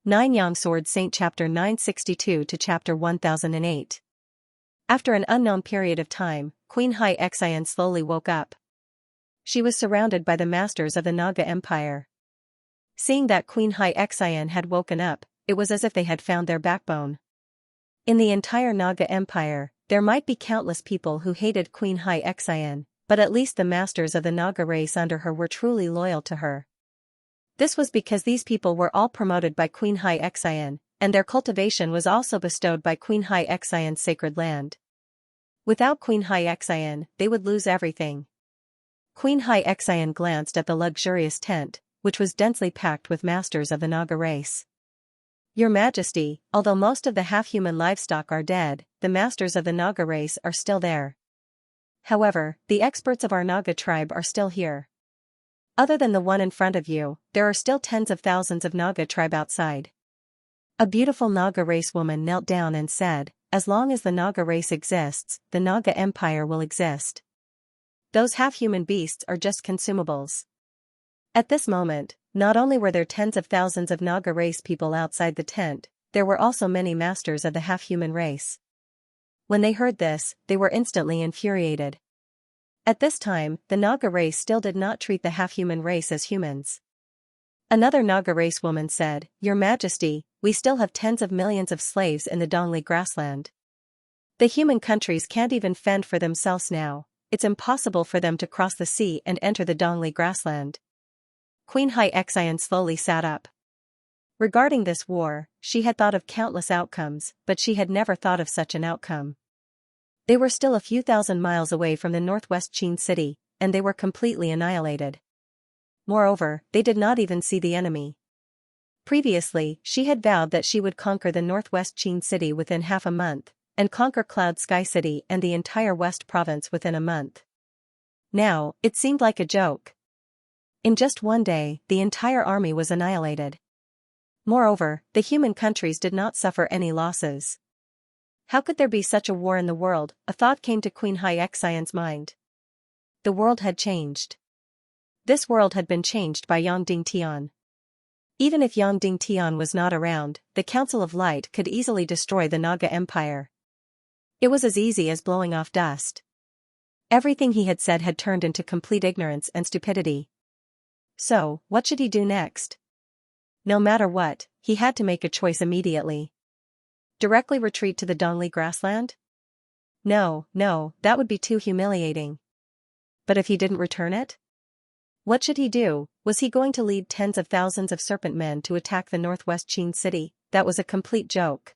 9 Yang Sword Saint Chapter 962 to Chapter 1008. After an unknown period of time, Queen Xianxia slowly woke up. She was surrounded by the masters of the Naga Empire. Seeing that Queen Xianxia had woken up, it was as if they had found their backbone. In the entire Naga Empire, there might be countless people who hated Queen Xianxia, but at least the masters of the Naga race under her were truly loyal to her. This was because these people were all promoted by Queen Xianxia, and their cultivation was also bestowed by Queen Xianxia's sacred land. Without Queen Xianxia, they would lose everything. Queen Xianxia glanced at the luxurious tent, which was densely packed with masters of the Naga race. Your Majesty, although most of the half-human livestock are dead, the masters of the Naga race are still there. However, the experts of our Naga tribe are still here. Other than the one in front of you, there are still tens of thousands of Naga tribe outside. A beautiful Naga race woman knelt down and said, as long as the Naga race exists, the Naga Empire will exist. Those half-human beasts are just consumables. At this moment, not only were there tens of thousands of Naga race people outside the tent, there were also many masters of the half-human race. When they heard this, they were instantly infuriated. At this time, the Naga race still did not treat the half-human race as humans. Another Naga race woman said, Your Majesty, we still have tens of millions of slaves in the Dongli grassland. The human countries can't even fend for themselves now. It's impossible for them to cross the sea and enter the Dongli grassland. Queen Xianxia slowly sat up. Regarding this war, she had thought of countless outcomes, but she had never thought of such an outcome. They were still a few thousand miles away from the northwest Qin city, and they were completely annihilated. Moreover, they did not even see the enemy. Previously, she had vowed that she would conquer the northwest Qin city within half a month, and conquer Cloud Sky City and the entire West Province within a month. Now, it seemed like a joke. In just one day, the entire army was annihilated. Moreover, the human countries did not suffer any losses. How could there be such a war in the world? A thought came to Queen Xianxia's mind. The world had changed. This world had been changed by Yang Dingtian. Even if Yang Dingtian was not around, the Council of Light could easily destroy the Naga Empire. It was as easy as blowing off dust. Everything he had said had turned into complete ignorance and stupidity. So, what should he do next? No matter what, he had to make a choice immediately. Directly retreat to the Dongli grassland? No, that would be too humiliating. But if he didn't return it? What should he do? Was he going to lead tens of thousands of serpent men to attack the northwest Qin city? That was a complete joke.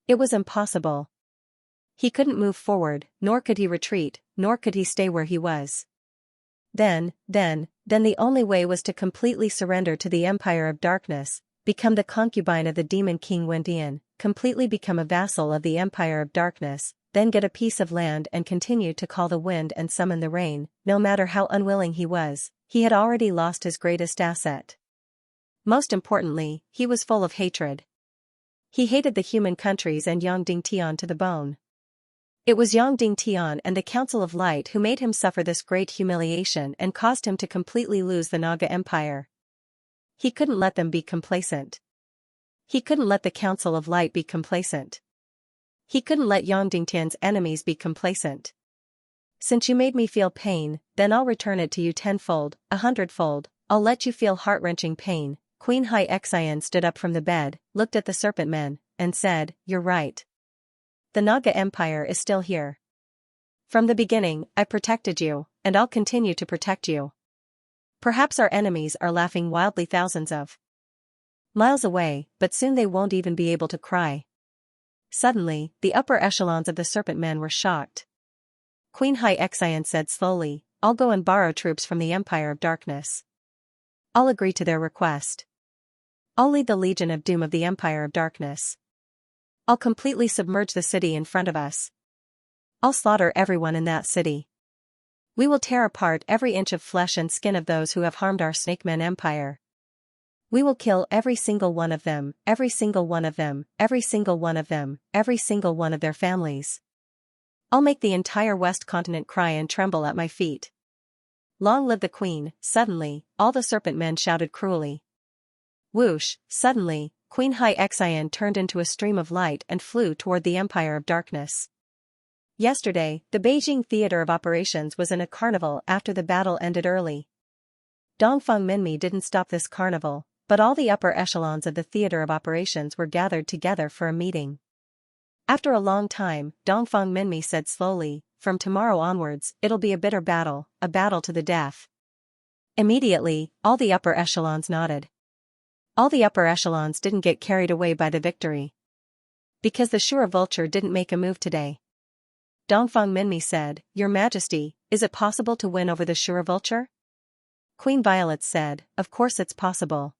It was impossible. He couldn't move forward, nor could he retreat, nor could he stay where he was. Then the only way was to completely surrender to the Empire of Darkness, become the concubine of the demon king Wendian, completely become a vassal of the Empire of Darkness, then get a piece of land and continue to call the wind and summon the rain. No matter how unwilling he was, he had already lost his greatest asset. Most importantly, he was full of hatred. He hated the human countries and Yang Dingtian to the bone. It was Yang Dingtian and the Council of Light who made him suffer this great humiliation and caused him to completely lose the Naga Empire. He couldn't let them be complacent. He couldn't let the Council of Light be complacent. He couldn't let Yang Dingtian's enemies be complacent. Since you made me feel pain, then I'll return it to you tenfold, 100-fold, I'll let you feel heart-wrenching pain. Queen Xianxia stood up from the bed, looked at the serpent men, and said, You're right. The Naga Empire is still here. From the beginning, I protected you, and I'll continue to protect you. Perhaps our enemies are laughing wildly thousands of miles away, but soon they won't even be able to cry. Suddenly, the upper echelons of the serpent men were shocked. Queen Xianxia said slowly, I'll go and borrow troops from the Empire of Darkness. I'll agree to their request. I'll lead the Legion of Doom of the Empire of Darkness. I'll completely submerge the city in front of us. I'll slaughter everyone in that city. We will tear apart every inch of flesh and skin of those who have harmed our Snakeman Empire. We will kill every single one of them, every single one of them, every single one of them, every single one of their families. I'll make the entire West Continent cry and tremble at my feet. Long live the Queen! Suddenly, all the serpent men shouted cruelly. Whoosh! Suddenly, Queen Xianxia turned into a stream of light and flew toward the Empire of Darkness. Yesterday, the Beijing theater of operations was in a carnival after the battle ended early. Dongfang Minmi didn't stop this carnival, but all the upper echelons of the theater of operations were gathered together for a meeting. After a long time, Dongfang Minmi said slowly, "From tomorrow onwards, it'll be a bitter battle, a battle to the death." Immediately, all the upper echelons nodded. All the upper echelons didn't get carried away by the victory. Because the sure vulture didn't make a move today. Dongfang Minmi said, "Your Majesty, is it possible to win over the sure vulture?" Queen Violet said, "Of course it's possible.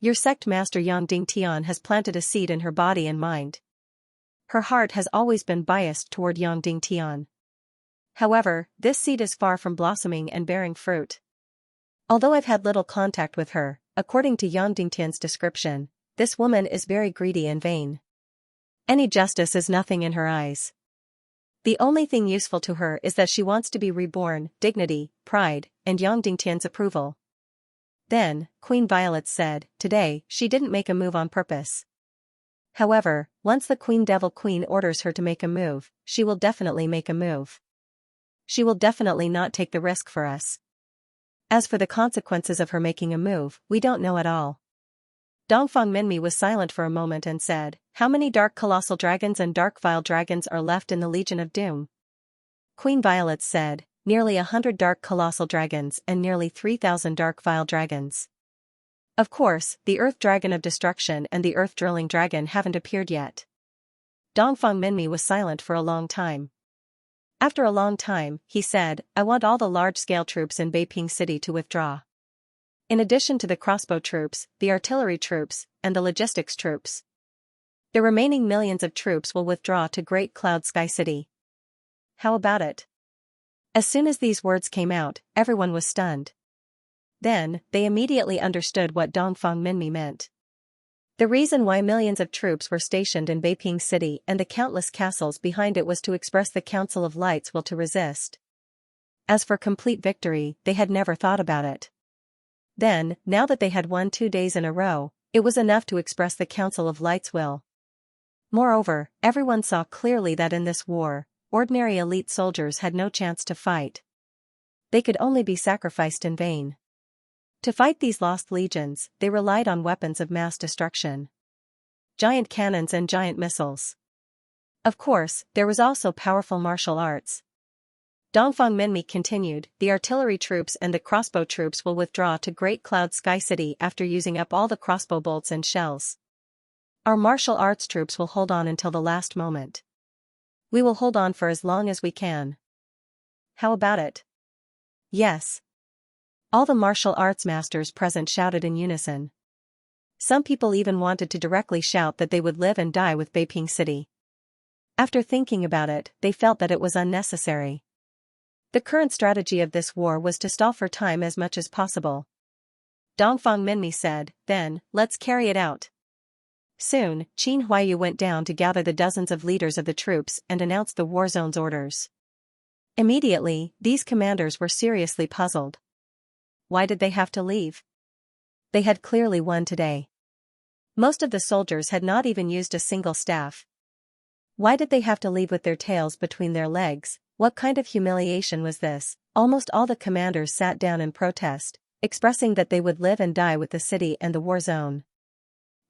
Your sect master Yang Dingtian has planted a seed in her body and mind. Her heart has always been biased toward Yang Dingtian. However, this seed is far from blossoming and bearing fruit. Although I've had little contact with her, according to Yang Dingtian's description, this woman is very greedy and vain. Any justice is nothing in her eyes. The only thing useful to her is that she wants to be reborn, dignity, pride, and Yang Dingtian's approval." Then, Queen Violet said, "Today, she didn't make a move on purpose. However, once the Queen Devil Queen orders her to make a move, she will definitely make a move. She will definitely not take the risk for us. As for the consequences of her making a move, we don't know at all." Dongfang Minmi was silent for a moment and said, "How many dark colossal dragons and dark vile dragons are left in the Legion of Doom?" Queen Violet said, "Nearly 100 dark colossal dragons and nearly 3,000 dark vile dragons. Of course, the Earth Dragon of Destruction and the Earth Drilling Dragon haven't appeared yet." Dongfang Minmi was silent for a long time. After a long time, he said, "I want all the large-scale troops in Beiping City to withdraw. In addition to the crossbow troops, the artillery troops, and the logistics troops. The remaining millions of troops will withdraw to Great Cloud Sky City. How about it?" As soon as these words came out, everyone was stunned. Then, they immediately understood what Dongfang Minmi meant. The reason why millions of troops were stationed in Beiping City and the countless castles behind it was to express the Council of Light's will to resist. As for complete victory, they had never thought about it. Then, now that they had won 2 days in a row, it was enough to express the Council of Light's will. Moreover, everyone saw clearly that in this war, ordinary elite soldiers had no chance to fight. They could only be sacrificed in vain. To fight these lost legions, they relied on weapons of mass destruction. Giant cannons and giant missiles. Of course, there was also powerful martial arts. Dongfang Minmi continued, "The artillery troops and the crossbow troops will withdraw to Great Cloud Sky City after using up all the crossbow bolts and shells. Our martial arts troops will hold on until the last moment. We will hold on for as long as we can. How about it?" "Yes." All the martial arts masters present shouted in unison. Some people even wanted to directly shout that they would live and die with Beiping City. After thinking about it, they felt that it was unnecessary. The current strategy of this war was to stall for time as much as possible. Dongfang Minmi said, "Then, let's carry it out." Soon, Qin Huaiyu went down to gather the dozens of leaders of the troops and announced the war zone's orders. Immediately, these commanders were seriously puzzled. Why did they have to leave? They had clearly won today. Most of the soldiers had not even used a single staff. Why did they have to leave with their tails between their legs? What kind of humiliation was this? Almost all the commanders sat down in protest, expressing that they would live and die with the city and the war zone.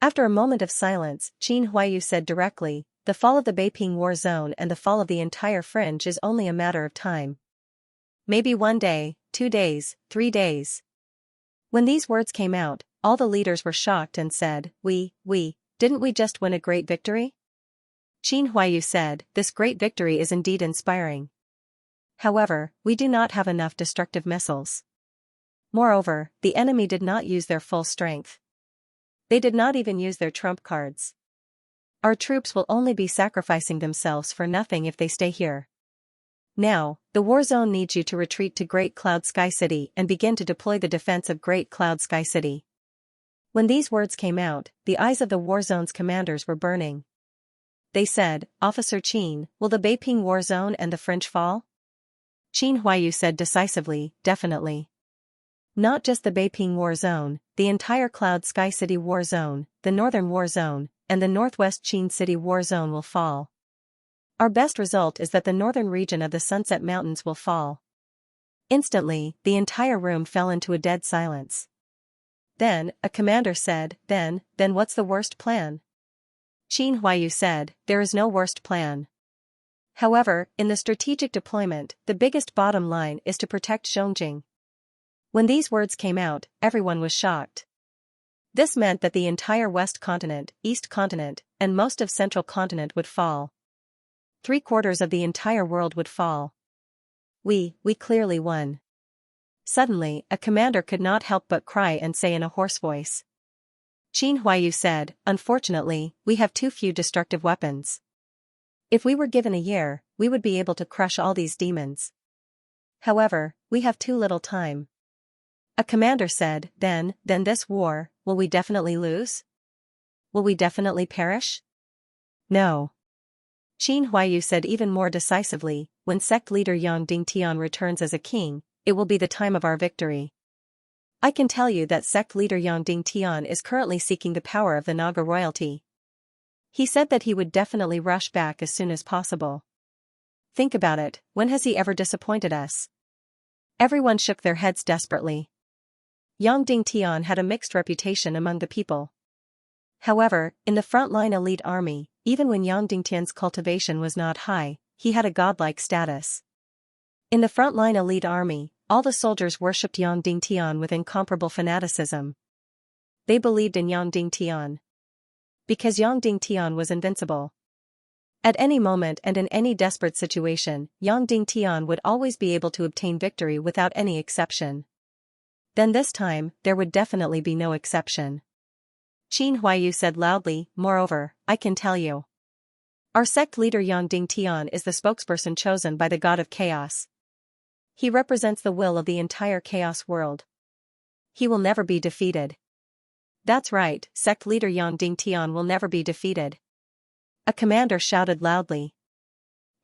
After a moment of silence, Qin Huaiyu said directly, "The fall of the Beiping war zone and the fall of the entire fringe is only a matter of time. Maybe 1 day, 2 days, 3 days." When these words came out, all the leaders were shocked and said, Didn't we just win a great victory?" Qin Huaiyu said, "This great victory is indeed inspiring. However, we do not have enough destructive missiles. Moreover, the enemy did not use their full strength. They did not even use their trump cards. Our troops will only be sacrificing themselves for nothing if they stay here. Now, the war zone needs you to retreat to Great Cloud Sky City and begin to deploy the defense of Great Cloud Sky City." When these words came out, the eyes of the war zone's commanders were burning. They said, "Officer Qin, will the Beiping war zone and the fringe fall?" Qin Huaiyu said decisively, "Definitely. Not just the Beiping War Zone, the entire Cloud Sky City War Zone, the Northern War Zone, and the Northwest Qin City War Zone will fall. Our best result is that the northern region of the Sunset Mountains will fall. Instantly, the entire room fell into a dead silence. Then, a commander said, Then what's the worst plan? Qin Huayu said, there is no worst plan. However, in the strategic deployment, the biggest bottom line is to protect Zhongjing. When these words came out, everyone was shocked. This meant that the entire West Continent, East Continent, and most of Central Continent would fall. 3/4 of the entire world would fall. We clearly won. Suddenly, a commander could not help but cry and say in a hoarse voice. Qin Huayu said, unfortunately, we have too few destructive weapons. If we were given a year, we would be able to crush all these demons. However, we have too little time. A commander said, Then this war, will we definitely lose? Will we definitely perish? No. Qin Huayu said even more decisively, when sect leader Yang Dingtian returns as a king, it will be the time of our victory. I can tell you that sect leader Yang Dingtian is currently seeking the power of the Naga royalty. He said that he would definitely rush back as soon as possible. Think about it, when has he ever disappointed us? Everyone shook their heads desperately. Yang Dingtian had a mixed reputation among the people. However, in the frontline elite army, even when Yang Dingtian's cultivation was not high, he had a godlike status. In the frontline elite army, all the soldiers worshipped Yang Dingtian with incomparable fanaticism. They believed in Yang Dingtian. Because Yang Dingtian was invincible. At any moment and in any desperate situation, Yang Dingtian would always be able to obtain victory without any exception. Then this time, there would definitely be no exception. Qin Huayu said loudly, moreover, I can tell you. Our sect leader Yang Dingtian is the spokesperson chosen by the god of chaos. He represents the will of the entire chaos world. He will never be defeated. That's right, sect leader Yang Dingtian will never be defeated. A commander shouted loudly.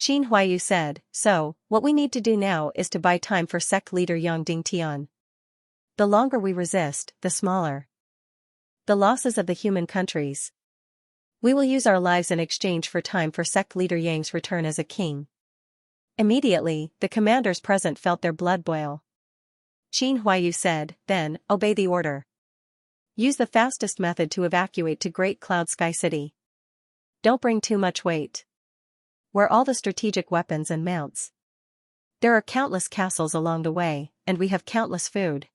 Qin Huayu said, so, what we need to do now is to buy time for sect leader Yang Dingtian. The longer we resist, the smaller the losses of the human countries. We will use our lives in exchange for time for sect leader Yang's return as a king. Immediately, the commanders present felt their blood boil. Qin Huayu said, then, obey the order. Use the fastest method to evacuate to Great Cloud Sky City. Don't bring too much weight. Wear all the strategic weapons and mounts. There are countless castles along the way, and we have countless food.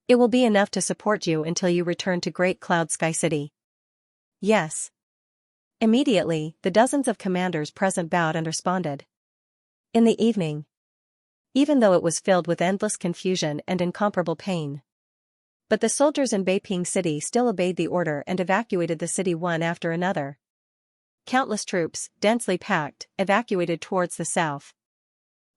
It will be enough to support you until you return to Great Cloud Sky City. Yes. Immediately, the dozens of commanders present bowed and responded. In the evening, even though it was filled with endless confusion and incomparable pain, but the soldiers in Beiping City still obeyed the order and evacuated the city one after another. Countless troops, densely packed, evacuated towards the south.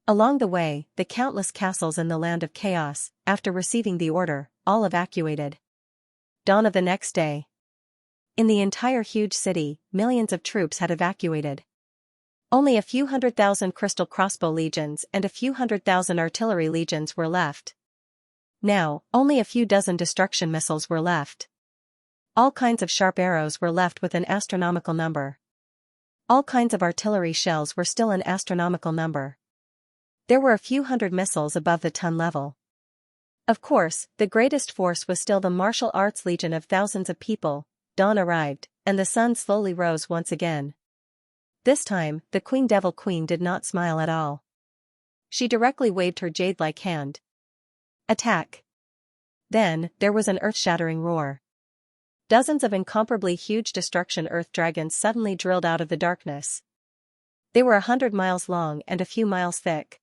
Along the way, the countless castles in the land of chaos, after receiving the order, all evacuated. Dawn of the next day. In the entire huge city, millions of troops had evacuated. Only a few 100,000 crystal crossbow legions and a few 100,000 artillery legions were left. Now, only a few dozen destruction missiles were left. All kinds of sharp arrows were left with an astronomical number. All kinds of artillery shells were still an astronomical number. There were a few hundred missiles above the ton level. Of course, the greatest force was still the martial arts legion of thousands of people. Dawn arrived, and the sun slowly rose once again. This time, the Queen Devil Queen did not smile at all. She directly waved her jade-like hand. Attack! Then, there was an earth-shattering roar. Dozens of incomparably huge destruction earth dragons suddenly drilled out of the darkness. They were 100 miles long and a few miles thick.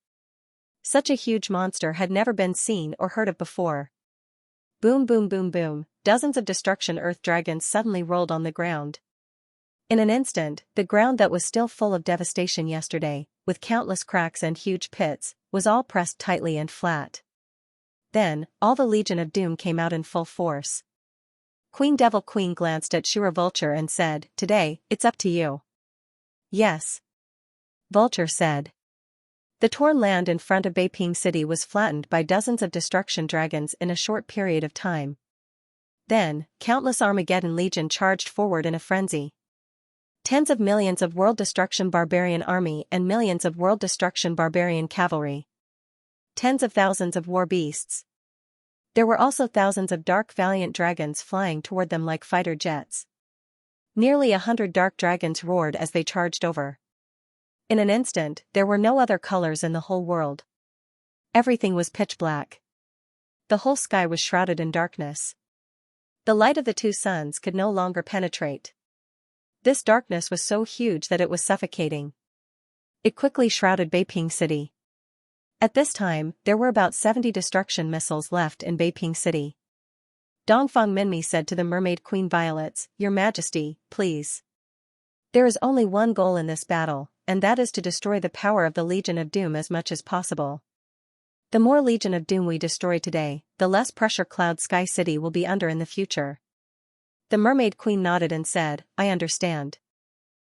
Such a huge monster had never been seen or heard of before. Boom boom boom boom, dozens of destruction earth dragons suddenly rolled on the ground. In an instant, the ground that was still full of devastation yesterday, with countless cracks and huge pits, was all pressed tightly and flat. Then, all the Legion of Doom came out in full force. Queen Devil Queen glanced at Shura Vulture and said, today, it's up to you. Yes. Vulture said. The torn land in front of Beiping City was flattened by dozens of destruction dragons in a short period of time. Then, countless Armageddon Legion charged forward in a frenzy. Tens of millions of World Destruction Barbarian Army and millions of World Destruction Barbarian Cavalry. Tens of thousands of war beasts. There were also thousands of dark valiant dragons flying toward them like fighter jets. Nearly 100 dark dragons roared as they charged over. In an instant, there were no other colors in the whole world. Everything was pitch black. The whole sky was shrouded in darkness. The light of the two suns could no longer penetrate. This darkness was so huge that it was suffocating. It quickly shrouded Beiping City. At this time, there were about 70 destruction missiles left in Beiping City. Dongfang Minmi said to the Mermaid Queen Violets, "Your Majesty, please. There is only one goal in this battle, and that is to destroy the power of the Legion of Doom as much as possible. The more Legion of Doom we destroy today, the less pressure Cloud Sky City will be under in the future." The Mermaid Queen nodded and said, "I understand."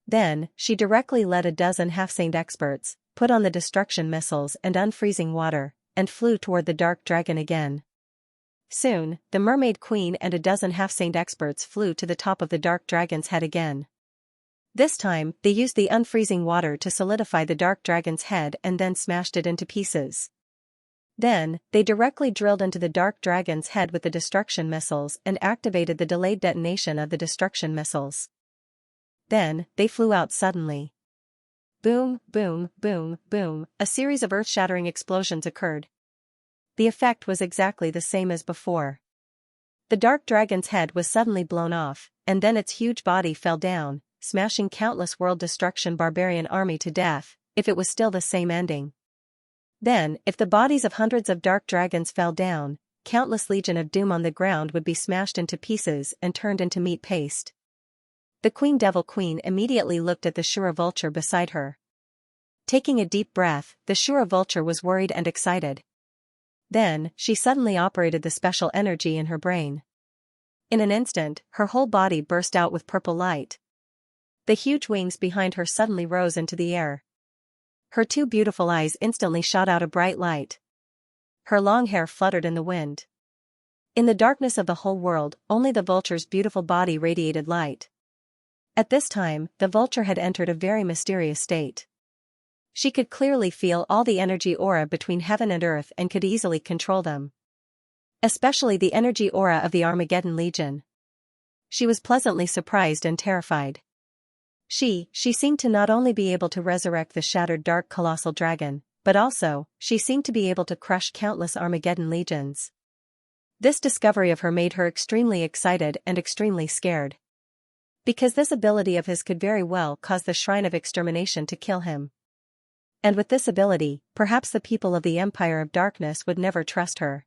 Then, she directly led a dozen half-saint experts, put on the destruction missiles and unfreezing water, and flew toward the Dark Dragon again. Soon, the Mermaid Queen and a dozen half-saint experts flew to the top of the Dark Dragon's head again. This time, they used the unfreezing water to solidify the Dark Dragon's head and then smashed it into pieces. Then, they directly drilled into the Dark Dragon's head with the destruction missiles and activated the delayed detonation of the destruction missiles. Then, they flew out suddenly. Boom, boom, boom, boom, a series of earth-shattering explosions occurred. The effect was exactly the same as before. The Dark Dragon's head was suddenly blown off, and then its huge body fell down, smashing countless World Destruction Barbarian Army to death, if it was still the same ending. Then, if the bodies of hundreds of dark dragons fell down, countless Legion of Doom on the ground would be smashed into pieces and turned into meat paste. The Queen Devil Queen immediately looked at the Shura Vulture beside her. Taking a deep breath, the Shura Vulture was worried and excited. Then, she suddenly operated the special energy in her brain. In an instant, her whole body burst out with purple light. The huge wings behind her suddenly rose into the air. Her two beautiful eyes instantly shot out a bright light. Her long hair fluttered in the wind. In the darkness of the whole world, only the vulture's beautiful body radiated light. At this time, the vulture had entered a very mysterious state. She could clearly feel all the energy aura between heaven and earth and could easily control them. Especially the energy aura of the Armageddon Legion. She was pleasantly surprised and terrified. She seemed to not only be able to resurrect the shattered dark colossal dragon, but also, she seemed to be able to crush countless Armageddon legions. This discovery of her made her extremely excited and extremely scared. Because this ability of his could very well cause the Shrine of Extermination to kill him. And with this ability, perhaps the people of the Empire of Darkness would never trust her.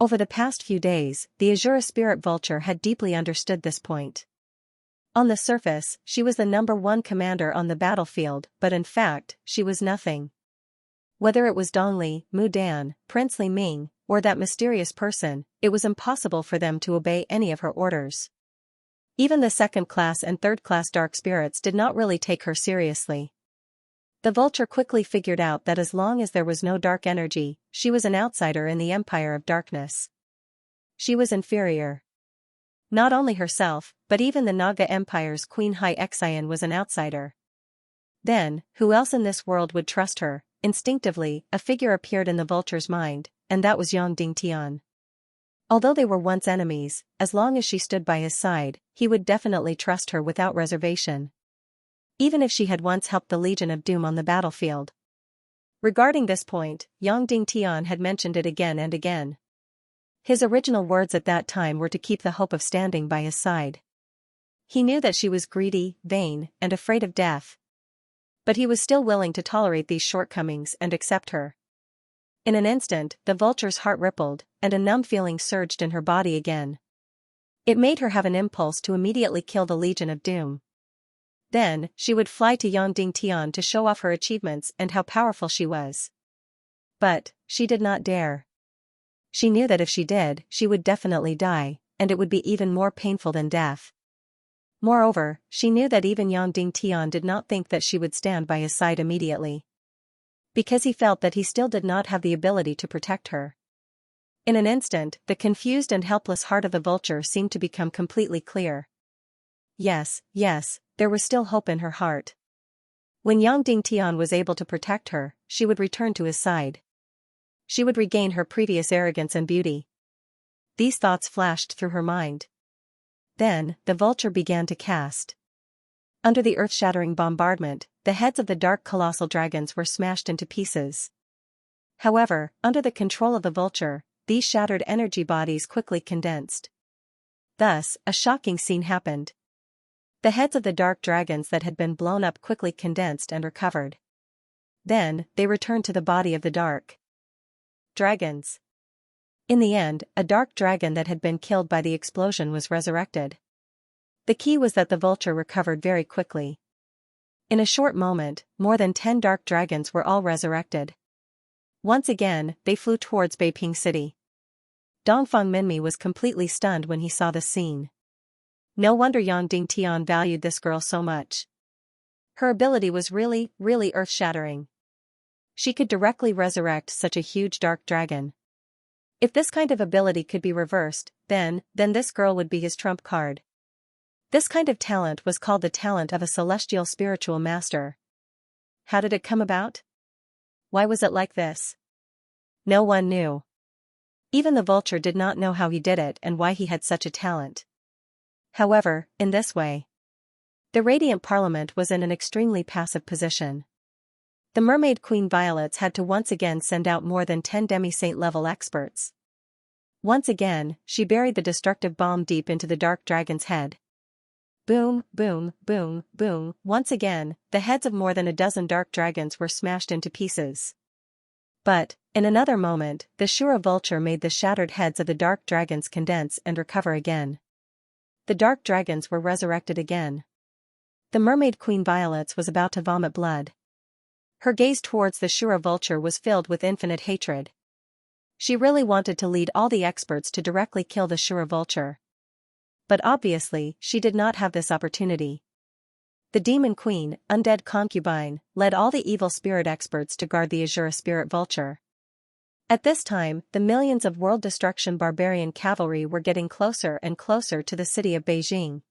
Over the past few days, the Azura Spirit Vulture had deeply understood this point. On the surface, she was the #1 commander on the battlefield, but in fact, she was nothing. Whether it was Dongli, Mu Dan, Prince Li Ming, or that mysterious person, it was impossible for them to obey any of her orders. Even the second-class and third-class dark spirits did not really take her seriously. The vulture quickly figured out that as long as there was no dark energy, she was an outsider in the Empire of Darkness. She was inferior. Not only herself, but even the Naga Empire's Queen Xianxia was an outsider. Then, who else in this world would trust her? Instinctively, a figure appeared in the vulture's mind, and that was Yang Dingtian. Although they were once enemies, as long as she stood by his side, he would definitely trust her without reservation. Even if she had once helped the Legion of Doom on the battlefield. Regarding this point, Yang Dingtian had mentioned it again and again. His original words at that time were to keep the hope of standing by his side. He knew that she was greedy, vain, and afraid of death. But he was still willing to tolerate these shortcomings and accept her. In an instant, the vulture's heart rippled, and a numb feeling surged in her body again. It made her have an impulse to immediately kill the Legion of Doom. Then, she would fly to Yang Dingtian to show off her achievements and how powerful she was. But, she did not dare. She knew that if she did, she would definitely die, and it would be even more painful than death. Moreover, she knew that even Yang Dingtian did not think that she would stand by his side immediately. because he felt that he still did not have the ability to protect her. In an instant, the confused and helpless heart of the vulture seemed to become completely clear. Yes, there was still hope in her heart. When Yang Dingtian was able to protect her, she would return to his side. She would regain her previous arrogance and beauty. These thoughts flashed through her mind. Then, the vulture began to cast. Under the earth-shattering bombardment, the heads of the dark colossal dragons were smashed into pieces. However, under the control of the vulture, these shattered energy bodies quickly condensed. Thus, a shocking scene happened. The heads of the dark dragons that had been blown up quickly condensed and recovered. Then, they returned to the body of the dark dragons. In the end, a dark dragon that had been killed by the explosion was resurrected. The key was that the vulture recovered very quickly. In a short moment, more than 10 dark dragons were all resurrected. Once again, they flew towards Beiping City. Dongfang Minmi was completely stunned when he saw the scene. No wonder Yang Dingtian valued this girl so much. Her ability was really earth-shattering. She could directly resurrect such a huge dark dragon. If this kind of ability could be reversed, then this girl would be his trump card. This kind of talent was called the talent of a celestial spiritual master. How did it come about? Why was it like this? No one knew. Even the vulture did not know how he did it and why he had such a talent. However, in this way, the Radiant Parliament was in an extremely passive position. The Mermaid Queen Violets had to once again send out more than 10 demi-saint level experts. Once again, she buried the destructive bomb deep into the dark dragon's head. Boom, boom, boom, boom. Once again, the heads of more than a dozen dark dragons were smashed into pieces. But, in another moment, the Shura vulture made the shattered heads of the dark dragons condense and recover again. The dark dragons were resurrected again. The Mermaid Queen Violets was about to vomit blood. Her gaze towards the Shura vulture was filled with infinite hatred. She really wanted to lead all the experts to directly kill the Shura vulture. But obviously, she did not have this opportunity. The Demon Queen, Undead Concubine, led all the evil spirit experts to guard the Azura spirit vulture. At this time, the millions of world destruction barbarian cavalry were getting closer and closer to the city of Beijing.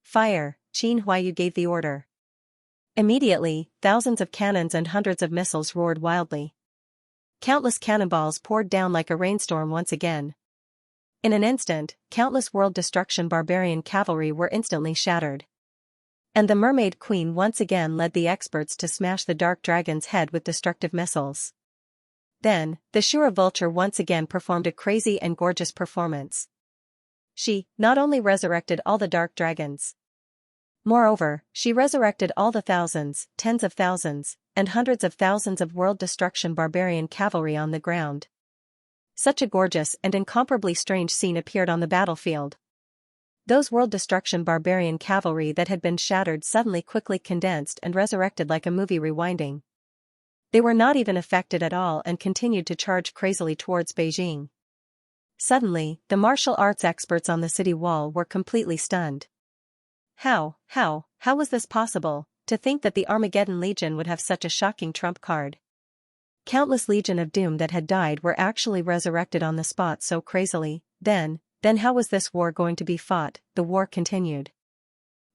Fire, Qin Huayu gave the order. Immediately, thousands of cannons and hundreds of missiles roared wildly. Countless cannonballs poured down like a rainstorm once again. In an instant, countless world destruction barbarian cavalry were instantly shattered. And the Mermaid Queen once again led the experts to smash the dark dragon's head with destructive missiles. Then, the Shura vulture once again performed a crazy and gorgeous performance. She not only resurrected all the dark dragons. Moreover, she resurrected all the thousands, tens of thousands, and hundreds of thousands of world destruction barbarian cavalry on the ground. Such a gorgeous and incomparably strange scene appeared on the battlefield. Those world destruction barbarian cavalry that had been shattered suddenly quickly condensed and resurrected like a movie rewinding. They were not even affected at all and continued to charge crazily towards Beijing. Suddenly, the martial arts experts on the city wall were completely stunned. How was this possible, to think that the Armageddon Legion would have such a shocking trump card? Countless Legion of Doom that had died were actually resurrected on the spot so crazily. Then how was this war going to be fought? The war continued.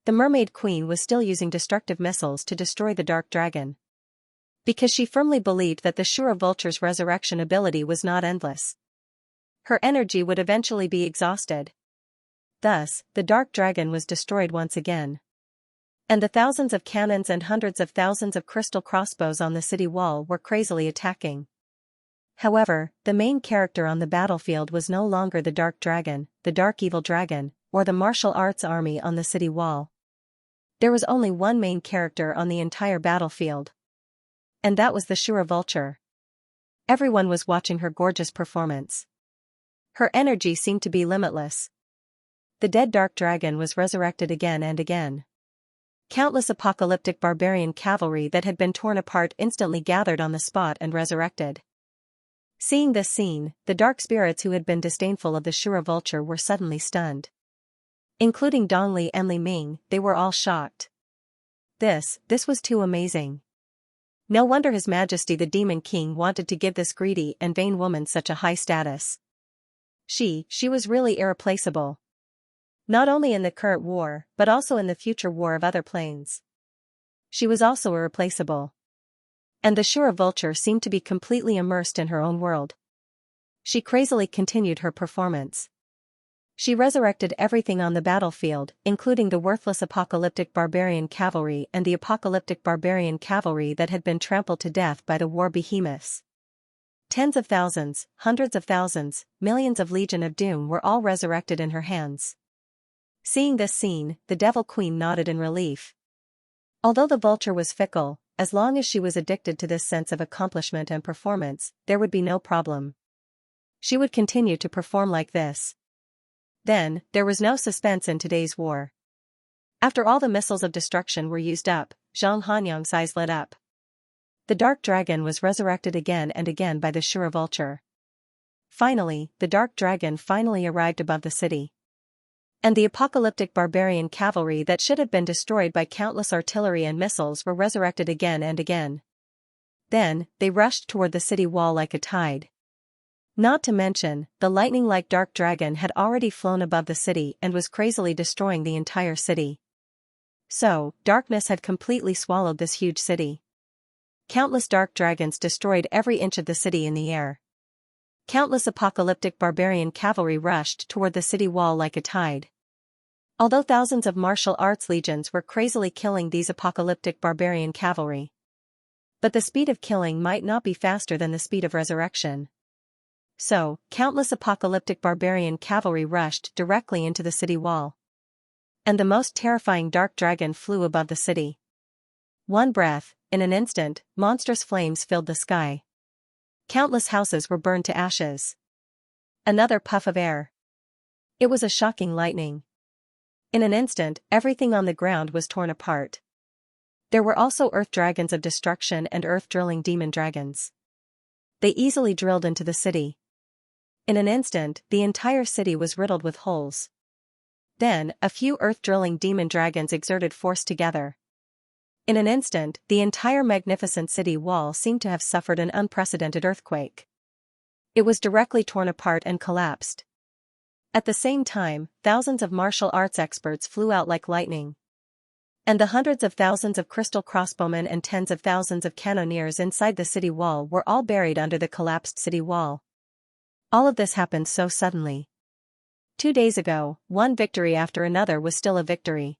The Mermaid Queen was still using destructive missiles to destroy the Dark Dragon. Because she firmly believed that the Shura vulture's resurrection ability was not endless. Her energy would eventually be exhausted. Thus, the Dark Dragon was destroyed once again. And the thousands of cannons and hundreds of thousands of crystal crossbows on the city wall were crazily attacking. However, the main character on the battlefield was no longer the Dark Dragon, the Dark Evil Dragon, or the martial arts army on the city wall. There was only one main character on the entire battlefield. And that was the Shura vulture. Everyone was watching her gorgeous performance. Her energy seemed to be limitless. The dead Dark Dragon was resurrected again and again. Countless apocalyptic barbarian cavalry that had been torn apart instantly gathered on the spot and resurrected. Seeing this scene, the dark spirits who had been disdainful of the Shura vulture were suddenly stunned. Including Dongli and Li Ming, they were all shocked. This was too amazing. No wonder His Majesty the Demon King wanted to give this greedy and vain woman such a high status. She was really irreplaceable. Not only in the current war, but also in the future war of other planes. She was also irreplaceable. And the Shura vulture seemed to be completely immersed in her own world. She crazily continued her performance. She resurrected everything on the battlefield, including the worthless apocalyptic barbarian cavalry and the apocalyptic barbarian cavalry that had been trampled to death by the war behemoths. Tens of thousands, hundreds of thousands, millions of Legion of Doom were all resurrected in her hands. Seeing this scene, the Devil Queen nodded in relief. Although the vulture was fickle, as long as she was addicted to this sense of accomplishment and performance, there would be no problem. She would continue to perform like this. Then, there was no suspense in today's war. After all the missiles of destruction were used up, Zhang Hanyang's eyes lit up. The dark dragon was resurrected again and again by the Shura vulture. Finally, the dark dragon finally arrived above the city. And the apocalyptic barbarian cavalry that should have been destroyed by countless artillery and missiles were resurrected again and again. Then, they rushed toward the city wall like a tide. Not to mention, the lightning-like dark dragon had already flown above the city and was crazily destroying the entire city. So, darkness had completely swallowed this huge city. Countless dark dragons destroyed every inch of the city in the air. Countless apocalyptic barbarian cavalry rushed toward the city wall like a tide. Although thousands of martial arts legions were crazily killing these apocalyptic barbarian cavalry. But the speed of killing might not be faster than the speed of resurrection. So, countless apocalyptic barbarian cavalry rushed directly into the city wall. And the most terrifying dark dragon flew above the city. One breath, in an instant, monstrous flames filled the sky. Countless houses were burned to ashes. Another puff of air. It was a shocking lightning. In an instant, everything on the ground was torn apart. There were also earth dragons of destruction and earth-drilling demon dragons. They easily drilled into the city. In an instant, the entire city was riddled with holes. Then, a few earth-drilling demon dragons exerted force together. In an instant, the entire magnificent city wall seemed to have suffered an unprecedented earthquake. It was directly torn apart and collapsed. At the same time, thousands of martial arts experts flew out like lightning. And the hundreds of thousands of crystal crossbowmen and tens of thousands of cannoneers inside the city wall were all buried under the collapsed city wall. All of this happened so suddenly. 2 days ago, one victory after another was still a victory.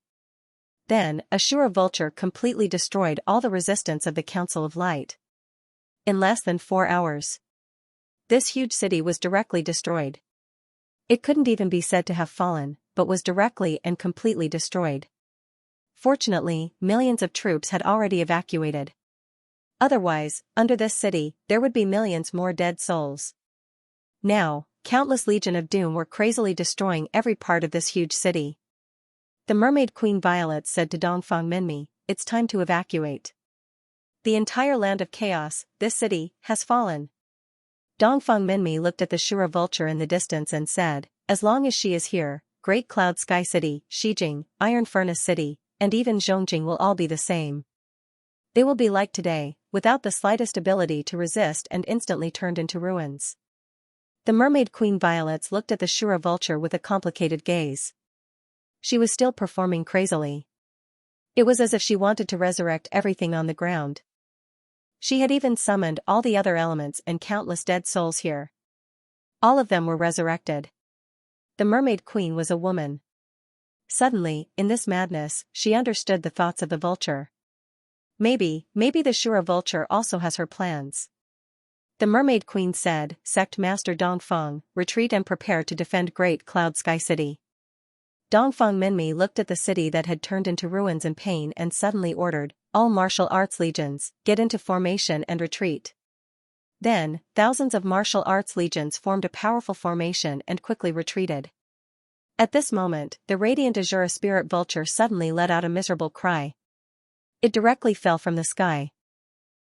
Then, a Shura vulture completely destroyed all the resistance of the Council of Light. In less than 4 hours. This huge city was directly destroyed. It couldn't even be said to have fallen, but was directly and completely destroyed. Fortunately, millions of troops had already evacuated. Otherwise, under this city, there would be millions more dead souls. Now, countless Legion of Doom were crazily destroying every part of this huge city. The Mermaid Queen Violet said to Dongfang Minmi, "It's time to evacuate. The entire land of chaos, this city, has fallen." Dongfang Minmi looked at the Shura vulture in the distance and said, "As long as she is here, Great Cloud Sky City, Shijing, Iron Furnace City, and even Zhongjing will all be the same. They will be like today, without the slightest ability to resist and instantly turned into ruins." The Mermaid Queen Violets looked at the Shura vulture with a complicated gaze. She was still performing crazily. It was as if she wanted to resurrect everything on the ground. She had even summoned all the other elements and countless dead souls here. All of them were resurrected. The Mermaid Queen was a woman. Suddenly, in this madness, she understood the thoughts of the vulture. Maybe the Shura vulture also has her plans. The Mermaid Queen said, "Sect Master Dongfang, retreat and prepare to defend Great Cloud Sky City." Dongfang Minmi looked at the city that had turned into ruins in pain and suddenly ordered, "All martial arts legions, get into formation and retreat." Then, thousands of martial arts legions formed a powerful formation and quickly retreated. At this moment, the radiant Azura spirit vulture suddenly let out a miserable cry. It directly fell from the sky.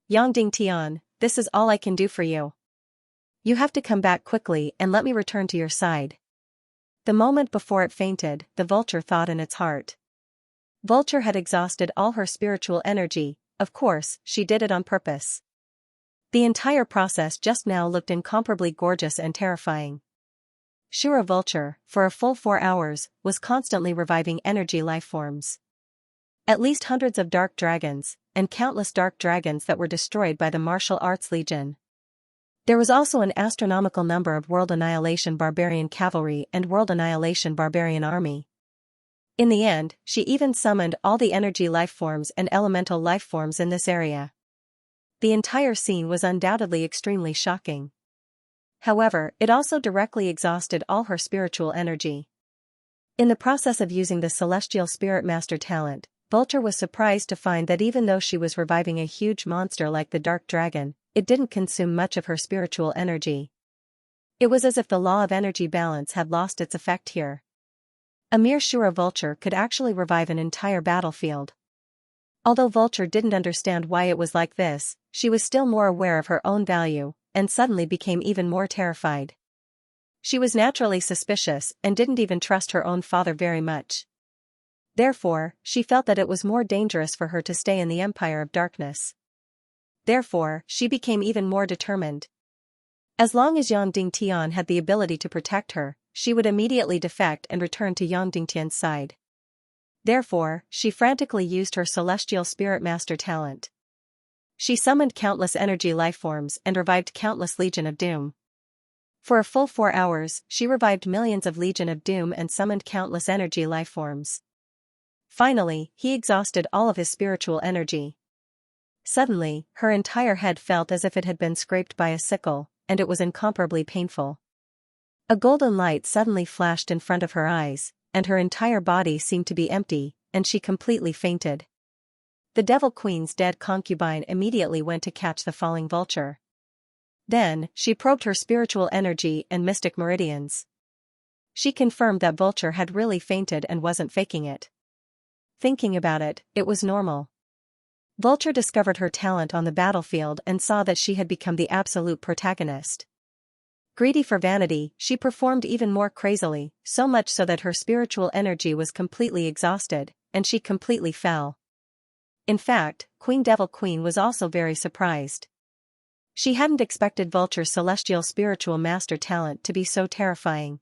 "Yangding Tian, this is all I can do for you. You have to come back quickly and let me return to your side." The moment before it fainted, the vulture thought in its heart. Vulture had exhausted all her spiritual energy, of course, she did it on purpose. The entire process just now looked incomparably gorgeous and terrifying. Shura Vulture, for a full 4 hours, was constantly reviving energy life forms. At least hundreds of dark dragons, and countless dark dragons that were destroyed by the Martial Arts Legion. There was also an astronomical number of World Annihilation Barbarian Cavalry and World Annihilation Barbarian Army. In the end, she even summoned all the energy life forms and elemental life forms in this area. The entire scene was undoubtedly extremely shocking. However, it also directly exhausted all her spiritual energy. In the process of using the Celestial Spirit Master talent, Vulture was surprised to find that even though she was reviving a huge monster like the Dark Dragon, it didn't consume much of her spiritual energy. It was as if the law of energy balance had lost its effect here. A mere Shura Vulture could actually revive an entire battlefield. Although Vulture didn't understand why it was like this, she was still more aware of her own value, and suddenly became even more terrified. She was naturally suspicious and didn't even trust her own father very much. Therefore, she felt that it was more dangerous for her to stay in the Empire of Darkness. Therefore, she became even more determined. As long as Yang Dingtian had the ability to protect her, she would immediately defect and return to Yang Dingtian's side. Therefore, she frantically used her Celestial Spirit Master talent. She summoned countless energy life forms and revived countless Legion of Doom. For a full 4 hours, she revived millions of Legion of Doom and summoned countless energy life forms. Finally, he exhausted all of his spiritual energy. Suddenly, her entire head felt as if it had been scraped by a sickle, and it was incomparably painful. A golden light suddenly flashed in front of her eyes, and her entire body seemed to be empty, and she completely fainted. The Devil Queen's dead concubine immediately went to catch the falling vulture. Then, she probed her spiritual energy and mystic meridians. She confirmed that Vulture had really fainted and wasn't faking it. Thinking about it, it was normal. Vulture discovered her talent on the battlefield and saw that she had become the absolute protagonist. Greedy for vanity, she performed even more crazily, so much so that her spiritual energy was completely exhausted, and she completely fell. In fact, Queen Devil Queen was also very surprised. She hadn't expected Vulture's Celestial Spiritual Master talent to be so terrifying.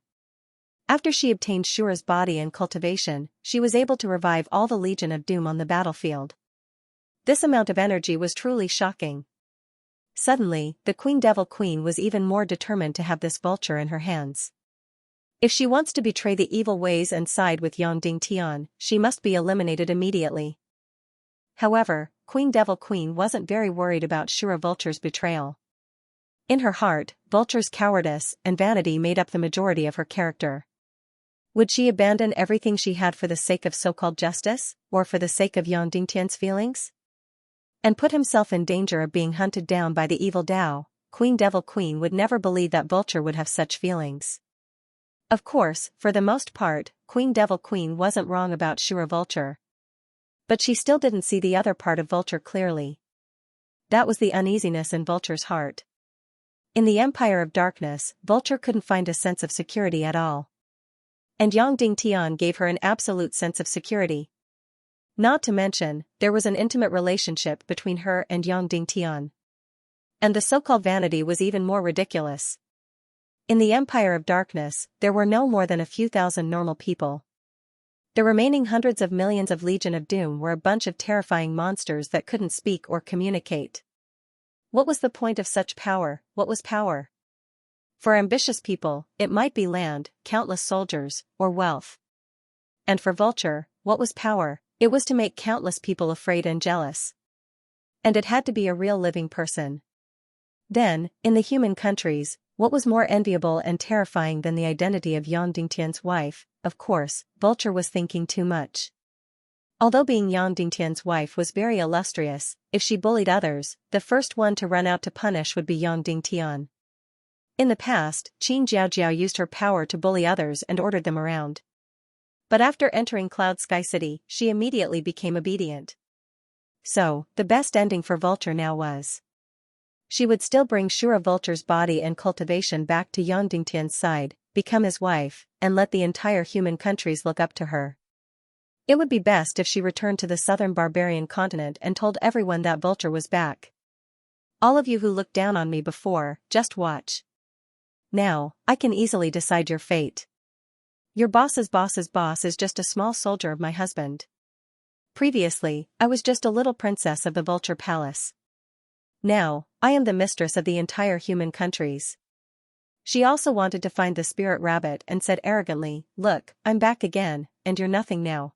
After she obtained Shura's body and cultivation, she was able to revive all the Legion of Doom on the battlefield. This amount of energy was truly shocking. Suddenly, the Queen Devil Queen was even more determined to have this vulture in her hands. If she wants to betray the evil ways and side with Yang Dingtian, she must be eliminated immediately. However, Queen Devil Queen wasn't very worried about Shura Vulture's betrayal. In her heart, Vulture's cowardice and vanity made up the majority of her character. Would she abandon everything she had for the sake of so-called justice, or for the sake of Yang Dingtian's feelings? And put himself in danger of being hunted down by the evil Dao? Queen Devil Queen would never believe that Vulture would have such feelings. Of course, for the most part, Queen Devil Queen wasn't wrong about Shura Vulture. But she still didn't see the other part of Vulture clearly. That was the uneasiness in Vulture's heart. In the Empire of Darkness, Vulture couldn't find a sense of security at all. And Yang Dingtian gave her an absolute sense of security. Not to mention, there was an intimate relationship between her and Yang Dingtian. And the so-called vanity was even more ridiculous. In the Empire of Darkness, there were no more than a few thousand normal people. The remaining hundreds of millions of Legion of Doom were a bunch of terrifying monsters that couldn't speak or communicate. What was the point of such power? What was power? For ambitious people, it might be land, countless soldiers, or wealth. And for Vulture, what was power? It was to make countless people afraid and jealous. And it had to be a real living person. Then, in the human countries, what was more enviable and terrifying than the identity of Yang Dingtian's wife? Of course, Vulture was thinking too much. Although being Yang Dingtian's wife was very illustrious, if she bullied others, the first one to run out to punish would be Yang Dingtian. In the past, Qin Jiaojiao used her power to bully others and ordered them around. But after entering Cloud Sky City, she immediately became obedient. So, the best ending for Vulture now was. She would still bring Shura Vulture's body and cultivation back to Yang Dingtian's side, become his wife, and let the entire human countries look up to her. It would be best if she returned to the southern barbarian continent and told everyone that Vulture was back. All of you who looked down on me before, just watch. Now, I can easily decide your fate. Your boss's boss is just a small soldier of my husband. Previously, I was just a little princess of the Vulture Palace. Now, I am the mistress of the entire human countries. She also wanted to find the spirit rabbit and said arrogantly, "Look, I'm back again, and you're nothing now."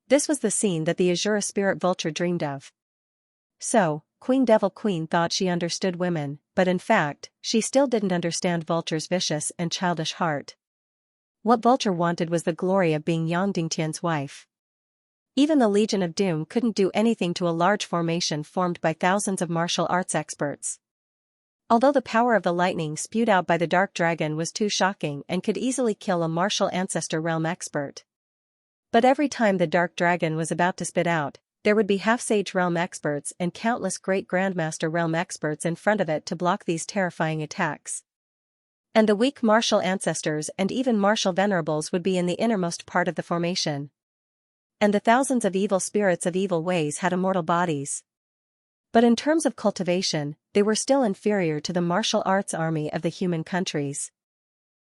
This was the scene that the Azura spirit vulture dreamed of. So, Queen Devil Queen thought she understood women, but in fact, she still didn't understand Vulture's vicious and childish heart. What Vulture wanted was the glory of being Yang Dingtian's wife. Even the Legion of Doom couldn't do anything to a large formation formed by thousands of martial arts experts. Although the power of the lightning spewed out by the Dark Dragon was too shocking and could easily kill a martial ancestor realm expert. But every time the Dark Dragon was about to spit out, there would be half-sage realm experts and countless great grandmaster realm experts in front of it to block these terrifying attacks. And the weak martial ancestors and even martial venerables would be in the innermost part of the formation. And the thousands of evil spirits of evil ways had immortal bodies. But in terms of cultivation, they were still inferior to the martial arts army of the human countries.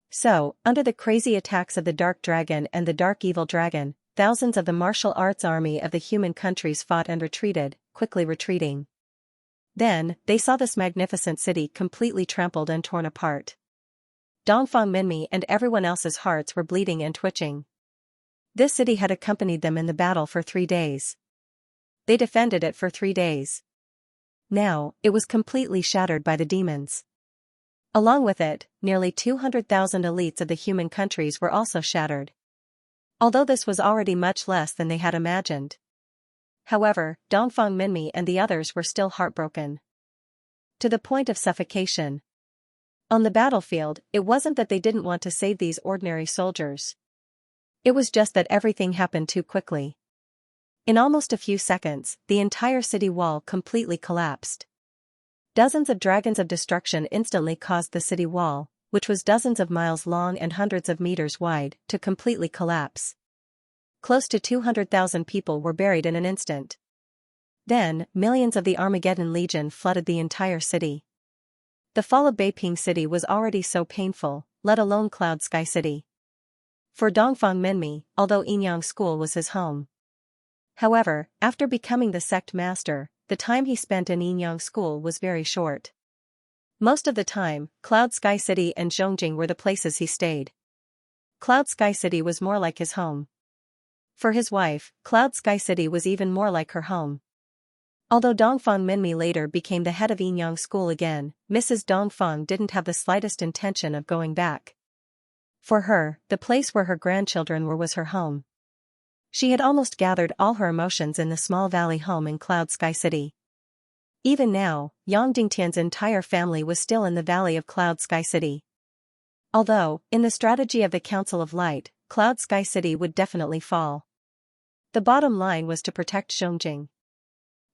So, under the crazy attacks of the Dark Dragon and the Dark Evil Dragon, thousands of the martial arts army of the human countries fought and retreated, quickly retreating. Then, they saw this magnificent city completely trampled and torn apart. Dongfang Minmi and everyone else's hearts were bleeding and twitching. This city had accompanied them in the battle for 3 days. They defended it for 3 days. Now, it was completely shattered by the demons. Along with it, nearly 200,000 elites of the human countries were also shattered. Although this was already much less than they had imagined. However, Dongfang Minmi and the others were still heartbroken. To the point of suffocation. On the battlefield, it wasn't that they didn't want to save these ordinary soldiers. It was just that everything happened too quickly. In almost a few seconds, the entire city wall completely collapsed. Dozens of dragons of destruction instantly caused the city wall, which was dozens of miles long and hundreds of meters wide, to completely collapse. Close to 200,000 people were buried in an instant. Then, millions of the Armageddon Legion flooded the entire city. The fall of Beiping City was already so painful, let alone Cloud Sky City. For Dongfang Minmi, although Yinyang School was his home. However, after becoming the sect master, the time he spent in Yinyang School was very short. Most of the time, Cloud Sky City and Zhongjing were the places he stayed. Cloud Sky City was more like his home. For his wife, Cloud Sky City was even more like her home. Although Dongfang Minmi later became the head of Yinyang School again, Mrs. Dongfang didn't have the slightest intention of going back. For her, the place where her grandchildren were was her home. She had almost gathered all her emotions in the small valley home in Cloud Sky City. Even now, Yang Dingtian's entire family was still in the valley of Cloud Sky City. Although, in the strategy of the Council of Light, Cloud Sky City would definitely fall. The bottom line was to protect Zhongjing.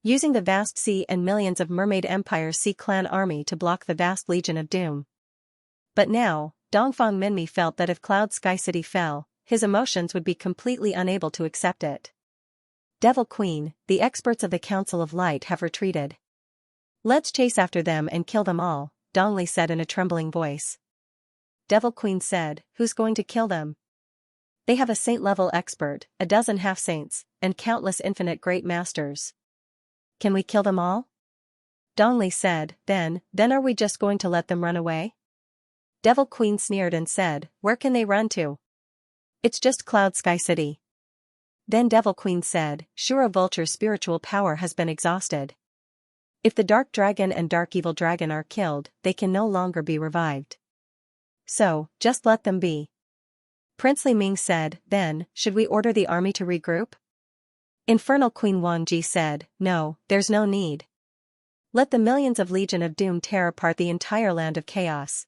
Using the vast sea and millions of Mermaid Empire Sea Clan army to block the vast Legion of Doom. But now, Dongfang Minmi felt that if Cloud Sky City fell, his emotions would be completely unable to accept it. Devil Queen, the experts of the Council of Light have retreated. Let's chase after them and kill them all, Dongli said in a trembling voice. Devil Queen said, who's going to kill them? They have a saint-level expert, a dozen half-saints, and countless infinite great masters. Can we kill them all? Dongli said, then are we just going to let them run away? Devil Queen sneered and said, where can they run to? It's just Cloud Sky City. Then Devil Queen said, Shura Vulture's spiritual power has been exhausted. If the Dark Dragon and Dark Evil Dragon are killed, they can no longer be revived. So, just let them be. Princely Ming said, then, should we order the army to regroup? Infernal Queen Wang Ji said, no, there's no need. Let the millions of Legion of Doom tear apart the entire land of chaos.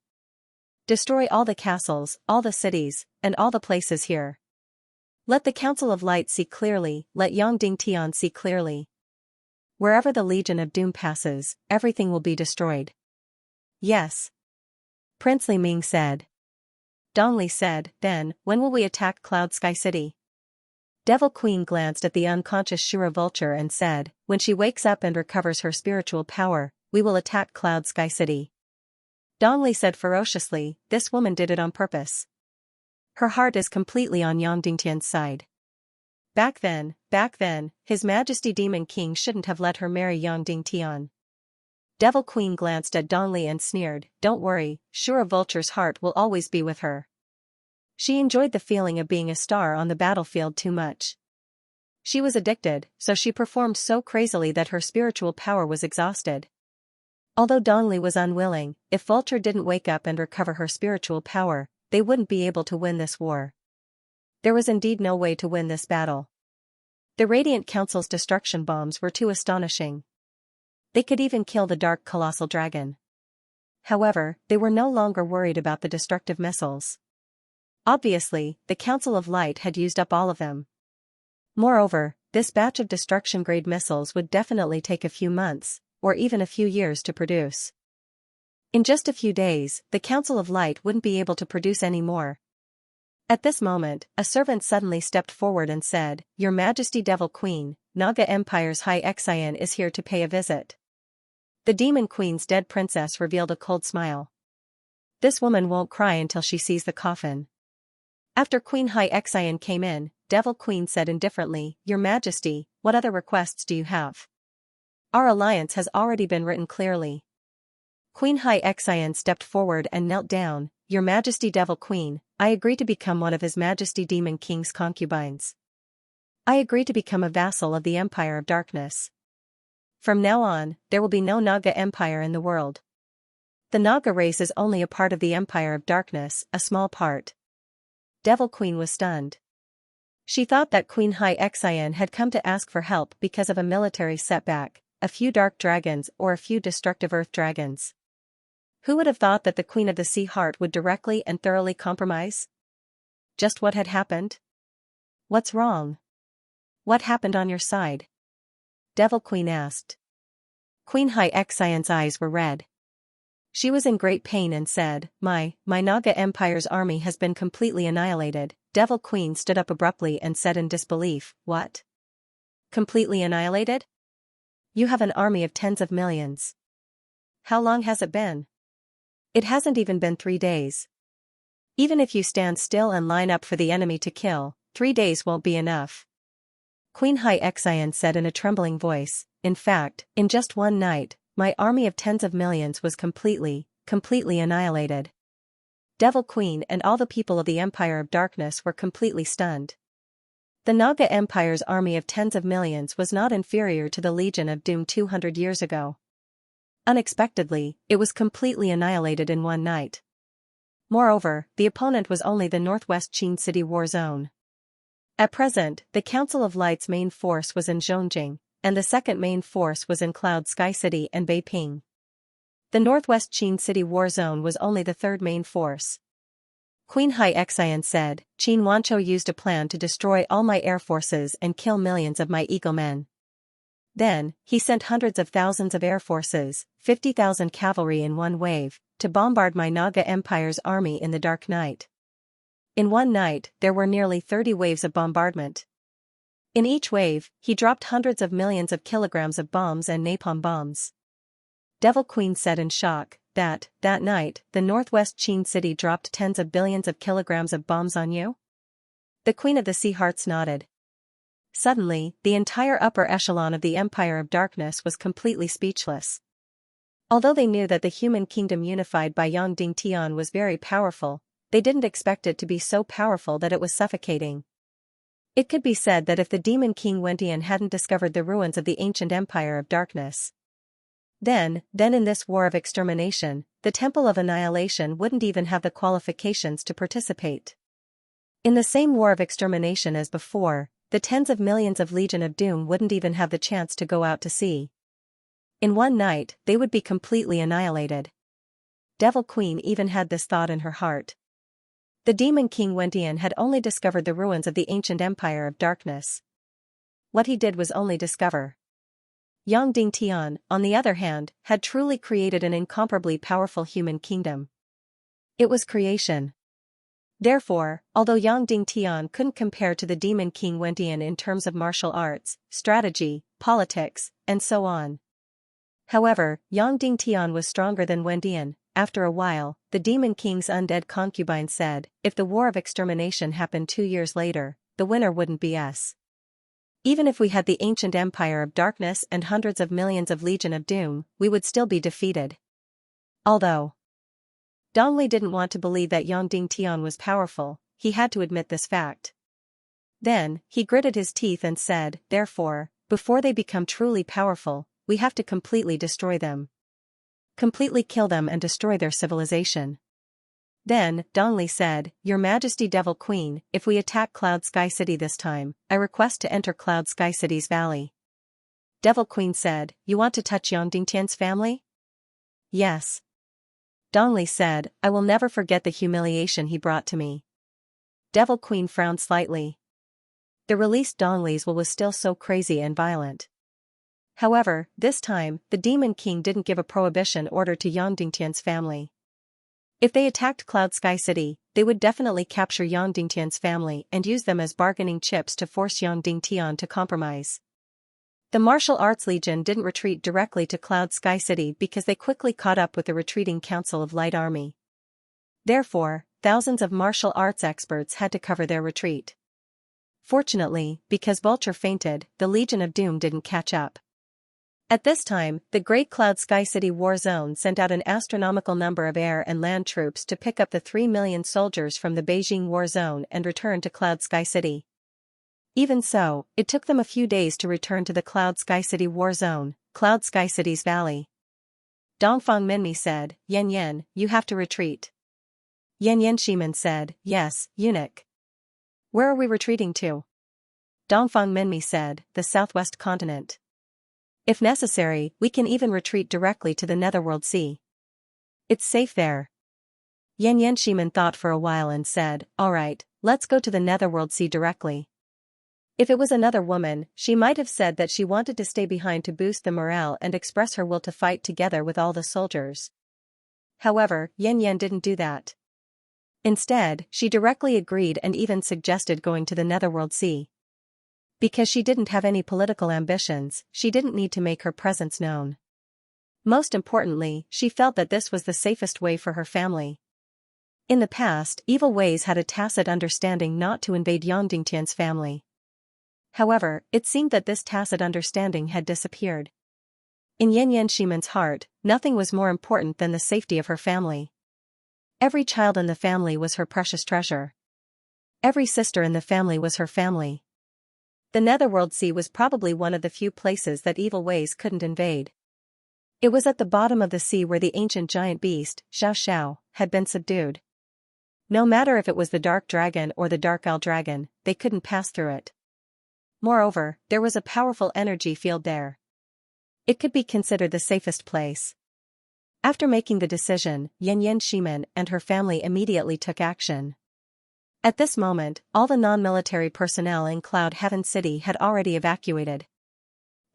Destroy all the castles, all the cities, and all the places here. Let the Council of Light see clearly, let Yang Dingtian see clearly. Wherever the Legion of Doom passes, everything will be destroyed. Yes. Princely Ming said. Dongli said, then, when will we attack Cloud Sky City? Devil Queen glanced at the unconscious Shura vulture and said, when she wakes up and recovers her spiritual power, we will attack Cloud Sky City. Dongli said ferociously, this woman did it on purpose. Her heart is completely on Yang Dingtian's side. Back then, His Majesty Demon King shouldn't have let her marry Yang Dingtian. Devil Queen glanced at Dongli and sneered, don't worry, Shura Vulture's heart will always be with her. She enjoyed the feeling of being a star on the battlefield too much. She was addicted, so she performed so crazily that her spiritual power was exhausted. Although Dongli was unwilling, if Vulture didn't wake up and recover her spiritual power, they wouldn't be able to win this war. There was indeed no way to win this battle. The Radiant Council's destruction bombs were too astonishing. They could even kill the Dark Colossal Dragon. However, they were no longer worried about the destructive missiles. Obviously, the Council of Light had used up all of them. Moreover, this batch of destruction-grade missiles would definitely take a few months, or even a few years to produce. In just a few days, the Council of Light wouldn't be able to produce any more. At this moment, a servant suddenly stepped forward and said, Your Majesty Devil Queen, Naga Empire's High Xian is here to pay a visit. The Demon Queen's dead princess revealed a cold smile. This woman won't cry until she sees the coffin. After Queen High Xian came in, Devil Queen said indifferently, Your Majesty, what other requests do you have? Our alliance has already been written clearly. Queen High Xian stepped forward and knelt down, Your Majesty Devil Queen, I agree to become one of His Majesty Demon King's concubines. I agree to become a vassal of the Empire of Darkness. From now on, there will be no Naga Empire in the world. The Naga race is only a part of the Empire of Darkness, a small part. Devil Queen was stunned. She thought that Queen High Xian had come to ask for help because of a military setback, a few dark dragons or a few destructive earth dragons. Who would have thought that the Queen of the Sea Heart would directly and thoroughly compromise? Just what had happened? What's wrong? What happened on your side? Devil Queen asked. Queen High Xian's eyes were red. She was in great pain and said, My Naga Empire's army has been completely annihilated. Devil Queen stood up abruptly and said in disbelief, What? Completely annihilated? You have an army of tens of millions. How long has it been? It hasn't even been 3 days. Even if you stand still and line up for the enemy to kill, 3 days won't be enough. Queen High Xian said in a trembling voice, In fact, in just one night, my army of tens of millions was completely annihilated. Devil Queen and all the people of the Empire of Darkness were completely stunned. The Naga Empire's army of tens of millions was not inferior to the Legion of Doom 200 years ago. Unexpectedly, it was completely annihilated in one night. Moreover, the opponent was only the Northwest Qin City war zone. At present, the Council of Light's main force was in Zhongjing, and the second main force was in Cloud Sky City and Beiping. The Northwest Qin City war zone was only the third main force. Queen High Xian said, Qin Wanchou used a plan to destroy all my air forces and kill millions of my eagle men. Then, he sent hundreds of thousands of air forces, 50,000 cavalry in one wave, to bombard my Naga Empire's army in the dark night. In one night, there were nearly 30 waves of bombardment. In each wave, he dropped hundreds of millions of kilograms of bombs and napalm bombs. Devil Queen said in shock, that night, the Northwest Qin City dropped tens of billions of kilograms of bombs on you? The Queen of the Sea Hearts nodded. Suddenly, the entire upper echelon of the Empire of Darkness was completely speechless. Although they knew that the human kingdom unified by Yang Dingtian was very powerful, they didn't expect it to be so powerful that it was suffocating. It could be said that if the Demon King Wentian hadn't discovered the ruins of the ancient Empire of Darkness, then in this war of extermination, the Temple of Annihilation wouldn't even have the qualifications to participate. In the same war of extermination as before, the tens of millions of Legion of Doom wouldn't even have the chance to go out to sea. In one night, they would be completely annihilated. Devil Queen even had this thought in her heart. The Demon King Wentian had only discovered the ruins of the ancient Empire of Darkness. What he did was only discover. Yang Dingtian, on the other hand, had truly created an incomparably powerful human kingdom. It was creation. Therefore, although Yang Dingtian couldn't compare to the Demon King Wendian in terms of martial arts, strategy, politics, and so on. However, Yang Dingtian was stronger than Wendian. After a while, the Demon King's undead concubine said, if the war of extermination happened 2 years later, the winner wouldn't be us. Even if we had the ancient empire of darkness and hundreds of millions of Legion of Doom, we would still be defeated. Although Dongli didn't want to believe that Yang Dingtian was powerful, he had to admit this fact. Then, he gritted his teeth and said, therefore, before they become truly powerful, we have to completely destroy them. Completely kill them and destroy their civilization. Then, Dongli said, Your Majesty Devil Queen, if we attack Cloud Sky City this time, I request to enter Cloud Sky City's valley. Devil Queen said, You want to touch Yang Dingtian's family? Yes. Dongli said, I will never forget the humiliation he brought to me. Devil Queen frowned slightly. The released Dongli's will was still so crazy and violent. However, this time, the Demon King didn't give a prohibition order to Yang Dingtian's family. If they attacked Cloud Sky City, they would definitely capture Yang Dingtian's family and use them as bargaining chips to force Yang Dingtian to compromise. The Martial Arts Legion didn't retreat directly to Cloud Sky City because they quickly caught up with the retreating Council of Light Army. Therefore, thousands of martial arts experts had to cover their retreat. Fortunately, because Vulture fainted, the Legion of Doom didn't catch up. At this time, the Great Cloud Sky City War Zone sent out an astronomical number of air and land troops to pick up the 3 million soldiers from the Beijing War Zone and return to Cloud Sky City. Even so, it took them a few days to return to the Cloud Sky City War Zone, Cloud Sky City's valley. Dongfang Minmi said, Yan Yan, you have to retreat. Yan Yan Shimin said, Yes, eunuch. Where are we retreating to? Dongfang Minmi said, The southwest continent. If necessary, we can even retreat directly to the Netherworld Sea. It's safe there. Yan Yan Shimin thought for a while and said, Alright, let's go to the Netherworld Sea directly. If it was another woman, she might have said that she wanted to stay behind to boost the morale and express her will to fight together with all the soldiers. However, Yan Yan didn't do that. Instead, she directly agreed and even suggested going to the Netherworld Sea. Because she didn't have any political ambitions, she didn't need to make her presence known. Most importantly, she felt that this was the safest way for her family. In the past, Evil Ways had a tacit understanding not to invade Yang Dingtian's family. However, it seemed that this tacit understanding had disappeared. In Yan Yan Shimin's heart, nothing was more important than the safety of her family. Every child in the family was her precious treasure. Every sister in the family was her family. The Netherworld Sea was probably one of the few places that Evil Ways couldn't invade. It was at the bottom of the sea where the ancient giant beast, Xiao, had been subdued. No matter if it was the Dark Dragon or the Dark Owl Dragon, they couldn't pass through it. Moreover, there was a powerful energy field there. It could be considered the safest place. After making the decision, Yan Yan Shimin and her family immediately took action. At this moment, all the non-military personnel in Cloud Heaven City had already evacuated.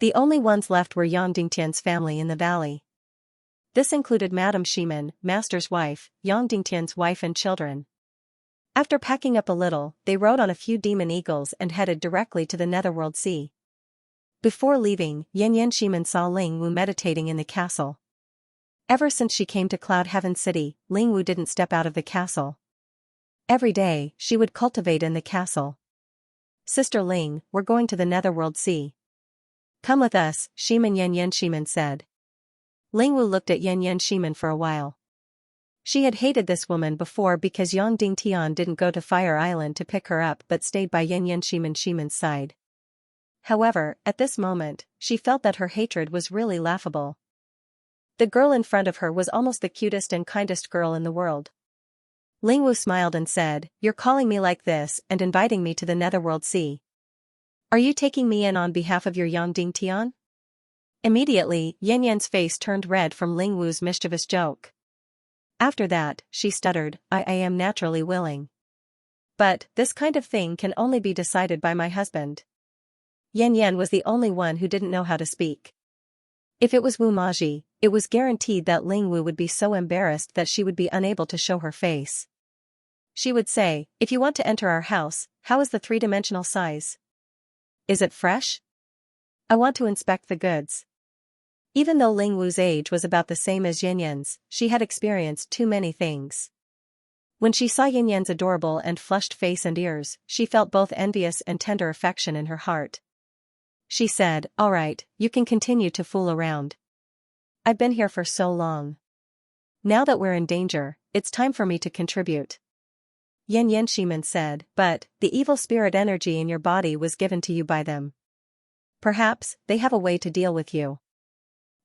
The only ones left were Yang Dingtian's family in the valley. This included Madame Shimin, Master's wife, Yang Dingtian's wife and children. After packing up a little, they rode on a few demon eagles and headed directly to the Netherworld Sea. Before leaving, Yan Yan Shimin saw Ling Wu meditating in the castle. Ever since she came to Cloud Heaven City, Ling Wu didn't step out of the castle. Every day, she would cultivate in the castle. Sister Ling, we're going to the Netherworld Sea. Come with us, Shimin Yan Yan Shimin said. Ling Wu looked at Yan Yan Shimin for a while. She had hated this woman before because Yang Dingtian didn't go to Fire Island to pick her up but stayed by Yan Yan Shimin's side. However, at this moment, she felt that her hatred was really laughable. The girl in front of her was almost the cutest and kindest girl in the world. Ling Wu smiled and said, You're calling me like this and inviting me to the Netherworld Sea. Are you taking me in on behalf of your Yang Dingtian? Immediately, Yan Yan's face turned red from Ling Wu's mischievous joke. After that, she stuttered, I am naturally willing. But, this kind of thing can only be decided by my husband. Yan Yan was the only one who didn't know how to speak. If it was Wu Maji, it was guaranteed that Ling Wu would be so embarrassed that she would be unable to show her face. She would say, "If you want to enter our house, how is the three-dimensional size? Is it fresh? I want to inspect the goods." Even though Ling Wu's age was about the same as Yin Yan's, she had experienced too many things. When she saw Yin Yan's adorable and flushed face and ears, she felt both envious and tender affection in her heart. She said, "All right, you can continue to fool around. I've been here for so long. Now that we're in danger, it's time for me to contribute." Yan Shimen said, "But, the evil spirit energy in your body was given to you by them. Perhaps, they have a way to deal with you."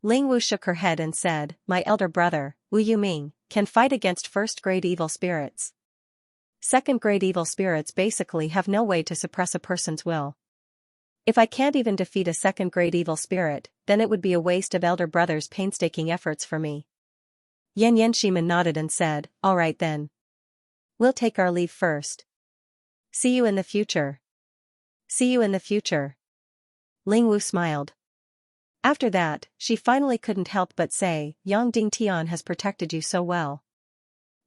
Ling Wu shook her head and said, "My elder brother, Wu Yuming, can fight against first-grade evil spirits. Second-grade evil spirits basically have no way to suppress a person's will. If I can't even defeat a second-grade evil spirit, then it would be a waste of elder brother's painstaking efforts for me." Yan Shimen nodded and said, "All right then. We'll take our leave first. See you in the future." "See you in the future." Ling Wu smiled. After that, she finally couldn't help but say, "Yang Ding Tian has protected you so well.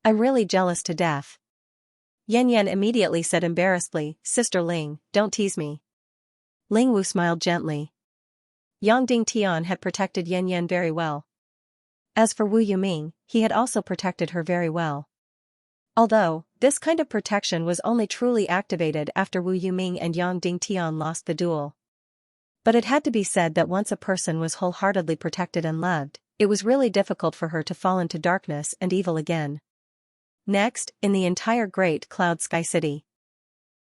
I'm really jealous to death." Yan immediately said embarrassedly, "Sister Ling, don't tease me." Ling Wu smiled gently. Yang Ding Tian had protected Yan very well. As for Wu Yuming, he had also protected her very well. Although, this kind of protection was only truly activated after Wu Yuming and Yang Ding Tian lost the duel. But it had to be said that once a person was wholeheartedly protected and loved, it was really difficult for her to fall into darkness and evil again. Next, in the entire Great Cloud Sky City,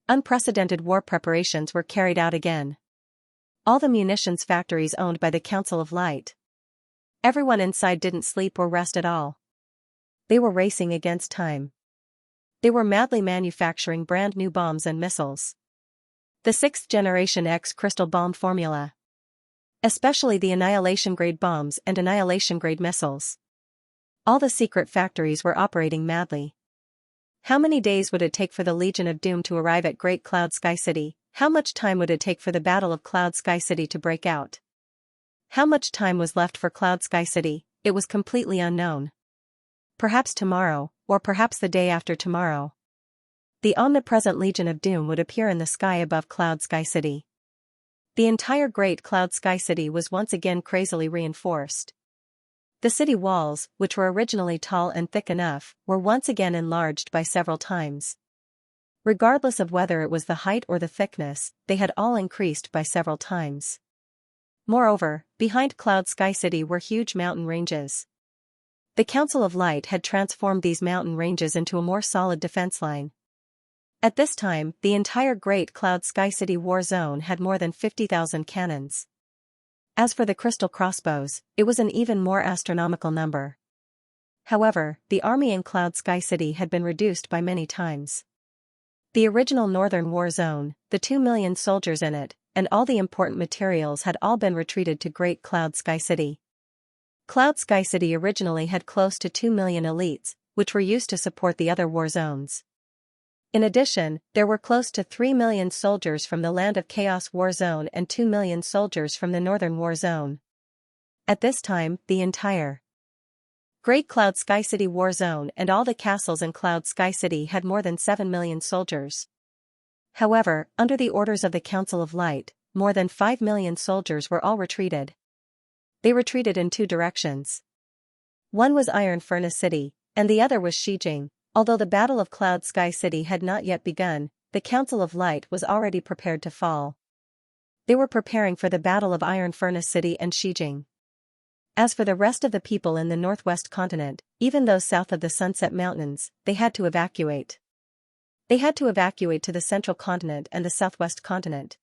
unprecedented war preparations were carried out again. All the munitions factories owned by the Council of Light. Everyone inside didn't sleep or rest at all. They were racing against time. They were madly manufacturing brand new bombs and missiles. The 6th generation X crystal bomb formula. Especially the annihilation-grade bombs and annihilation-grade missiles. All the secret factories were operating madly. How many days would it take for the Legion of Doom to arrive at Great Cloud Sky City? How much time would it take for the Battle of Cloud Sky City to break out? How much time was left for Cloud Sky City? It was completely unknown. Perhaps tomorrow, or perhaps the day after tomorrow. The omnipresent Legion of Doom would appear in the sky above Cloud Sky City. The entire Great Cloud Sky City was once again crazily reinforced. The city walls, which were originally tall and thick enough, were once again enlarged by several times. Regardless of whether it was the height or the thickness, they had all increased by several times. Moreover, behind Cloud Sky City were huge mountain ranges. The Council of Light had transformed these mountain ranges into a more solid defense line. At this time, the entire Great Cloud Sky City war zone had more than 50,000 cannons. As for the crystal crossbows, it was an even more astronomical number. However, the army in Cloud Sky City had been reduced by many times. The original northern war zone, the 2 million soldiers in it, and all the important materials had all been retreated to Great Cloud Sky City. Cloud Sky City originally had close to 2 million elites, which were used to support the other war zones. In addition, there were close to 3 million soldiers from the Land of Chaos War Zone and 2 million soldiers from the Northern War Zone. At this time, the entire Great Cloud Sky City War Zone and all the castles in Cloud Sky City had more than 7 million soldiers. However, under the orders of the Council of Light, more than 5 million soldiers were all retreated. They retreated in two directions. One was Iron Furnace City, and the other was Shijing. Although the Battle of Cloud Sky City had not yet begun, the Council of Light was already prepared to fall. They were preparing for the Battle of Iron Furnace City and Shijing. As for the rest of the people in the northwest continent, even those south of the Sunset Mountains, they had to evacuate. They had to evacuate to the central continent and the southwest continent.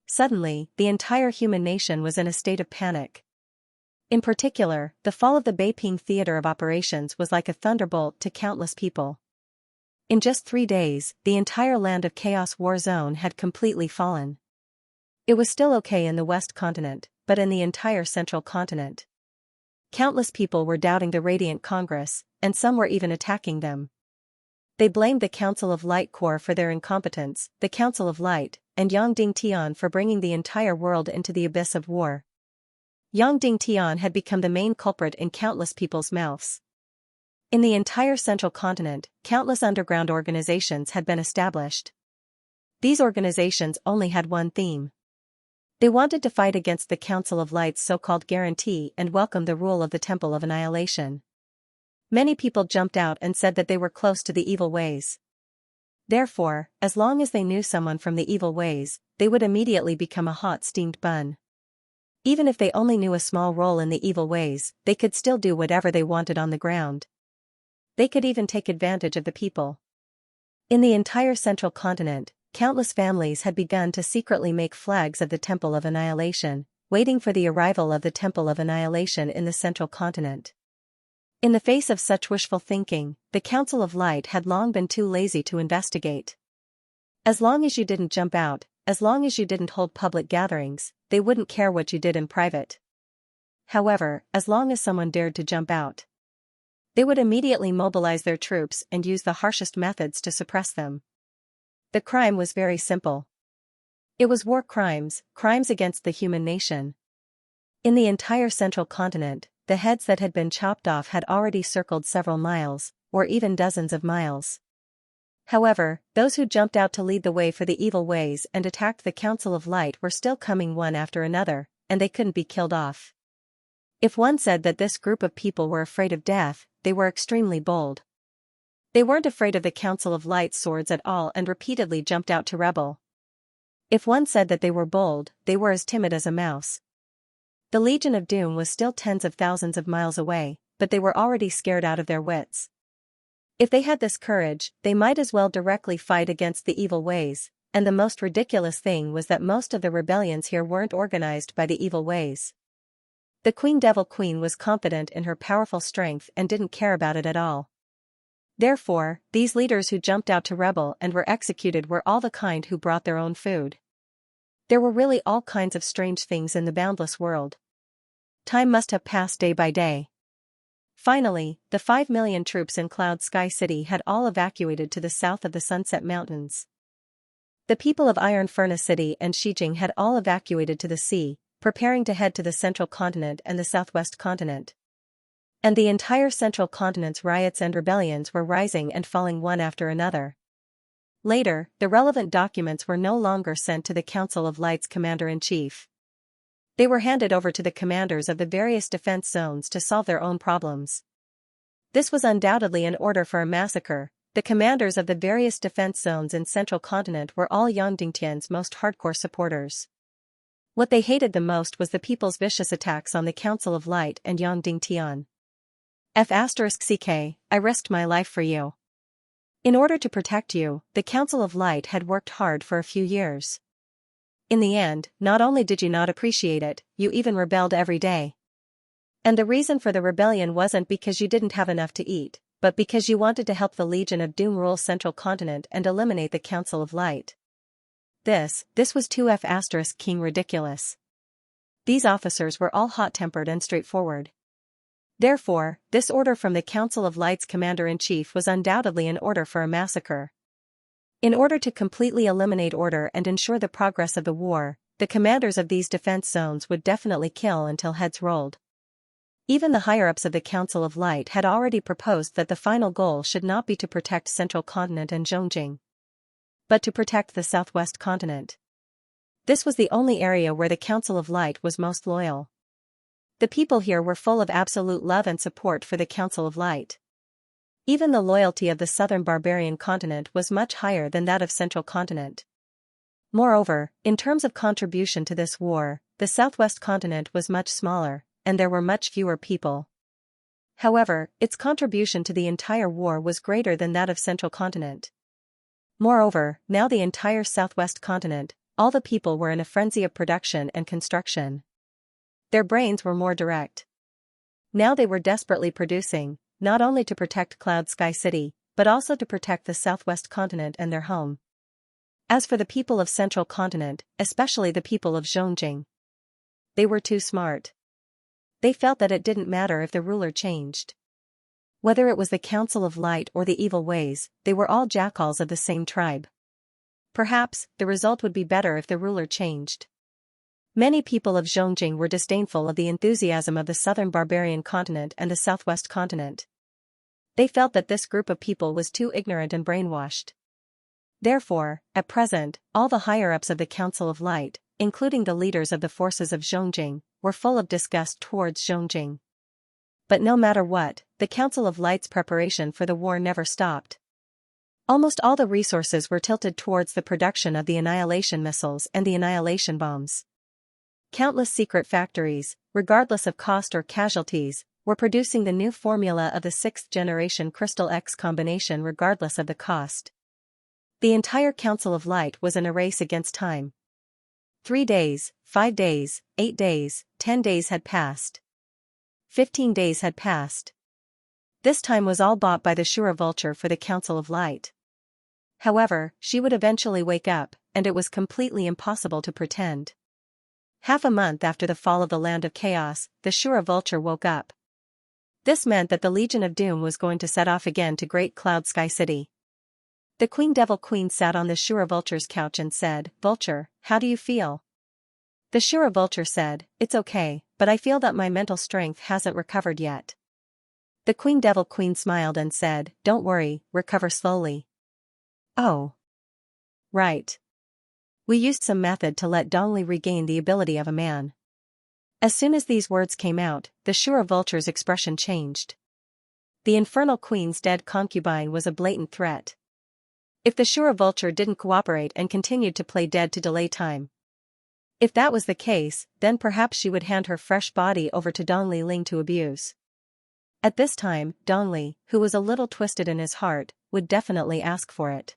Suddenly, the entire human nation was in a state of panic. In particular, the fall of the Beiping Theater of Operations was like a thunderbolt to countless people. In just 3 days, the entire Land of Chaos War Zone had completely fallen. It was still okay in the West Continent, but in the entire Central Continent. Countless people were doubting the Radiant Congress, and some were even attacking them. They blamed the Council of Light Corps for their incompetence, the Council of Light, and Yang Ding Tian for bringing the entire world into the abyss of war. Yang Ding Tian had become the main culprit in countless people's mouths. In the entire central continent, countless underground organizations had been established. These organizations only had one theme. They wanted to fight against the Council of Light's so-called guarantee and welcome the rule of the Temple of Annihilation. Many people jumped out and said that they were close to the evil ways. Therefore, as long as they knew someone from the evil ways, they would immediately become a hot steamed bun. Even if they only knew a small role in the evil ways, they could still do whatever they wanted on the ground. They could even take advantage of the people. In the entire central continent, countless families had begun to secretly make flags of the Temple of Annihilation, waiting for the arrival of the Temple of Annihilation in the central continent. In the face of such wishful thinking, the Council of Light had long been too lazy to investigate. As long as you didn't jump out, as long as you didn't hold public gatherings, they wouldn't care what you did in private. However, as long as someone dared to jump out, they would immediately mobilize their troops and use the harshest methods to suppress them. The crime was very simple. It was war crimes, crimes against the human nation. In the entire central continent, the heads that had been chopped off had already circled several miles, or even dozens of miles. However, those who jumped out to lead the way for the evil ways and attacked the Council of Light were still coming one after another, and they couldn't be killed off. If one said that this group of people were afraid of death, they were extremely bold. They weren't afraid of the Council of Light's swords at all and repeatedly jumped out to rebel. If one said that they were bold, they were as timid as a mouse. The Legion of Doom was still tens of thousands of miles away, but they were already scared out of their wits. If they had this courage, they might as well directly fight against the evil ways, and the most ridiculous thing was that most of the rebellions here weren't organized by the evil ways. The Queen Devil Queen was confident in her powerful strength and didn't care about it at all. Therefore, these leaders who jumped out to rebel and were executed were all the kind who brought their own food. There were really all kinds of strange things in the boundless world. Time must have passed day by day. Finally, the 5 million troops in Cloud Sky City had all evacuated to the south of the Sunset Mountains. The people of Iron Furnace City and Xijing had all evacuated to the sea, preparing to head to the central continent and the southwest continent. And the entire central continent's riots and rebellions were rising and falling one after another. Later, the relevant documents were no longer sent to the Council of Light's commander-in-chief. They were handed over to the commanders of the various defense zones to solve their own problems. This was undoubtedly an order for a massacre. The commanders of the various defense zones in central continent were all Yang Dingtian's most hardcore supporters. What they hated the most was the people's vicious attacks on the Council of Light and Yang Dingtian. F***ck, I risked my life for you. In order to protect you, the Council of Light had worked hard for a few years. In the end, not only did you not appreciate it, you even rebelled every day. And the reason for the rebellion wasn't because you didn't have enough to eat, but because you wanted to help the Legion of Doom rule Central Continent and eliminate the Council of Light. This was too F***king ridiculous. These officers were all hot-tempered and straightforward. Therefore, this order from the Council of Light's commander-in-chief was undoubtedly an order for a massacre. In order to completely eliminate order and ensure the progress of the war, the commanders of these defense zones would definitely kill until heads rolled. Even the higher-ups of the Council of Light had already proposed that the final goal should not be to protect Central Continent and Zhongjing, but to protect the Southwest Continent. This was the only area where the Council of Light was most loyal. The people here were full of absolute love and support for the Council of Light. Even the loyalty of the Southern Barbarian Continent was much higher than that of Central Continent. Moreover, in terms of contribution to this war, the Southwest Continent was much smaller, and there were much fewer people. However, its contribution to the entire war was greater than that of Central Continent. Moreover, now the entire Southwest Continent, all the people were in a frenzy of production and construction. Their brains were more direct. Now they were desperately producing, not only to protect Cloud Sky City, but also to protect the Southwest Continent and their home. As for the people of Central Continent, especially the people of Zhongjing, they were too smart. They felt that it didn't matter if the ruler changed. Whether it was the Council of Light or the Evil Ways, they were all jackals of the same tribe. Perhaps, the result would be better if the ruler changed. Many people of Zhongjing were disdainful of the enthusiasm of the Southern Barbarian Continent and the Southwest Continent. They felt that this group of people was too ignorant and brainwashed. Therefore, at present, all the higher-ups of the Council of Light, including the leaders of the forces of Zhongjing, were full of disgust towards Zhongjing. But no matter what, the Council of Light's preparation for the war never stopped. Almost all the resources were tilted towards the production of the annihilation missiles and the annihilation bombs. Countless secret factories, regardless of cost or casualties, were producing the new formula of the 6th-generation Crystal X combination regardless of the cost. The entire Council of Light was in a race against time. 3 days, 5 days, 8 days, 10 days had passed. 15 days had passed. This time was all bought by the Shura Vulture for the Council of Light. However, she would eventually wake up, and it was completely impossible to pretend. Half a month after the fall of the Land of Chaos, the Shura Vulture woke up. This meant that the Legion of Doom was going to set off again to Great Cloud Sky City. The Queen Devil Queen sat on the Shura Vulture's couch and said, "Vulture, how do you feel?" The Shura Vulture said, "It's okay, but I feel that my mental strength hasn't recovered yet." The Queen Devil Queen smiled and said, "Don't worry, recover slowly." "Oh. Right. We used some method to let Dongli regain the ability of a man." As soon as these words came out, the Shura Vulture's expression changed. The Infernal Queen's dead concubine was a blatant threat. If the Shura Vulture didn't cooperate and continued to play dead to delay time. If that was the case, then perhaps she would hand her fresh body over to Dongli Ling to abuse. At this time, Dongli, who was a little twisted in his heart, would definitely ask for it.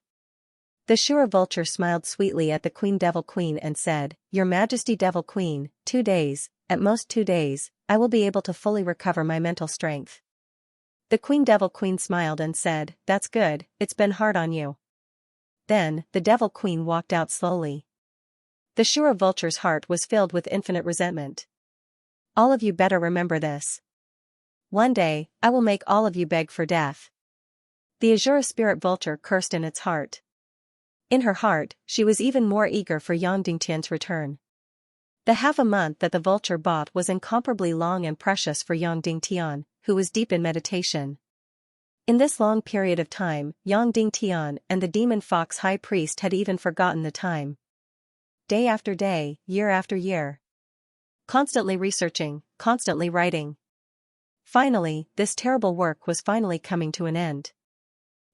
The Shura Vulture smiled sweetly at the Queen Devil Queen and said, "Your Majesty Devil Queen, 2 days, at most 2 days, I will be able to fully recover my mental strength." The Queen Devil Queen smiled and said, "That's good, it's been hard on you." Then, the Devil Queen walked out slowly. The Shura Vulture's heart was filled with infinite resentment. "All of you better remember this. One day, I will make all of you beg for death." The Azure Spirit Vulture cursed in its heart. In her heart, she was even more eager for Yang Dingtian's return. The half a month that the Vulture bought was incomparably long and precious for Yang Dingtian, who was deep in meditation. In this long period of time, Yang Dingtian and the Demon Fox High Priest had even forgotten the time. Day after day, year after year. Constantly researching, constantly writing. Finally, this terrible work was finally coming to an end.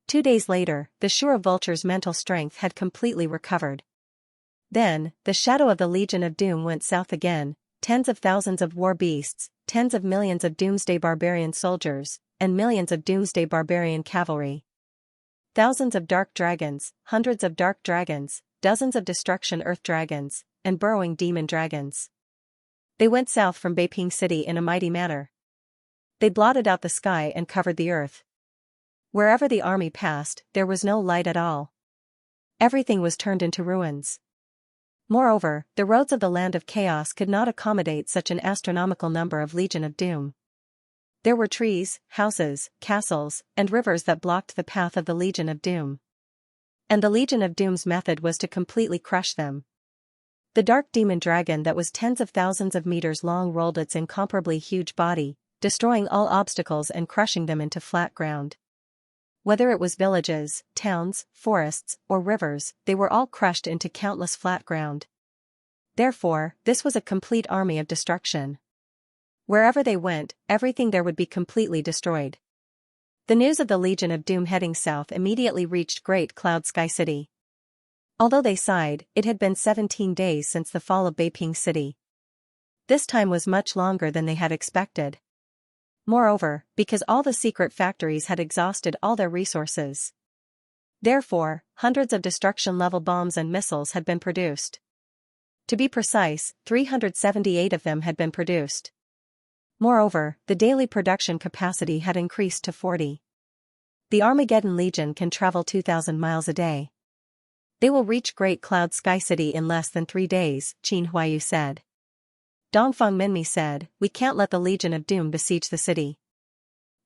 2 days later, the Shura Vulture's mental strength had completely recovered. Then, the shadow of the Legion of Doom went south again, tens of thousands of war beasts, tens of millions of doomsday barbarian soldiers, and millions of doomsday barbarian cavalry. Thousands of dark dragons, hundreds of dark dragons, dozens of destruction earth dragons, and burrowing demon dragons. They went south from Beiping City in a mighty manner. They blotted out the sky and covered the earth. Wherever the army passed, there was no light at all. Everything was turned into ruins. Moreover, the roads of the Land of Chaos could not accommodate such an astronomical number of Legion of Doom. There were trees, houses, castles, and rivers that blocked the path of the Legion of Doom. And the Legion of Doom's method was to completely crush them. The dark demon dragon that was tens of thousands of meters long rolled its incomparably huge body, destroying all obstacles and crushing them into flat ground. Whether it was villages, towns, forests, or rivers, they were all crushed into countless flat ground. Therefore, this was a complete army of destruction. Wherever they went, everything there would be completely destroyed. The news of the Legion of Doom heading south immediately reached Great Cloud Sky City. Although they sighed, it had been 17 days since the fall of Beiping City. This time was much longer than they had expected. Moreover, because all the secret factories had exhausted all their resources. Therefore, hundreds of destruction-level bombs and missiles had been produced. To be precise, 378 of them had been produced. Moreover, the daily production capacity had increased to 40. The Armageddon Legion can travel 2,000 miles a day. They will reach Great Cloud Sky City in less than 3 days, Qin Huayu said. Dongfang Minmi said, "We can't let the Legion of Doom besiege the city.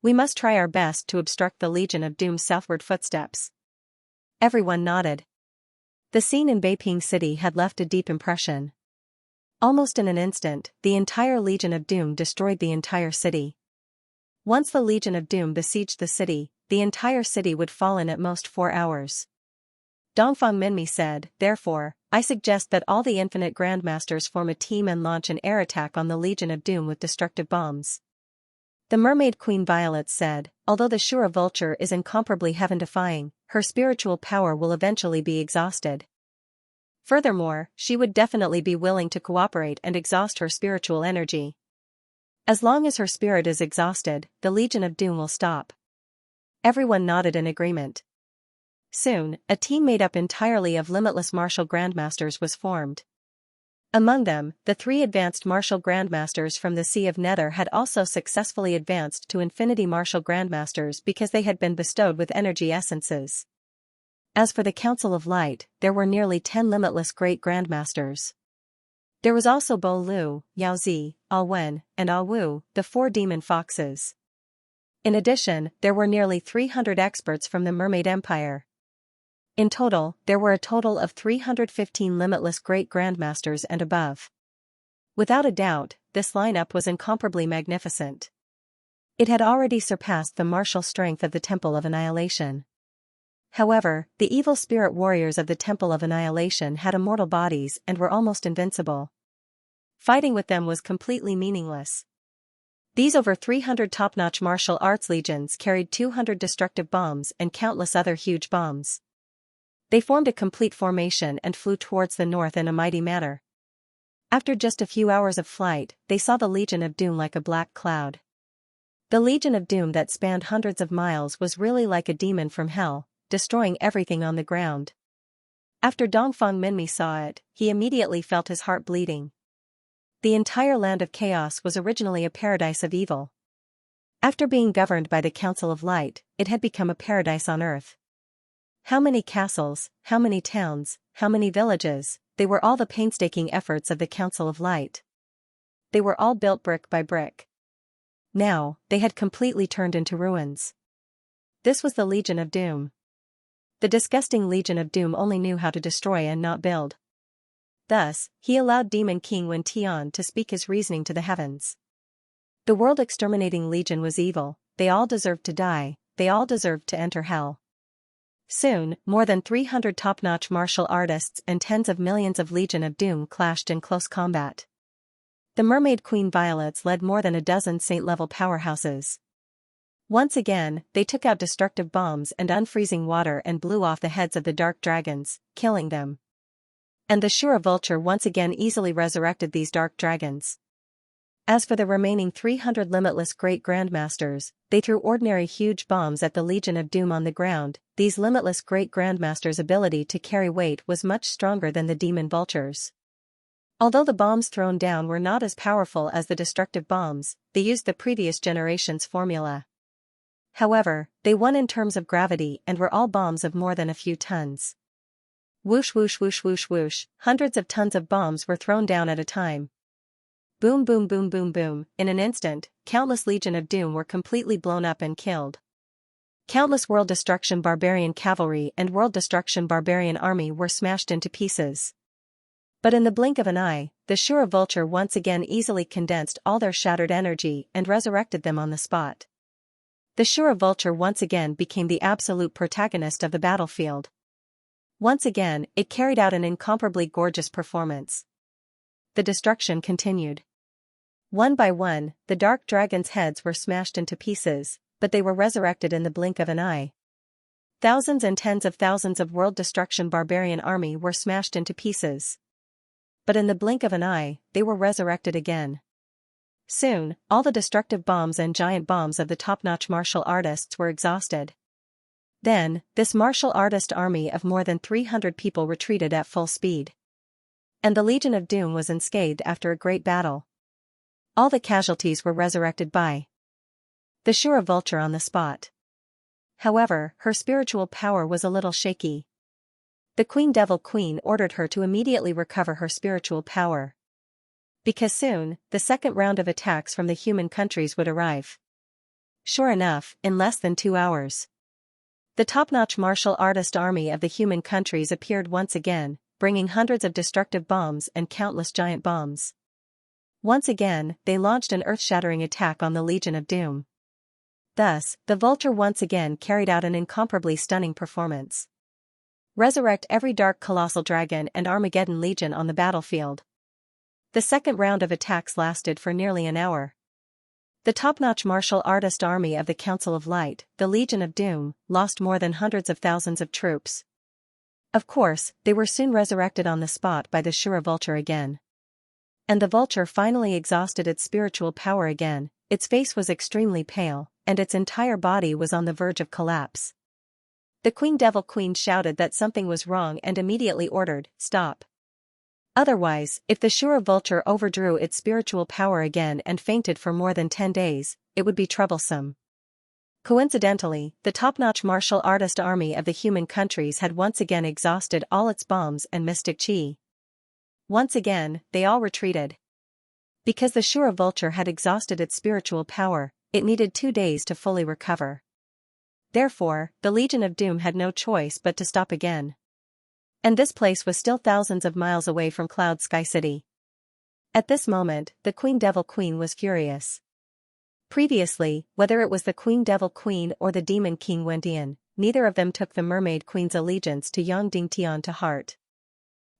We must try our best to obstruct the Legion of Doom's southward footsteps." Everyone nodded. The scene in Beiping City had left a deep impression. Almost in an instant, the entire Legion of Doom destroyed the entire city. Once the Legion of Doom besieged the city, the entire city would fall in at most 4 hours. Dongfang Minmi said, therefore, I suggest that all the Infinite Grandmasters form a team and launch an air attack on the Legion of Doom with destructive bombs. The Mermaid Queen Violet said, although the Shura Vulture is incomparably heaven-defying, her spiritual power will eventually be exhausted. Furthermore, she would definitely be willing to cooperate and exhaust her spiritual energy. As long as her spirit is exhausted, the Legion of Doom will stop. Everyone nodded in agreement. Soon, a team made up entirely of limitless martial grandmasters was formed. Among them, the 3 advanced martial grandmasters from the Sea of Nether had also successfully advanced to infinity martial grandmasters because they had been bestowed with energy essences. As for the Council of Light, there were nearly 10 limitless great grandmasters. There was also Bo Lu, Yao Zi, Al Wen, and Al Wu, the 4 demon foxes. In addition, there were nearly 300 experts from the Mermaid Empire. In total, there were a total of 315 limitless great grandmasters and above. Without a doubt, this lineup was incomparably magnificent. It had already surpassed the martial strength of the Temple of Annihilation. However, the evil spirit warriors of the Temple of Annihilation had immortal bodies and were almost invincible. Fighting with them was completely meaningless. These over 300 top-notch martial arts legions carried 200 destructive bombs and countless other huge bombs. They formed a complete formation and flew towards the north in a mighty manner. After just a few hours of flight, they saw the Legion of Doom like a black cloud. The Legion of Doom that spanned hundreds of miles was really like a demon from hell, destroying everything on the ground. After Dongfang Minmi saw it, he immediately felt his heart bleeding. The entire land of chaos was originally a paradise of evil. After being governed by the Council of Light, it had become a paradise on earth. How many castles, how many towns, how many villages, they were all the painstaking efforts of the Council of Light. They were all built brick by brick. Now, they had completely turned into ruins. This was the Legion of Doom. The disgusting Legion of Doom only knew how to destroy and not build. Thus, he allowed Demon King Wen Tian to speak his reasoning to the heavens. The world-exterminating legion was evil, they all deserved to die, they all deserved to enter hell. Soon, more than 300 top-notch martial artists and tens of millions of Legion of Doom clashed in close combat. The Mermaid Queen Violets led more than a dozen saint-level powerhouses. Once again, they took out destructive bombs and unfreezing water and blew off the heads of the dark dragons, killing them. And the Shura Vulture once again easily resurrected these dark dragons. As for the remaining 300 limitless great grandmasters, they threw ordinary huge bombs at the Legion of Doom on the ground. These limitless great grandmasters' ability to carry weight was much stronger than the demon vultures. Although the bombs thrown down were not as powerful as the destructive bombs, they used the previous generation's formula. However, they won in terms of gravity and were all bombs of more than a few tons. Whoosh whoosh whoosh whoosh whoosh, hundreds of tons of bombs were thrown down at a time. Boom boom boom boom boom, in an instant, countless Legion of Doom were completely blown up and killed. Countless World Destruction Barbarian Cavalry and World Destruction Barbarian Army were smashed into pieces. But in the blink of an eye, the Shura Vulture once again easily condensed all their shattered energy and resurrected them on the spot. The Shura Vulture once again became the absolute protagonist of the battlefield. Once again, it carried out an incomparably gorgeous performance. The destruction continued. One by one, the dark dragons' heads were smashed into pieces, but they were resurrected in the blink of an eye. Thousands and tens of thousands of World Destruction Barbarian Army were smashed into pieces. But in the blink of an eye, they were resurrected again. Soon, all the destructive bombs and giant bombs of the top-notch martial artists were exhausted. Then, this martial artist army of more than 300 people retreated at full speed. And the Legion of Doom was unscathed after a great battle. All the casualties were resurrected by the Shura Vulture on the spot. However, her spiritual power was a little shaky. The Queen Devil Queen ordered her to immediately recover her spiritual power. Because soon, the second round of attacks from the human countries would arrive. Sure enough, in less than 2 hours. The top-notch martial artist army of the human countries appeared once again, bringing hundreds of destructive bombs and countless giant bombs. Once again, they launched an earth-shattering attack on the Legion of Doom. Thus, the Vulture once again carried out an incomparably stunning performance. Resurrect every dark colossal dragon and Armageddon Legion on the battlefield. The second round of attacks lasted for nearly an hour. The top-notch martial artist army of the Council of Light, the Legion of Doom, lost more than hundreds of thousands of troops. Of course, they were soon resurrected on the spot by the Shura Vulture again. And the Vulture finally exhausted its spiritual power again. Its face was extremely pale, and its entire body was on the verge of collapse. The Queen Devil Queen shouted that something was wrong and immediately ordered, "Stop." Otherwise, if the Shura Vulture overdrew its spiritual power again and fainted for more than 10 days, it would be troublesome. Coincidentally, the top-notch martial artist army of the human countries had once again exhausted all its bombs and mystic chi. Once again, they all retreated. Because the Shura Vulture had exhausted its spiritual power, it needed 2 days to fully recover. Therefore, the Legion of Doom had no choice but to stop again. And this place was still thousands of miles away from Cloud Sky City. At this moment, the Queen Devil Queen was furious. Previously, whether it was the Queen Devil Queen or the Demon King Wendian, neither of them took the Mermaid Queen's allegiance to Yang Dingtian to heart.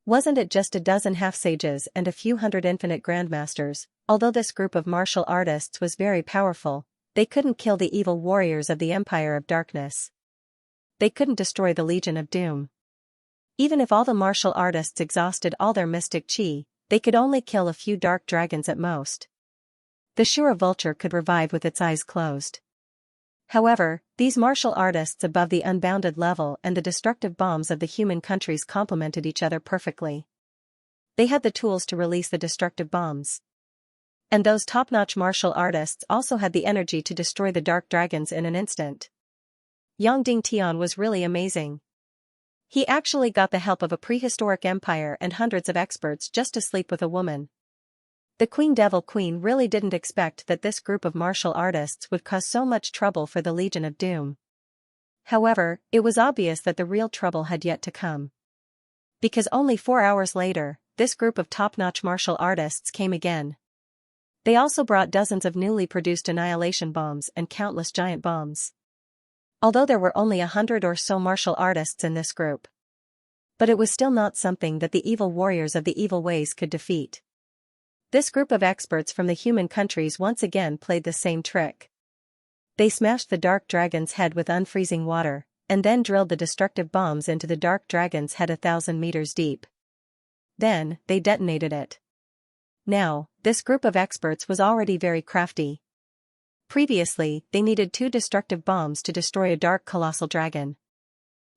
Wasn't it just a dozen half-sages and a few hundred infinite grandmasters? Although this group of martial artists was very powerful, they couldn't kill the evil warriors of the Empire of Darkness. They couldn't destroy the Legion of Doom. Even if all the martial artists exhausted all their mystic chi, they could only kill a few dark dragons at most. The Shura Vulture could revive with its eyes closed. However, these martial artists above the unbounded level and the destructive bombs of the human countries complemented each other perfectly. They had the tools to release the destructive bombs. And those top-notch martial artists also had the energy to destroy the dark dragons in an instant. Yang Dingtian was really amazing. He actually got the help of a prehistoric empire and hundreds of experts just to sleep with a woman. The Queen Devil Queen really didn't expect that this group of martial artists would cause so much trouble for the Legion of Doom. However, it was obvious that the real trouble had yet to come. Because only 4 hours later, this group of top-notch martial artists came again. They also brought dozens of newly produced annihilation bombs and countless giant bombs. Although there were only 100 or so martial artists in this group. But it was still not something that the evil warriors of the evil ways could defeat. This group of experts from the human countries once again played the same trick. They smashed the dark dragon's head with unfreezing water, and then drilled the destructive bombs into the dark dragon's head 1,000 meters deep. Then, they detonated it. Now, this group of experts was already very crafty. Previously, they needed 2 destructive bombs to destroy a dark colossal dragon.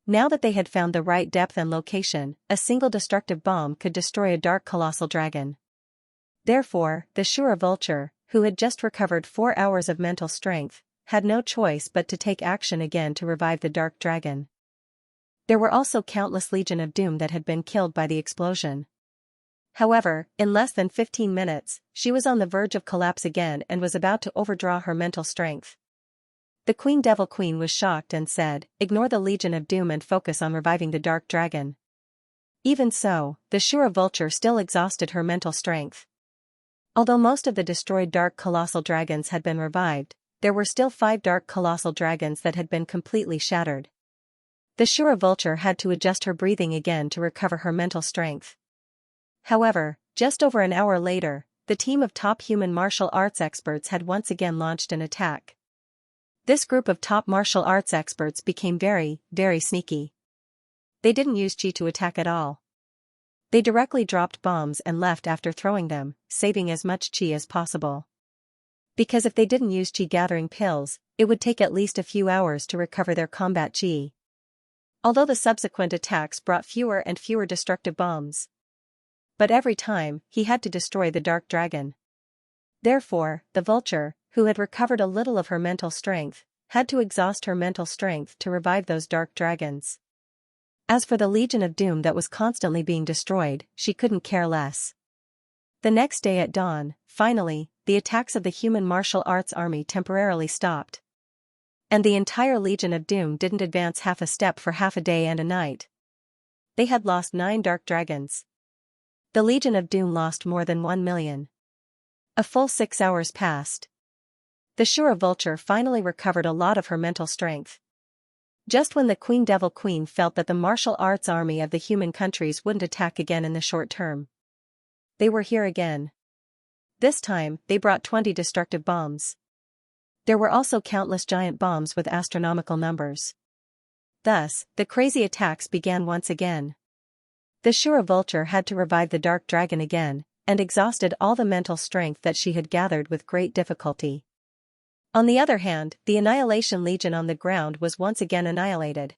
Now that they had found the right depth and location, a single destructive bomb could destroy a dark colossal dragon. Therefore, the Shura Vulture, who had just recovered 4 hours of mental strength, had no choice but to take action again to revive the dark dragon. There were also countless Legion of Doom that had been killed by the explosion. However, in less than 15 minutes, she was on the verge of collapse again and was about to overdraw her mental strength. The Queen Devil Queen was shocked and said, "Ignore the Legion of Doom and focus on reviving the dark dragon." Even so, the Shura Vulture still exhausted her mental strength. Although most of the destroyed dark colossal dragons had been revived, there were still 5 dark colossal dragons that had been completely shattered. The Shura Vulture had to adjust her breathing again to recover her mental strength. However, just over an hour later, the team of top human martial arts experts had once again launched an attack. This group of top martial arts experts became very, very sneaky. They didn't use chi to attack at all. They directly dropped bombs and left after throwing them, saving as much chi as possible. Because if they didn't use chi gathering pills, it would take at least a few hours to recover their combat chi. Although the subsequent attacks brought fewer and fewer destructive bombs. But every time, he had to destroy the dark dragon. Therefore, the Vulture, who had recovered a little of her mental strength, had to exhaust her mental strength to revive those dark dragons. As for the Legion of Doom that was constantly being destroyed, she couldn't care less. The next day at dawn, finally, the attacks of the human martial arts army temporarily stopped. And the entire Legion of Doom didn't advance half a step for half a day and a night. They had lost 9 dark dragons. The Legion of Doom lost more than 1 million. A full 6 hours passed. The Shura vulture finally recovered a lot of her mental strength. Just when the Queen Devil Queen felt that the martial arts army of the human countries wouldn't attack again in the short term. They were here again. This time, they brought 20 destructive bombs. There were also countless giant bombs with astronomical numbers. Thus, the crazy attacks began once again. The Shura vulture had to revive the dark dragon again, and exhausted all the mental strength that she had gathered with great difficulty. On the other hand, the Annihilation Legion on the ground was once again annihilated.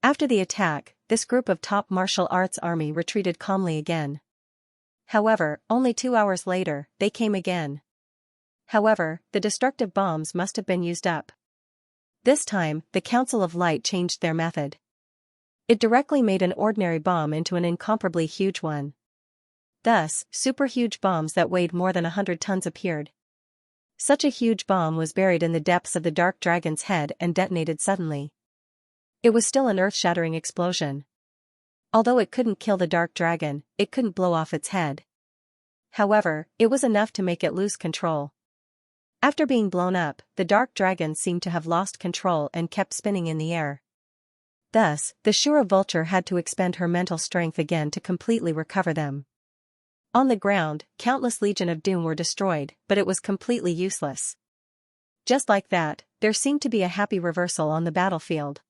After the attack, this group of top martial arts army retreated calmly again. However, only 2 hours later, they came again. However, the destructive bombs must have been used up. This time, the Council of Light changed their method. It directly made an ordinary bomb into an incomparably huge one. Thus, super-huge bombs that weighed more than 100 tons appeared. Such a huge bomb was buried in the depths of the Dark Dragon's head and detonated suddenly. It was still an earth-shattering explosion. Although it couldn't kill the Dark Dragon, it couldn't blow off its head. However, it was enough to make it lose control. After being blown up, the Dark Dragon seemed to have lost control and kept spinning in the air. Thus, the Shura vulture had to expend her mental strength again to completely recover them. On the ground, countless Legion of Doom were destroyed, but it was completely useless. Just like that, there seemed to be a happy reversal on the battlefield.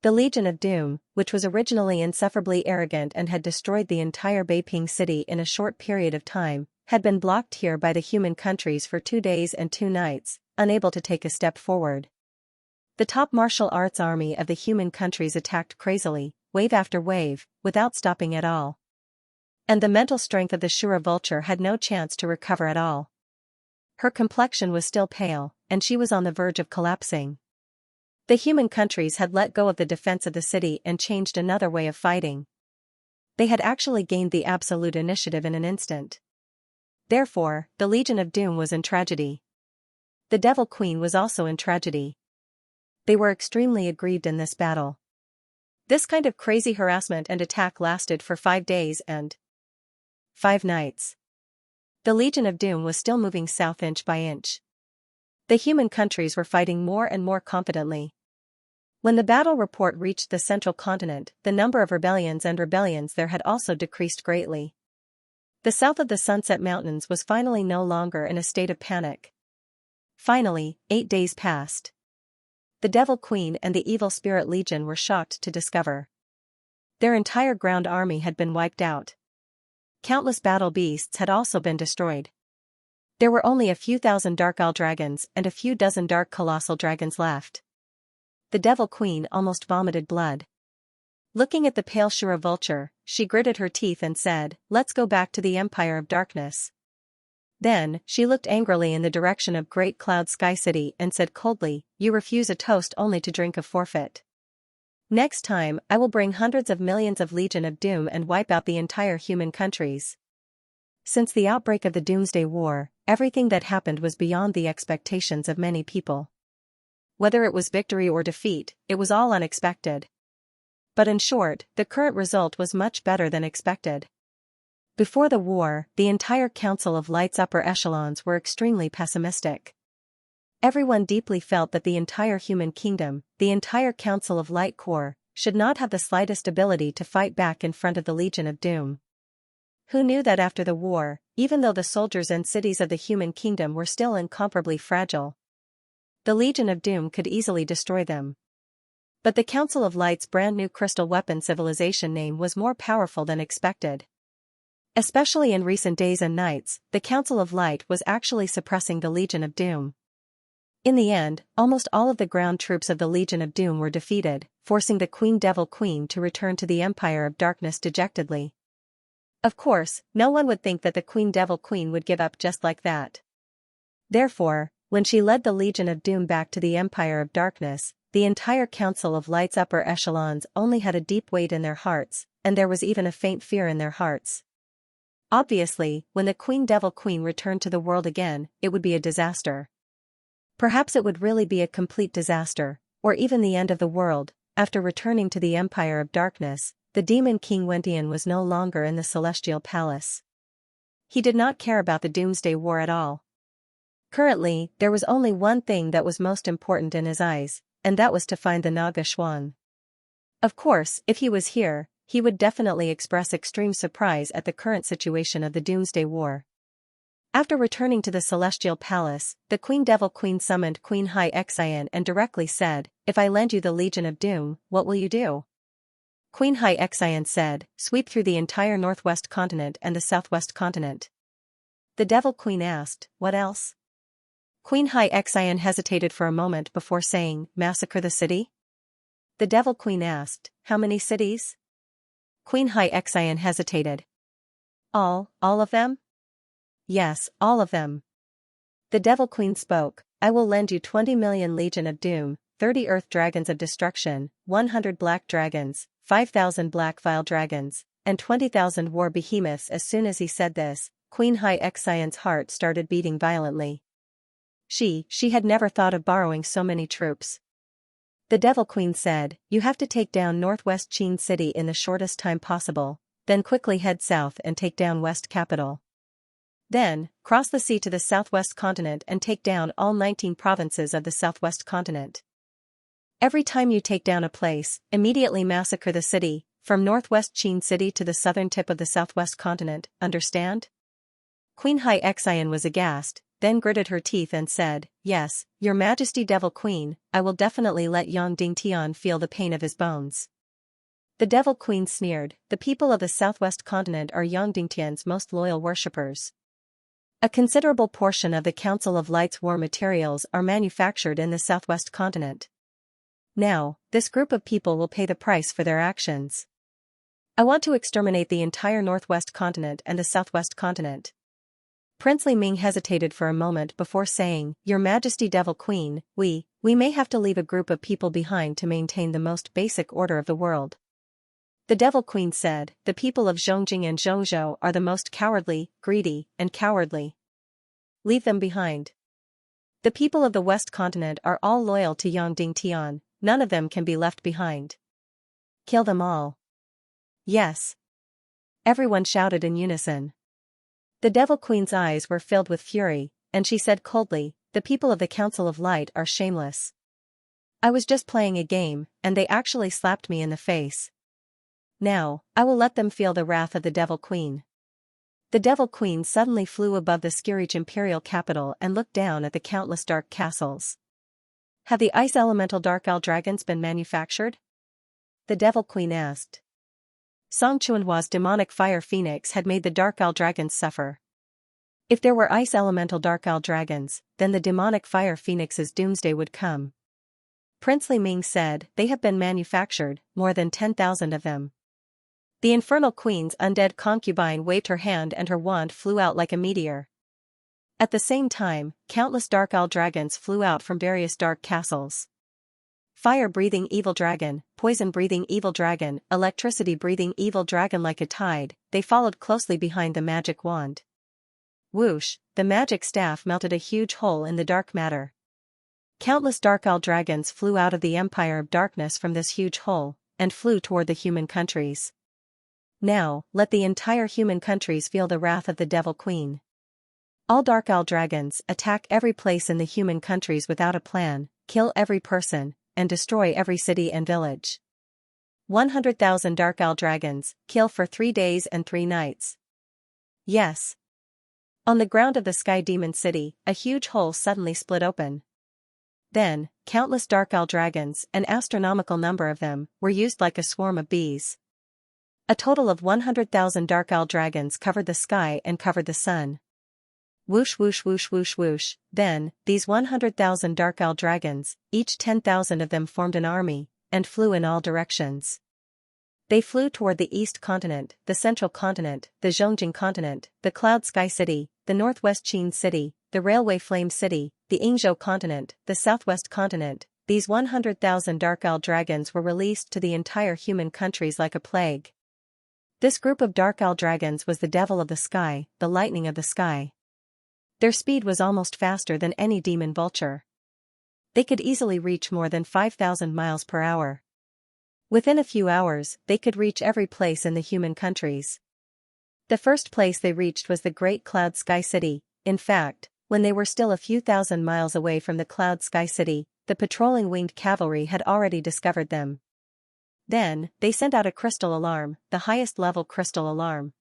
The Legion of Doom, which was originally insufferably arrogant and had destroyed the entire Beiping city in a short period of time, had been blocked here by the human countries for 2 days and 2 nights, unable to take a step forward. The top martial arts army of the human countries attacked crazily, wave after wave, without stopping at all. And the mental strength of the Shura vulture had no chance to recover at all. Her complexion was still pale, and she was on the verge of collapsing. The human countries had let go of the defense of the city and changed another way of fighting. They had actually gained the absolute initiative in an instant. Therefore, the Legion of Doom was in tragedy. The Devil Queen was also in tragedy. They were extremely aggrieved in this battle. This kind of crazy harassment and attack lasted for 5 days and 5 nights. The Legion of Doom was still moving south inch by inch. The human countries were fighting more and more confidently. When the battle report reached the central continent, the number of rebellions there had also decreased greatly. The south of the Sunset Mountains was finally no longer in a state of panic. Finally, 8 days passed. The Devil Queen and the Evil Spirit Legion were shocked to discover their entire ground army had been wiped out. Countless battle beasts had also been destroyed. There were only a few thousand Dark Owl dragons and a few dozen Dark Colossal dragons left. The Devil Queen almost vomited blood. Looking at the pale Shura vulture, she gritted her teeth and said, "Let's go back to the Empire of Darkness." Then, she looked angrily in the direction of Great Cloud Sky City and said coldly, "You refuse a toast only to drink a forfeit. Next time, I will bring hundreds of millions of Legion of Doom and wipe out the entire human countries." Since the outbreak of the Doomsday War, everything that happened was beyond the expectations of many people. Whether it was victory or defeat, it was all unexpected. But in short, the current result was much better than expected. Before the war, the entire Council of Light's upper echelons were extremely pessimistic. Everyone deeply felt that the entire human kingdom, the entire Council of Light Corps, should not have the slightest ability to fight back in front of the Legion of Doom. Who knew that after the war, even though the soldiers and cities of the human kingdom were still incomparably fragile, the Legion of Doom could easily destroy them. But the Council of Light's brand new crystal weapon civilization name was more powerful than expected. Especially in recent days and nights, the Council of Light was actually suppressing the Legion of Doom. In the end, almost all of the ground troops of the Legion of Doom were defeated, forcing the Queen Devil Queen to return to the Empire of Darkness dejectedly. Of course, no one would think that the Queen Devil Queen would give up just like that. Therefore, when she led the Legion of Doom back to the Empire of Darkness, the entire Council of Light's upper echelons only had a deep weight in their hearts, and there was even a faint fear in their hearts. Obviously, when the Queen Devil Queen returned to the world again, it would be a disaster. Perhaps it would really be a complete disaster, or even the end of the world. After returning to the Empire of Darkness, the Demon King Wentian was no longer in the Celestial Palace. He did not care about the Doomsday War at all. Currently, there was only one thing that was most important in his eyes, and that was to find the Naga Xuan. Of course, if he was here, he would definitely express extreme surprise at the current situation of the Doomsday War. After returning to the Celestial Palace, the Queen Devil Queen summoned Queen Hai Xian and directly said, "If I lend you the Legion of Doom, what will you do?" Queen Hai Xian said, "Sweep through the entire northwest continent and the southwest continent." The Devil Queen asked, "What else?" Queen Hai Xian hesitated for a moment before saying, "Massacre the city?" The Devil Queen asked, "How many cities?" Queen Hai Xian hesitated. All of them?" "Yes, all of them." The Devil Queen spoke, "I will lend you 20 million Legion of Doom, 30 Earth Dragons of Destruction, 100 Black Dragons, 5,000 Black Vile Dragons, and 20,000 War Behemoths." As soon as he said this, Queen Hai Xian's heart started beating violently. She had never thought of borrowing so many troops. The Devil Queen said, "You have to take down Northwest Qin City in the shortest time possible, then quickly head south and take down West Capital. Then, cross the sea to the southwest continent and take down all 19 provinces of the southwest continent. Every time you take down a place, immediately massacre the city, from Northwest Qin City to the southern tip of the southwest continent, understand?" Queen Hai Xian was aghast, then gritted her teeth and said, "Yes, Your Majesty Devil Queen, I will definitely let Yang Dingtian feel the pain of his bones." The Devil Queen sneered, "The people of the southwest continent are Yang Dingtian's most loyal worshippers. A considerable portion of the Council of Light's war materials are manufactured in the southwest continent. Now, this group of people will pay the price for their actions. I want to exterminate the entire northwest continent and the southwest continent." Princely Ming hesitated for a moment before saying, "Your Majesty Devil Queen, we may have to leave a group of people behind to maintain the most basic order of the world." The Devil Queen said, "The people of Zhongjing and Zhongzhou are the most cowardly, greedy, and cowardly. Leave them behind. The people of the West Continent are all loyal to Yang Dingtian, none of them can be left behind. Kill them all." "Yes." Everyone shouted in unison. The Devil Queen's eyes were filled with fury, and she said coldly, "The people of the Council of Light are shameless. I was just playing a game, and they actually slapped me in the face. Now, I will let them feel the wrath of the Devil Queen." The Devil Queen suddenly flew above the Skirich imperial capital and looked down at the countless dark castles. "Have the ice elemental Dark Owl dragons been manufactured?" the Devil Queen asked. Song Chuanhua's demonic fire phoenix had made the Dark Owl dragons suffer. If there were ice elemental Dark Owl dragons, then the demonic fire phoenix's doomsday would come. Princely Ming said, "They have been manufactured, more than 10,000 of them." The Infernal Queen's undead concubine waved her hand and her wand flew out like a meteor. At the same time, countless Dark Owl dragons flew out from various dark castles. Fire-breathing evil dragon, poison-breathing evil dragon, electricity-breathing evil dragon. Like a tide, they followed closely behind the magic wand. Whoosh, the magic staff melted a huge hole in the dark matter. Countless Dark Owl dragons flew out of the Empire of Darkness from this huge hole, and flew toward the human countries. Now, let the entire human countries feel the wrath of the Devil Queen. All Dark Owl dragons attack every place in the human countries without a plan, kill every person, and destroy every city and village. 100,000 Dark Owl dragons, kill for 3 days and 3 nights. Yes. On the ground of the Sky Demon City, a huge hole suddenly split open. Then, countless Dark Owl dragons, an astronomical number of them, were used like a swarm of bees. A total of 100,000 Dark Owl dragons covered the sky and covered the sun. Whoosh whoosh whoosh whoosh whoosh. Then, these 100,000 Dark Owl dragons, each 10,000 of them formed an army, and flew in all directions. They flew toward the East Continent, the Central Continent, the Zhongjing Continent, the Cloud Sky City, the Northwest Qin City, the Railway Flame City, the Yingzhou Continent, the Southwest Continent. These 100,000 Dark Owl dragons were released to the entire human countries like a plague. This group of Dark Owl dragons was the devil of the sky, the lightning of the sky. Their speed was almost faster than any demon vulture. They could easily reach more than 5,000 miles per hour. Within a few hours, they could reach every place in the human countries. The first place they reached was the Great Cloud Sky City. In fact, When they were still a few thousand miles away from the Cloud Sky City, the patrolling winged cavalry had already discovered them. Then, they sent out a crystal alarm, the highest-level crystal alarm.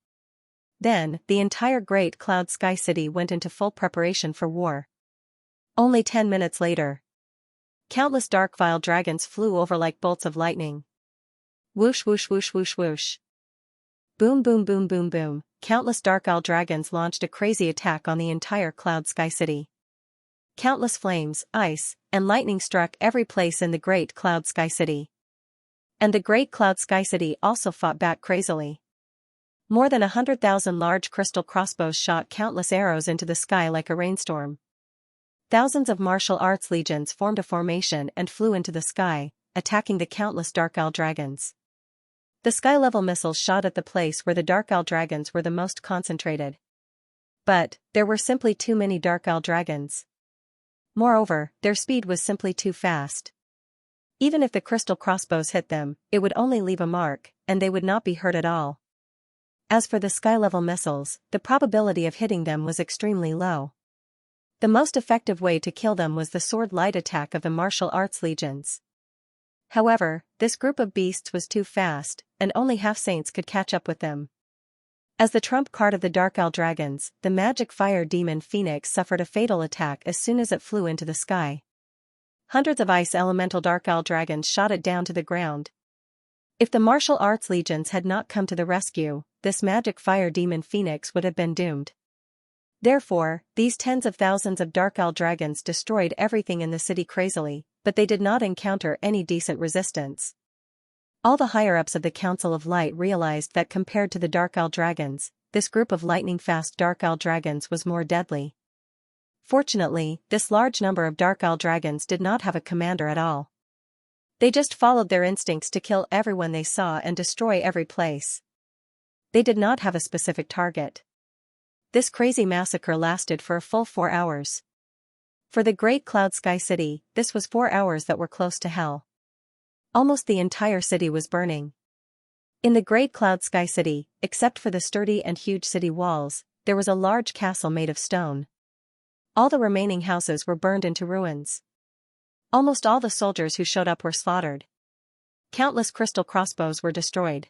Then, the entire Great Cloud Sky City went into full preparation for war. Only 10 minutes later, countless dark vile dragons flew over like bolts of lightning. Whoosh whoosh whoosh whoosh whoosh. Boom boom boom boom boom, countless dark owl dragons launched a crazy attack on the entire Cloud Sky City. Countless flames, ice, and lightning struck every place in the Great Cloud Sky City. And the Great Cloud Sky City also fought back crazily. More than 100,000 large crystal crossbows shot countless arrows into the sky like a rainstorm. Thousands of martial arts legions formed a formation and flew into the sky, attacking the countless dark owl dragons. The sky-level missiles shot at the place where the dark owl dragons were the most concentrated. But, there were simply too many dark owl dragons. Moreover, their speed was simply too fast. Even if the crystal crossbows hit them, it would only leave a mark, and they would not be hurt at all. As for the sky-level missiles, the probability of hitting them was extremely low. The most effective way to kill them was the sword light attack of the martial arts legions. However, this group of beasts was too fast, and only half-saints could catch up with them. As the trump card of the Dark Owl Dragons, the magic fire demon Phoenix suffered a fatal attack as soon as it flew into the sky. Hundreds of ice elemental Dark Owl Dragons shot it down to the ground. If the martial arts legions had not come to the rescue, this magic fire demon Phoenix would have been doomed. Therefore, these tens of thousands of Dark Owl Dragons destroyed everything in the city crazily, but they did not encounter any decent resistance. All the higher-ups of the Council of Light realized that compared to the Dark Owl Dragons, this group of lightning-fast Dark Owl Dragons was more deadly. Fortunately, this large number of Dark Owl Dragons did not have a commander at all. They just followed their instincts to kill everyone they saw and destroy every place. They did not have a specific target. This crazy massacre lasted for a full 4 hours. For the Great Cloud Sky City, this was 4 hours that were close to hell. Almost the entire city was burning. In the Great Cloud Sky City, except for the sturdy and huge city walls, there was a large castle made of stone. All the remaining houses were burned into ruins. Almost all the soldiers who showed up were slaughtered. Countless crystal crossbows were destroyed.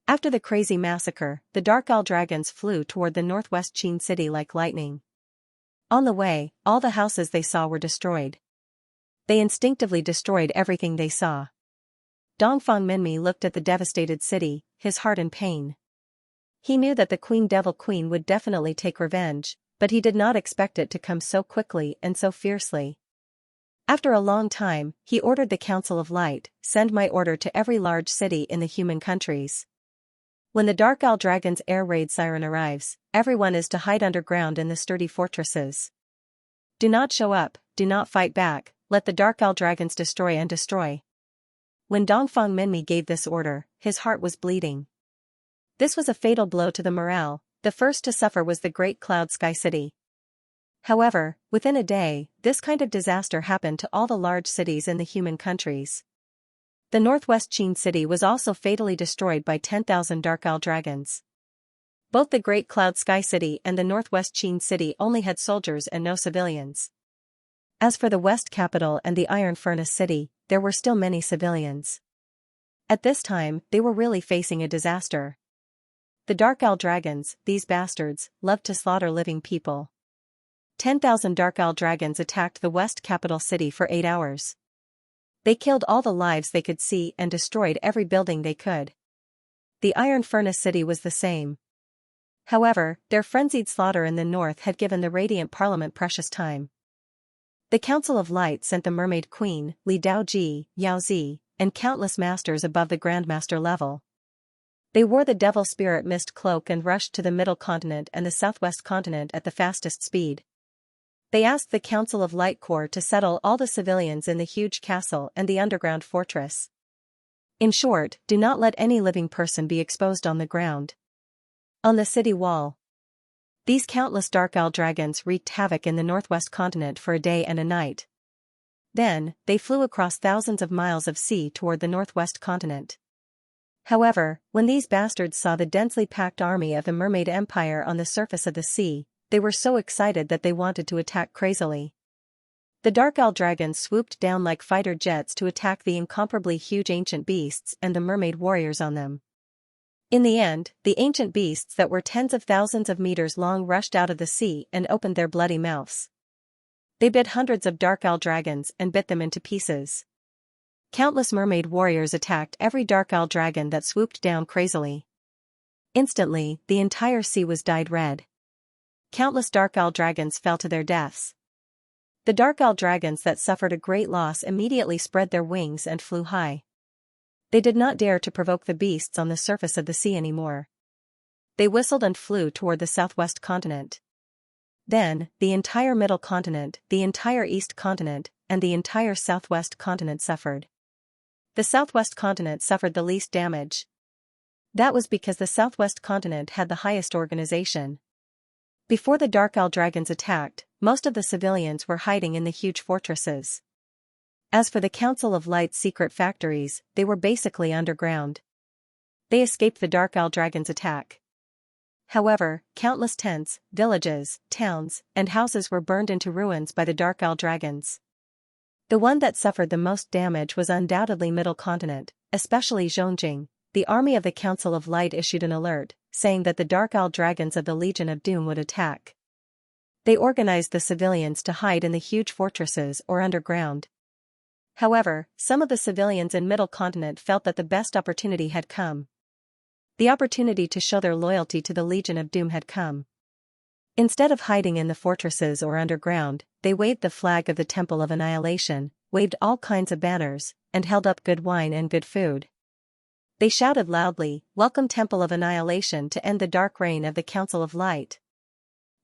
After the crazy massacre, the Dark Owl Dragons flew toward the northwest Qin city like lightning. On the way, all the houses they saw were destroyed. They instinctively destroyed everything they saw. Dongfang Minmi looked at the devastated city, his heart in pain. He knew that the Queen Devil Queen would definitely take revenge, but he did not expect it to come so quickly and so fiercely. After a long time, he ordered the Council of Light, send my order to every large city in the human countries. When the Dark Owl Dragon's air raid siren arrives, everyone is to hide underground in the sturdy fortresses. Do not show up, do not fight back, let the Dark Owl Dragons destroy and destroy. When Dongfang Minmi gave this order, his heart was bleeding. This was a fatal blow to the morale. The first to suffer was the Great Cloud Sky City. However, within a day, this kind of disaster happened to all the large cities in the human countries. The northwest Qin city was also fatally destroyed by 10,000 Dark Owl Dragons. Both the Great Cloud Sky City and the northwest Qin city only had soldiers and no civilians. As for the West Capital and the Iron Furnace City, there were still many civilians. At this time, they were really facing a disaster. The Dark Owl Dragons, these bastards, loved to slaughter living people. 10,000 Dark Owl Dragons attacked the West Capital City for 8 hours. They killed all the lives they could see and destroyed every building they could. The Iron Furnace City was the same. However, their frenzied slaughter in the north had given the Radiant Parliament precious time. The Council of Light sent the Mermaid Queen, Li Daoji, Yao Zi, and countless masters above the Grandmaster level. They wore the Devil Spirit Mist cloak and rushed to the Middle Continent and the Southwest Continent at the fastest speed. They asked the Council of Light Corps to settle all the civilians in the huge castle and the underground fortress. In short, do not let any living person be exposed on the ground. On the city wall, these countless Dark Owl Dragons wreaked havoc in the Northwest Continent for a day and a night. Then, they flew across thousands of miles of sea toward the Northwest Continent. However, when these bastards saw the densely packed army of the Mermaid Empire on the surface of the sea, they were so excited that they wanted to attack crazily. The dark owl dragons swooped down like fighter jets to attack the incomparably huge ancient beasts and the mermaid warriors on them. In the end, the ancient beasts that were tens of thousands of meters long rushed out of the sea and opened their bloody mouths. They bit hundreds of dark owl dragons and bit them into pieces. Countless mermaid warriors attacked every dark owl dragon that swooped down crazily. Instantly, the entire sea was dyed red. Countless dark owl dragons fell to their deaths. The dark owl dragons that suffered a great loss immediately spread their wings and flew high. They did not dare to provoke the beasts on the surface of the sea anymore. They whistled and flew toward the southwest continent. Then, the entire middle continent, the entire east continent, and the entire southwest continent suffered. The southwest continent suffered the least damage. That was because the southwest continent had the highest organization. Before the dark owl dragons attacked, most of the civilians were hiding in the huge fortresses. As for the Council of Light's secret factories, they were basically underground. They escaped the dark owl dragons' attack. However, countless tents, villages, towns, and houses were burned into ruins by the dark owl dragons. The one that suffered the most damage was undoubtedly Middle Continent, especially Xianxia. The army of the Council of Light issued an alert, saying that the dark owl dragons of the Legion of Doom would attack. They organized the civilians to hide in the huge fortresses or underground. However, some of the civilians in Middle Continent felt that the best opportunity had come. The opportunity to show their loyalty to the Legion of Doom had come. Instead of hiding in the fortresses or underground, they waved the flag of the Temple of Annihilation, waved all kinds of banners, and held up good wine and good food. They shouted loudly, "Welcome Temple of Annihilation to end the dark reign of the Council of Light.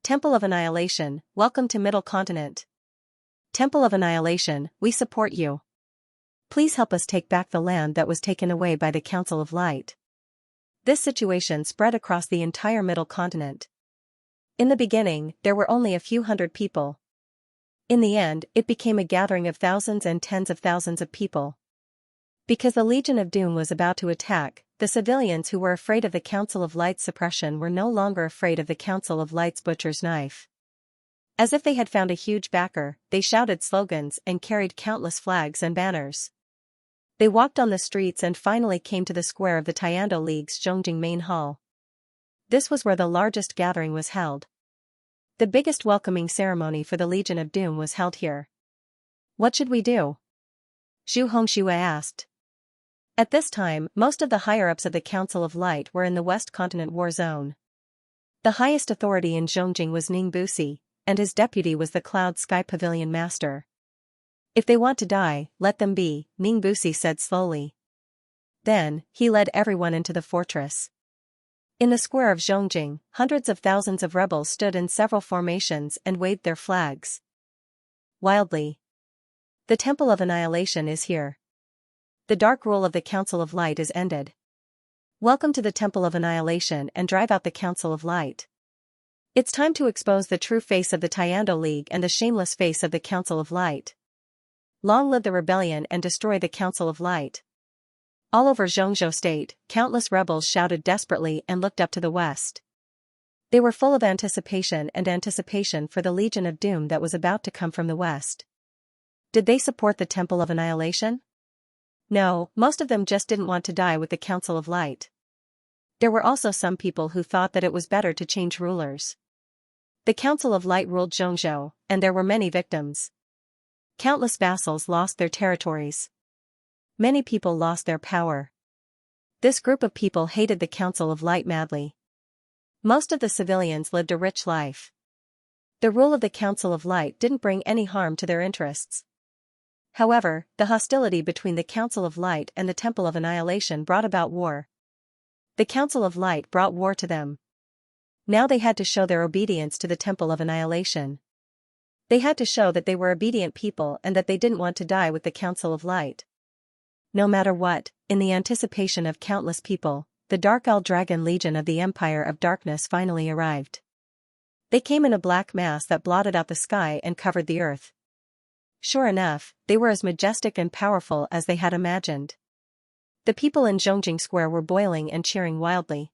Temple of Annihilation, welcome to Middle Continent. Temple of Annihilation, we support you. Please help us take back the land that was taken away by the Council of Light." This situation spread across the entire Middle Continent. In the beginning, there were only a few hundred people. In the end, it became a gathering of thousands and tens of thousands of people. Because the Legion of Doom was about to attack, the civilians who were afraid of the Council of Light's suppression were no longer afraid of the Council of Light's butcher's knife. As if they had found a huge backer, they shouted slogans and carried countless flags and banners. They walked on the streets and finally came to the square of the Taiyando League's Zhongjing Main Hall. This was where the largest gathering was held. The biggest welcoming ceremony for the Legion of Doom was held here. What should we do? Zhu Hongxue asked. At this time, most of the higher-ups of the Council of Light were in the West Continent War Zone. The highest authority in Zhongjing was Ning Busi, and his deputy was the Cloud Sky Pavilion Master. "If they want to die, let them be," Ning Busi said slowly. Then, he led everyone into the fortress. In the square of Zhongjing, hundreds of thousands of rebels stood in several formations and waved their flags. Wildly. The Temple of Annihilation is here. The dark rule of the Council of Light is ended. Welcome to the Temple of Annihilation and drive out the Council of Light. It's time to expose the true face of the Taiyando League and the shameless face of the Council of Light. Long live the rebellion and destroy the Council of Light. All over Zhongzhou State, countless rebels shouted desperately and looked up to the west. They were full of anticipation for the Legion of Doom that was about to come from the west. Did they support the Temple of Annihilation? No, most of them just didn't want to die with the Council of Light. There were also some people who thought that it was better to change rulers. The Council of Light ruled Zhongzhou, and there were many victims. Countless vassals lost their territories. Many people lost their power. This group of people hated the Council of Light madly. Most of the civilians lived a rich life. The rule of the Council of Light didn't bring any harm to their interests. However, the hostility between the Council of Light and the Temple of Annihilation brought about war. The Council of Light brought war to them. Now they had to show their obedience to the Temple of Annihilation. They had to show that they were obedient people and that they didn't want to die with the Council of Light. No matter what, in the anticipation of countless people, the Dark Owl Dragon Legion of the Empire of Darkness finally arrived. They came in a black mass that blotted out the sky and covered the earth. Sure enough, they were as majestic and powerful as they had imagined. The people in Zhongjing Square were boiling and cheering wildly.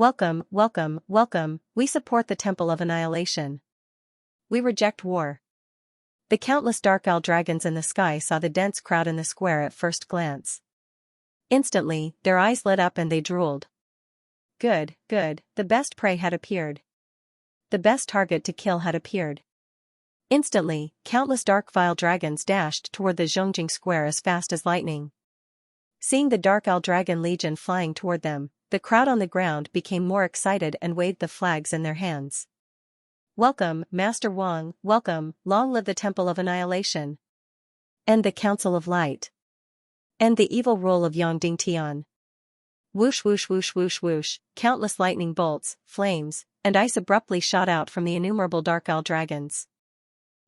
Welcome, welcome, welcome, we support the Temple of Annihilation. We reject war. The countless dark owl dragons in the sky saw the dense crowd in the square at first glance. Instantly, their eyes lit up and they drooled. Good, good, the best prey had appeared. The best target to kill had appeared. Instantly, countless dark vile dragons dashed toward the Zhongjing square as fast as lightning. Seeing the dark owl dragon legion flying toward them, the crowd on the ground became more excited and waved the flags in their hands. Welcome, Master Wang, welcome, long live the Temple of Annihilation. End the Council of Light. End the evil rule of Yongding Tian. Whoosh whoosh whoosh whoosh whoosh, countless lightning bolts, flames, and ice abruptly shot out from the innumerable dark owl dragons.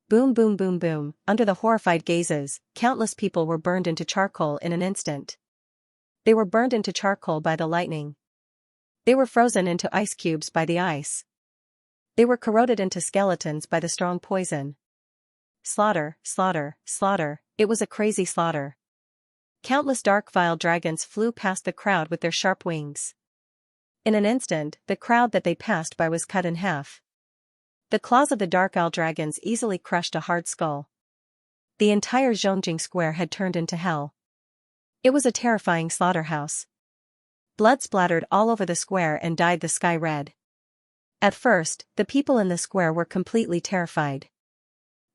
Boom boom boom boom, under the horrified gazes, countless people were burned into charcoal in an instant. They were burned into charcoal by the lightning. They were frozen into ice cubes by the ice. They were corroded into skeletons by the strong poison. Slaughter, slaughter, slaughter, it was a crazy slaughter. Countless dark vile dragons flew past the crowd with their sharp wings. In an instant, the crowd that they passed by was cut in half. The claws of the dark owl dragons easily crushed a hard skull. The entire Zhongjing square had turned into hell. It was a terrifying slaughterhouse. Blood splattered all over the square and dyed the sky red. At first, the people in the square were completely terrified.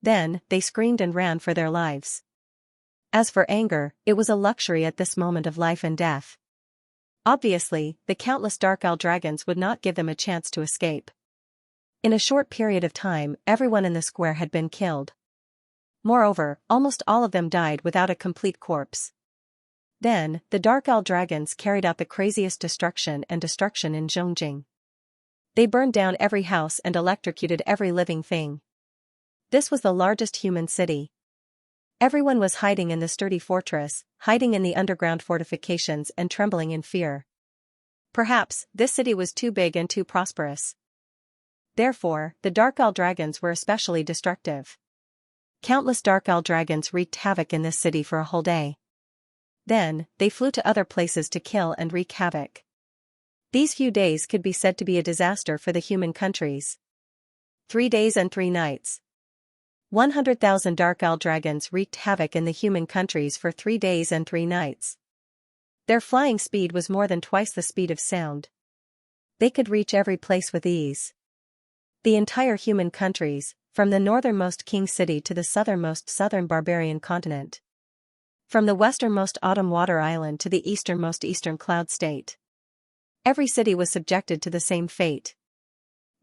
Then, they screamed and ran for their lives. As for anger, it was a luxury at this moment of life and death. Obviously, the countless dark owl dragons would not give them a chance to escape. In a short period of time, everyone in the square had been killed. Moreover, almost all of them died without a complete corpse. Then, the dark owl dragons carried out the craziest destruction in Zhongjing. They burned down every house and electrocuted every living thing. This was the largest human city. Everyone was hiding in the sturdy fortress, hiding in the underground fortifications and trembling in fear. Perhaps, this city was too big and too prosperous. Therefore, the dark owl dragons were especially destructive. Countless dark owl dragons wreaked havoc in this city for a whole day. Then, they flew to other places to kill and wreak havoc. These few days could be said to be a disaster for the human countries. 3 days and 3 nights. 100,000 dark owl dragons wreaked havoc in the human countries for 3 days and 3 nights. Their flying speed was more than twice the speed of sound. They could reach every place with ease. The entire human countries, from the northernmost king city to the southernmost southern barbarian continent. From the westernmost autumn water island to the easternmost eastern cloud state. Every city was subjected to the same fate.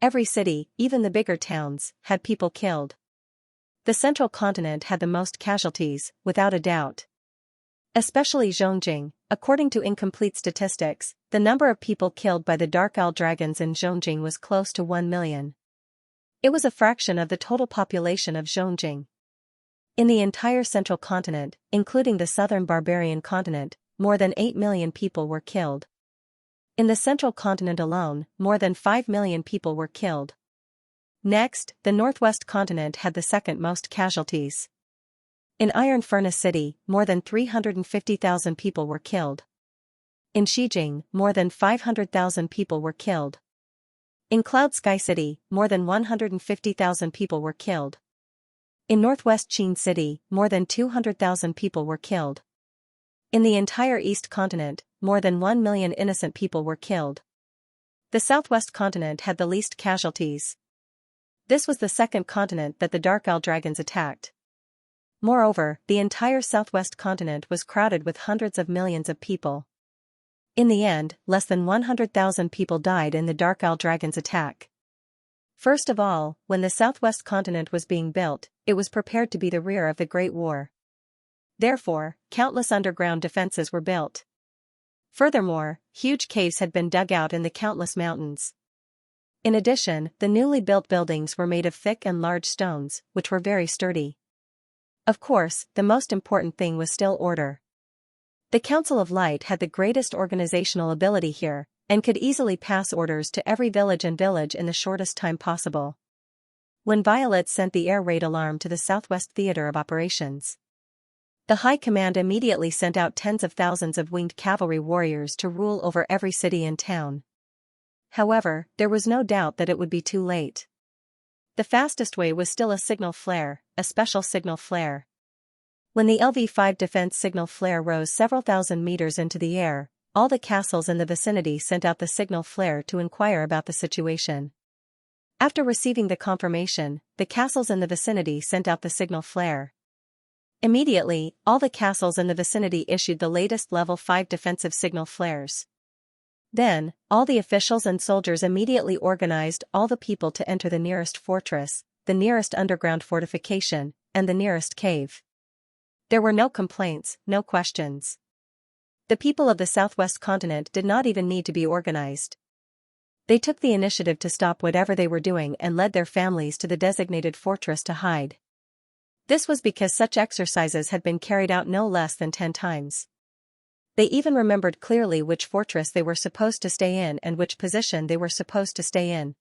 Every city, even the bigger towns, had people killed. The central continent had the most casualties, without a doubt. Especially Zhongjing, according to incomplete statistics, the number of people killed by the dark owl dragons in Zhongjing was close to 1 million. It was a fraction of the total population of Zhongjing. In the entire central continent, including the southern barbarian continent, more than 8 million people were killed. In the central continent alone, more than 5 million people were killed. Next, the northwest continent had the second most casualties. In Iron Furnace City, more than 350,000 people were killed. In Xijing, more than 500,000 people were killed. In Cloud Sky City, more than 150,000 people were killed. In Northwest Qin City, more than 200,000 people were killed. In the entire East Continent, more than 1 million innocent people were killed. The Southwest Continent had the least casualties. This was the second continent that the dark owl dragons attacked. Moreover, the entire Southwest Continent was crowded with hundreds of millions of people. In the end, less than 100,000 people died in the dark owl dragons' attack. First of all, when the Southwest Continent was being built, it was prepared to be the rear of the Great War. Therefore, countless underground defenses were built. Furthermore, huge caves had been dug out in the countless mountains. In addition, the newly built buildings were made of thick and large stones, which were very sturdy. Of course, the most important thing was still order. The Council of Light had the greatest organizational ability here, and could easily pass orders to every village in the shortest time possible. When Violet sent the air raid alarm to the Southwest Theater of Operations, the High Command immediately sent out tens of thousands of winged cavalry warriors to rule over every city and town. However, there was no doubt that it would be too late. The fastest way was still a signal flare, a special signal flare. When the LV-5 defense signal flare rose several thousand meters into the air, all the castles in the vicinity sent out the signal flare to inquire about the situation. After receiving the confirmation, the castles in the vicinity sent out the signal flare. Immediately, all the castles in the vicinity issued the latest level 5 defensive signal flares. Then, all the officials and soldiers immediately organized all the people to enter the nearest fortress, the nearest underground fortification, and the nearest cave. There were no complaints, no questions. The people of the southwest continent did not even need to be organized. They took the initiative to stop whatever they were doing and led their families to the designated fortress to hide. This was because such exercises had been carried out no less than 10 times. They even remembered clearly which fortress they were supposed to stay in and which position they were supposed to stay in.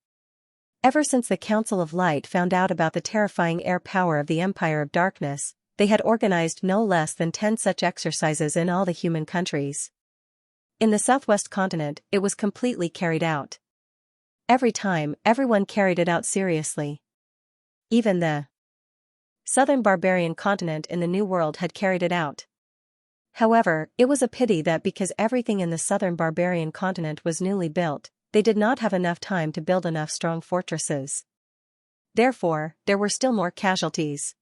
Ever since the Council of Light found out about the terrifying air power of the Empire of Darkness, they had organized no less than 10 such exercises in all the human countries. In the southwest continent, it was completely carried out. Every time, everyone carried it out seriously. Even the southern barbarian continent in the New World had carried it out. However, it was a pity that because everything in the southern barbarian continent was newly built, they did not have enough time to build enough strong fortresses. Therefore, there were still more casualties.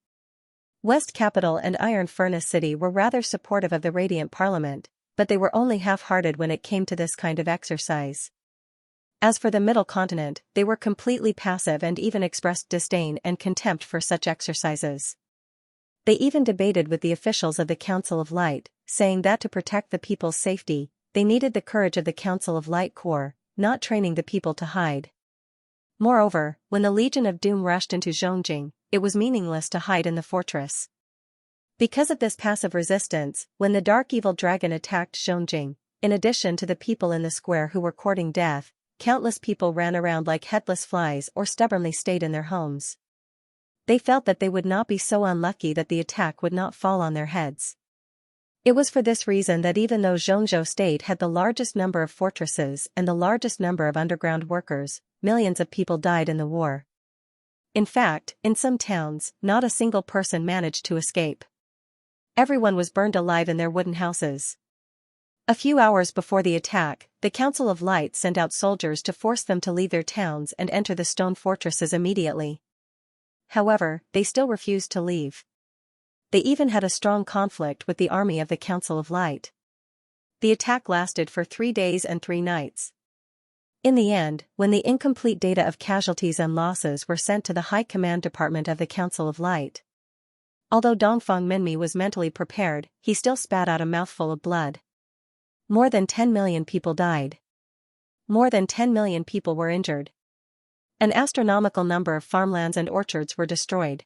West Capital and Iron Furnace City were rather supportive of the Radiant Parliament, but they were only half-hearted when it came to this kind of exercise. As for the Middle Continent, they were completely passive and even expressed disdain and contempt for such exercises. They even debated with the officials of the Council of Light, saying that to protect the people's safety, they needed the courage of the Council of Light Corps, not training the people to hide. Moreover, when the Legion of Doom rushed into Zhongjing, it was meaningless to hide in the fortress. Because of this passive resistance, when the Dark Evil Dragon attacked Zhongjing, in addition to the people in the square who were courting death, countless people ran around like headless flies or stubbornly stayed in their homes. They felt that they would not be so unlucky that the attack would not fall on their heads. It was for this reason that even though Zhongzhou State had the largest number of fortresses and the largest number of underground workers, millions of people died in the war. In fact, in some towns, not a single person managed to escape. Everyone was burned alive in their wooden houses. A few hours before the attack, the Council of Light sent out soldiers to force them to leave their towns and enter the stone fortresses immediately. However, they still refused to leave. They even had a strong conflict with the army of the Council of Light. The attack lasted for 3 days and 3 nights. In the end, when the incomplete data of casualties and losses were sent to the High Command Department of the Council of Light, although Dongfang Minmi was mentally prepared, he still spat out a mouthful of blood. More than 10 million people died. More than 10 million people were injured. An astronomical number of farmlands and orchards were destroyed.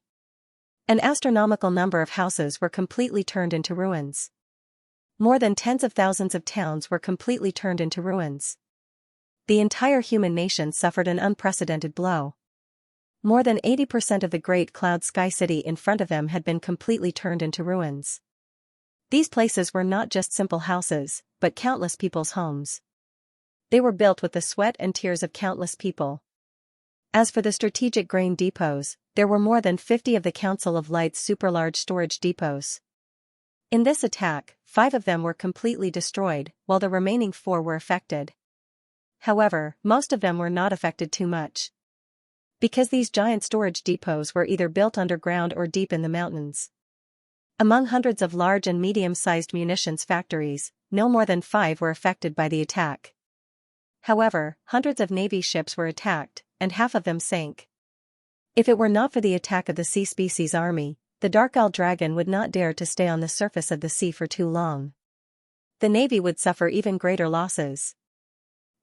An astronomical number of houses were completely turned into ruins. More than tens of thousands of towns were completely turned into ruins. The entire human nation suffered an unprecedented blow. More than 80% of the Great Cloud Sky City in front of them had been completely turned into ruins. These places were not just simple houses, but countless people's homes. They were built with the sweat and tears of countless people. As for the strategic grain depots, there were more than 50 of the Council of Light's super-large storage depots. In this attack, 5 of them were completely destroyed, while the remaining 4 were affected. However, most of them were not affected too much. Because these giant storage depots were either built underground or deep in the mountains. Among hundreds of large and medium-sized munitions factories, no more than 5 were affected by the attack. However, hundreds of Navy ships were attacked, and half of them sank. If it were not for the attack of the Sea Species Army, the Dark Owl Dragon would not dare to stay on the surface of the sea for too long. The Navy would suffer even greater losses.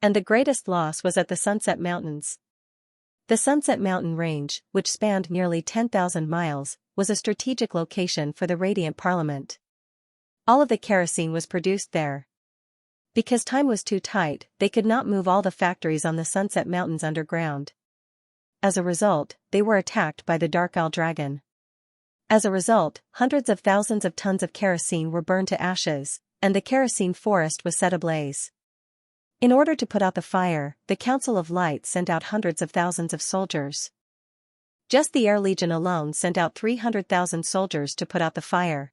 And the greatest loss was at the Sunset Mountains. The Sunset Mountain Range, which spanned nearly 10,000 miles, was a strategic location for the Radiant Parliament. All of the kerosene was produced there. Because time was too tight, they could not move all the factories on the Sunset Mountains underground. As a result, they were attacked by the Dark Owl Dragon. As a result, hundreds of thousands of tons of kerosene were burned to ashes, and the kerosene forest was set ablaze. In order to put out the fire, the Council of Light sent out hundreds of thousands of soldiers. Just the Air Legion alone sent out 300,000 soldiers to put out the fire.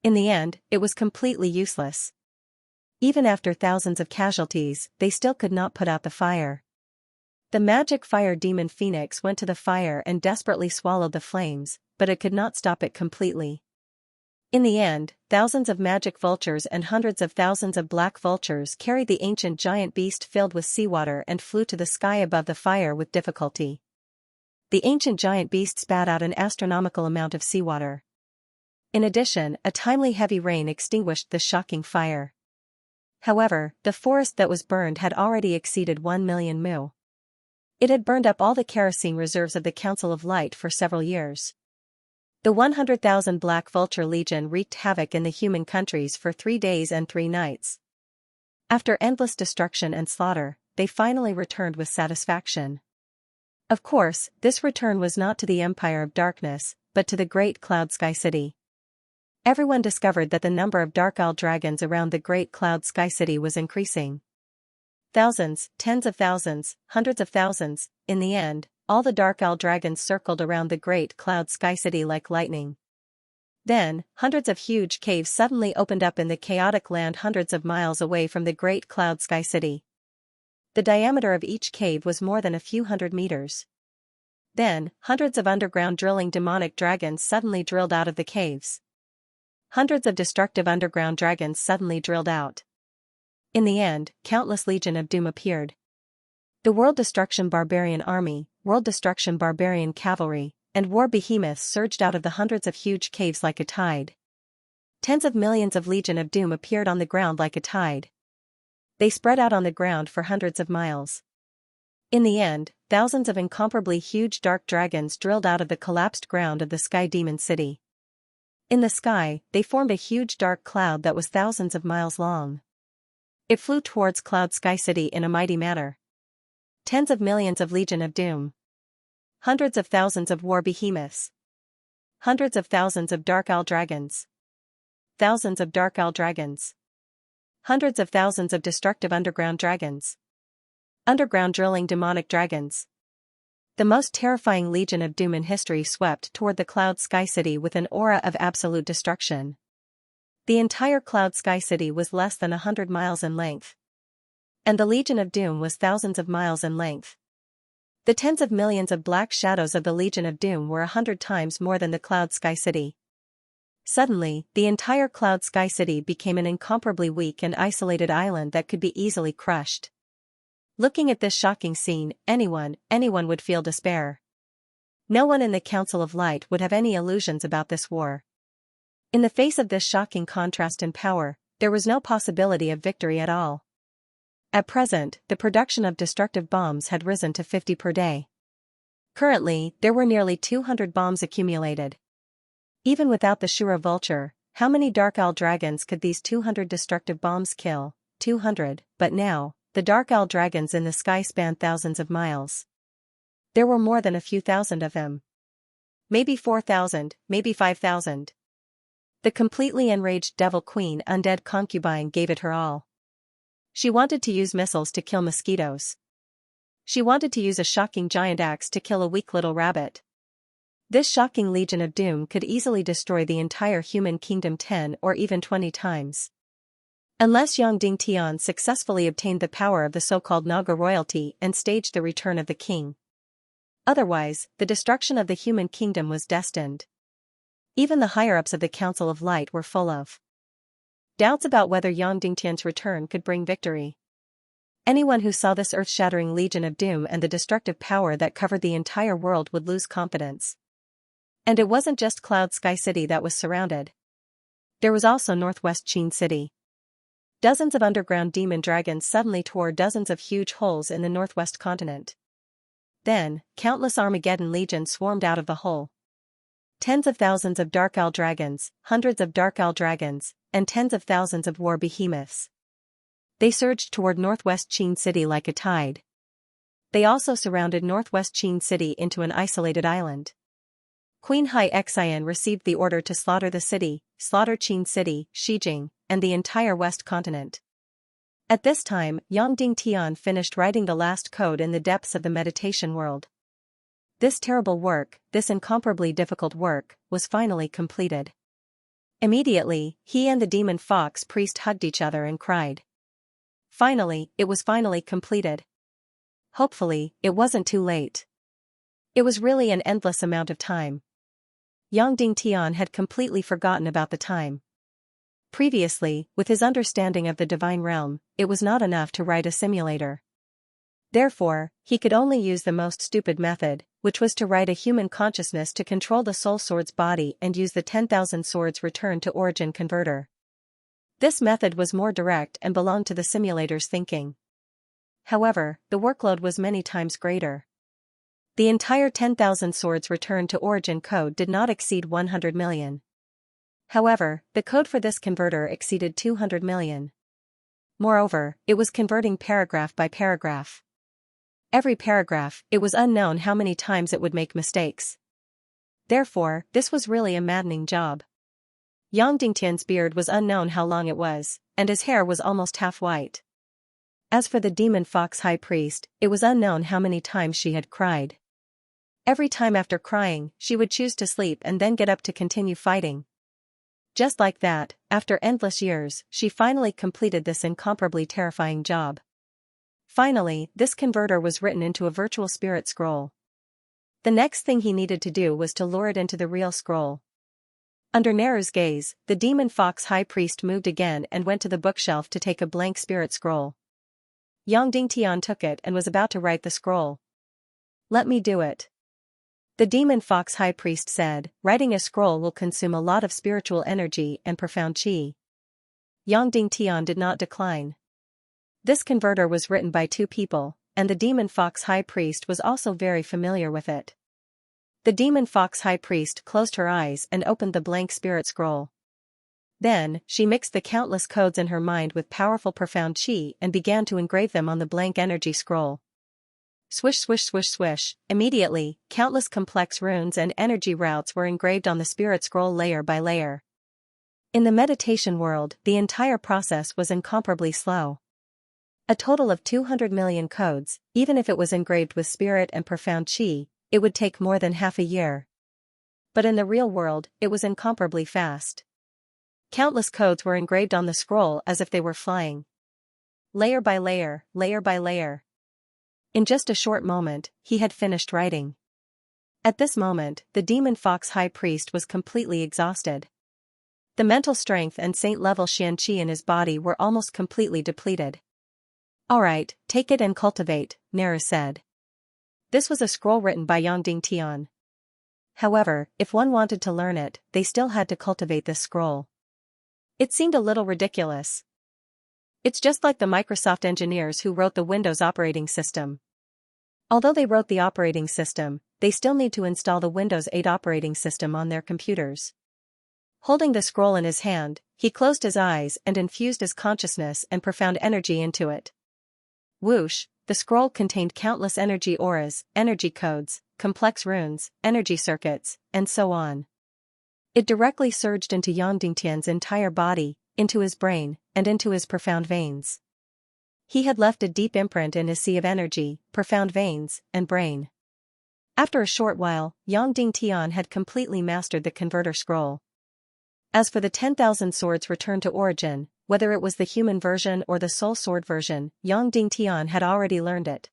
In the end, it was completely useless. Even after thousands of casualties, they still could not put out the fire. The magic fire demon Phoenix went to the fire and desperately swallowed the flames, but it could not stop it completely. In the end, thousands of magic vultures and hundreds of thousands of black vultures carried the ancient giant beast filled with seawater and flew to the sky above the fire with difficulty. The ancient giant beast spat out an astronomical amount of seawater. In addition, a timely heavy rain extinguished the shocking fire. However, the forest that was burned had already exceeded 1 million mu. It had burned up all the kerosene reserves of the Council of Light for several years. The 100,000 Black Vulture Legion wreaked havoc in the human countries for 3 days and 3 nights. After endless destruction and slaughter, they finally returned with satisfaction. Of course, this return was not to the Empire of Darkness, but to the Great Cloud Sky City. Everyone discovered that the number of Dark Owl dragons around the Great Cloud Sky City was increasing. Thousands, tens of thousands, hundreds of thousands, in the end, all the Dark Owl dragons circled around the Great Cloud Sky City like lightning. Then, hundreds of huge caves suddenly opened up in the chaotic land hundreds of miles away from the Great Cloud Sky City. The diameter of each cave was more than a few hundred meters. Then, hundreds of underground drilling demonic dragons suddenly drilled out of the caves. Hundreds of destructive underground dragons suddenly drilled out. In the end, countless Legion of Doom appeared. The World Destruction Barbarian Army, World Destruction Barbarian Cavalry, and War Behemoths surged out of the hundreds of huge caves like a tide. Tens of millions of Legion of Doom appeared on the ground like a tide. They spread out on the ground for hundreds of miles. In the end, thousands of incomparably huge dark dragons drilled out of the collapsed ground of the Sky Demon City. In the sky, they formed a huge dark cloud that was thousands of miles long. It flew towards Cloud Sky City in a mighty manner. Tens of millions of Legion of Doom. Hundreds of thousands of War Behemoths. Hundreds of thousands of Dark Owl dragons. Thousands of Dark Owl dragons. Hundreds of thousands of destructive underground dragons. Underground drilling demonic dragons. The most terrifying Legion of Doom in history swept toward the Cloud Sky City with an aura of absolute destruction. The entire Cloud Sky City was less than 100 miles in length. And the Legion of Doom was thousands of miles in length. The tens of millions of black shadows of the Legion of Doom were 100 times more than the Cloud Sky City. Suddenly, the entire Cloud Sky City became an incomparably weak and isolated island that could be easily crushed. Looking at this shocking scene, anyone would feel despair. No one in the Council of Light would have any illusions about this war. In the face of this shocking contrast in power, there was no possibility of victory at all. At present, the production of destructive bombs had risen to 50 per day. Currently, there were nearly 200 bombs accumulated. Even without the Shura Vulture, how many Dark Owl dragons could these 200 destructive bombs kill? 200, but now, the Dark Owl dragons in the sky spanned thousands of miles. There were more than a few thousand of them. Maybe 4,000, maybe 5,000. The completely enraged Devil Queen undead concubine gave it her all. She wanted to use missiles to kill mosquitoes. She wanted to use a shocking giant axe to kill a weak little rabbit. This shocking Legion of Doom could easily destroy the entire human kingdom 10 or even 20 times. Unless Yang Dingtian successfully obtained the power of the so-called Naga royalty and staged the return of the king. Otherwise, the destruction of the human kingdom was destined. Even the higher-ups of the Council of Light were full of doubts about whether Yang Dingtian's return could bring victory. Anyone who saw this earth-shattering Legion of Doom and the destructive power that covered the entire world would lose confidence. And it wasn't just Cloud Sky City that was surrounded. There was also Northwest Qin City. Dozens of underground demon dragons suddenly tore dozens of huge holes in the northwest continent. Then, countless Armageddon legions swarmed out of the hole. Tens of thousands of Dark Owl dragons, hundreds of Dark Owl dragons, and tens of thousands of War Behemoths. They surged toward Northwest Qin City like a tide. They also surrounded Northwest Qin City into an isolated island. Queen Xianxia received the order to slaughter the city, slaughter Qin City, Xijing, and the entire West continent. At this time, Yang Dingtian finished writing the last code in the depths of the meditation world. This terrible work, this incomparably difficult work, was finally completed. Immediately, he and the demon fox priest hugged each other and cried. Finally, it was finally completed. Hopefully, it wasn't too late. It was really an endless amount of time. Yang Dingtian had completely forgotten about the time. Previously, with his understanding of the divine realm, it was not enough to write a simulator. Therefore, he could only use the most stupid method, which was to write a human consciousness to control the soul sword's body and use the 10,000 swords return to origin converter. This method was more direct and belonged to the simulator's thinking. However, the workload was many times greater. The entire 10,000 swords return to origin code did not exceed 100 million. However, the code for this converter exceeded 200 million. Moreover, it was converting paragraph by paragraph. Every paragraph, it was unknown how many times it would make mistakes. Therefore, this was really a maddening job. Yang Dingtian's beard was unknown how long it was, and his hair was almost half white. As for the demon fox high priest, it was unknown how many times she had cried. Every time after crying, she would choose to sleep and then get up to continue fighting. Just like that, after endless years, she finally completed this incomparably terrifying job. Finally, this converter was written into a virtual spirit scroll. The next thing he needed to do was to lure it into the real scroll. Under Neru's gaze, the demon fox high priest moved again and went to the bookshelf to take a blank spirit scroll. Yang Dingtian took it and was about to write the scroll. "Let me do it." The demon fox high priest said, "Writing a scroll will consume a lot of spiritual energy and profound qi." Yang Dingtian did not decline. This converter was written by two people, and the demon fox high priest was also very familiar with it. The demon fox high priest closed her eyes and opened the blank spirit scroll. Then, she mixed the countless codes in her mind with powerful profound qi and began to engrave them on the blank energy scroll. Swish swish swish swish, immediately, countless complex runes and energy routes were engraved on the spirit scroll layer by layer. In the meditation world, the entire process was incomparably slow. A total of 200 million codes, even if it was engraved with spirit and profound qi, it would take more than half a year. But in the real world, it was incomparably fast. Countless codes were engraved on the scroll as if they were flying. Layer by layer, layer by layer. In just a short moment, he had finished writing. At this moment, the demon fox high priest was completely exhausted. The mental strength and saint-level Xianxia in his body were almost completely depleted. "Alright, take it and cultivate," Neru said. This was a scroll written by Yang Dingtian. However, if one wanted to learn it, they still had to cultivate this scroll. It seemed a little ridiculous. It's just like the Microsoft engineers who wrote the Windows operating system. Although they wrote the operating system, they still need to install the Windows 8 operating system on their computers. Holding the scroll in his hand, he closed his eyes and infused his consciousness and profound energy into it. Whoosh, the scroll contained countless energy auras, energy codes, complex runes, energy circuits, and so on. It directly surged into Yang Dingtian's entire body, into his brain, and into his profound veins. He had left a deep imprint in his sea of energy, profound veins, and brain. After a short while, Yang Dingtian had completely mastered the converter scroll. As for the 10,000 swords returned to origin, whether it was the human version or the soul sword version, Yang Dingtian had already learned it.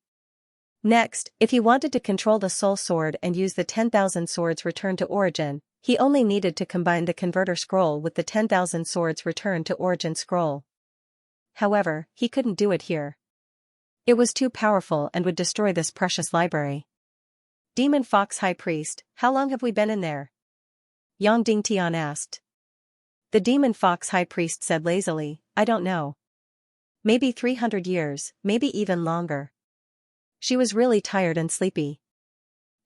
Next, if he wanted to control the soul sword and use the 10,000 swords returned to origin, he only needed to combine the converter scroll with the 10,000 swords returned to origin scroll. However, he couldn't do it here. It was too powerful and would destroy this precious library. "Demon Fox High Priest, how long have we been in there?" Yang Dingtian asked. The Demon Fox High Priest said lazily, "I don't know. Maybe 300 years, maybe even longer." She was really tired and sleepy.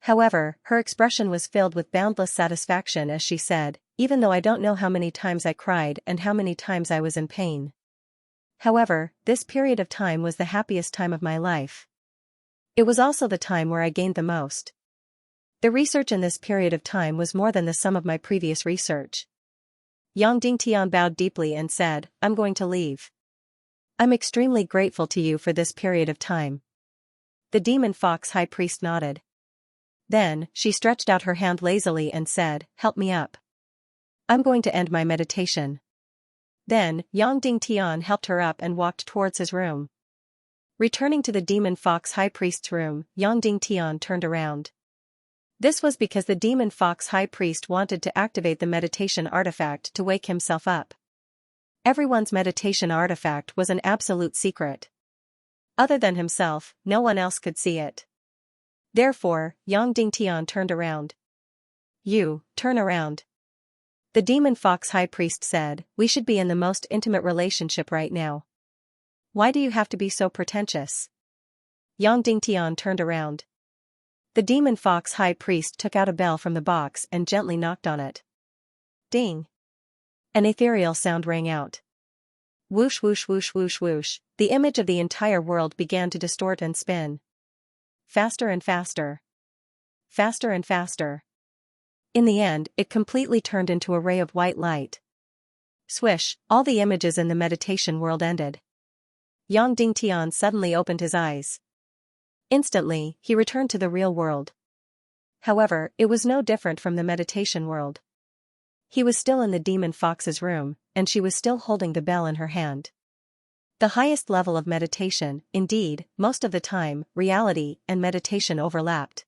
However, her expression was filled with boundless satisfaction as she said, "Even though I don't know how many times I cried and how many times I was in pain. However, this period of time was the happiest time of my life. It was also the time where I gained the most. The research in this period of time was more than the sum of my previous research." Yang Dingtian bowed deeply and said, "I'm going to leave." I'm extremely grateful to you for this period of time. The demon fox high priest nodded. Then, she stretched out her hand lazily and said, "Help me up. I'm going to end my meditation." Then, Yang Dingtian helped her up and walked towards his room. Returning to the demon fox high priest's room, Yang Dingtian turned around. This was because the demon fox high priest wanted to activate the meditation artifact to wake himself up. Everyone's meditation artifact was an absolute secret. Other than himself, no one else could see it. Therefore, Yang Dingtian turned around. "You, turn around." The demon fox high priest said, "We should be in the most intimate relationship right now. Why do you have to be so pretentious?" Yang Dingtian turned around. The demon fox high priest took out a bell from the box and gently knocked on it. Ding! An ethereal sound rang out. Whoosh whoosh whoosh whoosh whoosh, the image of the entire world began to distort and spin. Faster and faster. Faster and faster. In the end, it completely turned into a ray of white light. Swish, all the images in the meditation world ended. Yang Dingtian suddenly opened his eyes. Instantly, he returned to the real world. However, it was no different from the meditation world. He was still in the demon fox's room, and she was still holding the bell in her hand. The highest level of meditation, indeed, most of the time, reality and meditation overlapped.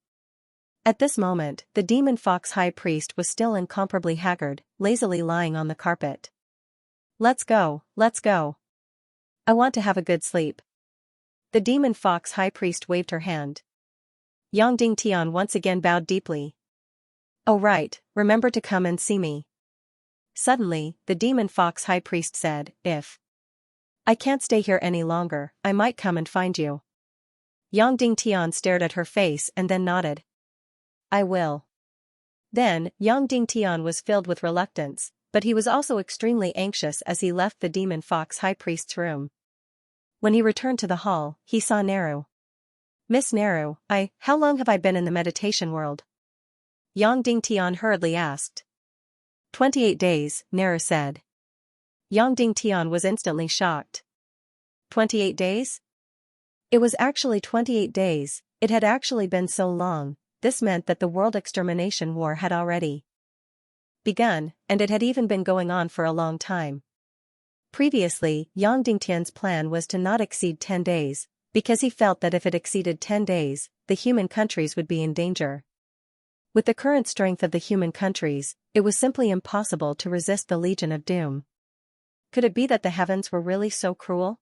At this moment, the demon fox high priest was still incomparably haggard, lazily lying on the carpet. Let's go, let's go. I want to have a good sleep." The demon fox high priest waved her hand. Yang Dingtian once again bowed deeply. "Oh right, remember to come and see me." Suddenly, the demon fox high priest said, "If I can't stay here any longer, I might come and find you." Yang Dingtian stared at her face and then nodded. "I will." Then, Yang Dingtian was filled with reluctance, but he was also extremely anxious as he left the demon fox high priest's room. When he returned to the hall, he saw Neru. "Miss Neru, how long have I been in the meditation world?" Yang Dingtian hurriedly asked. 28 days, Neru said. Yang Dingtian was instantly shocked. 28 days? It was actually 28 days, it had actually been so long. This meant that the World Extermination War had already begun, and it had even been going on for a long time. Previously, Yang Dingtian's plan was to not exceed 10 days, because he felt that if it exceeded 10 days, the human countries would be in danger. With the current strength of the human countries, it was simply impossible to resist the Legion of Doom. Could it be that the heavens were really so cruel?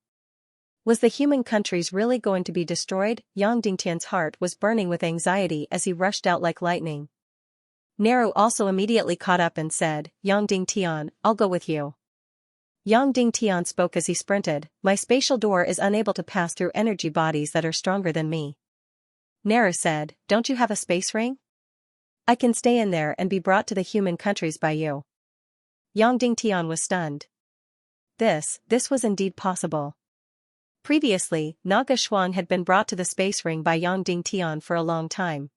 Was the human countries really going to be destroyed? Yang Dingtian's heart was burning with anxiety as he rushed out like lightning. Neru also immediately caught up and said, "Yang Dingtian, I'll go with you." Yang Dingtian spoke as he sprinted, "My spatial door is unable to pass through energy bodies that are stronger than me." Neru said, "Don't you have a space ring? I can stay in there and be brought to the human countries by you." Yang Dingtian was stunned. This was indeed possible. Previously, Naga Shuang had been brought to the space ring by Yang Dingtian for a long time.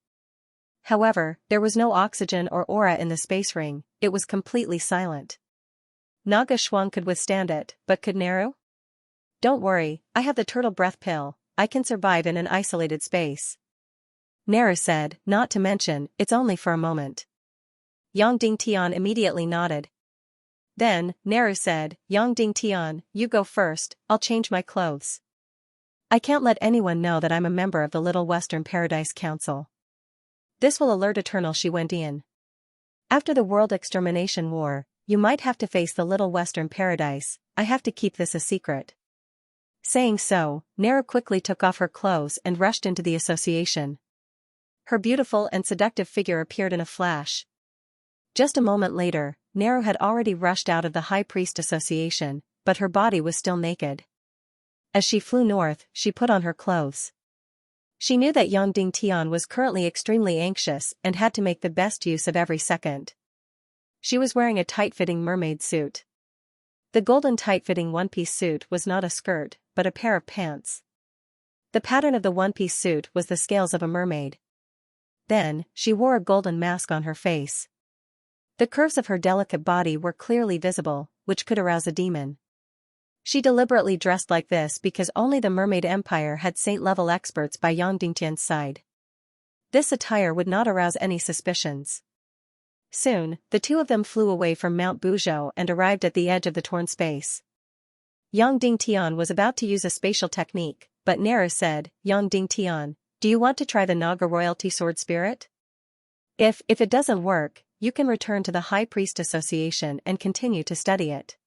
However, there was no oxygen or aura in the space ring, it was completely silent. Naga Shuang could withstand it, but could Neru? "Don't worry, I have the turtle breath pill, I can survive in an isolated space." Neru said, "Not to mention, it's only for a moment." Yang Dingtian immediately nodded. Then, Neru said, "Yang Dingtian, you go first, I'll change my clothes. I can't let anyone know that I'm a member of the Little Western Paradise Council. This will alert Eternal Xianxia. After the World Extermination War, you might have to face the Little Western Paradise, I have to keep this a secret." Saying so, Neru quickly took off her clothes and rushed into the association. Her beautiful and seductive figure appeared in a flash. Just a moment later, Neru had already rushed out of the High Priest Association, but her body was still naked. As she flew north, she put on her clothes. She knew that Yang Dingtian was currently extremely anxious and had to make the best use of every second. She was wearing a tight-fitting mermaid suit. The golden tight-fitting one-piece suit was not a skirt, but a pair of pants. The pattern of the one-piece suit was the scales of a mermaid. Then, she wore a golden mask on her face. The curves of her delicate body were clearly visible, which could arouse a demon. She deliberately dressed like this because only the Mermaid Empire had saint-level experts by Yang Dingtian's side. This attire would not arouse any suspicions. Soon, the two of them flew away from Mount Buzhou and arrived at the edge of the torn space. Yang Dingtian was about to use a spatial technique, but Nero said, "Yang Dingtian, do you want to try the Naga royalty sword spirit? If it doesn't work, you can return to the High Priest Association and continue to study it."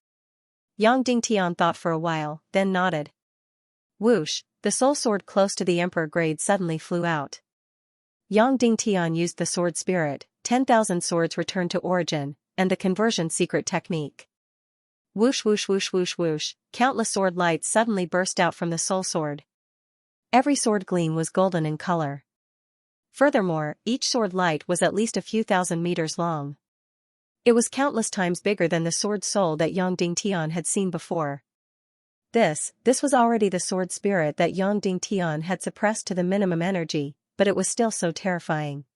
Yang Dingtian thought for a while, then nodded. Whoosh, the soul sword close to the Emperor grade suddenly flew out. Yang Dingtian used the sword spirit, 10,000 swords returned to origin, and the conversion secret technique. Whoosh whoosh whoosh whoosh whoosh, countless sword lights suddenly burst out from the soul sword. Every sword gleam was golden in color. Furthermore, each sword light was at least a few thousand meters long. It was countless times bigger than the sword soul that Yang Dingtian had seen before. This was already the sword spirit that Yang Dingtian had suppressed to the minimum energy, but it was still so terrifying.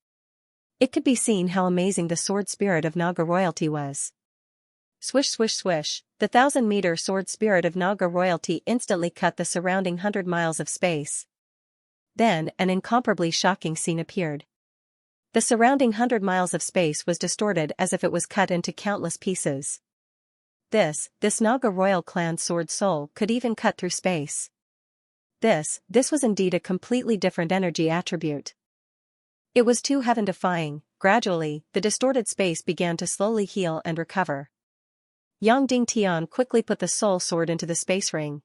It could be seen how amazing the sword spirit of Naga royalty was. Swish swish swish, the 1,000-meter sword spirit of Naga royalty instantly cut the surrounding 100 miles of space. Then, an incomparably shocking scene appeared. The surrounding 100 miles of space was distorted as if it was cut into countless pieces. This Naga royal clan sword soul could even cut through space. This was indeed a completely different energy attribute. It was too heaven-defying. Gradually, the distorted space began to slowly heal and recover. Yang Dingtian quickly put the soul sword into the space ring.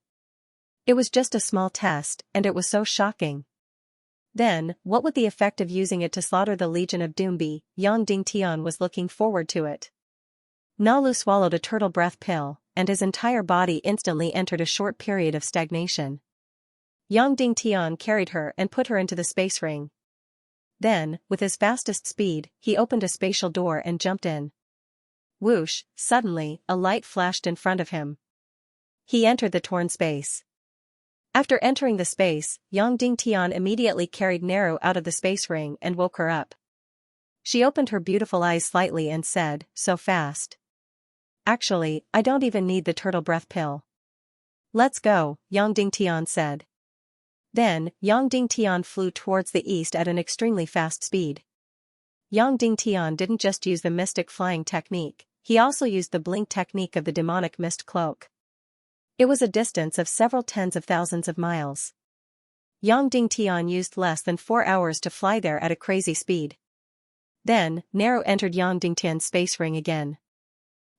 It was just a small test, and it was so shocking. Then, what would the effect of using it to slaughter the Legion of Doom be? Yang Dingtian was looking forward to it. Nalu swallowed a turtle breath pill, and his entire body instantly entered a short period of stagnation. Yang Dingtian carried her and put her into the space ring. Then, with his fastest speed, he opened a spatial door and jumped in. Whoosh, suddenly, a light flashed in front of him. He entered the torn space. After entering the space, Yang Dingtian immediately carried Nero out of the space ring and woke her up. She opened her beautiful eyes slightly and said, "So fast. Actually, I don't even need the turtle breath pill." "Let's go," Yang Dingtian said. Then, Yang Dingtian flew towards the east at an extremely fast speed. Yang Dingtian didn't just use the mystic flying technique, he also used the blink technique of the demonic mist cloak. It was a distance of several tens of thousands of miles. Yang Dingtian used less than 4 hours to fly there at a crazy speed. Then, Nero entered Yang Dingtian's space ring again.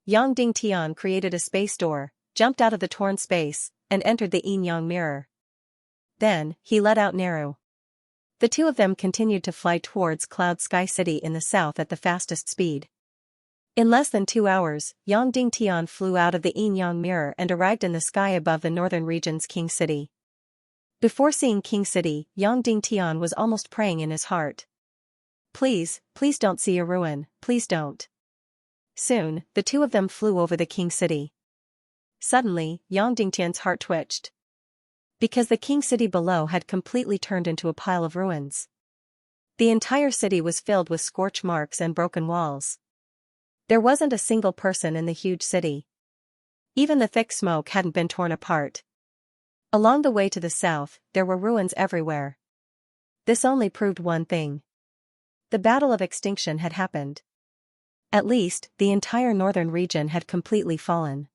Yang Dingtian created a space door, jumped out of the torn space, and entered the yin-yang mirror. Then, he let out Nero. The two of them continued to fly towards Cloud Sky City in the south at the fastest speed. In less than 2 hours, Yang Dingtian flew out of the yin-yang mirror and arrived in the sky above the northern region's King City. Before seeing King City, Yang Dingtian was almost praying in his heart. Please don't see a ruin, please don't." Soon, the two of them flew over the King City. Suddenly, Yang Dingtian's heart twitched. Because the King City below had completely turned into a pile of ruins. The entire city was filled with scorch marks and broken walls. There wasn't a single person in the huge city. Even the thick smoke hadn't been torn apart. Along the way to the south, there were ruins everywhere. This only proved one thing. The Battle of Extinction had happened. At least, the entire northern region had completely fallen.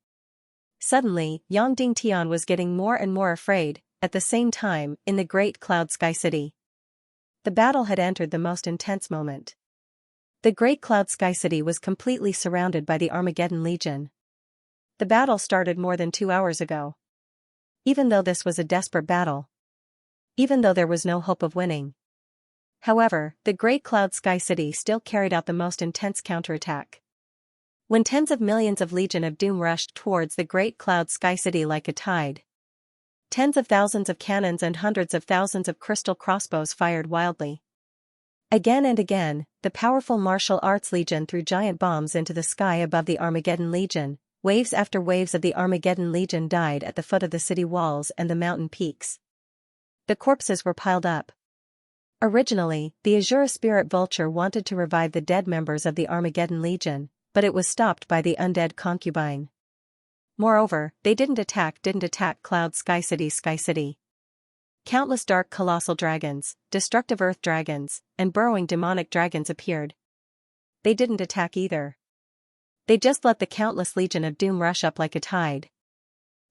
Suddenly, Yang Dingtian was getting more and more afraid. At the same time, in the Great Cloud Sky City, the battle had entered the most intense moment. The Great Cloud Sky City was completely surrounded by the Armageddon Legion. The battle started more than 2 hours ago. Even though this was a desperate battle. Even though there was no hope of winning. However, the Great Cloud Sky City still carried out the most intense counterattack. When tens of millions of Legion of Doom rushed towards the Great Cloud Sky City like a tide. Tens of thousands of cannons and hundreds of thousands of crystal crossbows fired wildly. Again and again, the powerful martial arts legion threw giant bombs into the sky above the Armageddon Legion. Waves after waves of the Armageddon Legion died at the foot of the city walls and the mountain peaks. The corpses were piled up. Originally, the Azure Spirit Vulture wanted to revive the dead members of the Armageddon Legion, but it was stopped by the undead concubine. Moreover, they didn't attack Cloud Sky City. Countless dark colossal dragons, destructive earth dragons, and burrowing demonic dragons appeared. They didn't attack either. They just let the countless legion of doom rush up like a tide.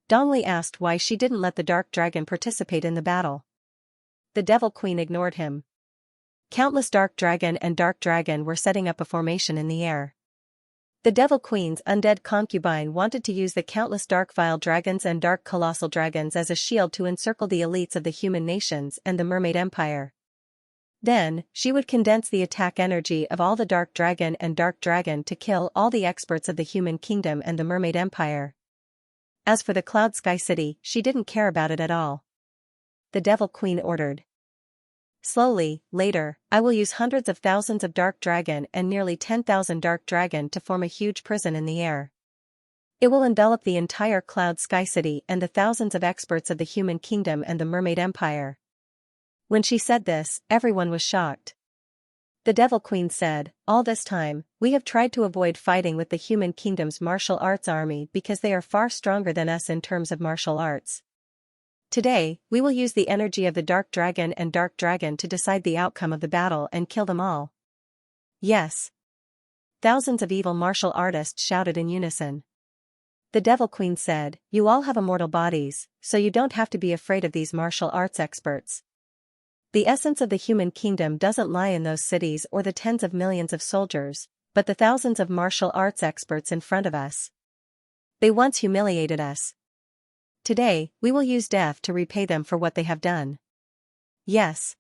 Dongli asked why she didn't let the dark dragon participate in the battle. The Devil Queen ignored him. Countless dark dragon were setting up a formation in the air. The Devil Queen's undead concubine wanted to use the countless dark vile dragons and dark colossal dragons as a shield to encircle the elites of the human nations and the Mermaid Empire. Then, she would condense the attack energy of all the dark dragon to kill all the experts of the human kingdom and the Mermaid Empire. As for the Cloud Sky City, she didn't care about it at all. The Devil Queen ordered. Slowly, later, I will use hundreds of thousands of dark dragon and nearly 10,000 dark dragon to form a huge prison in the air. It will envelop the entire Cloud Sky City and the thousands of experts of the human kingdom and the Mermaid Empire. When she said this, everyone was shocked. The Devil Queen said, all this time, we have tried to avoid fighting with the human kingdom's martial arts army because they are far stronger than us in terms of martial arts. Today, we will use the energy of the dark dragon to decide the outcome of the battle and kill them all. Yes. Thousands of evil martial artists shouted in unison. The Devil Queen said, you all have immortal bodies, so you don't have to be afraid of these martial arts experts. The essence of the human kingdom doesn't lie in those cities or the tens of millions of soldiers, but the thousands of martial arts experts in front of us. They once humiliated us. Today, we will use death to repay them for what they have done. Yes.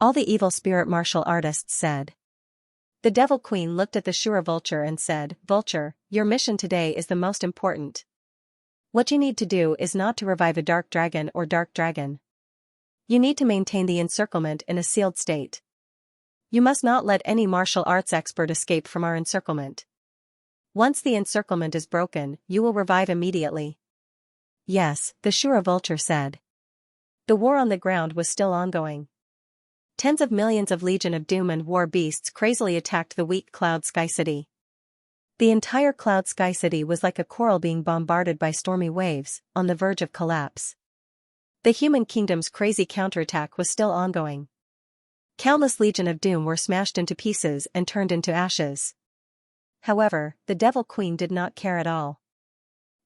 All the evil spirit martial artists said. The Devil Queen looked at the Shura Vulture and said, Vulture, your mission today is the most important. What you need to do is not to revive a dark dragon. You need to maintain the encirclement in a sealed state. You must not let any martial arts expert escape from our encirclement. Once the encirclement is broken, you will revive immediately. Yes, the Shura Vulture said. The war on the ground was still ongoing. Tens of millions of Legion of Doom and war beasts crazily attacked the weak Cloud Sky City. The entire Cloud Sky City was like a coral being bombarded by stormy waves, on the verge of collapse. The human kingdom's crazy counterattack was still ongoing. Countless Legion of Doom were smashed into pieces and turned into ashes. However, the Devil Queen did not care at all.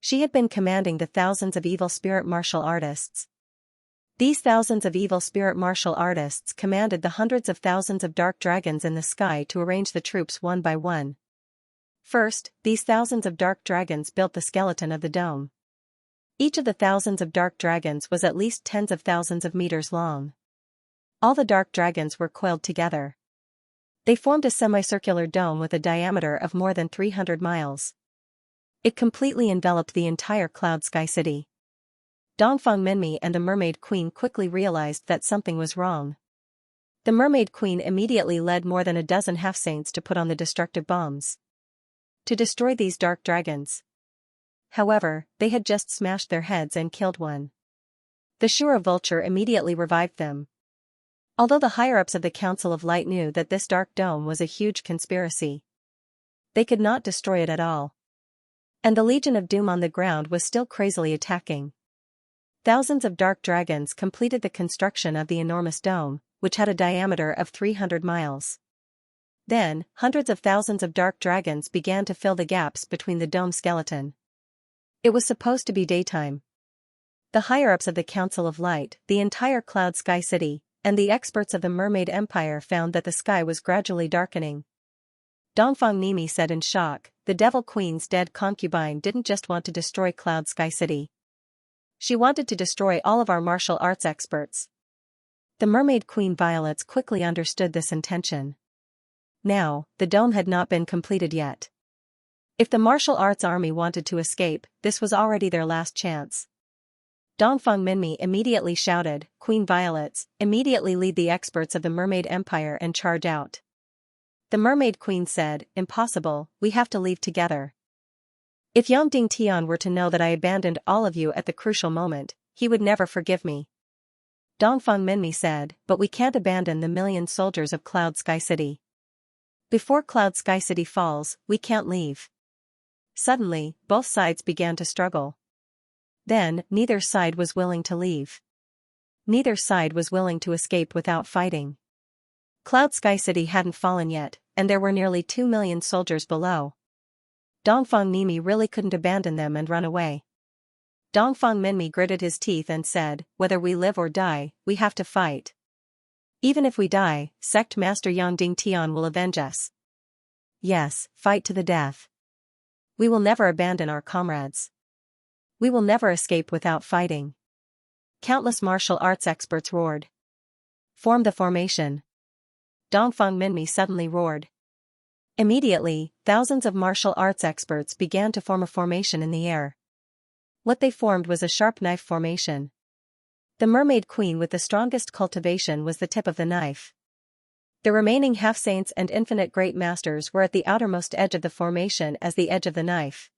She had been commanding the thousands of evil spirit martial artists. These thousands of evil spirit martial artists commanded the hundreds of thousands of dark dragons in the sky to arrange the troops one by one. First, these thousands of dark dragons built the skeleton of the dome. Each of the thousands of dark dragons was at least tens of thousands of meters long. All the dark dragons were coiled together. They formed a semicircular dome with a diameter of more than 300 miles. It completely enveloped the entire Cloud Sky City. Dongfang Minmi and the Mermaid Queen quickly realized that something was wrong. The Mermaid Queen immediately led more than a dozen half-saints to put on the destructive bombs to destroy these dark dragons. However, they had just smashed their heads and killed one. The Shura Vulture immediately revived them. Although the higher-ups of the Council of Light knew that this dark dome was a huge conspiracy, they could not destroy it at all. And the Legion of Doom on the ground was still crazily attacking. Thousands of dark dragons completed the construction of the enormous dome, which had a diameter of 300 miles. Then, hundreds of thousands of dark dragons began to fill the gaps between the dome skeleton. It was supposed to be daytime. The higher-ups of the Council of Light, the entire Cloud Sky City, and the experts of the Mermaid Empire found that the sky was gradually darkening. Dongfang Nimi said in shock, the Devil Queen's dead concubine didn't just want to destroy Cloud Sky City. She wanted to destroy all of our martial arts experts. The Mermaid Queen Violets quickly understood this intention. Now, the dome had not been completed yet. If the martial arts army wanted to escape, this was already their last chance. Dongfang Minmi immediately shouted, Queen Violets, immediately lead the experts of the Mermaid Empire and charge out. The Mermaid Queen said, impossible, we have to leave together. If Yongding Tian were to know that I abandoned all of you at the crucial moment, he would never forgive me. Dongfang Minmi said, but we can't abandon the million soldiers of Cloud Sky City. Before Cloud Sky City falls, we can't leave. Suddenly, both sides began to struggle. Then, neither side was willing to leave. Neither side was willing to escape without fighting. Cloud Sky City hadn't fallen yet, and there were nearly 2 million soldiers below. Dongfang Nimi really couldn't abandon them and run away. Dongfang Minmi gritted his teeth and said, "Whether we live or die, we have to fight. Even if we die, Sect Master Yang Tian will avenge us. Yes, fight to the death. We will never abandon our comrades. We will never escape without fighting." Countless martial arts experts roared. "Form the formation." Dongfang Minmi suddenly roared. Immediately, thousands of martial arts experts began to form a formation in the air. What they formed was a sharp knife formation. The mermaid queen with the strongest cultivation was the tip of the knife. The remaining half-saints and infinite great masters were at the outermost edge of the formation as the edge of the knife.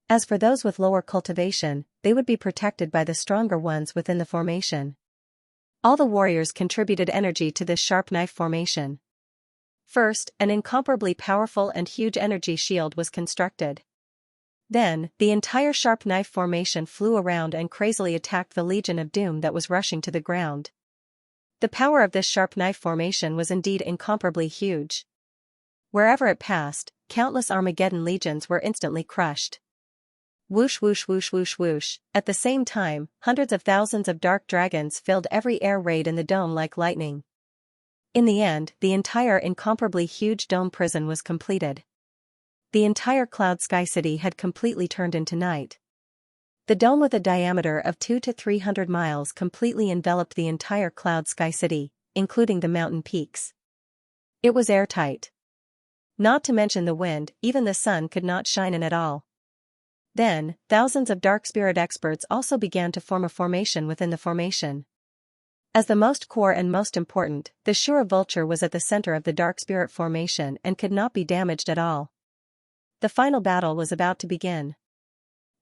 As for those with lower cultivation, they would be protected by the stronger ones within the formation. All the warriors contributed energy to this sharp knife formation. First, an incomparably powerful and huge energy shield was constructed. Then, the entire sharp knife formation flew around and crazily attacked the Legion of Doom that was rushing to the ground. The power of this sharp knife formation was indeed incomparably huge. Wherever it passed, countless Armageddon legions were instantly crushed. Whoosh whoosh whoosh whoosh whoosh. At the same time, hundreds of thousands of dark dragons filled every air raid in the dome like lightning. In the end, the entire incomparably huge dome prison was completed. The entire Cloud Sky City had completely turned into night. The dome with a diameter of 200 to 300 miles completely enveloped the entire Cloud Sky City, including the mountain peaks. It was airtight. Not to mention the wind, even the sun could not shine in at all. Then, thousands of dark spirit experts also began to form a formation within the formation. As the most core and most important, the Shura vulture was at the center of the dark spirit formation and could not be damaged at all. The final battle was about to begin.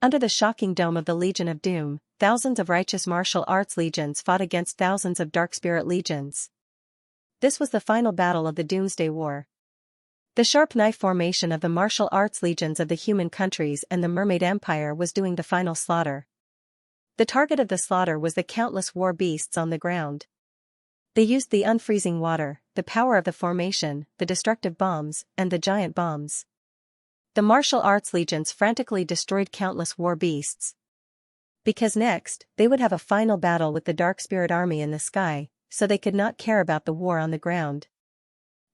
Under the shocking dome of the Legion of Doom, thousands of righteous martial arts legions fought against thousands of dark spirit legions. This was the final battle of the Doomsday War. The sharp knife formation of the martial arts legions of the human countries and the Mermaid Empire was doing the final slaughter. The target of the slaughter was the countless war beasts on the ground. They used the unfreezing water, the power of the formation, the destructive bombs, and the giant bombs. The martial arts legions frantically destroyed countless war beasts. Because next, they would have a final battle with the Dark Spirit Army in the sky, so they could not care about the war on the ground.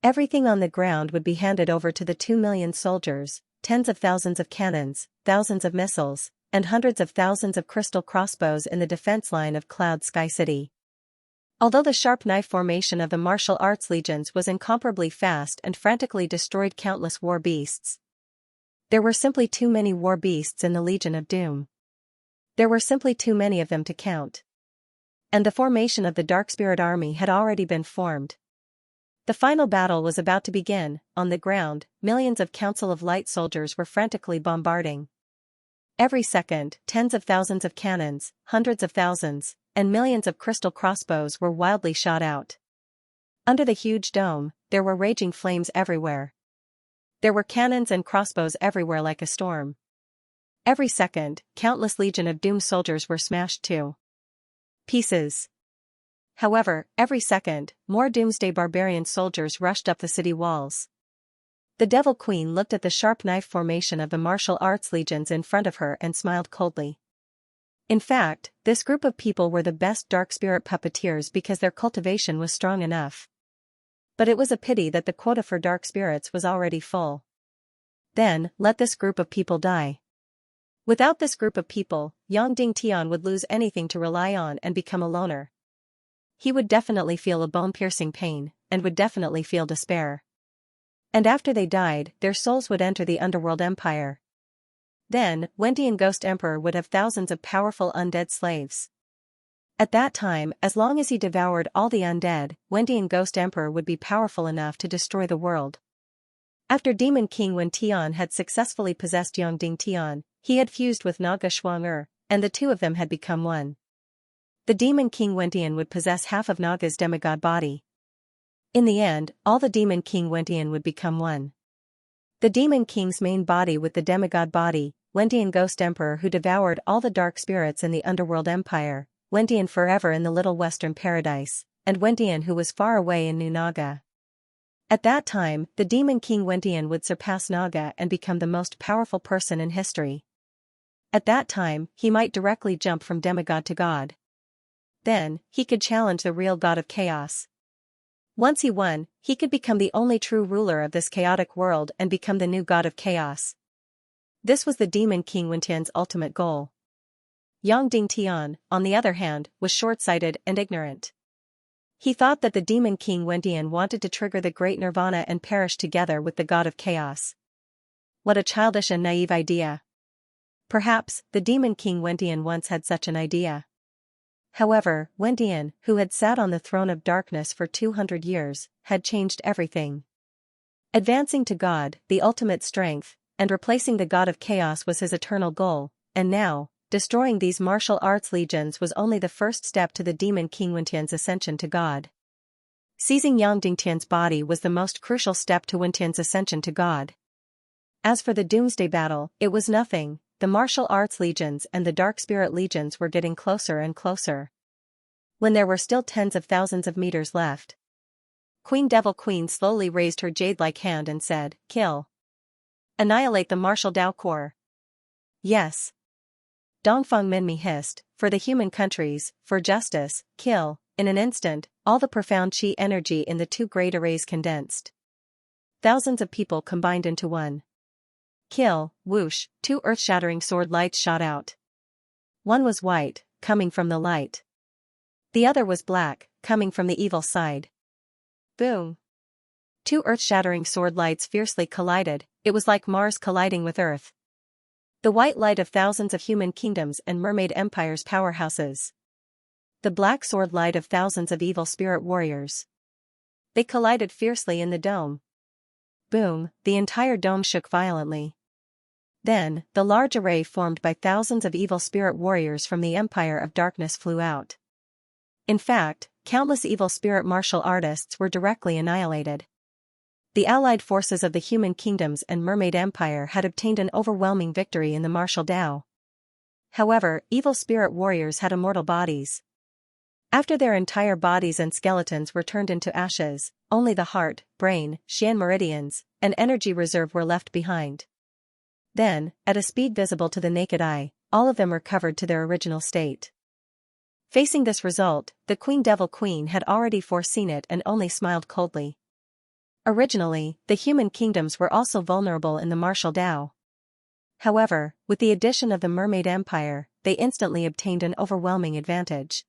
Everything on the ground would be handed over to the 2 million soldiers, tens of thousands of cannons, thousands of missiles, and hundreds of thousands of crystal crossbows in the defense line of Cloud Sky City. Although the sharp knife formation of the martial arts legions was incomparably fast and frantically destroyed countless war beasts, there were simply too many war beasts in the Legion of Doom. There were simply too many of them to count. And the formation of the Dark Spirit Army had already been formed. The final battle was about to begin. On the ground, millions of Council of Light soldiers were frantically bombarding. Every second, tens of thousands of cannons, hundreds of thousands, and millions of crystal crossbows were wildly shot out. Under the huge dome, there were raging flames everywhere. There were cannons and crossbows everywhere like a storm. Every second, countless Legion of Doom soldiers were smashed to pieces. However, every second, more Doomsday Barbarian soldiers rushed up the city walls. The Devil Queen looked at the sharp knife formation of the martial arts legions in front of her and smiled coldly. In fact, this group of people were the best dark spirit puppeteers because their cultivation was strong enough. But it was a pity that the quota for dark spirits was already full. Then, let this group of people die. Without this group of people, Yang Tian would lose anything to rely on and become a loner. He would definitely feel a bone-piercing pain, and would definitely feel despair. And after they died, their souls would enter the Underworld Empire. Then, Wendian Ghost Emperor would have thousands of powerful undead slaves. At that time, as long as he devoured all the undead, Wendian Ghost Emperor would be powerful enough to destroy the world. After Demon King Wen Tian had successfully possessed Yang Tian, he had fused with Naga Shuang-er, and the two of them had become one. The Demon King Wentian would possess half of Naga's demigod body. In the end, all the Demon King Wentian would become one. The Demon King's main body with the demigod body, Wendian Ghost Emperor who devoured all the dark spirits in the Underworld Empire, Wendian forever in the Little Western Paradise, and Wendian who was far away in New Naga. At that time, the Demon King Wendian would surpass Naga and become the most powerful person in history. At that time, he might directly jump from demigod to god. Then, he could challenge the real god of chaos. Once he won, he could become the only true ruler of this chaotic world and become the new god of chaos. This was the Demon King Wendian's ultimate goal. Yang Dingtian, on the other hand, was short-sighted and ignorant. He thought that the Demon King Wendian wanted to trigger the Great Nirvana and perish together with the god of chaos. What a childish and naive idea. Perhaps, the Demon King Wendian once had such an idea. However, Wendian, who had sat on the throne of darkness for 200 years, had changed everything. Advancing to God, the ultimate strength, and replacing the god of chaos was his eternal goal, and now, destroying these martial arts legions was only the first step to the Demon King Wendian's ascension to God. Seizing Yang Dingtian's body was the most crucial step to Wendian's ascension to God. As for the Doomsday Battle, it was nothing. The martial arts legions and the dark spirit legions were getting closer and closer. When there were still tens of thousands of meters left, Queen Devil Queen slowly raised her jade-like hand and said, "Kill. Annihilate the martial Dao Corps." Yes. Dongfang Minmi hissed, "For the human countries, for justice, kill." In an instant, all the profound chi energy in the two great arrays condensed. Thousands of people combined into one. Kill, whoosh, two earth-shattering sword lights shot out. One was white, coming from the light. The other was black, coming from the evil side. Boom. Two earth-shattering sword lights fiercely collided. It was like Mars colliding with Earth. The white light of thousands of human kingdoms and mermaid empires' powerhouses. The black sword light of thousands of evil spirit warriors. They collided fiercely in the dome. Boom, the entire dome shook violently. Then, the large array formed by thousands of evil spirit warriors from the Empire of Darkness flew out. In fact, countless evil spirit martial artists were directly annihilated. The allied forces of the human kingdoms and mermaid empire had obtained an overwhelming victory in the martial Dao. However, evil spirit warriors had immortal bodies. After their entire bodies and skeletons were turned into ashes, only the heart, brain, Xian meridians, and energy reserve were left behind. Then, at a speed visible to the naked eye, all of them recovered to their original state. Facing this result, the Queen Devil Queen had already foreseen it and only smiled coldly. Originally, the human kingdoms were also vulnerable in the martial Dao. However, with the addition of the Mermaid Empire, they instantly obtained an overwhelming advantage.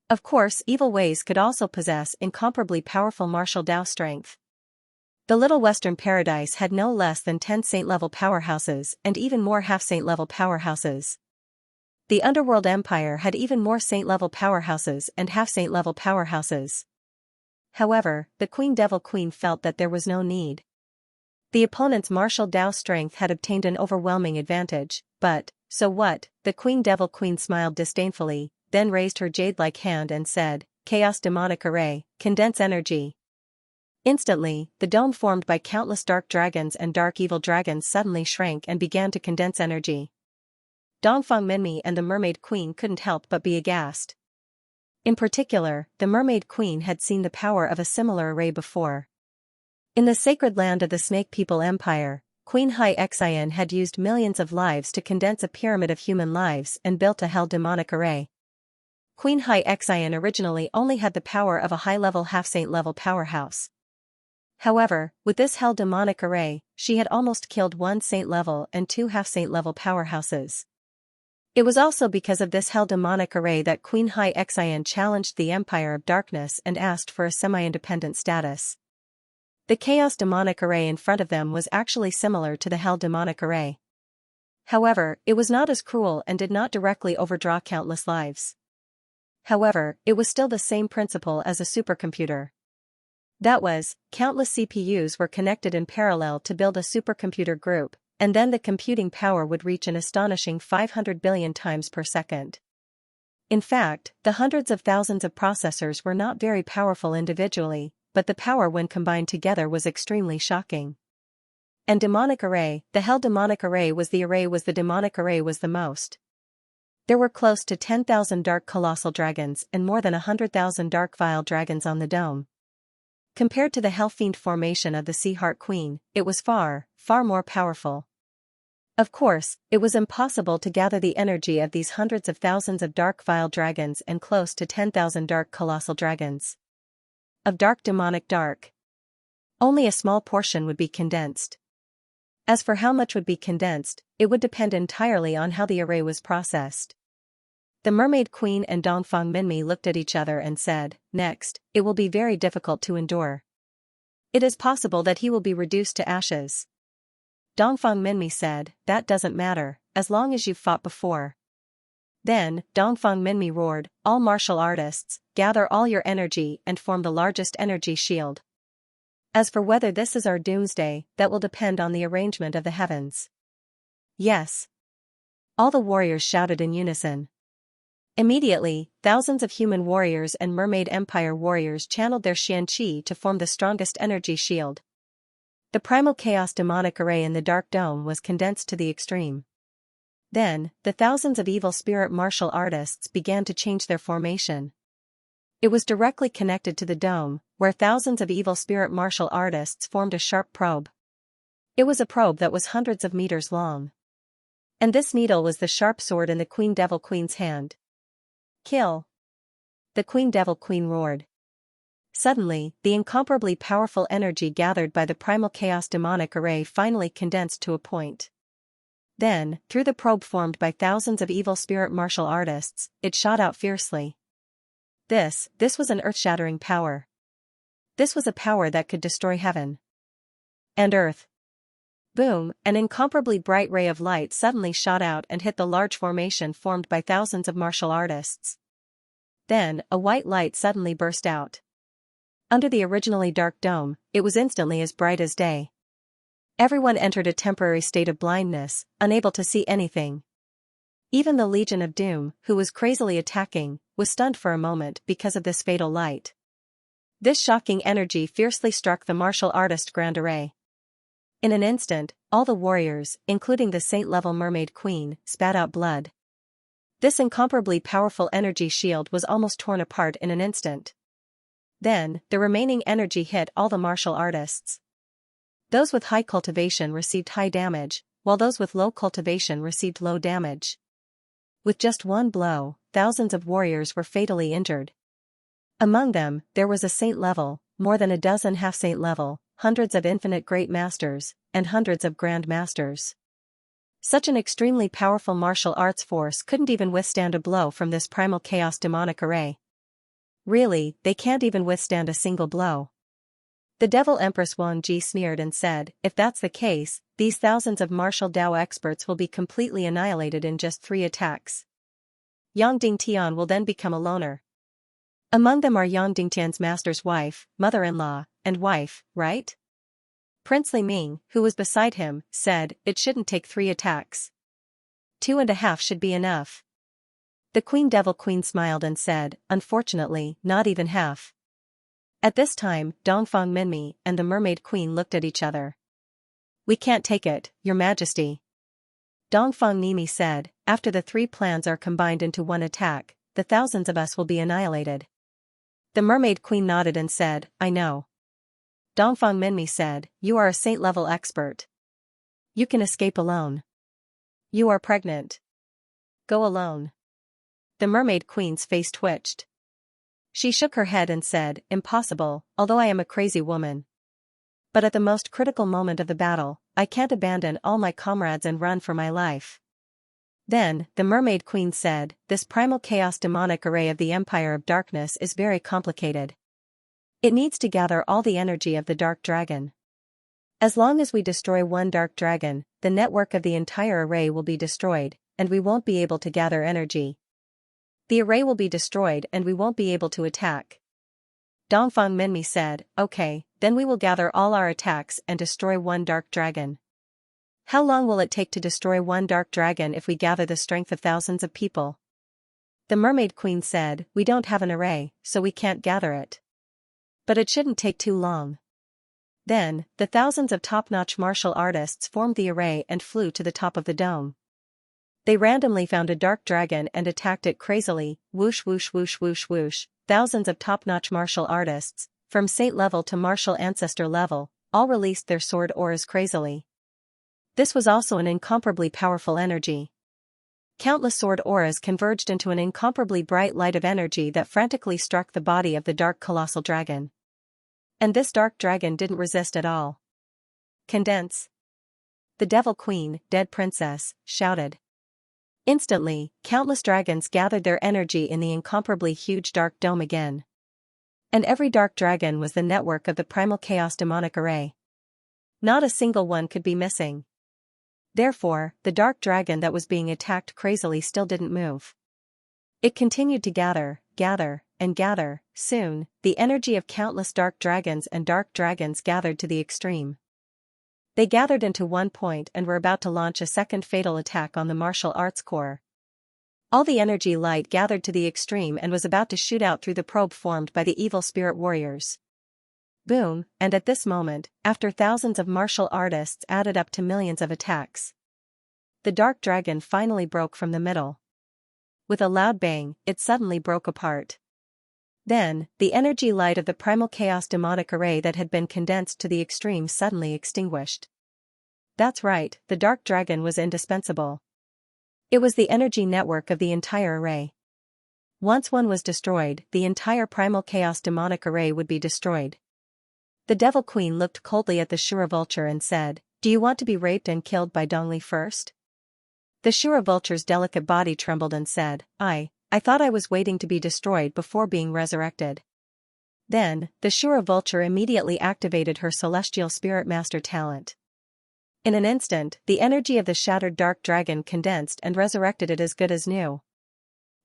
Of course, evil ways could also possess incomparably powerful martial Dao strength. The Little Western Paradise had no less than 10 saint-level powerhouses and even more half-saint-level powerhouses. The Underworld Empire had even more saint-level powerhouses and half-saint-level powerhouses. However, the Queen Devil Queen felt that there was no need. The opponent's martial Dao strength had obtained an overwhelming advantage, but, so what? The Queen Devil Queen smiled disdainfully, then raised her jade-like hand and said, "Chaos Demonic Array, condense energy." Instantly, the dome formed by countless dark dragons and dark evil dragons suddenly shrank and began to condense energy. Dongfang Minmi and the Mermaid Queen couldn't help but be aghast. In particular, the Mermaid Queen had seen the power of a similar array before. In the sacred land of the Snake People Empire, Queen Xianxia had used millions of lives to condense a pyramid of human lives and built a hell demonic array. Queen Xianxia originally only had the power of a high-level half-saint-level powerhouse. However, with this hell demonic array, she had almost killed 1 saint-level and 2 half-saint-level powerhouses. It was also because of this hell demonic array that Queen Xianxia challenged the Empire of Darkness and asked for a semi-independent status. The chaos demonic array in front of them was actually similar to the hell demonic array. However, it was not as cruel and did not directly overdraw countless lives. However, it was still the same principle as a supercomputer. That was, countless CPUs were connected in parallel to build a supercomputer group, and then the computing power would reach an astonishing 500 billion times per second. In fact, the hundreds of thousands of processors were not very powerful individually, but the power when combined together was extremely shocking. And demonic array, the hell demonic array was the demonic array was the most. There were close to 10,000 dark colossal dragons and more than 100,000 dark vile dragons on the dome. Compared to the hell-fiend formation of the Sea Heart Queen, it was far, far more powerful. Of course, it was impossible to gather the energy of these hundreds of thousands of dark vile dragons and close to 10,000 dark colossal dragons. Of dark demonic dark. Only a small portion would be condensed. As for how much would be condensed, it would depend entirely on how the array was processed. The Mermaid Queen and Dongfang Minmi looked at each other and said, "Next, it will be very difficult to endure. It is possible that he will be reduced to ashes." Dongfang Minmi said, "That doesn't matter, as long as you've fought before." Then, Dongfang Minmi roared, "All martial artists, gather all your energy and form the largest energy shield. As for whether this is our doomsday, that will depend on the arrangement of the heavens." "Yes." All the warriors shouted in unison. Immediately, thousands of human warriors and Mermaid Empire warriors channeled their Xianxia to form the strongest energy shield. The primal chaos demonic array in the dark dome was condensed to the extreme. Then, the thousands of evil spirit martial artists began to change their formation. It was directly connected to the dome, where thousands of evil spirit martial artists formed a sharp probe. It was a probe that was hundreds of meters long. And this needle was the sharp sword in the Queen Devil Queen's hand. "Kill!" the Queen Devil Queen roared. Suddenly, the incomparably powerful energy gathered by the primal chaos demonic array finally condensed to a point. Then, through the probe formed by thousands of evil spirit martial artists, it shot out fiercely. This was an earth-shattering power. This was a power that could destroy heaven and earth. Boom, an incomparably bright ray of light suddenly shot out and hit the large formation formed by thousands of martial artists. Then, a white light suddenly burst out. Under the originally dark dome, it was instantly as bright as day. Everyone entered a temporary state of blindness, unable to see anything. Even the Legion of Doom, who was crazily attacking, was stunned for a moment because of this fatal light. This shocking energy fiercely struck the martial artist Grand Array. In an instant, all the warriors, including the saint-level Mermaid Queen, spat out blood. This incomparably powerful energy shield was almost torn apart in an instant. Then, the remaining energy hit all the martial artists. Those with high cultivation received high damage, while those with low cultivation received low damage. With just one blow, thousands of warriors were fatally injured. Among them, there was a saint level, more than a dozen half-saint level, hundreds of infinite great masters, and hundreds of grand masters. Such an extremely powerful martial arts force couldn't even withstand a blow from this primal chaos demonic array. Really, they can't even withstand a single blow. The Devil Empress Wang Ji sneered and said, "If that's the case, these thousands of martial Dao experts will be completely annihilated in just 3 attacks. Yang Dingtian will then become a loner." Among them are Yang Dingtian's master's wife, mother-in-law, and wife, right? Prince Li Ming, who was beside him, said, "It shouldn't take 3 attacks. 2.5 should be enough." The Queen Devil Queen smiled and said, "Unfortunately, not even half." At this time, Dongfang Minmi and the Mermaid Queen looked at each other. "We can't take it, Your Majesty." Dongfang Minmi said, "After the 3 plans are combined into one attack, the thousands of us will be annihilated." The Mermaid Queen nodded and said, "I know." Dongfang Minmi said, "You are a saint-level expert. You can escape alone. You are pregnant. Go alone." The Mermaid Queen's face twitched. She shook her head and said, "Impossible, although I am a crazy woman. But at the most critical moment of the battle, I can't abandon all my comrades and run for my life." Then, the Mermaid Queen said, "This primal chaos demonic array of the Empire of Darkness is very complicated. It needs to gather all the energy of the Dark Dragon. As long as we destroy one Dark Dragon, the network of the entire array will be destroyed, and we won't be able to gather energy. The array will be destroyed and we won't be able to attack." Dongfang Minmi said, "Okay, then we will gather all our attacks and destroy one Dark Dragon." "How long will it take to destroy one Dark Dragon if we gather the strength of thousands of people?" The Mermaid Queen said, "We don't have an array, so we can't gather it. But it shouldn't take too long." Then, the thousands of top-notch martial artists formed the array and flew to the top of the dome. They randomly found a dark dragon and attacked it crazily, whoosh whoosh whoosh whoosh whoosh. Thousands of top-notch martial artists, from saint level to martial ancestor level, all released their sword auras crazily. This was also an incomparably powerful energy. Countless sword auras converged into an incomparably bright light of energy that frantically struck the body of the dark colossal dragon. And this dark dragon didn't resist at all. Condense. The Devil Queen, dead princess, shouted. Instantly, countless dragons gathered their energy in the incomparably huge dark dome again. And every dark dragon was the network of the primal chaos demonic array. Not a single one could be missing. Therefore, the dark dragon that was being attacked crazily still didn't move. It continued to gather, and gather. Soon, the energy of countless dark dragons gathered to the extreme. They gathered into one point and were about to launch a second fatal attack on the martial arts core. All the energy light gathered to the extreme and was about to shoot out through the probe formed by the evil spirit warriors. Boom, and at this moment, after thousands of martial artists added up to millions of attacks, the dark dragon finally broke from the middle. With a loud bang, it suddenly broke apart. Then, the energy light of the primal chaos demonic array that had been condensed to the extreme suddenly extinguished. That's right, the dark dragon was indispensable. It was the energy network of the entire array. Once one was destroyed, the entire primal chaos demonic array would be destroyed. The Devil Queen looked coldly at the Shura Vulture and said, "Do you want to be raped and killed by Dongli first?" The Shura Vulture's delicate body trembled and said, I thought I was waiting to be destroyed before being resurrected." Then, the Shura Vulture immediately activated her celestial spirit master talent. In an instant, the energy of the shattered dark dragon condensed and resurrected it as good as new.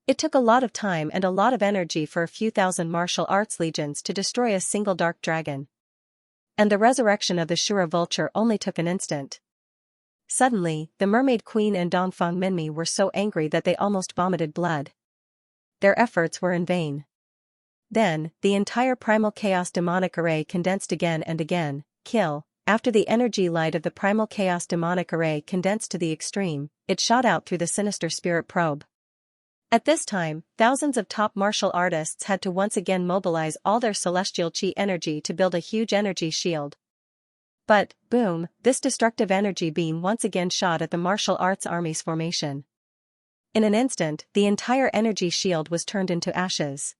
It took a lot of time and a lot of energy for a few thousand martial arts legions to destroy a single dark dragon. And the resurrection of the Shura Vulture only took an instant. Suddenly, the Mermaid Queen and Dongfang Minmi were so angry that they almost vomited blood. Their efforts were in vain. Then, the entire primal chaos demonic array condensed again and again. After the energy light of the primal chaos demonic array condensed to the extreme, it shot out through the sinister spirit probe. At this time, thousands of top martial artists had to once again mobilize all their celestial chi energy to build a huge energy shield. But, boom, this destructive energy beam once again shot at the martial arts army's formation. In an instant, the entire energy shield was turned into ashes.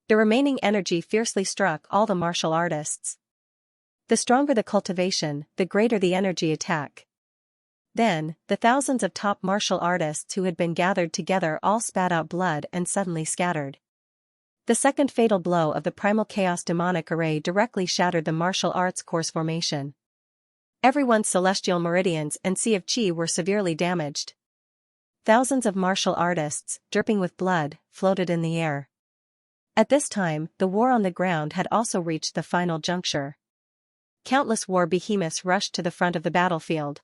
The remaining energy fiercely struck all the martial artists. The stronger the cultivation, the greater the energy attack. Then, the thousands of top martial artists who had been gathered together all spat out blood and suddenly scattered. The second fatal blow of the primal chaos demonic array directly shattered the martial arts course formation. Everyone's celestial meridians and sea of chi were severely damaged. Thousands of martial artists, dripping with blood, floated in the air. At this time, the war on the ground had also reached the final juncture. Countless war behemoths rushed to the front of the battlefield.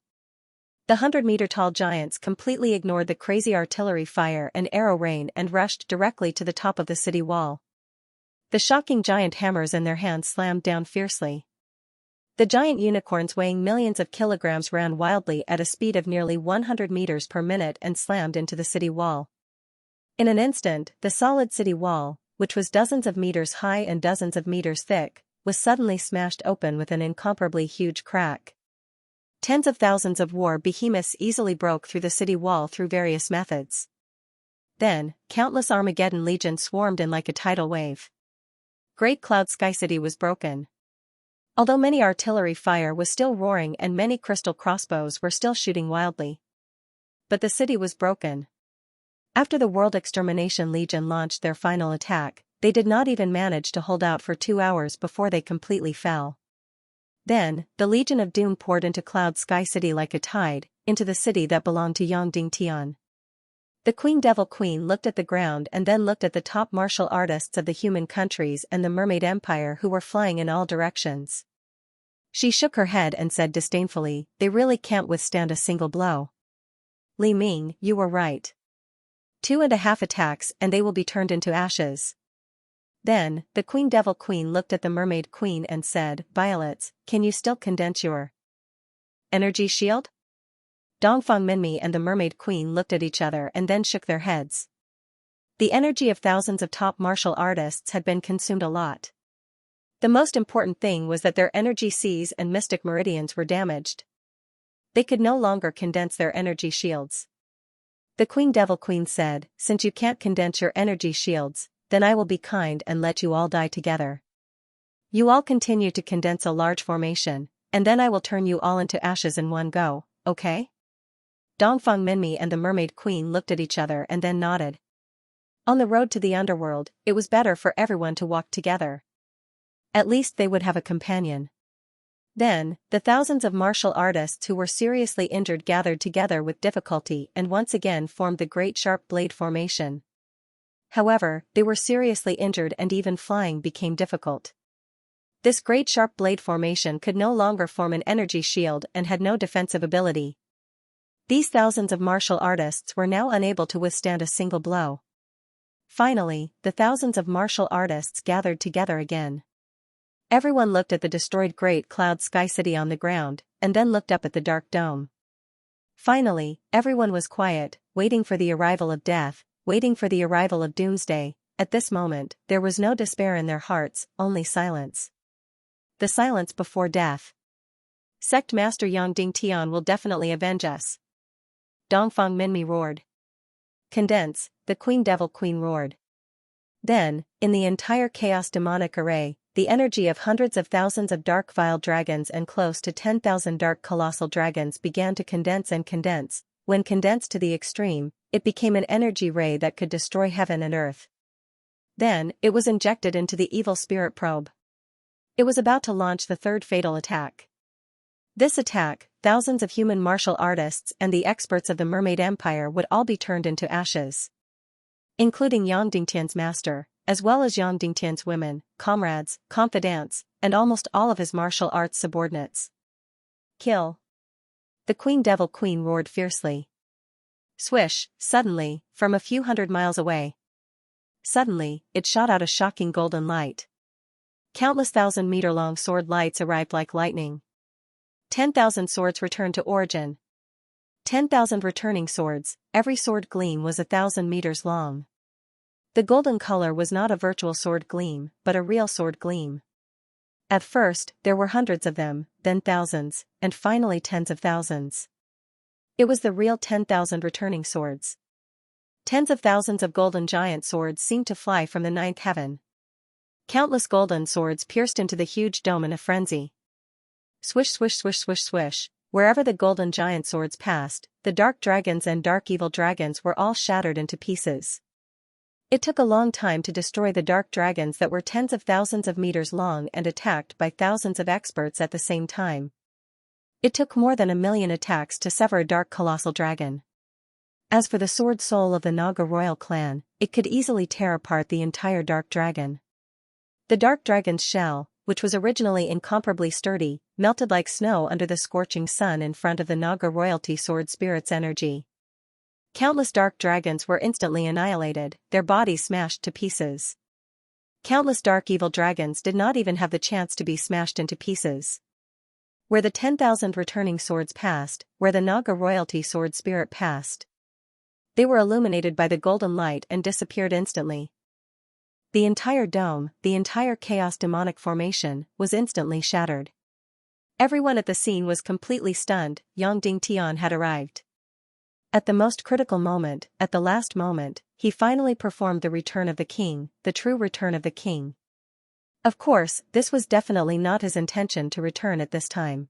The 100-meter-tall giants completely ignored the crazy artillery fire and arrow rain and rushed directly to the top of the city wall. The shocking giant hammers in their hands slammed down fiercely. The giant unicorns weighing millions of kilograms ran wildly at a speed of nearly 100 meters per minute and slammed into the city wall. In an instant, the solid city wall, which was dozens of meters high and dozens of meters thick, was suddenly smashed open with an incomparably huge crack. Tens of thousands of war behemoths easily broke through the city wall through various methods. Then, countless Armageddon legions swarmed in like a tidal wave. Great Cloud Sky City was broken. Although many artillery fire was still roaring and many crystal crossbows were still shooting wildly. But the city was broken. After the World Extermination Legion launched their final attack, they did not even manage to hold out for 2 hours before they completely fell. Then, the Legion of Doom poured into Cloud Sky City like a tide, into the city that belonged to Yongding Tian. The Queen Devil Queen looked at the ground and then looked at the top martial artists of the human countries and the Mermaid Empire who were flying in all directions. She shook her head and said disdainfully, "They really can't withstand a single blow." "Li Ming, you were right. 2.5 attacks and they will be turned into ashes." Then, the Queen Devil Queen looked at the Mermaid Queen and said, "Violets, can you still condense your energy shield?" Dongfang Minmi and the Mermaid Queen looked at each other and then shook their heads. The energy of thousands of top martial artists had been consumed a lot. The most important thing was that their energy seas and mystic meridians were damaged. They could no longer condense their energy shields. The Queen Devil Queen said, "Since you can't condense your energy shields, then I will be kind and let you all die together. You all continue to condense a large formation, and then I will turn you all into ashes in one go, okay?" Dongfang Minmi and the Mermaid Queen looked at each other and then nodded. On the road to the underworld, it was better for everyone to walk together. At least they would have a companion. Then, the thousands of martial artists who were seriously injured gathered together with difficulty and once again formed the Great Sharp Blade Formation. However, they were seriously injured and even flying became difficult. This Great Sharp Blade Formation could no longer form an energy shield and had no defensive ability. These thousands of martial artists were now unable to withstand a single blow. Finally, the thousands of martial artists gathered together again. Everyone looked at the destroyed Great Cloud Sky City on the ground, and then looked up at the dark dome. Finally, everyone was quiet, waiting for the arrival of death, waiting for the arrival of doomsday. At this moment, there was no despair in their hearts, only silence. The silence before death. Sect Master Yang Dingtian will definitely avenge us. Dongfang Minmi roared. Condense, the Queen Devil Queen roared. Then, in the entire Chaos Demonic Array, the energy of hundreds of thousands of dark vile dragons and close to 10,000 dark colossal dragons began to condense and condense. When condensed to the extreme, it became an energy ray that could destroy heaven and earth. Then, it was injected into the evil spirit probe. It was about to launch the third fatal attack. This attack, thousands of human martial artists and the experts of the Mermaid Empire would all be turned into ashes. Including Yang Dingtian's master, as well as Yang Dingtian's women, comrades, confidants, and almost all of his martial arts subordinates. Kill! The Queen Devil Queen roared fiercely. Swish, suddenly, from a few hundred miles away. Suddenly, it shot out a shocking golden light. Countless 1,000-meter-long sword lights arrived like lightning. 10,000 swords returned to origin. 10,000 returning swords, every sword gleam was 1,000 meters long. The golden color was not a virtual sword gleam, but a real sword gleam. At first, there were hundreds of them, then thousands, and finally tens of thousands. It was the real 10,000 returning swords. Tens of thousands of golden giant swords seemed to fly from the ninth heaven. Countless golden swords pierced into the huge dome in a frenzy. Swish swish swish swish swish, wherever the golden giant swords passed, the dark dragons and dark evil dragons were all shattered into pieces. It took a long time to destroy the dark dragons that were tens of thousands of meters long and attacked by thousands of experts at the same time. It took more than 1,000,000 attacks to sever a dark colossal dragon. As for the sword soul of the Naga royal clan, it could easily tear apart the entire dark dragon. The dark dragon's shell, which was originally incomparably sturdy, melted like snow under the scorching sun in front of the Naga royalty sword spirit's energy. Countless dark dragons were instantly annihilated, their bodies smashed to pieces. Countless dark evil dragons did not even have the chance to be smashed into pieces. Where the 10,000 returning swords passed, where the Naga royalty sword spirit passed, they were illuminated by the golden light and disappeared instantly. The entire dome, the entire chaos demonic formation, was instantly shattered. Everyone at the scene was completely stunned. Yang Dingtian had arrived. At the most critical moment, at the last moment, he finally performed the return of the king, the true return of the king. Of course, this was definitely not his intention to return at this time.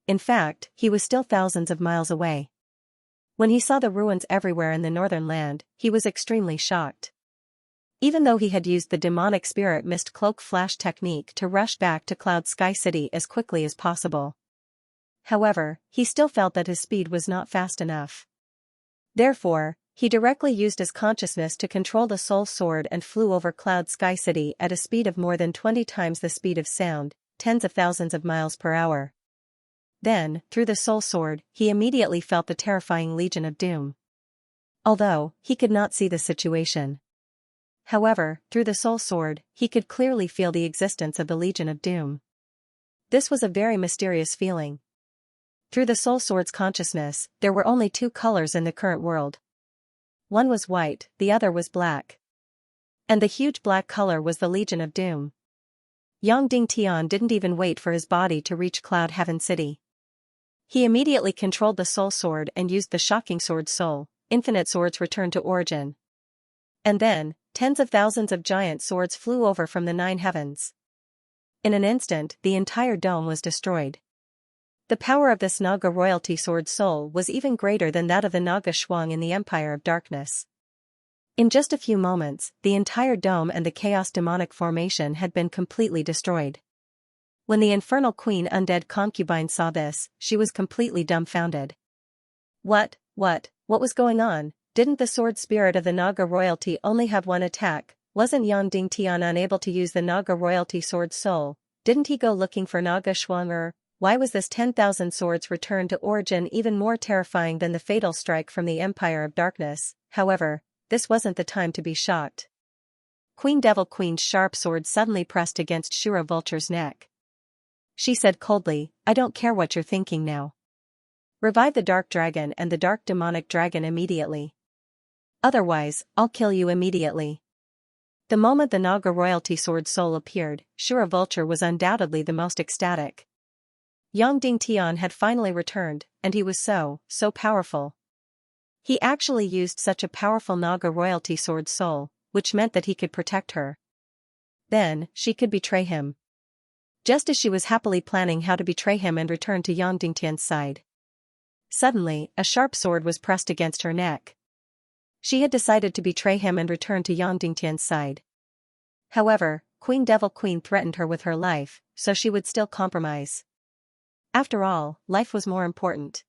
In fact, he was still thousands of miles away. When he saw the ruins everywhere in the northern land, he was extremely shocked. Even though he had used the demonic spirit mist cloak flash technique to rush back to Cloud Sky City as quickly as possible. However, he still felt that his speed was not fast enough. Therefore, he directly used his consciousness to control the soul sword and flew over Cloud Sky City at a speed of more than 20 times the speed of sound, tens of thousands of miles per hour. Then, through the soul sword, he immediately felt the terrifying Legion of Doom. Although, he could not see the situation. However, through the soul sword, he could clearly feel the existence of the Legion of Doom. This was a very mysterious feeling. Through the soul sword's consciousness, there were only two colors in the current world. One was white, the other was black. And the huge black color was the Legion of Doom. Yang Dingtian didn't even wait for his body to reach Cloud Heaven City. He immediately controlled the soul sword and used the shocking sword soul, infinite swords returned to origin. And then, tens of thousands of giant swords flew over from the 9 heavens. In an instant, the entire dome was destroyed. The power of this Naga royalty sword soul was even greater than that of the Naga Shuang in the Empire of Darkness. In just a few moments, the entire dome and the Chaos Demonic formation had been completely destroyed. When the Infernal Queen Undead Concubine saw this, she was completely dumbfounded. What was going on? Didn't the sword spirit of the Naga royalty only have one attack? Wasn't Yang Dingtian unable to use the Naga royalty sword soul? Didn't he go looking for Naga Shuang, or why was this 10,000 swords returned to origin even more terrifying than the fatal strike from the Empire of Darkness? However, this wasn't the time to be shocked. Queen Devil Queen's sharp sword suddenly pressed against Shura Vulture's neck. She said coldly, "I don't care what you're thinking now. Revive the Dark Dragon and the Dark Demonic Dragon immediately. Otherwise, I'll kill you immediately." The moment the Naga royalty sword soul appeared, Shura Vulture was undoubtedly the most ecstatic. Yang Dingtian had finally returned, and he was so powerful. He actually used such a powerful Naga royalty sword soul, which meant that he could protect her. Then, she could betray him. Just as she was happily planning how to betray him and return to Yang Dingtian's side. Suddenly, a sharp sword was pressed against her neck. She had decided to betray him and return to Yang Dingtian's side. However, Queen Devil Queen threatened her with her life, so she would still compromise. After all, life was more important.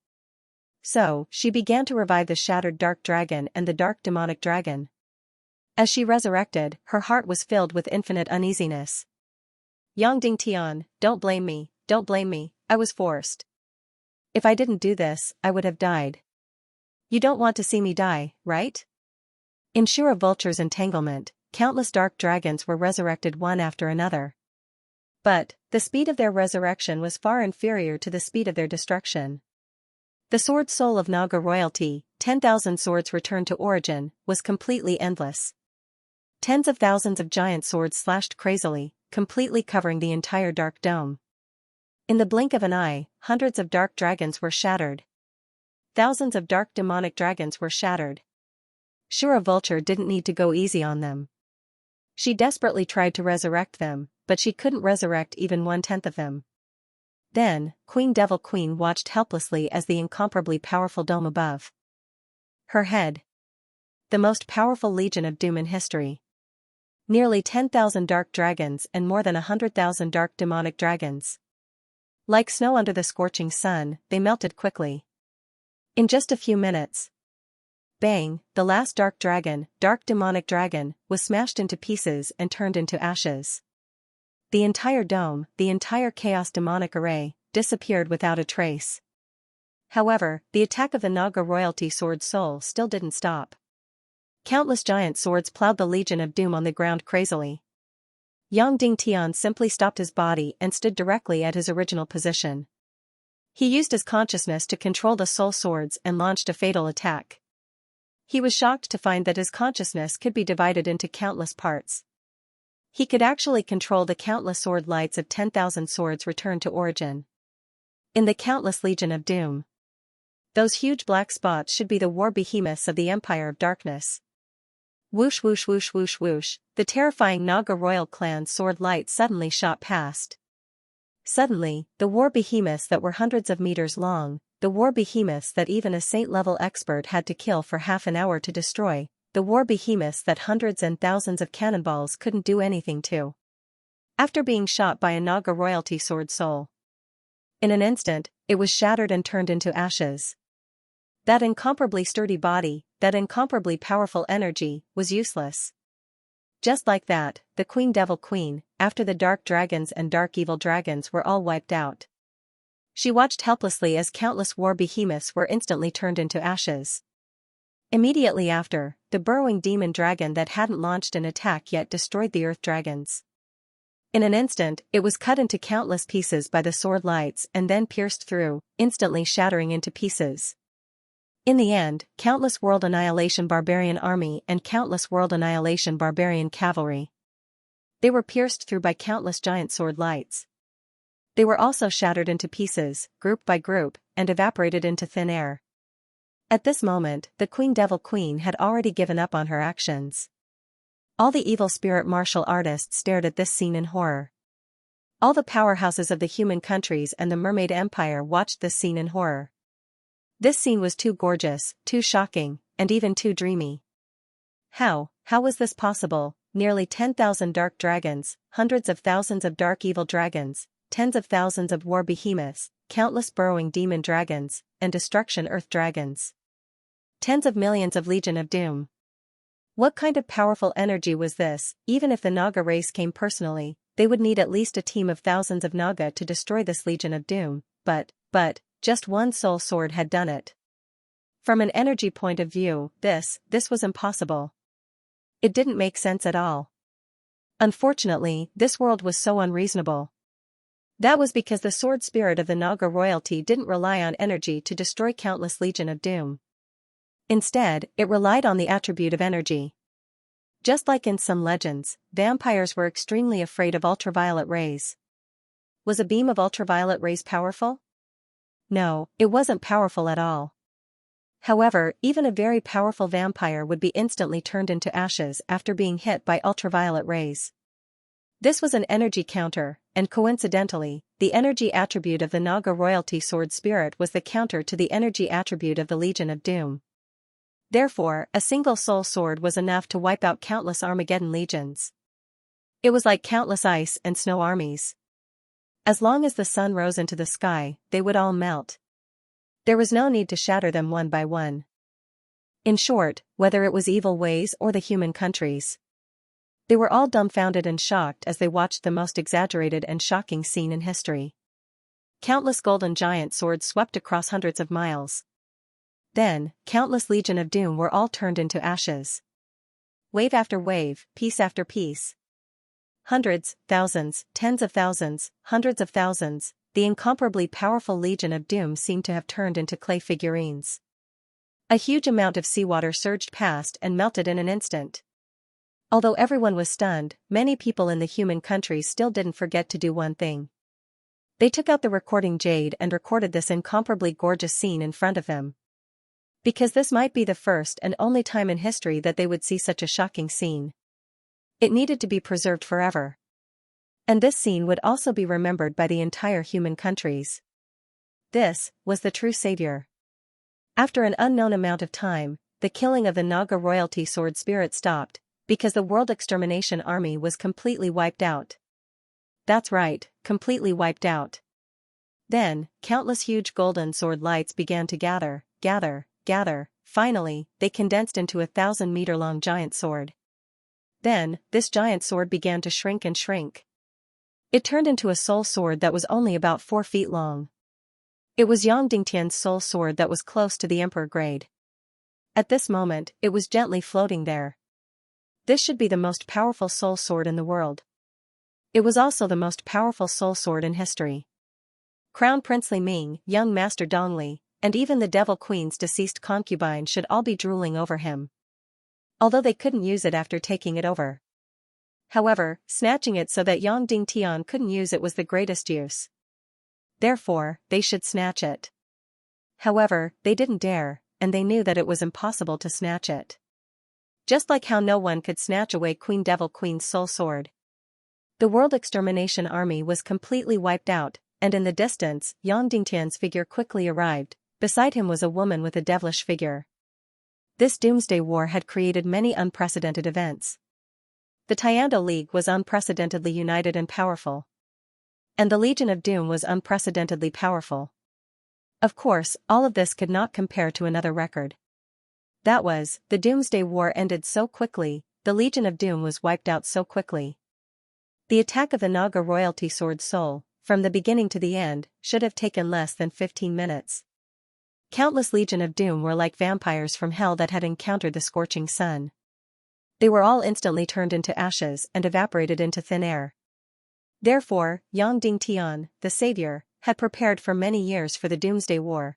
So, she began to revive the shattered Dark Dragon and the Dark Demonic Dragon. As she resurrected, her heart was filled with infinite uneasiness. Yang Dingtian, don't blame me, I was forced. If I didn't do this, I would have died. You don't want to see me die, right? In Shura Vulture's entanglement, countless dark dragons were resurrected one after another. But, the speed of their resurrection was far inferior to the speed of their destruction. The sword soul of Naga royalty, 10,000 swords returned to origin, was completely endless. Tens of thousands of giant swords slashed crazily, completely covering the entire dark dome. In the blink of an eye, hundreds of dark dragons were shattered. Thousands of dark demonic dragons were shattered. Shura Vulture didn't need to go easy on them. She desperately tried to resurrect them, but she couldn't resurrect even 1/10 of them. Then, Queen Devil Queen watched helplessly as the incomparably powerful dome above her head. The most powerful Legion of Doom in history. Nearly 10,000 dark dragons and more than 100,000 dark demonic dragons. Like snow under the scorching sun, they melted quickly. In just a few minutes. Bang, the last dark demonic dragon, was smashed into pieces and turned into ashes. The entire dome, the entire chaos demonic array, disappeared without a trace. However, the attack of the Naga royalty sword soul still didn't stop. Countless giant swords plowed the Legion of Doom on the ground crazily. Yang Dingtian simply stopped his body and stood directly at his original position. He used his consciousness to control the soul swords and launched a fatal attack. He was shocked to find that his consciousness could be divided into countless parts. He could actually control the countless sword lights of 10,000 swords returned to origin. In the countless Legion of Doom. Those huge black spots should be the war behemoths of the Empire of Darkness. Whoosh whoosh whoosh whoosh whoosh, the terrifying Naga royal clan's sword light suddenly shot past. Suddenly, the war behemoths that were hundreds of meters long, the war behemoths that even a saint-level expert had to kill for half an hour to destroy, the war behemoths that hundreds and thousands of cannonballs couldn't do anything to. After being shot by a Naga royalty sword soul. In an instant, it was shattered and turned into ashes. That incomparably sturdy body, that incomparably powerful energy, was useless. Just like that, the Queen Devil Queen, after the dark dragons and dark evil dragons were all wiped out. She watched helplessly as countless war behemoths were instantly turned into ashes. Immediately after, the burrowing demon dragon that hadn't launched an attack yet destroyed the earth dragons. In an instant, it was cut into countless pieces by the sword lights and then pierced through, instantly shattering into pieces. In the end, countless World Annihilation Barbarian Army and countless World Annihilation Barbarian Cavalry. They were pierced through by countless giant sword lights. They were also shattered into pieces, group by group, and evaporated into thin air. At this moment, the Queen Devil Queen had already given up on her actions. All the evil spirit martial artists stared at this scene in horror. All the powerhouses of the human countries and the Mermaid Empire watched this scene in horror. This scene was too gorgeous, too shocking, and even too dreamy. How was this possible? Nearly 10,000 dark dragons, hundreds of thousands of dark evil dragons, tens of thousands of war behemoths, countless burrowing demon dragons, and destruction earth dragons. Tens of millions of Legion of Doom. What kind of powerful energy was this? Even if the Naga race came personally, they would need at least a team of thousands of Naga to destroy this Legion of Doom, but, just one soul sword had done it. From an energy point of view, this was impossible. It didn't make sense at all. Unfortunately, this world was so unreasonable. That was because the sword spirit of the Naga royalty didn't rely on energy to destroy countless Legion of Doom. Instead, it relied on the attribute of energy. Just like in some legends, vampires were extremely afraid of ultraviolet rays. Was a beam of ultraviolet rays powerful? No, it wasn't powerful at all. However, even a very powerful vampire would be instantly turned into ashes after being hit by ultraviolet rays. This was an energy counter, and coincidentally, the energy attribute of the Naga royalty sword spirit was the counter to the energy attribute of the Legion of Doom. Therefore, a single soul sword was enough to wipe out countless Armageddon legions. It was like countless ice and snow armies. As long as the sun rose into the sky, they would all melt. There was no need to shatter them one by one. In short, whether it was evil ways or the human countries, they were all dumbfounded and shocked as they watched the most exaggerated and shocking scene in history. Countless golden giant swords swept across hundreds of miles. Then, countless Legion of Doom were all turned into ashes. Wave after wave, piece after piece. Hundreds, thousands, tens of thousands, hundreds of thousands, the incomparably powerful Legion of Doom seemed to have turned into clay figurines. A huge amount of seawater surged past and melted in an instant. Although everyone was stunned, many people in the human countries still didn't forget to do one thing. They took out the recording jade and recorded this incomparably gorgeous scene in front of them. Because this might be the first and only time in history that they would see such a shocking scene. It needed to be preserved forever. And this scene would also be remembered by the entire human countries. This was the true savior. After an unknown amount of time, the killing of the Naga royalty sword spirit stopped, because the World Extermination Army was completely wiped out. That's right, completely wiped out. Then, countless huge golden sword lights began to gather. Finally, they condensed into a 1,000-meter-long giant sword. Then, this giant sword began to shrink and shrink. It turned into a soul sword that was only about 4 feet long. It was Yang Dingtian's soul sword that was close to the emperor grade. At this moment, it was gently floating there. This should be the most powerful soul sword in the world. It was also the most powerful soul sword in history. Crown Prince Li Ming, young Master Dong Li, and even the Devil Queen's deceased concubine should all be drooling over him. Although they couldn't use it after taking it over. However, snatching it so that Yang Dingtian couldn't use it was the greatest use. Therefore, they should snatch it. However, they didn't dare, and they knew that it was impossible to snatch it. Just like how no one could snatch away Queen Devil Queen's soul sword. The World Extermination Army was completely wiped out, and in the distance, Yang Dingtian's figure quickly arrived. Beside him was a woman with a devilish figure. This Doomsday War had created many unprecedented events. The Tiando League was unprecedentedly united and powerful. And the Legion of Doom was unprecedentedly powerful. Of course, all of this could not compare to another record. That was, the Doomsday War ended so quickly, the Legion of Doom was wiped out so quickly. The attack of the Naga royalty sword soul, from the beginning to the end, should have taken less than 15 minutes. Countless legion of doom were like vampires from hell that had encountered the scorching sun. They were all instantly turned into ashes and evaporated into thin air. Therefore, Yang Dingtian, the savior, had prepared for many years for the Doomsday War.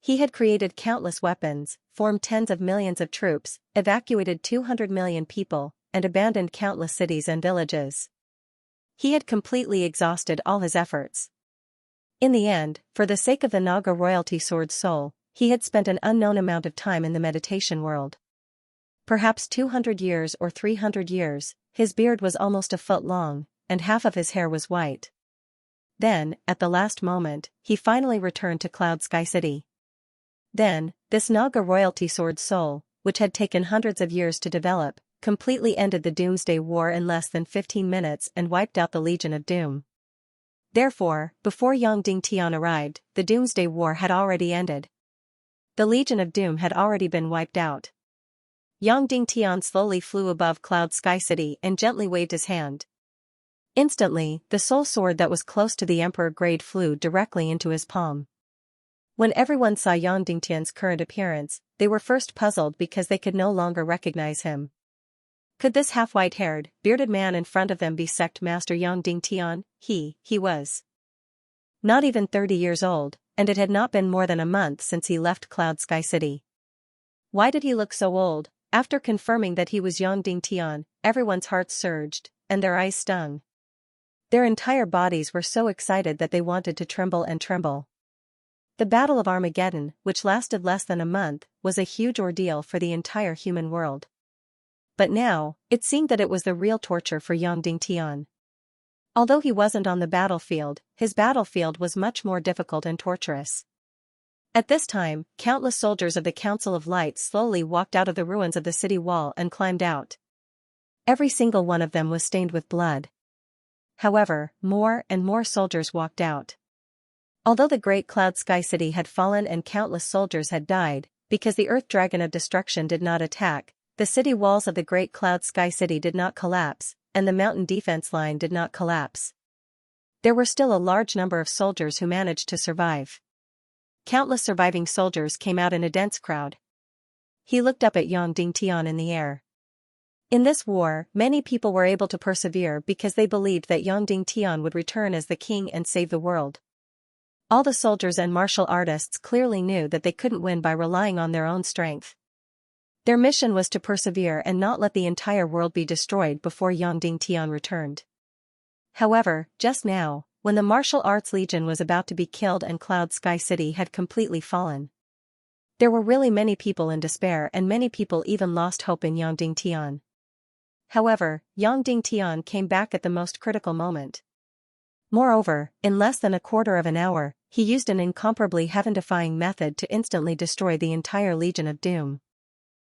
He had created countless weapons, formed tens of millions of troops, evacuated 200 million people, and abandoned countless cities and villages. He had completely exhausted all his efforts. In the end, for the sake of the Naga royalty sword soul, he had spent an unknown amount of time in the meditation world. Perhaps 200 years or 300 years, his beard was almost a foot long, and half of his hair was white. Then, at the last moment, he finally returned to Cloud Sky City. Then, this Naga royalty sword soul, which had taken hundreds of years to develop, completely ended the Doomsday War in less than 15 minutes and wiped out the Legion of Doom. Therefore, before Yang Dingtian arrived, the Doomsday War had already ended. The Legion of Doom had already been wiped out. Yang Dingtian slowly flew above Cloud Sky City and gently waved his hand. Instantly, the soul sword that was close to the Emperor Grade flew directly into his palm. When everyone saw Yang Dingtian's current appearance, they were first puzzled because they could no longer recognize him. Could this half-white-haired, bearded man in front of them be sect master Yang Dingtian? He was not even 30 years old, and it had not been more than a month since he left Cloud Sky City. Why did he look so old? After confirming that he was Yang Dingtian, everyone's hearts surged, and their eyes stung. Their entire bodies were so excited that they wanted to tremble and tremble. The Battle of Armageddon, which lasted less than a month, was a huge ordeal for the entire human world. But now, it seemed that it was the real torture for Yang Dingtian. Although he wasn't on the battlefield, his battlefield was much more difficult and torturous. At this time, countless soldiers of the Council of Light slowly walked out of the ruins of the city wall and climbed out. Every single one of them was stained with blood. However, more and more soldiers walked out. Although the great Cloud Sky City had fallen and countless soldiers had died, because the Earth Dragon of Destruction did not attack, the city walls of the great Cloud Sky City did not collapse, and the mountain defense line did not collapse. There were still a large number of soldiers who managed to survive. Countless surviving soldiers came out in a dense crowd. He looked up at Yang Dingtian in the air. In this war, many people were able to persevere because they believed that Yang Dingtian would return as the king and save the world. All the soldiers and martial artists clearly knew that they couldn't win by relying on their own strength. Their mission was to persevere and not let the entire world be destroyed before Yang Dingtian returned. However, just now, when the Martial Arts Legion was about to be killed and Cloud Sky City had completely fallen, there were really many people in despair and many people even lost hope in Yang Dingtian. However, Yang Dingtian came back at the most critical moment. Moreover, in less than a quarter of an hour, he used an incomparably heaven-defying method to instantly destroy the entire Legion of Doom.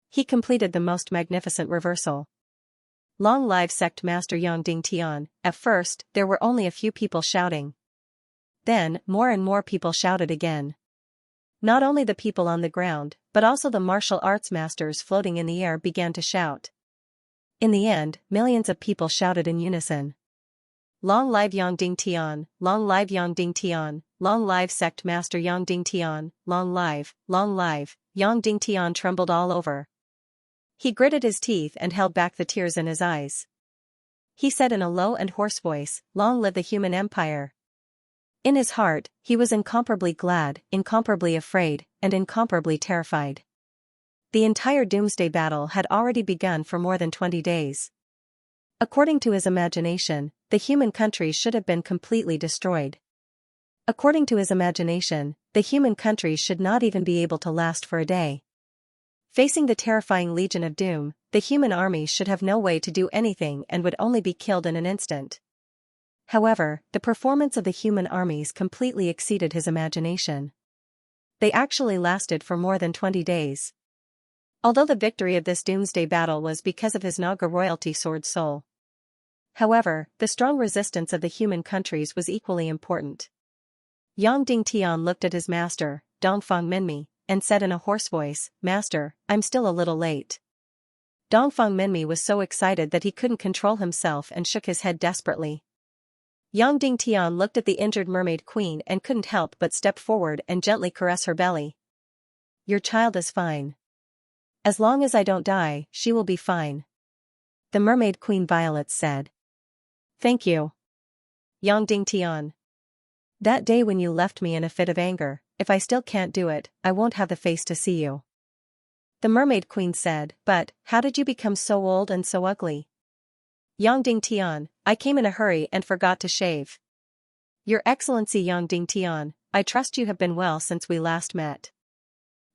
He completed the most magnificent reversal. Long live Sect Master Yang Dingtian. At first, there were only a few people shouting. Then, more and more people shouted again. Not only the people on the ground, but also the martial arts masters floating in the air began to shout. In the end, millions of people shouted in unison. Long live Yang Dingtian, long live Yang Dingtian, long live Sect Master Yang Dingtian, long live, long live. Yang Dingtian trembled all over. He gritted his teeth and held back the tears in his eyes. He said in a low and hoarse voice, "Long live the human empire." In his heart, he was incomparably glad, incomparably afraid, and incomparably terrified. The entire Doomsday battle had already begun for more than 20 days. According to his imagination, the human countries should have been completely destroyed. According to his imagination, the human countries should not even be able to last for a day. Facing the terrifying Legion of Doom, the human army should have no way to do anything and would only be killed in an instant. However, the performance of the human armies completely exceeded his imagination. They actually lasted for more than 20 days. Although the victory of this Doomsday battle was because of his Naga royalty sword soul. However, the strong resistance of the human countries was equally important. Yang Dingtian looked at his master, Dongfang Minmi, and said in a hoarse voice, "Master, I'm still a little late." Dongfang Minmi was so excited that he couldn't control himself and shook his head desperately. Yang Dingtian looked at the injured mermaid queen and couldn't help but step forward and gently caress her belly. Your child is fine. As long as I don't die, she will be fine. The mermaid queen Violet said. Thank you. Yang Dingtian. That day when you left me in a fit of anger, if I still can't do it, I won't have the face to see you. The mermaid queen said, but, how did you become so old and so ugly? Yang Dingtian, I came in a hurry and forgot to shave. Your Excellency Yang Dingtian, I trust you have been well since we last met.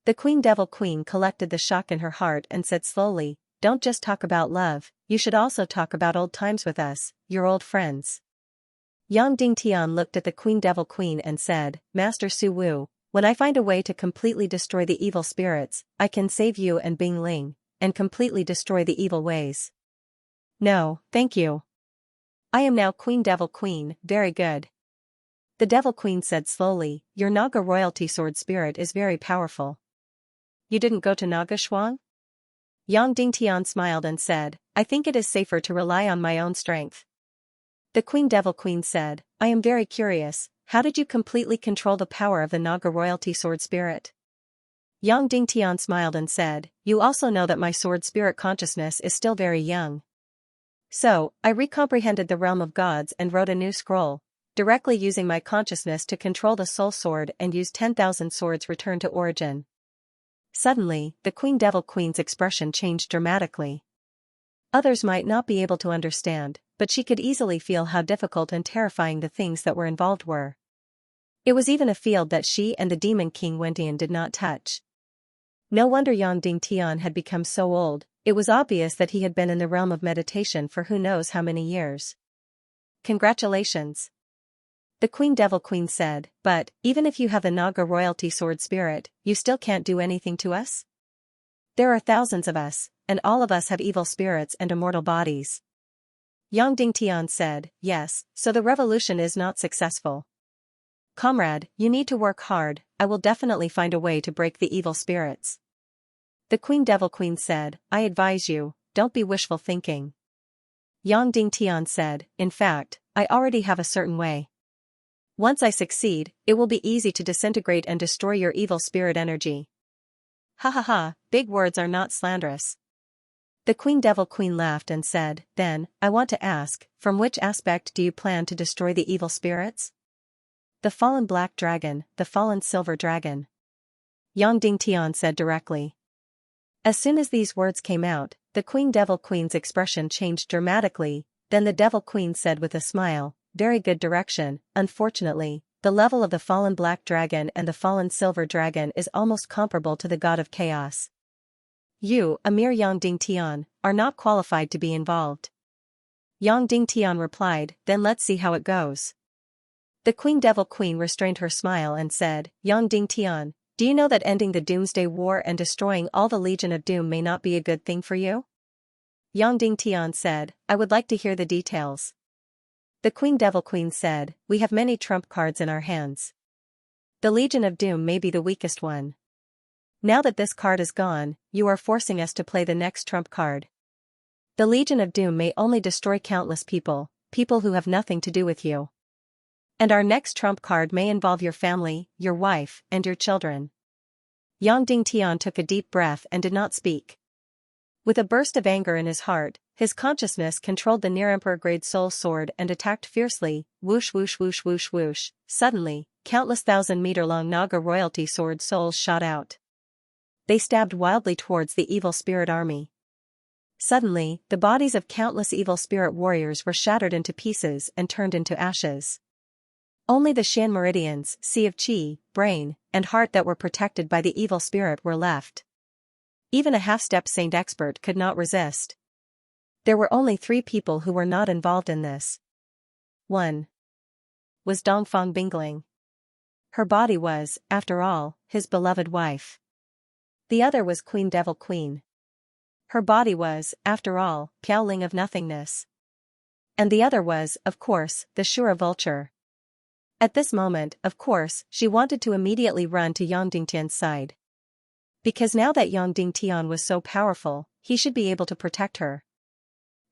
The Queen Devil Queen collected the shock in her heart and said slowly, don't just talk about love, you should also talk about old times with us, your old friends. Yang Dingtian looked at the Queen Devil Queen and said, Master Su Wu, when I find a way to completely destroy the evil spirits, I can save you and Bing Ling, and completely destroy the evil ways. No, thank you. I am now Queen Devil Queen, very good. The Devil Queen said slowly, your Naga royalty sword spirit is very powerful. You didn't go to Naga Shuang? Yang Dingtian smiled and said, I think it is safer to rely on my own strength. The Queen Devil Queen said, I am very curious, how did you completely control the power of the Naga royalty sword spirit? Yang Dingtian smiled and said, you also know that my sword spirit consciousness is still very young. So, I recomprehended the realm of gods and wrote a new scroll, directly using my consciousness to control the soul sword and use 10,000 swords return to origin. Suddenly, the Queen Devil Queen's expression changed dramatically. Others might not be able to understand, but she could easily feel how difficult and terrifying the things that were involved were. It was even a field that she and the Demon King Wendian did not touch. No wonder Yang Dingtian had become so old, it was obvious that he had been in the realm of meditation for who knows how many years. Congratulations. The Queen Devil Queen said, but, even if you have the Naga royalty sword spirit, you still can't do anything to us? There are thousands of us, and all of us have evil spirits and immortal bodies. Yang Dingtian said, yes, so the revolution is not successful. Comrade, you need to work hard, I will definitely find a way to break the evil spirits. The Queen Devil Queen said, I advise you, don't be wishful thinking. Yang Dingtian said, in fact, I already have a certain way. Once I succeed, it will be easy to disintegrate and destroy your evil spirit energy. Ha ha ha, big words are not slanderous. The Queen Devil Queen laughed and said, then, I want to ask, from which aspect do you plan to destroy the evil spirits? The fallen black dragon, the fallen silver dragon. Yang Dingtian said directly. As soon as these words came out, the Queen Devil Queen's expression changed dramatically, then the Devil Queen said with a smile, very good direction, unfortunately, the level of the fallen black dragon and the fallen silver dragon is almost comparable to the god of chaos. You, a mere Yang Dingtian, are not qualified to be involved. Yang Dingtian replied, then let's see how it goes. The Queen Devil Queen restrained her smile and said, Yang Dingtian, do you know that ending the Doomsday War and destroying all the Legion of Doom may not be a good thing for you? Yang Dingtian said, I would like to hear the details. The Queen Devil Queen said, we have many trump cards in our hands. The Legion of Doom may be the weakest one. Now that this card is gone, you are forcing us to play the next trump card. The Legion of Doom may only destroy countless people, people who have nothing to do with you. And our next trump card may involve your family, your wife, and your children. Yang Dingtian took a deep breath and did not speak. With a burst of anger in his heart, his consciousness controlled the near-emperor-grade soul sword and attacked fiercely, whoosh whoosh whoosh whoosh whoosh. Suddenly, countless 1,000-meter-long Naga royalty sword souls shot out. They stabbed wildly towards the evil spirit army. Suddenly, the bodies of countless evil spirit warriors were shattered into pieces and turned into ashes. Only the Shan meridians, sea of chi, brain, and heart that were protected by the evil spirit were left. Even a half-step saint expert could not resist. There were only 3 people who were not involved in this. 1. Was Dongfang Bingling. Her body was, after all, his beloved wife. The other was Queen Devil Queen. Her body was, after all, Piaoling of Nothingness. And the other was, of course, the Shura Vulture. At this moment, of course, she wanted to immediately run to Yang Dingtian's side. Because now that Yang Dingtian was so powerful, he should be able to protect her.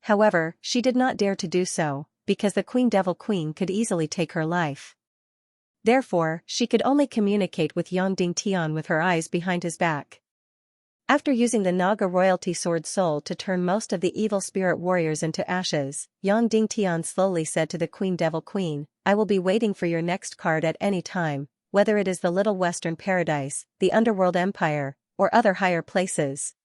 However, she did not dare to do so, because the Queen Devil Queen could easily take her life. Therefore, she could only communicate with Yang Dingtian with her eyes behind his back. After using the Naga royalty sword soul to turn most of the evil spirit warriors into ashes, Yang Dingtian slowly said to the Queen Devil Queen, "I will be waiting for your next card at any time, whether it is the Little Western Paradise, the Underworld Empire, or other higher places."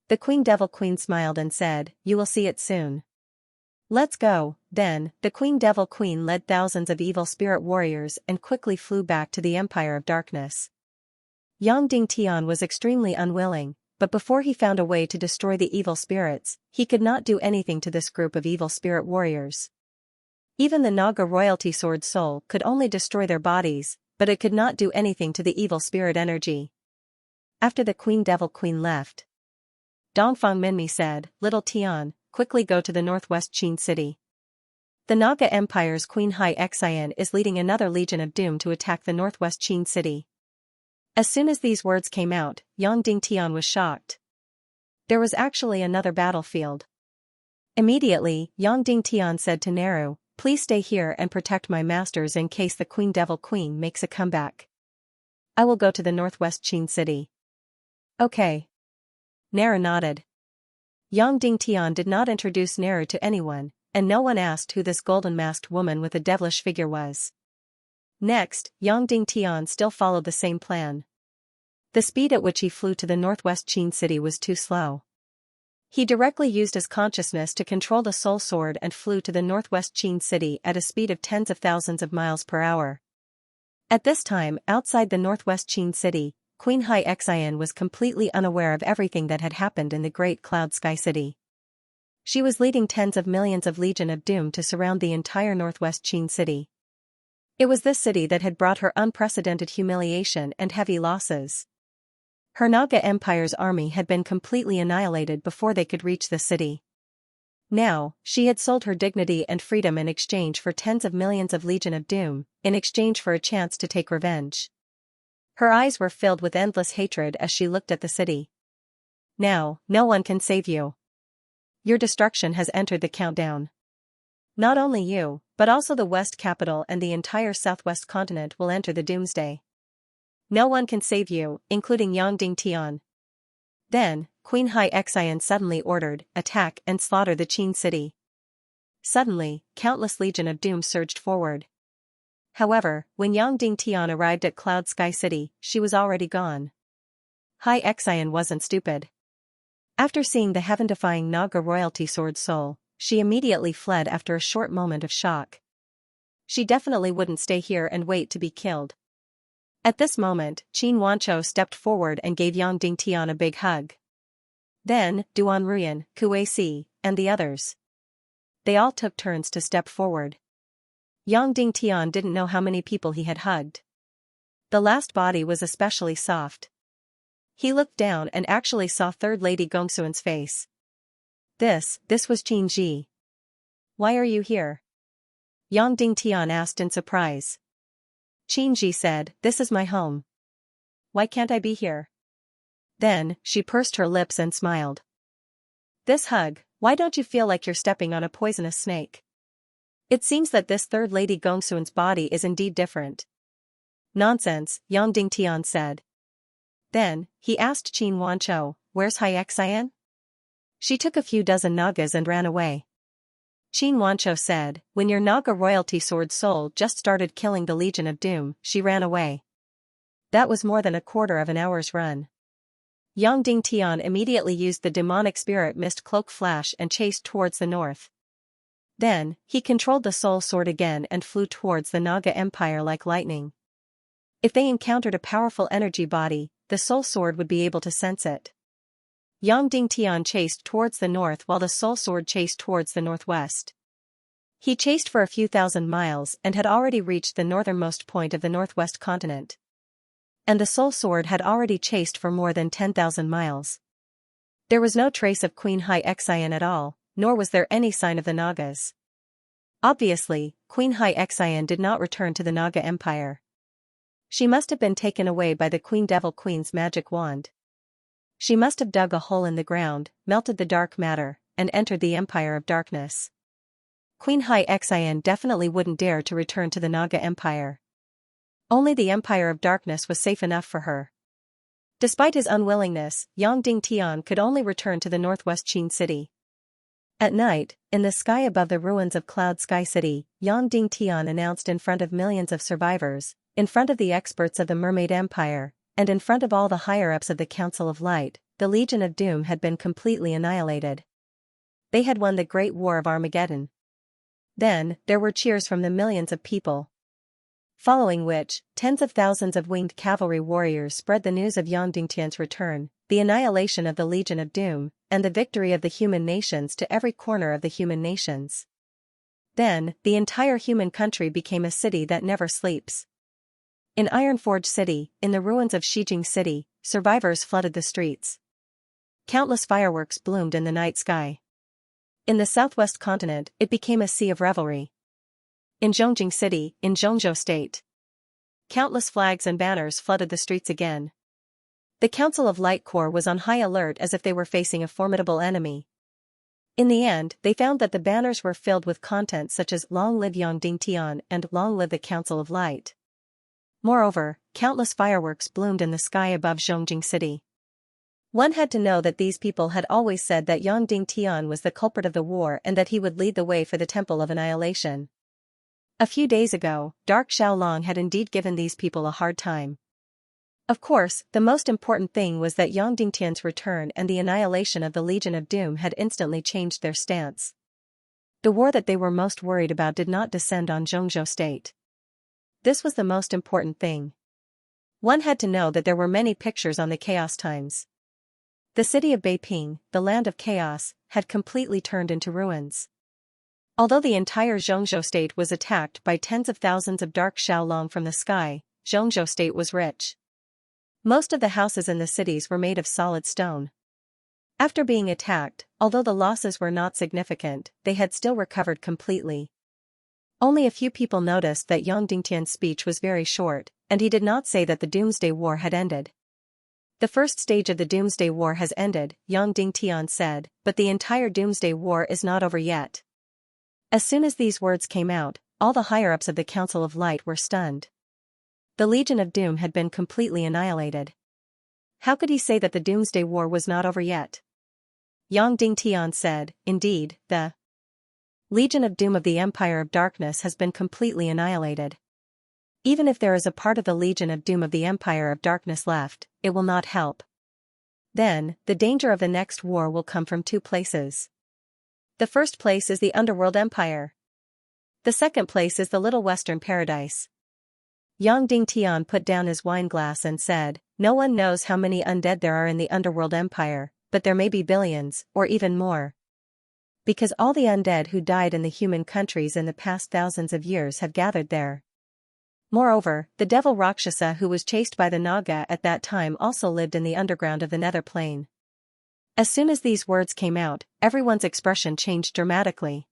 The Queen Devil Queen smiled and said, "You will see it soon." "Let's go." Then, the Queen Devil Queen led thousands of evil spirit warriors and quickly flew back to the Empire of Darkness. Yang Dingtian was extremely unwilling, but before he found a way to destroy the evil spirits, he could not do anything to this group of evil spirit warriors. Even the Naga royalty sword soul could only destroy their bodies, but it could not do anything to the evil spirit energy. After the Queen Devil Queen left, Dongfang Minmi said, "Little Tian, quickly go to the northwest Qin city. The Naga Empire's Queen Xianxia is leading another Legion of Doom to attack the northwest Qin city." As soon as these words came out, Yang Dingtian was shocked. There was actually another battlefield. Immediately, Yang Dingtian said to Naru, "Please stay here and protect my masters in case the Queen Devil Queen makes a comeback. I will go to the northwest Qin city." "Okay." Naru nodded. Yang Dingtian did not introduce Naru to anyone, and no one asked who this golden-masked woman with a devilish figure was. Next, Yang Dingtian still followed the same plan. The speed at which he flew to the northwest Qin city was too slow. He directly used his consciousness to control the soul sword and flew to the northwest Qin city at a speed of tens of thousands of miles per hour. At this time, outside the northwest Qin city, Queen Xianxia was completely unaware of everything that had happened in the Great Cloud Sky City. She was leading tens of millions of Legion of Doom to surround the entire northwest Qin city. It was this city that had brought her unprecedented humiliation and heavy losses. Her Naga Empire's army had been completely annihilated before they could reach the city. Now, she had sold her dignity and freedom in exchange for tens of millions of Legion of Doom, in exchange for a chance to take revenge. Her eyes were filled with endless hatred as she looked at the city. "Now, no one can save you. Your destruction has entered the countdown. Not only you, but also the West capital and the entire southwest continent will enter the doomsday. No one can save you, including Yang Dingtian." Then, Queen Xianxia suddenly ordered, "Attack and slaughter the Qin city." Suddenly, countless Legion of Doom surged forward. However, when Yang Dingtian arrived at Cloud Sky City, she was already gone. Xianxia wasn't stupid. After seeing the heaven-defying Naga royalty sword soul, she immediately fled after a short moment of shock. She definitely wouldn't stay here and wait to be killed. At this moment, Qin Wanchou stepped forward and gave Yang Dingtian a big hug. Then, Duan Ruyan, Kuei, and the others. They all took turns to step forward. Yang Dingtian didn't know how many people he had hugged. The last body was especially soft. He looked down and actually saw Third Lady Gongsuan's face. This was Qin Ji. "Why are you here?" Yang Dingtian asked in surprise. Qin Ji said, "This is my home. Why can't I be here?" Then, she pursed her lips and smiled. "This hug, why don't you feel like you're stepping on a poisonous snake? It seems that this Third Lady Gongsuan's body is indeed different." "Nonsense," Yang Dingtian said. Then, he asked Qin Wanchou, "Where's Xianxia?" "She took a few dozen Nagas and ran away." Qin Wanchou said, "When your Naga royalty sword soul just started killing the Legion of Doom, she ran away. That was more than a quarter of an hour's run." Yang Dingtian immediately used the demonic spirit mist cloak flash and chased towards the north. Then, he controlled the soul sword again and flew towards the Naga Empire like lightning. If they encountered a powerful energy body, the soul sword would be able to sense it. Yang Dingtian chased towards the north while the soul sword chased towards the northwest. He chased for a few thousand miles and had already reached the northernmost point of the northwest continent. And the soul sword had already chased for more than 10,000 miles. There was no trace of Queen Xianxia at all, nor was there any sign of the Nagas. Obviously, Queen Xianxia did not return to the Naga Empire. She must have been taken away by the Queen Devil Queen's magic wand. She must have dug a hole in the ground, melted the dark matter, and entered the Empire of Darkness. Queen Xianxia definitely wouldn't dare to return to the Naga Empire. Only the Empire of Darkness was safe enough for her. Despite his unwillingness, Yang Dingtian could only return to the northwest Qin city. At night, in the sky above the ruins of Cloud Sky City, Yang Dingtian announced in front of millions of survivors, in front of the experts of the Mermaid Empire, and in front of all the higher-ups of the Council of Light, the Legion of Doom had been completely annihilated. They had won the Great War of Armageddon. Then, there were cheers from the millions of people. Following which, tens of thousands of winged cavalry warriors spread the news of Yang Dingtian's return, the annihilation of the Legion of Doom, and the victory of the human nations to every corner of the human nations. Then, the entire human country became a city that never sleeps. In Ironforge City, in the ruins of Shijing City, survivors flooded the streets. Countless fireworks bloomed in the night sky. In the southwest continent, it became a sea of revelry. In Zhongjing City, in Zhongzhou State, countless flags and banners flooded the streets again. The Council of Light Corps was on high alert as if they were facing a formidable enemy. In the end, they found that the banners were filled with content such as "Long live Yang Dingtian" and "Long live the Council of Light." Moreover, countless fireworks bloomed in the sky above Zhongjing City. One had to know that these people had always said that Yang Dingtian was the culprit of the war and that he would lead the way for the Temple of Annihilation. A few days ago, Dark Xiaolong had indeed given these people a hard time. Of course, the most important thing was that Yang Dingtian's return and the annihilation of the Legion of Doom had instantly changed their stance. The war that they were most worried about did not descend on Zhongzhou State. This was the most important thing. One had to know that there were many pictures on the Chaos Times. The city of Beiping, the land of chaos, had completely turned into ruins. Although the entire Zhongzhou State was attacked by tens of thousands of Dark Xiaolong from the sky, Zhongzhou State was rich. Most of the houses in the cities were made of solid stone. After being attacked, although the losses were not significant, they had still recovered completely. Only a few people noticed that Yang Dingtian's speech was very short, and he did not say that the Doomsday War had ended. The first stage of the Doomsday War has ended, Yang Dingtian said, but the entire Doomsday War is not over yet. As soon as these words came out, all the higher-ups of the Council of Light were stunned. The Legion of Doom had been completely annihilated. How could he say that the Doomsday War was not over yet? Yang Dingtian said, indeed, the Legion of Doom of the Empire of Darkness has been completely annihilated. Even if there is a part of the Legion of Doom of the Empire of Darkness left, it will not help. Then, the danger of the next war will come from two places. The first place is the Underworld Empire. The second place is the Little Western Paradise. Yang Dingtian put down his wine glass and said, "No one knows how many undead there are in the Underworld Empire, but there may be billions, or even more. Because all the undead who died in the human countries in the past thousands of years have gathered there. Moreover, the devil Rakshasa who was chased by the Naga at that time also lived in the underground of the Nether Plane." As soon as these words came out, everyone's expression changed dramatically.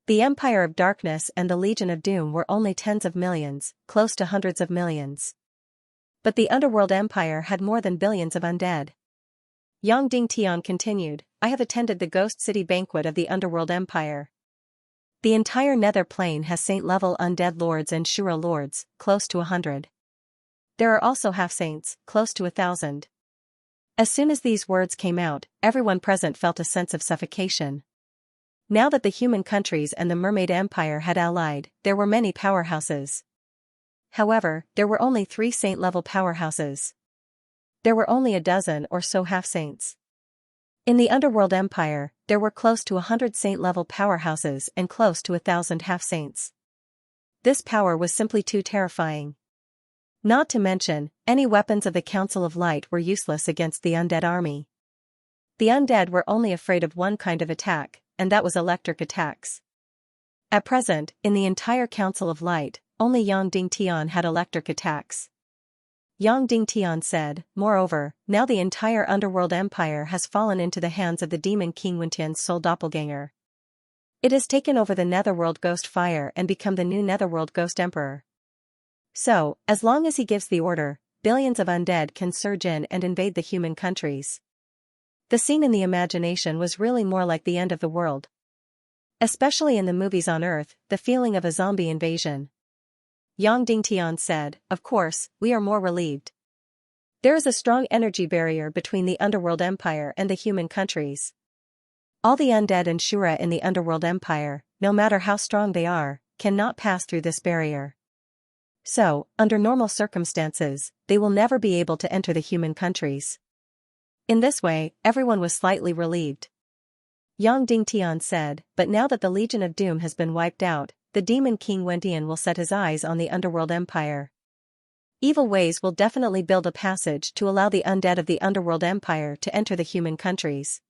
The Empire of Darkness and the Legion of Doom were only tens of millions, close to hundreds of millions. But the Underworld Empire had more than billions of undead. Yang Dingtian continued, "I have attended the Ghost City banquet of the Underworld Empire. The entire Nether Plane has saint-level undead lords and Shura lords, close to 100. There are also half-saints, close to 1,000. As soon as these words came out, everyone present felt a sense of suffocation. Now that the human countries and the Mermaid Empire had allied, there were many powerhouses. However, there were only 3 saint-level powerhouses. There were only a dozen or so half-saints. In the Underworld Empire, there were close to 100 saint-level powerhouses and close to 1,000 half-saints. This power was simply too terrifying. Not to mention, any weapons of the Council of Light were useless against the undead army. The undead were only afraid of one kind of attack, and that was electric attacks. At present, in the entire Council of Light, only Yang Dingtian had electric attacks. Yang Dingtian said, "Moreover, now the entire Underworld Empire has fallen into the hands of the demon King Wentian's sole doppelganger. It has taken over the Netherworld Ghost Fire and become the new Netherworld Ghost Emperor. So, as long as he gives the order, billions of undead can surge in and invade the human countries." The scene in the imagination was really more like the end of the world. Especially in the movies on Earth, the feeling of a zombie invasion. Yang Dingtian said, "Of course, we are more relieved. There is a strong energy barrier between the Underworld Empire and the human countries. All the undead and Shura in the Underworld Empire, no matter how strong they are, cannot pass through this barrier. So, under normal circumstances, they will never be able to enter the human countries." In this way, everyone was slightly relieved. Yang Dingtian said, "But now that the Legion of Doom has been wiped out, the Demon King Wendian will set his eyes on the Underworld Empire. Evil ways will definitely build a passage to allow the undead of the Underworld Empire to enter the human countries.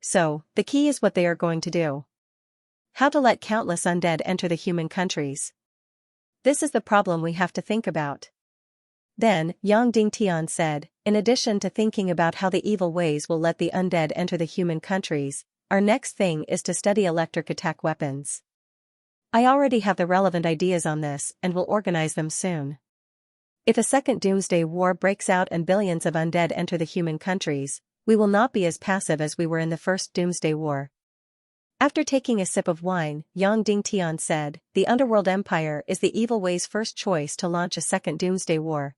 So, the key is what they are going to do. How to let countless undead enter the human countries. This is the problem we have to think about." Then, Yang Dingtian said, "In addition to thinking about how the evil ways will let the undead enter the human countries, our next thing is to study electric attack weapons. I already have the relevant ideas on this and will organize them soon. If a second Doomsday War breaks out and billions of undead enter the human countries, we will not be as passive as we were in the first Doomsday War." After taking a sip of wine, Yang Dingtian said, "The Underworld Empire is the Evil Way's first choice to launch a second Doomsday War.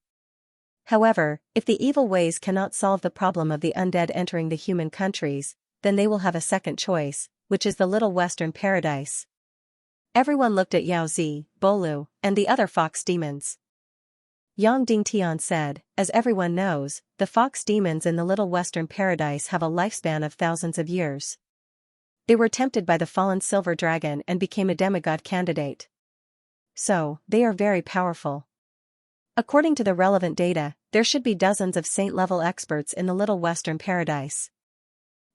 However, if the Evil Ways cannot solve the problem of the undead entering the human countries, then they will have a second choice, which is the Little Western Paradise." Everyone looked at Yao Zi, Bolu, and the other fox demons. Yang Dingtian said, "As everyone knows, the fox demons in the Little Western Paradise have a lifespan of thousands of years. They were tempted by the fallen silver dragon and became a demigod candidate. So, they are very powerful. According to the relevant data, there should be dozens of saint-level experts in the Little Western Paradise.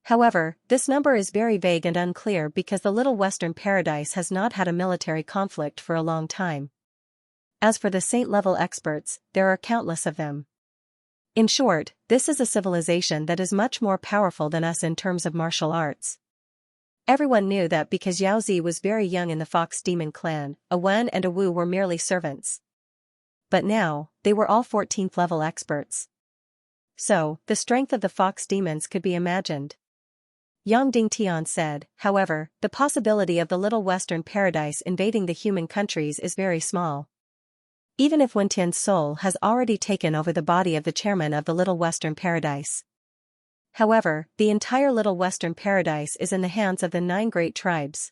However, this number is very vague and unclear because the Little Western Paradise has not had a military conflict for a long time. As for the saint-level experts, there are countless of them. In short, this is a civilization that is much more powerful than us in terms of martial arts." Everyone knew that because Yao Zi was very young in the Fox Demon clan, a Wen and a Wu were merely servants. But now, they were all 14th level experts. So, the strength of the Fox Demons could be imagined. Yang Dingtian said, "However, the possibility of the Little Western Paradise invading the human countries is very small. Even if Wentian's soul has already taken over the body of the chairman of the Little Western Paradise. However, the entire Little Western Paradise is in the hands of the 9 great tribes.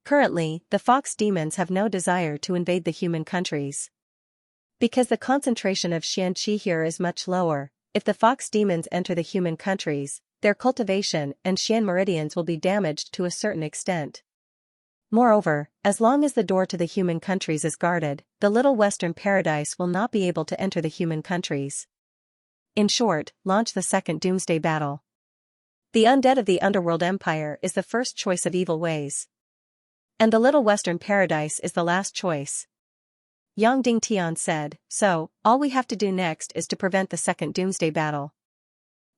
Currently, the Fox Demons have no desire to invade the human countries. Because the concentration of Xianxia here is much lower, if the Fox Demons enter the human countries, their cultivation and Xian meridians will be damaged to a certain extent. Moreover, as long as the door to the human countries is guarded, the Little Western Paradise will not be able to enter the human countries. In short, launch the second Doomsday Battle. The undead of the Underworld Empire is the first choice of evil ways. And the Little Western Paradise is the last choice." Yang Dingtian said, "So, all we have to do next is to prevent the second Doomsday Battle.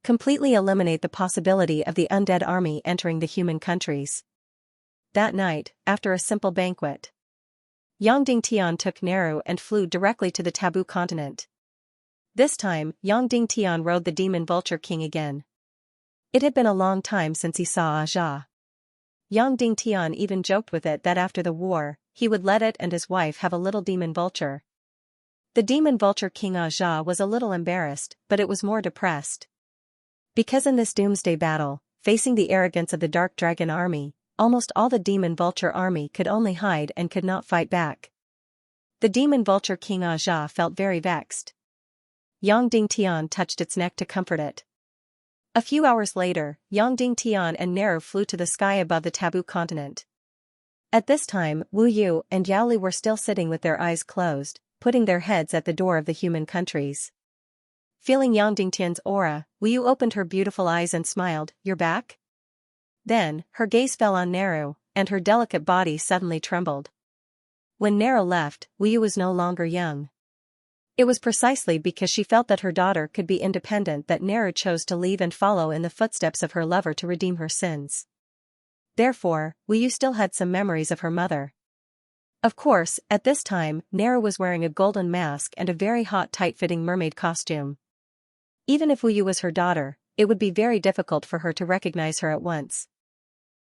Completely eliminate the possibility of the undead army entering the human countries." That night, after a simple banquet, Yang Dingtian took Neru and flew directly to the Taboo Continent. This time, Yang Dingtian rode the Demon Vulture King again. It had been a long time since he saw Aja. Yang Dingtian even joked with it that after the war, he would let it and his wife have a little demon vulture. The Demon Vulture King Aja was a little embarrassed, but it was more depressed. Because in this Doomsday Battle, facing the arrogance of the Dark Dragon army, almost all the Demon Vulture army could only hide and could not fight back. The Demon Vulture King Aja felt very vexed. Yang Dingtian touched its neck to comfort it. A few hours later, Yang Dingtian and Neru flew to the sky above the Taboo Continent. At this time, Wu Yu and Yao Li were still sitting with their eyes closed, putting their heads at the door of the human countries. Feeling Yang Dingtian's aura, Wu Yu opened her beautiful eyes and smiled, "You're back?" Then, her gaze fell on Neru, and her delicate body suddenly trembled. When Neru left, Wu Yu was no longer young. It was precisely because she felt that her daughter could be independent that Neru chose to leave and follow in the footsteps of her lover to redeem her sins. Therefore, Wu Yu still had some memories of her mother. Of course, at this time, Neru was wearing a golden mask and a very hot tight-fitting mermaid costume. Even if Wu Yu was her daughter, it would be very difficult for her to recognize her at once.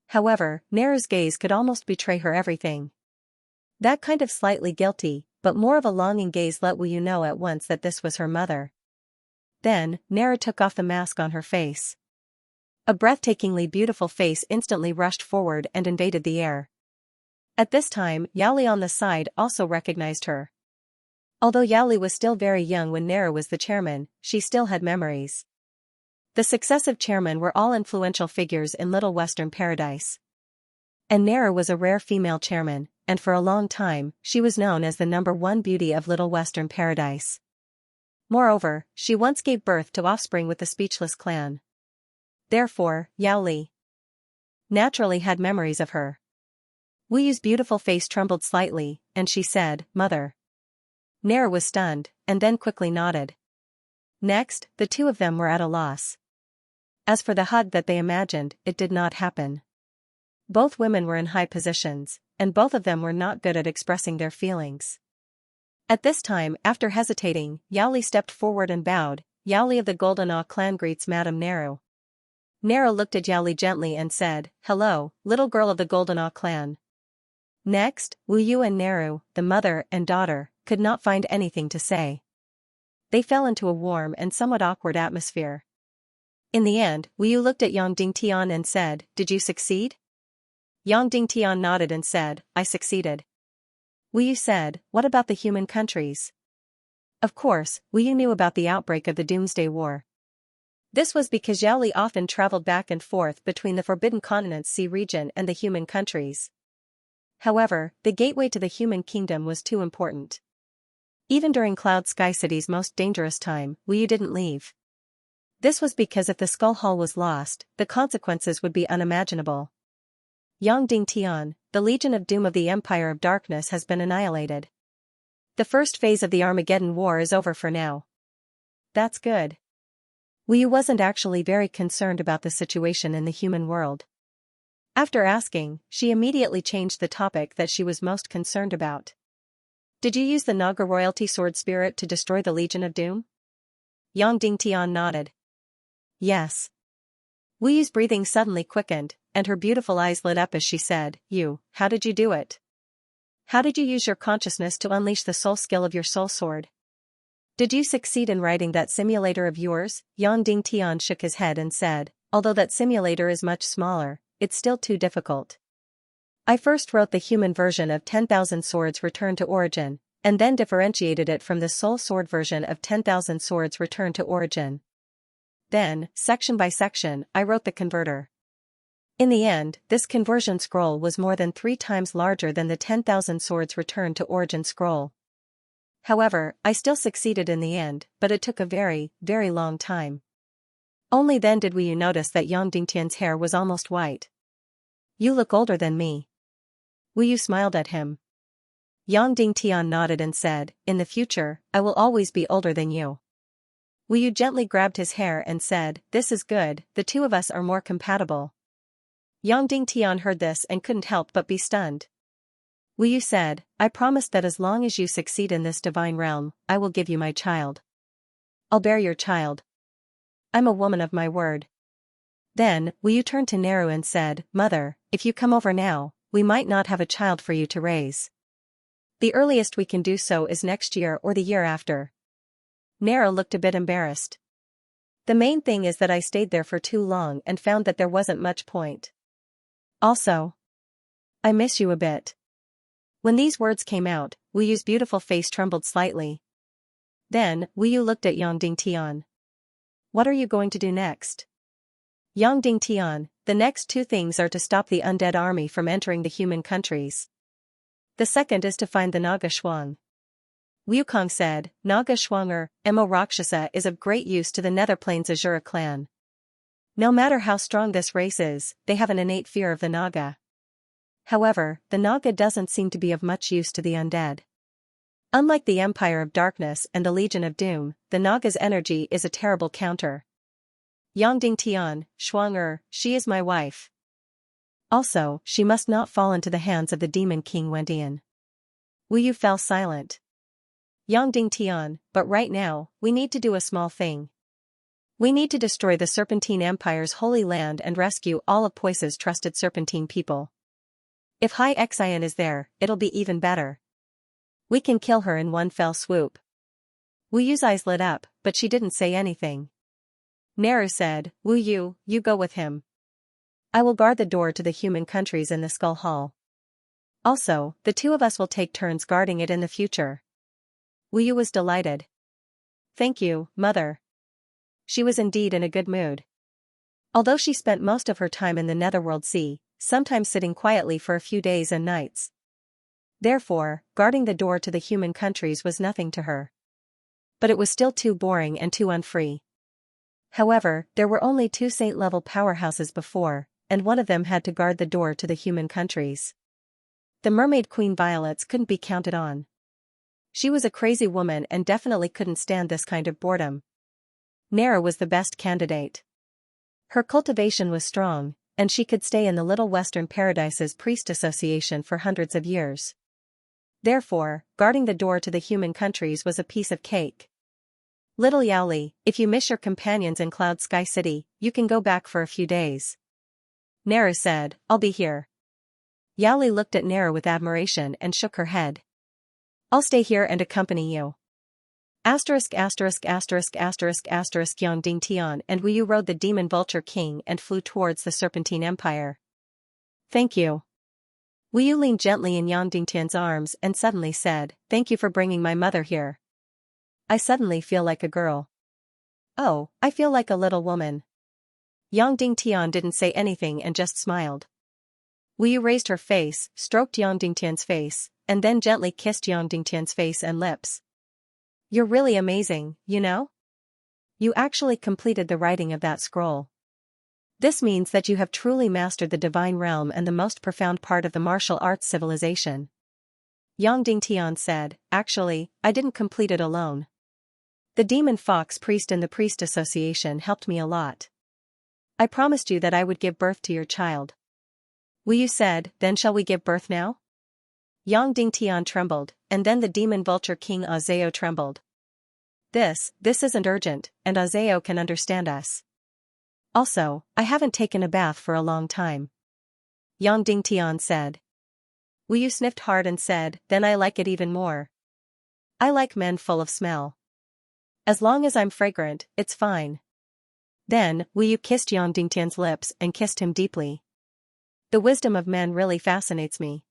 However, Neru's gaze could almost betray her everything. That kind of slightly guilty, but more of a longing gaze let Wu Yu know at once that this was her mother. Then, Neru took off the mask on her face. A breathtakingly beautiful face instantly rushed forward and invaded the air. At this time, Yaoli on the side also recognized her. Although Yaoli was still very young when Neru was the chairman, she still had memories. The successive chairmen were all influential figures in Little Western Paradise. And Neru was a rare female chairman, and for a long time, she was known as the #1 beauty of Little Western Paradise. Moreover, she once gave birth to offspring with the Speechless clan. Therefore, Yaoli naturally had memories of her. Wu Yu's beautiful face trembled slightly, and she said, "Mother." Neru was stunned, and then quickly nodded. Next, the two of them were at a loss. As for the hug that they imagined, it did not happen. Both women were in high positions, and both of them were not good at expressing their feelings. At this time, after hesitating, Yaoli stepped forward and bowed. "Yaoli of the Golden Awe clan greets Madame Neru." Neru looked at Yaoli gently and said, "Hello, little girl of the Golden Awe clan." Next, Wu Yu and Neru, the mother and daughter, could not find anything to say. They fell into a warm and somewhat awkward atmosphere. In the end, Wu Yu looked at Yang Dingtian and said, "Did you succeed?" Yang Dingtian nodded and said, "I succeeded." Wu Yu said, "What about the human countries?" Of course, Wu Yu knew about the outbreak of the Doomsday War. This was because Yaoli often traveled back and forth between the Forbidden Continent's sea region and the human countries. However, the gateway to the human kingdom was too important. Even during Cloud Sky City's most dangerous time, Wu Yu didn't leave. This was because if the Skull Hall was lost, the consequences would be unimaginable. Yang Dingtian, the Legion of Doom of the Empire of Darkness has been annihilated. The first phase of the Armageddon War is over for now. That's good. Wu Yu wasn't actually very concerned about the situation in the human world. After asking, she immediately changed the topic that she was most concerned about. "Did you use the Naga royalty sword spirit to destroy the Legion of Doom?" Yang Dingtian nodded. "Yes." Wu Yu's breathing suddenly quickened, and her beautiful eyes lit up as she said, How did you do it? How did you use your consciousness to unleash the soul skill of your soul sword? Did you succeed in writing that simulator of yours?" Yang Dingtian shook his head and said, "Although that simulator is much smaller, it's still too difficult. I first wrote the human version of 10,000 Swords Return to Origin, and then differentiated it from the soul sword version of 10,000 Swords Return to Origin. Then, section by section, I wrote the converter. In the end, this conversion scroll was more than 3 times larger than the 10,000 Swords Return to Origin scroll. However, I still succeeded in the end, but it took a very, very long time." Only then did Wu Yu notice that Yang Dingtian's hair was almost white. "You look older than me." Wu Yu smiled at him. Yang Dingtian nodded and said, "In the future, I will always be older than you." Wu Yu gently grabbed his hair and said, "This is good, the two of us are more compatible." Yang Dingtian heard this and couldn't help but be stunned. Wu Yu said, "I promise that as long as you succeed in this divine realm, I will give you my child. I'll bear your child. I'm a woman of my word." Then, Wu Yu turned to Neru and said, "Mother, if you come over now, we might not have a child for you to raise. The earliest we can do so is next year or the year after." Neru looked a bit embarrassed. "The main thing is that I stayed there for too long and found that there wasn't much point. Also, I miss you a bit." When these words came out, Wu Yu's beautiful face trembled slightly. Then, Wu Yu looked at Yang Dingtian. "What are you going to do next?" Yang Dingtian, "The next 2 things are to stop the undead army from entering the human countries. The second is to find the Naga Shuang." Wukong said, "Naga Shuang Mo Rakshasa is of great use to the Netherplains Azura clan. No matter how strong this race is, they have an innate fear of the Naga. However, the Naga doesn't seem to be of much use to the undead. Unlike the Empire of Darkness and the Legion of Doom, the Naga's energy is a terrible counter. Yang Dingtian, Shuang she is my wife. Also, she must not fall into the hands of the Demon King Wendian." Wu Yu fell silent. Yang Dingtian, "But right now, we need to do a small thing." We need to destroy the Serpentine Empire's holy land and rescue all of Poise's trusted Serpentine people. If High Xian is there, it'll be even better. We can kill her in one fell swoop. Wu Yu's eyes lit up, but she didn't say anything. Neru said, Wu Yu, you go with him. I will guard the door to the human countries in the Skull Hall. Also, the two of us will take turns guarding it in the future. Wu Yu was delighted. Thank you, Mother. She was indeed in a good mood. Although she spent most of her time in the Netherworld Sea, sometimes sitting quietly for a few days and nights. Therefore, guarding the door to the human countries was nothing to her. But it was still too boring and too unfree. However, there were only 2 saint-level powerhouses before, and one of them had to guard the door to the human countries. The Mermaid Queen Violets couldn't be counted on. She was a crazy woman and definitely couldn't stand this kind of boredom. Nera was the best candidate. Her cultivation was strong, and she could stay in the Little Western Paradise's priest association for hundreds of years. Therefore, guarding the door to the human countries was a piece of cake. Little Yaoli, if you miss your companions in Cloud Sky City, you can go back for a few days. Neru said, I'll be here. Yaoli looked at Neru with admiration and shook her head. I'll stay here and accompany you. Yang Ding Tian and Wu Yu rode the Demon Vulture King and flew towards the Serpentine Empire. Thank you. Wu Yu leaned gently in Yang Dingtian's arms and suddenly said, Thank you for bringing my mother here. I suddenly feel like a girl. Oh, I feel like a little woman. Yang Dingtian didn't say anything and just smiled. Wu Yu raised her face, stroked Yang Dingtian's face, and then gently kissed Yang Dingtian's face and lips. You're really amazing, you know? You actually completed the writing of that scroll. This means that you have truly mastered the divine realm and the most profound part of the martial arts civilization. Yang Dingtian said, Actually, I didn't complete it alone. The Demon Fox Priest and the Priest Association helped me a lot. I promised you that I would give birth to your child. Wu Yu said, Then shall we give birth now? Yang Dingtian trembled, and then the Demon Vulture King Azeo trembled. This isn't urgent, and Azeo can understand us. Also, I haven't taken a bath for a long time. Yang Dingtian said. Wu Yu sniffed hard and said, Then I like it even more. I like men full of smell. As long as I'm fragrant, it's fine. Then, Wu Yu kissed Yang Dingtian's lips and kissed him deeply. The wisdom of men really fascinates me.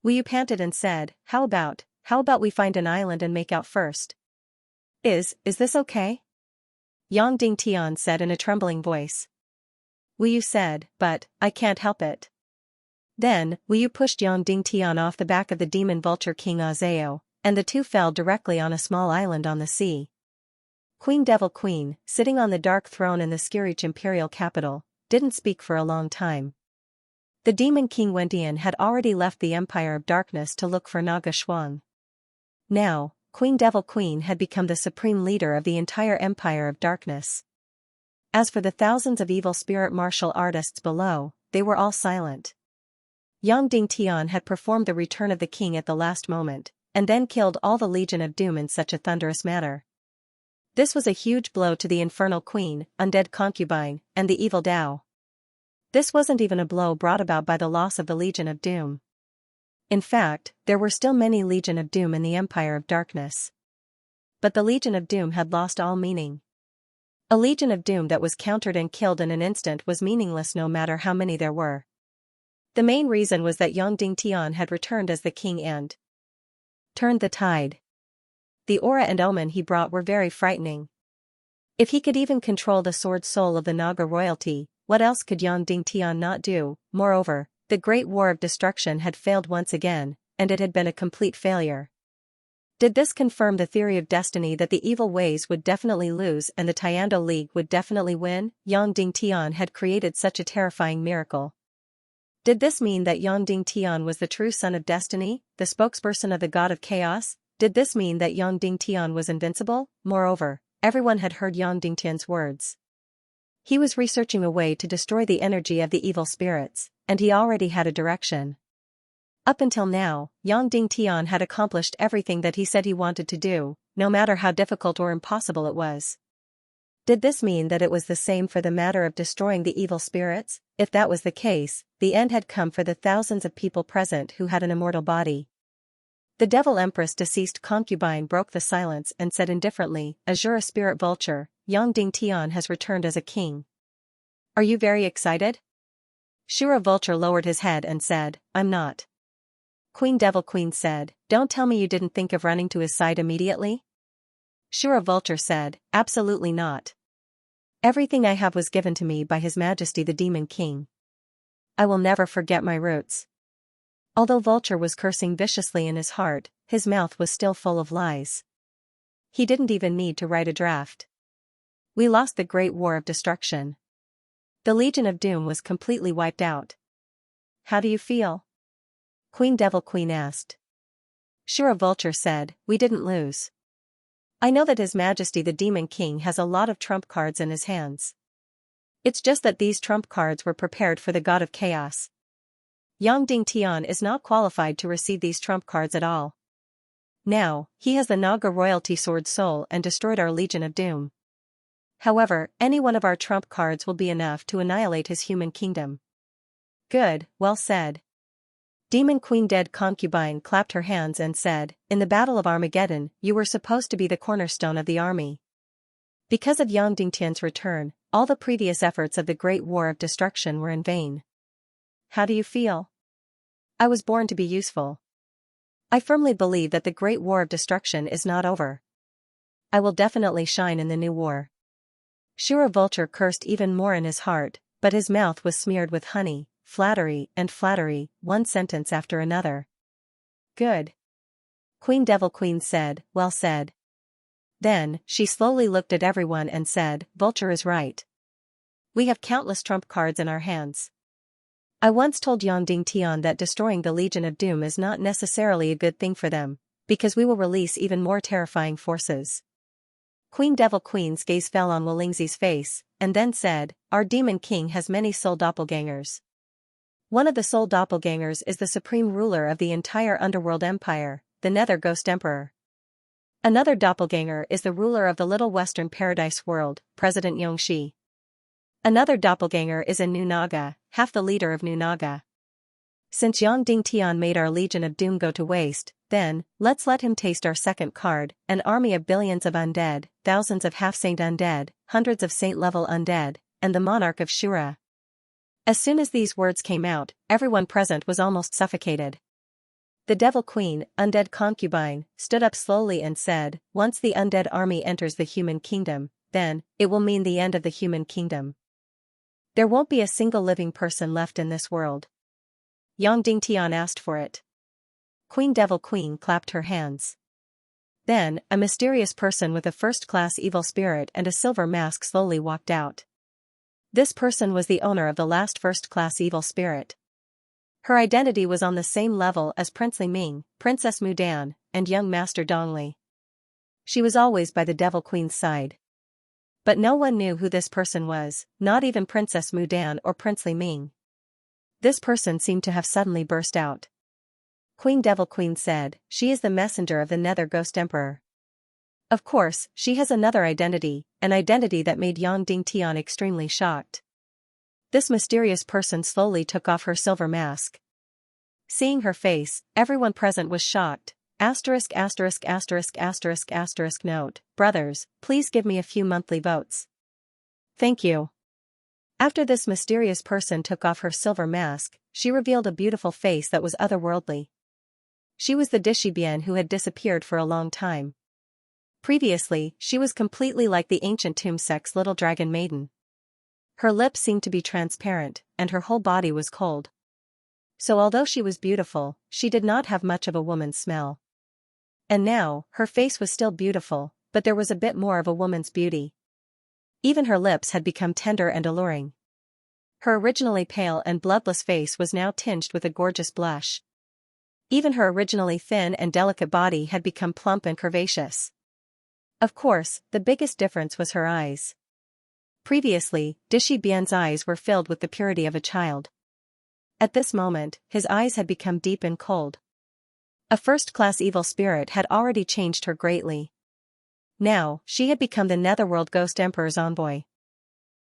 Wu Yu panted and said, How about we find an island and make out first? Is this okay? Yang Dingtian said in a trembling voice. Wu Yu said, But, I can't help it. Then, Wu Yu pushed Yang Dingtian off the back of the Demon Vulture King Azeo, and the two fell directly on a small island on the sea. Queen Devil Queen, sitting on the dark throne in the Skirich imperial capital, didn't speak for a long time. The Demon King Wendian had already left the Empire of Darkness to look for Naga Shuang. Now, Queen Devil Queen had become the supreme leader of the entire Empire of Darkness. As for the thousands of evil spirit martial artists below, they were all silent. Yang Dingtian had performed the return of the king at the last moment, and then killed all the Legion of Doom in such a thunderous manner. This was a huge blow to the Infernal Queen, Undead Concubine, and the Evil Dao. This wasn't even a blow brought about by the loss of the Legion of Doom. In fact, there were still many Legion of Doom in the Empire of Darkness. But the Legion of Doom had lost all meaning. A Legion of Doom that was countered and killed in an instant was meaningless no matter how many there were. The main reason was that Yang Dingtian had returned as the king and turned the tide. The aura and omen he brought were very frightening. If he could even control the sword soul of the Naga royalty, what else could Yang Dingtian not do? Moreover, the Great War of Destruction had failed once again, and it had been a complete failure. Did this confirm the theory of destiny that the evil ways would definitely lose and the Tiando League would definitely win? Yang Dingtian had created such a terrifying miracle. Did this mean that Yang Dingtian was the true son of destiny, the spokesperson of the god of chaos? Did this mean that Yang Dingtian was invincible? Moreover, everyone had heard Yang Dingtian's words. He was researching a way to destroy the energy of the evil spirits, and he already had a direction. Up until now, Yang Dingtian had accomplished everything that he said he wanted to do, no matter how difficult or impossible it was. Did this mean that it was the same for the matter of destroying the evil spirits? If that was the case, the end had come for the thousands of people present who had an immortal body. The Devil Empress deceased concubine broke the silence and said indifferently, Azure Spirit Vulture, Yang Dingtian has returned as a king. Are you very excited? Shura Vulture lowered his head and said, I'm not. Queen Devil Queen said, don't tell me you didn't think of running to his side immediately? Shura Vulture said, absolutely not. Everything I have was given to me by His Majesty the Demon King. I will never forget my roots. Although Vulture was cursing viciously in his heart, his mouth was still full of lies. He didn't even need to write a draft. We lost the Great War of Destruction. The Legion of Doom was completely wiped out. How do you feel? Queen Devil Queen asked. Shura Vulture said, we didn't lose. I know that His Majesty the Demon King has a lot of trump cards in his hands. It's just that these trump cards were prepared for the God of Chaos. Yang Dingtian is not qualified to receive these trump cards at all. Now, he has the Naga royalty sword soul and destroyed our Legion of Doom. However, any one of our trump cards will be enough to annihilate his human kingdom. Good, well said. Demon Queen Dead Concubine clapped her hands and said, in the Battle of Armageddon, you were supposed to be the cornerstone of the army. Because of Yang Dingtian's return, all the previous efforts of the Great War of Destruction were in vain. How do you feel? I was born to be useful. I firmly believe that the Great War of Destruction is not over. I will definitely shine in the new war. Shura Vulture cursed even more in his heart, but his mouth was smeared with honey, flattery, one sentence after another. Good. Queen Devil Queen said, well said. Then, she slowly looked at everyone and said, Vulture is right. We have countless trump cards in our hands. I once told Yang Dingtian that destroying the Legion of Doom is not necessarily a good thing for them, because we will release even more terrifying forces. Queen Devil Queen's gaze fell on Wolingzi's face, and then said, our Demon King has many soul doppelgangers. One of the soul doppelgangers is the supreme ruler of the entire underworld empire, the Nether Ghost Emperor. Another doppelganger is the ruler of the Little Western Paradise world, President Xianxia. Another doppelganger is a New Naga, half the leader of New Naga. Since Yang Dingtian made our Legion of Doom go to waste, then, let's let him taste our second card, an army of billions of undead, thousands of half-saint undead, hundreds of saint-level undead, and the monarch of Shura. As soon as these words came out, everyone present was almost suffocated. The Devil Queen, Undead Concubine, stood up slowly and said, once the undead army enters the human kingdom, then, it will mean the end of the human kingdom. There won't be a single living person left in this world. Yang Dingtian asked for it. Queen Devil Queen clapped her hands. Then, a mysterious person with a first-class evil spirit and a silver mask slowly walked out. This person was the owner of the last first-class evil spirit. Her identity was on the same level as Princely Ming, Princess Mudan, and young Master Dongli. She was always by the Devil Queen's side. But no one knew who this person was, not even Princess Mudan or Princely Ming. This person seemed to have suddenly burst out. Queen Devil Queen said, she is the messenger of the Nether Ghost Emperor. Of course, she has another identity, an identity that made Yang Dingtian extremely shocked. This mysterious person slowly took off her silver mask. Seeing her face, everyone present was shocked. Note, brothers, please give me a few monthly votes. Thank you. After this mysterious person took off her silver mask, she revealed a beautiful face that was otherworldly. She was the Dishibian who had disappeared for a long time. Previously, she was completely like the ancient tomb sect's little dragon maiden. Her lips seemed to be transparent, and her whole body was cold. So although she was beautiful, she did not have much of a woman's smell. And now, her face was still beautiful, but there was a bit more of a woman's beauty. Even her lips had become tender and alluring. Her originally pale and bloodless face was now tinged with a gorgeous blush. Even her originally thin and delicate body had become plump and curvaceous. Of course, the biggest difference was her eyes. Previously, Dishibian's eyes were filled with the purity of a child. At this moment, his eyes had become deep and cold. A first-class evil spirit had already changed her greatly. Now, she had become the Netherworld Ghost Emperor's envoy.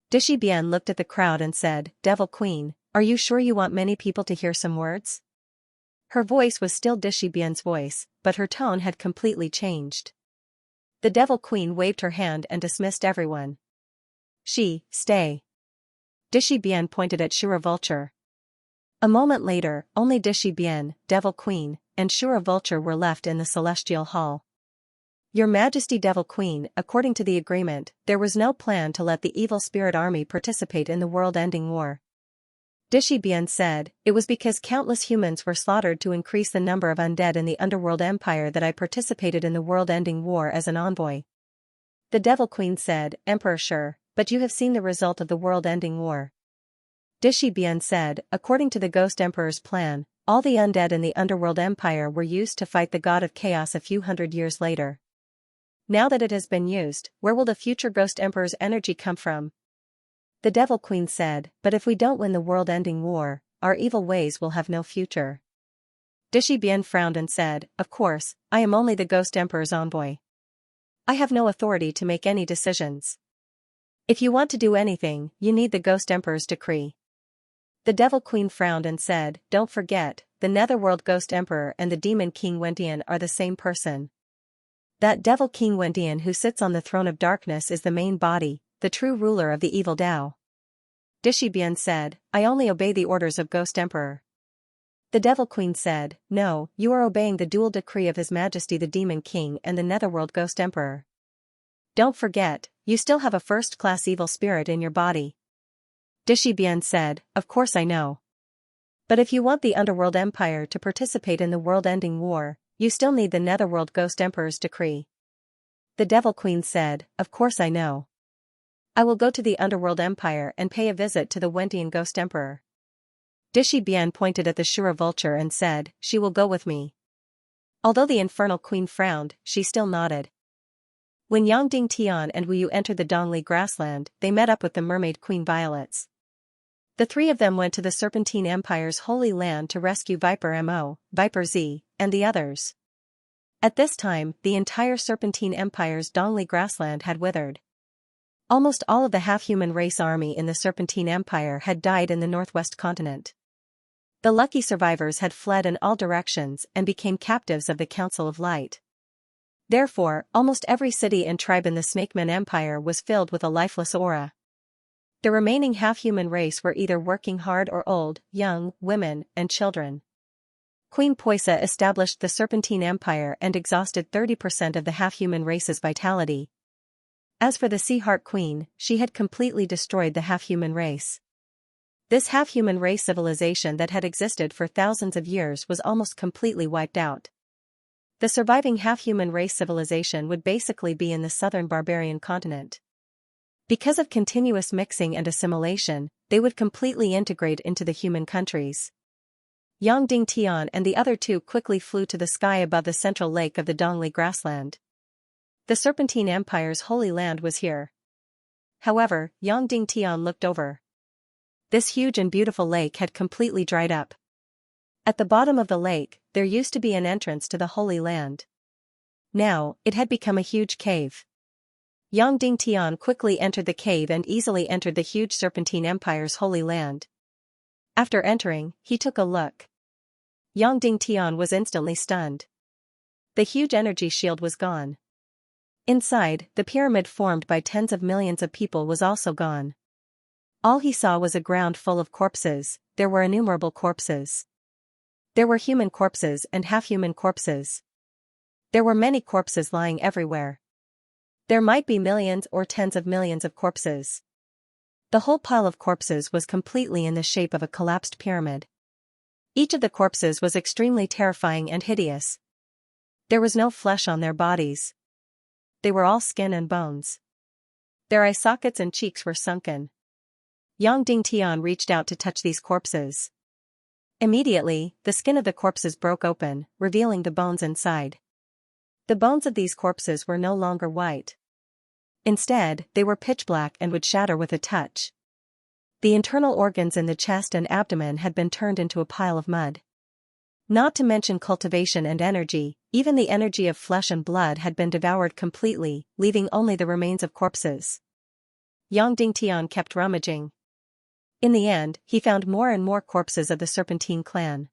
Dishi Bian looked at the crowd and said, "Devil Queen, are you sure you want many people to hear some words?" Her voice was still Dishi Bian's voice, but her tone had completely changed. The Devil Queen waved her hand and dismissed everyone. Stay. Dishi Bian pointed at Shura Vulture. A moment later, only Dishi Bian, Devil Queen, and Shura Vulture were left in the Celestial Hall. Your Majesty Devil Queen, according to the agreement, there was no plan to let the evil spirit army participate in the world-ending war. Dishi Bian said, "It was because countless humans were slaughtered to increase the number of undead in the Underworld Empire that I participated in the world-ending war as an envoy." The Devil Queen said, "Emperor sure, but you have seen the result of the world-ending war." Dishi Bian said, "According to the Ghost Emperor's plan, all the undead in the Underworld Empire were used to fight the God of Chaos a few hundred years later. Now that it has been used, where will the future Ghost Emperor's energy come from?" The Devil Queen said, "But if we don't win the world-ending war, our evil ways will have no future." Dishi Bian frowned and said, "Of course, I am only the Ghost Emperor's envoy. I have no authority to make any decisions. If you want to do anything, you need the Ghost Emperor's decree." The Devil Queen frowned and said, "Don't forget, the Netherworld Ghost Emperor and the Demon King Wendian are the same person. That Devil King Wendian who sits on the throne of darkness is the main body, the true ruler of the evil Tao." Dishi Bian said, "I only obey the orders of Ghost Emperor." The Devil Queen said, "No, you are obeying the dual decree of His Majesty the Demon King and the Netherworld Ghost Emperor. Don't forget, you still have a first-class evil spirit in your body." Dishi Bian said, "Of course I know. But if you want the Underworld Empire to participate in the world-ending war, you still need the Netherworld Ghost Emperor's decree." The Devil Queen said, "Of course I know. I will go to the Underworld Empire and pay a visit to the Wendian Ghost Emperor." Dishi Bian pointed at the Shura Vulture and said, "She will go with me." Although the Infernal Queen frowned, she still nodded. When Yangding Tian and Wu Yu entered the Dongli grassland, they met up with the Mermaid Queen Violets. The three of them went to the Serpentine Empire's Holy Land to rescue Viper Mo, Viper Z, and the others. At this time, the entire Serpentine Empire's Dongli grassland had withered. Almost all of the half-human race army in the Serpentine Empire had died in the northwest continent. The lucky survivors had fled in all directions and became captives of the Council of Light. Therefore, almost every city and tribe in the Snakeman Empire was filled with a lifeless aura. The remaining half-human race were either working hard or old, young, women, and children. Queen Poisa established the Serpentine Empire and exhausted 30% of the half-human race's vitality. As for the Sea Heart Queen, she had completely destroyed the half-human race. This half-human race civilization that had existed for thousands of years was almost completely wiped out. The surviving half-human race civilization would basically be in the southern barbarian continent. Because of continuous mixing and assimilation, they would completely integrate into the human countries. Yangding Tian and the other two quickly flew to the sky above the central lake of the Dongli grassland. The Serpentine Empire's Holy Land was here. However, Yangding Tian looked over. This huge and beautiful lake had completely dried up. At the bottom of the lake, there used to be an entrance to the Holy Land. Now, it had become a huge cave. Yangding Tian quickly entered the cave and easily entered the huge Serpentine Empire's Holy Land. After entering, he took a look. Yangding Tian was instantly stunned. The huge energy shield was gone. Inside, the pyramid formed by tens of millions of people was also gone. All he saw was a ground full of corpses. There were innumerable corpses. There were human corpses and half-human corpses. There were many corpses lying everywhere. There might be millions or tens of millions of corpses. The whole pile of corpses was completely in the shape of a collapsed pyramid. Each of the corpses was extremely terrifying and hideous. There was no flesh on their bodies. They were all skin and bones. Their eye sockets and cheeks were sunken. Yangding Tian reached out to touch these corpses. Immediately, the skin of the corpses broke open, revealing the bones inside. The bones of these corpses were no longer white. Instead, they were pitch black and would shatter with a touch. The internal organs in the chest and abdomen had been turned into a pile of mud. Not to mention cultivation and energy, even the energy of flesh and blood had been devoured completely, leaving only the remains of corpses. Yang Dingtian kept rummaging. In the end, he found more and more corpses of the Serpentine clan.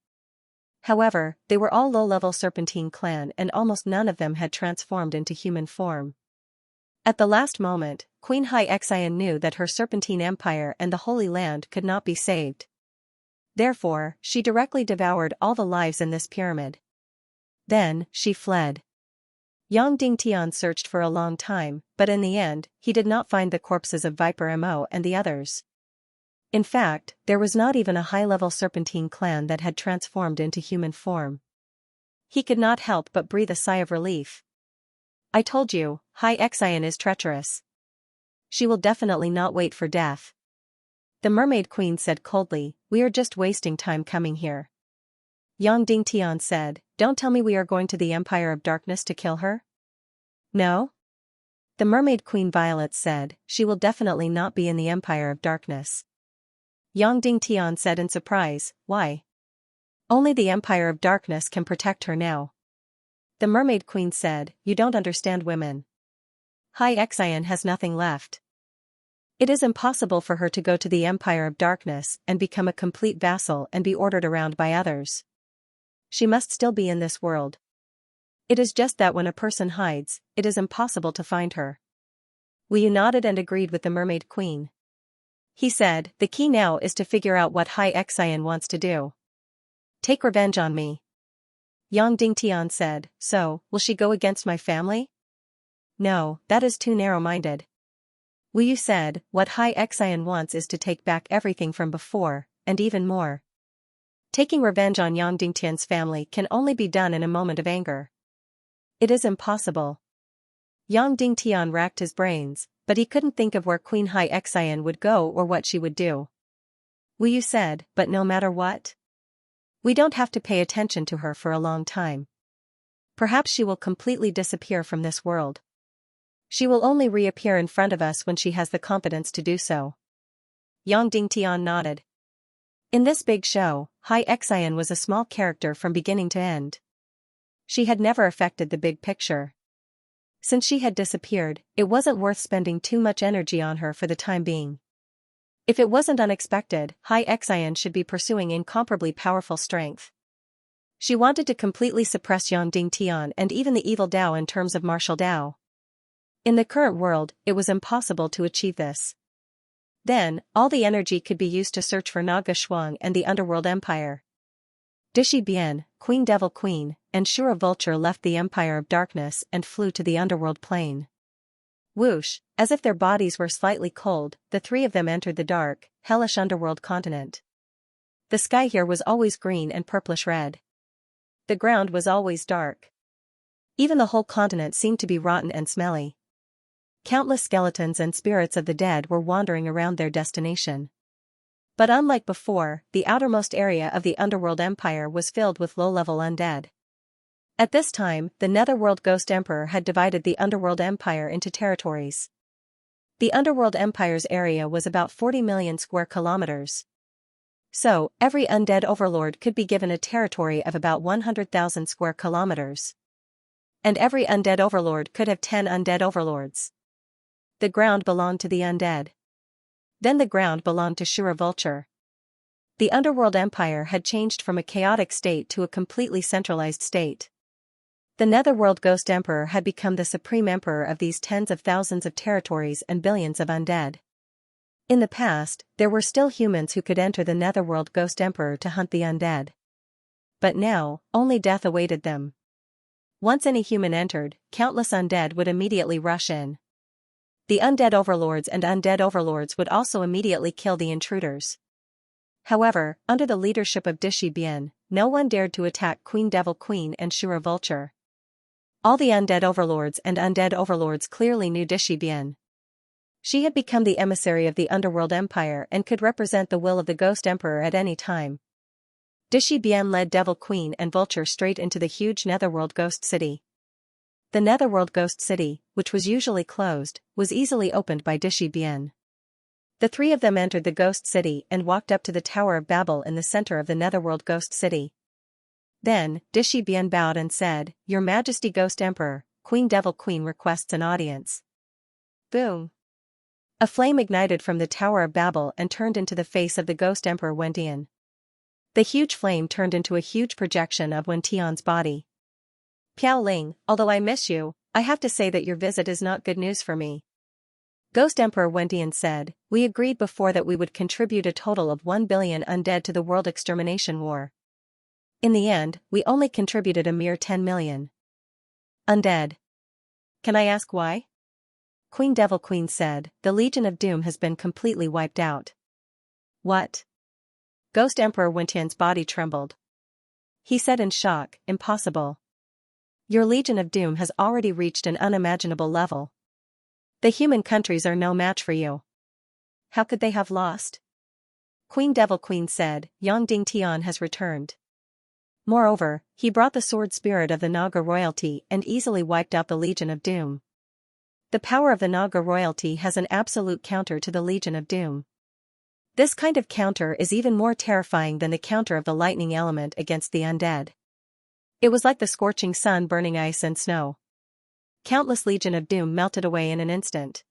However, they were all low-level Serpentine clan and almost none of them had transformed into human form. At the last moment, Queen Xianxia knew that her Serpentine Empire and the Holy Land could not be saved. Therefore, she directly devoured all the lives in this pyramid. Then, she fled. Yang Dingtian searched for a long time, but in the end, he did not find the corpses of Viper Mo and the others. In fact, there was not even a high-level Serpentine clan that had transformed into human form. He could not help but breathe a sigh of relief. I told you, Xianxia is treacherous. She will definitely not wait for death. The Mermaid Queen said coldly, we are just wasting time coming here. Yang Dingtian said, don't tell me we are going to the Empire of Darkness to kill her? No? The Mermaid Queen Violet said, she will definitely not be in the Empire of Darkness. Yang Dingtian said in surprise, why? Only the Empire of Darkness can protect her now. The Mermaid Queen said, you don't understand women. Xianxia has nothing left. It is impossible for her to go to the Empire of Darkness and become a complete vassal and be ordered around by others. She must still be in this world. It is just that when a person hides, it is impossible to find her. Wu nodded and agreed with the Mermaid Queen. He said, the key now is to figure out what Xianxia wants to do. Take revenge on me. Yang Dingtian said, so, will she go against my family? No, that is too narrow-minded. Wu said, what Xianxia wants is to take back everything from before, and even more. Taking revenge on Yang Dingtian's family can only be done in a moment of anger. It is impossible. Yang Dingtian racked his brains, but he couldn't think of where Queen Xianxia would go or what she would do. Wu said, but no matter what? We don't have to pay attention to her for a long time. Perhaps she will completely disappear from this world. She will only reappear in front of us when she has the competence to do so. Yang Dingtian nodded. In this big show, Xianxia was a small character from beginning to end. She had never affected the big picture. Since she had disappeared, it wasn't worth spending too much energy on her for the time being. If it wasn't unexpected, Xianxia should be pursuing incomparably powerful strength. She wanted to completely suppress Yang Dingtian and even the evil Dao in terms of martial Dao. In the current world, it was impossible to achieve this. Then, all the energy could be used to search for Naga Shuang and the Underworld Empire. Dishi Bian, Queen Devil Queen, and Shura Vulture left the Empire of Darkness and flew to the Underworld Plane. Whoosh, as if their bodies were slightly cold, the three of them entered the dark, hellish underworld continent. The sky here was always green and purplish red. The ground was always dark. Even the whole continent seemed to be rotten and smelly. Countless skeletons and spirits of the dead were wandering around their destination. But unlike before, the outermost area of the Underworld Empire was filled with low-level undead. At this time, the Netherworld Ghost Emperor had divided the Underworld Empire into territories. The Underworld Empire's area was about 40 million square kilometers. So, every undead overlord could be given a territory of about 100,000 square kilometers. And every undead overlord could have 10 undead overlords. The ground belonged to the undead. Then the ground belonged to Shura Vulture. The Underworld Empire had changed from a chaotic state to a completely centralized state. The Netherworld Ghost Emperor had become the supreme emperor of these tens of thousands of territories and billions of undead. In the past, there were still humans who could enter the Netherworld Ghost Emperor to hunt the undead. But now, only death awaited them. Once any human entered, countless undead would immediately rush in. The undead overlords and undead overlords would also immediately kill the intruders. However, under the leadership of Dishi Bian, no one dared to attack Queen Devil Queen and Shura Vulture. All the undead overlords and undead overlords clearly knew Dishi Bian. She had become the emissary of the Underworld Empire and could represent the will of the Ghost Emperor at any time. Dishi Bian led Devil Queen and Vulture straight into the huge Netherworld Ghost City. The Netherworld Ghost City, which was usually closed, was easily opened by Dishi Bian. The three of them entered the Ghost City and walked up to the Tower of Babel in the center of the Netherworld Ghost City. Then, Dishi Bian bowed and said, Your Majesty Ghost Emperor, Queen Devil Queen requests an audience. Boom! A flame ignited from the Tower of Babel and turned into the face of the Ghost Emperor Wentian. The huge flame turned into a huge projection of Wentian's body. Piao Ling, although I miss you, I have to say that your visit is not good news for me. Ghost Emperor Wentian said, We agreed before that we would contribute a total of 1 billion undead to the world extermination war. In the end, we only contributed a mere 10 million. Undead. Can I ask why? Queen Devil Queen said, The Legion of Doom has been completely wiped out. What? Ghost Emperor Wentian's body trembled. He said in shock, Impossible. Your Legion of Doom has already reached an unimaginable level. The human countries are no match for you. How could they have lost? Queen Devil Queen said, Yang Ding Tian has returned. Moreover, he brought the sword spirit of the Naga royalty and easily wiped out the Legion of Doom. The power of the Naga royalty has an absolute counter to the Legion of Doom. This kind of counter is even more terrifying than the counter of the lightning element against the undead. It was like the scorching sun burning ice and snow. Countless Legion of Doom melted away in an instant.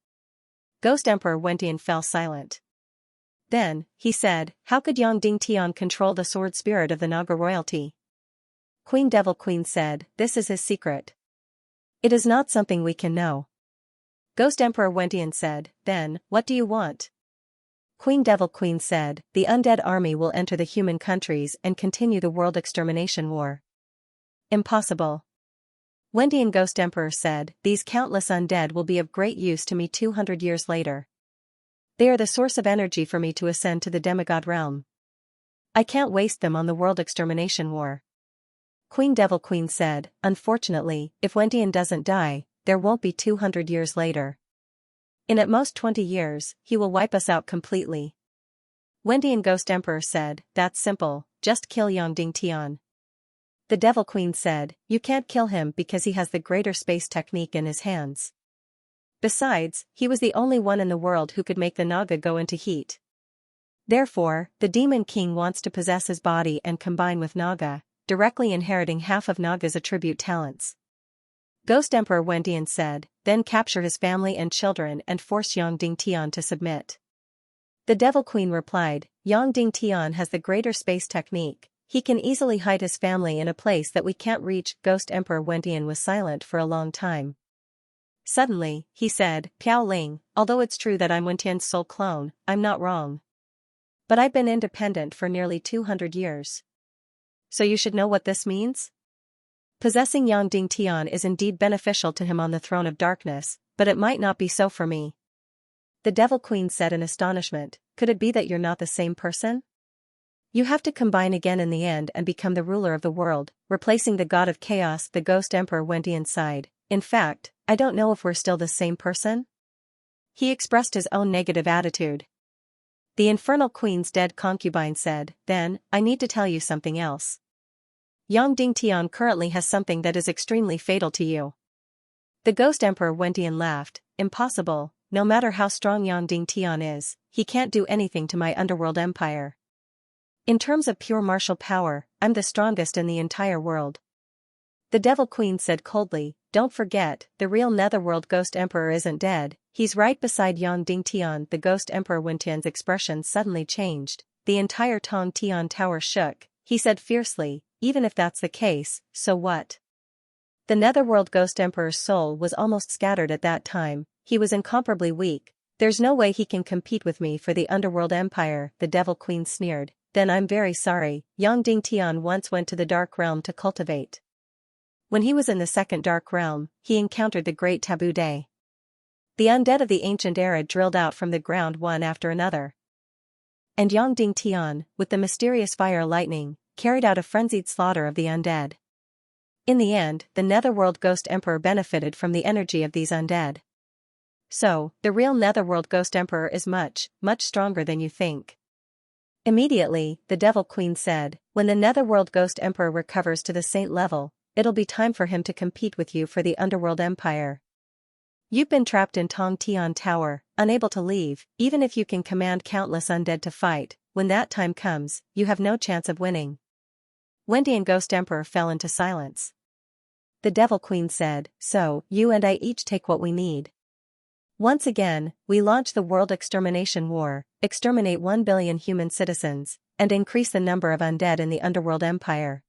Ghost Emperor Wentian fell silent. Then, he said, How could Yang Ding Tian control the sword spirit of the Naga royalty? Queen Devil Queen said, This is his secret. It is not something we can know. Ghost Emperor Wentian said, Then, what do you want? Queen Devil Queen said, The undead army will enter the human countries and continue the world extermination war. Impossible. Wentian Ghost Emperor said, These countless undead will be of great use to me 200 years later. They are the source of energy for me to ascend to the demigod realm. I can't waste them on the world extermination war. Queen Devil Queen said, Unfortunately, if Wentian doesn't die, there won't be 200 years later. In at most 20 years, he will wipe us out completely. Wentian Ghost Emperor said, That's simple, just kill Yang Ding Tian. The Devil Queen said, You can't kill him because he has the greater space technique in his hands. Besides, he was the only one in the world who could make the Naga go into heat. Therefore, the Demon King wants to possess his body and combine with Naga, directly inheriting half of Naga's attribute talents. Ghost Emperor Wentian said, Then capture his family and children and force Yang Ding Tian to submit. The Devil Queen replied, Yang Ding Tian has the greater space technique. He can easily hide his family in a place that we can't reach. Ghost Emperor Wentian was silent for a long time. Suddenly, he said, Piao Ling, although it's true that I'm Wentian's soul clone, I'm not wrong. But I've been independent for nearly 200 years. So you should know what this means? Possessing Yang Ding Tian is indeed beneficial to him on the throne of darkness, but it might not be so for me. The Devil Queen said in astonishment, Could it be that you're not the same person? You have to combine again in the end and become the ruler of the world, replacing the god of chaos. The Ghost Emperor Wentian sighed. In fact, I don't know if we're still the same person. He expressed his own negative attitude. The Infernal Queen's dead concubine said, Then, I need to tell you something else. Yang Ding Tian currently has something that is extremely fatal to you. The Ghost Emperor Wentian laughed. Impossible, no matter how strong Yang Ding Tian is, he can't do anything to my underworld empire. In terms of pure martial power, I'm the strongest in the entire world. The Devil Queen said coldly, Don't forget, the real Netherworld Ghost Emperor isn't dead, he's right beside Yang Ding Tian. The Ghost Emperor Wentian's expression suddenly changed, the entire Tong Tian Tower shook. He said fiercely, Even if that's the case, so what? The Netherworld Ghost Emperor's soul was almost scattered at that time, he was incomparably weak. There's no way he can compete with me for the Underworld Empire. The Devil Queen sneered. Then I'm very sorry. Yang Ding Tian once went to the Dark Realm to cultivate. When he was in the second Dark Realm, he encountered the Great Taboo Day. The undead of the ancient era drilled out from the ground one after another. And Yang Ding Tian, with the mysterious fire lightning, carried out a frenzied slaughter of the undead. In the end, the Netherworld Ghost Emperor benefited from the energy of these undead. So, the real Netherworld Ghost Emperor is much, much stronger than you think. Immediately, the Devil Queen said, When the Netherworld Ghost Emperor recovers to the saint level, it'll be time for him to compete with you for the Underworld Empire. You've been trapped in Tong Tian Tower, unable to leave. Even if you can command countless undead to fight, when that time comes, you have no chance of winning. Wendy and Ghost Emperor fell into silence. The Devil Queen said, "So, you and I each take what we need. Once again, we launch the World Extermination War, exterminate 1 billion human citizens, and increase the number of undead in the Underworld Empire.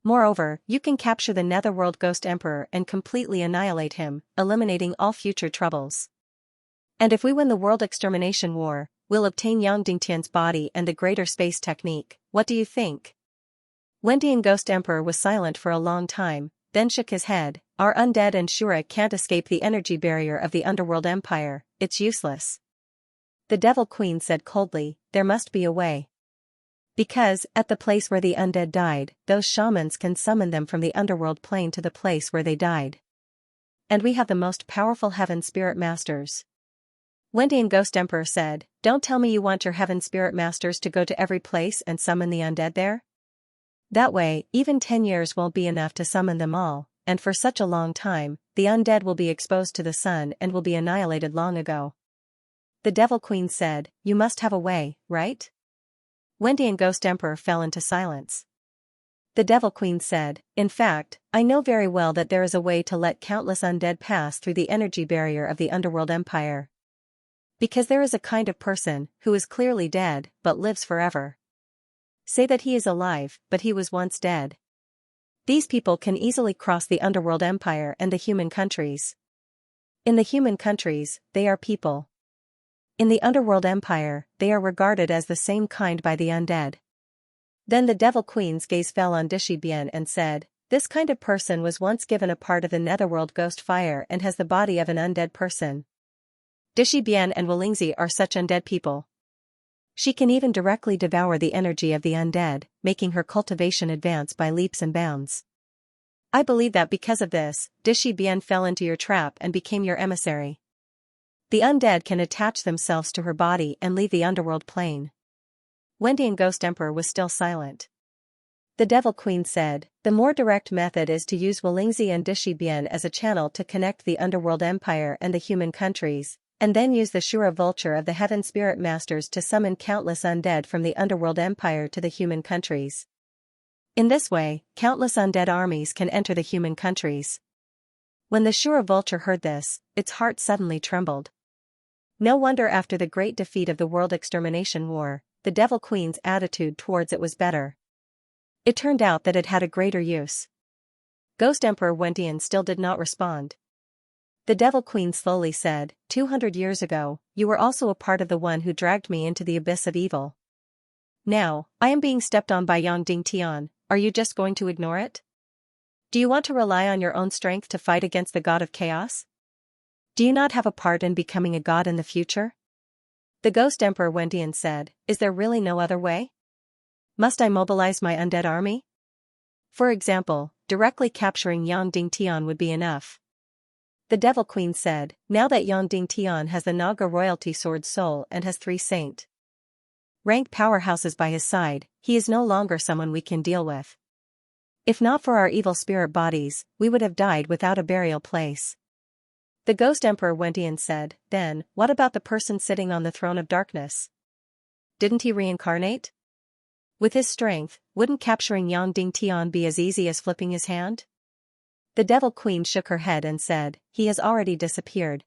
Moreover, you can capture the Netherworld Ghost Emperor and completely annihilate him, eliminating all future troubles. And if we win the World Extermination War, we'll obtain Yang Dingtian's body and the Greater Space Technique. What do you think?" Wendy and Ghost Emperor was silent for a long time, then shook his head. "Our undead and Shura can't escape the energy barrier of the Underworld Empire, it's useless." The Devil Queen said coldly, "There must be a way. Because, at the place where the undead died, those shamans can summon them from the underworld plane to the place where they died. And we have the most powerful Heaven Spirit Masters." Wendy and Ghost Emperor said, "Don't tell me you want your Heaven Spirit Masters to go to every place and summon the undead there? That way, even 10 years won't be enough to summon them all, and for such a long time, the undead will be exposed to the sun and will be annihilated long ago." The Devil Queen said, "You must have a way, right?" Wendy and Ghost Emperor fell into silence. The Devil Queen said, "In fact, I know very well that there is a way to let countless undead pass through the energy barrier of the Underworld Empire. Because there is a kind of person who is clearly dead but lives forever. Say that he is alive, but he was once dead. These people can easily cross the Underworld Empire and the human countries. In the human countries, they are people. In the Underworld Empire, they are regarded as the same kind by the undead." Then the Devil Queen's gaze fell on Dishibian and said, "This kind of person was once given a part of the Netherworld Ghost Fire and has the body of an undead person. Dishibian and Walingzi are such undead people. She can even directly devour the energy of the undead, making her cultivation advance by leaps and bounds. I believe that because of this, Dishibian fell into your trap and became your emissary. The undead can attach themselves to her body and leave the underworld plane." Wendy and Ghost Emperor was still silent. The Devil Queen said, "The more direct method is to use Walingzi and Dishibian as a channel to connect the Underworld Empire and the human countries, and then use the Shura Vulture of the Heaven Spirit Masters to summon countless undead from the Underworld Empire to the human countries. In this way, countless undead armies can enter the human countries." When the Shura Vulture heard this, its heart suddenly trembled. No wonder after the great defeat of the World Extermination War, the Devil Queen's attitude towards it was better. It turned out that it had a greater use. Ghost Emperor Wentian still did not respond. The Devil Queen slowly said, 200 years ago, you were also a part of the one who dragged me into the abyss of evil. Now, I am being stepped on by Yang Dingtian, are you just going to ignore it? Do you want to rely on your own strength to fight against the god of chaos? Do you not have a part in becoming a god in the future? The Ghost Emperor Wentian said, is there really no other way? Must I mobilize my undead army? For example, directly capturing Yang Dingtian would be enough. The Devil Queen said, now that Yang Dingtian has the Naga royalty sword soul and has 3 saint rank powerhouses by his side, he is no longer someone we can deal with. If not for our evil spirit bodies, we would have died without a burial place. The Ghost Emperor Wentian said, then, what about the person sitting on the throne of darkness? Didn't he reincarnate? With his strength, wouldn't capturing Yang Dingtian be as easy as flipping his hand? The Devil Queen shook her head and said, he has already disappeared.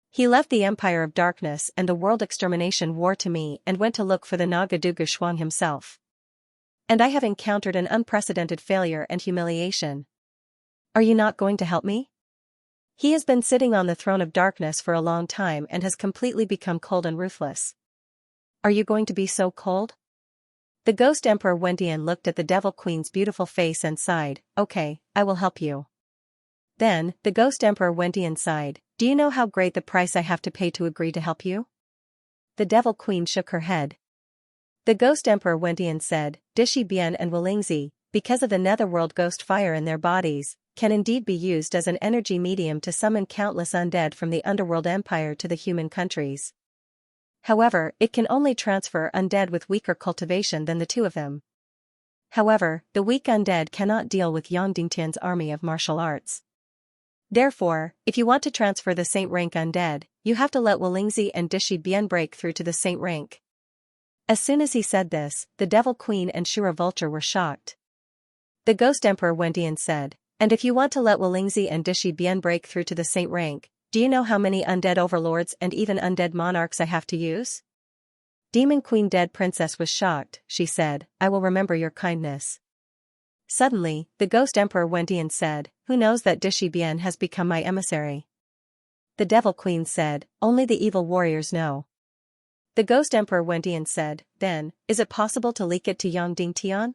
He left the Empire of Darkness and the World Extermination War to me and went to look for the Nagadugu Shuang himself. And I have encountered an unprecedented failure and humiliation. Are you not going to help me? He has been sitting on the throne of darkness for a long time and has completely become cold and ruthless. Are you going to be so cold? The Ghost Emperor Wentian looked at the Devil Queen's beautiful face and sighed, okay, I will help you. Then, the Ghost Emperor Wentian sighed, do you know how great the price I have to pay to agree to help you? The Devil Queen shook her head. The Ghost Emperor Wentian said, Dishi Bian and Walingzi, because of the netherworld ghost fire in their bodies, can indeed be used as an energy medium to summon countless undead from the underworld empire to the human countries. However, it can only transfer undead with weaker cultivation than the 2 of them. However, the weak undead cannot deal with Yang Dingtian's army of martial arts. Therefore, if you want to transfer the saint rank undead, you have to let Walingzi and Dishi Bian break through to the saint rank. As soon as he said this, the Devil Queen and Shura Vulture were shocked. The Ghost Emperor Wendian said, and if you want to let Walingzi and Dishi Bien break through to the saint rank, do you know how many undead overlords and even undead monarchs I have to use? Demon Queen Dead Princess was shocked. She said, I will remember your kindness. Suddenly, the Ghost Emperor Wendian said, who knows that Dishi Bien has become my emissary? The Devil Queen said, only the evil warriors know. The Ghost Emperor Wendian said, then, is it possible to leak it to Yang Dingtian?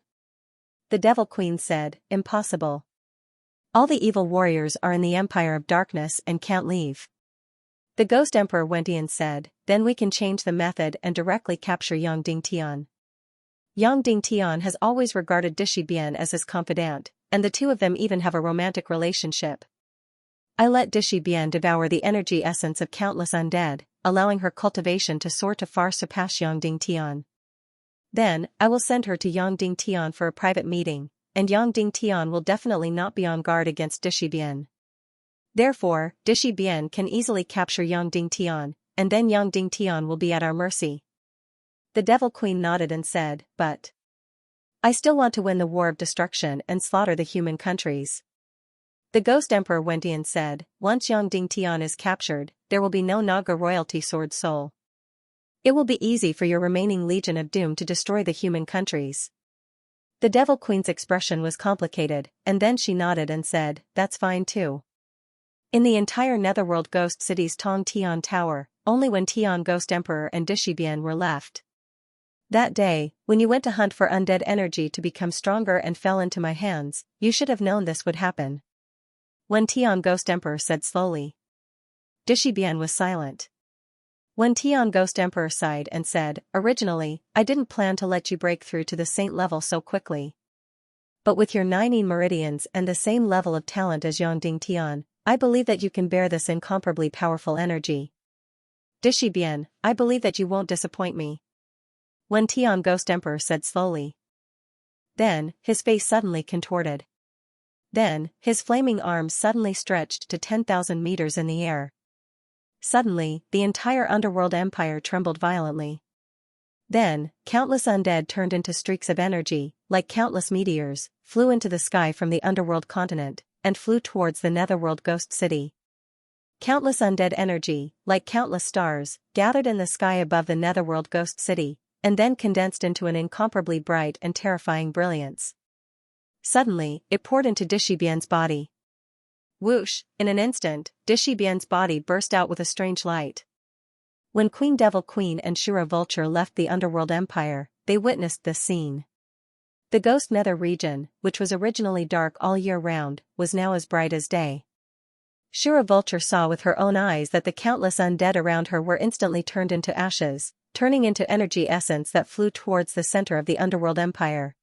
The Devil Queen said, impossible. All the evil warriors are in the Empire of Darkness and can't leave. The Ghost Emperor Wendian said, then we can change the method and directly capture Yang Dingtian. Yang Dingtian has always regarded Dishi Bien as his confidant, and the two of them even have a romantic relationship. I let Dishi Bien devour the energy essence of countless undead, allowing her cultivation to soar to far surpass Yang Dingtian. Then, I will send her to Yang Dingtian for a private meeting, and Yang Dingtian will definitely not be on guard against Dishi Bien. Therefore, Dishi Bien can easily capture Yang Dingtian, and then Yang Dingtian will be at our mercy. The Devil Queen nodded and said, but I still want to win the war of destruction and slaughter the human countries. The Ghost Emperor Wendian said, once Yang Dingtian is captured, there will be no Naga royalty sword soul. It will be easy for your remaining Legion of Doom to destroy the human countries. The Devil Queen's expression was complicated, and then she nodded and said, that's fine too. In the entire Netherworld Ghost City's Tong Tian Tower, only when Tian Ghost Emperor and Dishi Bien were left. That day, when you went to hunt for undead energy to become stronger and fell into my hands, you should have known this would happen. When Tian Ghost Emperor said slowly. Dishi Bien was silent. When Tian Ghost Emperor sighed and said, originally, I didn't plan to let you break through to the saint level so quickly. But with your 19 meridians and the same level of talent as Yang Dingtian, I believe that you can bear this incomparably powerful energy. Dishi Bien, I believe that you won't disappoint me. When Tian Ghost Emperor said slowly. Then, his face suddenly contorted. Then, his flaming arms suddenly stretched to 10,000 meters in the air. Suddenly, the entire underworld empire trembled violently. Then, countless undead turned into streaks of energy, like countless meteors, flew into the sky from the underworld continent, and flew towards the Netherworld Ghost City. Countless undead energy, like countless stars, gathered in the sky above the Netherworld Ghost City, and then condensed into an incomparably bright and terrifying brilliance. Suddenly, it poured into Dishi Bien's body. Whoosh, in an instant, Dishi Bien's body burst out with a strange light. When Queen Devil Queen and Shura Vulture left the Underworld Empire, they witnessed this scene. The Ghost Nether region, which was originally dark all year round, was now as bright as day. Shura Vulture saw with her own eyes that the countless undead around her were instantly turned into ashes, turning into energy essence that flew towards the center of the Underworld Empire.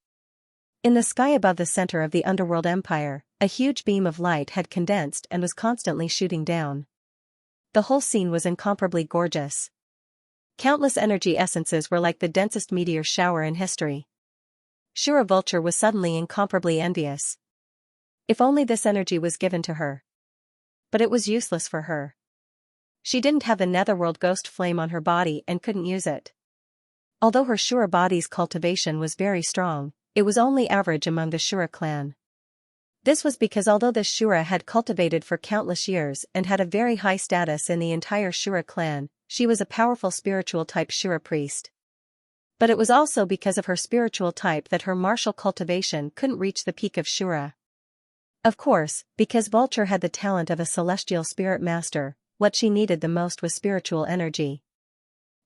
In the sky above the center of the Underworld Empire, a huge beam of light had condensed and was constantly shooting down. The whole scene was incomparably gorgeous. Countless energy essences were like the densest meteor shower in history. Shura Vulture was suddenly incomparably envious. If only this energy was given to her. But it was useless for her. She didn't have the Netherworld Ghost Flame on her body and couldn't use it. Although her Shura body's cultivation was very strong, it was only average among the Shura clan. This was because although this Shura had cultivated for countless years and had a very high status in the entire Shura clan, she was a powerful spiritual type Shura priest. But it was also because of her spiritual type that her martial cultivation couldn't reach the peak of Shura. Of course, because Vulture had the talent of a celestial spirit master, what she needed the most was spiritual energy.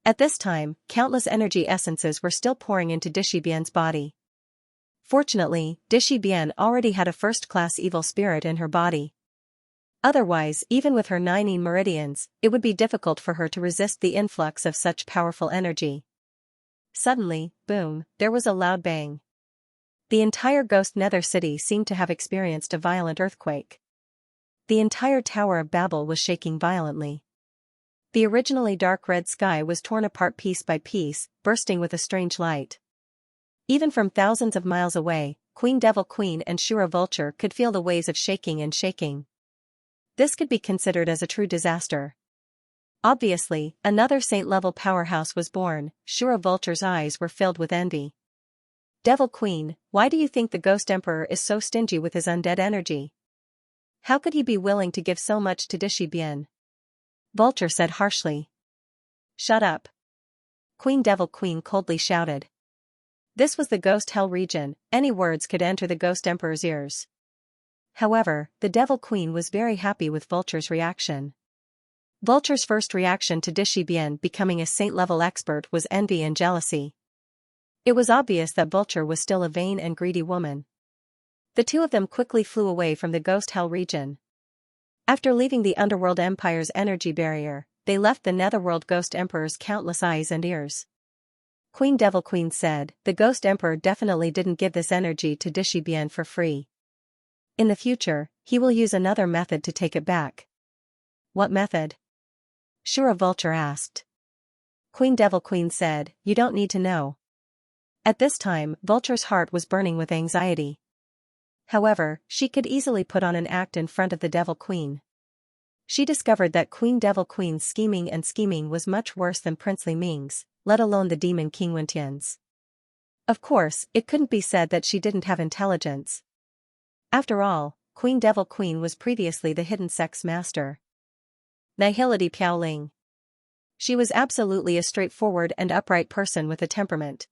At this time, countless energy essences were still pouring into Dishi Bien's body. Fortunately, Dishi Bien already had a first-class evil spirit in her body. Otherwise, even with her 19 meridians, it would be difficult for her to resist the influx of such powerful energy. Suddenly, boom, there was a loud bang. The entire Ghost Nether city seemed to have experienced a violent earthquake. The entire Tower of Babel was shaking violently. The originally dark red sky was torn apart piece by piece, bursting with a strange light. Even from thousands of miles away, Queen Devil Queen and Shura Vulture could feel the waves of shaking and shaking. This could be considered as a true disaster. Obviously, another saint-level powerhouse was born. Shura Vulture's eyes were filled with envy. Devil Queen, why do you think the Ghost Emperor is so stingy with his undead energy? How could he be willing to give so much to Dishi Bian? Vulture said harshly. Shut up. Queen Devil Queen coldly shouted. This was the Ghost Hell region, any words could enter the Ghost Emperor's ears. However, the Devil Queen was very happy with Vulture's reaction. Vulture's first reaction to Dishi Bian becoming a saint-level expert was envy and jealousy. It was obvious that Vulture was still a vain and greedy woman. The two of them quickly flew away from the Ghost Hell region. After leaving the Underworld Empire's energy barrier, they left the Netherworld Ghost Emperor's countless eyes and ears. Queen Devil Queen said, the Ghost Emperor definitely didn't give this energy to Dishi Bian for free. In the future, he will use another method to take it back. What method? Shura Vulture asked. Queen Devil Queen said, you don't need to know. At this time, Vulture's heart was burning with anxiety. However, she could easily put on an act in front of the Devil Queen. She discovered that Queen Devil Queen's scheming was much worse than Princely Ming's, let alone the Demon King Wentian's. Of course, it couldn't be said that she didn't have intelligence. After all, Queen Devil Queen was previously the hidden sex master. Nihility Piaoling. She was absolutely a straightforward and upright person with a temperament.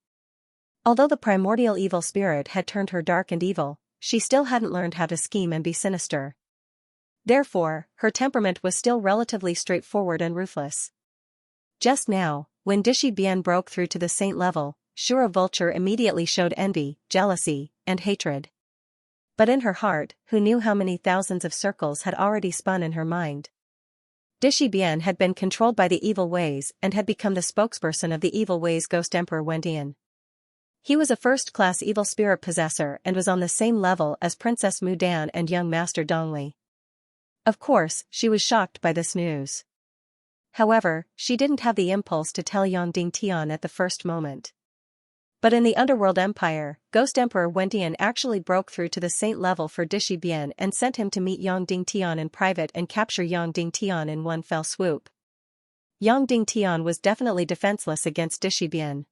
Although the primordial evil spirit had turned her dark and evil, she still hadn't learned how to scheme and be sinister. Therefore, her temperament was still relatively straightforward and ruthless. Just now, when Dishi Bian broke through to the saint level, Shura Vulture immediately showed envy, jealousy, and hatred. But in her heart, who knew how many thousands of circles had already spun in her mind? Dishi Bian had been controlled by the evil ways and had become the spokesperson of the evil ways Ghost Emperor Wendian. He was a first-class evil spirit possessor and was on the same level as Princess Mu Dan and young Master Dongli. Of course, she was shocked by this news. However, she didn't have the impulse to tell Yang Dingtian at the first moment. But in the Underworld Empire, Ghost Emperor Wendian actually broke through to the saint level for Dishi Bian and sent him to meet Yang Dingtian in private and capture Yang Dingtian in one fell swoop. Yang Dingtian was definitely defenseless against Dishi Bian.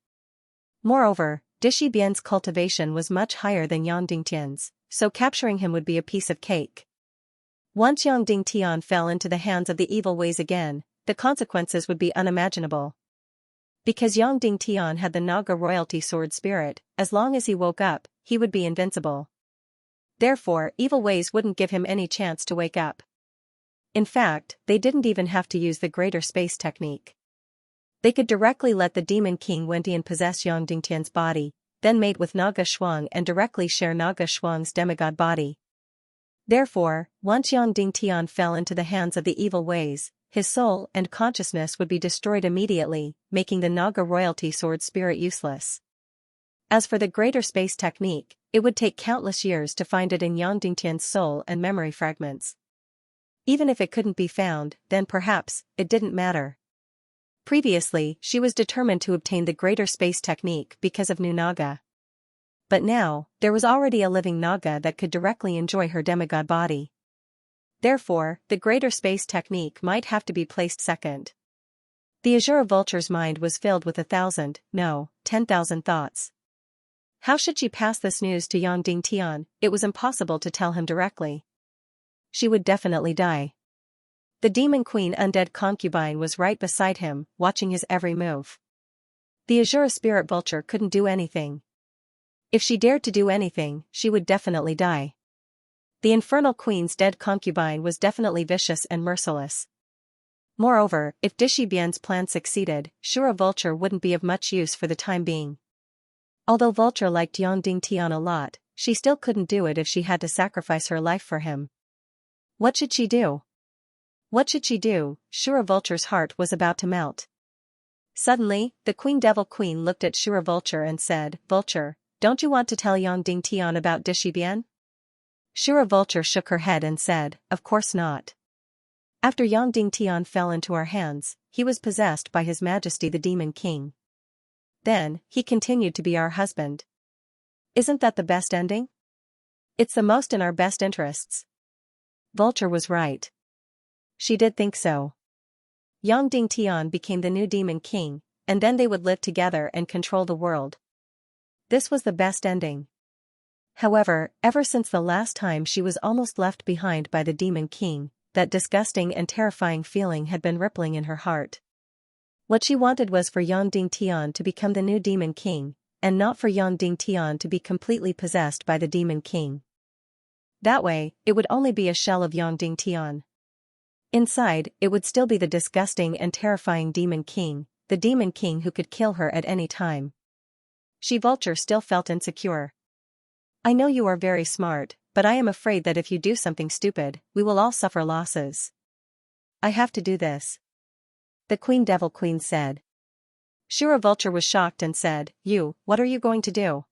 Moreover, Dishi Bian's cultivation was much higher than Yang Dingtian's, so capturing him would be a piece of cake. Once Yang Dingtian fell into the hands of the evil ways again, the consequences would be unimaginable. Because Yang Dingtian had the Naga royalty sword spirit, as long as he woke up, he would be invincible. Therefore, evil ways wouldn't give him any chance to wake up. In fact, they didn't even have to use the greater space technique. They could directly let the Demon King Wendian possess Yang Dingtian's body, then mate with Naga Shuang and directly share Naga Shuang's demigod body. Therefore, once Yang Dingtian fell into the hands of the evil ways, his soul and consciousness would be destroyed immediately, making the Naga royalty sword spirit useless. As for the greater space technique, it would take countless years to find it in Yang Dingtian's soul and memory fragments. Even if it couldn't be found, then perhaps, it didn't matter. Previously, she was determined to obtain the greater space technique because of new Naga. But now, there was already a living Naga that could directly enjoy her demigod body. Therefore, the greater space technique might have to be placed second. The Azure Vulture's mind was filled with 1,000, no, 10,000 thoughts. How should she pass this news to Yang Dingtian? It was impossible to tell him directly. She would definitely die. The Demon Queen Undead Concubine was right beside him, watching his every move. The Azure Spirit Vulture couldn't do anything. If she dared to do anything, she would definitely die. The Infernal Queen's dead concubine was definitely vicious and merciless. Moreover, if Dishi Bian's plan succeeded, Shura Vulture wouldn't be of much use for the time being. Although Vulture liked Yang Dingtian a lot, she still couldn't do it if she had to sacrifice her life for him. What should she do? What should she do? Shura Vulture's heart was about to melt. Suddenly, the Queen Devil Queen looked at Shura Vulture and said, Vulture, don't you want to tell Yang Dingtian about Dishi Bian? Shura Vulture shook her head and said, of course not. After Yang Dingtian fell into our hands, he was possessed by His Majesty the Demon King. Then, he continued to be our husband. Isn't that the best ending? It's the most in our best interests. Vulture was right. She did think so. Yang Dingtian became the new Demon King, and then they would live together and control the world. This was the best ending. However, ever since the last time she was almost left behind by the Demon King, that disgusting and terrifying feeling had been rippling in her heart. What she wanted was for Yang Dingtian to become the new Demon King, and not for Yang Dingtian to be completely possessed by the Demon King. That way, it would only be a shell of Yang Dingtian. Inside, it would still be the disgusting and terrifying Demon King, the Demon King who could kill her at any time. She-Vulture still felt insecure. I know you are very smart, but I am afraid that if you do something stupid, we will all suffer losses. I have to do this. The Queen Devil Queen said. Xianxia was shocked and said, what are you going to do?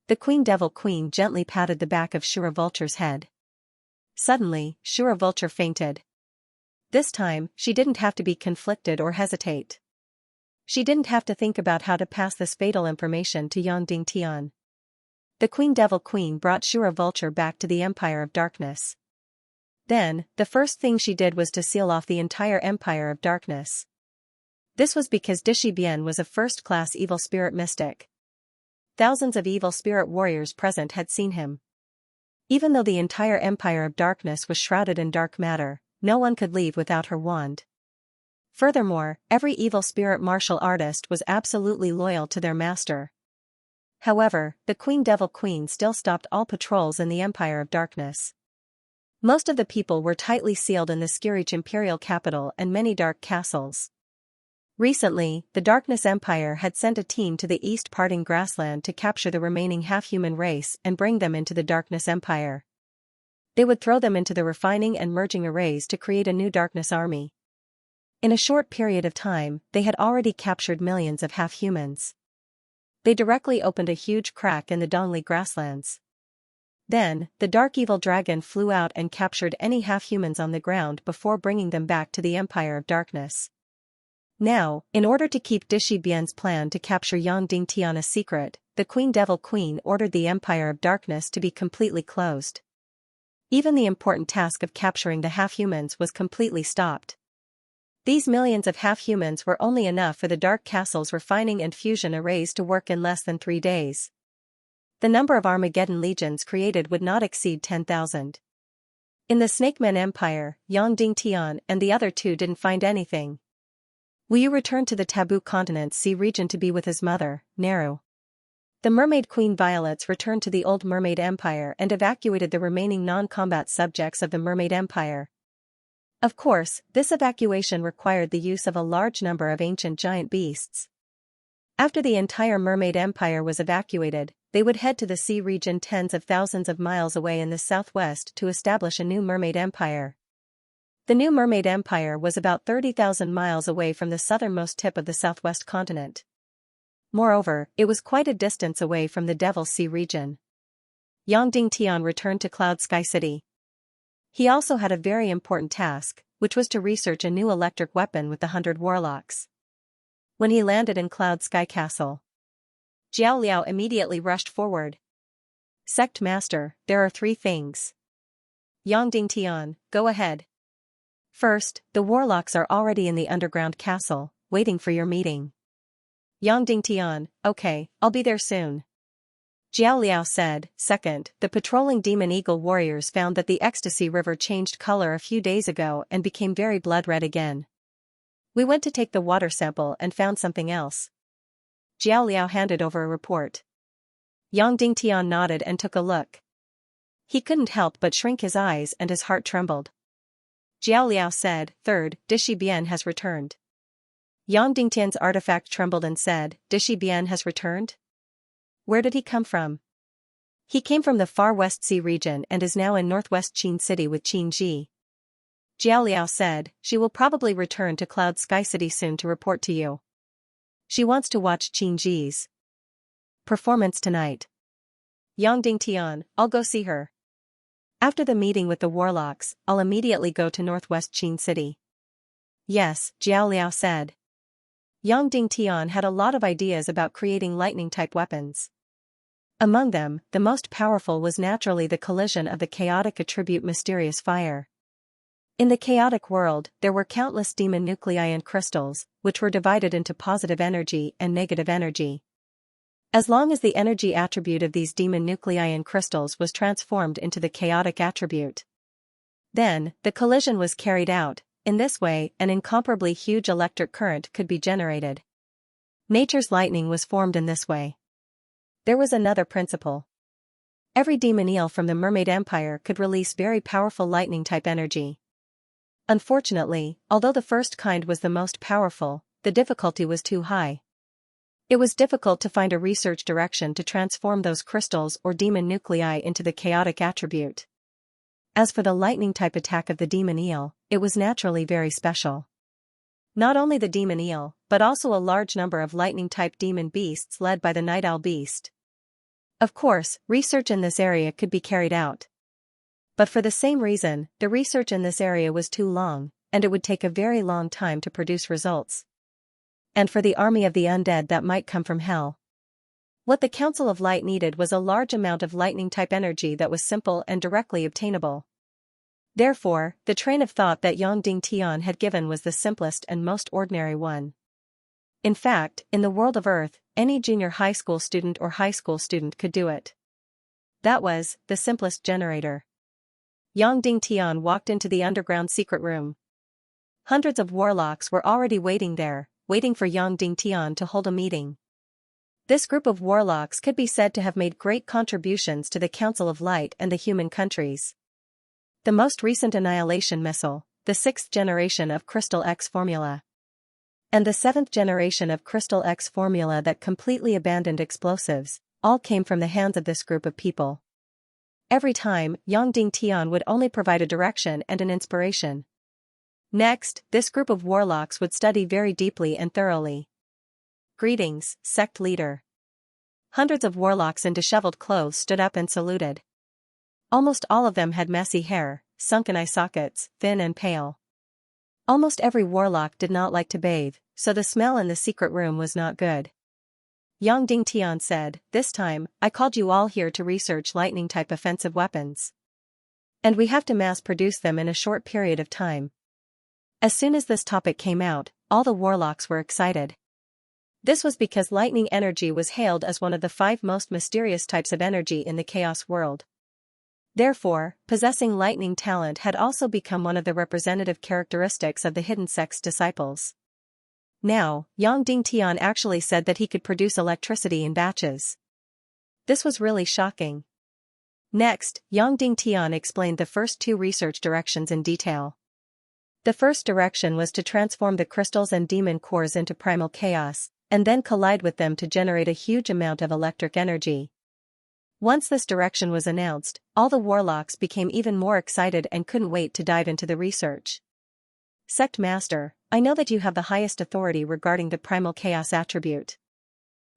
The Queen Devil Queen gently patted the back of Xianxia's head. Suddenly, Xianxia fainted. This time, she didn't have to be conflicted or hesitate. She didn't have to think about how to pass this fatal information to Yang Dingtian. The Queen Devil Queen brought Xianxia back to the Empire of Darkness. Then, the first thing she did was to seal off the entire Empire of Darkness. This was because Dishibian was a first-class evil spirit mystic. Thousands of evil spirit warriors present had seen him. Even though the entire Empire of Darkness was shrouded in dark matter, no one could leave without her wand. Furthermore, every evil spirit martial artist was absolutely loyal to their master. However, the Queen Devil Queen still stopped all patrols in the Empire of Darkness. Most of the people were tightly sealed in the Skirich imperial capital and many dark castles. Recently, the Darkness Empire had sent a team to the East Parting Grassland to capture the remaining half-human race and bring them into the Darkness Empire. They would throw them into the refining and merging arrays to create a new Darkness army. In a short period of time, they had already captured millions of half-humans. They directly opened a huge crack in the Dongli grasslands. Then, the dark evil dragon flew out and captured any half-humans on the ground before bringing them back to the Empire of Darkness. Now, in order to keep Dishibian's plan to capture Yang Dingtian a secret, the Queen Devil Queen ordered the Empire of Darkness to be completely closed. Even the important task of capturing the half-humans was completely stopped. These millions of half-humans were only enough for the Dark Castle's refining and fusion arrays to work in less than 3 days. The number of Armageddon legions created would not exceed 10,000. In the Snakeman Empire, Yang Dingtian and the other two didn't find anything. Will you return to the Taboo Continent Sea region to be with his mother, Neru? The Mermaid Queen Violets returned to the old Mermaid Empire and evacuated the remaining non-combat subjects of the Mermaid Empire. Of course, this evacuation required the use of a large number of ancient giant beasts. After the entire Mermaid Empire was evacuated, they would head to the sea region tens of thousands of miles away in the southwest to establish a new Mermaid Empire. The new Mermaid Empire was about 30,000 miles away from the southernmost tip of the southwest continent. Moreover, it was quite a distance away from the Devil's Sea region. Yang Dingtian returned to Cloud Sky City. He also had a very important task, which was to research a new electric weapon with the 100 warlocks. When he landed in Cloud Sky Castle, Jiao Liao immediately rushed forward. Sect Master, there are 3 things. Yang Dingtian, go ahead. First, the warlocks are already in the underground castle, waiting for your meeting. Yang Dingtian, okay, I'll be there soon. Jiao Liao said. Second, the patrolling Demon Eagle warriors found that the Ecstasy River changed color a few days ago and became very blood red again. We went to take the water sample and found something else. Jiao Liao handed over a report. Yang Dingtian nodded and took a look. He couldn't help but shrink his eyes and his heart trembled. Jiao Liao said. Third, Dishibian has returned. Yang Dingtian's artifact trembled and said, Dishibian has returned? Where did he come from? He came from the far West Sea region and is now in northwest Qin City with Qin Ji. Jiao Liao said, she will probably return to Cloud Sky City soon to report to you. She wants to watch Qin Ji's performance tonight. Yang Dingtian, I'll go see her. After the meeting with the warlocks, I'll immediately go to northwest Qin City. Yes, Jiao Liao said. Yang Dingtian had a lot of ideas about creating lightning-type weapons. Among them, the most powerful was naturally the collision of the chaotic attribute mysterious fire. In the chaotic world, there were countless demon nuclei and crystals, which were divided into positive energy and negative energy. As long as the energy attribute of these demon nuclei in crystals was transformed into the chaotic attribute. Then, the collision was carried out. In this way, an incomparably huge electric current could be generated. Nature's lightning was formed in this way. There was another principle. Every demon eel from the Mermaid Empire could release very powerful lightning-type energy. Unfortunately, although the first kind was the most powerful, the difficulty was too high. It was difficult to find a research direction to transform those crystals or demon nuclei into the chaotic attribute. As for the lightning-type attack of the demon eel, it was naturally very special. Not only the demon eel, but also a large number of lightning-type demon beasts led by the night owl beast. Of course, research in this area could be carried out. But for the same reason, the research in this area was too long, and it would take a very long time to produce results. And for the army of the undead that might come from hell. What the Council of Light needed was a large amount of lightning-type energy that was simple and directly obtainable. Therefore, the train of thought that Yang Ding Tian had given was the simplest and most ordinary one. In fact, in the world of Earth, any junior high school student or high school student could do it. That was the simplest generator. Yang Ding Tian walked into the underground secret room. Hundreds of warlocks were already waiting there, waiting for Yang Ding Tian to hold a meeting. This group of warlocks could be said to have made great contributions to the Council of Light and the human countries. The most recent annihilation missile, the 6th generation of Crystal X formula, and the 7th generation of Crystal X formula that completely abandoned explosives, all came from the hands of this group of people. Every time, Yang Ding Tian would only provide a direction and an inspiration. Next, this group of warlocks would study very deeply and thoroughly. Greetings, sect leader. Hundreds of warlocks in disheveled clothes stood up and saluted. Almost all of them had messy hair, sunken eye sockets, thin and pale. Almost every warlock did not like to bathe, so the smell in the secret room was not good. Yang Ding Tian said, "This time, I called you all here to research lightning-type offensive weapons. And we have to mass-produce them in a short period of time." As soon as this topic came out, all the warlocks were excited. This was because lightning energy was hailed as one of the 5 most mysterious types of energy in the chaos world. Therefore, possessing lightning talent had also become one of the representative characteristics of the hidden sect's disciples. Now, Yang Ding Tian actually said that he could produce electricity in batches. This was really shocking. Next, Yang Ding Tian explained the first 2 research directions in detail. The first direction was to transform the crystals and demon cores into primal chaos, and then collide with them to generate a huge amount of electric energy. Once this direction was announced, all the warlocks became even more excited and couldn't wait to dive into the research. Sect Master, I know that you have the highest authority regarding the primal chaos attribute.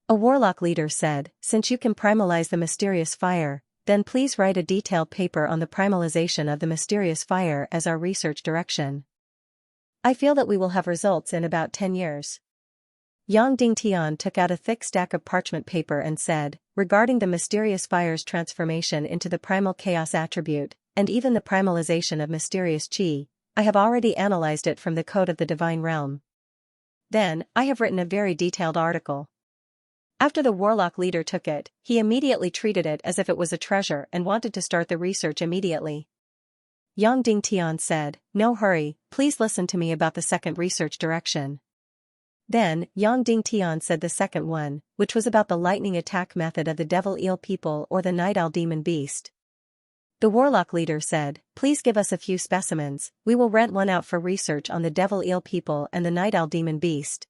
A warlock leader said, "Since you can primalize the mysterious fire, then please write a detailed paper on the primalization of the mysterious fire as our research direction. I feel that we will have results in about 10 years. Yang Ding Tian took out a thick stack of parchment paper and said, "Regarding the mysterious fire's transformation into the primal chaos attribute, and even the primalization of mysterious qi, I have already analyzed it from the code of the divine realm. Then, I have written a very detailed article." After the warlock leader took it, he immediately treated it as if it was a treasure and wanted to start the research immediately. Yang Ding Tian said, "No hurry, please listen to me about the second research direction." Then, Yang Ding Tian said the second one, which was about the lightning attack method of the devil eel people or the night owl demon beast. The warlock leader said, "Please give us a few specimens, we will rent one out for research on the devil eel people and the night owl demon beast.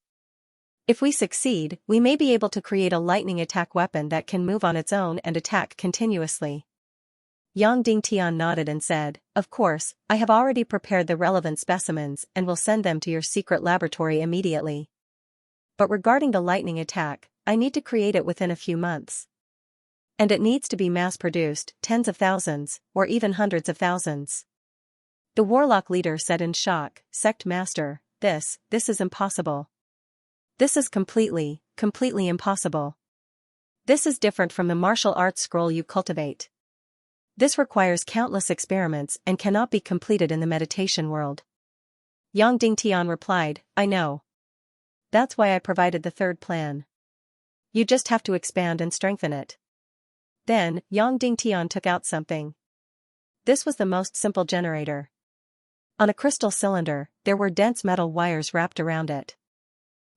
If we succeed, we may be able to create a lightning attack weapon that can move on its own and attack continuously." Yang Ding Tian nodded and said, "Of course, I have already prepared the relevant specimens and will send them to your secret laboratory immediately. But regarding the lightning attack, I need to create it within a few months. And it needs to be mass-produced, tens of thousands, or even hundreds of thousands." The warlock leader said in shock, "Sect Master, this is impossible. This is completely impossible. This is different from the martial arts scroll you cultivate. This requires countless experiments and cannot be completed in the meditation world." Yang Ding Tian replied, "I know. That's why I provided the third plan. You just have to expand and strengthen it. Then, Yang Dingtian took out something. This was the most simple generator. On a crystal cylinder, there were dense metal wires wrapped around it.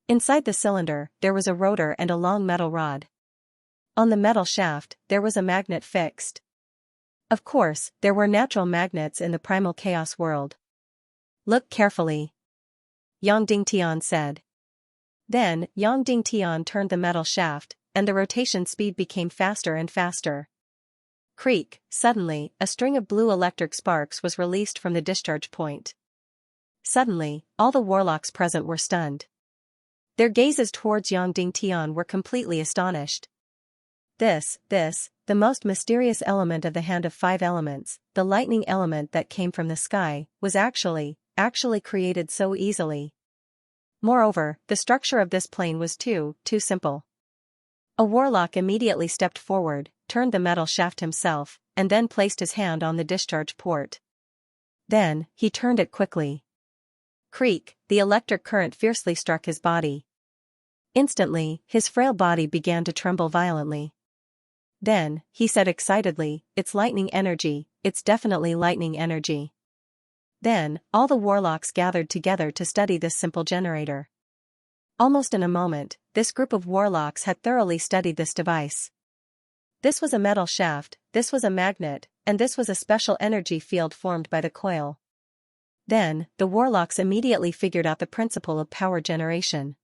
Inside the cylinder, there was a rotor and a long metal rod. On the metal shaft, there was a magnet fixed. Of course, there were natural magnets in the primal chaos world. Look carefully, Yang Dingtian said. Then, Yang Dingtian turned the metal shaft, and the rotation speed became faster and faster. Creak, suddenly, a string of blue electric sparks was released from the discharge point. Suddenly, all the warlocks present were stunned. Their gazes towards Yang Dingtian were completely astonished. The most mysterious element of the Hand of Five Elements, the lightning element that came from the sky, was actually created so easily. Moreover, the structure of this plane was too simple. A warlock immediately stepped forward, turned the metal shaft himself, and then placed his hand on the discharge port. Then, he turned it quickly. Creak, the electric current fiercely struck his body. Instantly, his frail body began to tremble violently. Then, he said excitedly, "It's lightning energy, it's definitely lightning energy." Then, all the warlocks gathered together to study this simple generator. Almost in a moment, this group of warlocks had thoroughly studied this device. This was a metal shaft, this was a magnet, and this was a special energy field formed by the coil. Then, the warlocks immediately figured out the principle of power generation.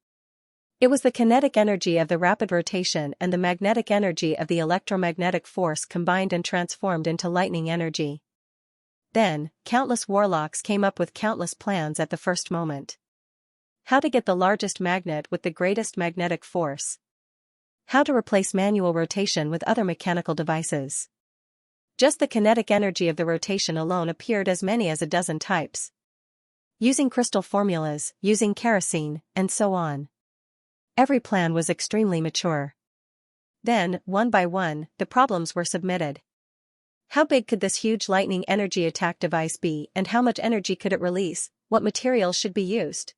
It was the kinetic energy of the rapid rotation and the magnetic energy of the electromagnetic force combined and transformed into lightning energy. Then, countless warlocks came up with countless plans at the first moment. How to get the largest magnet with the greatest magnetic force. How to replace manual rotation with other mechanical devices. Just the kinetic energy of the rotation alone appeared as many as a dozen types. Using crystal formulas, using kerosene, and so on. Every plan was extremely mature. Then, one by one, the problems were submitted. How big could this huge lightning energy attack device be and how much energy could it release, what materials should be used?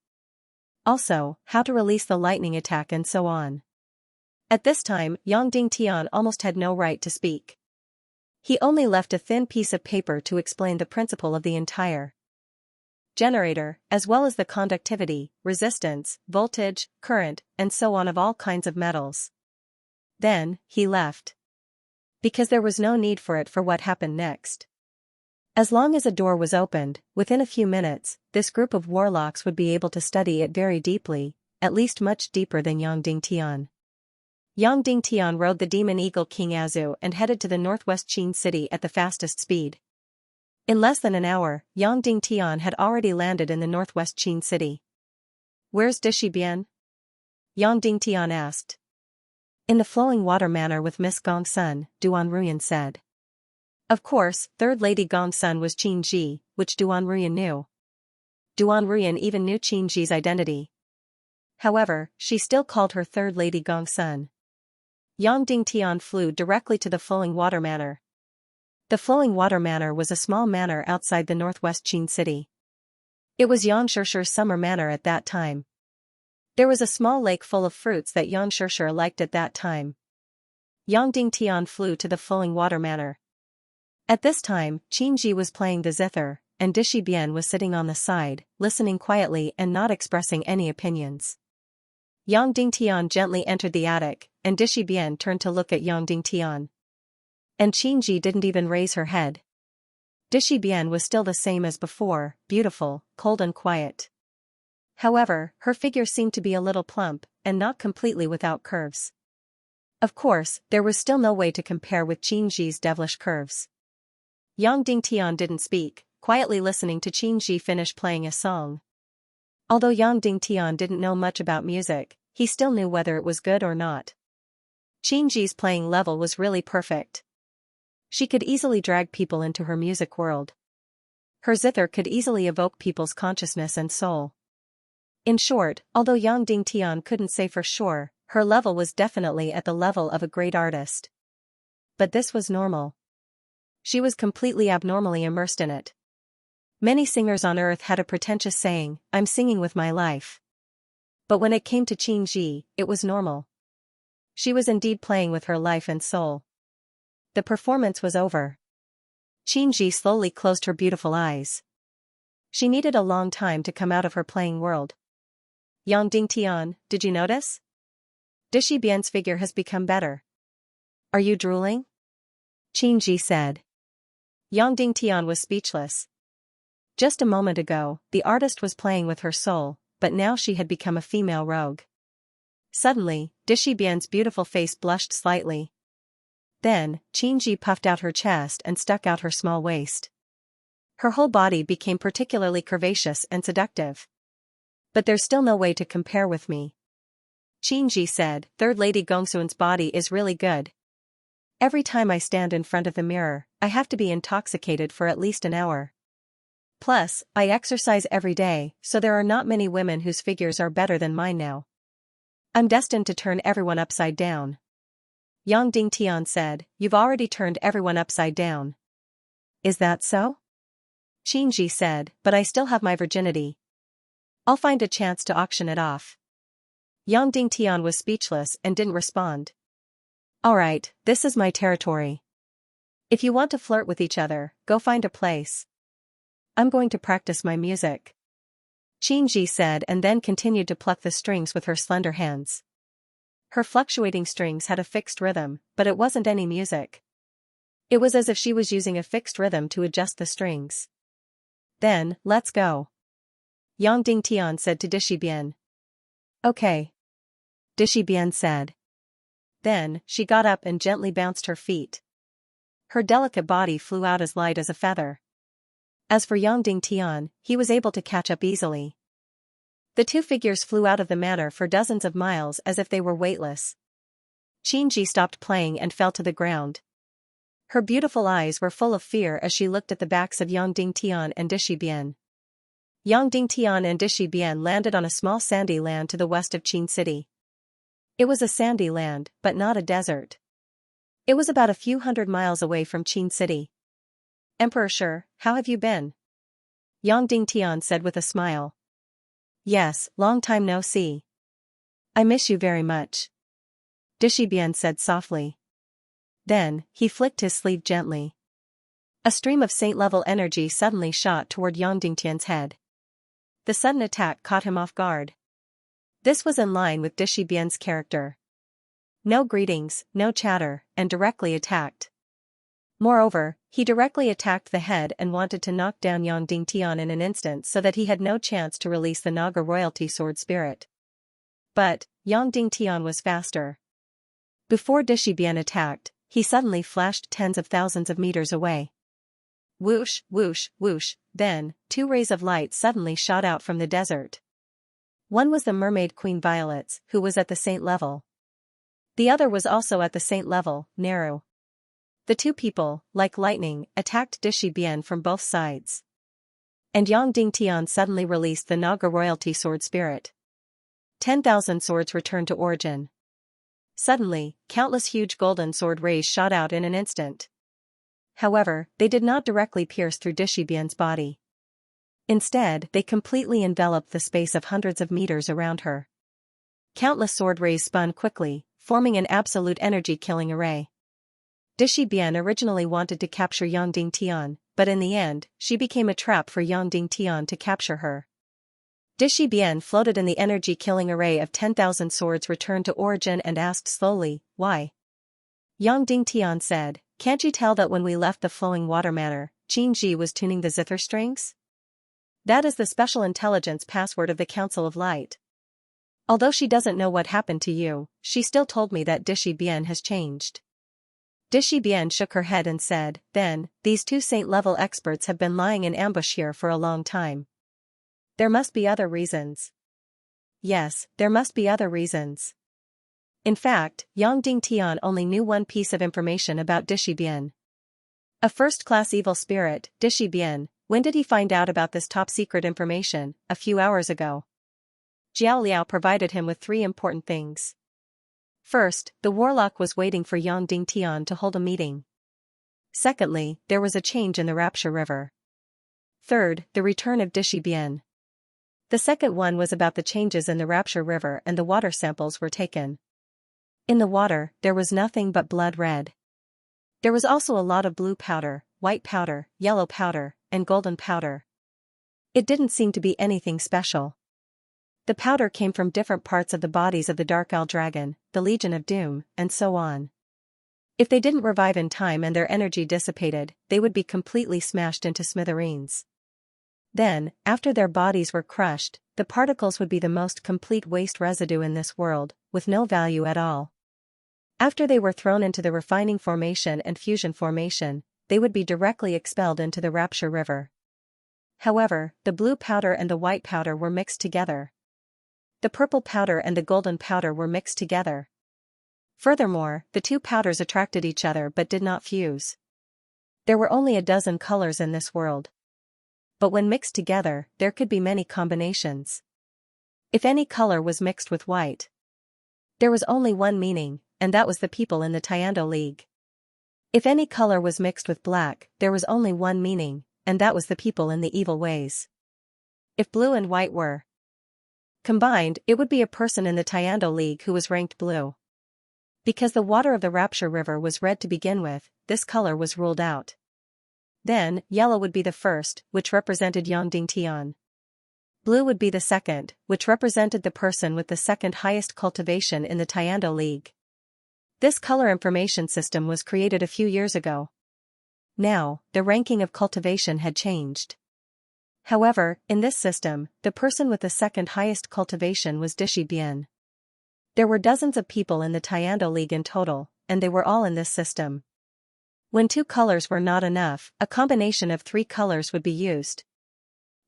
Also, how to release the lightning attack and so on. At this time, Yang Dingtian almost had no right to speak. He only left a thin piece of paper to explain the principle of the entire generator, as well as the conductivity, resistance, voltage, current, and so on of all kinds of metals. Then, he left. Because there was no need for it for what happened next. As long as a door was opened, within a few minutes, this group of warlocks would be able to study it very deeply, at least much deeper than Yang Dingtian. Yang Dingtian rode the demon eagle King Azu and headed to the northwest Qin city at the fastest speed. In less than an hour, Yang Dingtian had already landed in the northwest Qin city. "Where's Dishibian?" Yang Dingtian asked. "In the Flowing Water Manor with Miss Gongsun," Duan Ruyan said. Of course, Third Lady Gongsun was Qin Ji, which Duan Ruyan knew. Duan Ruyan even knew Qin Ji's identity. However, she still called her Third Lady Gongsun. Yang Dingtian flew directly to the Flowing Water Manor. The Flowing Water Manor was a small manor outside the northwest Qin city. It was Xianxia's summer manor at that time. There was a small lake full of fruits that Xianxia liked at that time. Yang Dingtian flew to the Flowing Water Manor. At this time, Qin Ji was playing the zither, and Dishibian was sitting on the side, listening quietly and not expressing any opinions. Yang Dingtian gently entered the attic, and Dishibian turned to look at Yang Dingtian. And Qin Ji didn't even raise her head. Dishibian was still the same as before, beautiful, cold and quiet. However, her figure seemed to be a little plump, and not completely without curves. Of course, there was still no way to compare with Qin Ji's devilish curves. Yang Dingtian didn't speak, quietly listening to Qin Ji finish playing a song. Although Yang Dingtian didn't know much about music, he still knew whether it was good or not. Qin Ji's playing level was really perfect. She could easily drag people into her music world. Her zither could easily evoke people's consciousness and soul. In short, although Yang Dingtian couldn't say for sure, her level was definitely at the level of a great artist. But this was normal. She was completely abnormally immersed in it. Many singers on earth had a pretentious saying, "I'm singing with my life." But when it came to Qin Ji, it was normal. She was indeed playing with her life and soul. The performance was over. Xianxia slowly closed her beautiful eyes. She needed a long time to come out of her playing world. Yang Dingtian, did you notice? Dishibian's figure has become better. Are you drooling? Xianxia said. Yang Dingtian was speechless. Just a moment ago, the artist was playing with her soul, but now she had become a female rogue. Suddenly, Dishibian's beautiful face blushed slightly. Then, Xianxia puffed out her chest and stuck out her small waist. Her whole body became particularly curvaceous and seductive. But there's still no way to compare with me. Xianxia said, Third Lady Gongsuan's body is really good. Every time I stand in front of the mirror, I have to be intoxicated for at least an hour. Plus, I exercise every day, so there are not many women whose figures are better than mine now. I'm destined to turn everyone upside down. Yang Dingtian said, You've already turned everyone upside down. Is that so? Xianxia said, But I still have my virginity. I'll find a chance to auction it off. Yang Dingtian was speechless and didn't respond. Alright, this is my territory. If you want to flirt with each other, go find a place. I'm going to practice my music. Xianxia said and then continued to pluck the strings with her slender hands. Her fluctuating strings had a fixed rhythm, but it wasn't any music. It was as if she was using a fixed rhythm to adjust the strings. Then, let's go. Yang Dingtian said to Dishibian. Okay. Dishibian said. Then, she got up and gently bounced her feet. Her delicate body flew out as light as a feather. As for Yang Dingtian, he was able to catch up easily. The two figures flew out of the manor for dozens of miles as if they were weightless. Xianxia stopped playing and fell to the ground. Her beautiful eyes were full of fear as she looked at the backs of Yang Dingtian and Dishibian. Yang Dingtian and Dishibian landed on a small sandy land to the west of Qin City. It was a sandy land, but not a desert. It was about a few hundred miles away from Qin City. Emperor Shi, how have you been? Yang Dingtian said with a smile. Yes, long time no see. I miss you very much. Dishibian said softly. Then, he flicked his sleeve gently. A stream of saint-level energy suddenly shot toward Yang Dingtian's head. The sudden attack caught him off guard. This was in line with Dishibian's character. No greetings, no chatter, and directly attacked. Moreover, he directly attacked the head and wanted to knock down Yang Dingtian in an instant so that he had no chance to release the Naga royalty sword spirit. But, Yang Dingtian was faster. Before Dishibian attacked, he suddenly flashed tens of thousands of meters away. Whoosh, whoosh, whoosh, then, two rays of light suddenly shot out from the desert. One was the mermaid Queen Violet's, who was at the saint level. The other was also at the saint level, Naru. The two people, like lightning, attacked Dishibian from both sides. And Yang Dingtian suddenly released the Naga royalty sword spirit. 10,000 swords returned to origin. Suddenly, countless huge golden sword rays shot out in an instant. However, they did not directly pierce through Dishibian's body. Instead, they completely enveloped the space of hundreds of meters around her. Countless sword rays spun quickly, forming an absolute energy-killing array. Dishibian originally wanted to capture Yang Dingtian, but in the end, she became a trap for Yang Dingtian to capture her. Dishibian floated in the energy-killing array of 10,000 swords returned to origin and asked slowly, why? Yang Dingtian said, Can't you tell that when we left the flowing water manor, Xianxia was tuning the zither strings? That is the special intelligence password of the Council of Light. Although she doesn't know what happened to you, she still told me that Dishibian has changed. Dishibian shook her head and said, Then, these two saint-level experts have been lying in ambush here for a long time. There must be other reasons. Yes, there must be other reasons. In fact, Yang Dingtian only knew one piece of information about Dishibian. A first-class evil spirit, Dishibian. When did he find out about this top-secret information? A few hours ago. Jiao Liao provided him with 3 important things. First, the warlock was waiting for Yang Dingtian to hold a meeting. Secondly, there was a change in the Rapture River. Third, the return of Dishibian. The second one was about the changes in the Rapture River and the water samples were taken. In the water, there was nothing but blood red. There was also a lot of blue powder, white powder, yellow powder, and golden powder. It didn't seem to be anything special. The powder came from different parts of the bodies of the Dark Owl Dragon, the Legion of Doom, and so on. If they didn't revive in time and their energy dissipated, they would be completely smashed into smithereens. Then, after their bodies were crushed, the particles would be the most complete waste residue in this world, with no value at all. After they were thrown into the refining formation and fusion formation, they would be directly expelled into the Rapture River. However, the blue powder and the white powder were mixed together. The purple powder and the golden powder were mixed together. Furthermore, the two powders attracted each other but did not fuse. There were only a dozen colors in this world. But when mixed together, there could be many combinations. If any color was mixed with white, there was only one meaning, and that was the people in the Tiando League. If any color was mixed with black, there was only one meaning, and that was the people in the evil ways. If blue and white were combined, it would be a person in the Tiando League who was ranked blue. Because the water of the Rapture River was red to begin with, this color was ruled out. Then, yellow would be the first, which represented Yangding Tian. Blue would be the second, which represented the person with the second highest cultivation in the Tiando League. This color information system was created a few years ago. Now, the ranking of cultivation had changed. However, in this system, the person with the second highest cultivation was Dishi Bian. There were dozens of people in the Tiando League in total, and they were all in this system. When two colors were not enough, a combination of three colors would be used.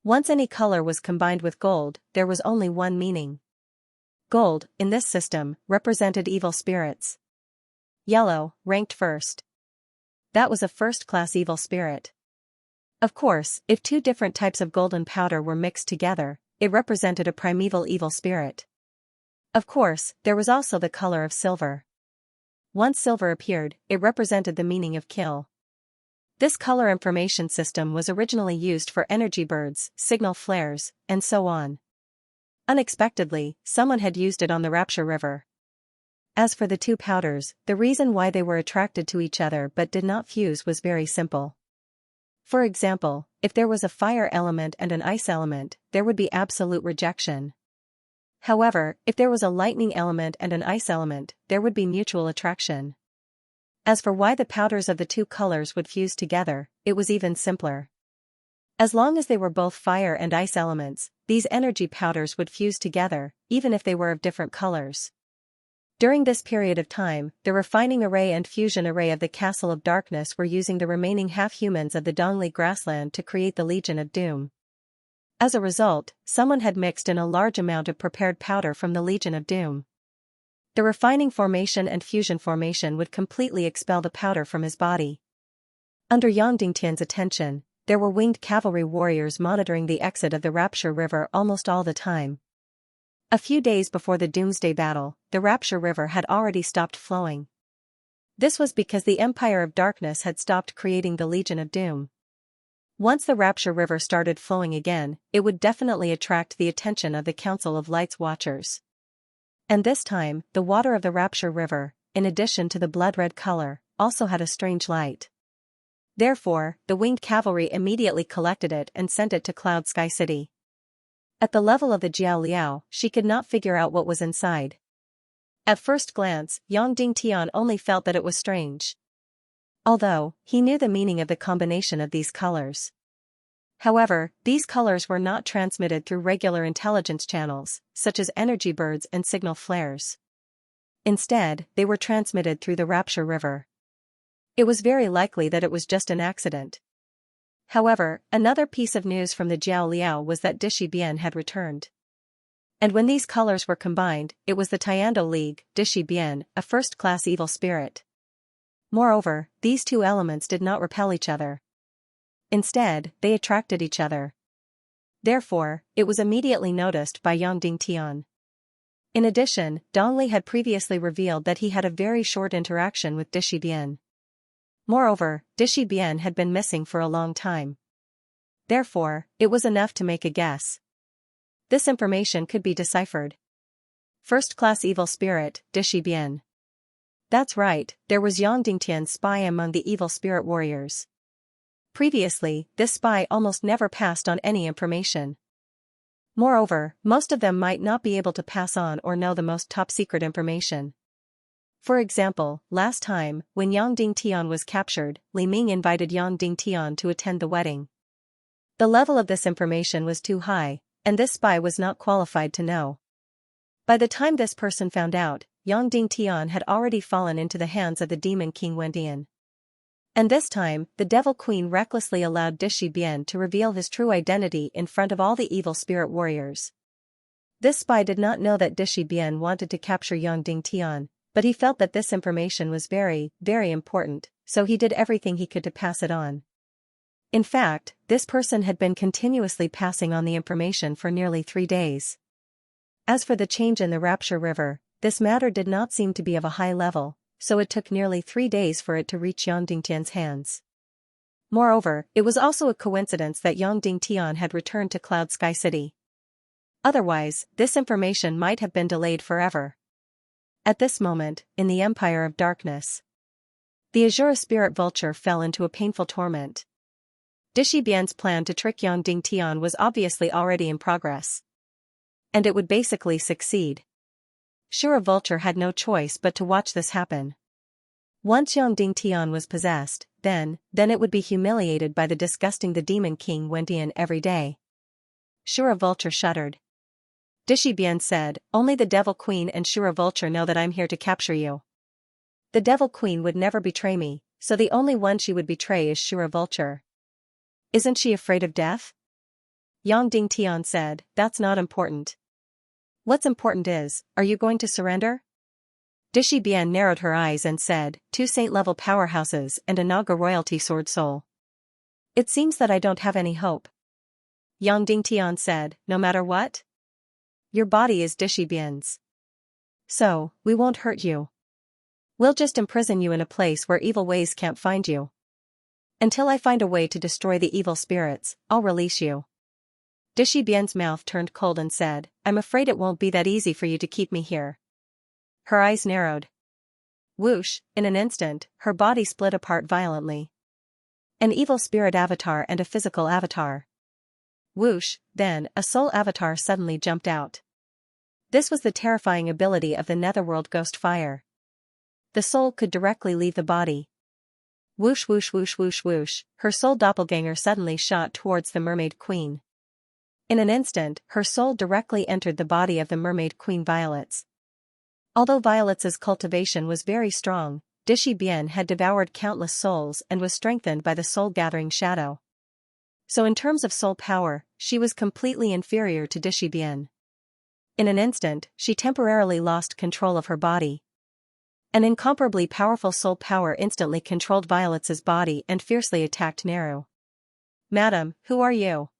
Once any color was combined with gold, there was only one meaning. Gold, in this system, represented evil spirits. Yellow, ranked first. That was a first-class evil spirit. Of course, if two different types of golden powder were mixed together, it represented a primeval evil spirit. Of course, there was also the color of silver. Once silver appeared, it represented the meaning of kill. This color information system was originally used for energy birds, signal flares, and so on. Unexpectedly, someone had used it on the Rapture River. As for the two powders, the reason why they were attracted to each other but did not fuse was very simple. For example, if there was a fire element and an ice element, there would be absolute rejection. However, if there was a lightning element and an ice element, there would be mutual attraction. As for why the powders of the two colors would fuse together, it was even simpler. As long as they were both fire and ice elements, these energy powders would fuse together, even if they were of different colors. During this period of time, the refining array and fusion array of the Castle of Darkness were using the remaining half-humans of the Dongli grassland to create the Legion of Doom. As a result, someone had mixed in a large amount of prepared powder from the Legion of Doom. The refining formation and fusion formation would completely expel the powder from his body. Under Yang Dingtian's attention, there were winged cavalry warriors monitoring the exit of the Rapture River almost all the time. A few days before the Doomsday Battle, the Rapture River had already stopped flowing. This was because the Empire of Darkness had stopped creating the Legion of Doom. Once the Rapture River started flowing again, it would definitely attract the attention of the Council of Light's Watchers. And this time, the water of the Rapture River, in addition to the blood-red color, also had a strange light. Therefore, the winged cavalry immediately collected it and sent it to Cloud Sky City. At the level of the Jiao Liao, she could not figure out what was inside. At first glance, Yang Dingtian only felt that it was strange. Although, he knew the meaning of the combination of these colors. However, these colors were not transmitted through regular intelligence channels, such as energy birds and signal flares. Instead, they were transmitted through the Rapture River. It was very likely that it was just an accident. However, another piece of news from the Jiao Liao was that Dishi Bian had returned. And when these colors were combined, it was the Tiando League, Dishi Bian, a first-class evil spirit. Moreover, these two elements did not repel each other. Instead, they attracted each other. Therefore, it was immediately noticed by Yang Dingtian. In addition, Dongli had previously revealed that he had a very short interaction with Dishi Bian. Moreover, Dishi Bian had been missing for a long time. Therefore, it was enough to make a guess. This information could be deciphered. First-class evil spirit, Dishi Bian. That's right, there was Yang Dingtian's spy among the evil spirit warriors. Previously, this spy almost never passed on any information. Moreover, most of them might not be able to pass on or know the most top-secret information. For example, last time, when Yang Dingtian was captured, Li Ming invited Yang Dingtian to attend the wedding. The level of this information was too high, and this spy was not qualified to know. By the time this person found out, Yang Dingtian had already fallen into the hands of the demon King Wendian. And this time, the Devil Queen recklessly allowed Dishi Bian to reveal his true identity in front of all the evil spirit warriors. This spy did not know that Dishi Bian wanted to capture Yang Dingtian, but he felt that this information was very, very important, so he did everything he could to pass it on. In fact, this person had been continuously passing on the information for nearly 3 days. As for the change in the Rapture River, this matter did not seem to be of a high level, so it took nearly 3 days for it to reach Yang Dingtian's hands. Moreover, it was also a coincidence that Yang Dingtian had returned to Cloud Sky City. Otherwise, this information might have been delayed forever. At this moment, in the Empire of Darkness, the Azura Spirit Vulture fell into a painful torment. Dishi Bian's plan to trick Yang Dingtian was obviously already in progress. And it would basically succeed. Shura Vulture had no choice but to watch this happen. Once Yang Dingtian was possessed, then it would be humiliated by the disgusting the Demon King Wendian every day. Shura Vulture shuddered. Dishi Bian said, "Only the Devil Queen and Shura Vulture know that I'm here to capture you. The Devil Queen would never betray me, so the only one she would betray is Shura Vulture." "Isn't she afraid of death?" Yang Dingtian said, "That's not important. What's important is, are you going to surrender?" Dishi Bian narrowed her eyes and said, "2 saint-level powerhouses and a Naga royalty sword soul. It seems that I don't have any hope." Yang Dingtian said, "No matter what? Your body is Dishi Bian's. So, we won't hurt you. We'll just imprison you in a place where evil ways can't find you. Until I find a way to destroy the evil spirits, I'll release you." Dishi Bian's mouth turned cold and said, "I'm afraid it won't be that easy for you to keep me here." Her eyes narrowed. Whoosh, in an instant, her body split apart violently. An evil spirit avatar and a physical avatar. Whoosh, then, a soul avatar suddenly jumped out. This was the terrifying ability of the Netherworld Ghost Fire. The soul could directly leave the body. Whoosh whoosh whoosh whoosh whoosh, her soul doppelganger suddenly shot towards the Mermaid Queen. In an instant, her soul directly entered the body of the Mermaid Queen Violets. Although Violet's cultivation was very strong, Dishi Bian had devoured countless souls and was strengthened by the soul-gathering shadow. So in terms of soul power, she was completely inferior to Dishi Bian. In an instant, she temporarily lost control of her body. An incomparably powerful soul power instantly controlled Violet's body and fiercely attacked Neru. "Madam, who are you?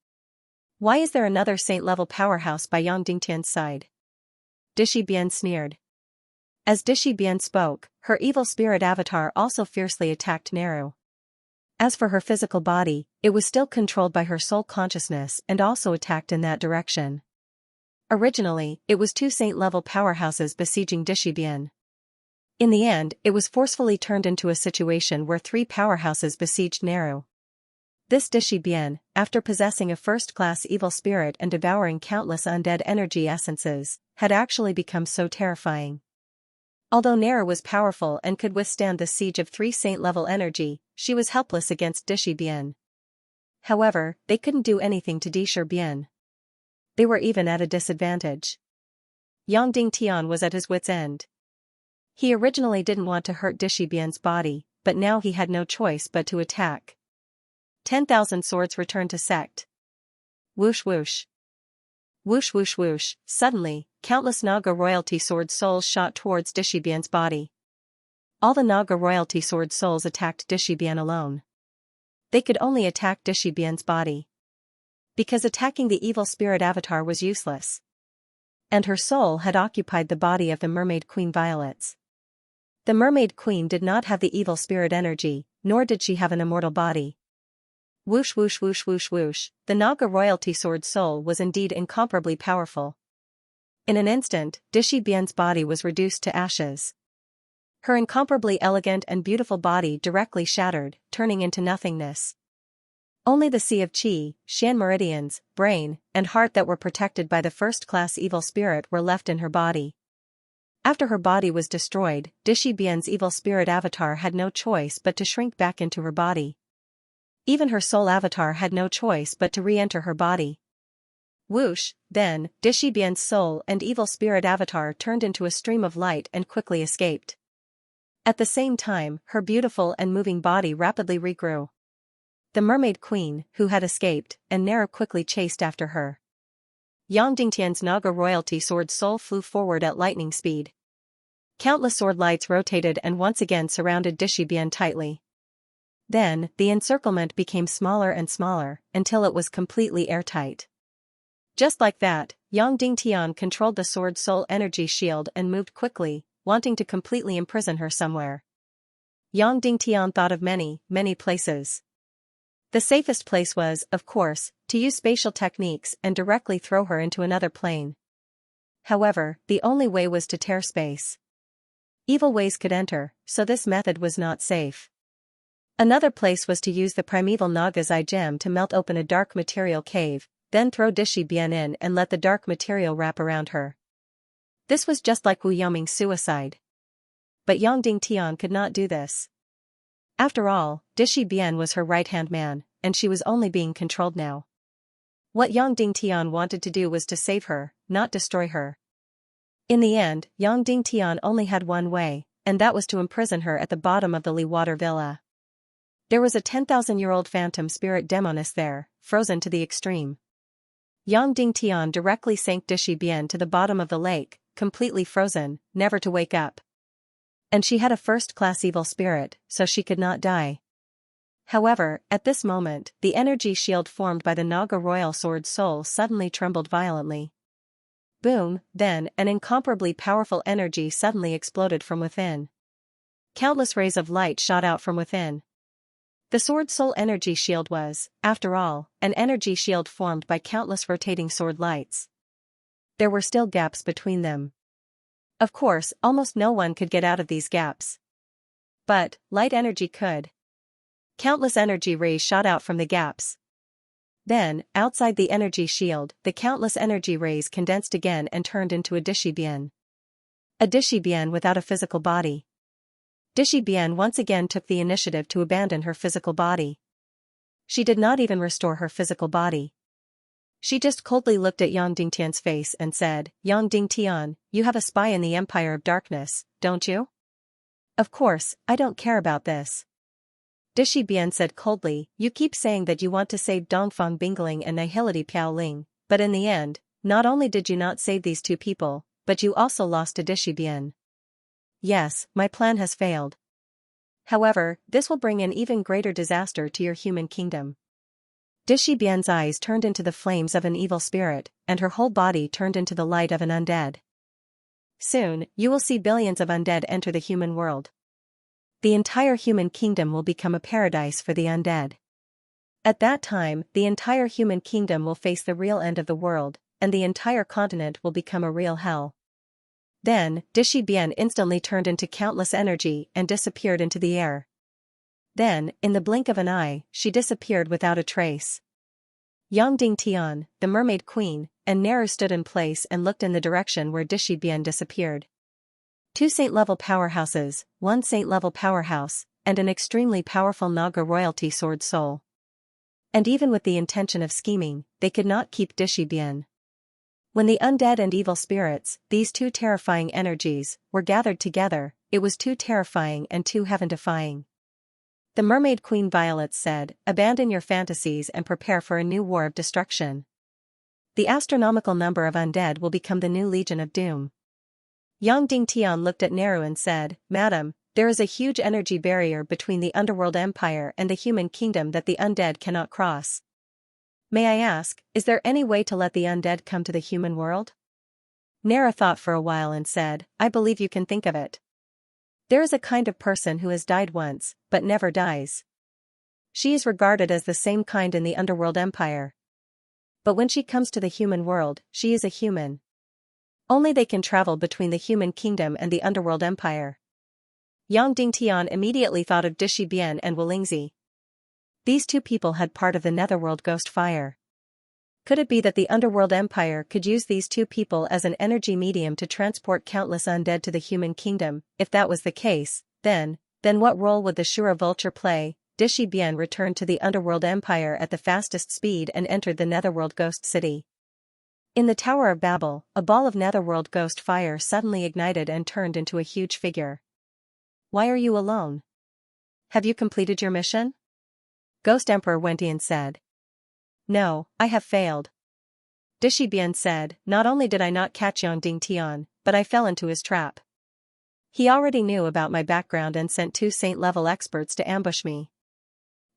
Why is there another saint-level powerhouse by Yang Dingtian's side?" Dishi Bian sneered. As Dishi Bian spoke, her evil spirit avatar also fiercely attacked Neru. As for her physical body, it was still controlled by her soul consciousness and also attacked in that direction. Originally, it was 2 saint-level powerhouses besieging Dishi Bian. In the end, it was forcefully turned into a situation where 3 powerhouses besieged Neru. This Dishi Bian, after possessing a first-class evil spirit and devouring countless undead energy essences, had actually become so terrifying. Although Neru was powerful and could withstand the siege of 3 saint-level energy, she was helpless against Dishi Bian. However, they couldn't do anything to Dishi Bian. They were even at a disadvantage. Yang Dingtian was at his wit's end. He originally didn't want to hurt Dishi Bian's body, but now he had no choice but to attack. 10,000 swords returned to sect. Whoosh whoosh. Whoosh whoosh whoosh, suddenly, countless Naga royalty sword souls shot towards Dishi Bian's body. All the Naga royalty sword souls attacked Dishi Bian alone. They could only attack Dishi Bian's body. Because attacking the evil spirit avatar was useless. And her soul had occupied the body of the Mermaid Queen Violets. The Mermaid Queen did not have the evil spirit energy, nor did she have an immortal body. Whoosh whoosh whoosh whoosh whoosh, the Naga royalty sword soul was indeed incomparably powerful. In an instant, Dishi Bian's body was reduced to ashes. Her incomparably elegant and beautiful body directly shattered, turning into nothingness. Only the sea of qi, Xian meridians, brain, and heart that were protected by the first-class evil spirit were left in her body. After her body was destroyed, Dishi Bian's evil spirit avatar had no choice but to shrink back into her body. Even her soul avatar had no choice but to re-enter her body. Whoosh, then, Dishi Bian's soul and evil spirit avatar turned into a stream of light and quickly escaped. At the same time, her beautiful and moving body rapidly regrew. The mermaid queen, who had escaped, and Nera quickly chased after her. Yang Dingtian's Naga royalty sword soul flew forward at lightning speed. Countless sword lights rotated and once again surrounded Dishi Bian tightly. Then, the encirclement became smaller and smaller, until it was completely airtight. Just like that, Yang Dingtian controlled the sword soul energy shield and moved quickly, wanting to completely imprison her somewhere. Yang Dingtian thought of many, many places. The safest place was, of course, to use spatial techniques and directly throw her into another plane. However, the only way was to tear space. Evil ways could enter, so this method was not safe. Another place was to use the primeval Naga's eye gem to melt open a dark material cave, then throw Dishi Bian in and let the dark material wrap around her. This was just like Wu Yoming's suicide. But Yang Dingtian could not do this. After all, Dishi Bian was her right-hand man, and she was only being controlled now. What Yang Dingtian wanted to do was to save her, not destroy her. In the end, Yang Dingtian only had one way, and that was to imprison her at the bottom of the Li Water Villa. There was a 10,000-year-old phantom spirit demoness there, frozen to the extreme. Yang Dingtian directly sank Dishi Bian to the bottom of the lake, completely frozen, never to wake up. And she had a first-class evil spirit, so she could not die. However, at this moment, the energy shield formed by the Naga royal sword soul suddenly trembled violently. Boom, then, an incomparably powerful energy suddenly exploded from within. Countless rays of light shot out from within. The sword soul energy shield was, after all, an energy shield formed by countless rotating sword lights. There were still gaps between them. Of course, almost no one could get out of these gaps. But, light energy could. Countless energy rays shot out from the gaps. Then, outside the energy shield, the countless energy rays condensed again and turned into a Dishi Bian. A Dishi Bian without a physical body. Dishi Bian once again took the initiative to abandon her physical body. She did not even restore her physical body. She just coldly looked at Yang Dingtian's face and said, "Yang Dingtian, you have a spy in the Empire of Darkness, don't you?" "Of course, I don't care about this." Dishi Bian said coldly, "You keep saying that you want to save Dongfang Bingling and Nihility Piaoling, but in the end, not only did you not save these two people, but you also lost to Dishi Bian." "Yes, my plan has failed. However, this will bring an even greater disaster to your human kingdom." Dishi Bian's eyes turned into the flames of an evil spirit, and her whole body turned into the light of an undead. Soon, you will see billions of undead enter the human world. The entire human kingdom will become a paradise for the undead. At that time, the entire human kingdom will face the real end of the world, and the entire continent will become a real hell. Then, Dishi Bian instantly turned into countless energy and disappeared into the air. Then, in the blink of an eye, she disappeared without a trace. Yang Dingtian, the mermaid queen, and Neru stood in place and looked in the direction where Dishi Bian disappeared. Two saint-level powerhouses, one saint-level powerhouse, and an extremely powerful Naga royalty sword soul. And even with the intention of scheming, they could not keep Dishi Bian. When the undead and evil spirits, these two terrifying energies, were gathered together, it was too terrifying and too heaven-defying. The mermaid queen Violet said, "Abandon your fantasies and prepare for a new war of destruction. The astronomical number of undead will become the new Legion of Doom." Yang Dingtian looked at Neru and said, "Madam, there is a huge energy barrier between the Underworld Empire and the human kingdom that the undead cannot cross. May I ask, is there any way to let the undead come to the human world?" Nera thought for a while and said, "I believe you can think of it. There is a kind of person who has died once, but never dies. She is regarded as the same kind in the Underworld Empire. But when she comes to the human world, she is a human. Only they can travel between the human kingdom and the Underworld Empire. Yang Dingtian immediately thought of Dishi Bian and Wolingzi. These two people had part of the Netherworld ghost fire. Could it be that the Underworld Empire could use these two people as an energy medium to transport countless undead to the human kingdom? If that was the case, then what role would the Shura Vulture play? Dishi Bian returned to the Underworld Empire at the fastest speed and entered the Netherworld Ghost City. In the Tower of Babel, a ball of Netherworld ghost fire suddenly ignited and turned into a huge figure. Why are you alone? Have you completed your mission? Ghost Emperor Wentian said. No, I have failed. Dishi Bian said, not only did I not catch Yang Dingtian, but I fell into his trap. He already knew about my background and sent 2 saint-level experts to ambush me.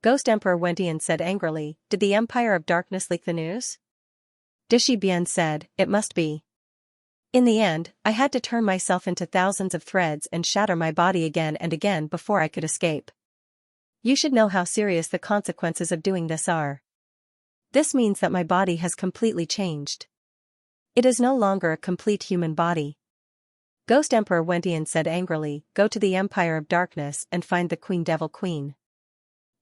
Ghost Emperor Wentian said angrily, did the Empire of Darkness leak the news? Dishi Bian said, it must be. In the end, I had to turn myself into thousands of threads and shatter my body again and again before I could escape. You should know how serious the consequences of doing this are. This means that my body has completely changed. It is no longer a complete human body. Ghost Emperor Wentian said angrily, go to the Empire of Darkness and find the Queen Devil Queen.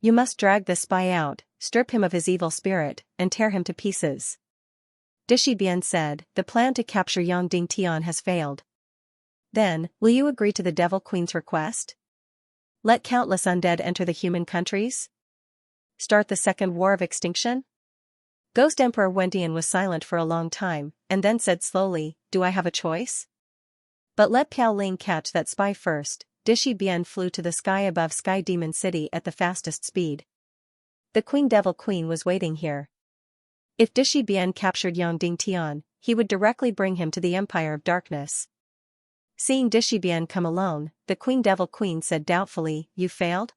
You must drag this spy out, strip him of his evil spirit, and tear him to pieces. Dishi Bian said, the plan to capture Yang Dingtian has failed. Then, will you agree to the Devil Queen's request? Let countless undead enter the human countries? Start the Second War of Extinction? Ghost Emperor Wentian was silent for a long time, and then said slowly, do I have a choice? But let Piao Ling catch that spy first. Dishi Bian flew to the sky above Sky Demon City at the fastest speed. The Queen Devil Queen was waiting here. If Dishi Bian captured Yang Dingtian, he would directly bring him to the Empire of Darkness. Seeing Dishi Bian come alone, the Queen Devil Queen said doubtfully, you failed?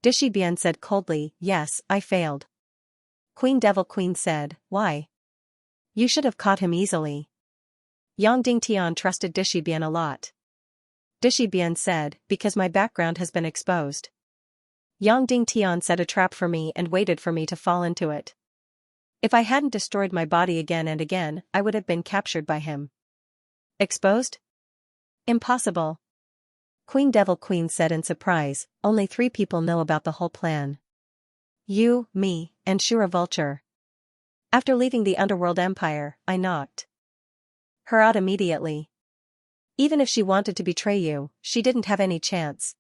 Dishi Bian said coldly, yes, I failed. Queen Devil Queen said, why? You should have caught him easily. Yang Dingtian trusted Dishi Bian a lot. Dishi Bian said, because my background has been exposed. Yang Dingtian set a trap for me and waited for me to fall into it. If I hadn't destroyed my body again and again, I would have been captured by him. Exposed? Impossible. Queen Devil Queen said in surprise, only 3 people know about the whole plan. You, me, and Shura Vulture. After leaving the Underworld Empire, I knocked her out immediately. Even if she wanted to betray you, she didn't have any chance.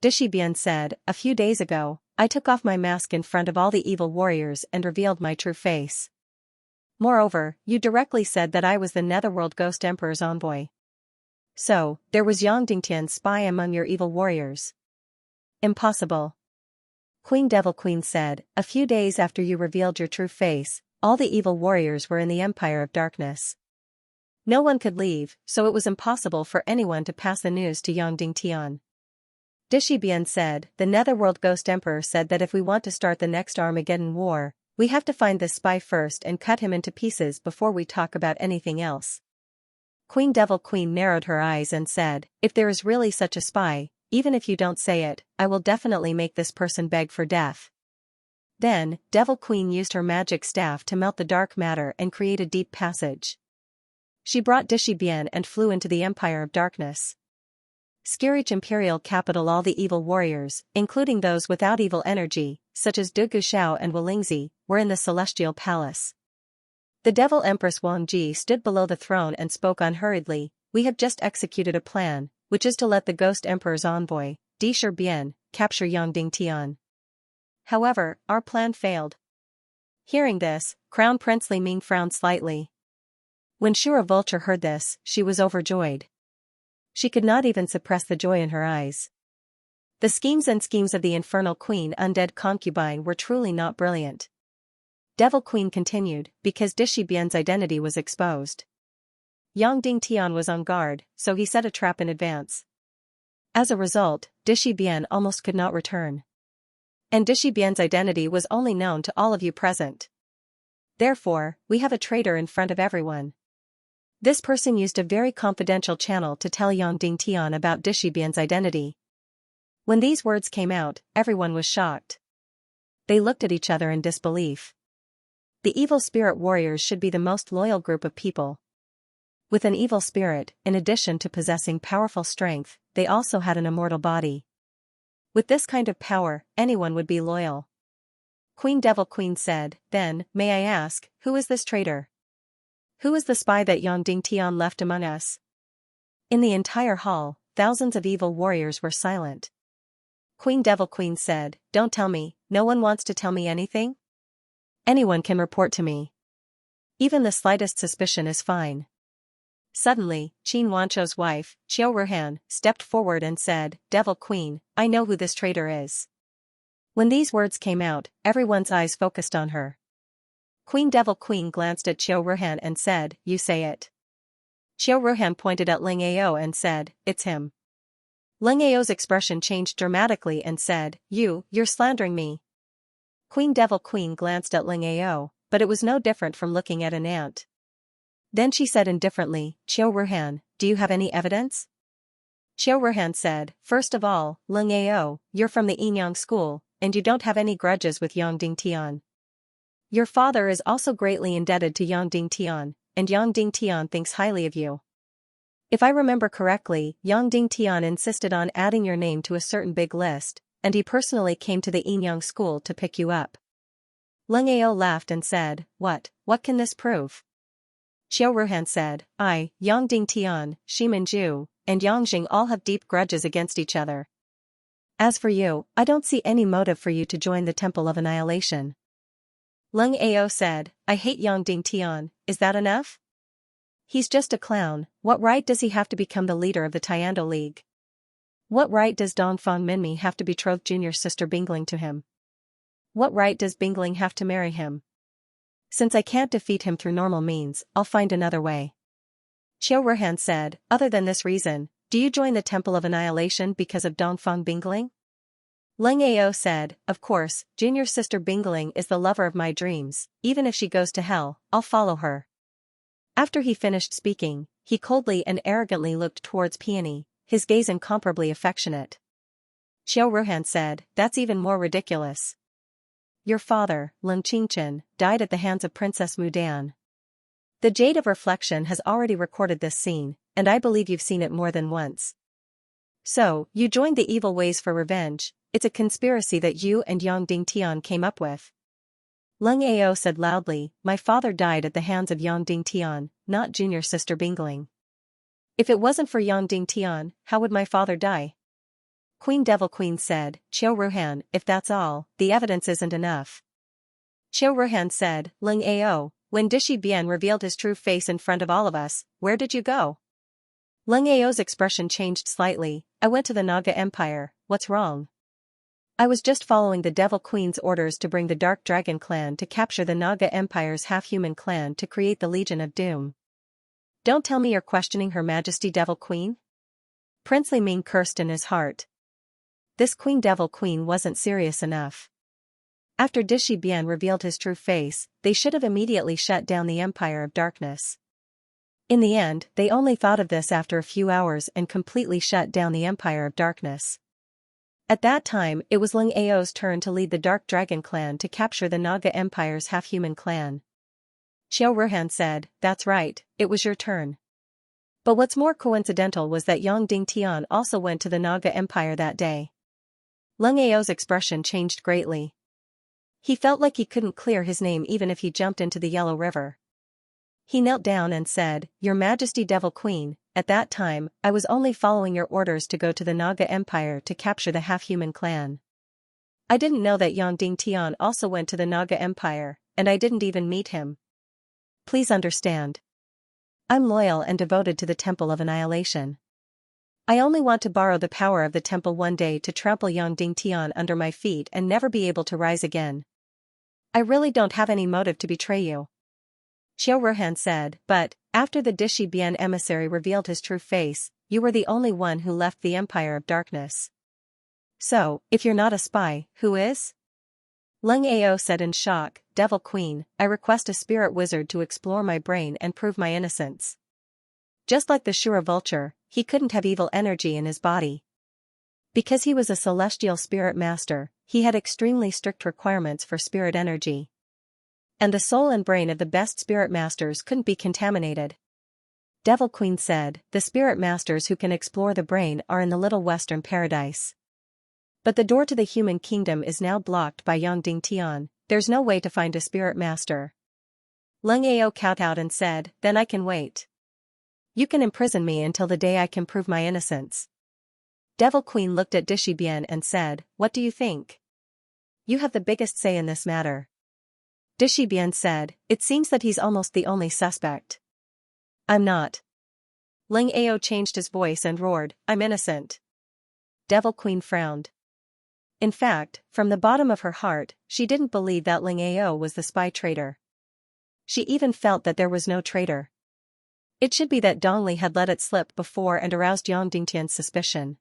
Dishi Bian said, a few days ago, I took off my mask in front of all the evil warriors and revealed my true face. Moreover, you directly said that I was the Netherworld Ghost Emperor's envoy. So, there was Yang Dingtian's spy among your evil warriors. Impossible. Queen Devil Queen said, a few days after you revealed your true face, all the evil warriors were in the Empire of Darkness. No one could leave, so it was impossible for anyone to pass the news to Yang Dingtian. Dishi Bian said, the Netherworld Ghost Emperor said that if we want to start the next Armageddon War, we have to find this spy first and cut him into pieces before we talk about anything else. Queen Devil Queen narrowed her eyes and said, if there is really such a spy, even if you don't say it, I will definitely make this person beg for death. Then, Devil Queen used her magic staff to melt the dark matter and create a deep passage. She brought Dishi Bian and flew into the Empire of Darkness. Skirich Imperial capital. All the evil warriors, including those without evil energy, such as Du Gushao and Wolingzi, were in the Celestial Palace. The Devil Empress Wang Ji stood below the throne and spoke unhurriedly, we have just executed a plan, which is to let the Ghost Emperor's envoy, Di Shi Bian, capture Yang Dingtian. However, our plan failed. Hearing this, Crown Prince Li Ming frowned slightly. When Shura Vulture heard this, she was overjoyed. She could not even suppress the joy in her eyes. The schemes of the Infernal Queen Undead Concubine were truly not brilliant. Devil Queen continued, because Dishi Bian's identity was exposed. Yang Dingtian was on guard, so he set a trap in advance. As a result, Dishi Bian almost could not return. And Dishi Bian's identity was only known to all of you present. Therefore, we have a traitor in front of everyone. This person used a very confidential channel to tell Yang Dingtian about Dishi Bian's identity. When these words came out, everyone was shocked. They looked at each other in disbelief. The evil spirit warriors should be the most loyal group of people. With an evil spirit, in addition to possessing powerful strength, they also had an immortal body. With this kind of power, anyone would be loyal. Queen Devil Queen said, "Then, may I ask, who is this traitor? Who is the spy that Yang Dingtian left among us?" In the entire hall, thousands of evil warriors were silent. Queen Devil Queen said, "Don't tell me, no one wants to tell me anything? Anyone can report to me. Even the slightest suspicion is fine." Suddenly, Qin Wancho's wife, Qiu Ruhan, stepped forward and said, "Devil Queen, I know who this traitor is." When these words came out, everyone's eyes focused on her. Queen Devil Queen glanced at Qiu Ruhan and said, "You say it." Qiu Ruhan pointed at Ling Ao and said, "It's him." Ling Ao's expression changed dramatically and said, You're slandering me." Queen Devil Queen glanced at Ling Ao, but it was no different from looking at an ant. Then she said indifferently, "Qiu Ruhan, do you have any evidence?" Qiu Ruhan said, "First of all, Ling Ao, you're from the Yinyang school, and you don't have any grudges with Yang Dingtian. Your father is also greatly indebted to Yang Dingtian, and Yang Dingtian thinks highly of you. If I remember correctly, Yang Dingtian insisted on adding your name to a certain big list, and he personally came to the Yinyang school to pick you up." Ling Ao laughed and said, What can this prove?" Qiu Ruhan said, Yang Dingtian, Shi Minju, and Yang Jing all have deep grudges against each other. As for you, I don't see any motive for you to join the Temple of Annihilation." Ling Ao said, "I hate Yang Dingtian, is that enough? He's just a clown. What right does he have to become the leader of the Tiando League? What right does Dongfang Minmi have to betroth junior sister Bingling to him? What right does Bingling have to marry him? Since I can't defeat him through normal means, I'll find another way." Qiu Ruhan said, "Other than this reason, do you join the Temple of Annihilation because of Dongfang Bingling?" Ling Ao said, "Of course, junior sister Bingling is the lover of my dreams. Even if she goes to hell, I'll follow her." After he finished speaking, he coldly and arrogantly looked towards Peony, his gaze incomparably affectionate. Qiu Ruhan said, "That's even more ridiculous. Your father, Lin Qingchen, died at the hands of Princess Mudan. The Jade of Reflection has already recorded this scene, and I believe you've seen it more than once. So, you joined the evil ways for revenge. It's a conspiracy that you and Yang Dingtian came up with." Ling Ao said loudly, "My father died at the hands of Yang Dingtian, not junior sister Bingling. If it wasn't for Yang Dingtian, how would my father die?" Queen Devil Queen said, "Qiu Ruhan, if that's all, the evidence isn't enough." Qiu Ruhan said, "Ling Ao, when Dishi Bian revealed his true face in front of all of us, where did you go?" Ling Ao's expression changed slightly. "I went to the Naga Empire. What's wrong?" "I was just following the Devil Queen's orders to bring the Dark Dragon clan to capture the Naga Empire's half-human clan to create the Legion of Doom." "Don't tell me you're questioning Her Majesty Devil Queen?" Prince Li Ming cursed in his heart. This Queen Devil Queen wasn't serious enough. After Dishi Bian revealed his true face, they should have immediately shut down the Empire of Darkness. In the end, they only thought of this after a few hours and completely shut down the Empire of Darkness. At that time, it was Ling Ao's turn to lead the Dark Dragon clan to capture the Naga Empire's half-human clan. Qiu Ruhan said, "That's right, it was your turn." But what's more coincidental was that Yang Dingtian also went to the Naga Empire that day. Ling Ao's expression changed greatly. He felt like he couldn't clear his name even if he jumped into the Yellow River. He knelt down and said, "Your Majesty Devil Queen, at that time, I was only following your orders to go to the Naga Empire to capture the half-human clan. I didn't know that Yang Dingtian also went to the Naga Empire, and I didn't even meet him. Please understand. I'm loyal and devoted to the Temple of Annihilation. I only want to borrow the power of the temple one day to trample Yang Dingtian under my feet and never be able to rise again. I really don't have any motive to betray you." Qiu Ruhan said, "But, after the Dishi Bian emissary revealed his true face, you were the only one who left the Empire of Darkness. So, if you're not a spy, who is?" Ling Ao said in shock, "Devil Queen, I request a spirit wizard to explore my brain and prove my innocence." Just like the Shura vulture, he couldn't have evil energy in his body. Because he was a celestial spirit master, he had extremely strict requirements for spirit energy. And the soul and brain of the best spirit masters couldn't be contaminated. Devil Queen said, the spirit masters who can explore the brain are in the little western paradise. But the door to the human kingdom is now blocked by Yangding Tian. There's no way to find a spirit master. Leng Ao kowtowed and said, then I can wait. You can imprison me until the day I can prove my innocence. Devil Queen looked at Dishibian and said, what do you think? You have the biggest say in this matter. Dishibian said, it seems that he's almost the only suspect. I'm not. Leng Ao changed his voice and roared, I'm innocent. Devil Queen frowned. In fact, from the bottom of her heart, she didn't believe that Leng Ao was the spy traitor. She even felt that there was no traitor. It should be that Dongli had let it slip before and aroused Yang Dingtian's suspicion.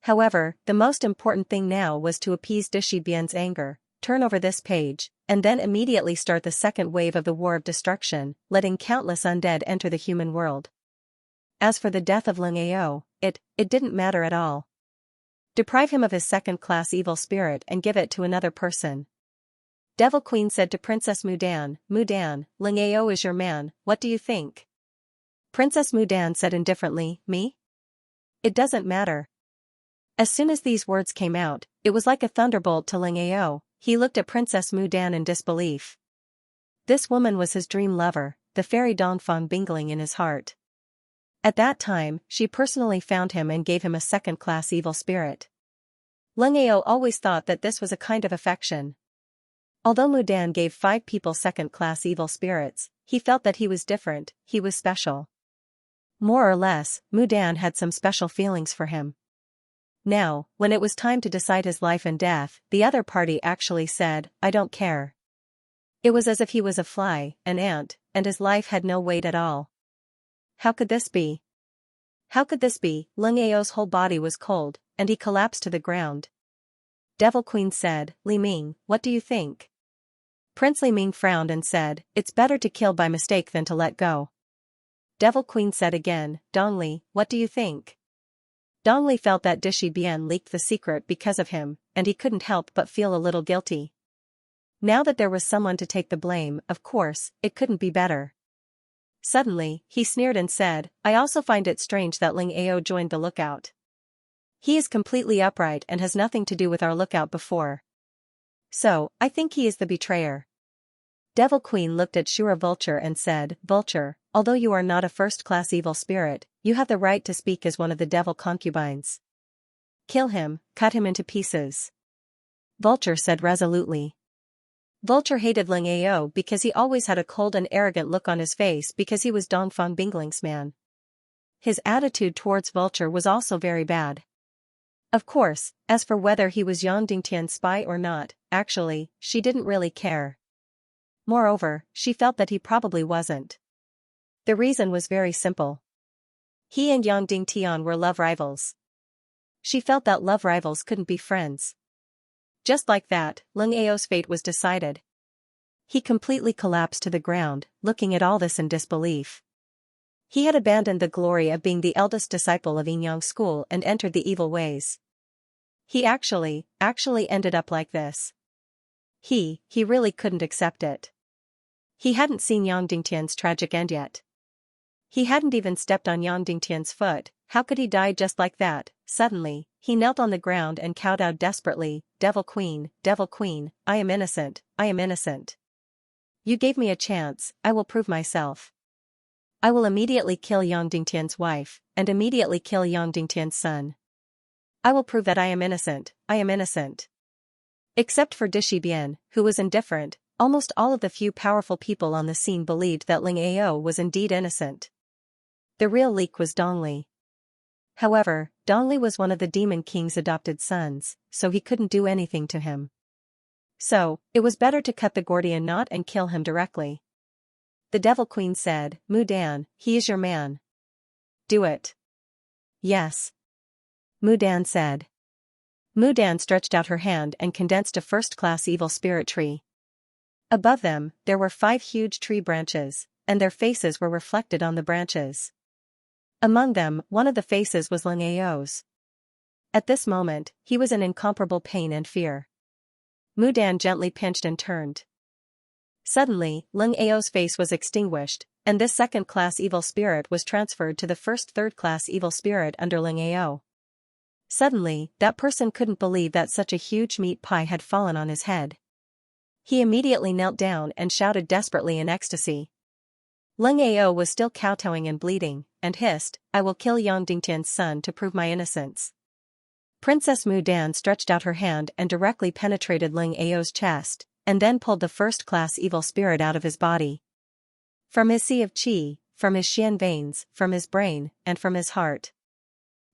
However, the most important thing now was to appease Dishibian's anger, turn over this page, and then immediately start the second wave of the War of Destruction, letting countless undead enter the human world. As for the death of Leng Ao, it didn't matter at all. Deprive him of his second-class evil spirit and give it to another person. Devil Queen said to Princess Mudan, Mudan, Leng Ao is your man, what do you think? Princess Mudan said indifferently, me? It doesn't matter. As soon as these words came out, it was like a thunderbolt to Leng Ao. He looked at Princess Mudan in disbelief. This woman was his dream lover, the fairy Dongfang Bingling in his heart. At that time, she personally found him and gave him a second-class evil spirit. Leng Ao always thought that this was a kind of affection. Although Mudan gave 5 people second-class evil spirits, he felt that he was different, he was special. More or less, Mudan had some special feelings for him. Now, when it was time to decide his life and death, the other party actually said, I don't care. It was as if he was a fly, an ant, and his life had no weight at all. How could this be? How could this be? Leng Ao's whole body was cold, and he collapsed to the ground. Devil Queen said, Li Ming, what do you think? Prince Li Ming frowned and said, it's better to kill by mistake than to let go. Devil Queen said again, Dongli, what do you think? Dongli felt that Dishibian leaked the secret because of him, and he couldn't help but feel a little guilty. Now that there was someone to take the blame, of course, it couldn't be better. Suddenly, he sneered and said, I also find it strange that Leng Ao joined the lookout. He is completely upright and has nothing to do with our lookout before. So, I think he is the betrayer. Devil Queen looked at Shura Vulture and said, Vulture, although you are not a first-class evil spirit, you have the right to speak as one of the devil concubines. Kill him, cut him into pieces. Vulture said resolutely. Vulture hated Leng Ao because he always had a cold and arrogant look on his face because he was Dongfang Bingling's man. His attitude towards Vulture was also very bad. Of course, as for whether he was Yang Dingtian's spy or not, actually, she didn't really care. Moreover, she felt that he probably wasn't. The reason was very simple. He and Yang Dingtian were love rivals. She felt that love rivals couldn't be friends. Just like that, Leng Ao's fate was decided. He completely collapsed to the ground, looking at all this in disbelief. He had abandoned the glory of being the eldest disciple of Yin Yang school and entered the evil ways. He actually ended up like this. He really couldn't accept it. He hadn't seen Yang Dingtian's tragic end yet. He hadn't even stepped on Yang Dingtian's foot. How could he die just like that? Suddenly, he knelt on the ground and kowtowed desperately, Devil Queen, I am innocent, I am innocent. You gave me a chance, I will prove myself. I will immediately kill Yang Dingtian's wife, and immediately kill Yang Dingtian's son. I will prove that I am innocent, I am innocent. Except for Dishibian, who was indifferent, almost all of the few powerful people on the scene believed that Leng Ao was indeed innocent. The real leak was Dongli. However, Dongli was one of the Demon King's adopted sons, so he couldn't do anything to him. So, it was better to cut the Gordian knot and kill him directly. The Devil Queen said, Mudan, he is your man. Do it. Yes. Mudan said. Mudan stretched out her hand and condensed a first-class evil spirit tree. Above them, there were 5 huge tree branches, and their faces were reflected on the branches. Among them, one of the faces was Leng Ao's. At this moment, he was in incomparable pain and fear. Mudan gently pinched and turned. Suddenly, Leng Ao's face was extinguished, And this second-class evil spirit was transferred to the first third-class evil spirit under Ling Ao. Suddenly, that person couldn't believe that such a huge meat pie had fallen on his head. He immediately knelt down and shouted desperately in ecstasy. Ling Ao was still kowtowing and bleeding, and hissed, "I will kill Yang Dingtian's son to prove my innocence." Princess Mu Dan stretched out her hand and directly penetrated Ling Ao's chest, and then pulled the first-class evil spirit out of his body. From his sea of qi, from his xian veins, from his brain, and from his heart.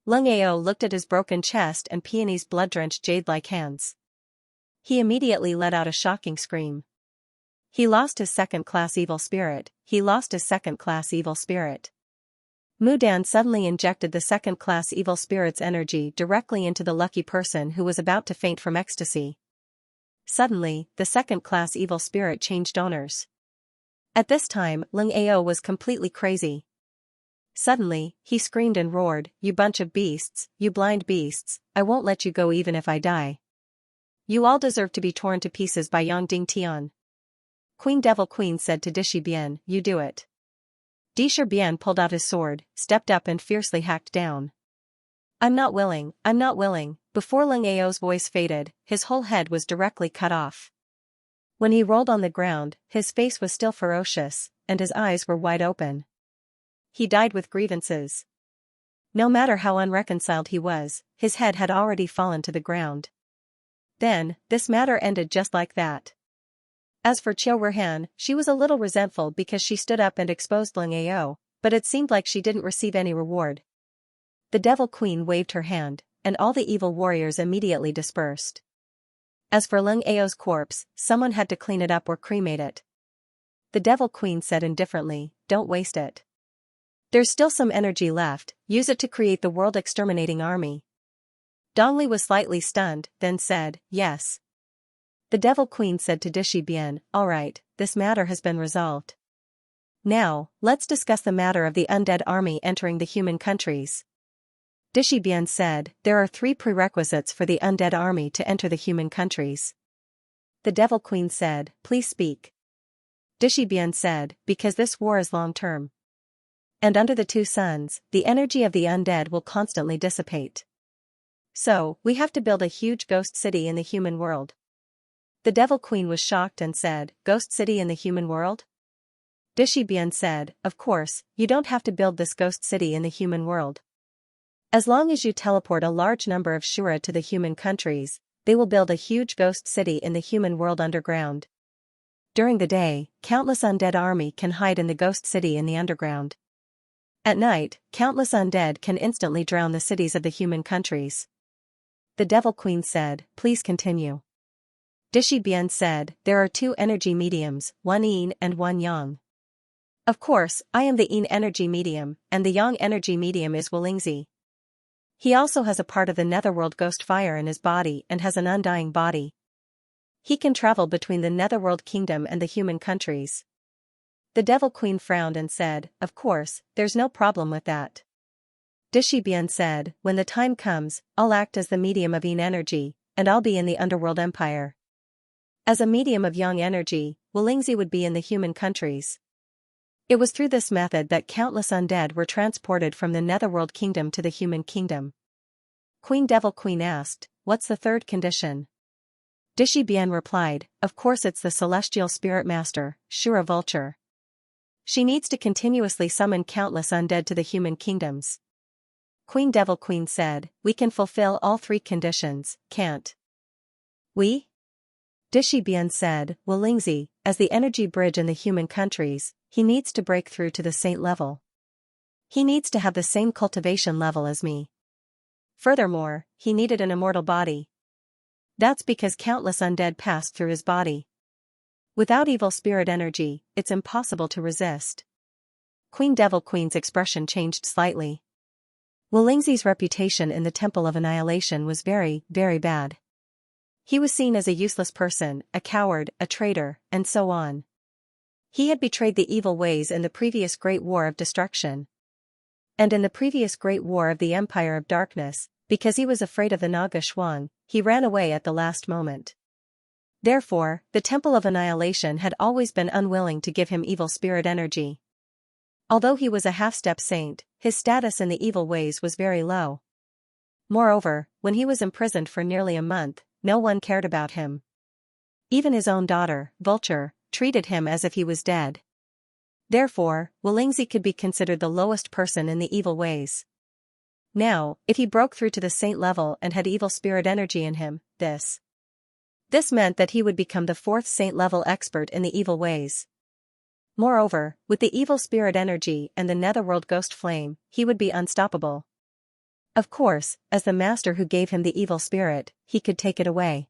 Ling Ao looked at his broken chest and peony's blood-drenched jade-like hands. He immediately let out a shocking scream. He lost his second-class evil spirit, he lost his second-class evil spirit. Mu Dan suddenly injected the second-class evil spirit's energy directly into the lucky person who was about to faint from ecstasy. Suddenly, the second-class evil spirit changed owners. At this time, Ling Ao was completely crazy. Suddenly, he screamed and roared, "You bunch of beasts, you blind beasts, I won't let you go even if I die. You all deserve to be torn to pieces by Yang Dingtian." Queen Devil Queen said to Dishi Bian, "You do it." Dishi Bian pulled out his sword, stepped up and fiercely hacked down. I'm not willing, I'm not willing." Before Ling Ao's voice faded, his whole head was directly cut off. When he rolled on the ground, his face was still ferocious, and his eyes were wide open. He died with grievances. No matter how unreconciled he was, his head had already fallen to the ground. Then, this matter ended just like that. As for Qiu Ruhan, she was a little resentful because she stood up and exposed Ling Ao, but it seemed like she didn't receive any reward. The Devil Queen waved her hand, and all the evil warriors immediately dispersed. As for Ling Ao's corpse, someone had to clean it up or cremate it. The Devil Queen said indifferently, "Don't waste it. There's still some energy left, use it to create the world-exterminating army." Dongli was slightly stunned, then said, "Yes." The Devil Queen said to Dishi Bian, "All right, this matter has been resolved. Now, let's discuss the matter of the undead army entering the human countries." Dishi Bian said, "There are 3 prerequisites for the undead army to enter the human countries." The Devil Queen said, "Please speak." Dishi Bian said, "Because this war is long-term. And under the 2 suns, the energy of the undead will constantly dissipate. So, we have to build a huge ghost city in the human world." The Devil Queen was shocked and said, "Ghost city in the human world?" Dishi Bian said, "Of course, you don't have to build this ghost city in the human world. As long as you teleport a large number of Shura to the human countries, they will build a huge ghost city in the human world underground. During the day, countless undead army can hide in the ghost city in the underground. At night, countless undead can instantly drown the cities of the human countries." The Devil Queen said, "Please continue." Dishi Bian said, "There are 2 energy mediums, one yin and one yang. Of course, I am the yin energy medium, and the yang energy medium is Wolingzi. He also has a part of the netherworld ghost fire in his body and has an undying body. He can travel between the netherworld kingdom and the human countries." The Devil Queen frowned and said, "Of course, there's no problem with that." Dishi Bian said, "When the time comes, I'll act as the medium of yin energy, and I'll be in the underworld empire. As a medium of yang energy, Wolingzi would be in the human countries." It was through this method that countless undead were transported from the netherworld kingdom to the human kingdom. Queen Devil Queen asked, "What's the 3rd condition?" Dishi Bian replied, "Of course it's the celestial spirit master, Shura Vulture. She needs to continuously summon countless undead to the human kingdoms." Queen Devil Queen said, "We can fulfill all 3 conditions, can't we?" Dishi Bian said, "Wolingzi, as the energy bridge in the human countries, he needs to break through to the saint level. He needs to have the same cultivation level as me. Furthermore, he needed an immortal body. That's because countless undead passed through his body. Without evil spirit energy, it's impossible to resist." Queen Devil Queen's expression changed slightly. Wolingzi's reputation in the Temple of Annihilation was very, very bad. He was seen as a useless person, a coward, a traitor, and so on. He had betrayed the evil ways in the previous Great War of Destruction. And in the previous Great War of the Empire of Darkness, because he was afraid of the Naga Shuang, he ran away at the last moment. Therefore, the Temple of Annihilation had always been unwilling to give him evil spirit energy. Although he was a half-step saint, his status in the evil ways was very low. Moreover, when he was imprisoned for nearly a month, no one cared about him. Even his own daughter, Vulture, treated him as if he was dead. Therefore, Wulingzi could be considered the lowest person in the evil ways. Now, if he broke through to the saint level and had evil spirit energy in him, this meant that he would become the fourth saint-level expert in the evil ways. Moreover, with the evil spirit energy and the netherworld ghost flame, he would be unstoppable. Of course, as the master who gave him the evil spirit, he could take it away.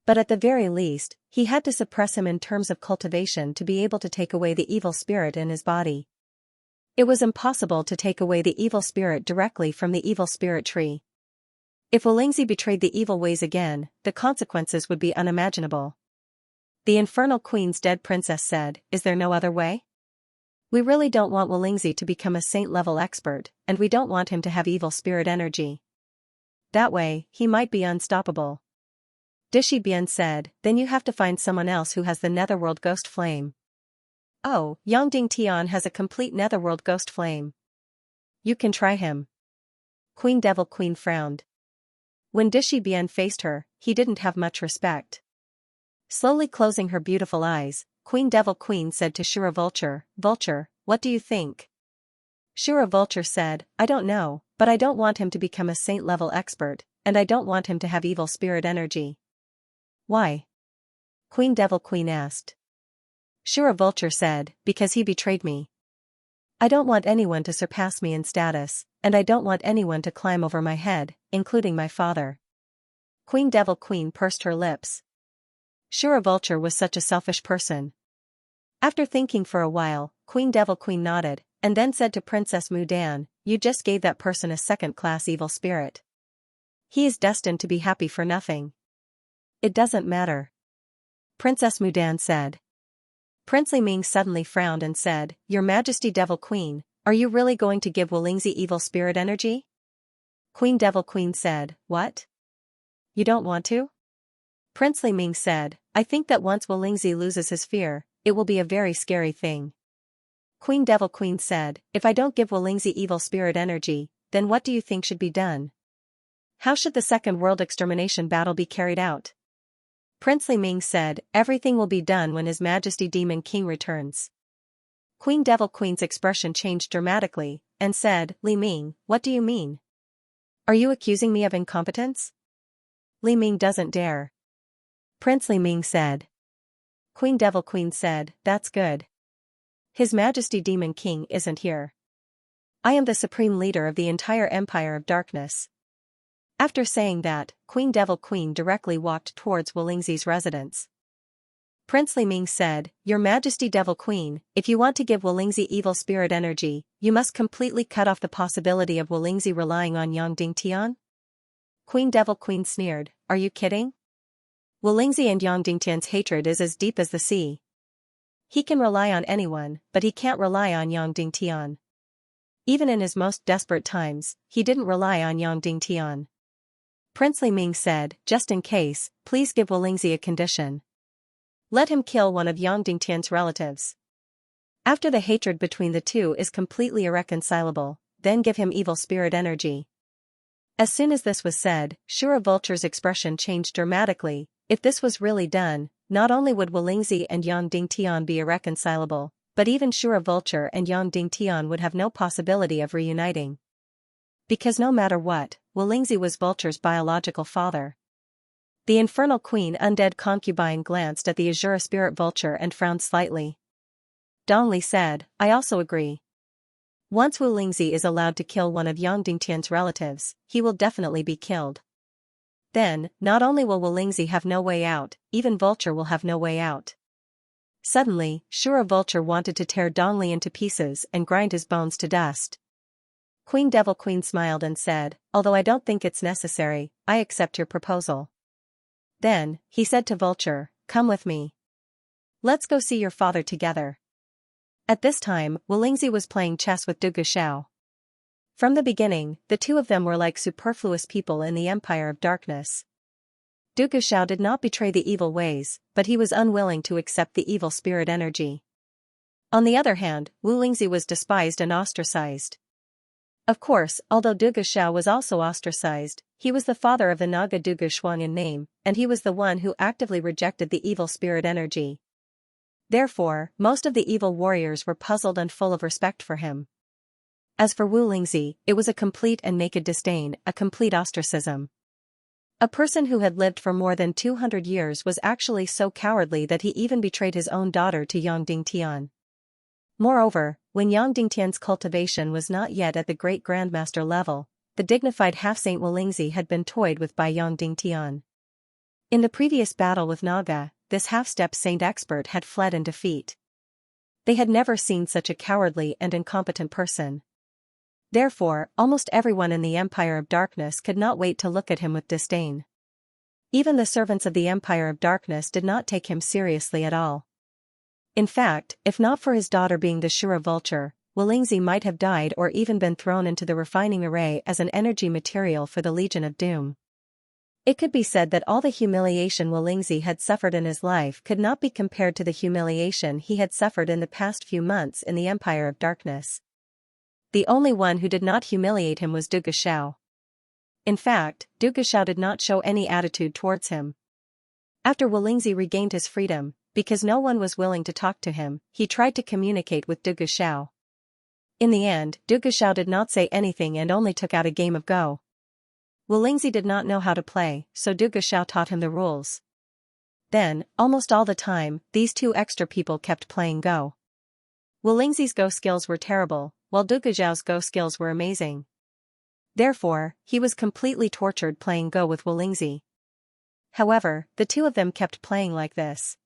But at the very least, he had to suppress him in terms of cultivation to be able to take away the evil spirit in his body. It was impossible to take away the evil spirit directly from the evil spirit tree. If Wulingzi betrayed the evil ways again, the consequences would be unimaginable. The infernal queen's dead princess said, "Is there no other way? We really don't want Wulingzi to become a saint-level expert, and we don't want him to have evil spirit energy. That way, he might be unstoppable." Dishi Bian said, "Then you have to find someone else who has the netherworld ghost flame." "Oh, Yongding Tian has a complete netherworld ghost flame. You can try him." Queen Devil Queen frowned. When Dishi Bian faced her, he didn't have much respect. Slowly closing her beautiful eyes, Queen Devil Queen said to Shura Vulture, "Vulture, what do you think?" Shura Vulture said, "I don't know, but I don't want him to become a saint-level expert, and I don't want him to have evil spirit energy." "Why?" Queen Devil Queen asked. Shura Vulture said, "Because he betrayed me. I don't want anyone to surpass me in status, and I don't want anyone to climb over my head, including my father." Queen Devil Queen pursed her lips. Shura Vulture was such a selfish person. After thinking for a while, Queen Devil Queen nodded, and then said to Princess Mudan, "You just gave that person a second-class evil spirit. He is destined to be happy for nothing." "It doesn't matter," Princess Mudan said. Prince Li Ming suddenly frowned and said, "Your Majesty Devil Queen, are you really going to give Wulingzi evil spirit energy?" Queen Devil Queen said, "What? You don't want to?" Prince Li Ming said, "I think that once Wulingzi loses his fear, it will be a very scary thing." Queen Devil Queen said, "If I don't give Wulingzi evil spirit energy, then what do you think should be done? How should the Second World Extermination Battle be carried out?" Prince Li Ming said, "Everything will be done when His Majesty Demon King returns." Queen Devil Queen's expression changed dramatically, and said, "Li Ming, what do you mean? Are you accusing me of incompetence?" "Li Ming doesn't dare." Prince Li Ming said. Queen Devil Queen said, "That's good. His Majesty Demon King isn't here. I am the supreme leader of the entire Empire of Darkness." After saying that, Queen Devil Queen directly walked towards Wulingzi's residence. Prince Li Ming said, "Your Majesty Devil Queen, if you want to give Wulingzi evil spirit energy, you must completely cut off the possibility of Wulingzi relying on Yongding Tian." Queen Devil Queen sneered, "Are you kidding? Wulingzi and Yongding Tian's hatred is as deep as the sea. He can rely on anyone, but he can't rely on Yongding Tian. Even in his most desperate times, he didn't rely on Yongding Tian." Prince Li Ming said, "Just in case, please give Wulingzi a condition. Let him kill one of Yongding Tian's relatives. After the hatred between the two is completely irreconcilable, then give him evil spirit energy." As soon as this was said, Shura Vulture's expression changed dramatically. If this was really done, not only would Wulingzi and Yongding Tian be irreconcilable, but even Shura Vulture and Yongding Tian would have no possibility of reuniting. Because no matter what, Wulingzi was Vulture's biological father. The infernal queen undead concubine glanced at the Azure spirit Vulture and frowned slightly. Dongli said, "I also agree. Once Wulingzi is allowed to kill one of Yongding Tian's relatives, he will definitely be killed. Then, not only will Wulingzi have no way out, even Vulture will have no way out." Suddenly, Shura Vulture wanted to tear Dongli into pieces and grind his bones to dust. Queen Devil Queen smiled and said, "Although I don't think it's necessary, I accept your proposal." Then, he said to Vulture, "Come with me. Let's go see your father together." At this time, Wulingzi was playing chess with Du Gushao. From the beginning, the two of them were like superfluous people in the Empire of Darkness. Du Gushao did not betray the evil ways, but he was unwilling to accept the evil spirit energy. On the other hand, Wu Lingzi was despised and ostracized. Of course, although Duga Xiao was also ostracized, he was the father of the Naga Duga Shuang in name, and he was the one who actively rejected the evil spirit energy. Therefore, most of the evil warriors were puzzled and full of respect for him. As for Wu Lingzi, it was a complete and naked disdain, a complete ostracism. A person who had lived for more than 200 years was actually so cowardly that he even betrayed his own daughter to Yang Dingtian. Moreover, when Yang Dingtian's cultivation was not yet at the great grandmaster level, the dignified half-saint Wu Lingzi had been toyed with by Yang Dingtian. In the previous battle with Naga, this half-step saint expert had fled in defeat. They had never seen such a cowardly and incompetent person. Therefore, almost everyone in the Empire of Darkness could not wait to look at him with disdain. Even the servants of the Empire of Darkness did not take him seriously at all. In fact, if not for his daughter being the Shura vulture, Wu Lingzi might have died or even been thrown into the refining array as an energy material for the Legion of Doom. It could be said that all the humiliation Wu Lingzi had suffered in his life could not be compared to the humiliation he had suffered in the past few months in the Empire of Darkness. The only one who did not humiliate him was Duga Xiao. In fact, Duga Xiao did not show any attitude towards him. After Wu Lingzi regained his freedom, because no one was willing to talk to him, he tried to communicate with Duga Xiao. In the end, Duga Xiao did not say anything and only took out a game of Go. Wu Lingzi did not know how to play, so Duga Xiao taught him the rules. Then, almost all the time, these two extra people kept playing Go. Wu Lingzi's Go skills were terrible, while Duga Xiao's Go skills were amazing. Therefore, he was completely tortured playing Go with Wu Lingzi. However, the two of them kept playing like this.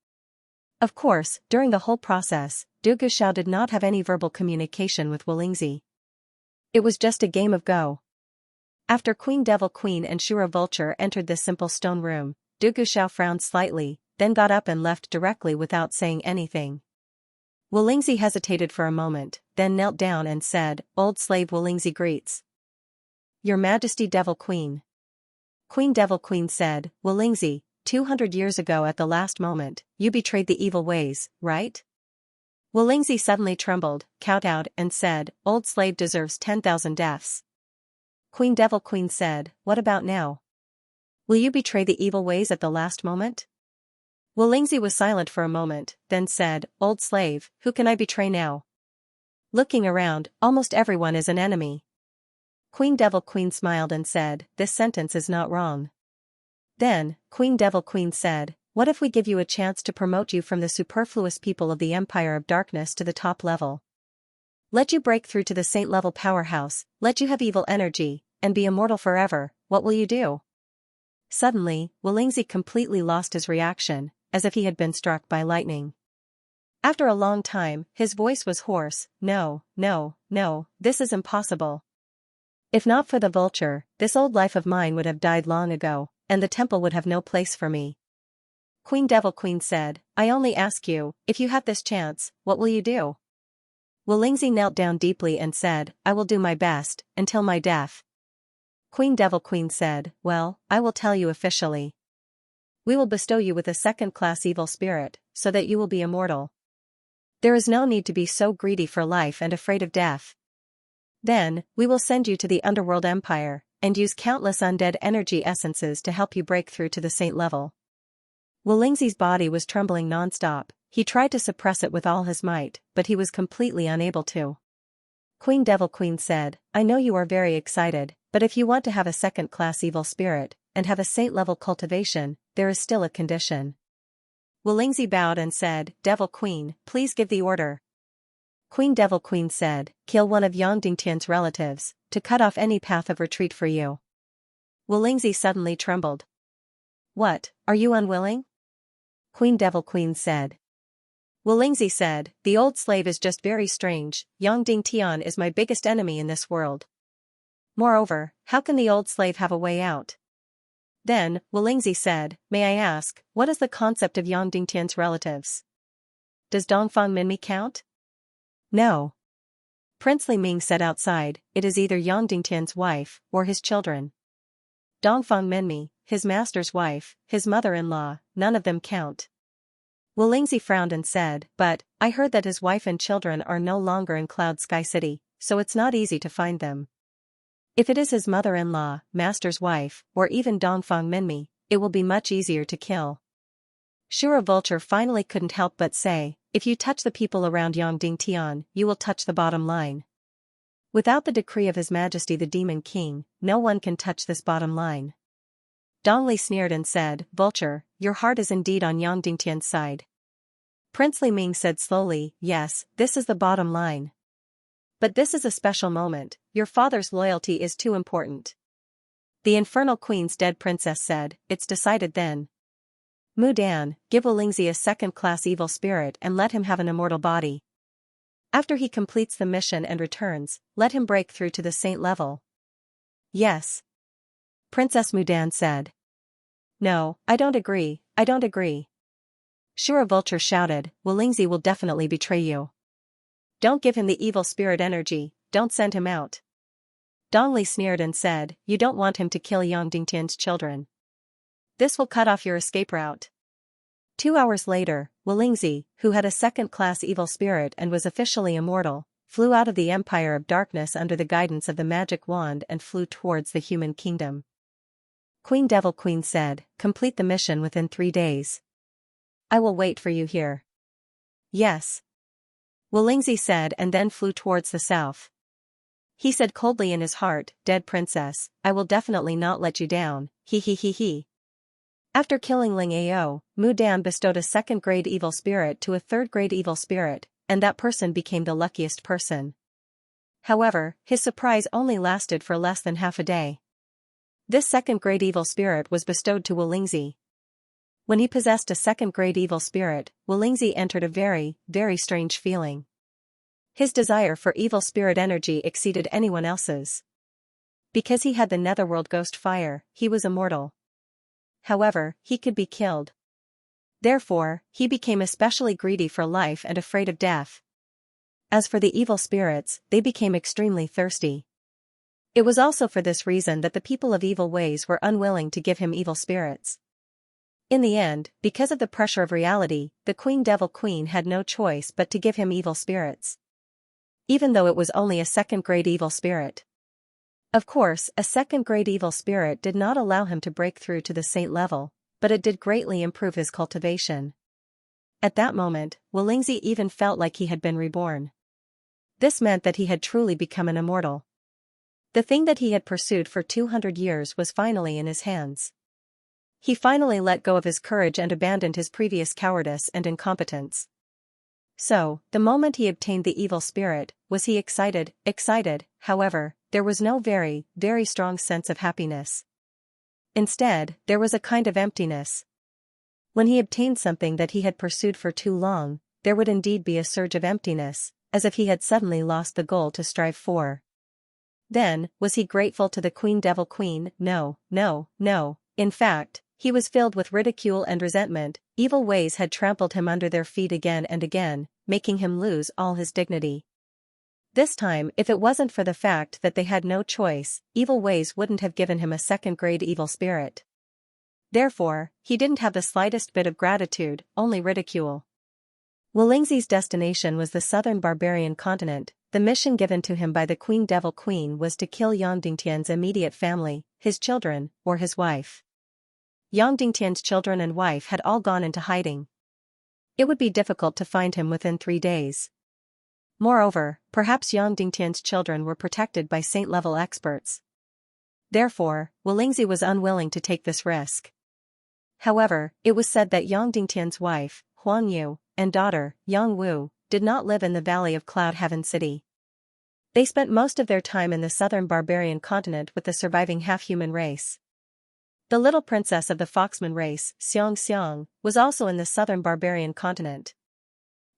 Of course, during the whole process, Duga Xiao did not have any verbal communication with Wu Lingzi. It was just a game of Go. After Queen Devil Queen and Shura Vulture entered the simple stone room, Duga Xiao frowned slightly, then got up and left directly without saying anything. Wu Lingzi hesitated for a moment, then knelt down and said, "Old slave Wu Lingzi greets. Your Majesty Devil Queen." Queen Devil Queen said, "Wu Lingzi, 200 years ago at the last moment, you betrayed the evil ways, right?" Wu Lingzi suddenly trembled, kowtowed, and said, "Old slave deserves 10,000 deaths." Queen Devil Queen said, "What about now? Will you betray the evil ways at the last moment?" Wu Lingzi was silent for a moment, then said, "Old slave, who can I betray now? Looking around, almost everyone is an enemy." Queen Devil Queen smiled and said, "This sentence is not wrong." Then, Queen Devil Queen said, "What if we give you a chance to promote you from the superfluous people of the Empire of Darkness to the top level? Let you break through to the saint-level powerhouse, let you have evil energy, and be immortal forever, what will you do?" Suddenly, Wu Lingzi completely lost his reaction, as if he had been struck by lightning. After a long time, his voice was hoarse, "No, no, no, this is impossible. If not for the vulture, this old life of mine would have died long ago, and the temple would have no place for me." Queen Devil Queen said, "I only ask you, if you have this chance, what will you do?" Wu Lingzi knelt down deeply and said, "I will do my best, until my death." Queen Devil Queen said, "Well, I will tell you officially. We will bestow you with a second-class evil spirit, so that you will be immortal. There is no need to be so greedy for life and afraid of death. Then, we will send you to the Underworld Empire, and use countless undead energy essences to help you break through to the saint level." Wu Lingzi's body was trembling non-stop. He tried to suppress it with all his might, but he was completely unable to. Queen Devil Queen said, "I know you are very excited, but if you want to have a second-class evil spirit, and have a saint-level cultivation, there is still a condition." Wu Lingzi bowed and said, "Devil Queen, please give the order." Queen Devil Queen said, "Kill one of Yang Dingtian's relatives, to cut off any path of retreat for you." Wu Lingzi suddenly trembled. "What, are you unwilling?" Queen Devil Queen said. Wu Lingzi said, "The old slave is just very strange. Yang Dingtian is my biggest enemy in this world. Moreover, how can the old slave have a way out?" Then, Wu Lingzi said, "May I ask, what is the concept of Yang Dingtian's relatives? Does Dongfang Minmi count?" "No." Prince Li Ming said outside, "It is either Yang Dingtian's wife, or his children. Dongfang Minmi, his master's wife, his mother-in-law, none of them count." Lingzi frowned and said, but, I heard that his wife and children are no longer in Cloud Sky City, so it's not easy to find them. If it is his mother-in-law, master's wife, or even Dongfang Minmi, it will be much easier to kill. Shura Vulture finally couldn't help but say, if you touch the people around Yongding Tian, you will touch the bottom line. Without the decree of His Majesty the Demon King, no one can touch this bottom line. Dongli sneered and said, Vulture, your heart is indeed on Yongding Tian's side. Prince Li Ming said slowly, yes, this is the bottom line. But this is a special moment, your father's loyalty is too important. The Infernal Queen's dead princess said, it's decided then. Mu Dan, give Lingzi a second-class evil spirit and let him have an immortal body. After he completes the mission and returns, let him break through to the saint level. Yes. Princess Mudan said. No, I don't agree, I don't agree. Shura Vulture shouted, Lingzi will definitely betray you. Don't give him the evil spirit energy, don't send him out. Dongli sneered and said, you don't want him to kill Yongdingtian's children. This will cut off your escape route. 2 hours later, Lingzi, who had a second-class evil spirit and was officially immortal, flew out of the Empire of Darkness under the guidance of the magic wand and flew towards the human kingdom. Queen Devil Queen said, complete the mission within 3 days. I will wait for you here. Yes. Lingzi said and then flew towards the south. He said coldly in his heart, dead princess, I will definitely not let you down, he he he he. After killing Ling Ao, Mu Dan bestowed a second-grade evil spirit to a third-grade evil spirit, and that person became the luckiest person. However, his surprise only lasted for less than half a day. This second-grade evil spirit was bestowed to Lingzi. When he possessed a second-grade evil spirit, Lingzi entered a very, very strange feeling. His desire for evil spirit energy exceeded anyone else's. Because he had the netherworld ghost fire, he was immortal. However, he could be killed. Therefore, he became especially greedy for life and afraid of death. As for the evil spirits, they became extremely thirsty. It was also for this reason that the people of evil ways were unwilling to give him evil spirits. In the end, because of the pressure of reality, the Queen Devil Queen had no choice but to give him evil spirits. Even though it was only a second-grade evil spirit. Of course, a second-grade evil spirit did not allow him to break through to the saint level, but it did greatly improve his cultivation. At that moment, Lingzi even felt like he had been reborn. This meant that he had truly become an immortal. The thing that he had pursued for 200 years was finally in his hands. He finally let go of his courage and abandoned his previous cowardice and incompetence. So, the moment he obtained the evil spirit, was he excited? However, there was no very, very strong sense of happiness. Instead, there was a kind of emptiness. When he obtained something that he had pursued for too long, there would indeed be a surge of emptiness, as if he had suddenly lost the goal to strive for. Then, was he grateful to the Queen Devil Queen? No. In fact, he was filled with ridicule and resentment. Evil ways had trampled him under their feet again and again, making him lose all his dignity. This time, if it wasn't for the fact that they had no choice, evil ways wouldn't have given him a second-grade evil spirit. Therefore, he didn't have the slightest bit of gratitude, only ridicule. Lingzi's destination was the southern barbarian continent. The mission given to him by the Queen Devil Queen was to kill Yongdingtian's immediate family, his children, or his wife. Yongdingtian's children and wife had all gone into hiding. It would be difficult to find him within 3 days. Moreover, perhaps Yongdingtian's children were protected by saint-level experts. Therefore, Lingzi was unwilling to take this risk. However, it was said that Yongdingtian's wife, Huang Yu, and daughter, Yang Wu, did not live in the Valley of Cloud Heaven City. They spent most of their time in the southern barbarian continent with the surviving half-human race. The little princess of the Foxman race, Xianxia, was also in the southern barbarian continent.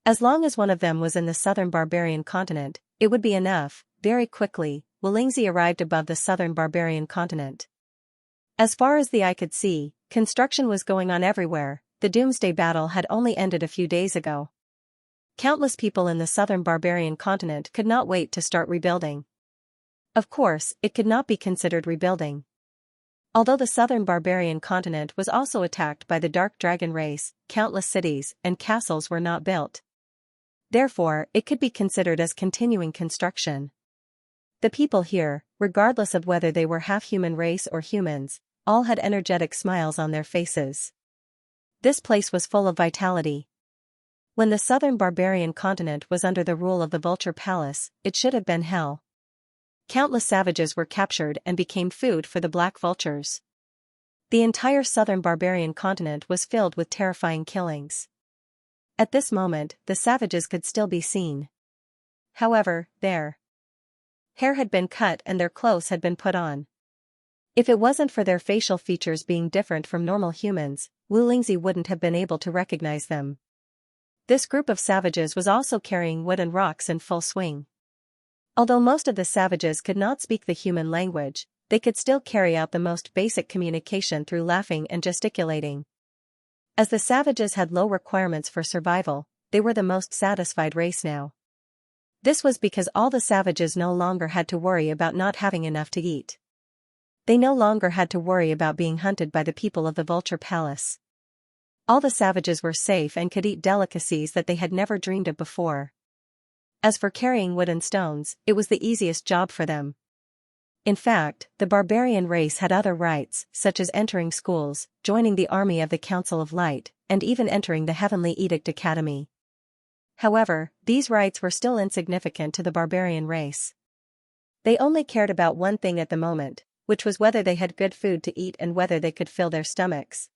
As long as one of them was in the southern barbarian continent, it would be enough. Very quickly, Lingzi arrived above the southern barbarian continent. As far as the eye could see, construction was going on everywhere. The Doomsday Battle had only ended a few days ago. Countless people in the southern barbarian continent could not wait to start rebuilding. Of course, it could not be considered rebuilding. Although the southern barbarian continent was also attacked by the dark dragon race, countless cities and castles were not built. Therefore, it could be considered as continuing construction. The people here, regardless of whether they were half-human race or humans, all had energetic smiles on their faces. This place was full of vitality. When the southern barbarian continent was under the rule of the Vulture Palace, it should have been hell. Countless savages were captured and became food for the black vultures. The entire southern barbarian continent was filled with terrifying killings. At this moment, the savages could still be seen. However, their hair had been cut and their clothes had been put on. If it wasn't for their facial features being different from normal humans, Wu Lingzi wouldn't have been able to recognize them. This group of savages was also carrying wood and rocks in full swing. Although most of the savages could not speak the human language, they could still carry out the most basic communication through laughing and gesticulating. As the savages had low requirements for survival, they were the most satisfied race now. This was because all the savages no longer had to worry about not having enough to eat. They no longer had to worry about being hunted by the people of the Vulture Palace. All the savages were safe and could eat delicacies that they had never dreamed of before. As for carrying wood and stones, it was the easiest job for them. In fact, the barbarian race had other rights, such as entering schools, joining the army of the Council of Light, and even entering the Heavenly Edict Academy. However, these rights were still insignificant to the barbarian race. They only cared about one thing at the moment, which was whether they had good food to eat and whether they could fill their stomachs.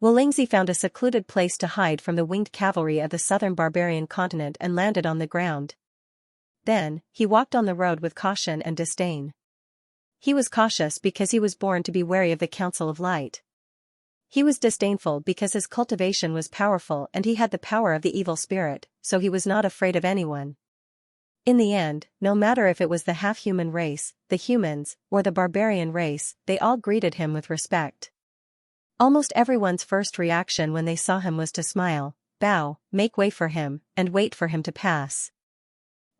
Wu Lingzi found a secluded place to hide from the winged cavalry of the southern barbarian continent and landed on the ground. Then, he walked on the road with caution and disdain. He was cautious because he was born to be wary of the Council of Light. He was disdainful because his cultivation was powerful and he had the power of the evil spirit, so he was not afraid of anyone. In the end, no matter if it was the half-human race, the humans, or the barbarian race, they all greeted him with respect. Almost everyone's first reaction when they saw him was to smile, bow, make way for him, and wait for him to pass.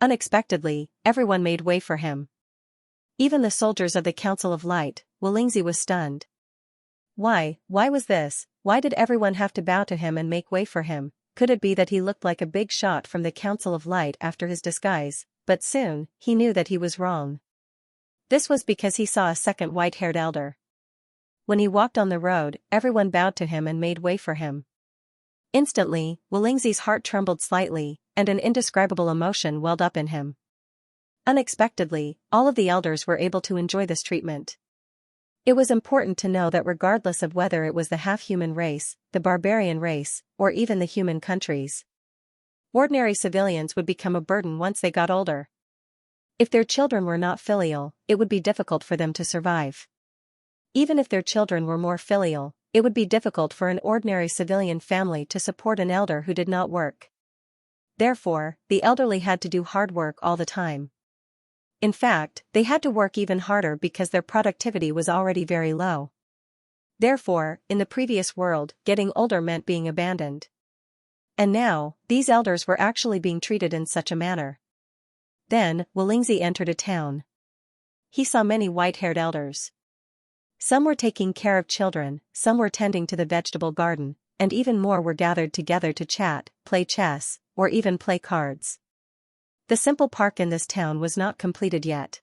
Unexpectedly, everyone made way for him. Even the soldiers of the Council of Light. Wu Lingzi was stunned. Why was this? Why did everyone have to bow to him and make way for him? Could it be that he looked like a big shot from the Council of Light after his disguise? But soon, he knew that he was wrong. This was because he saw a second white-haired elder. When he walked on the road, everyone bowed to him and made way for him. Instantly, Wu Lingzi's heart trembled slightly, and an indescribable emotion welled up in him. Unexpectedly, all of the elders were able to enjoy this treatment. It was important to know that regardless of whether it was the half-human race, the barbarian race, or even the human countries, ordinary civilians would become a burden once they got older. If their children were not filial, it would be difficult for them to survive. Even if their children were more filial, it would be difficult for an ordinary civilian family to support an elder who did not work. Therefore, the elderly had to do hard work all the time. In fact, they had to work even harder because their productivity was already very low. Therefore, in the previous world, getting older meant being abandoned. And now, these elders were actually being treated in such a manner. Then, Wu Lingzi entered a town. He saw many white-haired elders. Some were taking care of children, some were tending to the vegetable garden, and even more were gathered together to chat, play chess, or even play cards. The simple park in this town was not completed yet.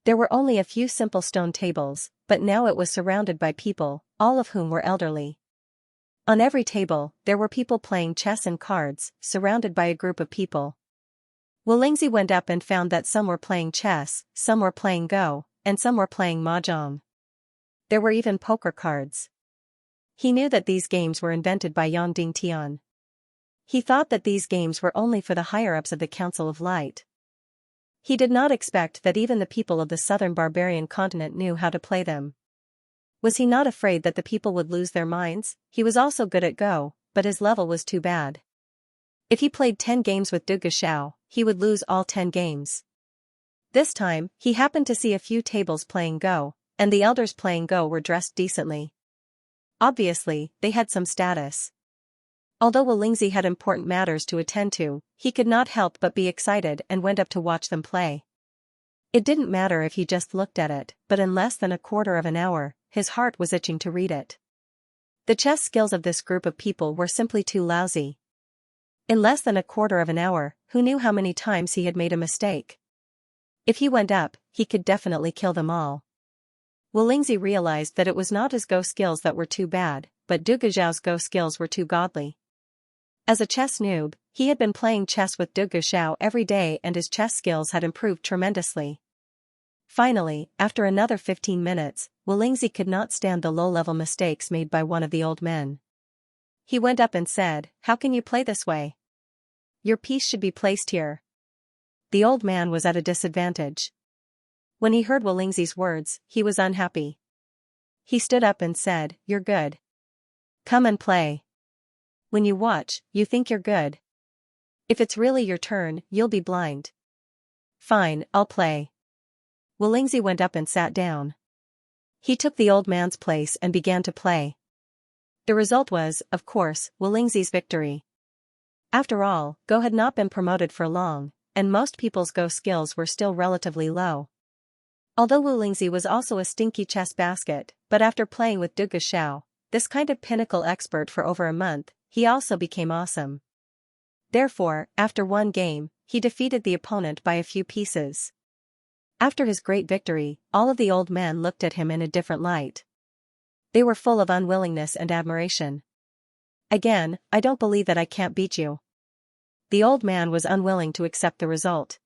There were only a few simple stone tables, but now it was surrounded by people, all of whom were elderly. On every table, there were people playing chess and cards, surrounded by a group of people. Wu Lingzi went up and found that some were playing chess, some were playing Go, and some were playing mahjong. There were even poker cards. He knew that these games were invented by Yang Dingtian. He thought that these games were only for the higher-ups of the Council of Light. He did not expect that even the people of the southern barbarian continent knew how to play them. Was he not afraid that the people would lose their minds? He was also good at Go, but his level was too bad. If he played 10 games with Du Guxiao, he would lose all 10 games. This time, he happened to see a few tables playing Go, and the elders playing Go were dressed decently. Obviously, they had some status. Although Wu Lingzi had important matters to attend to, he could not help but be excited and went up to watch them play. It didn't matter if he just looked at it, but in less than a quarter of an hour, his heart was itching to read it. The chess skills of this group of people were simply too lousy. In less than a quarter of an hour, who knew how many times he had made a mistake? If he went up, he could definitely kill them all. Wu Lingzi realized that it was not his Go skills that were too bad, but Du Guozhao's Go skills were too godly. As a chess noob, he had been playing chess with Du Guozhao every day and his chess skills had improved tremendously. Finally, after another 15 minutes, Wu Lingzi could not stand the low-level mistakes made by one of the old men. He went up and said, "How can you play this way? Your piece should be placed here." The old man was at a disadvantage. When he heard Wu Lingzi's words, he was unhappy. He stood up and said, "You're good. Come and play. When you watch, you think you're good. If it's really your turn, you'll be blind. Fine, I'll play." Wu Lingzi went up and sat down. He took the old man's place and began to play. The result was, of course, Wu Lingzi's victory. After all, Go had not been promoted for long, and most people's Go skills were still relatively low. Although Wu Lingzi was also a stinky chess basket, but after playing with Du Guozhao, this kind of pinnacle expert for over a month, he also became awesome. Therefore, after one game, he defeated the opponent by a few pieces. After his great victory, all of the old men looked at him in a different light. They were full of unwillingness and admiration. "Again, I don't believe that I can't beat you." The old man was unwilling to accept the result.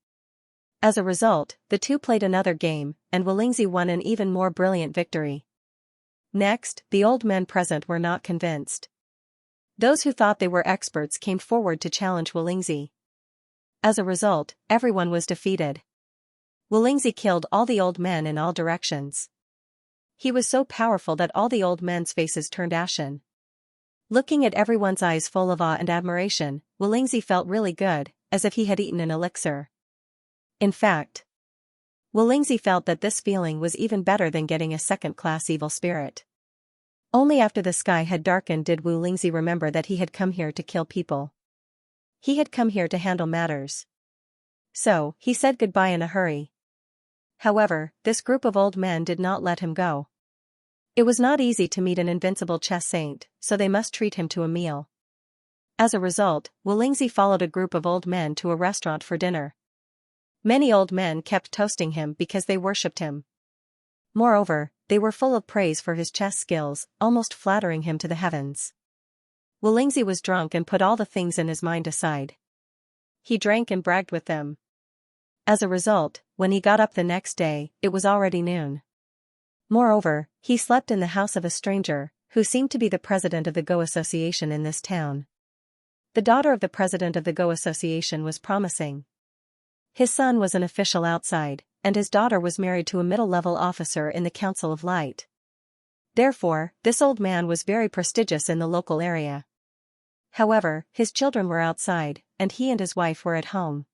As a result, the two played another game, and Wu Lingzi won an even more brilliant victory. Next, the old men present were not convinced. Those who thought they were experts came forward to challenge Wu Lingzi. As a result, everyone was defeated. Wu Lingzi killed all the old men in all directions. He was so powerful that all the old men's faces turned ashen. Looking at everyone's eyes full of awe and admiration, Wu Lingzi felt really good, as if he had eaten an elixir. In fact, Wu Lingzi felt that this feeling was even better than getting a second-class evil spirit. Only after the sky had darkened did Wu Lingzi remember that he had come here to kill people. He had come here to handle matters. So, he said goodbye in a hurry. However, this group of old men did not let him go. It was not easy to meet an invincible chess saint, so they must treat him to a meal. As a result, Wu Lingzi followed a group of old men to a restaurant for dinner. Many old men kept toasting him because they worshipped him. Moreover, they were full of praise for his chess skills, almost flattering him to the heavens. Wu Lingzi was drunk and put all the things in his mind aside. He drank and bragged with them. As a result, when he got up the next day, it was already noon. Moreover, he slept in the house of a stranger, who seemed to be the president of the Go Association in this town. The daughter of the president of the Go Association was promising. His son was an official outside, and his daughter was married to a middle-level officer in the Council of Light. Therefore, this old man was very prestigious in the local area. However, his children were outside, and he and his wife were at home.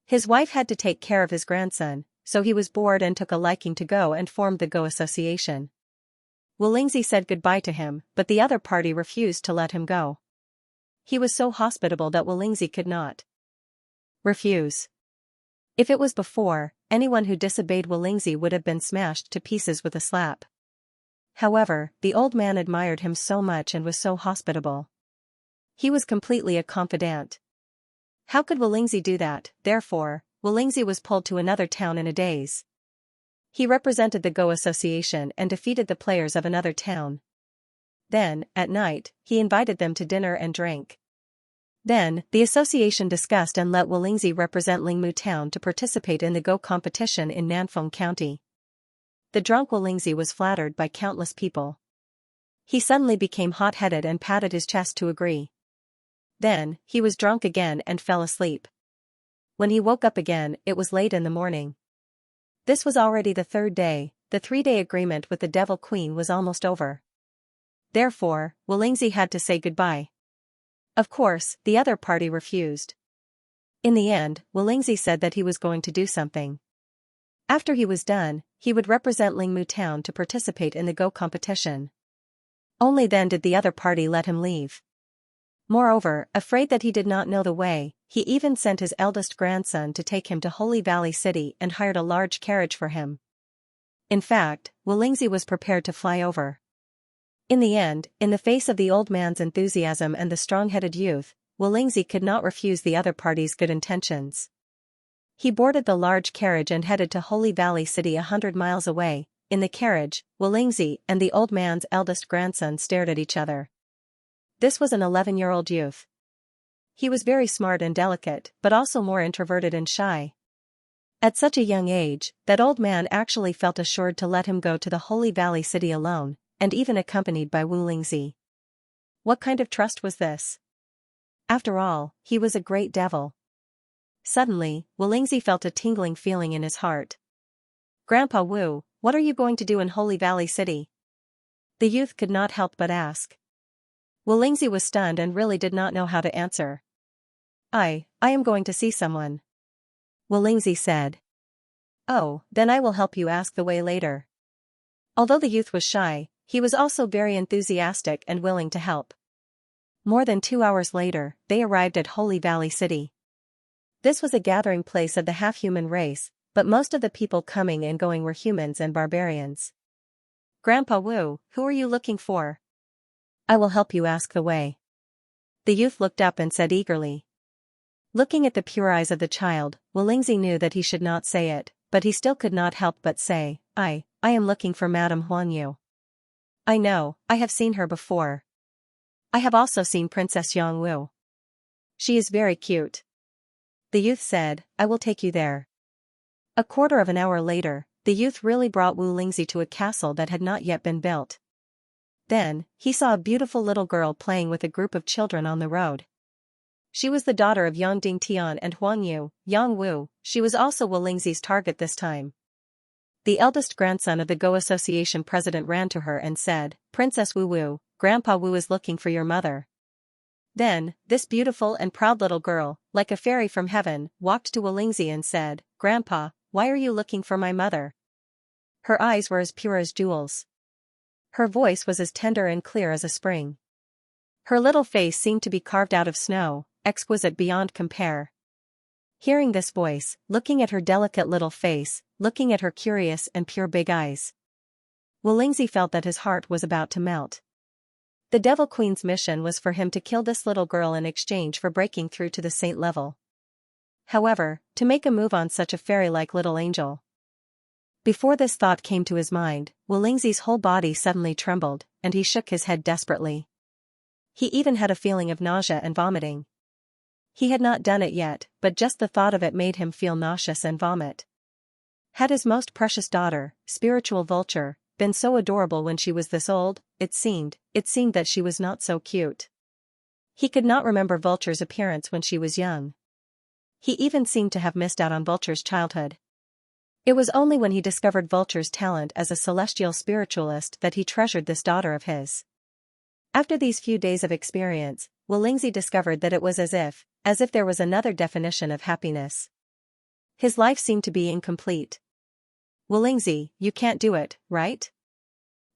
His wife had to take care of his grandson, so he was bored and took a liking to Go and formed the Go Association. Wu Lingzi said goodbye to him, but the other party refused to let him go. He was so hospitable that Wu Lingzi could not refuse. If it was before, anyone who disobeyed Wu Lingzi would have been smashed to pieces with a slap. However, the old man admired him so much and was so hospitable. He was completely a confidant. How could Wu Lingzi do that? Therefore, Wu Lingzi was pulled to another town in a daze. He represented the Go Association and defeated the players of another town. Then, at night, he invited them to dinner and drink. Then, the association discussed and let Wu Lingzi represent Lingmu town to participate in the Go competition in Nanfeng County. The drunk Wu Lingzi was flattered by countless people. He suddenly became hot-headed and patted his chest to agree. Then, he was drunk again and fell asleep. When he woke up again, it was late in the morning. This was already the third day, the 3-day agreement with the Devil Queen was almost over. Therefore, Wu Lingzi had to say goodbye. Of course, the other party refused. In the end, Wu Lingzi said that he was going to do something. After he was done, he would represent Lingmu town to participate in the Go competition. Only then did the other party let him leave. Moreover, afraid that he did not know the way, he even sent his eldest grandson to take him to Holy Valley City and hired a large carriage for him. In fact, Lingzi was prepared to fly over. In the end, in the face of the old man's enthusiasm and the strong-headed youth, Lingzi could not refuse the other party's good intentions. He boarded the large carriage and headed to Holy Valley City 100 miles away. In the carriage, Lingzi and the old man's eldest grandson stared at each other. This was an 11-year-old youth. He was very smart and delicate, but also more introverted and shy. At such a young age, that old man actually felt assured to let him go to the Holy Valley City alone, and even accompanied by Lingzi. What kind of trust was this? After all, he was a great devil. Suddenly, Lingzi felt a tingling feeling in his heart. "Grandpa Wu, what are you going to do in Holy Valley City?" The youth could not help but ask. Lingzi was stunned and really did not know how to answer. I am going to see someone," Lingzi said. "Oh, then I will help you ask the way later." Although the youth was shy, he was also very enthusiastic and willing to help. More than 2 hours later, they arrived at Holy Valley City. This was a gathering place of the half-human race, but most of the people coming and going were humans and barbarians. "Grandpa Wu, who are you looking for?" "I will help you ask the way." The youth looked up and said eagerly. Looking at the pure eyes of the child, Lingzi knew that he should not say it, but he still could not help but say, I am looking for Madame Huanyu." "I know, I have seen her before. I have also seen Princess Yangwu. She is very cute." The youth said, "I will take you there." A quarter of an hour later, the youth really brought Lingzi to a castle that had not yet been built. Then, he saw a beautiful little girl playing with a group of children on the road. She was the daughter of Yang Dingtian and Huangyu, Yangwu. She was also Lingzi's target this time. The eldest grandson of the Go Association president ran to her and said, "Princess Wu, Grandpa Wu is looking for your mother." Then, this beautiful and proud little girl, like a fairy from heaven, walked to Lingzi and said, "Grandpa, why are you looking for my mother?" Her eyes were as pure as jewels. Her voice was as tender and clear as a spring. Her little face seemed to be carved out of snow, exquisite beyond compare. Hearing this voice, looking at her delicate little face, looking at her curious and pure big eyes, Lingzi felt that his heart was about to melt. The Devil Queen's mission was for him to kill this little girl in exchange for breaking through to the saint level. However, to make a move on such a fairy-like little angel. Before this thought came to his mind, Lingzi's whole body suddenly trembled, and he shook his head desperately. He even had a feeling of nausea and vomiting. He had not done it yet, but just the thought of it made him feel nauseous and vomit. Had his most precious daughter, spiritual vulture, been so adorable when she was this old? It seemed that she was not so cute. He could not remember Vulture's appearance when she was young. He even seemed to have missed out on Vulture's childhood. It was only when he discovered Vulture's talent as a celestial spiritualist that he treasured this daughter of his. After these few days of experience, Lingzi discovered that it was as if there was another definition of happiness. His life seemed to be incomplete. "Lingzi, you can't do it, right?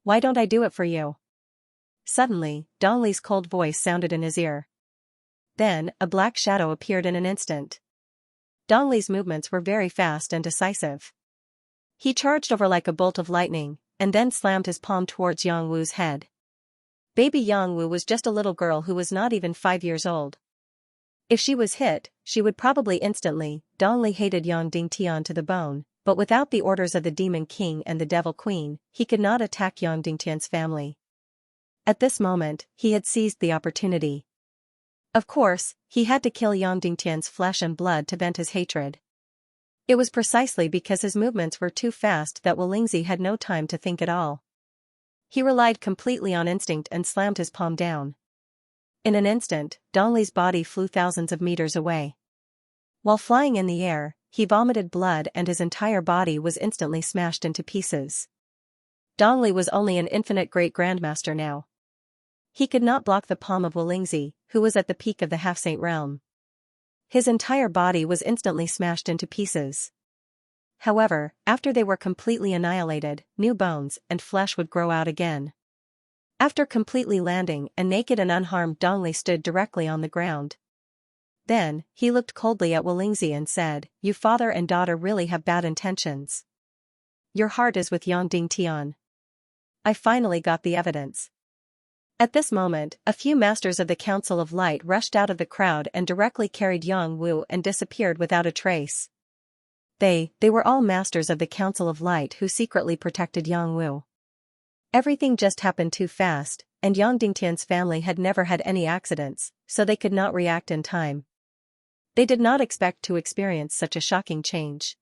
Why don't I do it for you?" Suddenly, Dongli's cold voice sounded in his ear. Then, a black shadow appeared in an instant. Dongli's movements were very fast and decisive. He charged over like a bolt of lightning, and then slammed his palm towards Yangwu's head. Baby Yangwu was just a little girl who was not even 5 years old. If she was hit, she would probably instantly. Dongli hated Yang Dingtian to the bone, but without the orders of the Demon King and the Devil Queen, he could not attack Yang Dingtian's family. At this moment, he had seized the opportunity. Of course, he had to kill Yang Dingtian's flesh and blood to vent his hatred. It was precisely because his movements were too fast that Lingzi had no time to think at all. He relied completely on instinct and slammed his palm down. In an instant, Dongli's body flew thousands of meters away. While flying in the air, he vomited blood and his entire body was instantly smashed into pieces. Dongli was only an infinite great grandmaster now. He could not block the palm of Lingzi, who was at the peak of the half-saint realm. His entire body was instantly smashed into pieces. However, after they were completely annihilated, new bones and flesh would grow out again. After completely landing, a naked and unharmed Dongli stood directly on the ground. Then, he looked coldly at Lingzi and said, "You father and daughter really have bad intentions. your heart is with Yang Dingtian. I finally got the evidence. At this moment, a few masters of the Council of Light rushed out of the crowd and directly carried Yang Wu and disappeared without a trace. They were all masters of the Council of Light who secretly protected Yang Wu. Everything just happened too fast, and Yang Dingtian's family had never had any accidents, so they could not react in time. They did not expect to experience such a shocking change.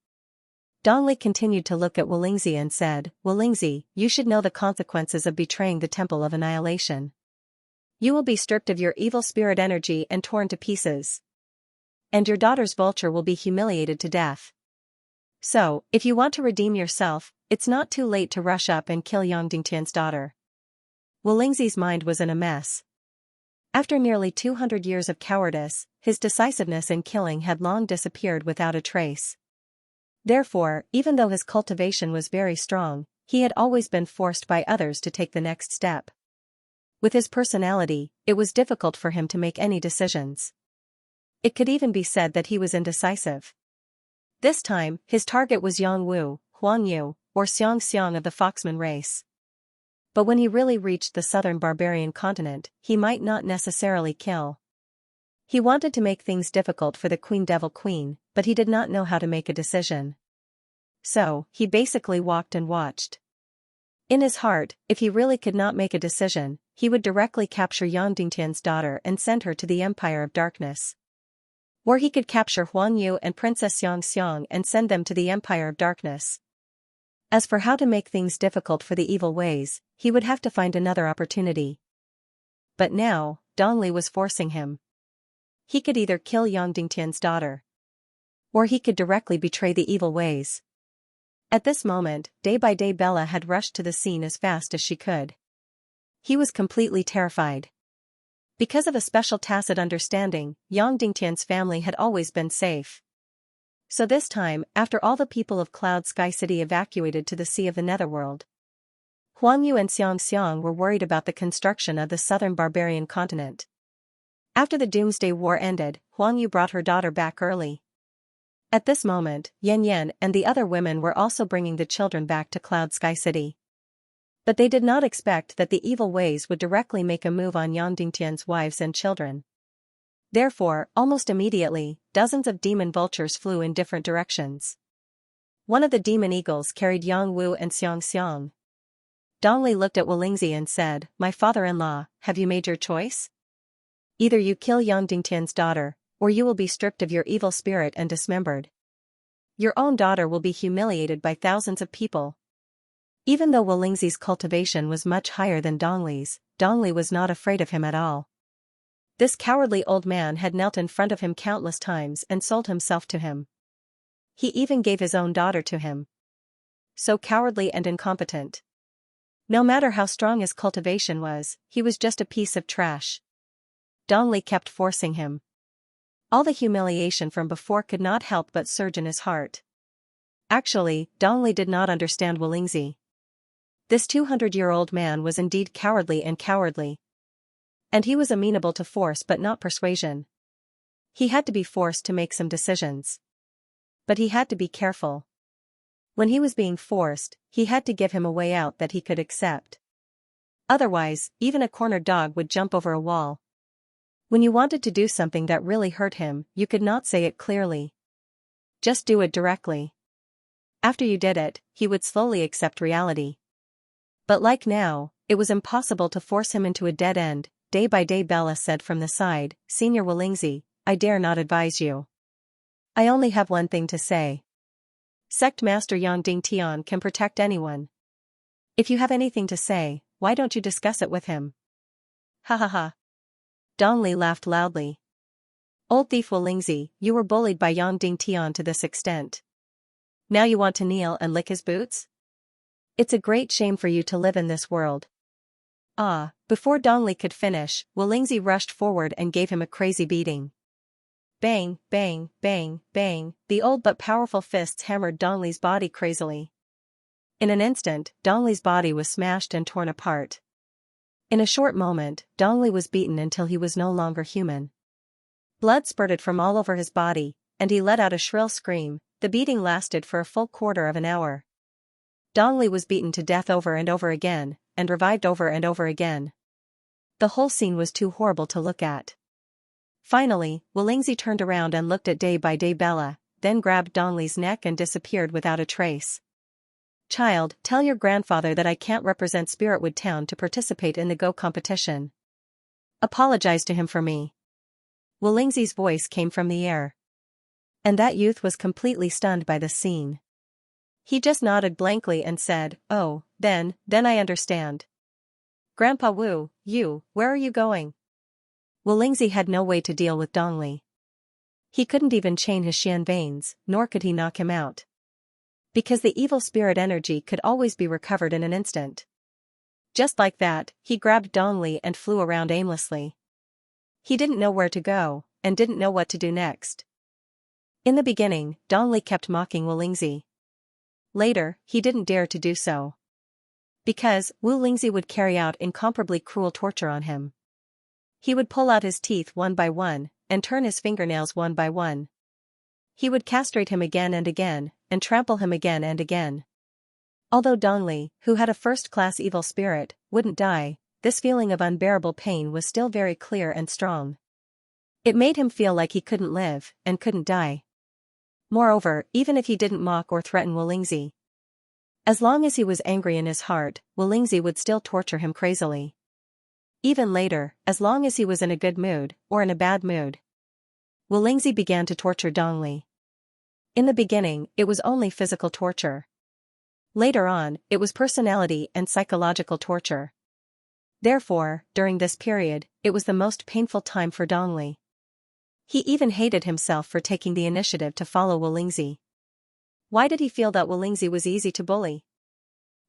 Dongli continued to look at Wolingzi and said, Wolingzi, you should know the consequences of betraying the Temple of Annihilation. You will be stripped of your evil spirit energy and torn to pieces. And your daughter's vulture will be humiliated to death. So, if you want to redeem yourself, it's not too late to rush up and kill Yang Dingtian's daughter. Wolingzi's mind was in a mess. After nearly 200 years of cowardice, his decisiveness in killing had long disappeared without a trace. Therefore, even though his cultivation was very strong, he had always been forced by others to take the next step. With his personality, it was difficult for him to make any decisions. It could even be said that he was indecisive. This time, his target was Yang Wu, Huang Yu, or Xianxia of the Foxman race. But when he really reached the southern barbarian continent, he might not necessarily kill. He wanted to make things difficult for the Queen Devil Queen, but he did not know how to make a decision. So, he basically walked and watched. In his heart, if he really could not make a decision, he would directly capture Yang Dingtian's daughter and send her to the Empire of Darkness. Or he could capture Huang Yu and Princess Xianxia and send them to the Empire of Darkness. As for how to make things difficult for the evil ways, he would have to find another opportunity. But now, Dongli was forcing him. He could either kill Yang Dingtian's daughter, or he could directly betray the evil ways. At this moment, day by day Bella had rushed to the scene as fast as she could. He was completely terrified. Because of a special tacit understanding, Yang Dingtian's family had always been safe. So this time, after all the people of Cloud Sky City evacuated to the Sea of the Netherworld, Huang Yu and Xianxia were worried about the construction of the southern barbarian continent. After the Doomsday War ended, Huang Yu brought her daughter back early. At this moment, Yan Yan and the other women were also bringing the children back to Cloud Sky City. But they did not expect that the evil ways would directly make a move on Yang Dingtian's wives and children. Therefore, almost immediately, dozens of demon vultures flew in different directions. One of the demon eagles carried Yang Wu and Xianxia. Dongli looked at Wolingzi and said, My father-in-law, have you made your choice? Either you kill Yang Dingtian's daughter, or you will be stripped of your evil spirit and dismembered. Your own daughter will be humiliated by thousands of people. Even though Wolingzi's cultivation was much higher than Dongli's, Dongli was not afraid of him at all. This cowardly old man had knelt in front of him countless times and sold himself to him. He even gave his own daughter to him. So cowardly and incompetent. No matter how strong his cultivation was, he was just a piece of trash. Dongli kept forcing him. All the humiliation from before could not help but surge in his heart. Actually, Dongli did not understand Wolingzi. This 200-year-old man was indeed cowardly. And he was amenable to force but not persuasion. He had to be forced to make some decisions. But he had to be careful. When he was being forced, he had to give him a way out that he could accept. Otherwise, even a cornered dog would jump over a wall. When you wanted to do something that really hurt him, you could not say it clearly. Just do it directly. After you did it, he would slowly accept reality. But like now, it was impossible to force him into a dead end. Day by day Bella said from the side, Senior Wolingzi, I dare not advise you. I only have one thing to say. Sect Master Yang Dingtian can protect anyone. If you have anything to say, why don't you discuss it with him? Ha ha ha. Dongli laughed loudly. Old thief Wolingzi, you were bullied by Yang Dingtian to this extent. Now you want to kneel and lick his boots? It's a great shame for you to live in this world. Ah, before Dongli could finish, Wolingzi rushed forward and gave him a crazy beating. Bang, bang, bang, bang, the old but powerful fists hammered Dongli's body crazily. In an instant, Dongli's body was smashed and torn apart. In a short moment, Dongli was beaten until he was no longer human. Blood spurted from all over his body, and he let out a shrill scream. The beating lasted for a full quarter of an hour. Dongli was beaten to death over and over again, and revived over and over again. The whole scene was too horrible to look at. Finally, Walingzi turned around and looked at Day by Day Bella, then grabbed Dongli's neck and disappeared without a trace. "Child, tell your grandfather that I can't represent Spiritwood Town to participate in the Go competition. Apologize to him for me." Walingzi's voice came from the air. And that youth was completely stunned by the scene. He just nodded blankly and said, "Oh, then I understand." "Grandpa Wu, where are you going?" Walingzi had no way to deal with Dongli. He couldn't even chain his Xian veins, nor could he knock him out. Because the evil spirit energy could always be recovered in an instant. Just like that, he grabbed Dongli and flew around aimlessly. He didn't know where to go, and didn't know what to do next. In the beginning, Dongli kept mocking Walingzi. Later, he didn't dare to do so. Because Walingzi would carry out incomparably cruel torture on him. He would pull out his teeth one by one, and turn his fingernails one by one. He would castrate him again and again, and trample him again and again. Although Dongli, who had a first-class evil spirit, wouldn't die, this feeling of unbearable pain was still very clear and strong. It made him feel like he couldn't live, and couldn't die. Moreover, even if he didn't mock or threaten Walingzi, as long as he was angry in his heart, Walingzi would still torture him crazily. Even later, as long as he was in a good mood, or in a bad mood, Walingzi began to torture Dongli. In the beginning, it was only physical torture. Later on, it was personality and psychological torture. Therefore, during this period, it was the most painful time for Dongli. He even hated himself for taking the initiative to follow Walingzi. Why did he feel that Walingzi was easy to bully?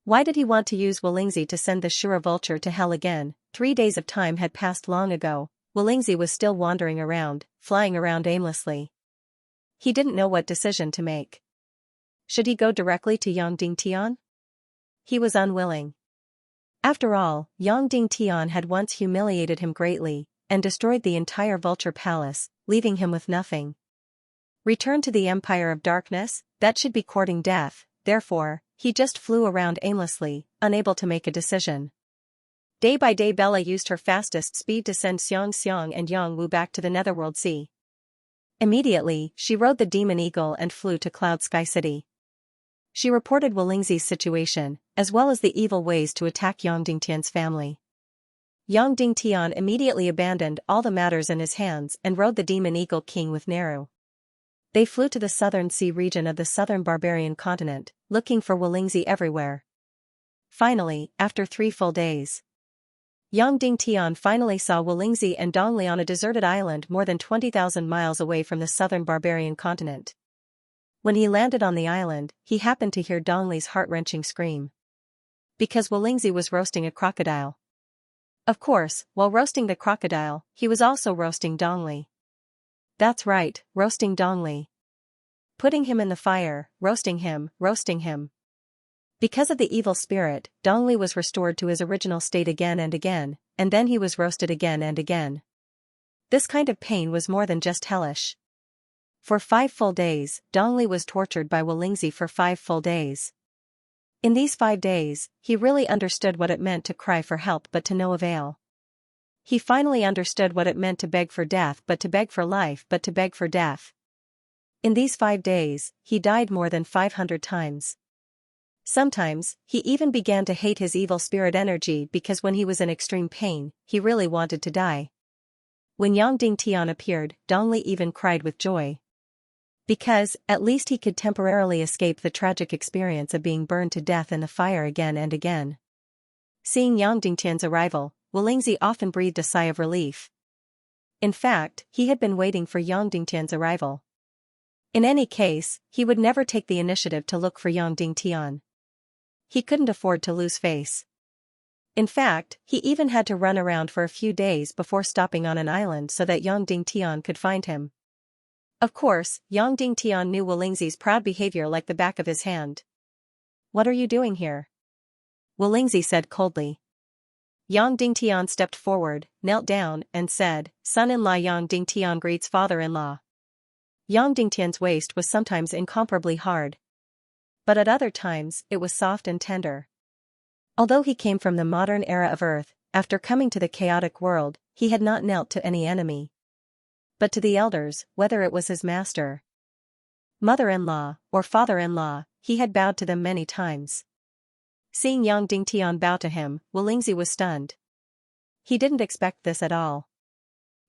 Why did he want to use Walingzi to send the Shura vulture to hell again? 3 days of time had passed long ago. Walingzi was still wandering around, flying around aimlessly. He didn't know what decision to make. Should he go directly to Yang Dingtian? He was unwilling. After all, Yang Dingtian had once humiliated him greatly, and destroyed the entire vulture palace, leaving him with nothing. Return to the Empire of Darkness? That should be courting death. Therefore, he just flew around aimlessly, unable to make a decision. Day by day Bella used her fastest speed to send Xianxia and Yang Wu back to the Netherworld Sea. Immediately, she rode the Demon Eagle and flew to Cloud Sky City. She reported Walingzi's situation, as well as the evil ways to attack Yang Dingtian's family. Yang Dingtian immediately abandoned all the matters in his hands and rode the Demon Eagle King with Neru. They flew to the southern sea region of the southern barbarian continent, looking for Walingzi everywhere. Finally, after 3 full days, Yang Dingtian finally saw Walingzi and Dongli on a deserted island more than 20,000 miles away from the southern barbarian continent. When he landed on the island, he happened to hear Dongli's heart-wrenching scream. Because Walingzi was roasting a crocodile. Of course, while roasting the crocodile, he was also roasting Dongli. That's right, roasting Dongli. Putting him in the fire, roasting him. Because of the evil spirit, Dongli was restored to his original state again, and then he was roasted again and again. This kind of pain was more than just hellish. For 5 full days, Dongli was tortured by Walingzi for 5 full days. In these 5 days, he really understood what it meant to cry for help but to no avail. He finally understood what it meant to beg for death but to beg for life but to beg for death. In these 5 days, he died more than 500 times. Sometimes, he even began to hate his evil spirit energy because when he was in extreme pain, he really wanted to die. When Yang Dingtian appeared, Dongli even cried with joy. Because, at least he could temporarily escape the tragic experience of being burned to death in the fire again and again. Seeing Yang Dingtian's arrival, Walingzi often breathed a sigh of relief. In fact, he had been waiting for Yang Dingtian's arrival. In any case, he would never take the initiative to look for Yang Dingtian. He couldn't afford to lose face. In fact, he even had to run around for a few days before stopping on an island so that Yang Dingtian could find him. Of course, Yang Dingtian knew Walingzi's proud behavior like the back of his hand. "What are you doing here?" Walingzi said coldly. Yang Dingtian stepped forward, knelt down, and said, "Son-in-law Yang Dingtian greets father-in-law." Yang Dingtian's waist was sometimes incomparably hard. but at other times it was soft and tender. Although he came from the modern era of Earth, after coming to the chaotic world, he had not knelt to any enemy. But to the elders, whether it was his master, mother-in-law, or father-in-law, he had bowed to them many times. Seeing Yang Dingtian bow to him, Lingzi was stunned. He didn't expect this at all.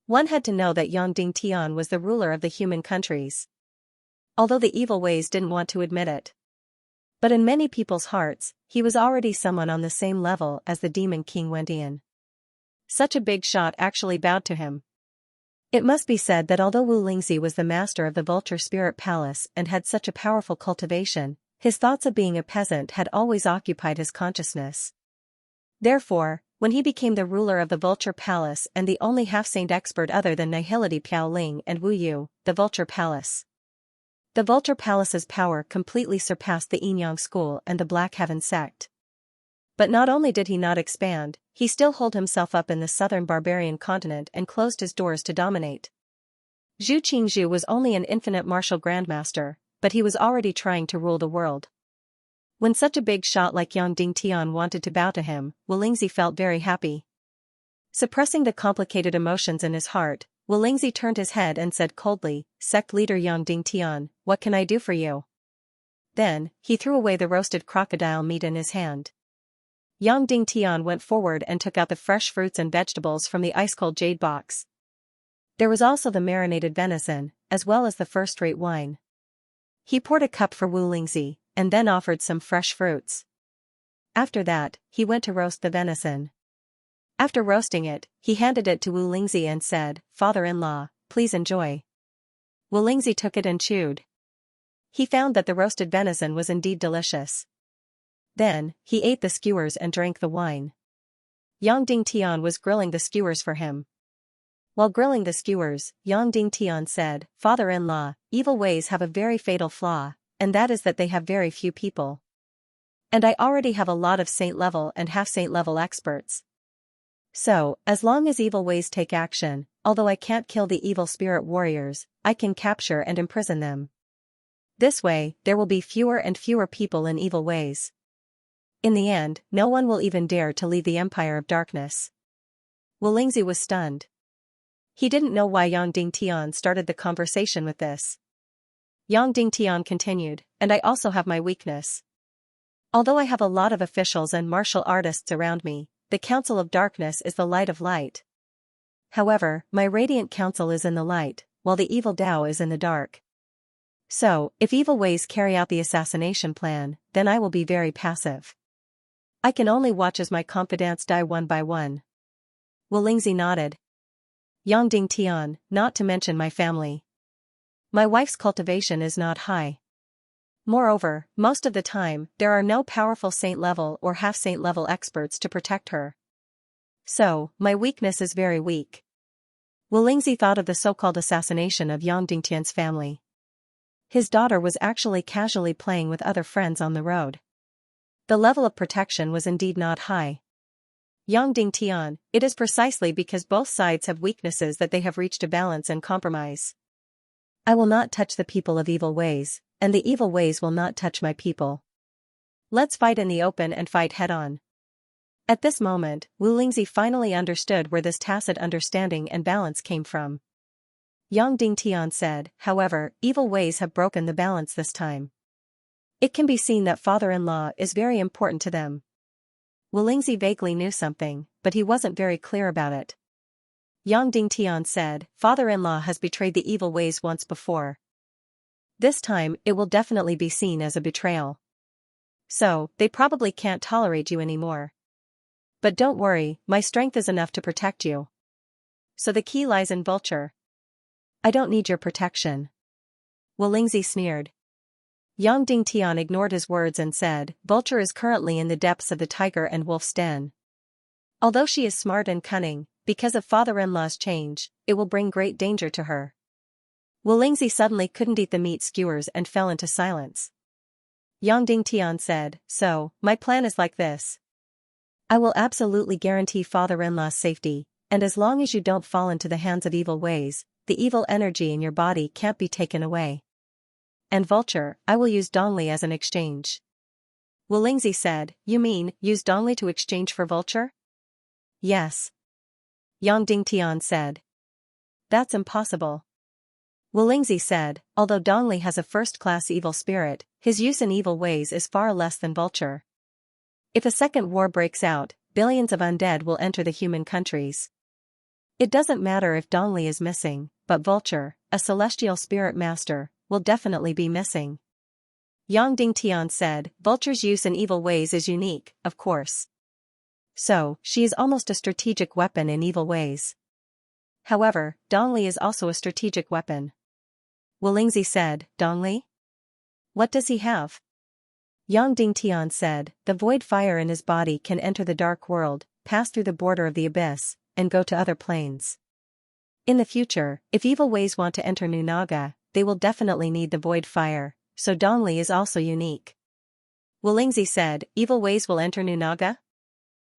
One had to know that Yang Dingtian was the ruler of the human countries. Although the evil ways didn't want to admit it. But in many people's hearts, he was already someone on the same level as the demon king Wendian. Such a big shot actually bowed to him. It must be said that although Wu Lingzi was the master of the Vulture Spirit Palace and had such a powerful cultivation, his thoughts of being a peasant had always occupied his consciousness. Therefore, when he became the ruler of the Vulture Palace and the only half-saint expert other than Nihility Piao Ling and Wu Yu, the Vulture Palace. The Vulture Palace's power completely surpassed the Yin-Yang School and the Black Heaven sect. But not only did he not expand, he still holed himself up in the southern barbarian continent and closed his doors to dominate. Zhu Qingzhu was only an infinite martial grandmaster, but he was already trying to rule the world. When such a big shot like Yang Dingtian wanted to bow to him, Lingzi felt very happy. Suppressing the complicated emotions in his heart, Lingzi turned his head and said coldly, "Sect leader Yang Dingtian, what can I do for you?" Then, he threw away the roasted crocodile meat in his hand. Yang Dingtian went forward and took out the fresh fruits and vegetables from the ice-cold jade box. There was also the marinated venison, as well as the first-rate wine. He poured a cup for Wu Lingzi, and then offered some fresh fruits. After that, he went to roast the venison. After roasting it, he handed it to Wu Lingzi and said, "Father-in-law, please enjoy." Wu Lingzi took it and chewed. He found that the roasted venison was indeed delicious. Then, he ate the skewers and drank the wine. Yang Dingtian was grilling the skewers for him. While grilling the skewers, Yang Dingtian said, "Father-in-law, evil ways have a very fatal flaw, and that is that they have very few people. And I already have a lot of saint-level and half-saint-level experts. So, as long as evil ways take action, although I can't kill the evil spirit warriors, I can capture and imprison them. This way, there will be fewer and fewer people in evil ways. In the end, no one will even dare to leave the Empire of Darkness." Wu Lingzi was stunned. He didn't know why Yang Dingtian started the conversation with this. Yang Dingtian continued, "And I also have my weakness. Although I have a lot of officials and martial artists around me, the Council of Darkness is the light of light. However, my radiant council is in the light, while the evil Tao is in the dark. So, if evil ways carry out the assassination plan, then I will be very passive. I can only watch as my confidants die one by one." Wu Lingzi nodded. "Yang Dingtian, not to mention my family. My wife's cultivation is not high. Moreover, most of the time, there are no powerful saint-level or half-saint-level experts to protect her. So, my weakness is very weak." Wu Lingzi thought of the so-called assassination of Yang Dingtian's family. His daughter was actually casually playing with other friends on the road. The level of protection was indeed not high. Yang Dingtian, it is precisely because both sides have weaknesses that they have reached a balance and compromise. I will not touch the people of evil ways, and the evil ways will not touch my people. Let's fight in the open and fight head-on. At this moment, Wu Lingzi finally understood where this tacit understanding and balance came from. Yang Dingtian said, "However, evil ways have broken the balance this time. It can be seen that father-in-law is very important to them." Wu Lingzi vaguely knew something, but he wasn't very clear about it. Yang Dingtian said, "Father-in-law has betrayed the evil ways once before. This time, it will definitely be seen as a betrayal. So, they probably can't tolerate you anymore. But don't worry, my strength is enough to protect you. So the key lies in Vulture. I don't need your protection." Wu Lingzi sneered. Yang Dingtian ignored his words and said, "Vulture is currently in the depths of the tiger and wolf's den. Although she is smart and cunning, because of father-in-law's change, it will bring great danger to her." Wu Lingzi suddenly couldn't eat the meat skewers and fell into silence. Yang Dingtian said, "So, my plan is like this. I will absolutely guarantee father-in-law's safety, and as long as you don't fall into the hands of evil ways, the evil energy in your body can't be taken away. and Vulture, I will use Dongli as an exchange. Wu Lingzi said, you mean, use Dongli to exchange for Vulture? Yes. Yang Dingtian said. That's impossible. Wu Lingzi said, although Dongli has a first-class evil spirit, his use in evil ways is far less than Vulture. If a second war breaks out, billions of undead will enter the human countries. It doesn't matter if Dongli is missing, but Vulture, a celestial spirit master, will definitely be missing. Yang Dingtian said, Vulture's use in evil ways is unique, of course. So, she is almost a strategic weapon in evil ways. However, Dongli is also a strategic weapon. Wu Lingzi said, Dongli? What does he have? Yang Dingtian said, the void fire in his body can enter the dark world, pass through the border of the abyss, and go to other planes. In the future, if evil ways want to enter New Naga, they will definitely need the void fire, so Dongli is also unique. Wu Lingzi said, evil ways will enter New Naga?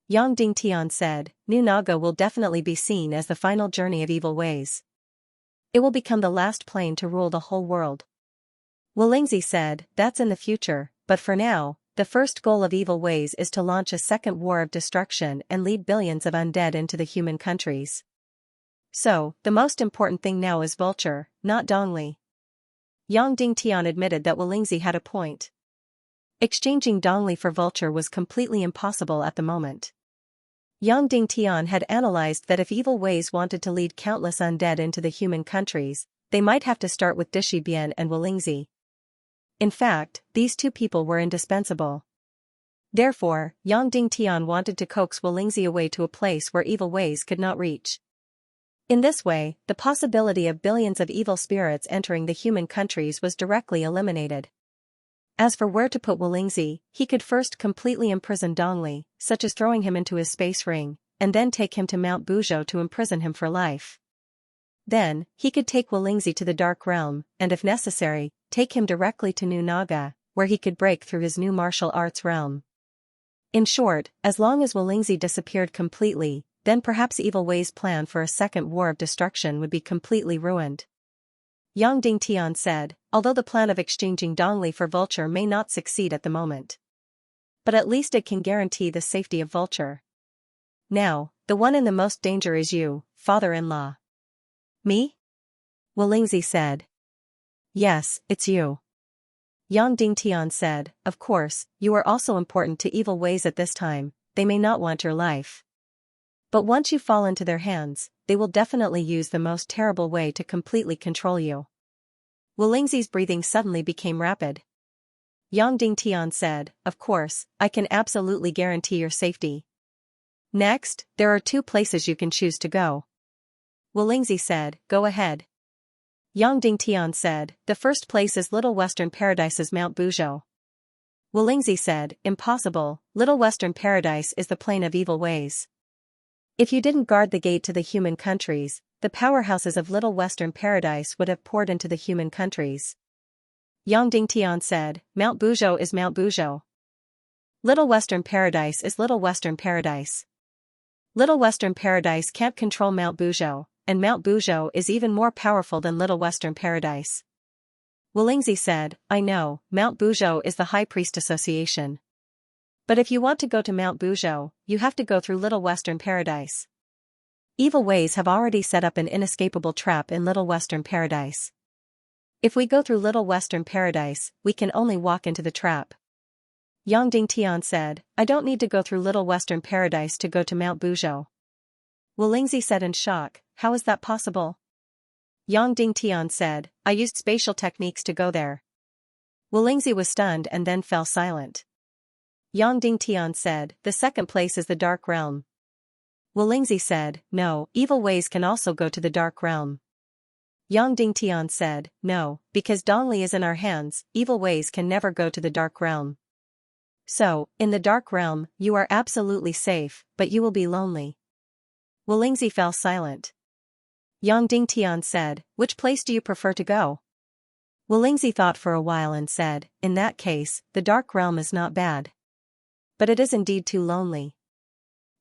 Yang Dingtian said, New Naga will definitely be seen as the final journey of evil ways. It will become the last plane to rule the whole world. Wu Lingzi said, that's in the future, but for now, the first goal of evil ways is to launch a second war of destruction and lead billions of undead into the human countries. So, the most important thing now is Vulture, not Dongli. Yang Dingtian admitted that Wu Lingzi had a point. Exchanging Dongli for Vulture was completely impossible at the moment. Yang Dingtian had analyzed that if evil ways wanted to lead countless undead into the human countries, they might have to start with Dishibian and Wu Lingzi. In fact, these two people were indispensable. Therefore, Yang Dingtian wanted to coax Wu Lingzi away to a place where evil ways could not reach. In this way, the possibility of billions of evil spirits entering the human countries was directly eliminated. As for where to put Wu Lingzi, he could first completely imprison Dongli, such as throwing him into his space ring, and then take him to Mount Buzhou to imprison him for life. Then, he could take Wu Lingzi to the Dark Realm, and if necessary, take him directly to New Naga, where he could break through his new martial arts realm. In short, as long as Wu Lingzi disappeared completely, then perhaps evil ways' plan for a second war of destruction would be completely ruined. Yang Dingtian said, although the plan of exchanging Dongli for Vulture may not succeed at the moment. But at least it can guarantee the safety of Vulture. Now, the one in the most danger is you, father-in-law. Me? Wu Lingzi said. Yes, it's you. Yang Dingtian said, of course, you are also important to evil ways at this time, they may not want your life. But once you fall into their hands, they will definitely use the most terrible way to completely control you. Wu Lingzi's breathing suddenly became rapid. Yang Dingtian said, of course, I can absolutely guarantee your safety. Next, there are two places you can choose to go. Wu Lingzi said, go ahead. Yang Dingtian said, the first place is Little Western Paradise's Mount Buzhou. Wu Lingzi said, impossible, Little Western Paradise is the plane of evil ways. If you didn't guard the gate to the human countries, the powerhouses of Little Western Paradise would have poured into the human countries. Yang Dingtian said, Mount Buzhou is Mount Buzhou. Little Western Paradise is Little Western Paradise. Little Western Paradise can't control Mount Buzhou, and Mount Buzhou is even more powerful than Little Western Paradise. Wu Lingzi said, I know, Mount Buzhou is the High Priest Association. But if you want to go to Mount Buzhou, you have to go through Little Western Paradise. Evil ways have already set up an inescapable trap in Little Western Paradise. If we go through Little Western Paradise, we can only walk into the trap. Yang Dingtian said, I don't need to go through Little Western Paradise to go to Mount Buzhou. Wu Lingzi said in shock, how is that possible? Yang Dingtian said, I used spatial techniques to go there. Wu Lingzi was stunned and then fell silent. Yang Dingtian said, the second place is the Dark Realm. Wu Lingzi said, no, evil ways can also go to the Dark Realm. Yang Dingtian said, no, because Dongli is in our hands, evil ways can never go to the Dark Realm. So, in the Dark Realm, you are absolutely safe, but you will be lonely. Wu Lingzi fell silent. Yang Dingtian said, which place do you prefer to go? Wu Lingzi thought for a while and said, in that case, the Dark Realm is not bad. But it is indeed too lonely.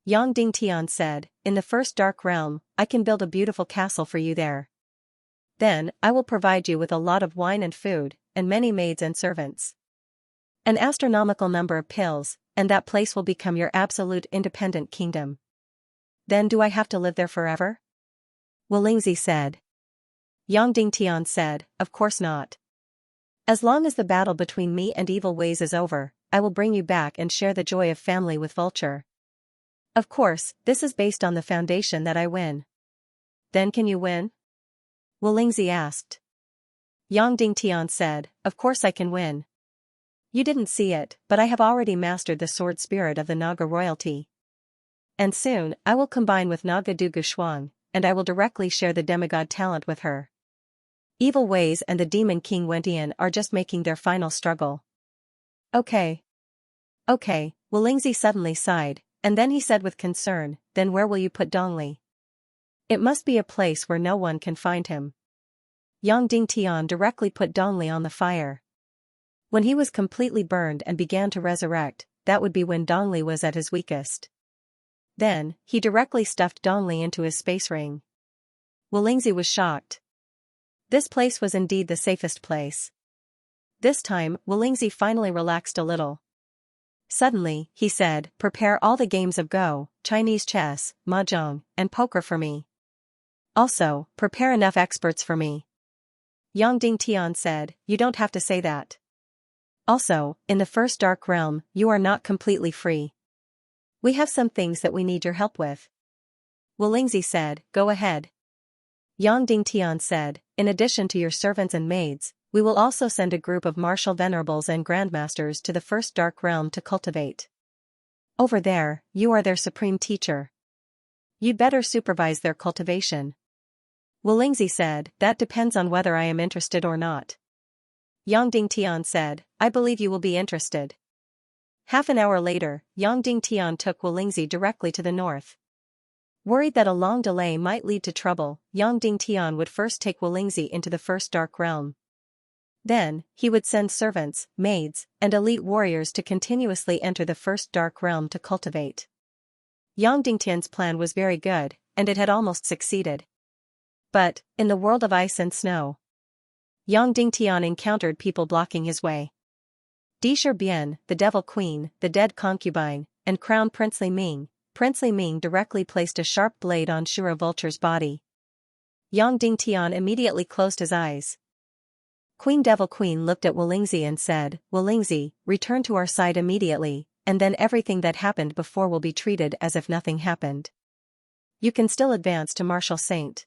Yang Dingtian said, in the first Dark Realm, I can build a beautiful castle for you there. Then, I will provide you with a lot of wine and food, and many maids and servants. An astronomical number of pills, and that place will become your absolute independent kingdom. Then do I have to live there forever? Wolingzi said. Yang Dingtian said, of course not. As long as the battle between me and evil ways is over, I will bring you back and share the joy of family with Vulture. Of course, this is based on the foundation that I win. Then can you win? Wolingzi asked. Yang Dingtian said, of course I can win. You didn't see it, but I have already mastered the sword spirit of the Naga royalty. And soon, I will combine with Naga Dugu Shuang, and I will directly share the demigod talent with her. Evil Ways and the Demon King Wentian are just making their final struggle. Okay. Okay, Wolingzi suddenly sighed, and then he said with concern, then where will you put Dongli? It must be a place where no one can find him. Yang Dingtian directly put Dongli on the fire. When he was completely burned and began to resurrect, that would be when Dongli was at his weakest. Then, he directly stuffed Dongli into his space ring. Wolingzi was shocked. This place was indeed the safest place. This time, Wolingzi finally relaxed a little. Suddenly, he said, prepare all the games of Go, Chinese chess, mahjong, and poker for me. Also, prepare enough experts for me. Yang Dingtian said, you don't have to say that. Also, in the first dark realm, you are not completely free. We have some things that we need your help with. Wolingzi said, go ahead. Yang Dingtian said, in addition to your servants and maids, we will also send a group of martial venerables and grandmasters to the first dark realm to cultivate. Over there, you are their supreme teacher. You'd better supervise their cultivation. Wolingzi said, that depends on whether I am interested or not. Yang Dingtian said, I believe you will be interested. Half an hour later, Yang Dingtian took Wolingzi directly to the north. Worried that a long delay might lead to trouble, Yang Dingtian would first take Wolingzi into the first dark realm. Then, he would send servants, maids, and elite warriors to continuously enter the first dark realm to cultivate. Yang Dingtian's plan was very good, and it had almost succeeded. But, in the world of ice and snow, Yang Dingtian encountered people blocking his way. Di Bian, the Devil Queen, the dead concubine, and Crown Princely Ming. Princely Ming directly placed a sharp blade on Shura Vulture's body. Yang Dingtian immediately closed his eyes. Queen Devil Queen looked at Wolingzi and said, Wolingzi, return to our side immediately, and then everything that happened before will be treated as if nothing happened. You can still advance to Martial Saint.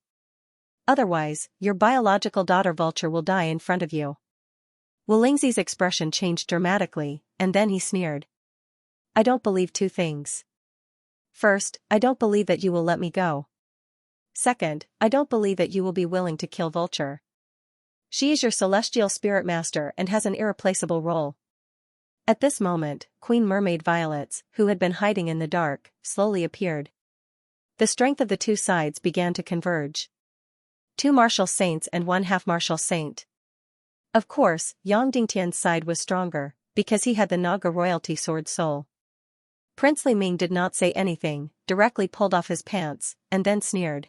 Otherwise, your biological daughter Vulture will die in front of you. Wolingzi's expression changed dramatically, and then he sneered. I don't believe two things. First, I don't believe that you will let me go. Second, I don't believe that you will be willing to kill Vulture. She is your celestial spirit master and has an irreplaceable role. At this moment, Queen Mermaid Violets, who had been hiding in the dark, slowly appeared. The strength of the two sides began to converge. 2 martial saints and 1 half martial saint. Of course, Yang Dingtian's side was stronger, because he had the Naga royalty sword soul. Princely Ming did not say anything, directly pulled off his pants, and then sneered.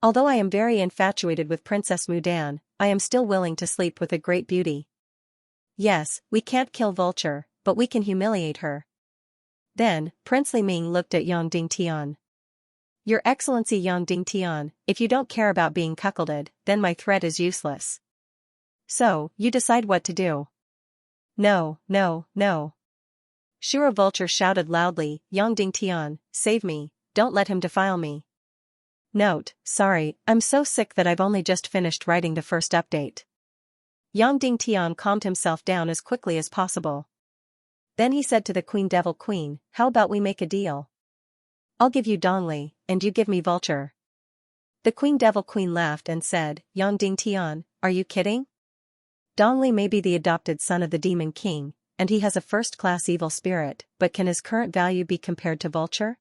Although I am very infatuated with Princess Mudan, I am still willing to sleep with a great beauty. Yes, we can't kill Vulture, but we can humiliate her. Then, Princely Ming looked at Yang Dingtian. Your Excellency Yang Dingtian, if you don't care about being cuckolded, then my threat is useless. So, you decide what to do. No, no, no. Shura Vulture shouted loudly, Yang Dingtian, save me, don't let him defile me. Note, sorry, I'm so sick that I've only just finished writing the first update. Yang Dingtian calmed himself down as quickly as possible. Then he said to the Queen Devil Queen, how about we make a deal? I'll give you Dongli, and you give me Vulture. The Queen Devil Queen laughed and said, Yang Dingtian, are you kidding? Dongli may be the adopted son of the Demon King, and he has a first-class evil spirit, but can his current value be compared to Vulture?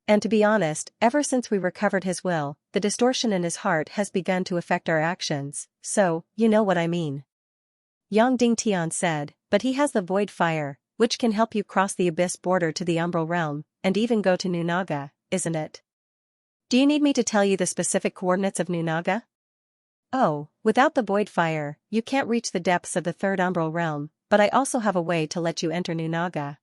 And to be honest, ever since we recovered his will, the distortion in his heart has begun to affect our actions, so, you know what I mean. Yang Dingtian said, but he has the Void Fire, which can help you cross the Abyss border to the Umbral Realm, and even go to New Naga, isn't it? Do you need me to tell you the specific coordinates of New Naga? Oh, without the void fire, you can't reach the depths of the third umbral realm, but I also have a way to let you enter New Naga.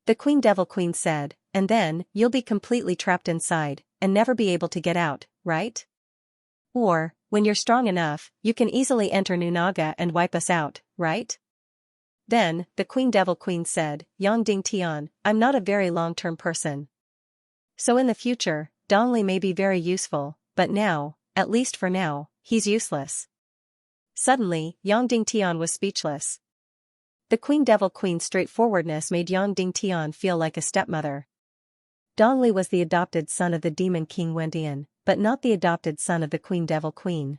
The Queen Devil Queen said, and then, you'll be completely trapped inside, and never be able to get out, right? Or, when you're strong enough, you can easily enter New Naga and wipe us out, right? Then, the Queen Devil Queen said, Yang Ding Tian, I'm not a very long-term person. So in the future, Dongli may be very useful, but now, at least for now, he's useless. Suddenly, Yang Ding Tian was speechless. The Queen Devil Queen's straightforwardness made Yang Ding Tian feel like a stepmother. Dongli was the adopted son of the Demon King Wendian, but not the adopted son of the Queen Devil Queen.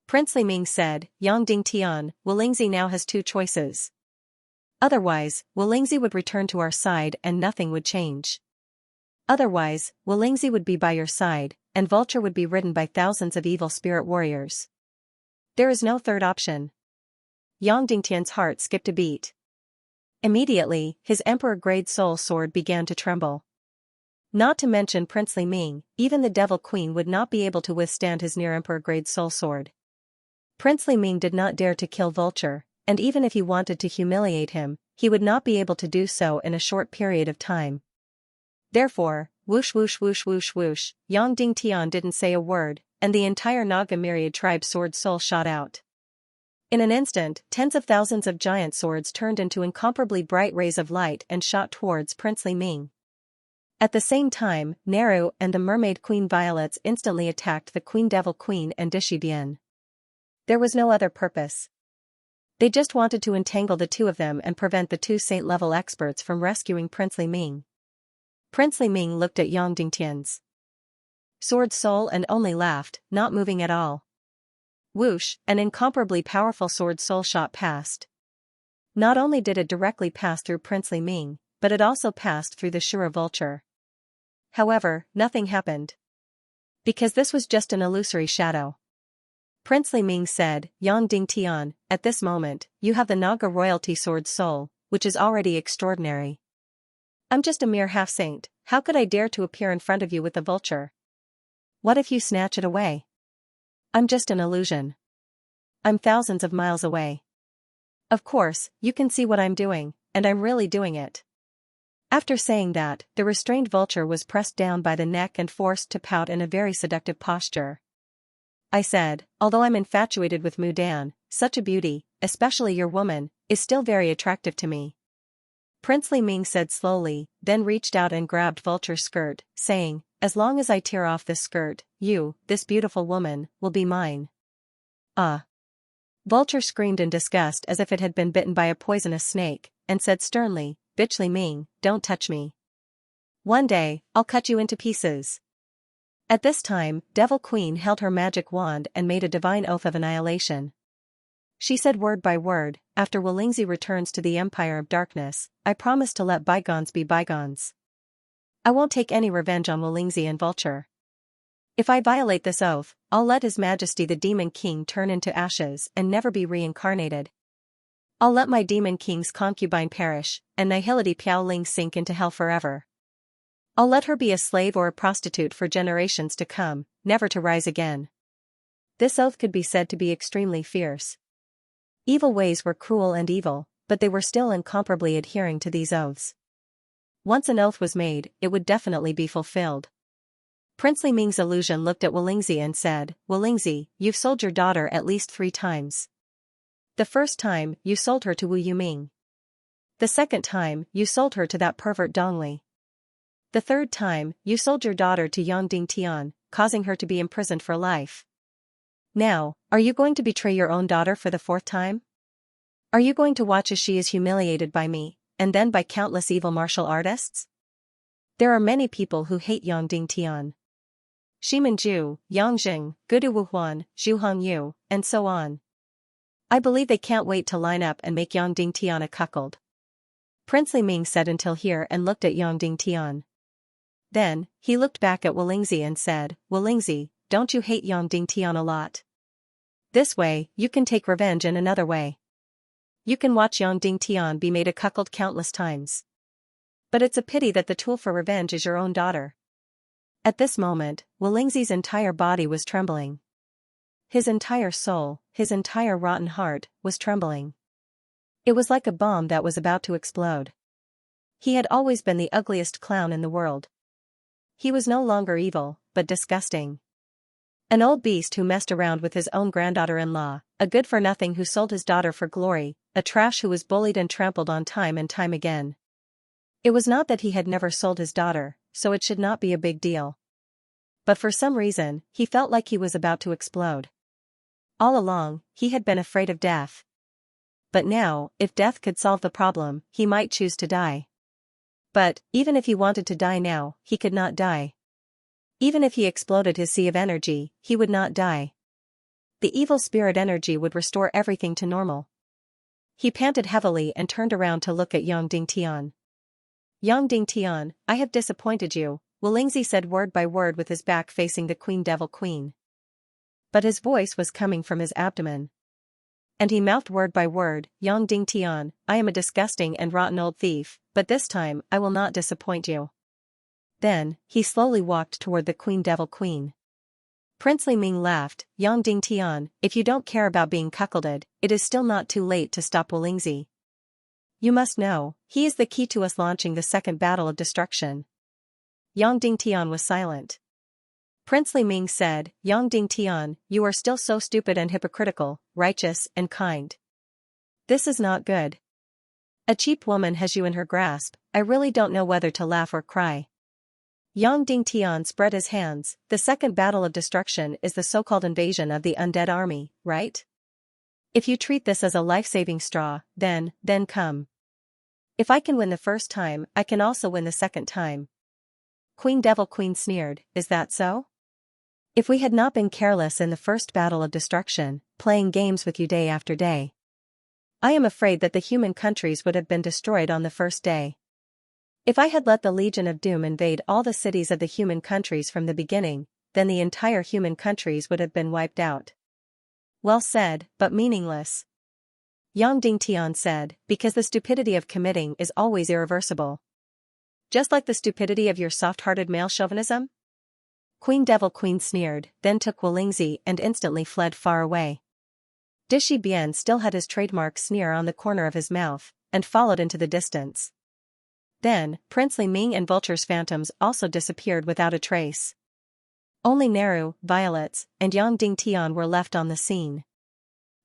Prince Li Ming said, Yang Ding Tian, Wulingzi now has two choices. Otherwise, Wulingzi would return to our side and nothing would change. Otherwise, Wulingzi would be by your side, and Vulture would be ridden by thousands of evil spirit warriors. There is no third option. Yang Dingtian's heart skipped a beat. Immediately, his emperor-grade soul sword began to tremble. Not to mention Prince Li Ming, even the Devil Queen would not be able to withstand his near-emperor-grade soul sword. Prince Li Ming did not dare to kill Vulture, and even if he wanted to humiliate him, he would not be able to do so in a short period of time. Therefore, whoosh whoosh whoosh whoosh whoosh, Yang Ding Tian didn't say a word, and the entire Naga myriad tribe sword soul shot out. In an instant, tens of thousands of giant swords turned into incomparably bright rays of light and shot towards Prince Li Ming. At the same time, Neru and the Mermaid Queen Violets instantly attacked the Queen Devil Queen and Dishibian. There was no other purpose. They just wanted to entangle the two of them and prevent the two saint-level experts from rescuing Prince Li Ming. Prince Li Ming looked at Yang Dingtian's sword soul and only laughed, not moving at all. Whoosh, an incomparably powerful sword soul shot past. Not only did it directly pass through Prince Li Ming, but it also passed through the Shura Vulture. However, nothing happened. Because this was just an illusory shadow. Prince Li Ming said, Yang Ding Tian, at this moment, you have the Naga royalty sword soul, which is already extraordinary. I'm just a mere half-saint, how could I dare to appear in front of you with the vulture? What if you snatch it away? I'm just an illusion. I'm thousands of miles away. Of course, you can see what I'm doing, and I'm really doing it. After saying that, the restrained vulture was pressed down by the neck and forced to pout in a very seductive posture. I said, although I'm infatuated with Mudan, such a beauty, especially your woman, is still very attractive to me. Prince Li Ming said slowly, then reached out and grabbed Vulture's skirt, saying, as long as I tear off this skirt, you, this beautiful woman, will be mine. Ah! Vulture screamed in disgust as if it had been bitten by a poisonous snake, and said sternly, Bitch Li Ming, don't touch me. One day, I'll cut you into pieces. At this time, Devil Queen held her magic wand and made a divine oath of annihilation. She said word by word, after Wulingzi returns to the Empire of Darkness, I promise to let bygones be bygones. I won't take any revenge on Wulingzi and Vulture. If I violate this oath, I'll let His Majesty the Demon King turn into ashes and never be reincarnated. I'll let my Demon King's concubine perish, and Nihility Piao Ling sink into hell forever. I'll let her be a slave or a prostitute for generations to come, never to rise again. This oath could be said to be extremely fierce. Evil ways were cruel and evil, but they were still incomparably adhering to these oaths. Once an oath was made, it would definitely be fulfilled. Prince Li Ming's illusion looked at Wulingzi and said, Wulingzi, you've sold your daughter at least 3 times. The first time, you sold her to Wu Yuming. The second time, you sold her to that pervert Dongli. The third time, you sold your daughter to Yang Ding Tian, causing her to be imprisoned for life. Now, are you going to betray your own daughter for the 4th time? Are you going to watch as she is humiliated by me, and then by countless evil martial artists? There are many people who hate Yang Ding Tian. Shimin Ju, Yang Jing, Gudu Wuhuan, Zhu Hongyu, and so on. I believe they can't wait to line up and make Yang Ding Tian a cuckold. Prince Li Ming said until here and looked at Yang Ding Tian. Then, he looked back at Wulingzi and said, Wulingzi, don't you hate Yang Ding Tian a lot? This way, you can take revenge in another way. You can watch Yang Ding Tian be made a cuckold countless times. But it's a pity that the tool for revenge is your own daughter. At this moment, Wulingzi's entire body was trembling. His entire soul, his entire rotten heart, was trembling. It was like a bomb that was about to explode. He had always been the ugliest clown in the world. He was no longer evil, but disgusting. An old beast who messed around with his own granddaughter-in-law, a good-for-nothing who sold his daughter for glory, a trash who was bullied and trampled on time and time again. It was not that he had never sold his daughter, so it should not be a big deal. But for some reason, he felt like he was about to explode. All along, he had been afraid of death. But now, if death could solve the problem, he might choose to die. But, even if he wanted to die now, he could not die. Even if he exploded his sea of energy, he would not die. The evil spirit energy would restore everything to normal. He panted heavily and turned around to look at Yang Dingtian. Yang Dingtian, I have disappointed you, Wolingzi said word by word with his back facing the Queen Devil Queen. But his voice was coming from his abdomen. And he mouthed word by word, Yang Dingtian, I am a disgusting and rotten old thief, but this time I will not disappoint you. Then, he slowly walked toward the Queen Devil Queen. Princely Ming laughed, Yang Dingtian, if you don't care about being cuckolded, it is still not too late to stop Wolingzi. You must know, he is the key to us launching the second battle of destruction. Yang Dingtian was silent. Princely Ming said, Yang Dingtian, you are still so stupid and hypocritical, righteous and kind. This is not good. A cheap woman has you in her grasp, I really don't know whether to laugh or cry. Yang Dingtian spread his hands, the second battle of destruction is the so-called invasion of the undead army, right? If you treat this as a life-saving straw, then come. If I can win the first time, I can also win the second time. Queen Devil Queen sneered, is that so? If we had not been careless in the first battle of destruction, playing games with you day after day, I am afraid that the human countries would have been destroyed on the first day. If I had let the Legion of Doom invade all the cities of the human countries from the beginning, then the entire human countries would have been wiped out. Well said, but meaningless. Yang Dingtian said, because the stupidity of committing is always irreversible. Just like the stupidity of your soft-hearted male chauvinism? Queen Devil Queen sneered, then took Wolingzi and instantly fled far away. Dishi Bian still had his trademark sneer on the corner of his mouth, and followed into the distance. Then, Princely Ming and Vulture's phantoms also disappeared without a trace. Only Naru, Violets, and Yang Dingtian were left on the scene.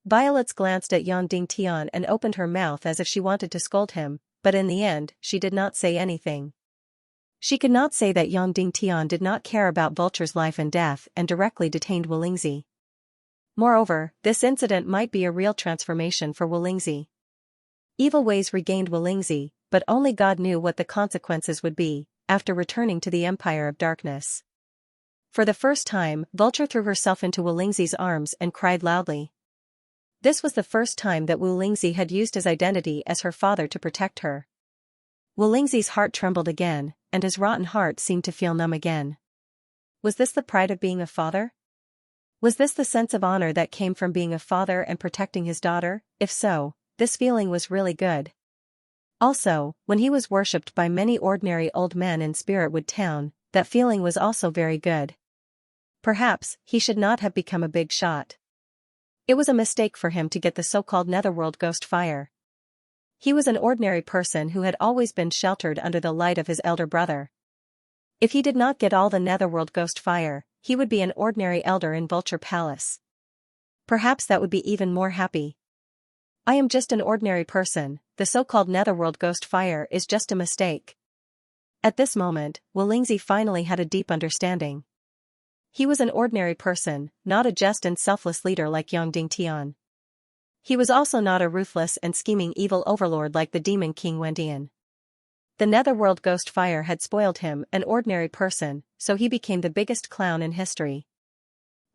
Violets glanced at Yang Dingtian and opened her mouth as if she wanted to scold him, but in the end, she did not say anything. She could not say that Yang Dingtian did not care about Vulture's life and death and directly detained Wolingzi. Moreover, this incident might be a real transformation for Wolingzi. Evil ways regained Wolingzi, but only God knew what the consequences would be, after returning to the Empire of Darkness. For the first time, Vulture threw herself into Wolingzi's arms and cried loudly. This was the first time that Wolingzi had used his identity as her father to protect her. Wolingzi's heart trembled again, and his rotten heart seemed to feel numb again. Was this the pride of being a father? Was this the sense of honor that came from being a father and protecting his daughter? If so, this feeling was really good. Also, when he was worshipped by many ordinary old men in Spiritwood Town, that feeling was also very good. Perhaps, he should not have become a big shot. It was a mistake for him to get the so-called Netherworld Ghost Fire. He was an ordinary person who had always been sheltered under the light of his elder brother. If he did not get all the Netherworld Ghost Fire, he would be an ordinary elder in Vulture Palace. Perhaps that would be even more happy. I am just an ordinary person, the so-called Netherworld Ghost Fire is just a mistake. At this moment, Wolingzi finally had a deep understanding. He was an ordinary person, not a just and selfless leader like Yang Dingtian. He was also not a ruthless and scheming evil overlord like the Demon King Wendian. The Netherworld Ghost Fire had spoiled him, an ordinary person, so he became the biggest clown in history.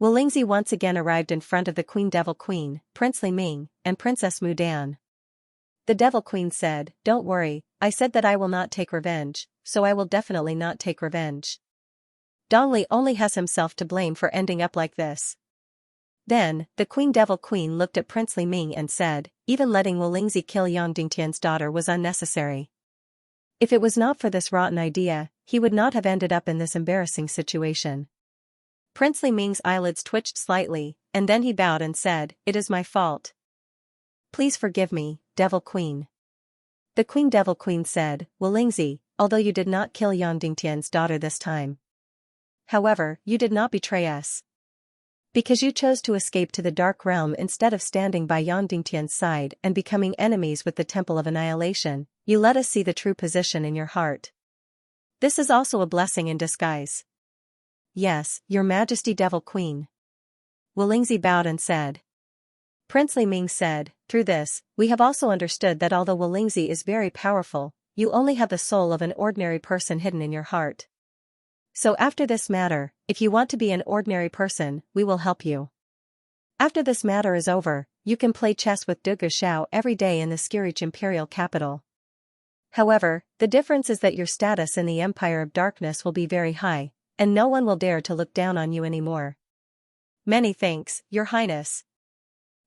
Wolingzi once again arrived in front of the Queen Devil Queen, Princely Ming, and Princess Mudan. The Devil Queen said, "Don't worry, I said that I will not take revenge, so I will definitely not take revenge. Dongli only has himself to blame for ending up like this." Then, the Queen Devil Queen looked at Princely Ming and said, even letting Wolingzi kill Yang Dingtian's daughter was unnecessary. If it was not for this rotten idea, he would not have ended up in this embarrassing situation. Princely Ming's eyelids twitched slightly, and then he bowed and said, "It is my fault. Please forgive me, Devil Queen." The Queen Devil Queen said, "Wolingzi, although you did not kill Yang Dingtian's daughter this time. However, you did not betray us. Because you chose to escape to the Dark Realm instead of standing by Yang Dingtian's side and becoming enemies with the Temple of Annihilation, you let us see the true position in your heart. This is also a blessing in disguise." "Yes, Your Majesty Devil Queen." Wolingzi bowed and said. Prince Li Ming said, "Through this, we have also understood that although Wolingzi is very powerful, you only have the soul of an ordinary person hidden in your heart. So after this matter, if you want to be an ordinary person, we will help you. After this matter is over, you can play chess with Dugu Shao every day in the Skirich imperial capital. However, the difference is that your status in the Empire of Darkness will be very high, and no one will dare to look down on you anymore." "Many thanks, Your Highness,"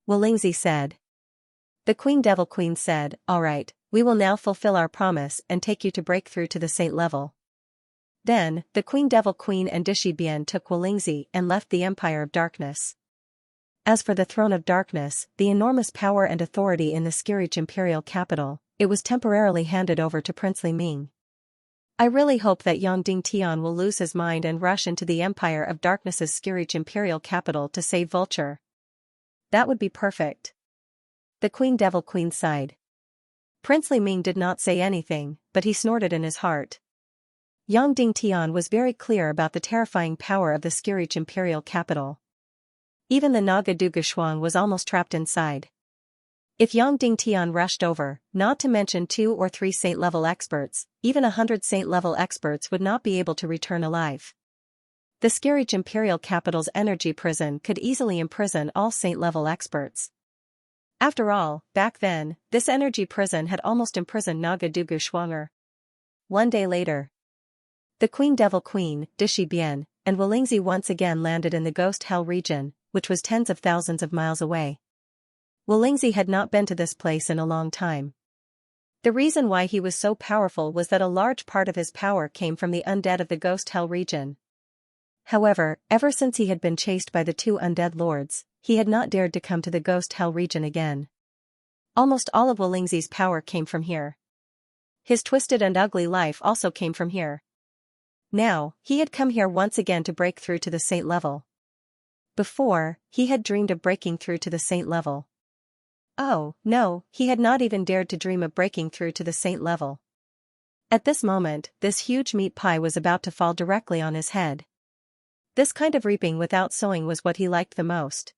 Wolingzi said. The Queen Devil Queen said, "All right, we will now fulfill our promise and take you to break through to the Saint level." Then, the Queen Devil Queen and Dishi Bian took Wolingzi and left the Empire of Darkness. As for the Throne of Darkness, the enormous power and authority in the Skirich imperial capital, it was temporarily handed over to Prince Li Ming. I really hope that Yang Dingtian will lose his mind and rush into the Empire of Darkness's Skirich imperial capital to save Vulture. That would be perfect. The Queen Devil Queen sighed. Prince Li Ming did not say anything, but he snorted in his heart. Yang Dingtian was very clear about the terrifying power of the Skirich imperial capital. Even the Naga Dugu Shuang was almost trapped inside. If Yang Dingtian rushed over, not to mention 2 or 3 Saint-level experts, even 100 Saint-level experts would not be able to return alive. The Skirich imperial capital's energy prison could easily imprison all Saint-level experts. After all, back then, this energy prison had almost imprisoned Naga Dugu Shuanger. One day later, the Queen Devil Queen, Dishi Bian, and Wolingzi once again landed in the Ghost Hell region, which was tens of thousands of miles away. Wolingzi had not been to this place in a long time. The reason why he was so powerful was that a large part of his power came from the undead of the Ghost Hell region. However, ever since he had been chased by the 2 undead lords, he had not dared to come to the Ghost Hell region again. Almost all of Wolingzi's power came from here. His twisted and ugly life also came from here. Now, he had come here once again to break through to the Saint level. Before, he had dreamed of breaking through to the Saint level. Oh, no, he had not even dared to dream of breaking through to the Saint level. At this moment, this huge meat pie was about to fall directly on his head. This kind of reaping without sowing was what he liked the most.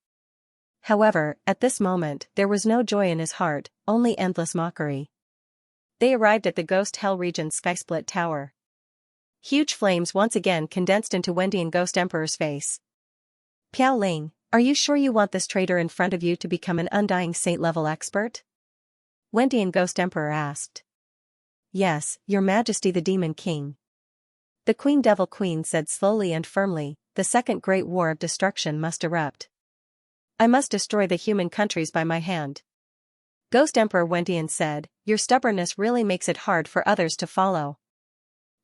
However, at this moment, there was no joy in his heart, only endless mockery. They arrived at the Ghost Hell region's sky-split tower. Huge flames once again condensed into Wendian Ghost Emperor's face. "Piao Ling, are you sure you want this traitor in front of you to become an undying Saint-level expert?" Wendian Ghost Emperor asked. "Yes, Your Majesty the Demon King." The Queen Devil Queen said slowly and firmly, "The second great war of destruction must erupt. I must destroy the human countries by my hand." Ghost Emperor Wendian said, "Your stubbornness really makes it hard for others to follow."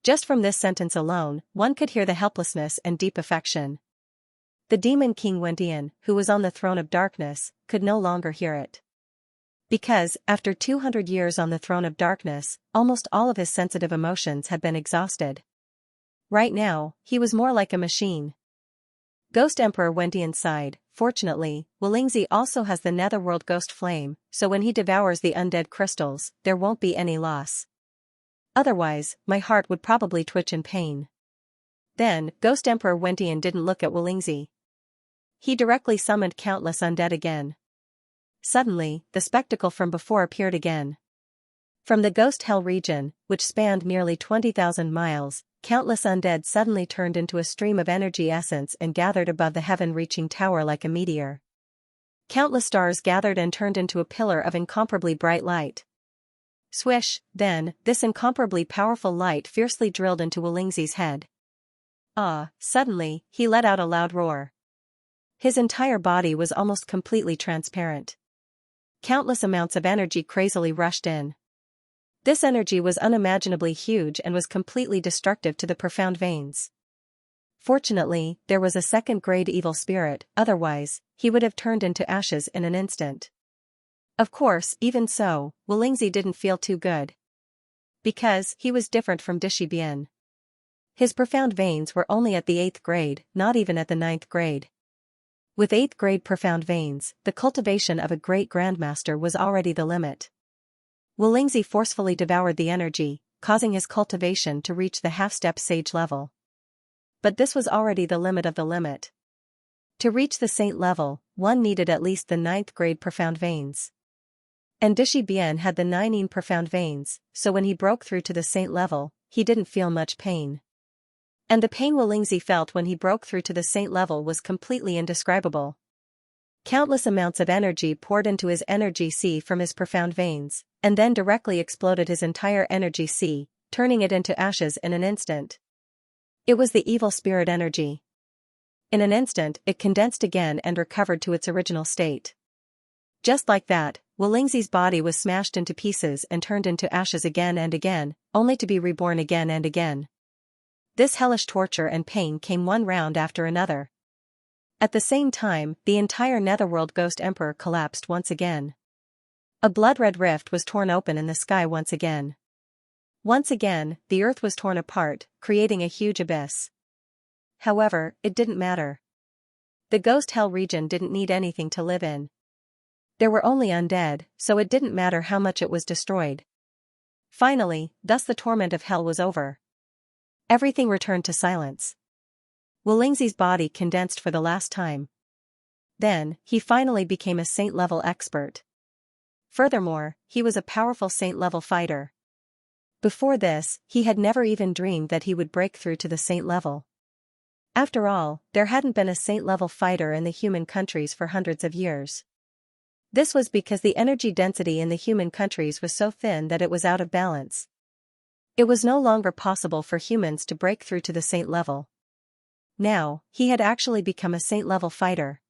Just from this sentence alone, one could hear the helplessness and deep affection. The Demon King Wendian, who was on the Throne of Darkness, could no longer hear it. Because, after 200 years on the Throne of Darkness, almost all of his sensitive emotions had been exhausted. Right now, he was more like a machine. Ghost Emperor Wendian sighed. "Fortunately, Wolingzi also has the Netherworld Ghost Flame, so when he devours the undead crystals, there won't be any loss. Otherwise, my heart would probably twitch in pain." Then, Ghost Emperor Wendian didn't look at Wolingzi. He directly summoned countless undead again. Suddenly, the spectacle from before appeared again. From the Ghost Hell region, which spanned nearly 20,000 miles, countless undead suddenly turned into a stream of energy essence and gathered above the heaven-reaching tower like a meteor. Countless stars gathered and turned into a pillar of incomparably bright light. Swish, then, this incomparably powerful light fiercely drilled into Wolingzi's head. Suddenly, he let out a loud roar. His entire body was almost completely transparent. Countless amounts of energy crazily rushed in. This energy was unimaginably huge and was completely destructive to the profound veins. Fortunately, there was a second-grade evil spirit, otherwise, he would have turned into ashes in an instant. Of course, even so, Wolingzi didn't feel too good. Because he was different from Dishibian. His profound veins were only at the 8th grade, not even at the 9th grade. With 8th grade profound veins, the cultivation of a great grandmaster was already the limit. Wolingzi forcefully devoured the energy, causing his cultivation to reach the half-step sage level. But this was already the limit of the limit. To reach the saint level, one needed at least the 9th grade profound veins. And Dishibian had the 9th profound veins, so when he broke through to the saint level, he didn't feel much pain. And the pain Wolingzi felt when he broke through to the saint level was completely indescribable. Countless amounts of energy poured into his energy sea from his profound veins, and then directly exploded his entire energy sea, turning it into ashes in an instant. It was the evil spirit energy. In an instant, it condensed again and recovered to its original state. Just like that, Wolingzi's body was smashed into pieces and turned into ashes again and again, only to be reborn again and again. This hellish torture and pain came one round after another. At the same time, the entire Netherworld Ghost Emperor collapsed once again. A blood-red rift was torn open in the sky once again. Once again, the earth was torn apart, creating a huge abyss. However, it didn't matter. The ghost hell region didn't need anything to live in. There were only undead, so it didn't matter how much it was destroyed. Finally, thus the torment of hell was over. Everything returned to silence. Wolingzi's body condensed for the last time. Then, he finally became a saint-level expert. Furthermore, he was a powerful saint-level fighter. Before this, he had never even dreamed that he would break through to the saint level. After all, there hadn't been a saint-level fighter in the human countries for hundreds of years. This was because the energy density in the human countries was so thin that it was out of balance. It was no longer possible for humans to break through to the saint level. Now, he had actually become a saint-level fighter.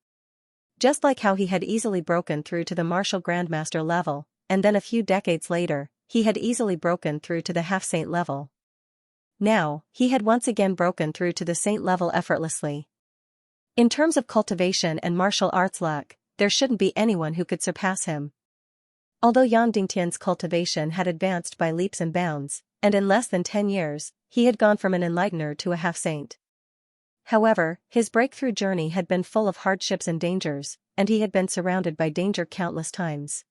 Just like how he had easily broken through to the martial grandmaster level, and then a few decades later, he had easily broken through to the half-saint level. Now, he had once again broken through to the saint level effortlessly. In terms of cultivation and martial arts luck, there shouldn't be anyone who could surpass him. Although Yang Dingtian's cultivation had advanced by leaps and bounds, and in less than 10 years, he had gone from an enlightener to a half-saint. However, his breakthrough journey had been full of hardships and dangers, and he had been surrounded by danger countless times.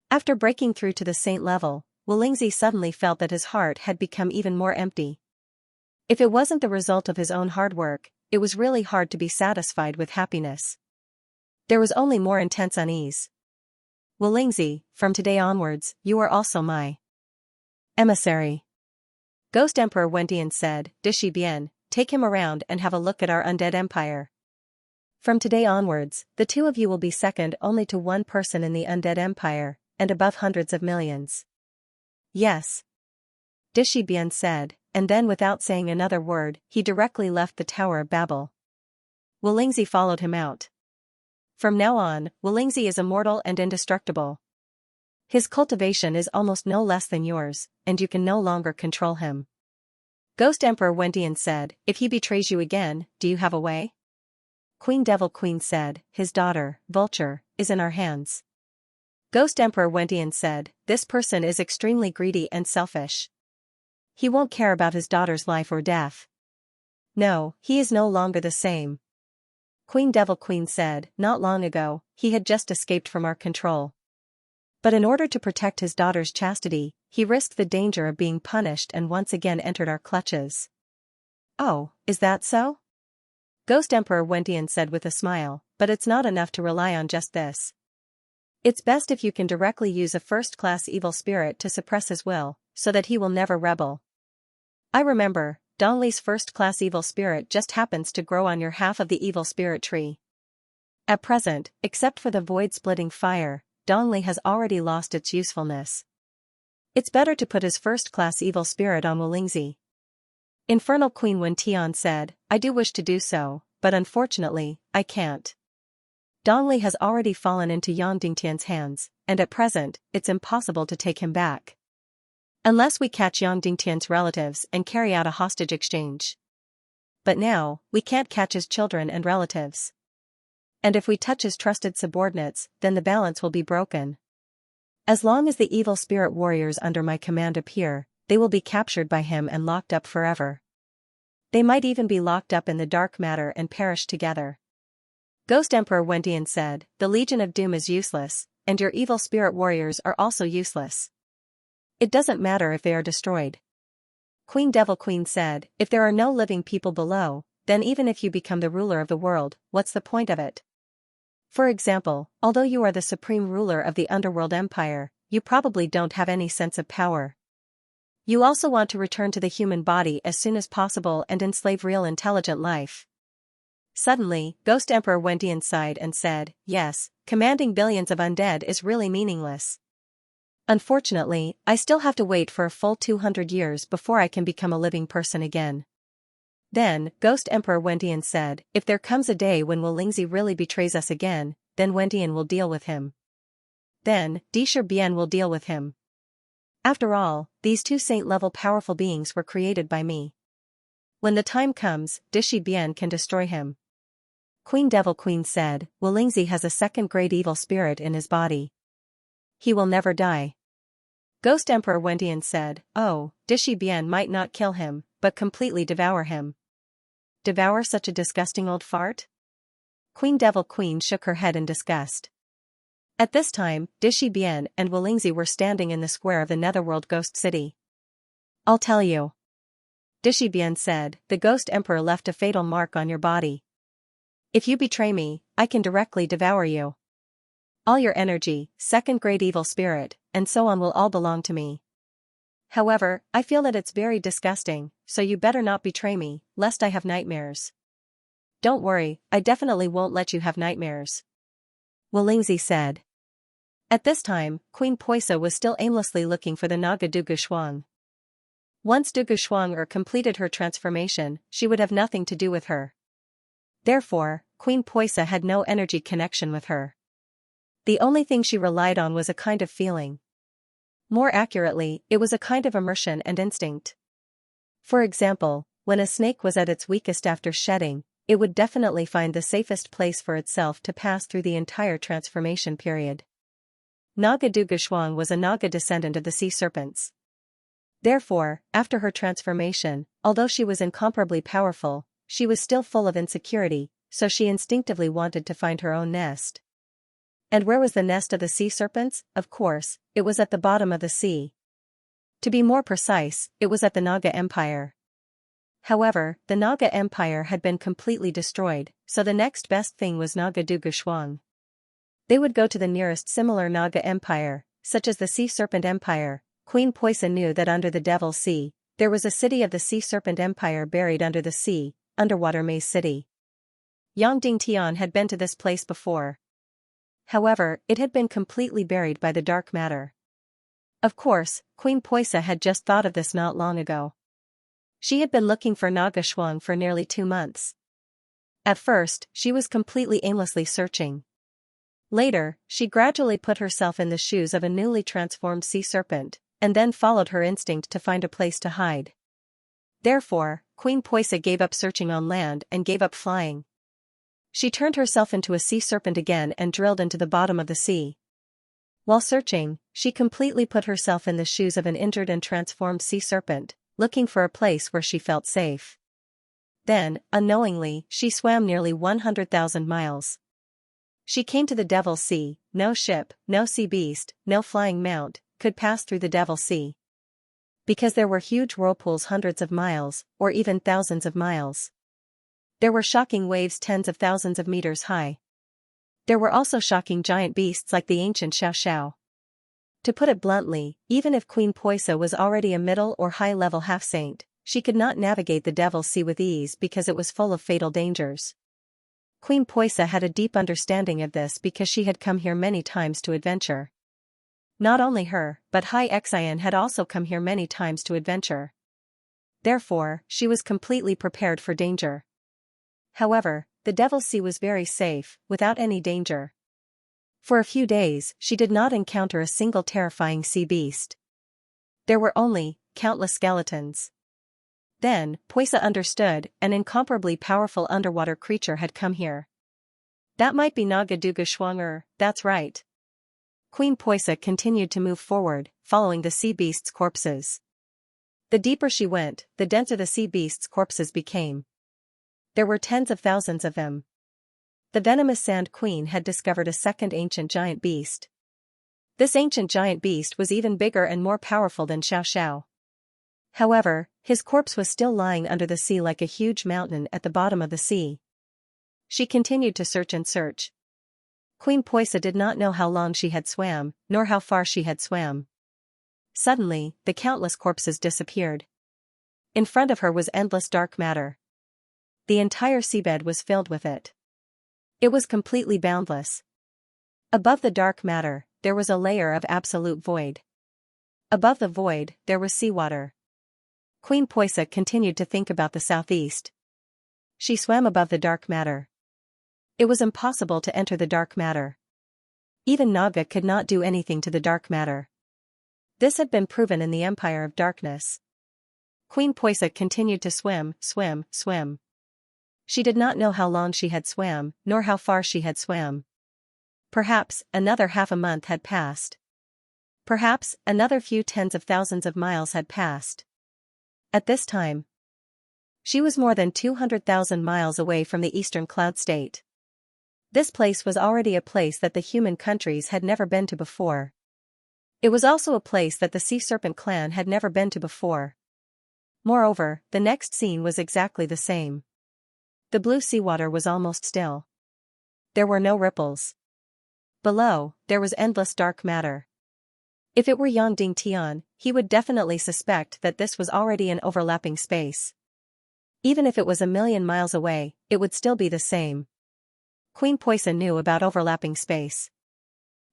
After breaking through to the saint level, Wolingzi suddenly felt that his heart had become even more empty. If it wasn't the result of his own hard work, it was really hard to be satisfied with happiness. There was only more intense unease. Wolingzi, from today onwards, you are also my emissary. Ghost Emperor Wendian said, Dishibian, take him around and have a look at our undead empire. From today onwards, the two of you will be second only to one person in the undead empire, and above hundreds of millions. Yes. Dishibian said, and then without saying another word, he directly left the Tower of Babel. Wolingzi followed him out. From now on, Wolingzi is immortal and indestructible. His cultivation is almost no less than yours, and you can no longer control him. Ghost Emperor Wendian said, if he betrays you again, do you have a way? Queen Devil Queen said, his daughter, Vulture, is in our hands. Ghost Emperor Wendian said, this person is extremely greedy and selfish. He won't care about his daughter's life or death. No, he is no longer the same. Queen Devil Queen said, not long ago, he had just escaped from our control. But in order to protect his daughter's chastity, he risked the danger of being punished and once again entered our clutches. Oh, is that so? Ghost Emperor Wendian said with a smile, but it's not enough to rely on just this. It's best if you can directly use a first-class evil spirit to suppress his will, so that he will never rebel. I remember, Dongli's first-class evil spirit just happens to grow on your half of the evil spirit tree. At present, except for the void-splitting fire, Dongli has already lost its usefulness. It's better to put his first-class evil spirit on Wolingzi. Infernal Queen Wentian said, I do wish to do so, but unfortunately, I can't. Dongli has already fallen into Yang Dingtian's hands, and at present, it's impossible to take him back. Unless we catch Yang Dingtian's relatives and carry out a hostage exchange. But now, we can't catch his children and relatives. And if we touch his trusted subordinates, then the balance will be broken. As long as the evil spirit warriors under my command appear, they will be captured by him and locked up forever. They might even be locked up in the dark matter and perish together. Ghost Emperor Wendian said, the Legion of Doom is useless, and your evil spirit warriors are also useless. It doesn't matter if they are destroyed. Queen Devil Queen said, if there are no living people below, then even if you become the ruler of the world, what's the point of it? For example, although you are the supreme ruler of the Underworld Empire, you probably don't have any sense of power. You also want to return to the human body as soon as possible and enslave real intelligent life. Suddenly, Ghost Emperor Wendian sighed and said, yes, commanding billions of undead is really meaningless. Unfortunately, I still have to wait for a full 200 years before I can become a living person again. Then, Ghost Emperor Wendian said, if there comes a day when Wu Lingzi really betrays us again, then Wendian will deal with him. Then, Disher Bien will deal with him. After all, these two saint-level powerful beings were created by me. When the time comes, Dishi Bien can destroy him. Queen Devil Queen said, Wu Lingzi has a second-grade evil spirit in his body. He will never die. Ghost Emperor Wendian said, oh, Dishi Bien might not kill him, but completely devour him. Devour such a disgusting old fart? Queen Devil Queen shook her head in disgust. At this time, Dishi Bien and Wu Lingzi were standing in the square of the Netherworld Ghost City. I'll tell you. Dishi Bien said, the Ghost Emperor left a fatal mark on your body. If you betray me, I can directly devour you. All your energy, second-grade evil spirit, and so on will all belong to me. However, I feel that it's very disgusting, so you better not betray me, lest I have nightmares. Don't worry, I definitely won't let you have nightmares. Wu Lingzi said. At this time, Queen Poisa was still aimlessly looking for the Naga Dugu Shuang. Once Dugu Shuang completed her transformation, she would have nothing to do with her. Therefore, Queen Poisa had no energy connection with her. The only thing she relied on was a kind of feeling. More accurately, it was a kind of immersion and instinct. For example, when a snake was at its weakest after shedding, it would definitely find the safest place for itself to pass through the entire transformation period. Naga Dugu Shuang was a Naga descendant of the sea serpents. Therefore, after her transformation, although she was incomparably powerful, she was still full of insecurity, so she instinctively wanted to find her own nest. And where was the nest of the sea serpents? Of course, it was at the bottom of the sea. To be more precise, it was at the Naga Empire. However, the Naga Empire had been completely destroyed, so the next best thing was Naga Dugu Shuang. They would go to the nearest similar Naga Empire, such as the Sea Serpent Empire. Queen Poisa knew that under the Devil's Sea, there was a city of the Sea Serpent Empire buried under the sea, Underwater Maze City. Yang Dingtian had been to this place before. However, it had been completely buried by the dark matter. Of course, Queen Poisa had just thought of this not long ago. She had been looking for Naga Shuang for nearly 2 months. At first, she was completely aimlessly searching. Later, she gradually put herself in the shoes of a newly transformed sea serpent, and then followed her instinct to find a place to hide. Therefore, Queen Poisa gave up searching on land and gave up flying. She turned herself into a sea serpent again and drilled into the bottom of the sea. While searching, she completely put herself in the shoes of an injured and transformed sea serpent, looking for a place where she felt safe. Then, unknowingly, she swam nearly 100,000 miles. She came to the Devil's Sea. No ship, no sea beast, no flying mount, could pass through the Devil's Sea. Because there were huge whirlpools hundreds of miles, or even thousands of miles. There were shocking waves tens of thousands of meters high. There were also shocking giant beasts like the ancient Xiao. To put it bluntly, even if Queen Poisa was already a middle or high-level half-saint, she could not navigate the Devil's Sea with ease because it was full of fatal dangers. Queen Poisa had a deep understanding of this because she had come here many times to adventure. Not only her, but Xianxia had also come here many times to adventure. Therefore, she was completely prepared for danger. However, the Devil's Sea was very safe, without any danger. For a few days, she did not encounter a single terrifying sea beast. There were only countless skeletons. Then, Poisa understood, an incomparably powerful underwater creature had come here. That might be Nagaduga Schwanger, that's right. Queen Poisa continued to move forward, following the sea beasts' corpses. The deeper she went, the denser the sea beasts' corpses became. There were tens of thousands of them. The venomous Sand Queen had discovered a second ancient giant beast. This ancient giant beast was even bigger and more powerful than Xiao. However, his corpse was still lying under the sea like a huge mountain at the bottom of the sea. She continued to search and search. Queen Poisa did not know how long she had swam, nor how far she had swam. Suddenly, the countless corpses disappeared. In front of her was endless dark matter. The entire seabed was filled with it. It was completely boundless. Above the dark matter, there was a layer of absolute void. Above the void, there was seawater. Queen Poisa continued to think about the southeast. She swam above the dark matter. It was impossible to enter the dark matter. Even Naga could not do anything to the dark matter. This had been proven in the Empire of Darkness. Queen Poisa continued to swim. She did not know how long she had swam, nor how far she had swam. Perhaps another half a month had passed. Perhaps another few tens of thousands of miles had passed. At this time, she was more than 200,000 miles away from the eastern cloud state. This place was already a place that the human countries had never been to before. It was also a place that the Sea Serpent clan had never been to before. Moreover, the next scene was exactly the same. The blue seawater was almost still. There were no ripples. Below, there was endless dark matter. If it were Yang Dingtian, he would definitely suspect that this was already an overlapping space. Even if it was 1,000,000 miles away, it would still be the same. Queen Poisa knew about overlapping space.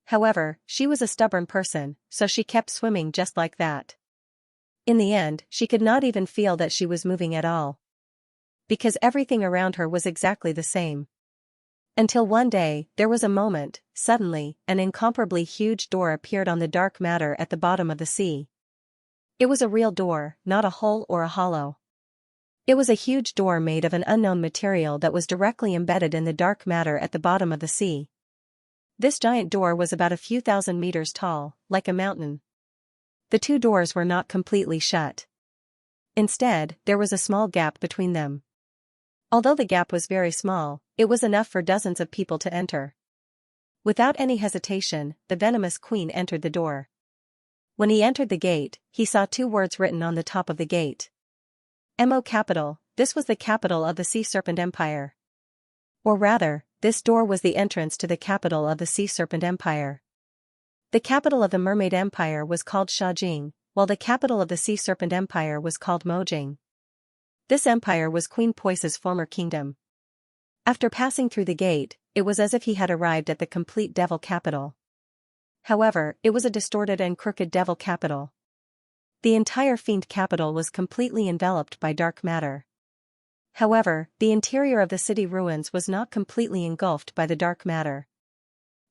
However, she was a stubborn person, so she kept swimming just like that. In the end, she could not even feel that she was moving at all. Because everything around her was exactly the same. Until one day, there was a moment, suddenly, an incomparably huge door appeared on the dark matter at the bottom of the sea. It was a real door, not a hole or a hollow. It was a huge door made of an unknown material that was directly embedded in the dark matter at the bottom of the sea. This giant door was about a few thousand meters tall, like a mountain. The two doors were not completely shut. Instead, there was a small gap between them. Although the gap was very small, it was enough for dozens of people to enter. Without any hesitation, the venomous queen entered the door. When he entered the gate, he saw two words written on the top of the gate. Mo Capital, this was the capital of the Sea Serpent Empire. Or rather, this door was the entrance to the capital of the Sea Serpent Empire. The capital of the Mermaid Empire was called Shajing, while the capital of the Sea Serpent Empire was called Mojing. This empire was Queen Poisa's former kingdom. After passing through the gate, it was as if he had arrived at the complete devil capital. However, it was a distorted and crooked devil capital. The entire fiend capital was completely enveloped by dark matter. However, the interior of the city ruins was not completely engulfed by the dark matter.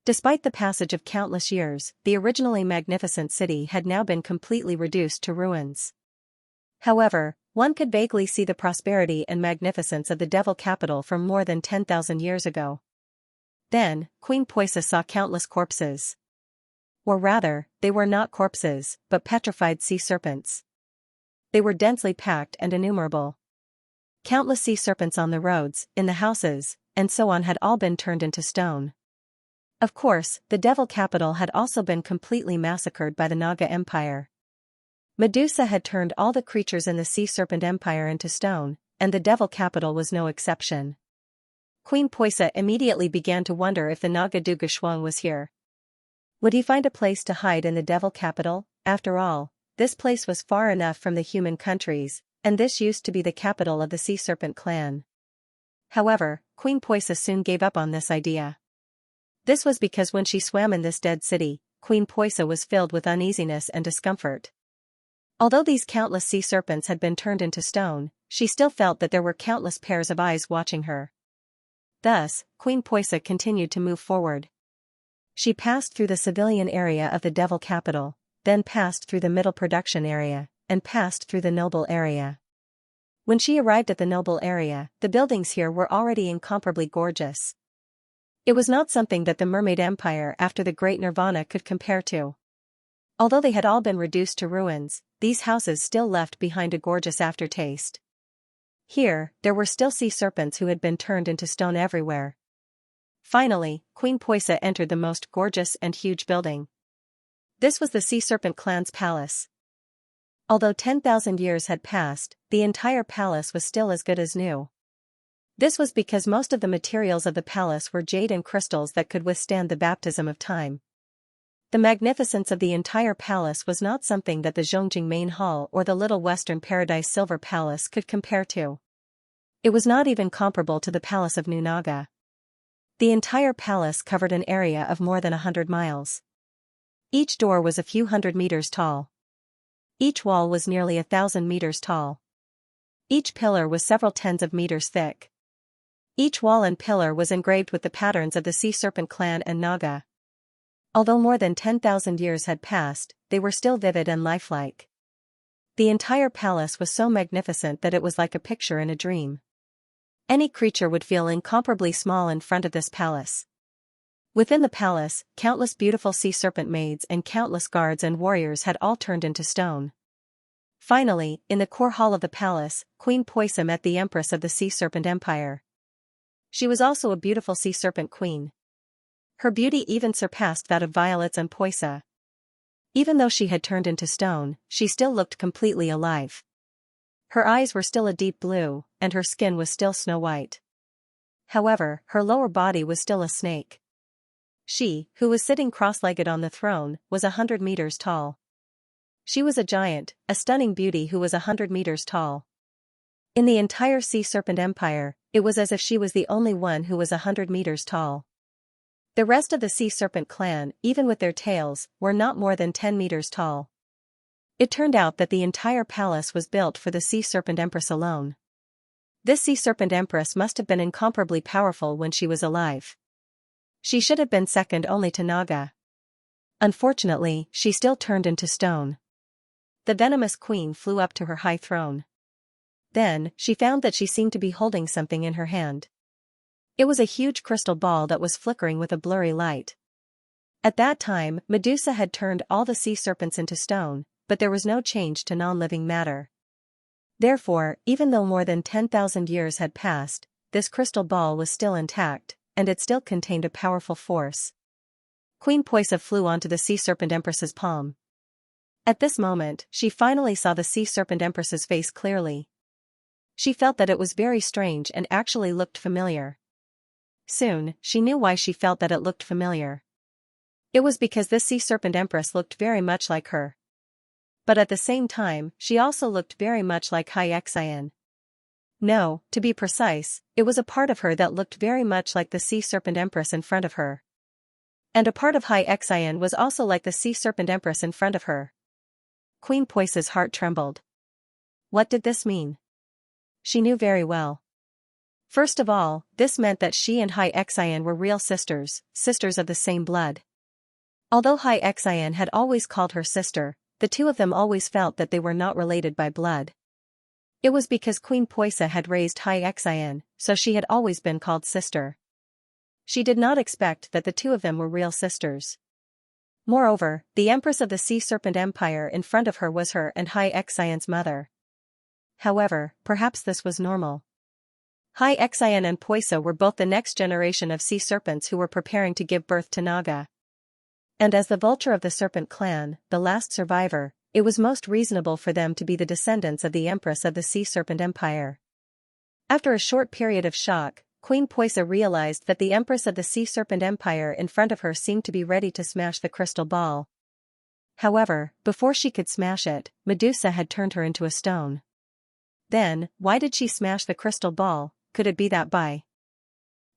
Despite the passage of countless years, the originally magnificent city had now been completely reduced to ruins. However, one could vaguely see the prosperity and magnificence of the devil capital from more than 10,000 years ago. Then, Queen Poisa saw countless corpses. Or rather, they were not corpses, but petrified sea serpents. They were densely packed and innumerable. Countless sea serpents on the roads, in the houses, and so on had all been turned into stone. Of course, the devil capital had also been completely massacred by the Naga Empire. Medusa had turned all the creatures in the Sea Serpent Empire into stone, and the devil capital was no exception. Queen Poisa immediately began to wonder if the Naga Dugashuang was here. Would he find a place to hide in the devil capital? After all, this place was far enough from the human countries, and this used to be the capital of the Sea Serpent clan. However, Queen Poisa soon gave up on this idea. This was because when she swam in this dead city, Queen Poisa was filled with uneasiness and discomfort. Although these countless sea serpents had been turned into stone, she still felt that there were countless pairs of eyes watching her. Thus, Queen Poisa continued to move forward. She passed through the civilian area of the devil capital, then passed through the middle production area, and passed through the noble area. When she arrived at the noble area, the buildings here were already incomparably gorgeous. It was not something that the Mermaid Empire after the Great Nirvana could compare to. Although they had all been reduced to ruins, these houses still left behind a gorgeous aftertaste. Here, there were still sea serpents who had been turned into stone everywhere. Finally, Queen Poisa entered the most gorgeous and huge building. This was the Sea Serpent clan's palace. Although 10,000 years had passed, the entire palace was still as good as new. This was because most of the materials of the palace were jade and crystals that could withstand the baptism of time. The magnificence of the entire palace was not something that the Zhongjing Main Hall or the Little Western Paradise Silver Palace could compare to. It was not even comparable to the Palace of New Naga. The entire palace covered an area of more than 100 miles. Each door was a few hundred meters tall. Each wall was nearly 1,000 meters tall. Each pillar was several tens of meters thick. Each wall and pillar was engraved with the patterns of the Sea Serpent clan and Naga. Although more than 10,000 years had passed, they were still vivid and lifelike. The entire palace was so magnificent that it was like a picture in a dream. Any creature would feel incomparably small in front of this palace. Within the palace, countless beautiful sea serpent maids and countless guards and warriors had all turned into stone. Finally, in the core hall of the palace, Queen Poisa met the Empress of the Sea Serpent Empire. She was also a beautiful sea serpent queen. Her beauty even surpassed that of Violets and Poisa. Even though she had turned into stone, she still looked completely alive. Her eyes were still a deep blue, and her skin was still snow white. However, her lower body was still a snake. She, who was sitting cross-legged on the throne, was 100 meters tall. She was a giant, a stunning beauty who was 100 meters tall. In the entire Sea Serpent Empire, it was as if she was the only one who was 100 meters tall. The rest of the Sea Serpent clan, even with their tails, were not more than 10 meters tall. It turned out that the entire palace was built for the Sea Serpent Empress alone. This Sea Serpent Empress must have been incomparably powerful when she was alive. She should have been second only to Naga. Unfortunately, she still turned into stone. The venomous queen flew up to her high throne. Then, she found that she seemed to be holding something in her hand. It was a huge crystal ball that was flickering with a blurry light. At that time, Medusa had turned all the sea serpents into stone, but there was no change to non-living matter. Therefore, even though more than 10,000 years had passed, this crystal ball was still intact, and it still contained a powerful force. Queen Poisa flew onto the Sea Serpent Empress's palm. At this moment, she finally saw the Sea Serpent Empress's face clearly. She felt that it was very strange and actually looked familiar. Soon, she knew why she felt that it looked familiar. It was because this Sea Serpent Empress looked very much like her. But at the same time, she also looked very much like Xianxia. No, to be precise, it was a part of her that looked very much like the Sea Serpent Empress in front of her. And a part of Xianxia was also like the Sea Serpent Empress in front of her. Queen Poisa's heart trembled. What did this mean? She knew very well. First of all, this meant that she and Xianxia were real sisters, sisters of the same blood. Although Xianxia had always called her sister, the two of them always felt that they were not related by blood. It was because Queen Poisa had raised Xianxia, so she had always been called sister. She did not expect that the two of them were real sisters. Moreover, the Empress of the Sea Serpent Empire in front of her was her and Xianxia's mother. However, perhaps this was normal. Xianxia and Poisa were both the next generation of sea serpents who were preparing to give birth to Naga. And as the vulture of the serpent clan, the last survivor, it was most reasonable for them to be the descendants of the Empress of the Sea Serpent Empire. After a short period of shock, Queen Poisa realized that the Empress of the Sea Serpent Empire in front of her seemed to be ready to smash the crystal ball. However, before she could smash it, Medusa had turned her into a stone. Then, why did she smash the crystal ball? Could it be that by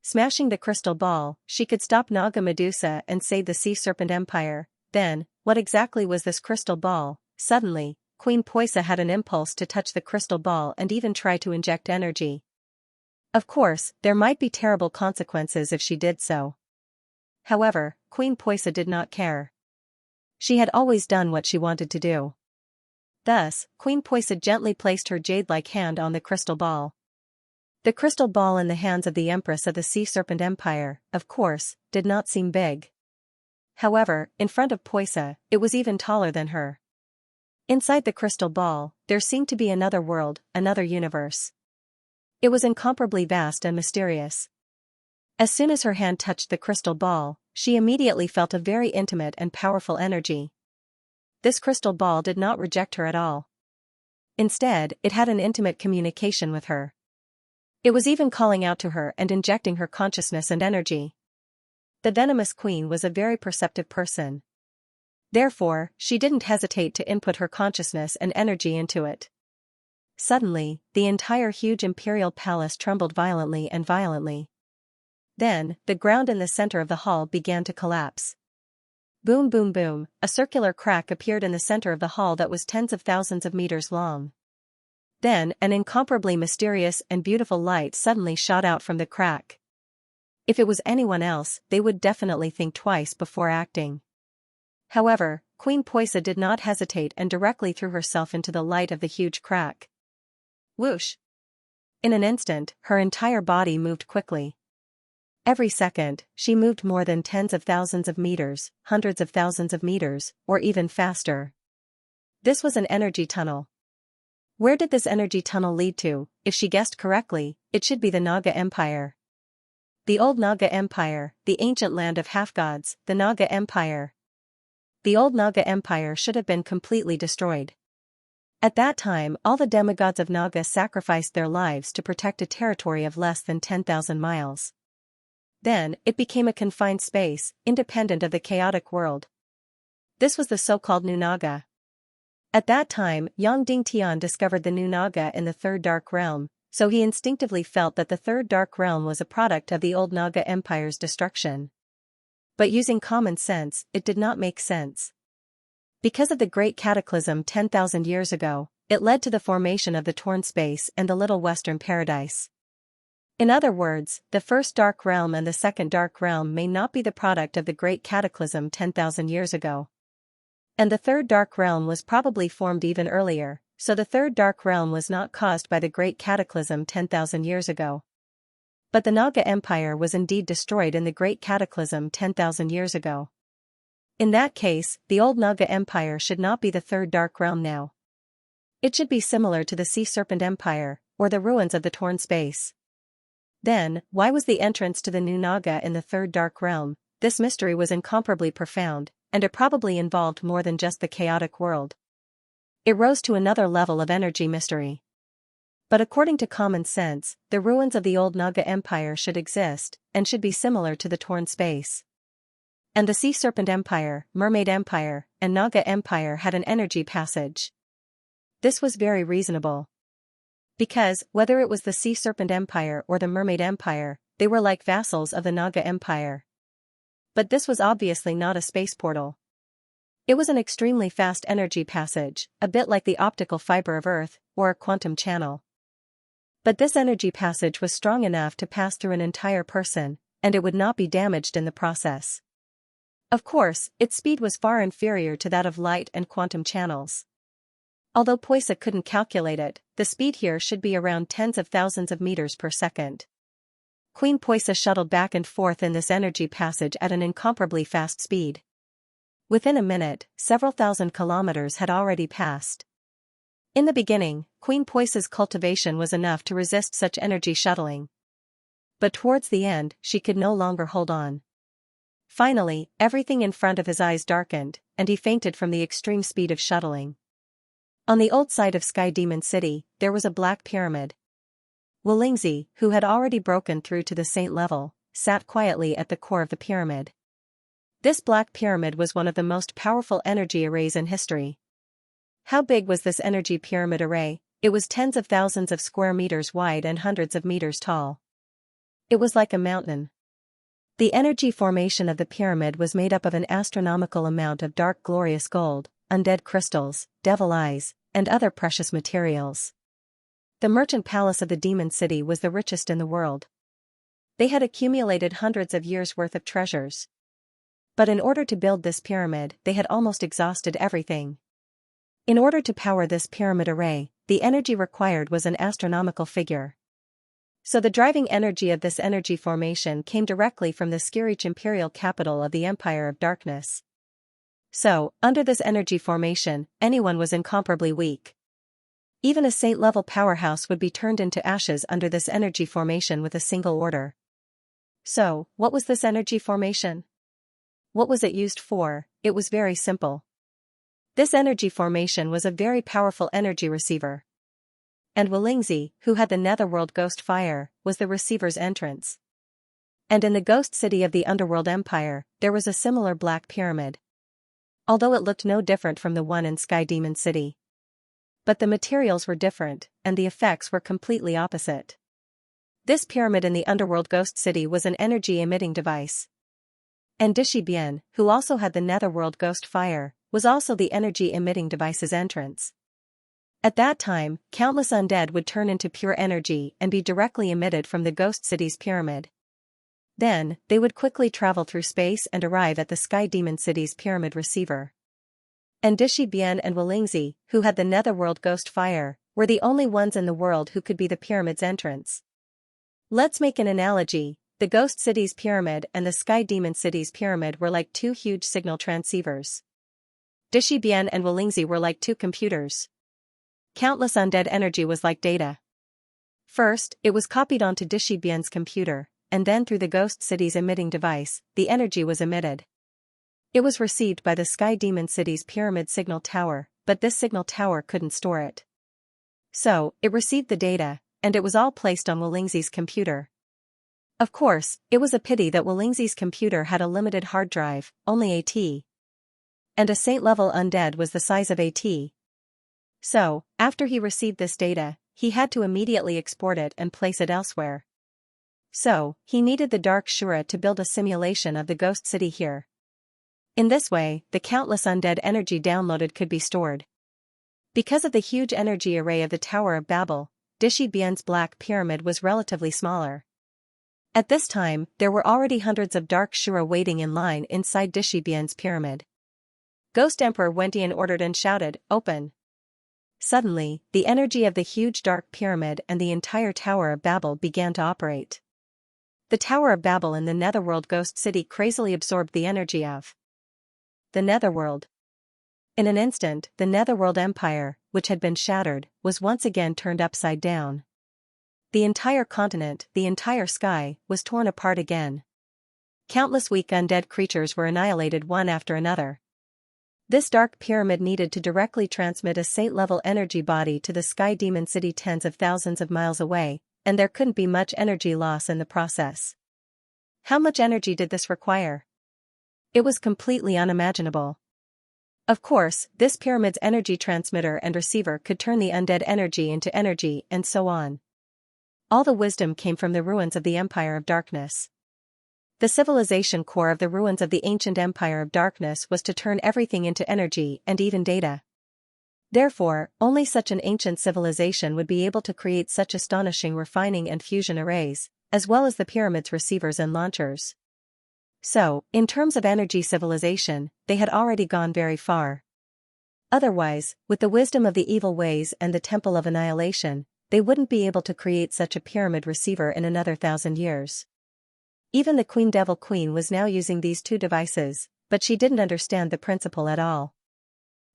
smashing the crystal ball, she could stop Naga Medusa and save the Sea Serpent Empire? Then, what exactly was this crystal ball? Suddenly, Queen Poisa had an impulse to touch the crystal ball and even try to inject energy. Of course, there might be terrible consequences if she did so. However, Queen Poisa did not care. She had always done what she wanted to do. Thus, Queen Poisa gently placed her jade-like hand on the crystal ball. The crystal ball in the hands of the Empress of the Sea Serpent Empire, of course, did not seem big. However, in front of Poisa, it was even taller than her. Inside the crystal ball, there seemed to be another world, another universe. It was incomparably vast and mysterious. As soon as her hand touched the crystal ball, she immediately felt a very intimate and powerful energy. This crystal ball did not reject her at all. Instead, it had an intimate communication with her. It was even calling out to her and injecting her consciousness and energy. The venomous queen was a very perceptive person. Therefore, she didn't hesitate to input her consciousness and energy into it. Suddenly, the entire huge imperial palace trembled violently and violently. Then, the ground in the center of the hall began to collapse. Boom boom boom, a circular crack appeared in the center of the hall that was tens of thousands of meters long. Then, an incomparably mysterious and beautiful light suddenly shot out from the crack. If it was anyone else, they would definitely think twice before acting. However, Queen Poisa did not hesitate and directly threw herself into the light of the huge crack. Whoosh! In an instant, her entire body moved quickly. Every second, she moved more than tens of thousands of meters, hundreds of thousands of meters, or even faster. This was an energy tunnel. Where did this energy tunnel lead to? If she guessed correctly, it should be the Naga Empire. The old Naga Empire, the ancient land of half-gods, the Naga Empire. The old Naga Empire should have been completely destroyed. At that time, all the demigods of Naga sacrificed their lives to protect a territory of less than 10,000 miles. Then, it became a confined space, independent of the chaotic world. This was the so-called New Naga. At that time, Yang Dingtian discovered the New Naga in the Third Dark Realm, so he instinctively felt that the Third Dark Realm was a product of the old Naga Empire's destruction. But using common sense, it did not make sense. Because of the Great Cataclysm 10,000 years ago, it led to the formation of the Torn Space and the Little Western Paradise. In other words, the First Dark Realm and the Second Dark Realm may not be the product of the Great Cataclysm 10,000 years ago. And the Third Dark Realm was probably formed even earlier, so the Third Dark Realm was not caused by the Great Cataclysm 10,000 years ago. But the Naga Empire was indeed destroyed in the Great Cataclysm 10,000 years ago. In that case, the old Naga Empire should not be the Third Dark Realm now. It should be similar to the Sea Serpent Empire, or the ruins of the Torn Space. Then, why was the entrance to the New Naga in the Third Dark Realm? This mystery was incomparably profound, and it probably involved more than just the chaotic world. It rose to another level of energy mystery. But according to common sense, the ruins of the old Naga Empire should exist, and should be similar to the Torn Space. And the Sea Serpent Empire, Mermaid Empire, and Naga Empire had an energy passage. This was very reasonable. Because, whether it was the Sea Serpent Empire or the Mermaid Empire, they were like vassals of the Naga Empire. But this was obviously not a space portal. It was an extremely fast energy passage, a bit like the optical fiber of Earth, or a quantum channel. But this energy passage was strong enough to pass through an entire person, and it would not be damaged in the process. Of course, its speed was far inferior to that of light and quantum channels. Although Poisa couldn't calculate it, the speed here should be around tens of thousands of meters per second. Queen Poisa shuttled back and forth in this energy passage at an incomparably fast speed. Within a minute, several thousand kilometers had already passed. In the beginning, Queen Poisa's cultivation was enough to resist such energy shuttling. But towards the end, she could no longer hold on. Finally, everything in front of his eyes darkened, and he fainted from the extreme speed of shuttling. On the old site of Sky Demon City, there was a black pyramid. Wolingzi, who had already broken through to the saint level, sat quietly at the core of the pyramid. This black pyramid was one of the most powerful energy arrays in history. How big was this energy pyramid array? It was tens of thousands of square meters wide and hundreds of meters tall. It was like a mountain. The energy formation of the pyramid was made up of an astronomical amount of dark glorious gold, undead crystals, devil eyes, and other precious materials. The merchant palace of the Demon City was the richest in the world. They had accumulated hundreds of years' worth of treasures. But in order to build this pyramid, they had almost exhausted everything. In order to power this pyramid array, the energy required was an astronomical figure. So the driving energy of this energy formation came directly from the Xianxia imperial capital of the Empire of Darkness. So, under this energy formation, anyone was incomparably weak. Even a saint-level powerhouse would be turned into ashes under this energy formation with a single order. So, what was this energy formation? What was it used for? It was very simple. This energy formation was a very powerful energy receiver. And Xianxia, who had the netherworld ghost fire, was the receiver's entrance. And in the ghost city of the underworld empire, there was a similar black pyramid. Although it looked no different from the one in Sky Demon City. But the materials were different, and the effects were completely opposite. This pyramid in the underworld ghost city was an energy-emitting device. And Dishibian, who also had the netherworld ghost fire, was also the energy-emitting device's entrance. At that time, countless undead would turn into pure energy and be directly emitted from the ghost city's pyramid. Then, they would quickly travel through space and arrive at the Sky Demon City's pyramid receiver. And Dishibian and Xianxia, who had the netherworld ghost fire, were the only ones in the world who could be the pyramid's entrance. Let's make an analogy. The ghost city's pyramid and the Sky Demon City's pyramid were like two huge signal transceivers. Dishibian and Xianxia were like two computers. Countless undead energy was like data. First, it was copied onto Dishibian's computer, and then through the ghost city's emitting device, the energy was emitted. It was received by the Sky Demon City's pyramid signal tower, but this signal tower couldn't store it. So, it received the data, and it was all placed on Xianxia's computer. Of course, it was a pity that Xianxia's computer had a limited hard drive, only AT. And a saint-level undead was the size of AT. So, after he received this data, he had to immediately export it and place it elsewhere. So, he needed the Dark Shura to build a simulation of the ghost city here. In this way, the countless undead energy downloaded could be stored. Because of the huge energy array of the Tower of Babel, Dishibian's black pyramid was relatively smaller. At this time, there were already hundreds of Dark Shura waiting in line inside Dishibian's pyramid. Ghost Emperor Wentian ordered and shouted, "Open!" Suddenly, the energy of the huge dark pyramid and the entire Tower of Babel began to operate. The Tower of Babel in the Netherworld Ghost City crazily absorbed the energy of the Netherworld. In an instant, the Netherworld Empire, which had been shattered, was once again turned upside down. The entire continent, the entire sky, was torn apart again. Countless weak undead creatures were annihilated one after another. This dark pyramid needed to directly transmit a saint-level energy body to the Sky Demon City tens of thousands of miles away, and there couldn't be much energy loss in the process. How much energy did this require? It was completely unimaginable. Of course, this pyramid's energy transmitter and receiver could turn the undead energy into energy and so on. All the wisdom came from the ruins of the Empire of Darkness. The civilization core of the ruins of the ancient Empire of Darkness was to turn everything into energy and even data. Therefore, only such an ancient civilization would be able to create such astonishing refining and fusion arrays, as well as the pyramid's receivers and launchers. So, in terms of energy civilization, they had already gone very far. Otherwise, with the wisdom of the evil ways and the Temple of Annihilation, they wouldn't be able to create such a pyramid receiver in another 1,000 years. Even the Queen Devil Queen was now using these two devices, but she didn't understand the principle at all.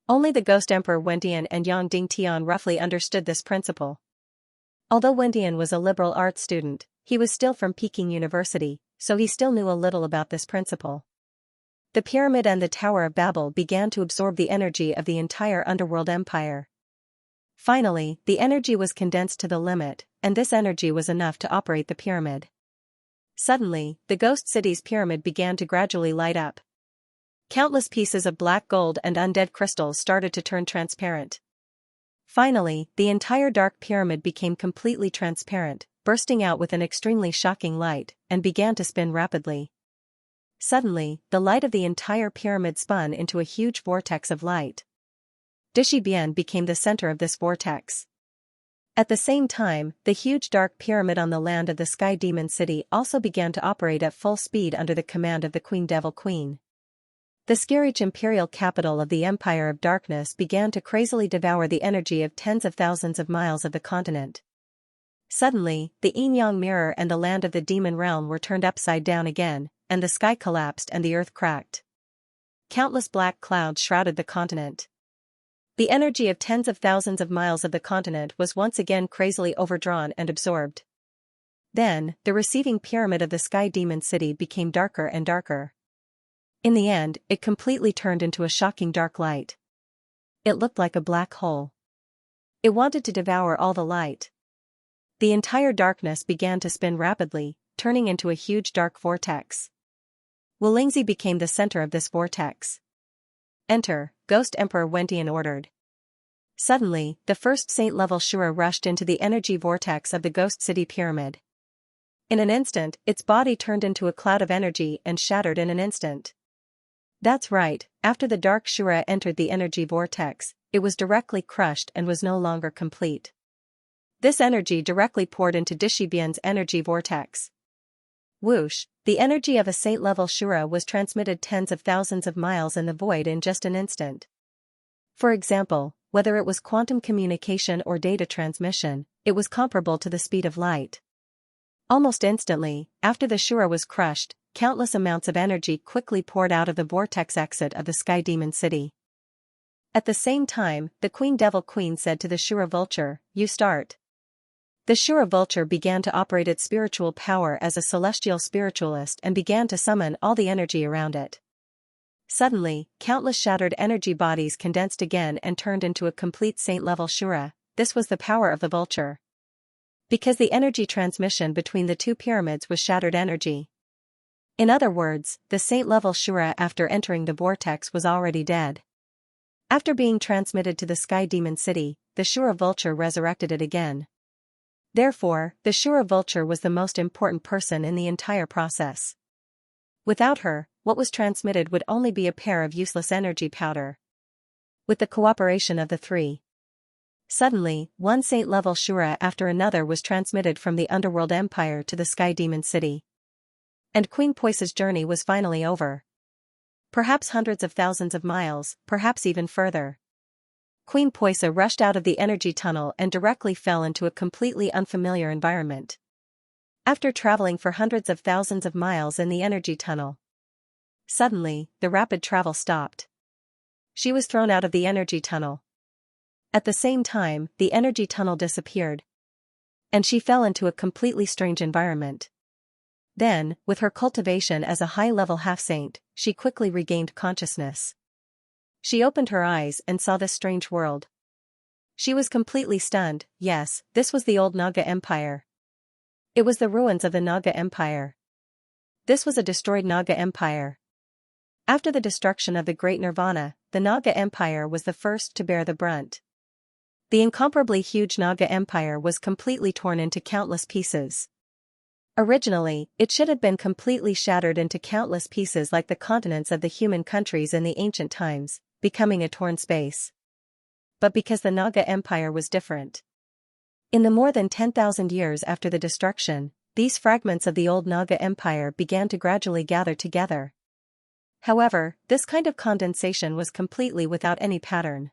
Only the Ghost Emperor Wentian and Yang Dingtian roughly understood this principle. Although Wentian was a liberal arts student, he was still from Peking University, so he still knew a little about this principle. The pyramid and the Tower of Babel began to absorb the energy of the entire underworld empire. Finally, the energy was condensed to the limit, and this energy was enough to operate the pyramid. Suddenly, the ghost city's pyramid began to gradually light up. Countless pieces of black gold and undead crystals started to turn transparent. Finally, the entire dark pyramid became completely transparent, bursting out with an extremely shocking light, and began to spin rapidly. Suddenly, the light of the entire pyramid spun into a huge vortex of light. Dishibian became the center of this vortex. At the same time, the huge dark pyramid on the land of the Sky Demon City also began to operate at full speed under the command of the Queen Devil Queen. The Xianxia imperial capital of the Empire of Darkness began to crazily devour the energy of tens of thousands of miles of the continent. Suddenly, the yin-yang mirror and the land of the demon realm were turned upside down again, and the sky collapsed and the earth cracked. Countless black clouds shrouded the continent. The energy of tens of thousands of miles of the continent was once again crazily overdrawn and absorbed. Then, the receiving pyramid of the sky demon city became darker and darker. In the end, it completely turned into a shocking dark light. It looked like a black hole. It wanted to devour all the light. The entire darkness began to spin rapidly, turning into a huge dark vortex. Wulingzi became the center of this vortex. "Enter," Ghost Emperor Wentian ordered. Suddenly, the first saint-level Shura rushed into the energy vortex of the Ghost City Pyramid. In an instant, its body turned into a cloud of energy and shattered in an instant. That's right, after the Dark Shura entered the energy vortex, it was directly crushed and was no longer complete. This energy directly poured into Dishibian's energy vortex. Whoosh, the energy of a saint-level Shura was transmitted tens of thousands of miles in the void in just an instant. For example, whether it was quantum communication or data transmission, it was comparable to the speed of light. Almost instantly, after the Shura was crushed, countless amounts of energy quickly poured out of the vortex exit of the Sky Demon City. At the same time, the Queen Devil Queen said to the Shura Vulture, "You start." The Shura Vulture began to operate its spiritual power as a celestial spiritualist and began to summon all the energy around it. Suddenly, countless shattered energy bodies condensed again and turned into a complete saint-level Shura. This was the power of the Vulture. Because the energy transmission between the two pyramids was shattered energy. In other words, the saint-level Shura after entering the vortex was already dead. After being transmitted to the Sky Demon City, the Shura Vulture resurrected it again. Therefore, the Shura Vulture was the most important person in the entire process. Without her, what was transmitted would only be a pair of useless energy powder. With the cooperation of the three. Suddenly, one saint-level Shura after another was transmitted from the Underworld Empire to the Sky Demon City. And Queen Poisa's journey was finally over. Perhaps hundreds of thousands of miles, perhaps even further. Queen Poisa rushed out of the energy tunnel and directly fell into a completely unfamiliar environment. After traveling for hundreds of thousands of miles in the energy tunnel. Suddenly, the rapid travel stopped. She was thrown out of the energy tunnel. At the same time, the energy tunnel disappeared. And she fell into a completely strange environment. Then, with her cultivation as a high-level half-saint, she quickly regained consciousness. She opened her eyes and saw this strange world. She was completely stunned. Yes, this was the old Naga Empire. It was the ruins of the Naga Empire. This was a destroyed Naga Empire. After the destruction of the Great Nirvana, the Naga Empire was the first to bear the brunt. The incomparably huge Naga Empire was completely torn into countless pieces. Originally, it should have been completely shattered into countless pieces like the continents of the human countries in the ancient times, becoming a torn space. But because the Naga Empire was different. In the more than 10,000 years after the destruction, these fragments of the old Naga Empire began to gradually gather together. However, this kind of condensation was completely without any pattern.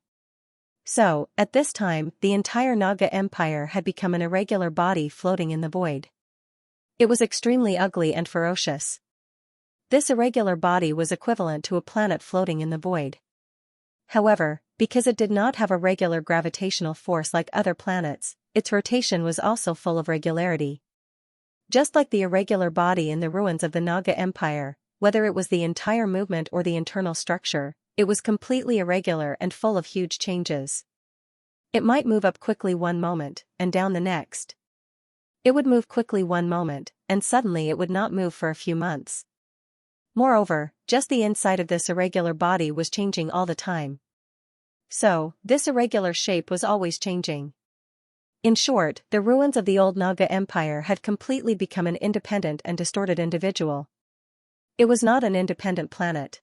So, at this time, the entire Naga Empire had become an irregular body floating in the void. It was extremely ugly and ferocious. This irregular body was equivalent to a planet floating in the void. However, because it did not have a regular gravitational force like other planets, its rotation was also full of regularity. Just like the irregular body in the ruins of the Naga Empire, whether it was the entire movement or the internal structure, it was completely irregular and full of huge changes. It might move up quickly one moment, and down the next. It would move quickly one moment, and suddenly it would not move for a few months. Moreover, just the inside of this irregular body was changing all the time. So, this irregular shape was always changing. In short, the ruins of the old Naga Empire had completely become an independent and distorted individual. It was not an independent planet.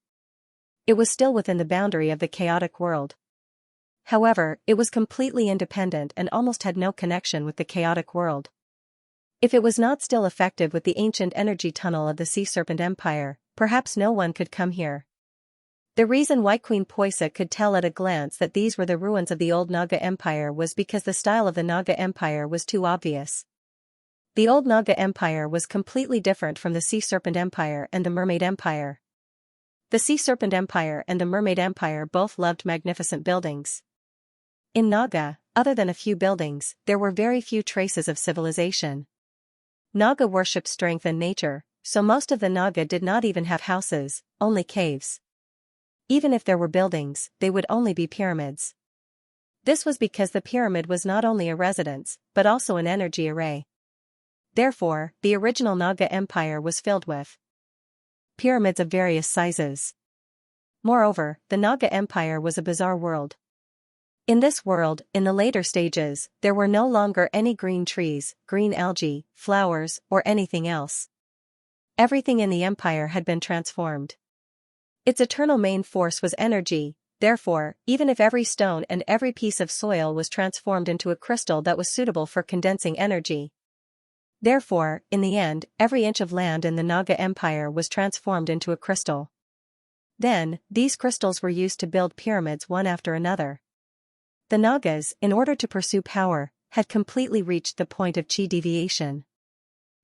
It was still within the boundary of the chaotic world. However, it was completely independent and almost had no connection with the chaotic world. If it was not still effective with the ancient energy tunnel of the Sea Serpent Empire, perhaps no one could come here. The reason why Queen Poisa could tell at a glance that these were the ruins of the old Naga Empire was because the style of the Naga Empire was too obvious. The old Naga Empire was completely different from the Sea Serpent Empire and the Mermaid Empire. The Sea Serpent Empire and the Mermaid Empire both loved magnificent buildings. In Naga, other than a few buildings, there were very few traces of civilization. Naga worshipped strength and nature, so most of the Naga did not even have houses, only caves. Even if there were buildings, they would only be pyramids. This was because the pyramid was not only a residence, but also an energy array. Therefore, the original Naga Empire was filled with pyramids of various sizes. Moreover, the Naga Empire was a bizarre world. In this world, in the later stages, there were no longer any green trees, green algae, flowers, or anything else. Everything in the empire had been transformed. Its eternal main force was energy. Therefore, even if every stone and every piece of soil was transformed into a crystal that was suitable for condensing energy. Therefore, in the end, every inch of land in the Naga Empire was transformed into a crystal. Then, these crystals were used to build pyramids one after another. The Nagas, in order to pursue power, had completely reached the point of chi deviation.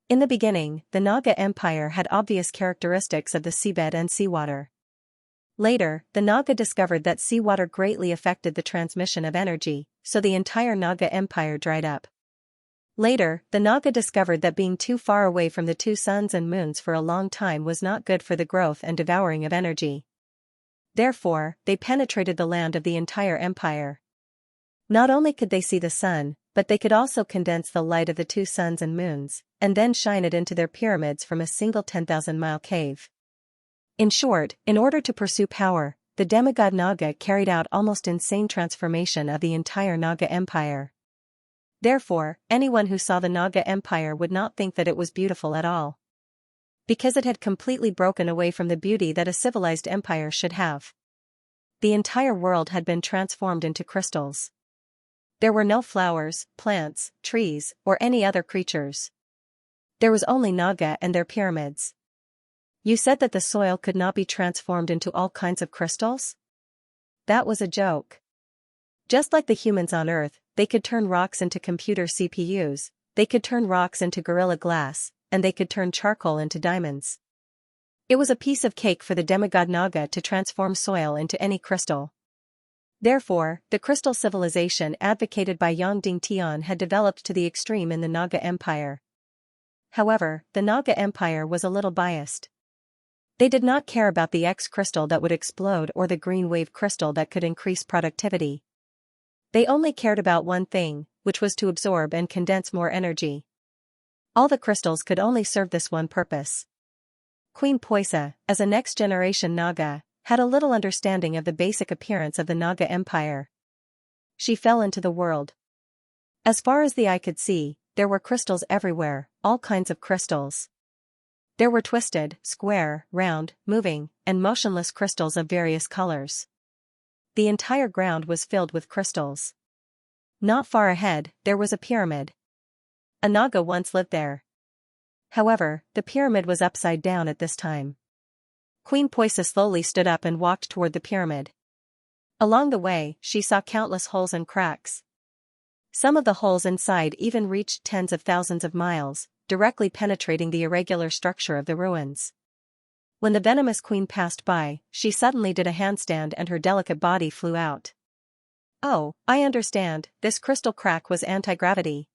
In the beginning, the Naga Empire had obvious characteristics of the seabed and seawater. Later, the Naga discovered that seawater greatly affected the transmission of energy, so the entire Naga Empire dried up. Later, the Naga discovered that being too far away from the two suns and moons for a long time was not good for the growth and devouring of energy. Therefore, they penetrated the land of the entire empire. Not only could they see the sun, but they could also condense the light of the two suns and moons, and then shine it into their pyramids from a single 10,000-mile cave. In short, in order to pursue power, the demigod Naga carried out almost insane transformation of the entire Naga Empire. Therefore, anyone who saw the Naga Empire would not think that it was beautiful at all. Because it had completely broken away from the beauty that a civilized empire should have. The entire world had been transformed into crystals. There were no flowers, plants, trees, or any other creatures. There was only Naga and their pyramids. You said that the soil could not be transformed into all kinds of crystals? That was a joke. Just like the humans on Earth, they could turn rocks into computer CPUs, they could turn rocks into Gorilla Glass, and they could turn charcoal into diamonds. It was a piece of cake for the demigod Naga to transform soil into any crystal. Therefore, the crystal civilization advocated by Yang Dingtian had developed to the extreme in the Naga Empire. However, the Naga Empire was a little biased. They did not care about the X crystal that would explode or the green wave crystal that could increase productivity. They only cared about one thing, which was to absorb and condense more energy. All the crystals could only serve this one purpose. Queen Poisa, as a next-generation Naga, had a little understanding of the basic appearance of the Naga Empire. She fell into the world. As far as the eye could see, there were crystals everywhere, all kinds of crystals. There were twisted, square, round, moving, and motionless crystals of various colors. The entire ground was filled with crystals. Not far ahead, there was a pyramid. A Naga once lived there. However, the pyramid was upside down at this time. Queen Poisa slowly stood up and walked toward the pyramid. Along the way, she saw countless holes and cracks. Some of the holes inside even reached tens of thousands of miles, directly penetrating the irregular structure of the ruins. When the venomous queen passed by, she suddenly did a handstand and her delicate body flew out. Oh, I understand, this crystal crack was anti-gravity.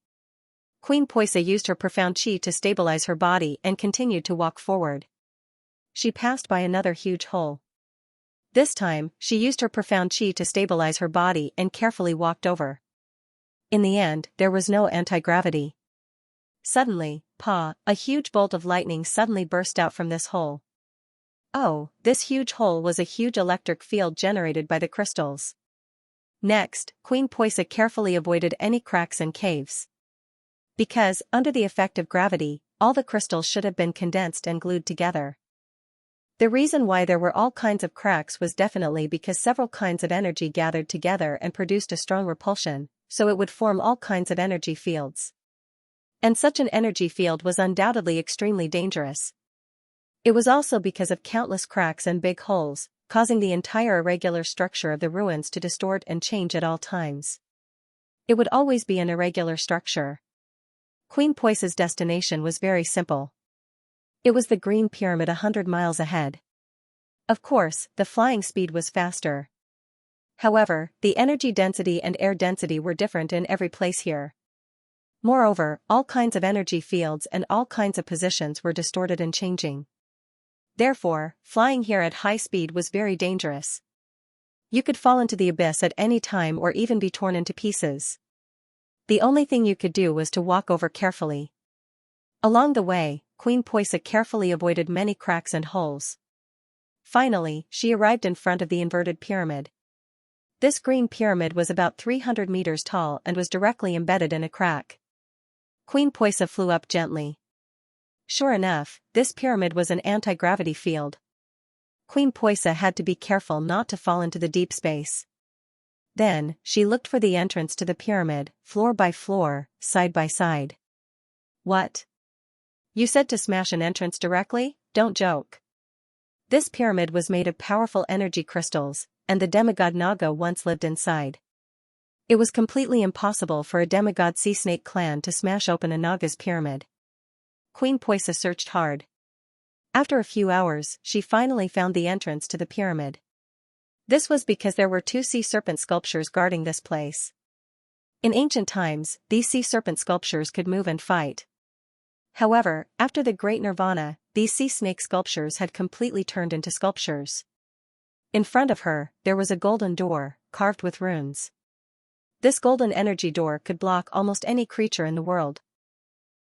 Queen Poisa used her profound chi to stabilize her body and continued to walk forward. She passed by another huge hole. This time, she used her profound chi to stabilize her body and carefully walked over. In the end, there was no anti-gravity. Suddenly, a huge bolt of lightning suddenly burst out from this hole. Oh, this huge hole was a huge electric field generated by the crystals. Next, Queen Poisa carefully avoided any cracks and caves. Because, under the effect of gravity, all the crystals should have been condensed and glued together. The reason why there were all kinds of cracks was definitely because several kinds of energy gathered together and produced a strong repulsion, so it would form all kinds of energy fields. And such an energy field was undoubtedly extremely dangerous. It was also because of countless cracks and big holes, causing the entire irregular structure of the ruins to distort and change at all times. It would always be an irregular structure. Queen Poisa's destination was very simple. It was the Green Pyramid 100 miles ahead. Of course, the flying speed was faster. However, the energy density and air density were different in every place here. Moreover, all kinds of energy fields and all kinds of positions were distorted and changing. Therefore, flying here at high speed was very dangerous. You could fall into the abyss at any time or even be torn into pieces. The only thing you could do was to walk over carefully. Along the way, Queen Poisa carefully avoided many cracks and holes. Finally, she arrived in front of the inverted pyramid. This green pyramid was about 300 meters tall and was directly embedded in a crack. Queen Poisa flew up gently. Sure enough, this pyramid was an anti-gravity field. Queen Poisa had to be careful not to fall into the deep space. Then, she looked for the entrance to the pyramid, floor by floor, side by side. What? You said to smash an entrance directly? Don't joke. This pyramid was made of powerful energy crystals, and the demigod Naga once lived inside. It was completely impossible for a demigod sea snake clan to smash open a Naga's pyramid. Queen Poisa searched hard. After a few hours, she finally found the entrance to the pyramid. This was because there were 2 sea serpent sculptures guarding this place. In ancient times, these sea serpent sculptures could move and fight. However, after the Great Nirvana, these sea snake sculptures had completely turned into sculptures. In front of her, there was a golden door, carved with runes. This golden energy door could block almost any creature in the world.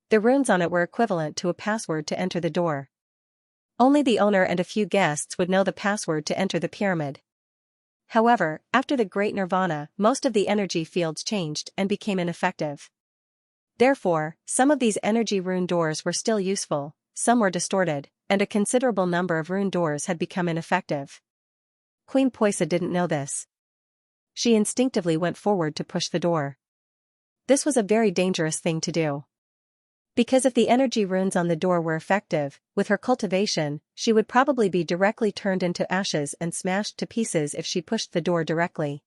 The runes on it were equivalent to a password to enter the door. Only the owner and a few guests would know the password to enter the pyramid. However, after the Great Nirvana, most of the energy fields changed and became ineffective. Therefore, some of these energy rune doors were still useful, some were distorted, and a considerable number of rune doors had become ineffective. Queen Poisa didn't know this. She instinctively went forward to push the door. This was a very dangerous thing to do. Because if the energy runes on the door were effective, with her cultivation, she would probably be directly turned into ashes and smashed to pieces if she pushed the door directly.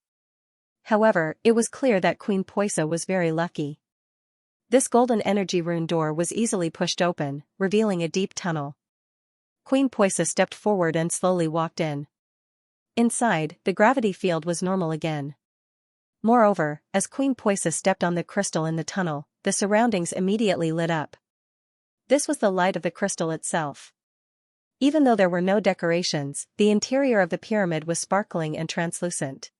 However, it was clear that Queen Poisa was very lucky. This golden energy rune door was easily pushed open, revealing a deep tunnel. Queen Poisa stepped forward and slowly walked in. Inside, the gravity field was normal again. Moreover, as Queen Poisa stepped on the crystal in the tunnel, the surroundings immediately lit up. This was the light of the crystal itself. Even though there were no decorations, the interior of the pyramid was sparkling and translucent.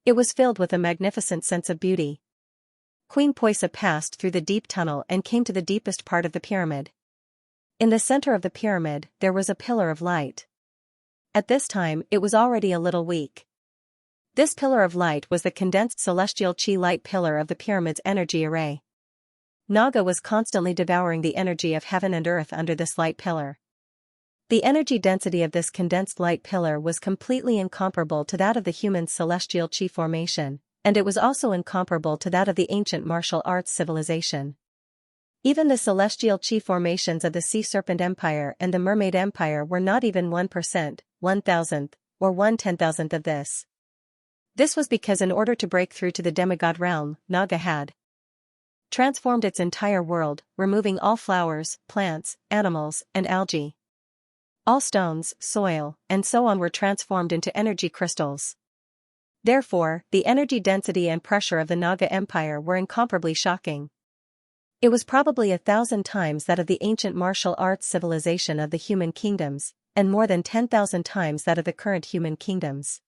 It was filled with a magnificent sense of beauty. Queen Poisa passed through the deep tunnel and came to the deepest part of the pyramid. In the center of the pyramid, there was a pillar of light. At this time, it was already a little weak. This pillar of light was the condensed celestial chi light pillar of the pyramid's energy array. Naga was constantly devouring the energy of heaven and earth under this light pillar. The energy density of this condensed light pillar was completely incomparable to that of the human celestial chi formation, and it was also incomparable to that of the ancient martial arts civilization. Even the celestial chi formations of the Sea Serpent Empire and the Mermaid Empire were not even 1%, 1,000th, or 1/10,000th of this. This was because in order to break through to the demigod realm, Naga had transformed its entire world, removing all flowers, plants, animals, and algae. All stones, soil, and so on were transformed into energy crystals. Therefore, the energy density and pressure of the Naga Empire were incomparably shocking. It was probably 1,000 times that of the ancient martial arts civilization of the human kingdoms, and more than 10,000 times that of the current human kingdoms.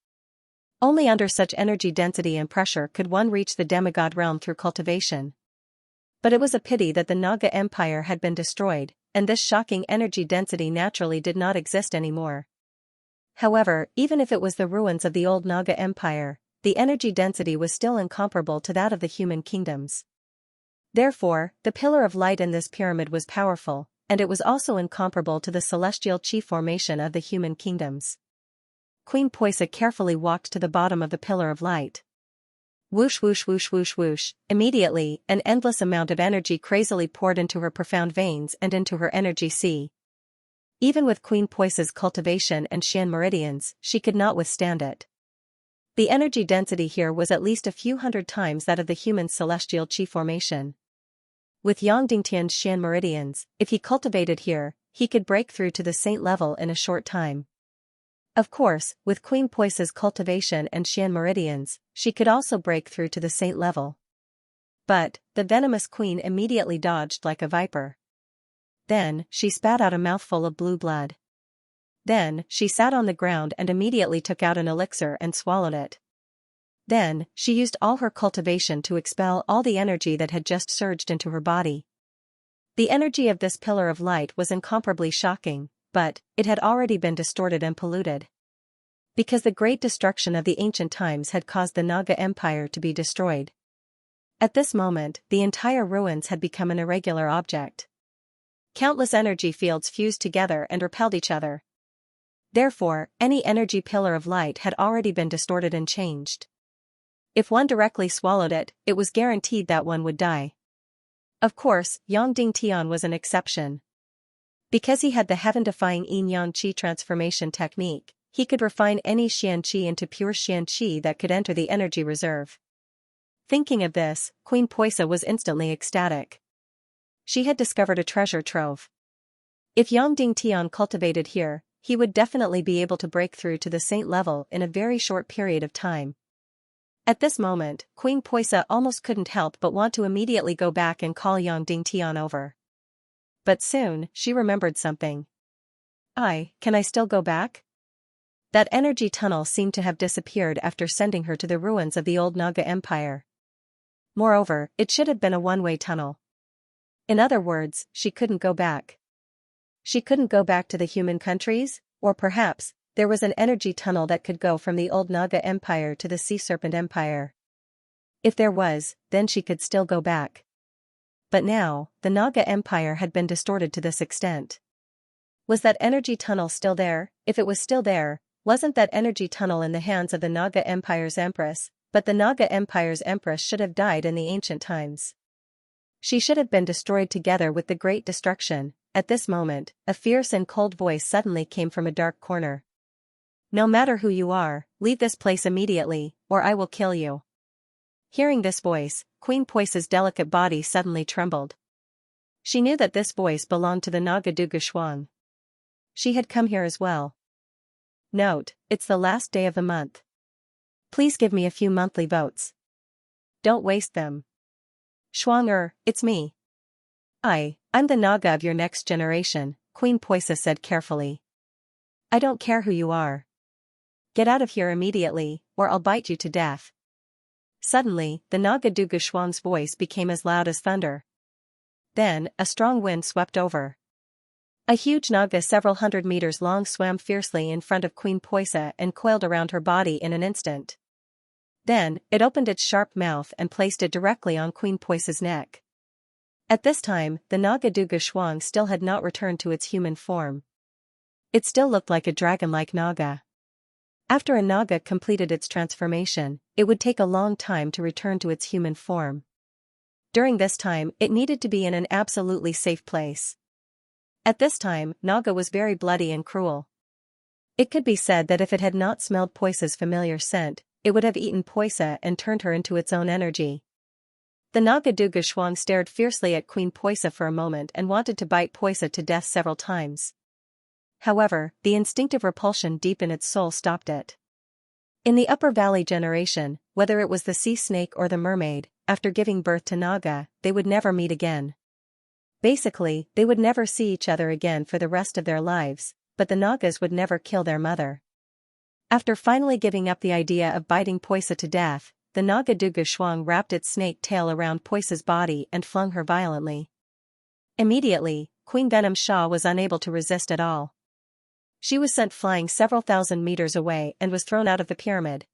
Only under such energy density and pressure could one reach the demigod realm through cultivation. But it was a pity that the Naga Empire had been destroyed, and this shocking energy density naturally did not exist anymore. However, even if it was the ruins of the old Naga Empire, the energy density was still incomparable to that of the human kingdoms. Therefore, the pillar of light in this pyramid was powerful, and it was also incomparable to the celestial chi formation of the human kingdoms. Queen Poisa carefully walked to the bottom of the pillar of light. Whoosh whoosh whoosh whoosh whoosh, immediately, an endless amount of energy crazily poured into her profound veins and into her energy sea. Even with Queen Poisa's cultivation and Xian meridians, she could not withstand it. The energy density here was at least a few hundred times that of the human celestial chi formation. With Yangdingtian's Xian meridians, if he cultivated here, he could break through to the saint level in a short time. Of course, with Queen Poisa's cultivation and Xian meridians, she could also break through to the saint level. But, the venomous queen immediately dodged like a viper. Then, she spat out a mouthful of blue blood. Then, she sat on the ground and immediately took out an elixir and swallowed it. Then, she used all her cultivation to expel all the energy that had just surged into her body. The energy of this pillar of light was incomparably shocking, but, it had already been distorted and polluted. Because the great destruction of the ancient times had caused the Naga Empire to be destroyed. At this moment, the entire ruins had become an irregular object. Countless energy fields fused together and repelled each other. Therefore, any energy pillar of light had already been distorted and changed. If one directly swallowed it, it was guaranteed that one would die. Of course, Yang Dingtian was an exception. Because he had the heaven-defying yin-yang qi transformation technique, he could refine any Xianqi into pure Xianqi that could enter the energy reserve. Thinking of this, Queen Poisa was instantly ecstatic. She had discovered a treasure trove. If Yang Dingtian cultivated here, he would definitely be able to break through to the saint level in a very short period of time. At this moment, Queen Poisa almost couldn't help but want to immediately go back and call Yang Dingtian over. But soon, she remembered something. Can I still go back? That energy tunnel seemed to have disappeared after sending her to the ruins of the old Naga Empire. Moreover, it should have been a one-way tunnel. In other words, she couldn't go back. She couldn't go back to the human countries, or perhaps, there was an energy tunnel that could go from the old Naga Empire to the Sea Serpent Empire. If there was, then she could still go back. But now, the Naga Empire had been distorted to this extent. Was that energy tunnel still there? If it was still there, wasn't that energy tunnel in the hands of the Naga Empire's empress? But the Naga Empire's empress should have died in the ancient times. She should have been destroyed together with the great destruction. At this moment, a fierce and cold voice suddenly came from a dark corner. No matter who you are, leave this place immediately, or I will kill you. Hearing this voice, Queen Poisa's delicate body suddenly trembled. She knew that this voice belonged to the Naga Duga Shuang. She had come here as well. Note, it's the last day of the month. Please give me a few monthly votes. Don't waste them. Shuang it's me. I'm the Naga of your next generation, Queen Poisa said carefully. I don't care who you are. Get out of here immediately, or I'll bite you to death. Suddenly, the Naga Duga Shuang's voice became as loud as thunder. Then, a strong wind swept over. A huge Naga several hundred meters long swam fiercely in front of Queen Poisa and coiled around her body in an instant. Then, it opened its sharp mouth and placed it directly on Queen Poisa's neck. At this time, the Naga Duga Shuang still had not returned to its human form. It still looked like a dragon-like Naga. After a Naga completed its transformation, it would take a long time to return to its human form. During this time, it needed to be in an absolutely safe place. At this time, Naga was very bloody and cruel. It could be said that if it had not smelled Poisa's familiar scent, it would have eaten Poisa and turned her into its own energy. The Naga Duga Shuang stared fiercely at Queen Poisa for a moment and wanted to bite Poisa to death several times. However, the instinctive repulsion deep in its soul stopped it. In the Upper Valley generation, whether it was the sea snake or the mermaid, after giving birth to Naga, they would never meet again. Basically, they would never see each other again for the rest of their lives, but the Nagas would never kill their mother. After finally giving up the idea of biting Poisa to death, the Naga Duga Shuang wrapped its snake tail around Poisa's body and flung her violently. Immediately, Queen Venom Sha was unable to resist at all. She was sent flying several thousand meters away and was thrown out of the pyramid.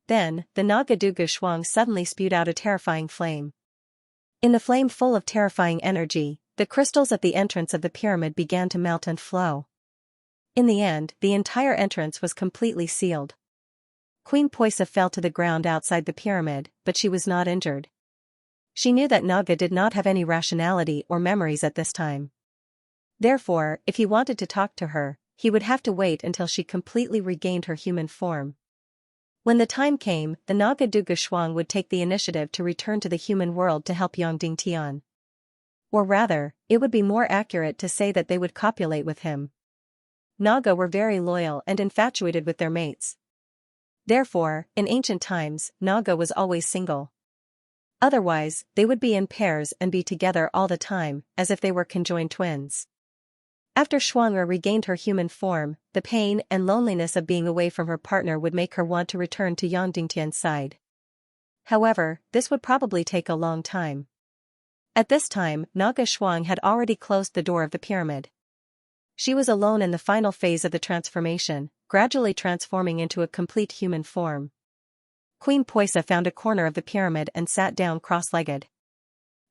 Then, the Naga Duga Shuang suddenly spewed out a terrifying flame. In the flame full of terrifying energy, the crystals at the entrance of the pyramid began to melt and flow. In the end, the entire entrance was completely sealed. Queen Poisa fell to the ground outside the pyramid, but she was not injured. She knew that Naga did not have any rationality or memories at this time. Therefore, if he wanted to talk to her, he would have to wait until she completely regained her human form. When the time came, the Naga Duga Shuang would take the initiative to return to the human world to help Yang Dingtian. Or rather, it would be more accurate to say that they would copulate with him. Naga were very loyal and infatuated with their mates. Therefore, in ancient times, Naga was always single. Otherwise, they would be in pairs and be together all the time, as if they were conjoined twins. After Xianxia regained her human form, the pain and loneliness of being away from her partner would make her want to return to Yang Dingtian's side. However, this would probably take a long time. At this time, Naga Xianxia had already closed the door of the pyramid. She was alone in the final phase of the transformation, gradually transforming into a complete human form. Queen Poisa found a corner of the pyramid and sat down cross-legged.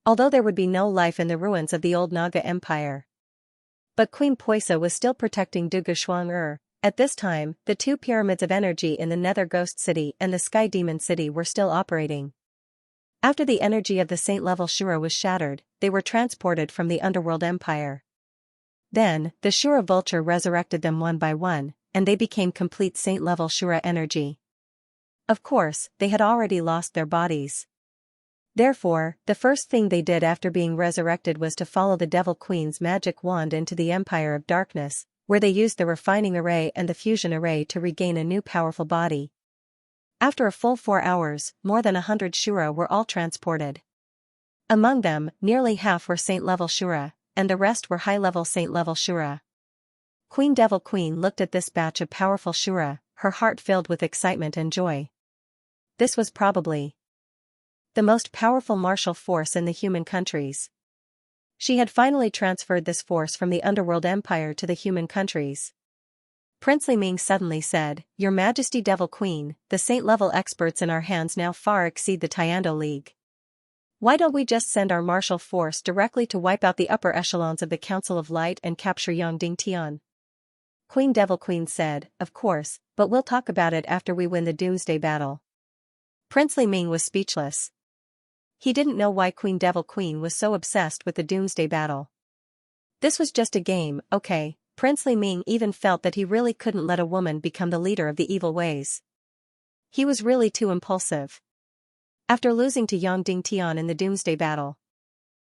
Although there would be no life in the ruins of the old Naga Empire. But Queen Poisa was still protecting Duga Xianxia. At this time, the two pyramids of energy in the Nether Ghost City and the Sky Demon City were still operating. After the energy of the Saint-level Shura was shattered, they were transported from the Underworld Empire. Then, the Shura Vulture resurrected them one by one, and they became complete Saint-level Shura energy. Of course, they had already lost their bodies. Therefore, the first thing they did after being resurrected was to follow the Devil Queen's magic wand into the Empire of Darkness, where they used the refining array and the fusion array to regain a new powerful body. After a full 4 hours, more than 100 Shura were all transported. Among them, nearly half were Saint-level Shura, and the rest were high-level Saint-level Shura. Queen Devil Queen looked at this batch of powerful Shura, her heart filled with excitement and joy. This was probably the most powerful martial force in the human countries. She had finally transferred this force from the Underworld Empire to the human countries. Prince Li Ming suddenly said, "Your Majesty Devil Queen, the Saint-level experts in our hands now far exceed the Tiando League. Why don't we just send our martial force directly to wipe out the upper echelons of the Council of Light and capture Yang Dingtian?" Queen Devil Queen said, "Of course, but we'll talk about it after we win the Doomsday Battle." Prince Li Ming was speechless. He didn't know why Queen Devil Queen was so obsessed with the Doomsday Battle. This was just a game, okay. Prince Li Ming even felt that he really couldn't let a woman become the leader of the evil ways. He was really too impulsive. After losing to Yang Dingtian in the Doomsday Battle,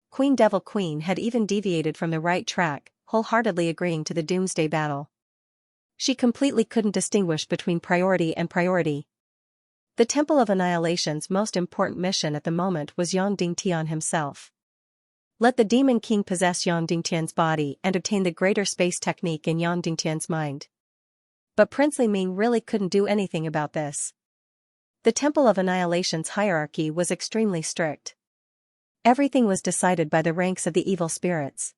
Queen Devil Queen had even deviated from the right track, wholeheartedly agreeing to the Doomsday Battle. She completely couldn't distinguish between priority and priority. The Temple of Annihilation's most important mission at the moment was Yang Dingtian himself. Let the Demon King possess Yang Dingtian's body and obtain the greater space technique in Yang Dingtian's mind. But Prince Li Ming really couldn't do anything about this. The Temple of Annihilation's hierarchy was extremely strict. Everything was decided by the ranks of the evil spirits.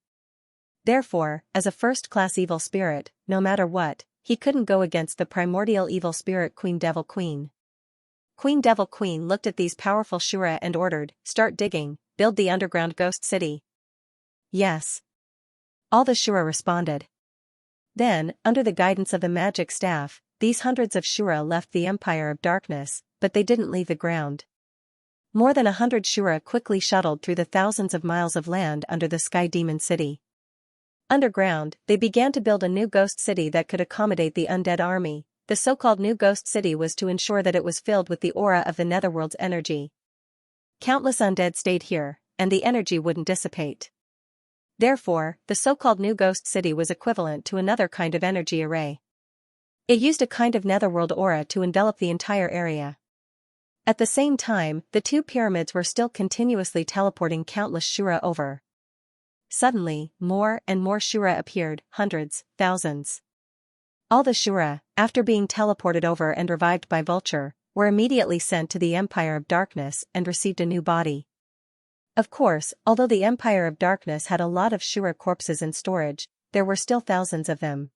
Therefore, as a first-class evil spirit, no matter what, he couldn't go against the primordial evil spirit Queen Devil Queen. Queen Devil Queen looked at these powerful Shura and ordered, "Start digging, build the underground ghost city." Yes. All the Shura responded. Then, under the guidance of the magic staff, these hundreds of Shura left the Empire of Darkness, but they didn't leave the ground. More than 100 Shura quickly shuttled through the thousands of miles of land under the Sky Demon City. Underground, they began to build a new ghost city that could accommodate the undead army. The so-called new ghost city was to ensure that it was filled with the aura of the Netherworld's energy. Countless undead stayed here, and the energy wouldn't dissipate. Therefore, the so-called new ghost city was equivalent to another kind of energy array. It used a kind of Netherworld aura to envelop the entire area. At the same time, the two pyramids were still continuously teleporting countless Shura over. Suddenly, more and more Shura appeared, hundreds, thousands. All the Shura, after being teleported over and revived by Vulture, were immediately sent to the Empire of Darkness and received a new body. Of course, although the Empire of Darkness had a lot of Shura corpses in storage, there were still thousands of them.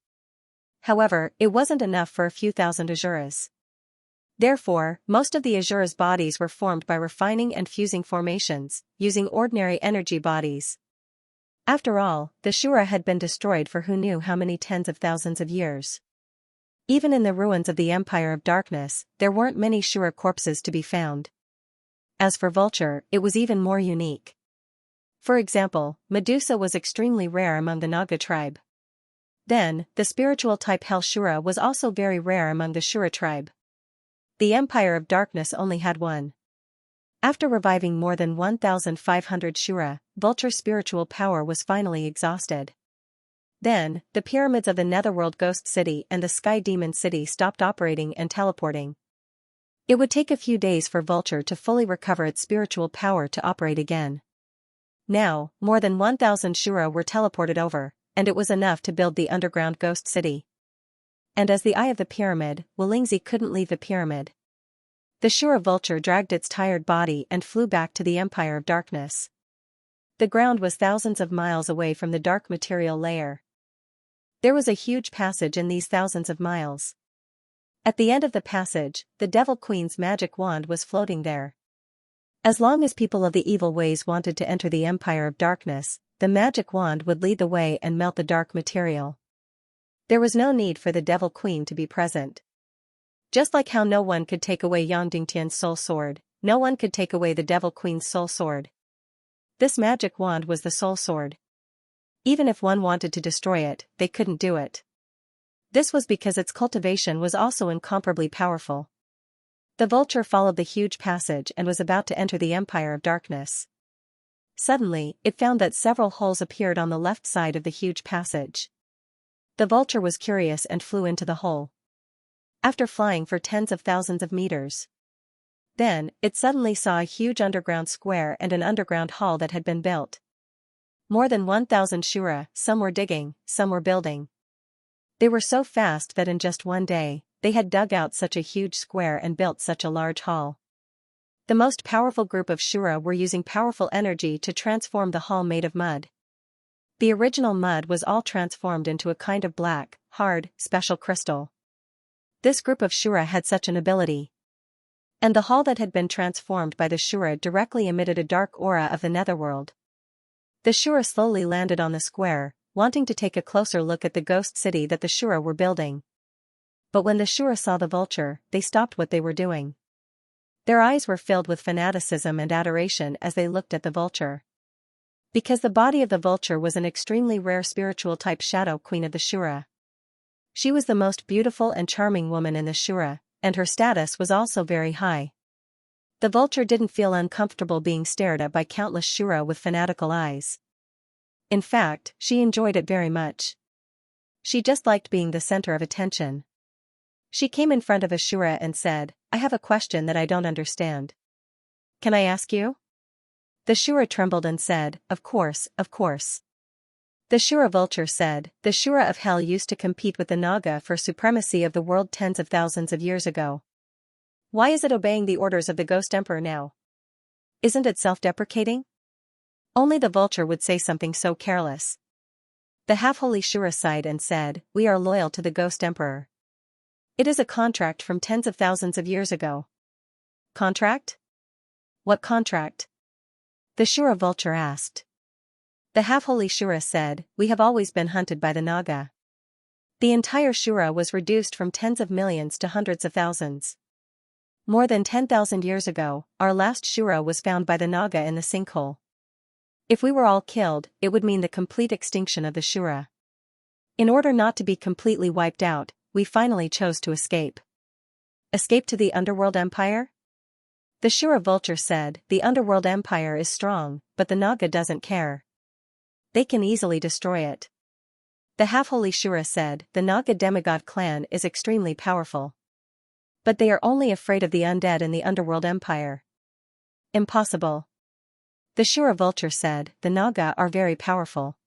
However, it wasn't enough for a few thousand Azuras. Therefore, most of the Azura's bodies were formed by refining and fusing formations, using ordinary energy bodies. After all, the Shura had been destroyed for who knew how many tens of thousands of years. Even in the ruins of the Empire of Darkness, there weren't many Shura corpses to be found. As for Vulture, it was even more unique. For example, Medusa was extremely rare among the Naga tribe. Then, the spiritual type Hell Shura was also very rare among the Shura tribe. The Empire of Darkness only had one. After reviving more than 1,500 Shura, Vulture's spiritual power was finally exhausted. Then, the pyramids of the Netherworld Ghost City and the Sky Demon City stopped operating and teleporting. It would take a few days for Vulture to fully recover its spiritual power to operate again. Now, more than 1,000 Shura were teleported over, and it was enough to build the underground Ghost City. And as the eye of the pyramid, Wolingzi couldn't leave the pyramid. The Shura Vulture dragged its tired body and flew back to the Empire of Darkness. The ground was thousands of miles away from the dark material layer. There was a huge passage in these thousands of miles. At the end of the passage, the Devil Queen's magic wand was floating there. As long as people of the evil ways wanted to enter the Empire of Darkness, the magic wand would lead the way and melt the dark material. There was no need for the Devil Queen to be present. Just like how no one could take away Yang Dingtian's soul sword, no one could take away the Devil Queen's soul sword. This magic wand was the soul sword. Even if one wanted to destroy it, they couldn't do it. This was because its cultivation was also incomparably powerful. The Vulture followed the huge passage and was about to enter the Empire of Darkness. Suddenly, it found that several holes appeared on the left side of the huge passage. The Vulture was curious and flew into the hole. After flying for tens of thousands of meters, then, it suddenly saw a huge underground square and an underground hall that had been built. More than 1,000 Shura, some were digging, some were building. They were so fast that in just one day, they had dug out such a huge square and built such a large hall. The most powerful group of Shura were using powerful energy to transform the hall made of mud. The original mud was all transformed into a kind of black, hard, special crystal. This group of Shura had such an ability. And the hall that had been transformed by the Shura directly emitted a dark aura of the Netherworld. The Shura slowly landed on the square, wanting to take a closer look at the ghost city that the Shura were building. But when the Shura saw the Vulture, they stopped what they were doing. Their eyes were filled with fanaticism and adoration as they looked at the Vulture. Because the body of the Vulture was an extremely rare spiritual type shadow queen of the Shura. She was the most beautiful and charming woman in the Shura, and her status was also very high. The Vulture didn't feel uncomfortable being stared at by countless Shura with fanatical eyes. In fact, she enjoyed it very much. She just liked being the center of attention. She came in front of a Shura and said, "I have a question that I don't understand. Can I ask you?" The Shura trembled and said, Of course, of course." The Shura Vulture said, "The Shura of Hell used to compete with the Naga for supremacy of the world tens of thousands of years ago. Why is it obeying the orders of the Ghost Emperor now? Isn't it self-deprecating?" Only the Vulture would say something so careless. The half-holy Shura sighed and said, "We are loyal to the Ghost Emperor. It is a contract from tens of thousands of years ago." "Contract? What contract?" the Shura Vulture asked. The half-holy Shura said, "We have always been hunted by the Naga. The entire Shura was reduced from tens of millions to hundreds of thousands. More than 10,000 years ago, our last Shura was found by the Naga in the sinkhole. If we were all killed, it would mean the complete extinction of the Shura. In order not to be completely wiped out, we finally chose to escape." "Escape to the Underworld Empire?" The Shura Vulture said, "The Underworld Empire is strong, but the Naga doesn't care. They can easily destroy it." The half-holy Shura said, "The Naga demigod clan is extremely powerful. But they are only afraid of the undead in the Underworld Empire." "Impossible." The Shura Vulture said, "The Naga are very powerful.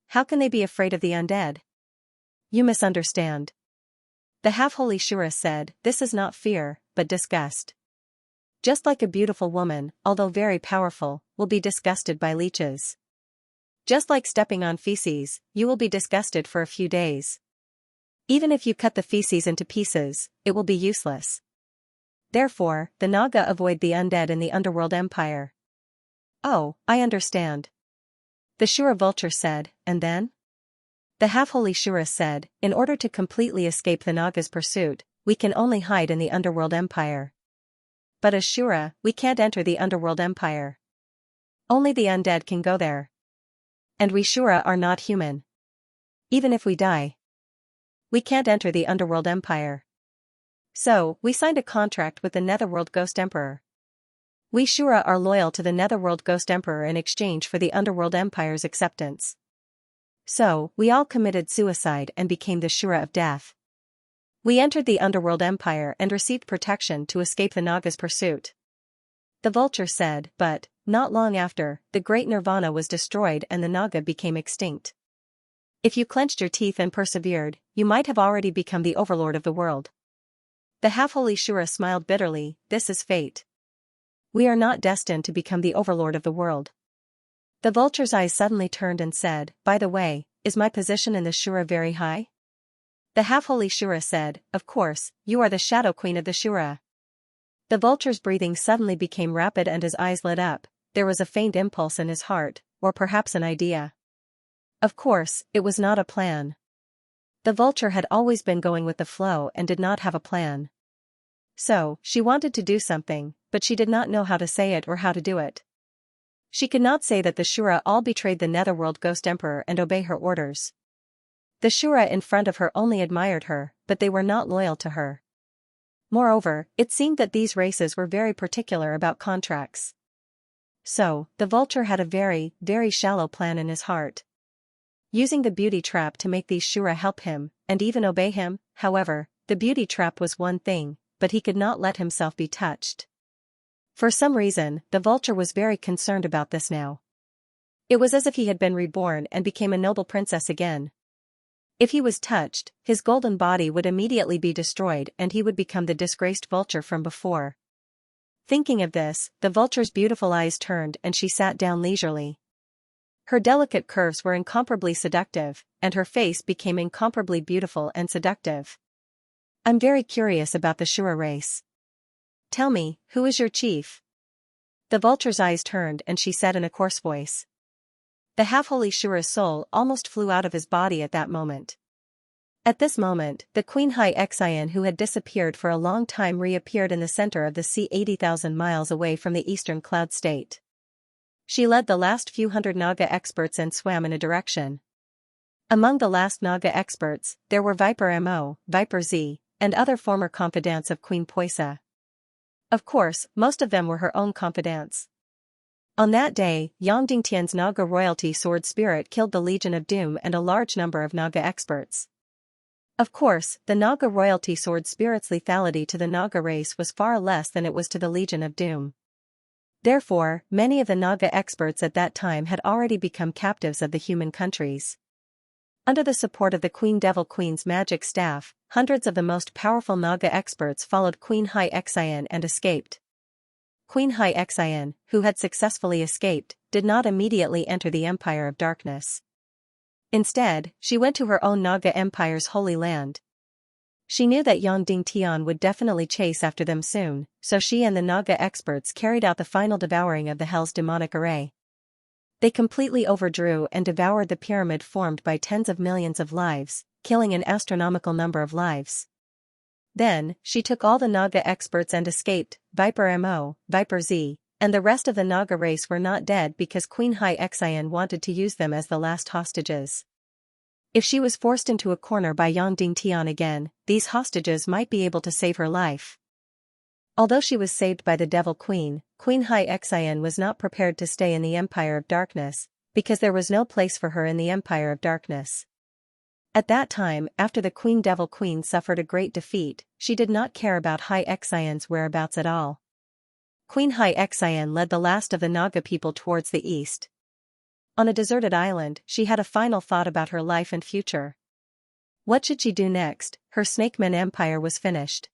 How can they be afraid of the undead?" "You misunderstand." The half-holy Shura said, "This is not fear, but disgust. Just like a beautiful woman, although very powerful, will be disgusted by leeches. Just like stepping on feces, you will be disgusted for a few days. Even if you cut the feces into pieces, it will be useless. Therefore, the Naga avoid the undead in the Underworld Empire." "Oh, I understand." The Shura Vulture said, "And then?" The half-holy Shura said, "In order to completely escape the Naga's pursuit, we can only hide in the Underworld Empire. But as Shura, we can't enter the Underworld Empire. Only the undead can go there. And we Shura are not human. Even if we die, we can't enter the Underworld Empire. So, we signed a contract with the Netherworld Ghost Emperor. We Shura are loyal to the Netherworld Ghost Emperor in exchange for the Underworld Empire's acceptance. So, we all committed suicide and became the Shura of Death. We entered the Underworld Empire and received protection to escape the Naga's pursuit. The vulture said, but, not long after, the Great Nirvana was destroyed and the Naga became extinct. If you clenched your teeth and persevered, you might have already become the overlord of the world. The half-holy Shura smiled bitterly, this is fate. We are not destined to become the overlord of the world. The vulture's eyes suddenly turned and said, by the way, is my position in the Shura very high? The half-holy Shura said, of course, you are the Shadow Queen of the Shura. The vulture's breathing suddenly became rapid and his eyes lit up, there was a faint impulse in his heart, or perhaps an idea. Of course, it was not a plan. The vulture had always been going with the flow and did not have a plan. So, she wanted to do something, but she did not know how to say it or how to do it. She could not say that the Shura all betrayed the Netherworld Ghost Emperor and obey her orders. The Shura in front of her only admired her, but they were not loyal to her. Moreover, it seemed that these races were very particular about contracts. So, the vulture had a very, very shallow plan in his heart. Using the beauty trap to make these Shura help him, and even obey him, however, the beauty trap was one thing, but he could not let himself be touched. For some reason, the vulture was very concerned about this now. It was as if he had been reborn and became a noble princess again. If he was touched, his golden body would immediately be destroyed and he would become the disgraced vulture from before. Thinking of this, the vulture's beautiful eyes turned and she sat down leisurely. Her delicate curves were incomparably seductive, and her face became incomparably beautiful and seductive. I'm very curious about the Shura race. Tell me, who is your chief? The vulture's eyes turned and she said in a coarse voice. The half-holy Shura's soul almost flew out of his body at that moment. At this moment, the Queen Xianxia who had disappeared for a long time reappeared in the center of the sea 80,000 miles away from the eastern cloud state. She led the last few hundred Naga experts and swam in a direction. Among the last Naga experts, there were Viper Mo, Viper Z, and other former confidants of Queen Poisa. Of course, most of them were her own confidants. On that day, Yang Dingtian's Naga royalty sword spirit killed the Legion of Doom and a large number of Naga experts. Of course, the Naga royalty sword spirit's lethality to the Naga race was far less than it was to the Legion of Doom. Therefore, many of the Naga experts at that time had already become captives of the human countries. Under the support of the Queen Devil Queen's magic staff, hundreds of the most powerful Naga experts followed Queen Xianxia and escaped. Queen Xianxia, who had successfully escaped, did not immediately enter the Empire of Darkness. Instead, she went to her own Naga Empire's holy land. She knew that Yang Dingtian would definitely chase after them soon, so she and the Naga experts carried out the final devouring of the Hell's demonic array. They completely overdrew and devoured the pyramid formed by tens of millions of lives, killing an astronomical number of lives. Then, she took all the Naga experts and escaped. Viper Mo, Viper Z, and the rest of the Naga race were not dead because Queen Xianxia wanted to use them as the last hostages. If she was forced into a corner by Yang Dingtian again, these hostages might be able to save her life. Although she was saved by the Devil Queen, Queen Xianxia was not prepared to stay in the Empire of Darkness, because there was no place for her in the Empire of Darkness. At that time, after the Queen Devil Queen suffered a great defeat, she did not care about Xianxia's whereabouts at all. Queen Xianxia led the last of the Naga people towards the east. On a deserted island, she had a final thought about her life and future. What should she do next? Her Snakeman Empire was finished.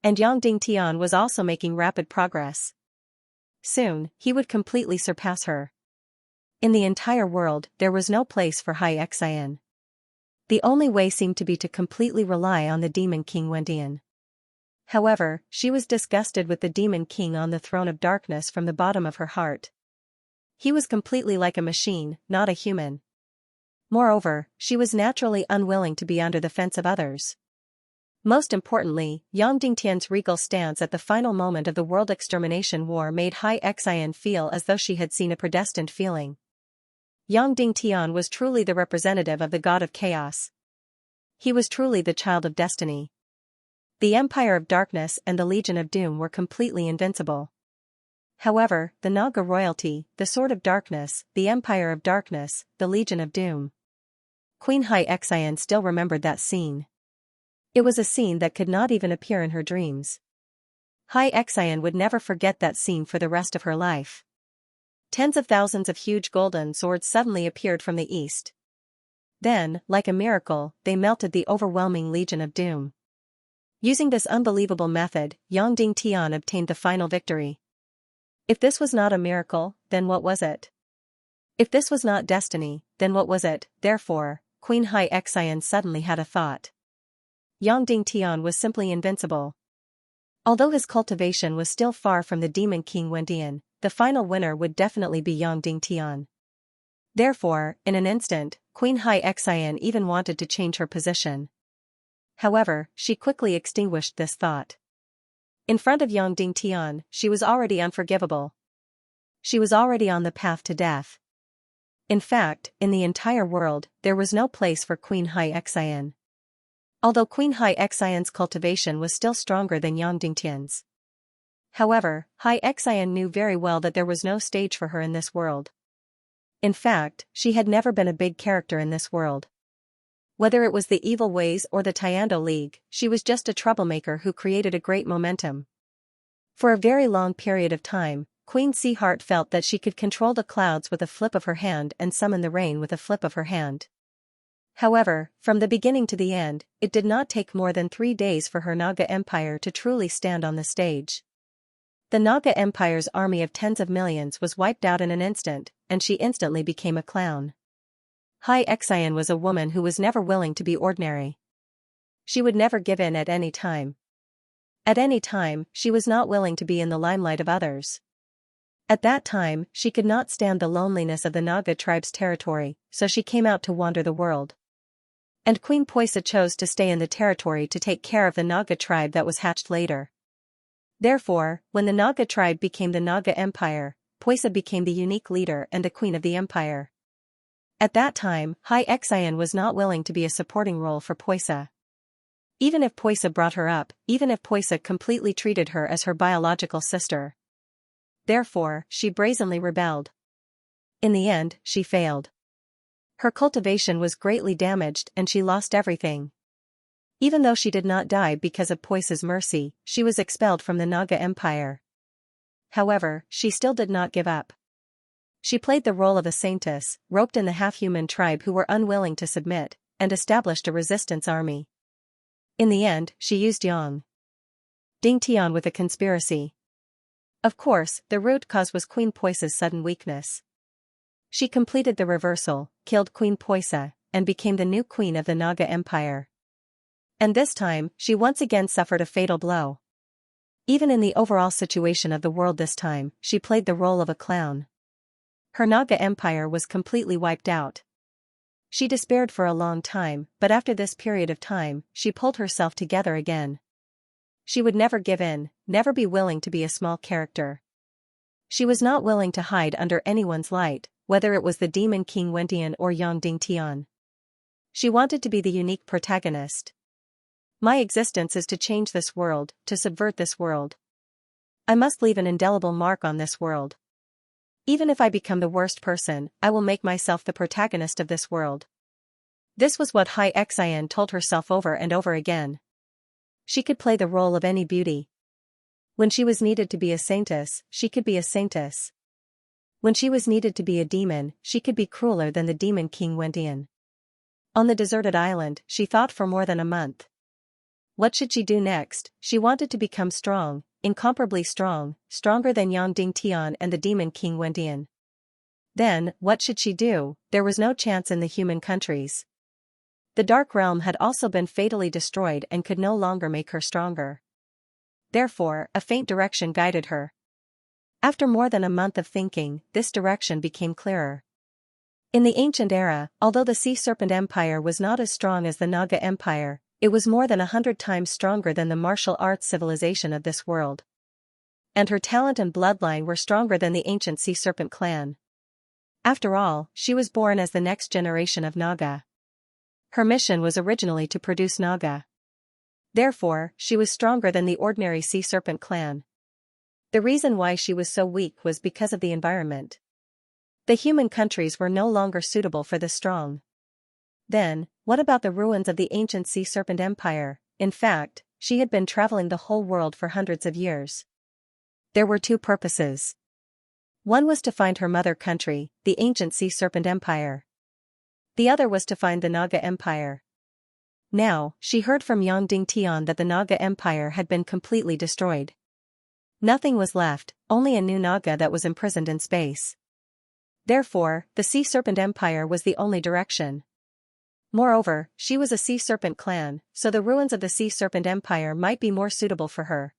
And Yang Dingtian was also making rapid progress. Soon, he would completely surpass her. In the entire world, there was no place for Xianxia. The only way seemed to be to completely rely on the Demon King Wendian. However, she was disgusted with the Demon King on the throne of darkness from the bottom of her heart. He was completely like a machine, not a human. Moreover, she was naturally unwilling to be under the fence of others. Most importantly, Yang Dingtian's regal stance at the final moment of the world extermination war made Xianxia feel as though she had seen a predestined feeling. Yang Dingtian was truly the representative of the god of chaos. He was truly the child of destiny. The Empire of Darkness and the Legion of Doom were completely invincible. However, the Naga royalty, the Sword of Darkness, the Empire of Darkness, the Legion of Doom. Queen Xianxia still remembered that scene. It was a scene that could not even appear in her dreams. Xianxia would never forget that scene for the rest of her life. Tens of thousands of huge golden swords suddenly appeared from the east. Then, like a miracle, they melted the overwhelming Legion of Doom. Using this unbelievable method, Yang Dingtian obtained the final victory. If this was not a miracle, then what was it? If this was not destiny, then what was it? Therefore, Queen Xianxia suddenly had a thought. Yang Dingtian was simply invincible. Although his cultivation was still far from the Demon King Wendian, the final winner would definitely be Yang Dingtian. Therefore, in an instant, Queen Xianxia even wanted to change her position. However, she quickly extinguished this thought. In front of Yang Dingtian, she was already unforgivable. She was already on the path to death. In fact, in the entire world, there was no place for Queen Xianxia. Although Queen Xianxia's cultivation was still stronger than Yang Dingtian's. However, Xianxia knew very well that there was no stage for her in this world. In fact, she had never been a big character in this world. Whether it was the Evil Ways or the Tiando League, she was just a troublemaker who created a great momentum. For a very long period of time, Queen Seaheart felt that she could control the clouds with a flip of her hand and summon the rain with a flip of her hand. However, from the beginning to the end, it did not take more than 3 days for her Naga Empire to truly stand on the stage. The Naga Empire's army of tens of millions was wiped out in an instant, and she instantly became a clown. Xianxia was a woman who was never willing to be ordinary. She would never give in at any time. At any time, she was not willing to be in the limelight of others. At that time, she could not stand the loneliness of the Naga tribe's territory, so she came out to wander the world. And Queen Poisa chose to stay in the territory to take care of the Naga tribe that was hatched later. Therefore, when the Naga tribe became the Naga Empire, Poisa became the unique leader and the queen of the empire. At that time, Xianxia was not willing to be a supporting role for Poisa. Even if Poisa brought her up, even if Poisa completely treated her as her biological sister. Therefore, she brazenly rebelled. In the end, she failed. Her cultivation was greatly damaged and she lost everything. Even though she did not die because of Poisa's mercy, she was expelled from the Naga Empire. However, she still did not give up. She played the role of a saintess, roped in the half-human tribe who were unwilling to submit, and established a resistance army. In the end, she used Yang Dingtian with a conspiracy. Of course, the root cause was Queen Poisa's sudden weakness. She completed the reversal, killed Queen Poisa, and became the new queen of the Naga Empire. And this time, she once again suffered a fatal blow. Even in the overall situation of the world this time, she played the role of a clown. Her Naga Empire was completely wiped out. She despaired for a long time, but after this period of time, she pulled herself together again. She would never give in, never be willing to be a small character. She was not willing to hide under anyone's light, whether it was the Demon King Wendian or Yang Dingtian. She wanted to be the unique protagonist. My existence is to change this world, to subvert this world. I must leave an indelible mark on this world. Even if I become the worst person, I will make myself the protagonist of this world. This was what Xianxia told herself over and over again. She could play the role of any beauty. When she was needed to be a saintess, she could be a saintess. When she was needed to be a demon, she could be crueler than the Demon King Wendian. On the deserted island, she thought for more than a month. What should she do next? She wanted to become strong, incomparably strong, stronger than Yang Dingtian and the Demon King Wendian. Then, what should she do? There was no chance in the human countries. The Dark Realm had also been fatally destroyed and could no longer make her stronger. Therefore, a faint direction guided her. After more than a month of thinking, this direction became clearer. In the ancient era, although the Sea Serpent Empire was not as strong as the Naga Empire, it was more than 100 times stronger than the martial arts civilization of this world. And her talent and bloodline were stronger than the ancient Sea Serpent clan. After all, she was born as the next generation of Naga. Her mission was originally to produce Naga. Therefore, she was stronger than the ordinary Sea Serpent clan. The reason why she was so weak was because of the environment. The human countries were no longer suitable for the strong. Then, what about the ruins of the ancient Sea Serpent Empire? In fact, she had been traveling the whole world for hundreds of years. There were two purposes. One was to find her mother country, the ancient Sea Serpent Empire. The other was to find the Naga Empire. Now, she heard from Yang Dingtian that the Naga Empire had been completely destroyed. Nothing was left, only a new Naga that was imprisoned in space. Therefore, the Sea Serpent Empire was the only direction. Moreover, she was a Sea Serpent clan, so the ruins of the Sea Serpent Empire might be more suitable for her.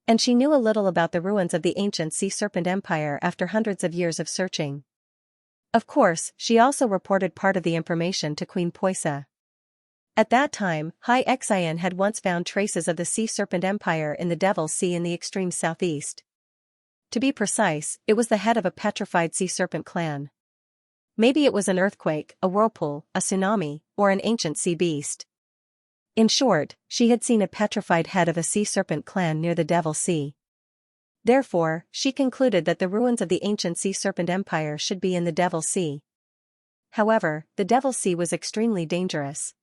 And she knew a little about the ruins of the ancient Sea Serpent Empire after hundreds of years of searching. Of course, she also reported part of the information to Queen Poisa. At that time, Xianxia had once found traces of the Sea Serpent Empire in the Devil's Sea in the extreme southeast. To be precise, it was the head of a petrified sea serpent clan. Maybe it was an earthquake, a whirlpool, a tsunami, or an ancient sea beast. In short, she had seen a petrified head of a sea serpent clan near the Devil's Sea. Therefore, she concluded that the ruins of the ancient Sea Serpent Empire should be in the Devil's Sea. However, the Devil's Sea was extremely dangerous.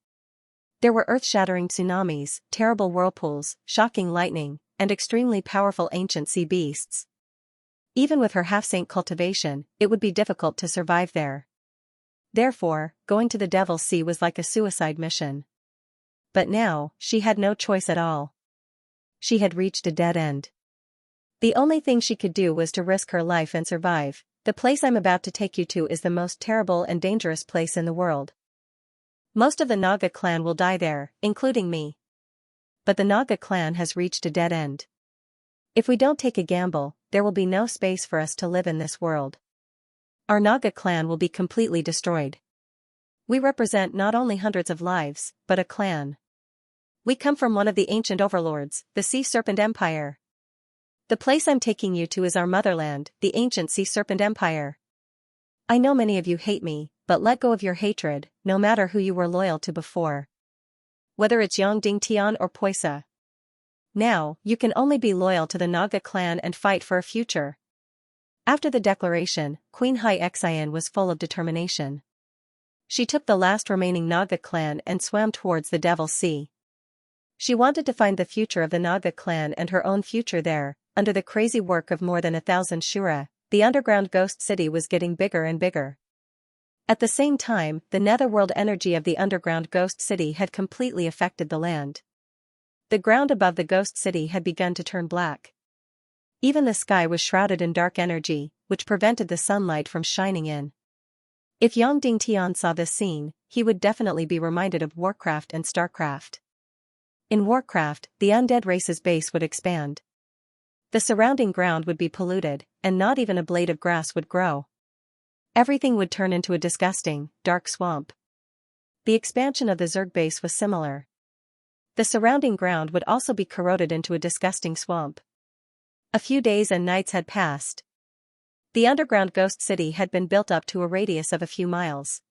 There were earth-shattering tsunamis, terrible whirlpools, shocking lightning, and extremely powerful ancient sea beasts. Even with her half-saint cultivation, it would be difficult to survive there. Therefore, going to the Devil's Sea was like a suicide mission. But now, she had no choice at all. She had reached a dead end. The only thing she could do was to risk her life and survive. The place I'm about to take you to is the most terrible and dangerous place in the world. Most of the Naga clan will die there, including me. But the Naga clan has reached a dead end. If we don't take a gamble, there will be no space for us to live in this world. Our Naga clan will be completely destroyed. We represent not only hundreds of lives, but a clan. We come from one of the ancient overlords, the Sea Serpent Empire. The place I'm taking you to is our motherland, the ancient Sea Serpent Empire. I know many of you hate me, but let go of your hatred, no matter who you were loyal to before. Whether it's Yang Dingtian or Poisa. Now, you can only be loyal to the Naga clan and fight for a future. After the declaration, Queen Xianxia was full of determination. She took the last remaining Naga clan and swam towards the Devil's Sea. She wanted to find the future of the Naga clan and her own future there. Under the crazy work of more than 1,000 Shura, the underground ghost city was getting bigger and bigger. At the same time, the netherworld energy of the underground ghost city had completely affected the land. The ground above the ghost city had begun to turn black. Even the sky was shrouded in dark energy, which prevented the sunlight from shining in. If Yang Dingtian saw this scene, he would definitely be reminded of Warcraft and Starcraft. In Warcraft, the undead race's base would expand. The surrounding ground would be polluted, and not even a blade of grass would grow. Everything would turn into a disgusting, dark swamp. The expansion of the Zerg base was similar. The surrounding ground would also be corroded into a disgusting swamp. A few days and nights had passed. The underground ghost city had been built up to a radius of a few miles.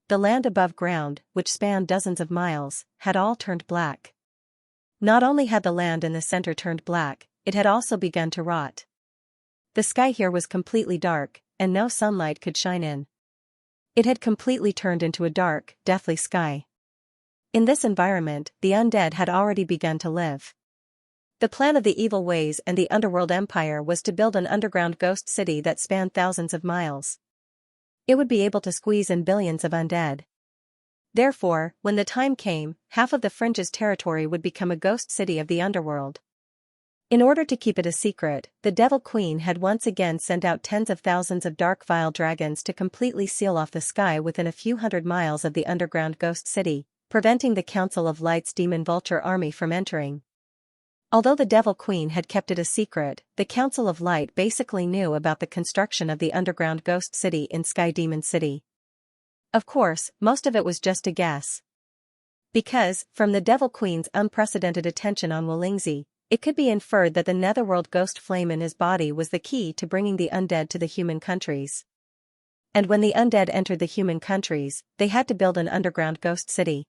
The land above ground, which spanned dozens of miles, had all turned black. Not only had the land in the center turned black, it had also begun to rot. The sky here was completely dark, and no sunlight could shine in. It had completely turned into a dark, deathly sky. In this environment, the undead had already begun to live. The plan of the evil ways and the underworld empire was to build an underground ghost city that spanned thousands of miles. It would be able to squeeze in billions of undead. Therefore, when the time came, half of the Fringe's territory would become a ghost city of the underworld. In order to keep it a secret, the Devil Queen had once again sent out tens of thousands of dark vile dragons to completely seal off the sky within a few hundred miles of the underground ghost city, preventing the Council of Light's demon vulture army from entering. Although the Devil Queen had kept it a secret, the Council of Light basically knew about the construction of the underground ghost city in Sky Demon City. Of course, most of it was just a guess. Because, from the Devil Queen's unprecedented attention on Wolingzi, it could be inferred that the netherworld ghost flame in his body was the key to bringing the undead to the human countries. And when the undead entered the human countries, they had to build an underground ghost city.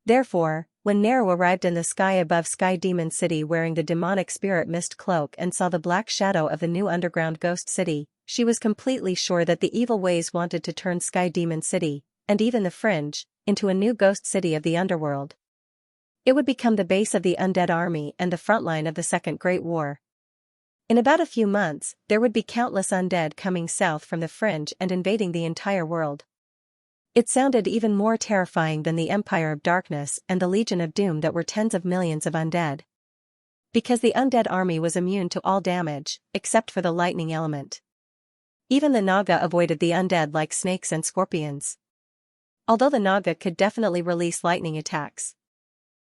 Therefore, when Nero arrived in the sky above Sky Demon City wearing the demonic spirit mist cloak and saw the black shadow of the new underground ghost city, she was completely sure that the evil ways wanted to turn Sky Demon City, and even the Fringe, into a new ghost city of the underworld. It would become the base of the undead army and the front line of the Second Great War. In about a few months, there would be countless undead coming south from the Fringe and invading the entire world. It sounded even more terrifying than the Empire of Darkness and the Legion of Doom that were tens of millions of undead. Because the undead army was immune to all damage, except for the lightning element. Even the Naga avoided the undead like snakes and scorpions. Although the Naga could definitely release lightning attacks.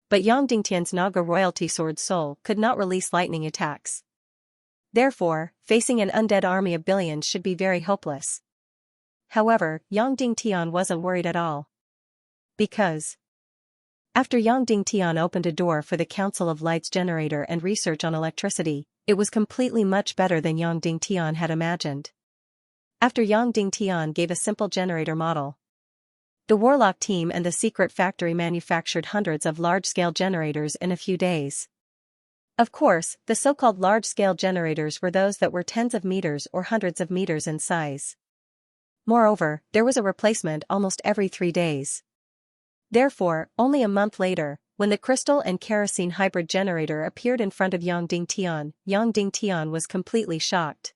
But Yang Dingtian's Naga royalty sword soul could not release lightning attacks. Therefore, facing an undead army of billions should be very hopeless. However, Yang Dingtian wasn't worried at all. Because after Yang Dingtian opened a door for the Council of Light's generator and research on electricity, it was completely much better than Yang Dingtian had imagined. After Yang Dingtian gave a simple generator model, the Warlock team and the secret factory manufactured hundreds of large-scale generators in a few days. Of course, the so-called large-scale generators were those that were tens of meters or hundreds of meters in size. Moreover, there was a replacement almost every 3 days. Therefore, only a month later, when the crystal and kerosene hybrid generator appeared in front of Yang Dingtian was completely shocked.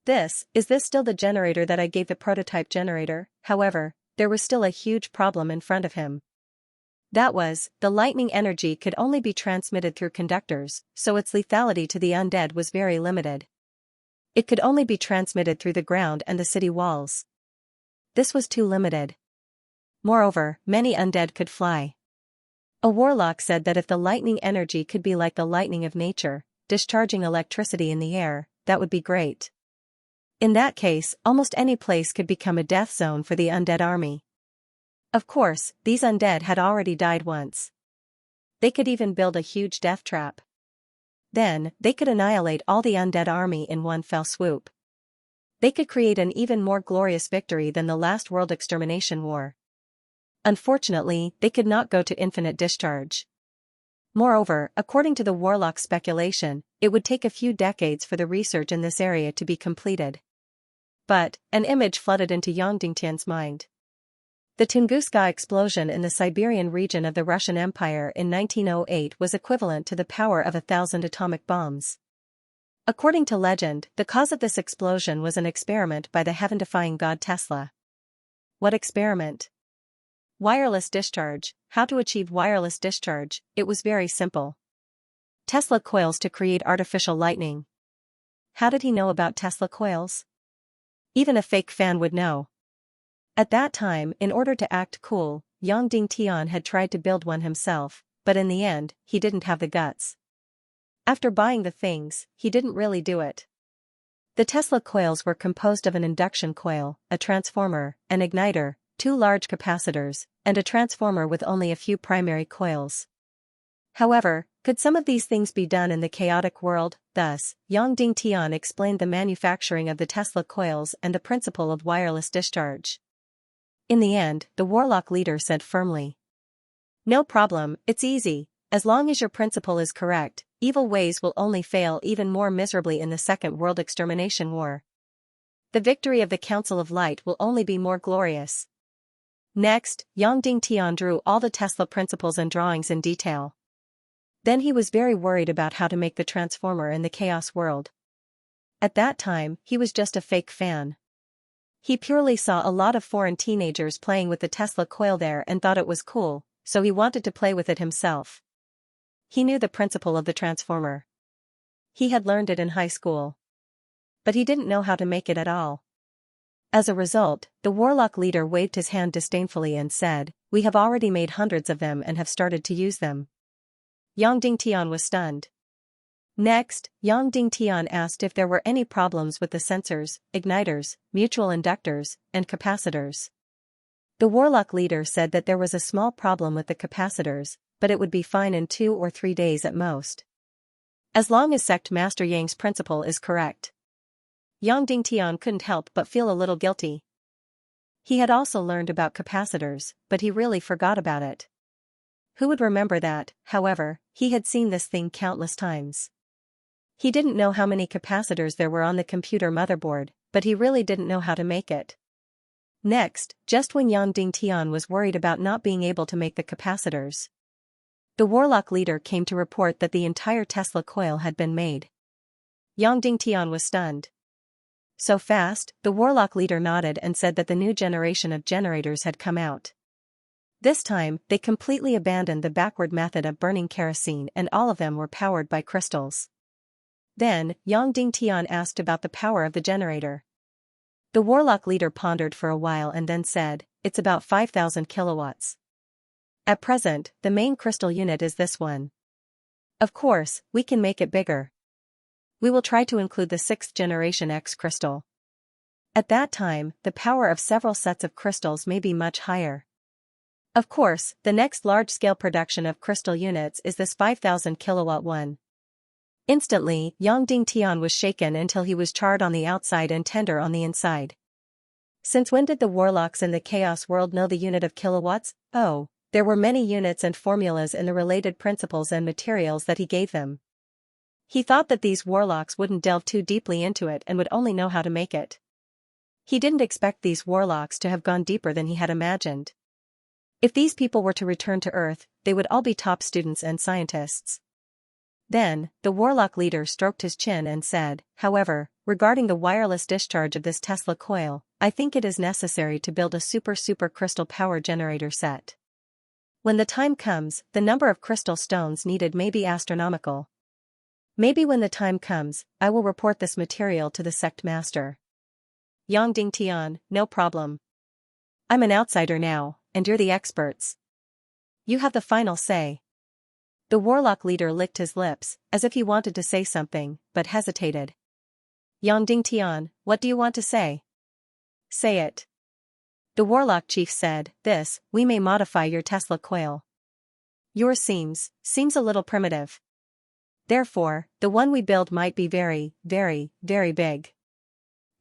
Is this still the generator that I gave the prototype generator? However, there was still a huge problem in front of him. That was, the lightning energy could only be transmitted through conductors, so its lethality to the undead was very limited. It could only be transmitted through the ground and the city walls. This was too limited. Moreover, many undead could fly. A warlock said that if the lightning energy could be like the lightning of nature, discharging electricity in the air, that would be great. In that case, almost any place could become a death zone for the undead army. Of course, these undead had already died once. They could even build a huge death trap. Then, they could annihilate all the undead army in one fell swoop. They could create an even more glorious victory than the last world extermination war. Unfortunately, they could not go to infinite discharge. Moreover, according to the warlock's speculation, it would take a few decades for the research in this area to be completed. But, an image flooded into Yang Dingtian's mind. The Tunguska explosion in the Siberian region of the Russian Empire in 1908 was equivalent to the power of 1,000 atomic bombs. According to legend, the cause of this explosion was an experiment by the heaven-defying god Tesla. What experiment? Wireless discharge. How to achieve wireless discharge? It was very simple. Tesla coils to create artificial lightning. How did he know about Tesla coils? Even a fake fan would know. At that time, in order to act cool, Yang Dingtian had tried to build one himself, but in the end, he didn't have the guts. After buying the things, he didn't really do it. The Tesla coils were composed of an induction coil, a transformer, an igniter, 2 large capacitors, and a transformer with only a few primary coils. However, could some of these things be done in the chaotic world? Thus, Yang Dingtian explained the manufacturing of the Tesla coils and the principle of wireless discharge. In the end, the warlock leader said firmly, "No problem, it's easy. As long as your principle is correct, evil ways will only fail even more miserably in the Second World Extermination War. The victory of the Council of Light will only be more glorious." Next, Yang Dingtian drew all the Tesla principles and drawings in detail. Then he was very worried about how to make the transformer in the chaos world. At that time, he was just a fake fan. He purely saw a lot of foreign teenagers playing with the Tesla coil there and thought it was cool, so he wanted to play with it himself. He knew the principle of the transformer. He had learned it in high school. But he didn't know how to make it at all. As a result, the warlock leader waved his hand disdainfully and said, "We have already made hundreds of them and have started to use them." Yang Dingtian was stunned. Next, Yang Dingtian asked if there were any problems with the sensors, igniters, mutual inductors, and capacitors. The warlock leader said that there was a small problem with the capacitors, but it would be fine in 2 or 3 days at most. As long as Sect Master Yang's principle is correct. Yang Dingtian couldn't help but feel a little guilty. He had also learned about capacitors, but he really forgot about it. Who would remember that? However, he had seen this thing countless times. He didn't know how many capacitors there were on the computer motherboard, but he really didn't know how to make it. Next, just when Yang Dingtian was worried about not being able to make the capacitors, the warlock leader came to report that the entire Tesla coil had been made. Yang Dingtian was stunned. So fast, the warlock leader nodded and said that the new generation of generators had come out. This time, they completely abandoned the backward method of burning kerosene, and all of them were powered by crystals. Then, Yang Dingtian asked about the power of the generator. The warlock leader pondered for a while and then said, "It's about 5,000 kilowatts. At present, the main crystal unit is this one. Of course, we can make it bigger. We will try to include the 6th generation X crystal. At that time, the power of several sets of crystals may be much higher. Of course, the next large-scale production of crystal units is this 5,000 kilowatt one." Instantly, Yang Dingtian was shaken until he was charred on the outside and tender on the inside. Since when did the warlocks in the Chaos world know the unit of kilowatts? Oh, there were many units and formulas in the related principles and materials that he gave them. He thought that these warlocks wouldn't delve too deeply into it and would only know how to make it. He didn't expect these warlocks to have gone deeper than he had imagined. If these people were to return to Earth, they would all be top students and scientists. Then, the warlock leader stroked his chin and said, "However, regarding the wireless discharge of this Tesla coil, I think it is necessary to build a super crystal power generator set. When the time comes, the number of crystal stones needed may be astronomical. Maybe when the time comes, I will report this material to the sect master." Yang Dingtian, "No problem. I'm an outsider now, and you're the experts. You have the final say." The warlock leader licked his lips, as if he wanted to say something, but hesitated. "Yang Dingtian, what do you want to say?" "Say it." The warlock chief said, we may modify your Tesla coil. Yours seems a little primitive. Therefore, the one we build might be very, very, very big."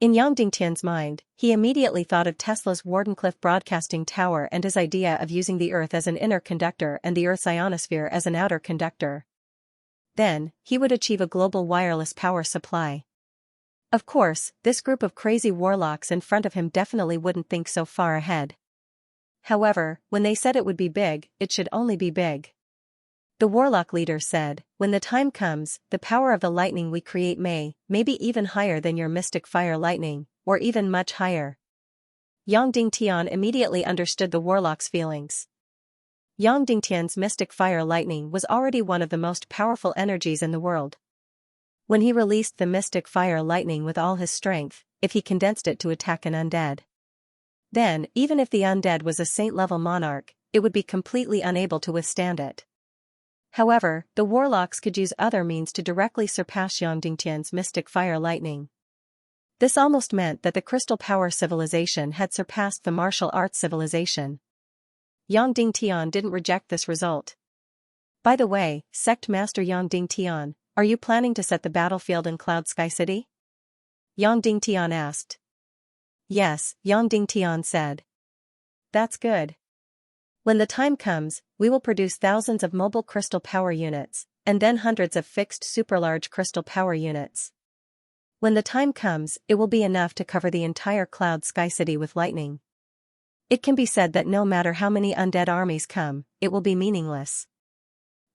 In Yang Dingtian's mind, he immediately thought of Tesla's Wardenclyffe broadcasting tower and his idea of using the Earth as an inner conductor and the Earth's ionosphere as an outer conductor. Then, he would achieve a global wireless power supply. Of course, this group of crazy warlocks in front of him definitely wouldn't think so far ahead. However, when they said it would be big, it should only be big. The warlock leader said, "When the time comes, the power of the lightning we create may be even higher than your mystic fire lightning, or even much higher." Yang Dingtian immediately understood the warlock's feelings. Yang Dingtian's mystic fire lightning was already one of the most powerful energies in the world. When he released the mystic fire lightning with all his strength, if he condensed it to attack an undead, then, even if the undead was a saint-level monarch, it would be completely unable to withstand it. However, the warlocks could use other means to directly surpass Yang Dingtian's mystic fire lightning. This almost meant that the crystal power civilization had surpassed the martial arts civilization. Yang Dingtian didn't reject this result. "By the way, Sect Master Yang Dingtian, are you planning to set the battlefield in Cloud Sky City?" Yang Dingtian asked. "Yes," Yang Dingtian said. "That's good. When the time comes, we will produce thousands of mobile crystal power units, and then hundreds of fixed super-large crystal power units. When the time comes, it will be enough to cover the entire Cloud Sky City with lightning. It can be said that no matter how many undead armies come, it will be meaningless."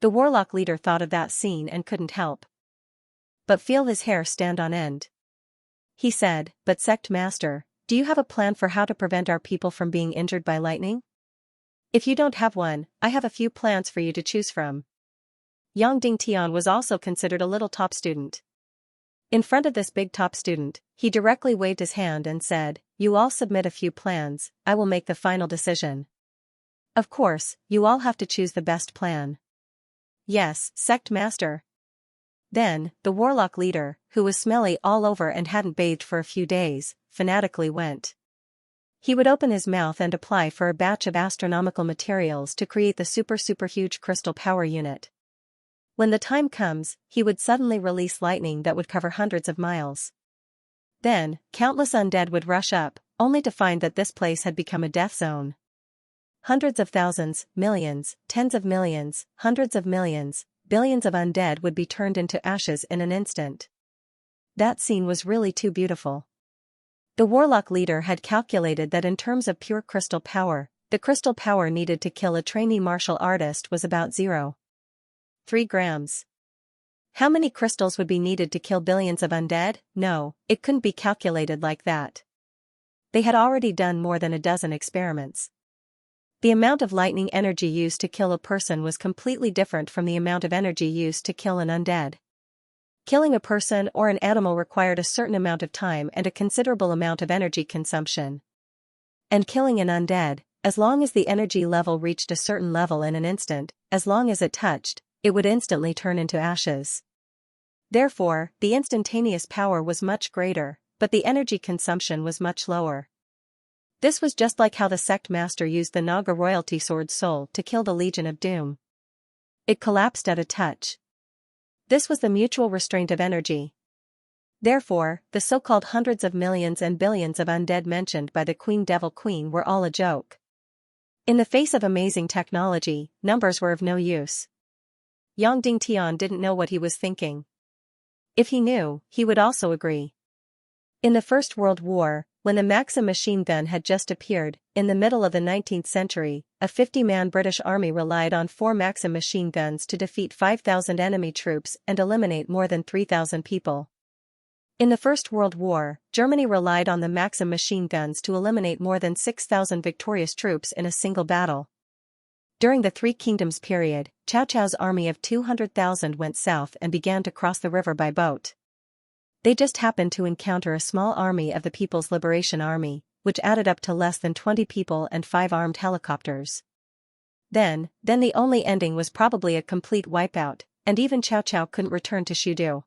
The warlock leader thought of that scene and couldn't help but feel his hair stand on end. He said, "But Sect Master, do you have a plan for how to prevent our people from being injured by lightning? If you don't have one, I have a few plans for you to choose from." Yang Dingtian was also considered a little top student. In front of this big top student, he directly waved his hand and said, "You all submit a few plans, I will make the final decision. Of course, you all have to choose the best plan." "Yes, Sect Master." Then, the warlock leader, who was smelly all over and hadn't bathed for a few days, fanatically went. He would open his mouth and apply for a batch of astronomical materials to create the super huge crystal power unit. When the time comes, he would suddenly release lightning that would cover hundreds of miles. Then, countless undead would rush up, only to find that this place had become a death zone. hundreds of thousands, millions, tens of millions, hundreds of millions, billions of undead would be turned into ashes in an instant. That scene was really too beautiful. The warlock leader had calculated that in terms of pure crystal power, the crystal power needed to kill a trainee martial artist was about 0.3 grams. How many crystals would be needed to kill billions of undead? No, it couldn't be calculated like that. They had already done more than a dozen experiments. The amount of lightning energy used to kill a person was completely different from the amount of energy used to kill an undead. Killing a person or an animal required a certain amount of time and a considerable amount of energy consumption. And killing an undead, as long as the energy level reached a certain level in an instant, as long as it touched, it would instantly turn into ashes. Therefore, the instantaneous power was much greater, but the energy consumption was much lower. This was just like how the sect master used the Naga royalty sword soul to kill the Legion of Doom. It collapsed at a touch. This was the mutual restraint of energy. Therefore, the so-called hundreds of millions and billions of undead mentioned by the Queen Devil Queen were all a joke. In the face of amazing technology, numbers were of no use. Yang Dingtian didn't know what he was thinking. If he knew, he would also agree. In the First World War, when the Maxim machine gun had just appeared, in the middle of the 19th century, a 50-man British army relied on 4 Maxim machine guns to defeat 5,000 enemy troops and eliminate more than 3,000 people. In the First World War, Germany relied on the Maxim machine guns to eliminate more than 6,000 victorious troops in a single battle. During the Three Kingdoms period, Cao Cao's army of 200,000 went south and began to cross the river by boat. They just happened to encounter a small army of the People's Liberation Army, which added up to less than 20 people and 5 armed helicopters. Then the only ending was probably a complete wipeout, and even Cao Cao couldn't return to Shudu.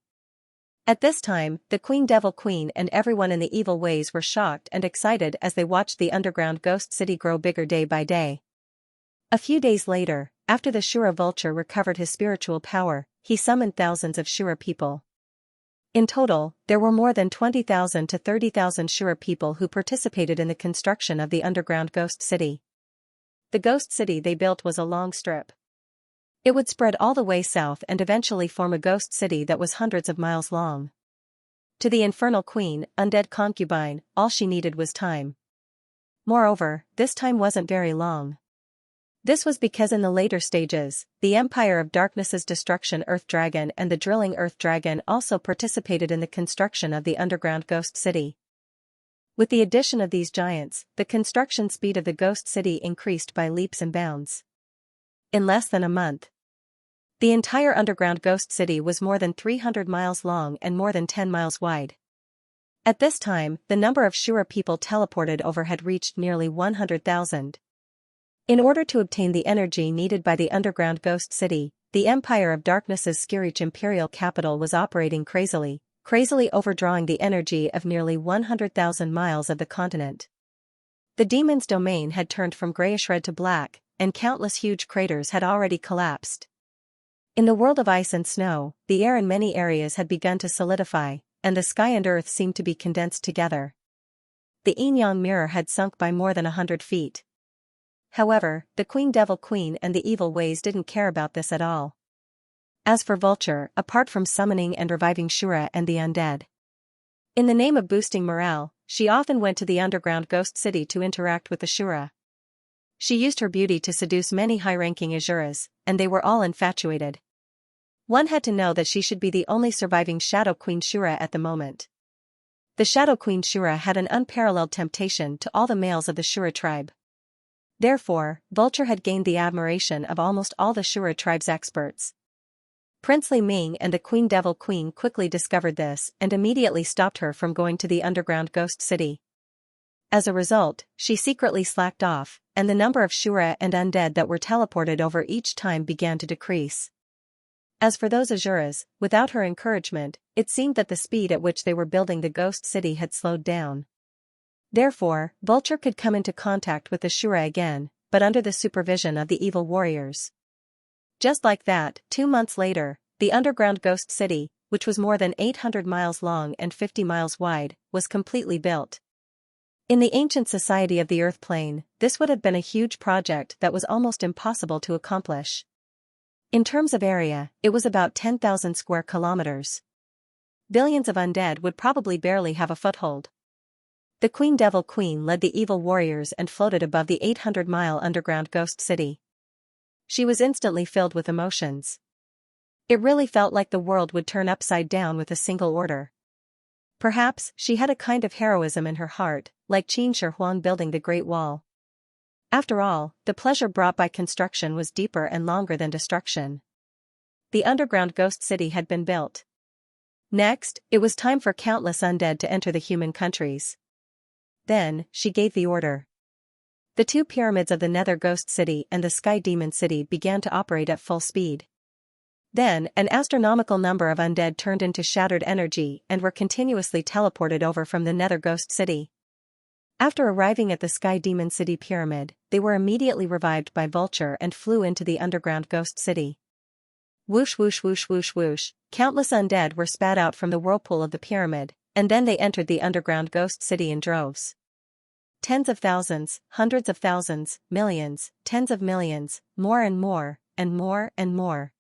At this time, the Queen Devil Queen and everyone in the evil ways were shocked and excited as they watched the underground ghost city grow bigger day by day. A few days later, after the Shura vulture recovered his spiritual power, he summoned thousands of Shura people. In total, there were more than 20,000 to 30,000 Shura people who participated in the construction of the underground ghost city. The ghost city they built was a long strip. It would spread all the way south and eventually form a ghost city that was hundreds of miles long. To the infernal queen, undead concubine, all she needed was time. Moreover, this time wasn't very long. This was because in the later stages, the Empire of Darkness's destruction Earth Dragon and the drilling Earth Dragon also participated in the construction of the underground ghost city. With the addition of these giants, the construction speed of the ghost city increased by leaps and bounds. In less than a month, the entire underground ghost city was more than 300 miles long and more than 10 miles wide. At this time, the number of Shura people teleported over had reached nearly 100,000. In order to obtain the energy needed by the underground ghost city, the Empire of Darkness's Skirich imperial capital was operating crazily overdrawing the energy of nearly 100,000 miles of the continent. The demon's domain had turned from grayish red to black, and countless huge craters had already collapsed. In the world of ice and snow, the air in many areas had begun to solidify, and the sky and earth seemed to be condensed together. The yin-yang mirror had sunk by more than 100 feet. However, the Queen Devil Queen and the evil ways didn't care about this at all. As for Vulture, apart from summoning and reviving Shura and the undead, in the name of boosting morale, she often went to the underground ghost city to interact with the Shura. She used her beauty to seduce many high-ranking Azuras, and they were all infatuated. One had to know that she should be the only surviving Shadow Queen Shura at the moment. The Shadow Queen Shura had an unparalleled temptation to all the males of the Shura tribe. Therefore, Vulture had gained the admiration of almost all the Shura tribe's experts. Prince Li Ming and the Queen Devil Queen quickly discovered this and immediately stopped her from going to the underground ghost city. As a result, she secretly slacked off, and the number of Shura and undead that were teleported over each time began to decrease. As for those Azuras, without her encouragement, it seemed that the speed at which they were building the ghost city had slowed down. Therefore, Vulture could come into contact with the Shura again, but under the supervision of the evil warriors. Just like that, 2 months later, the underground ghost city, which was more than 800 miles long and 50 miles wide, was completely built. In the ancient society of the Earth plane, this would have been a huge project that was almost impossible to accomplish. In terms of area, it was about 10,000 square kilometers. Billions of undead would probably barely have a foothold. The Queen Devil Queen led the evil warriors and floated above the 800-mile underground ghost city. She was instantly filled with emotions. It really felt like the world would turn upside down with a single order. Perhaps she had a kind of heroism in her heart, like Xianxia Huang building the Great Wall. After all, the pleasure brought by construction was deeper and longer than destruction. The underground ghost city had been built. Next, it was time for countless undead to enter the human countries. Then, she gave the order. The two pyramids of the Nether Ghost City and the Sky Demon City began to operate at full speed. Then, an astronomical number of undead turned into shattered energy and were continuously teleported over from the Nether Ghost City. After arriving at the Sky Demon City pyramid, they were immediately revived by Vulture and flew into the underground ghost city. Whoosh whoosh whoosh whoosh whoosh, countless undead were spat out from the whirlpool of the pyramid, and then they entered the underground ghost city in droves. Tens of thousands, hundreds of thousands, millions, tens of millions, more and more, and more and more.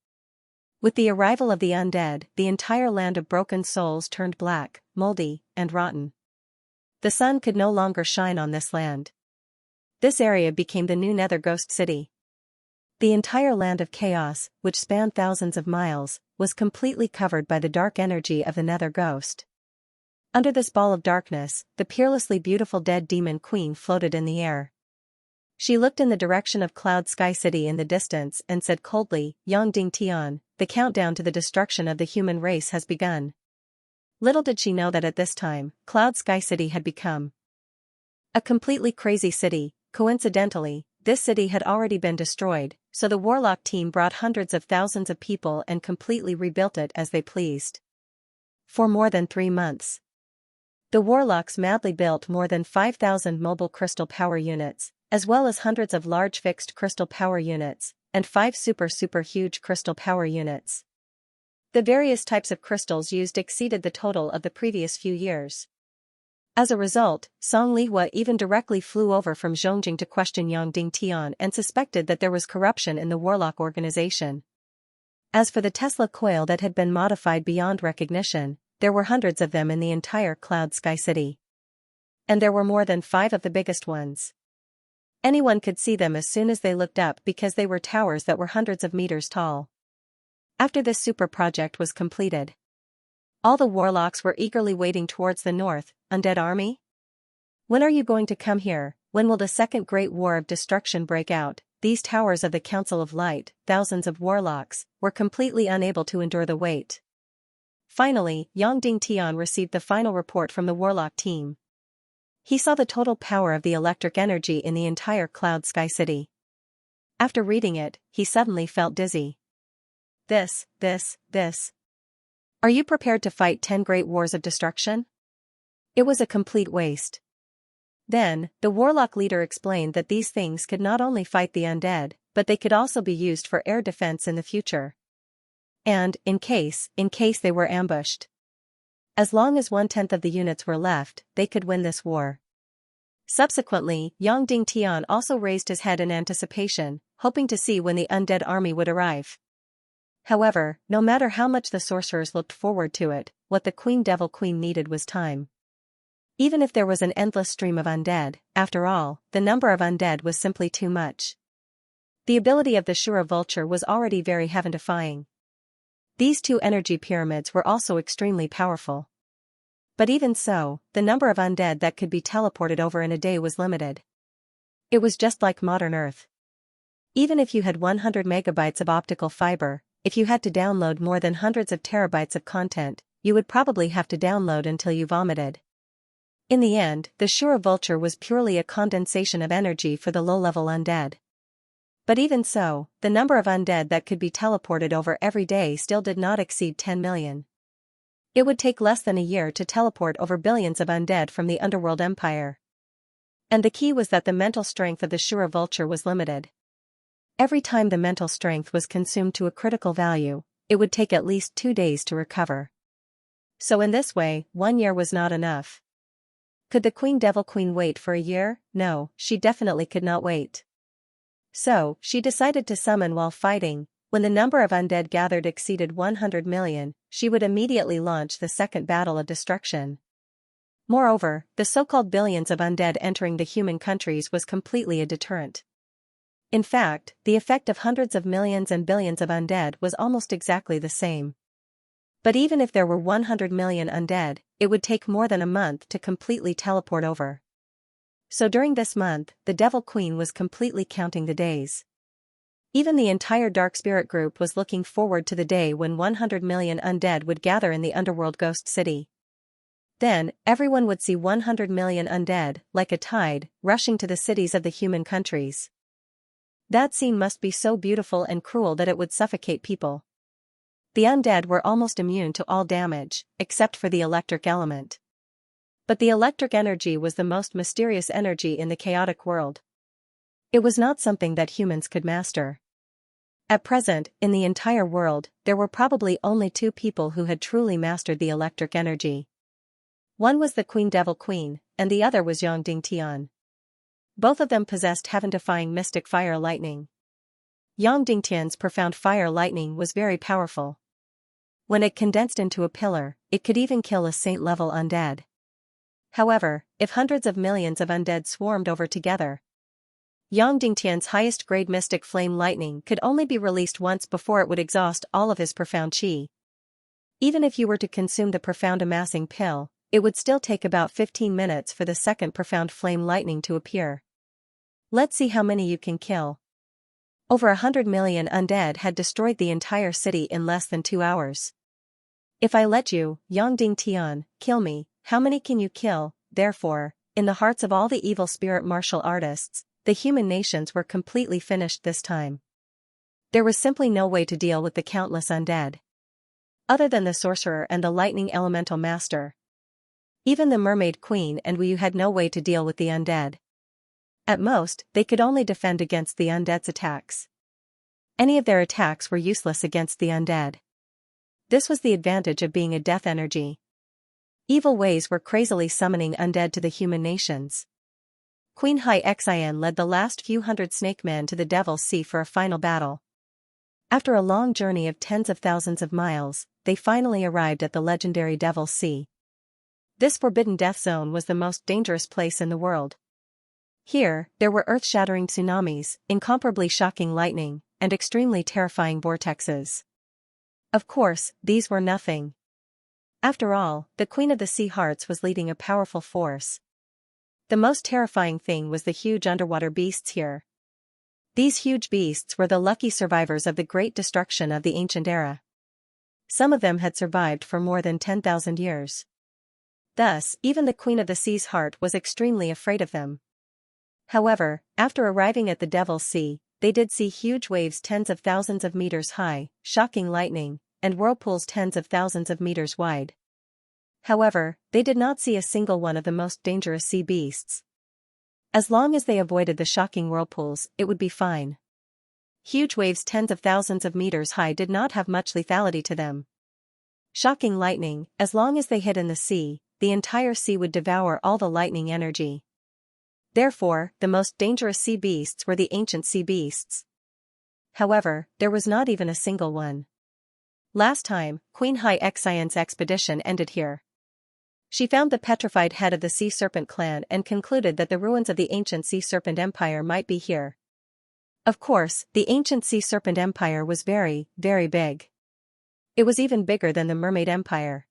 With the arrival of the undead, the entire land of broken souls turned black, moldy, and rotten. The sun could no longer shine on this land. This area became the new Nether Ghost City. The entire land of chaos, which spanned thousands of miles, was completely covered by the dark energy of the Nether Ghost. Under this ball of darkness, the peerlessly beautiful dead demon queen floated in the air. She looked in the direction of Cloud Sky City in the distance and said coldly, "Yang Ding Tian, the countdown to the destruction of the human race has begun." Little did she know that at this time, Cloud Sky City had become a completely crazy city. Coincidentally, this city had already been destroyed, so the Warlock team brought hundreds of thousands of people and completely rebuilt it as they pleased. For more than 3 months, the Warlocks madly built more than 5,000 mobile crystal power units, as well as hundreds of large fixed crystal power units, and 5 super huge crystal power units. The various types of crystals used exceeded the total of the previous few years. As a result, Song Lihua even directly flew over from Zhongjing to question Yang Ding Tian and suspected that there was corruption in the Warlock organization. As for the Tesla coil that had been modified beyond recognition, there were hundreds of them in the entire Cloud Sky City. And there were more than 5 of the biggest ones. Anyone could see them as soon as they looked up because they were towers that were hundreds of meters tall. After this super project was completed, all the Warlocks were eagerly waiting towards the north. Undead army? When are you going to come here? When will the second great war of destruction break out? These towers of the Council of Light, thousands of Warlocks, were completely unable to endure the wait. Finally, Yang Ding Tian received the final report from the Warlock team. He saw the total power of the electric energy in the entire Cloud Sky City. After reading it, he suddenly felt dizzy. This. Are you prepared to fight 10 great wars of destruction? It was a complete waste. Then, the Warlock leader explained that these things could not only fight the undead, but they could also be used for air defense in the future. And, in case they were ambushed. As long as 1/10 of the units were left, they could win this war. Subsequently, Yang Ding Tian also raised his head in anticipation, hoping to see when the undead army would arrive. However, no matter how much the sorcerers looked forward to it, what the Queen Devil Queen needed was time. Even if there was an endless stream of undead, after all, the number of undead was simply too much. The ability of the Shura Vulture was already very heaven-defying. These 2 energy pyramids were also extremely powerful. But even so, the number of undead that could be teleported over in a day was limited. It was just like modern Earth. Even if you had 100 megabytes of optical fiber, if you had to download more than hundreds of terabytes of content, you would probably have to download until you vomited. In the end, the Shura Vulture was purely a condensation of energy for the low-level undead. But even so, the number of undead that could be teleported over every day still did not exceed 10 million. It would take less than a year to teleport over billions of undead from the Underworld Empire. And the key was that the mental strength of the Shura Vulture was limited. Every time the mental strength was consumed to a critical value, it would take at least 2 days to recover. So in this way, 1 year was not enough. Could the Queen Devil Queen wait for a year? No, she definitely could not wait. So, she decided to summon while fighting. When the number of undead gathered exceeded 100 million, she would immediately launch the second battle of destruction. Moreover, the so-called billions of undead entering the human countries was completely a deterrent. In fact, the effect of hundreds of millions and billions of undead was almost exactly the same. But even if there were 100 million undead, it would take more than a month to completely teleport over. So during this month, the Devil Queen was completely counting the days. Even the entire Dark Spirit group was looking forward to the day when 100 million undead would gather in the underworld ghost city. Then, everyone would see 100 million undead, like a tide, rushing to the cities of the human countries. That scene must be so beautiful and cruel that it would suffocate people. The undead were almost immune to all damage, except for the electric element. But the electric energy was the most mysterious energy in the chaotic world. It was not something that humans could master. At present, in the entire world, there were probably only 2 people who had truly mastered the electric energy. One was the Queen Devil Queen, and the other was Yang Dingtian. Both of them possessed heaven-defying mystic fire lightning. Yang Dingtian's profound fire lightning was very powerful. When it condensed into a pillar, it could even kill a saint-level undead. However, if hundreds of millions of undead swarmed over together, Yang Dingtian's highest-grade mystic flame lightning could only be released once before it would exhaust all of his profound qi. Even if you were to consume the profound amassing pill, it would still take about 15 minutes for the second profound flame lightning to appear. Let's see how many you can kill. Over 100 million undead had destroyed the entire city in less than 2 hours. If I let you, Yang Dingtian, kill me, how many can you kill? Therefore, in the hearts of all the evil spirit martial artists, the human nations were completely finished this time. There was simply no way to deal with the countless undead. Other than the sorcerer and the lightning elemental master. Even the mermaid queen and Wu had no way to deal with the undead. At most, they could only defend against the undead's attacks. Any of their attacks were useless against the undead. This was the advantage of being a death energy. Evil ways were crazily summoning undead to the human nations. Queen Xianxia led the last few hundred snake men to the Devil's Sea for a final battle. After a long journey of tens of thousands of miles, they finally arrived at the legendary Devil's Sea. This forbidden death zone was the most dangerous place in the world. Here, there were earth-shattering tsunamis, incomparably shocking lightning, and extremely terrifying vortexes. Of course, these were nothing. After all, the Queen of the Sea Hearts was leading a powerful force. The most terrifying thing was the huge underwater beasts here. These huge beasts were the lucky survivors of the great destruction of the ancient era. Some of them had survived for more than 10,000 years. Thus, even the Queen of the Sea's heart was extremely afraid of them. However, after arriving at the Devil's Sea, they did see huge waves tens of thousands of meters high, shocking lightning, and whirlpools tens of thousands of meters wide. However, they did not see a single one of the most dangerous sea beasts. As long as they avoided the shocking whirlpools, it would be fine. Huge waves tens of thousands of meters high did not have much lethality to them. Shocking lightning, as long as they hid in the sea, the entire sea would devour all the lightning energy. Therefore, the most dangerous sea beasts were the ancient sea beasts. However, there was not even a single one. Last time, Queen Xianxia's expedition ended here. She found the petrified head of the Sea Serpent clan and concluded that the ruins of the ancient Sea Serpent Empire might be here. Of course, the ancient Sea Serpent Empire was very, very big. It was even bigger than the Mermaid Empire.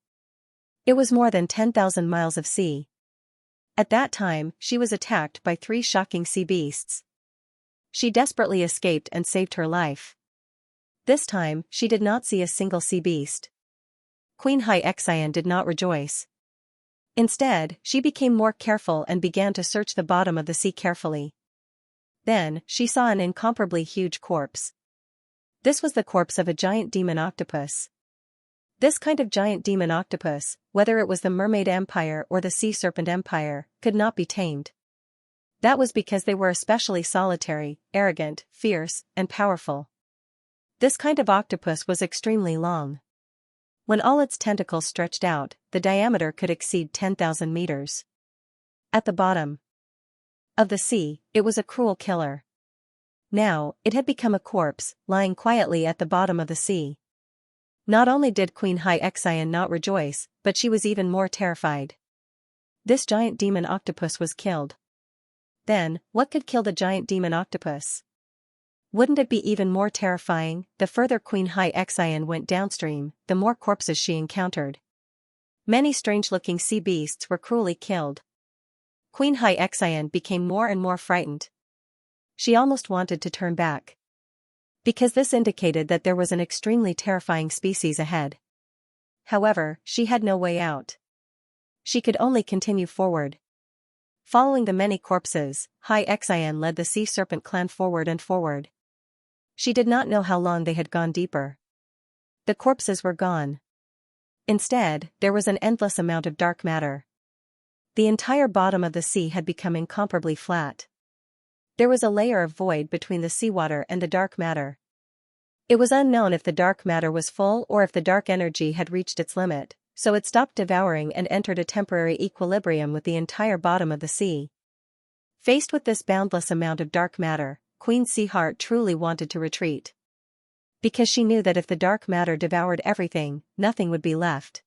It was more than 10,000 miles of sea. At that time, she was attacked by 3 shocking sea beasts. She desperately escaped and saved her life. This time, she did not see a single sea beast. Queen Xianxia did not rejoice. Instead, she became more careful and began to search the bottom of the sea carefully. Then, she saw an incomparably huge corpse. This was the corpse of a giant demon octopus. This kind of giant demon octopus, whether it was the Mermaid Empire or the Sea Serpent Empire, could not be tamed. That was because they were especially solitary, arrogant, fierce, and powerful. This kind of octopus was extremely long. When all its tentacles stretched out, the diameter could exceed 10,000 meters. At the bottom of the sea, it was a cruel killer. Now, it had become a corpse, lying quietly at the bottom of the sea. Not only did Queen Xianxia not rejoice, but she was even more terrified. This giant demon octopus was killed. Then, what could kill the giant demon octopus? Wouldn't it be even more terrifying? The further Queen Xianxia went downstream, the more corpses she encountered. Many strange-looking sea beasts were cruelly killed. Queen Xianxia became more and more frightened. She almost wanted to turn back, because this indicated that there was an extremely terrifying species ahead. However, she had no way out. She could only continue forward. Following the many corpses, Xianxia led the sea serpent clan forward and forward. She did not know how long they had gone deeper. The corpses were gone. Instead, there was an endless amount of dark matter. The entire bottom of the sea had become incomparably flat. There was a layer of void between the seawater and the dark matter. It was unknown if the dark matter was full or if the dark energy had reached its limit, so it stopped devouring and entered a temporary equilibrium with the entire bottom of the sea. Faced with this boundless amount of dark matter, Queen Seaheart truly wanted to retreat. Because she knew that if the dark matter devoured everything, nothing would be left.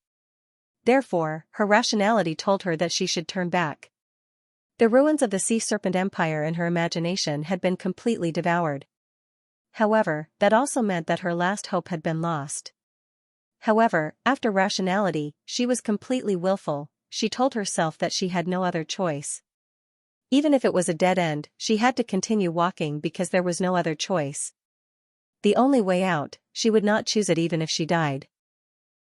Therefore, her rationality told her that she should turn back. The ruins of the Sea Serpent Empire in her imagination had been completely devoured. However, that also meant that her last hope had been lost. However, after rationality, she was completely willful. She told herself that she had no other choice. Even if it was a dead end, she had to continue walking because there was no other choice. The only way out, she would not choose it even if she died.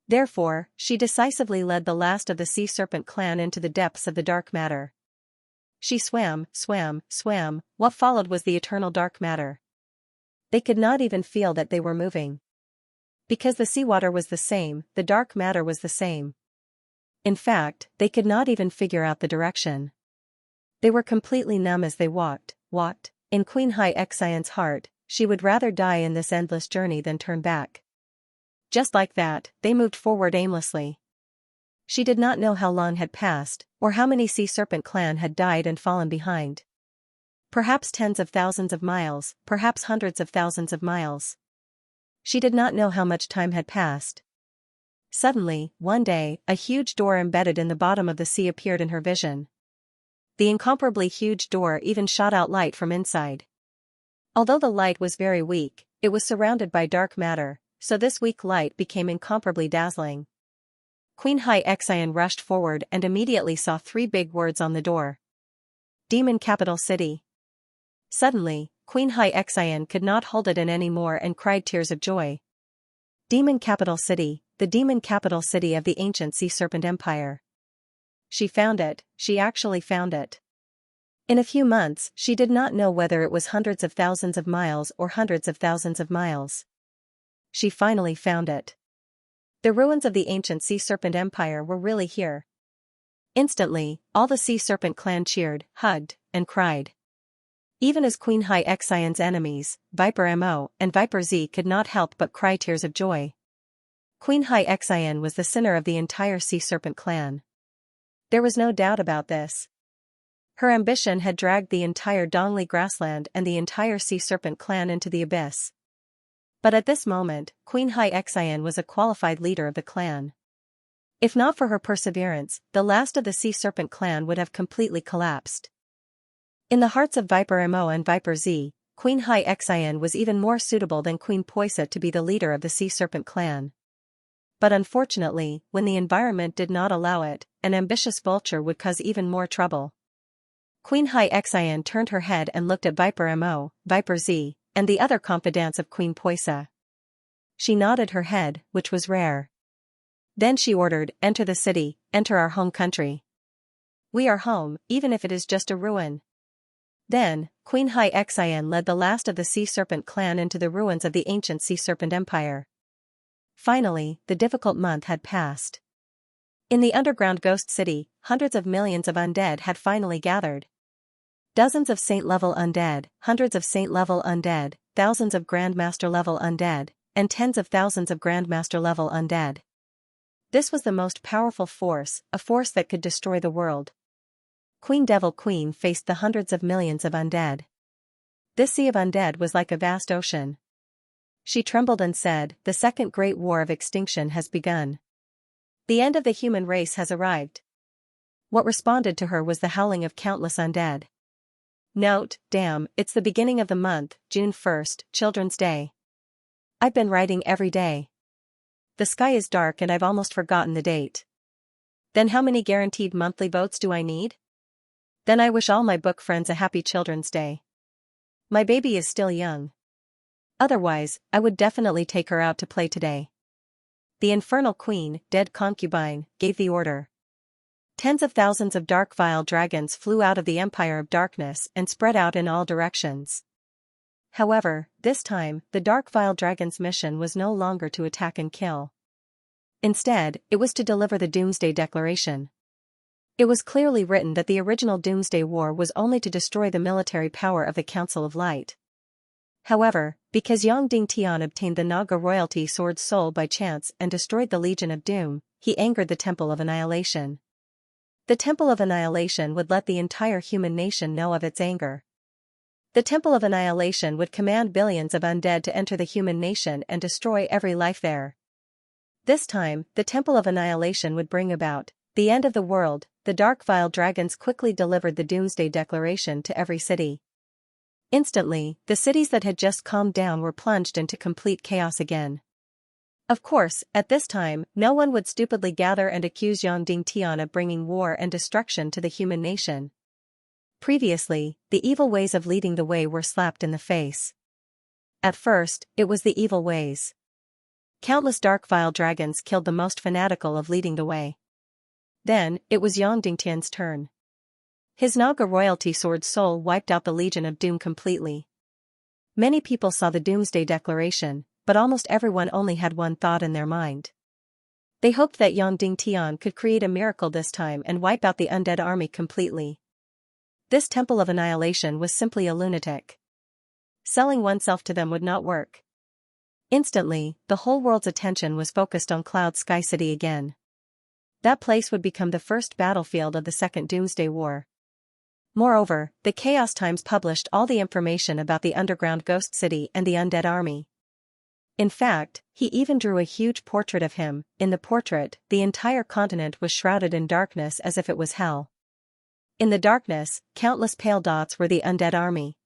Therefore, she decisively led the last of the Sea Serpent clan into the depths of the dark matter. She swam, swam, swam. What followed was the eternal dark matter. They could not even feel that they were moving. Because the seawater was the same, the dark matter was the same. In fact, they could not even figure out the direction. They were completely numb as they walked. In Queen Xianxia's heart, she would rather die in this endless journey than turn back. Just like that, they moved forward aimlessly. She did not know how long had passed, or how many Sea Serpent clan had died and fallen behind. Perhaps tens of thousands of miles, perhaps hundreds of thousands of miles. She did not know how much time had passed. Suddenly, one day, a huge door embedded in the bottom of the sea appeared in her vision. The incomparably huge door even shot out light from inside. Although the light was very weak, it was surrounded by dark matter, so this weak light became incomparably dazzling. Queen Xianxia rushed forward and immediately saw 3 big words on the door. Demon Capital City. Suddenly, Queen Xianxia could not hold it in anymore and cried tears of joy. Demon Capital City, the demon capital city of the ancient Sea Serpent Empire. She found it, she actually found it. In a few months, she did not know whether it was hundreds of thousands of miles or hundreds of thousands of miles. She finally found it. The ruins of the ancient Sea Serpent Empire were really here. Instantly, all the Sea Serpent clan cheered, hugged, and cried. Even as Queen Xianxia's enemies, Viper Mo and Viper Z, could not help but cry tears of joy. Queen Xianxia was the sinner of the entire Sea Serpent clan. There was no doubt about this. Her ambition had dragged the entire Dongli grassland and the entire Sea Serpent clan into the abyss. But at this moment, Queen Xianxia was a qualified leader of the clan. If not for her perseverance, the last of the Sea Serpent clan would have completely collapsed. In the hearts of Viper Mo and Viper Z, Queen Xianxia was even more suitable than Queen Poisa to be the leader of the Sea Serpent clan. But unfortunately, when the environment did not allow it, an ambitious vulture would cause even more trouble. Queen Xianxia turned her head and looked at Viper Mo, Viper Z, and the other confidants of Queen Poisa. She nodded her head, which was rare. Then she ordered, "Enter the city, enter our home country. We are home, even if it is just a ruin." Then, Queen Xianxia led the last of the Sea Serpent clan into the ruins of the ancient Sea Serpent Empire. Finally, the difficult month had passed. In the underground ghost city, hundreds of millions of undead had finally gathered. Dozens of saint-level undead, hundreds of saint-level undead, thousands of grandmaster-level undead, and tens of thousands of grandmaster-level undead. This was the most powerful force, a force that could destroy the world. Queen Devil Queen faced the hundreds of millions of undead. This sea of undead was like a vast ocean. She trembled and said, "The second great war of extinction has begun. The end of the human race has arrived." What responded to her was the howling of countless undead. Note, damn, it's the beginning of the month, June 1st, Children's Day. I've been writing every day. The sky is dark and I've almost forgotten the date. Then how many guaranteed monthly votes do I need? Then I wish all my book friends a happy Children's Day. My baby is still young. Otherwise, I would definitely take her out to play today. The infernal queen, dead concubine, gave the order. Tens of thousands of dark vile dragons flew out of the Empire of Darkness and spread out in all directions. However, this time, the dark vile dragon's mission was no longer to attack and kill. Instead, it was to deliver the Doomsday Declaration. It was clearly written that the original Doomsday War was only to destroy the military power of the Council of Light. However, because Yang Dingtian obtained the Naga royalty Sword Soul by chance and destroyed the Legion of Doom, he angered the Temple of Annihilation. The Temple of Annihilation would let the entire human nation know of its anger. The Temple of Annihilation would command billions of undead to enter the human nation and destroy every life there. This time, the Temple of Annihilation would bring about the end of the world. The dark vile dragons quickly delivered the Doomsday Declaration to every city. Instantly, the cities that had just calmed down were plunged into complete chaos again. Of course, at this time, no one would stupidly gather and accuse Yang Dingtian of bringing war and destruction to the human nation. Previously, the evil ways of leading the way were slapped in the face. At first, it was the evil ways. Countless dark vile dragons killed the most fanatical of leading the way. Then, it was Yang Dingtian's turn. His Naga royalty Sword Soul wiped out the Legion of Doom completely. Many people saw the Doomsday Declaration, but almost everyone only had one thought in their mind. They hoped that Yang Dingtian could create a miracle this time and wipe out the undead army completely. This Temple of Annihilation was simply a lunatic. Selling oneself to them would not work. Instantly, the whole world's attention was focused on Cloud Sky City again. That place would become the first battlefield of the Second Doomsday War. Moreover, the Chaos Times published all the information about the underground ghost city and the undead army. In fact, he even drew a huge portrait of him. In the portrait, the entire continent was shrouded in darkness as if it was hell. In the darkness, countless pale dots were the undead army.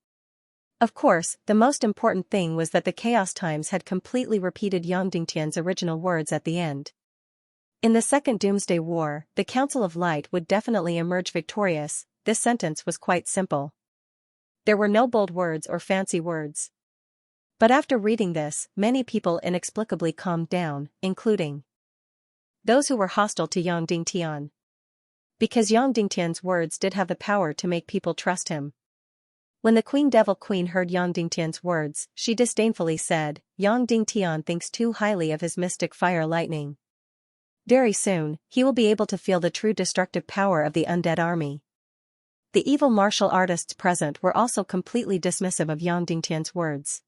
Of course, the most important thing was that the Chaos Times had completely repeated Yang Dingtian's original words at the end. In the Second Doomsday War, the Council of Light would definitely emerge victorious. This sentence was quite simple. There were no bold words or fancy words. But after reading this, many people inexplicably calmed down, including those who were hostile to Yang Dingtian. Because Yang Dingtian's words did have the power to make people trust him. When the Queen Devil Queen heard Yang Dingtian's words, she disdainfully said, "Yang Dingtian thinks too highly of his mystic fire lightning. Very soon, he will be able to feel the true destructive power of the undead army." The evil martial artists present were also completely dismissive of Yang Dingtian's words.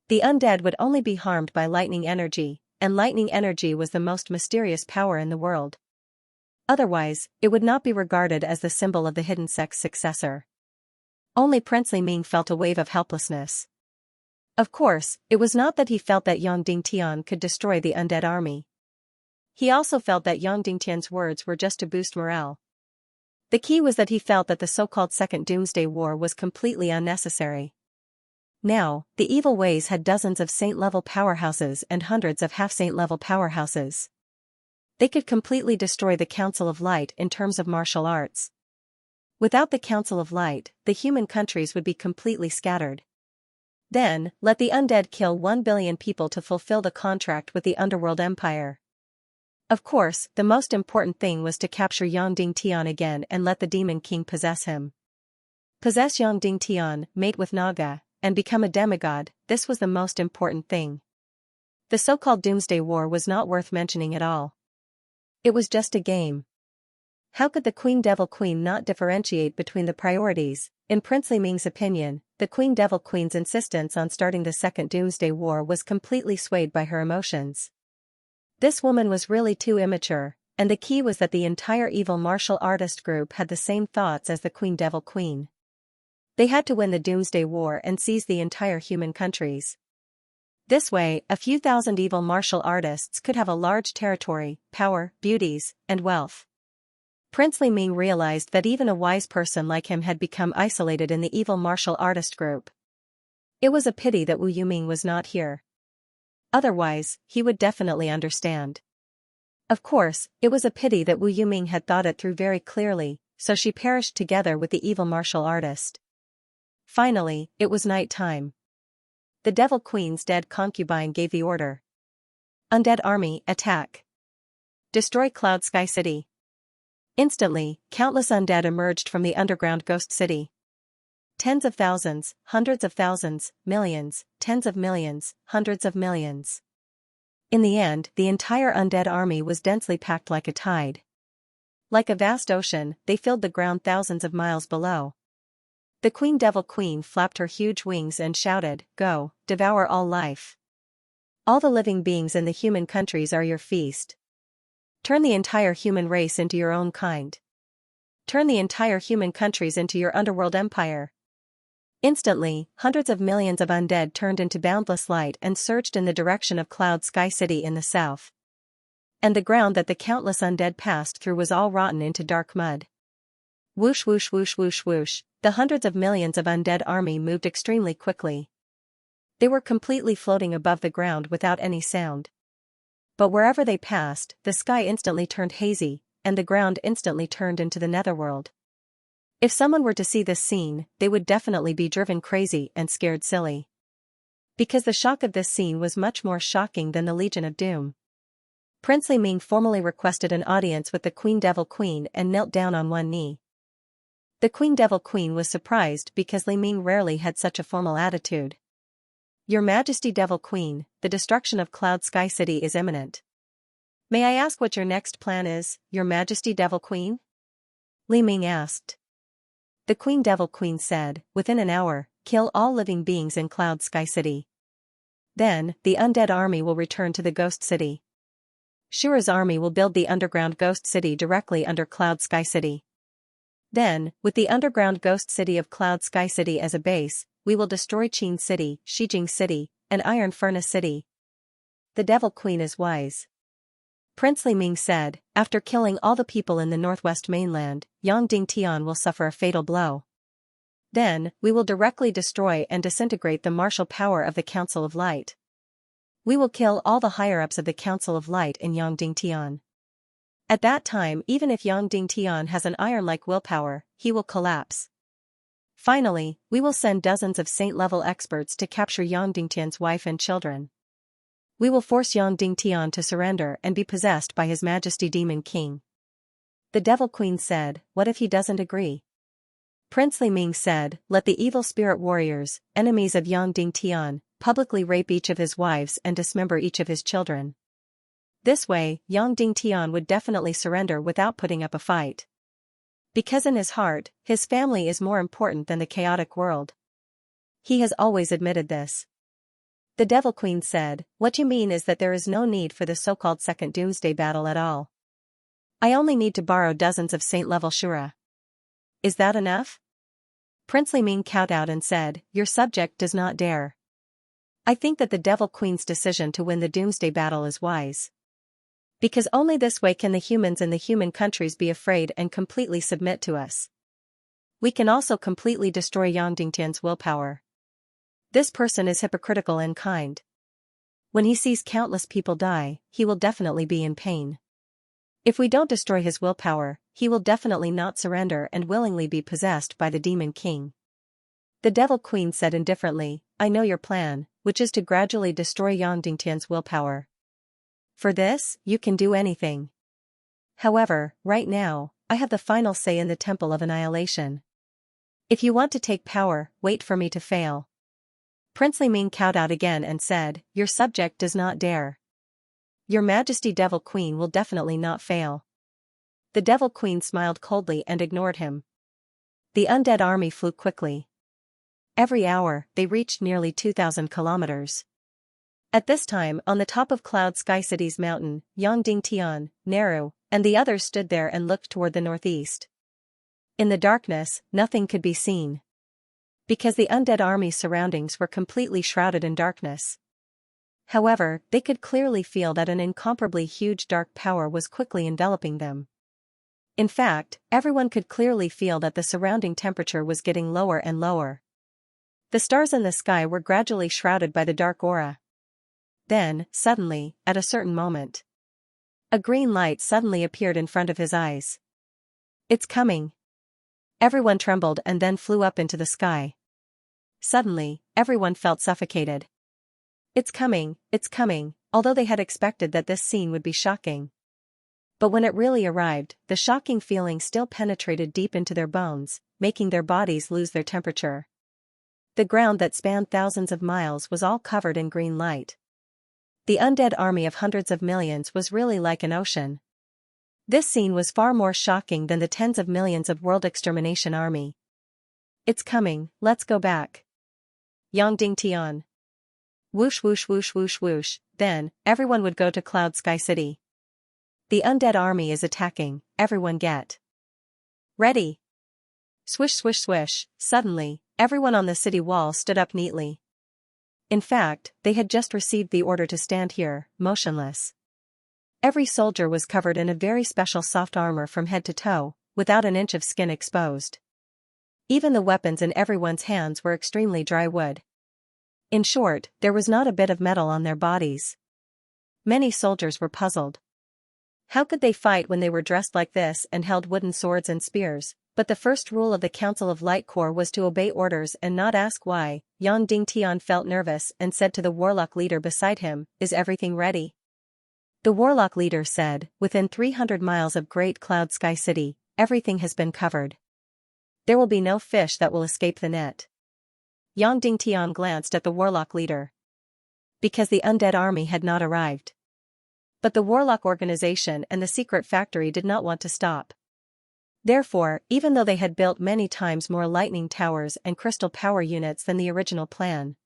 The undead would only be harmed by lightning energy, and lightning energy was the most mysterious power in the world. Otherwise, it would not be regarded as the symbol of the hidden sect's successor. Only Prince Li Ming felt a wave of helplessness. Of course, it was not that he felt that Yang Dingtian could destroy the undead army. He also felt that Yang Dingtian's words were just to boost morale. The key was that he felt that the so-called Second Doomsday War was completely unnecessary. Now, the evil ways had dozens of saint-level powerhouses and hundreds of half-saint-level powerhouses. They could completely destroy the Council of Light in terms of martial arts. Without the Council of Light, the human countries would be completely scattered. Then, let the undead kill 1 billion people to fulfill the contract with the Underworld Empire. Of course, the most important thing was to capture Yang Dingtian again and let the Demon King possess him. Possess Yang Dingtian, mate with Naga, and become a demigod. This was the most important thing. The so-called Doomsday War was not worth mentioning at all. It was just a game. How could the Queen Devil Queen not differentiate between the priorities? In Prince Li Ming's opinion, the Queen Devil Queen's insistence on starting the Second Doomsday War was completely swayed by her emotions. This woman was really too immature, and the key was that the entire evil martial artist group had the same thoughts as the Queen Devil Queen. They had to win the Doomsday War and seize the entire human countries. This way, a few thousand evil martial artists could have a large territory, power, beauties, and wealth. Prince Li Ming realized that even a wise person like him had become isolated in the evil martial artist group. It was a pity that Wu Yuming was not here. Otherwise, he would definitely understand. Of course, it was a pity that Wu Yuming had thought it through very clearly, so she perished together with the evil martial artist. Finally, it was night time. The Devil Queen's dead concubine gave the order. Undead army, attack. Destroy Cloud Sky City. Instantly, countless undead emerged from the underground ghost city. Tens of thousands, hundreds of thousands, millions, tens of millions, hundreds of millions. In the end, the entire undead army was densely packed like a tide. Like a vast ocean, they filled the ground thousands of miles below. The Queen Devil Queen flapped her huge wings and shouted, "Go, devour all life. All the living beings in the human countries are your feast. Turn the entire human race into your own kind. Turn the entire human countries into your underworld empire." Instantly, hundreds of millions of undead turned into boundless light and surged in the direction of Cloud Sky City in the south. And the ground that the countless undead passed through was all rotten into dark mud. Whoosh whoosh whoosh whoosh whoosh, the hundreds of millions of undead army moved extremely quickly. They were completely floating above the ground without any sound. But wherever they passed, the sky instantly turned hazy, and the ground instantly turned into the netherworld. If someone were to see this scene, they would definitely be driven crazy and scared silly. Because the shock of this scene was much more shocking than the Legion of Doom. Prince Li Ming formally requested an audience with the Queen Devil Queen and knelt down on one knee. The Queen Devil Queen was surprised because Li Ming rarely had such a formal attitude. "Your Majesty Devil Queen, the destruction of Cloud Sky City is imminent. May I ask what your next plan is, Your Majesty Devil Queen?" Li Ming asked. The Queen Devil Queen said, "Within an hour, kill all living beings in Cloud Sky City. Then, the undead army will return to the Ghost City. Shura's army will build the underground Ghost City directly under Cloud Sky City. Then, with the underground Ghost City of Cloud Sky City as a base, we will destroy Qin City, Shijing City, and Iron Furnace City." The Devil Queen is wise. Prince Li Ming said, "After killing all the people in the northwest mainland, Yangding Tian will suffer a fatal blow. Then, we will directly destroy and disintegrate the martial power of the Council of Light. We will kill all the higher-ups of the Council of Light in Yangding Tian. At that time, even if Yangding Tian has an iron-like willpower, he will collapse. Finally, we will send dozens of saint-level experts to capture Yangding Tian's wife and children. We will force Yangding Tian to surrender and be possessed by His Majesty Demon King." The Devil Queen said, "What if he doesn't agree?" Prince Li Ming said, "Let the evil spirit warriors, enemies of Yangding Tian, publicly rape each of his wives and dismember each of his children. This way, Yangding Tian would definitely surrender without putting up a fight. Because in his heart, his family is more important than the chaotic world. He has always admitted this." The Devil Queen said, "What you mean is that there is no need for the so-called second Doomsday battle at all. I only need to borrow dozens of saint-level Shura. Is that enough?" Prince Li Ming kowtowed and said, "Your subject does not dare. I think that the Devil Queen's decision to win the Doomsday battle is wise. Because only this way can the humans in the human countries be afraid and completely submit to us. We can also completely destroy Yangding Tian's willpower. This person is hypocritical and kind. When he sees countless people die, he will definitely be in pain. If we don't destroy his willpower, he will definitely not surrender and willingly be possessed by the Demon King." The Devil Queen said indifferently, "I know your plan, which is to gradually destroy Yangding Tian's willpower. For this, you can do anything. However, right now, I have the final say in the Temple of Annihilation. If you want to take power, wait for me to fail." Prince Li Ming kowtowed again and said, "Your subject does not dare. Your Majesty Devil Queen will definitely not fail." The Devil Queen smiled coldly and ignored him. The undead army flew quickly. Every hour, they reached nearly 2,000 kilometers. At this time, on the top of Cloud Sky City's mountain, Yangding Tian, Naru, and the others stood there and looked toward the northeast. In the darkness, nothing could be seen, because the undead army's surroundings were completely shrouded in darkness. However, they could clearly feel that an incomparably huge dark power was quickly enveloping them. In fact, everyone could clearly feel that the surrounding temperature was getting lower and lower. The stars in the sky were gradually shrouded by the dark aura. Then, suddenly, at a certain moment, a green light suddenly appeared in front of his eyes. "It's coming." Everyone trembled and then flew up into the sky. Suddenly, everyone felt suffocated. It's coming, although they had expected that this scene would be shocking. But when it really arrived, the shocking feeling still penetrated deep into their bones, making their bodies lose their temperature. The ground that spanned thousands of miles was all covered in green light. The undead army of hundreds of millions was really like an ocean. This scene was far more shocking than the tens of millions of world extermination army. "It's coming, let's go back." Yang Ding Tian. Whoosh whoosh whoosh whoosh whoosh, then, everyone would go to Cloud Sky City. "The undead army is attacking, everyone get ready." Swish swish swish, suddenly, everyone on the city wall stood up neatly. In fact, they had just received the order to stand here, motionless. Every soldier was covered in a very special soft armor from head to toe, without an inch of skin exposed. Even the weapons in everyone's hands were extremely dry wood. In short, there was not a bit of metal on their bodies. Many soldiers were puzzled. How could they fight when they were dressed like this and held wooden swords and spears? But the first rule of the Council of Light Corps was to obey orders and not ask why. Yang Dingtian felt nervous and said to the warlock leader beside him, "Is everything ready?" The warlock leader said, "Within 300 miles of Great Cloud Sky City, everything has been covered. There will be no fish that will escape the net." Yang Dingtian glanced at the warlock leader, because the undead army had not arrived. But the warlock organization and the secret factory did not want to stop. Therefore, even though they had built many times more lightning towers and crystal power units than the original plan,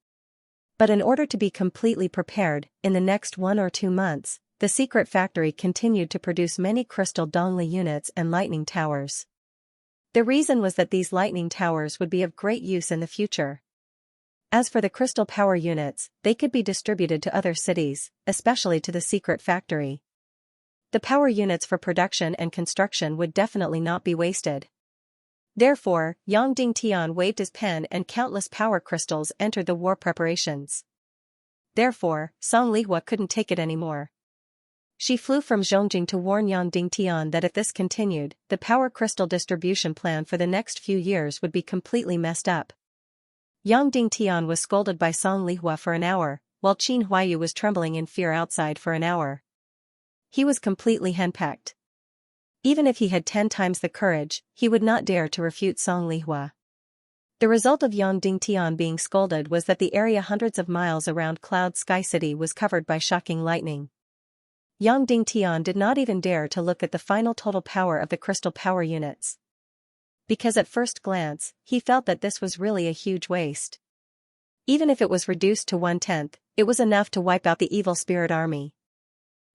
but in order to be completely prepared, in the next 1 or 2 months, the secret factory continued to produce many crystal Dongli units and lightning towers. The reason was that these lightning towers would be of great use in the future. As for the crystal power units, they could be distributed to other cities, especially to the secret factory. The power units for production and construction would definitely not be wasted. Therefore, Yang Dingtian waved his pen and countless power crystals entered the war preparations. Therefore, Song Lihua couldn't take it anymore. She flew from Zhongjing to warn Yang Dingtian that if this continued, the power crystal distribution plan for the next few years would be completely messed up. Yang Dingtian was scolded by Song Lihua for an hour, while Qin Huayu was trembling in fear outside for an hour. He was completely henpecked. Even if he had 10 times the courage, he would not dare to refute Song Lihua. The result of Yang Dingtian being scolded was that the area hundreds of miles around Cloud Sky City was covered by shocking lightning. Yang Dingtian did not even dare to look at the final total power of the crystal power units, because at first glance, he felt that this was really a huge waste. Even if it was reduced to 1/10, it was enough to wipe out the evil spirit army.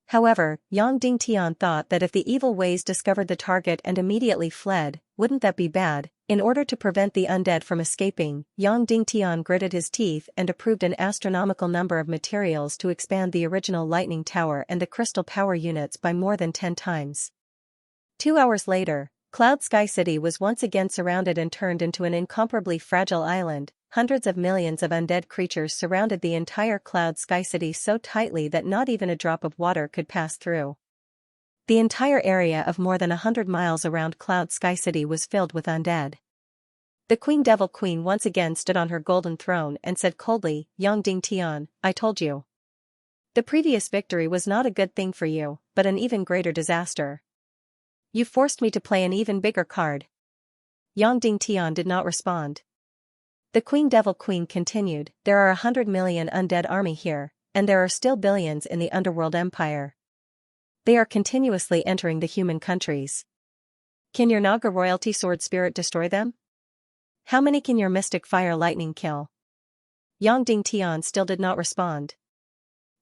However, Yang Dingtian thought that if the evil ways discovered the target and immediately fled, wouldn't that be bad? In order to prevent the undead from escaping, Yang Dingtian gritted his teeth and approved an astronomical number of materials to expand the original lightning tower and the crystal power units by more than 10 times. 2 hours later, Cloud Sky City was once again surrounded and turned into an incomparably fragile island. Hundreds of millions of undead creatures surrounded the entire Cloud Sky City so tightly that not even a drop of water could pass through. The entire area of more than 100 miles around Cloud Sky City was filled with undead. The Queen Devil Queen once again stood on her golden throne and said coldly, "Yang Dingtian, I told you. The previous victory was not a good thing for you, but an even greater disaster. You forced me to play an even bigger card." Yang Dingtian did not respond. The Queen Devil Queen continued, "There are 100 million undead army here, and there are still billions in the underworld empire. They are continuously entering the human countries. Can your Naga royalty sword spirit destroy them? How many can your mystic fire lightning kill?" Yang Dingtian still did not respond.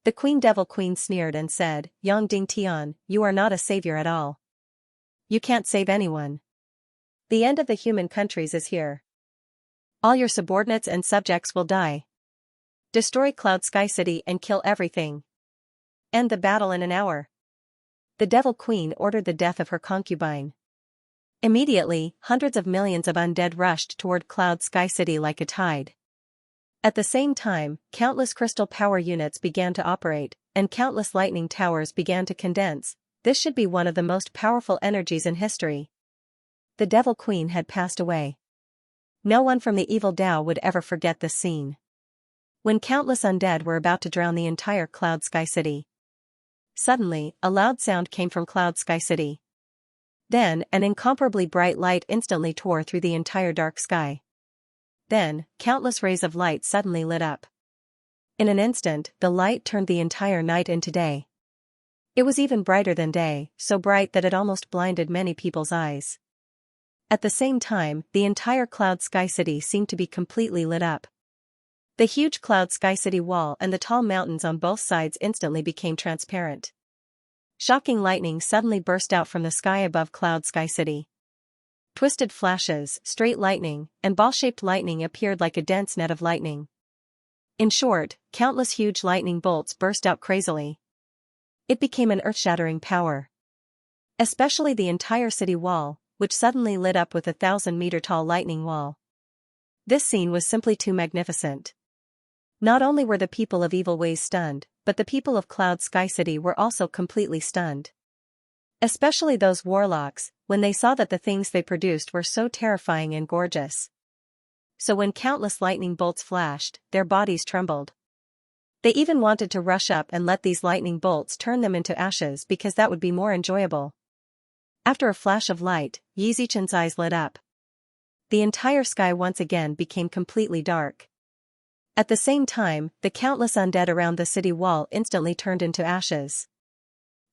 The Queen Devil Queen sneered and said, Yang Ding Tian, you are not a savior at all. You can't save anyone. The end of the human countries is here. All your subordinates and subjects will die. Destroy Cloud Sky City and kill everything. End the battle in an hour. The Devil Queen ordered the death of her concubine. Immediately, hundreds of millions of undead rushed toward Cloud Sky City like a tide. At the same time, countless crystal power units began to operate, and countless lightning towers began to condense. This should be one of the most powerful energies in history. The Devil Queen had passed away. No one from the evil Tao would ever forget this scene. When countless undead were about to drown the entire Cloud Sky City. Suddenly, a loud sound came from Cloud Sky City. Then, an incomparably bright light instantly tore through the entire dark sky. Then, countless rays of light suddenly lit up. In an instant, the light turned the entire night into day. It was even brighter than day, so bright that it almost blinded many people's eyes. At the same time, the entire Cloud Sky City seemed to be completely lit up. The huge Cloud Sky City wall and the tall mountains on both sides instantly became transparent. Shocking lightning suddenly burst out from the sky above Cloud Sky City. Twisted flashes, straight lightning, and ball-shaped lightning appeared like a dense net of lightning. In short, countless huge lightning bolts burst out crazily. It became an earth-shattering power. Especially the entire city wall, which suddenly lit up with a 1,000-meter-tall lightning wall. This scene was simply too magnificent. Not only were the people of Evil Ways stunned, but the people of Cloud Sky City were also completely stunned. Especially those warlocks, when they saw that the things they produced were so terrifying and gorgeous. So when countless lightning bolts flashed, their bodies trembled. They even wanted to rush up and let these lightning bolts turn them into ashes because that would be more enjoyable. After a flash of light, Yi Zichen's eyes lit up. The entire sky once again became completely dark. At the same time, the countless undead around the city wall instantly turned into ashes.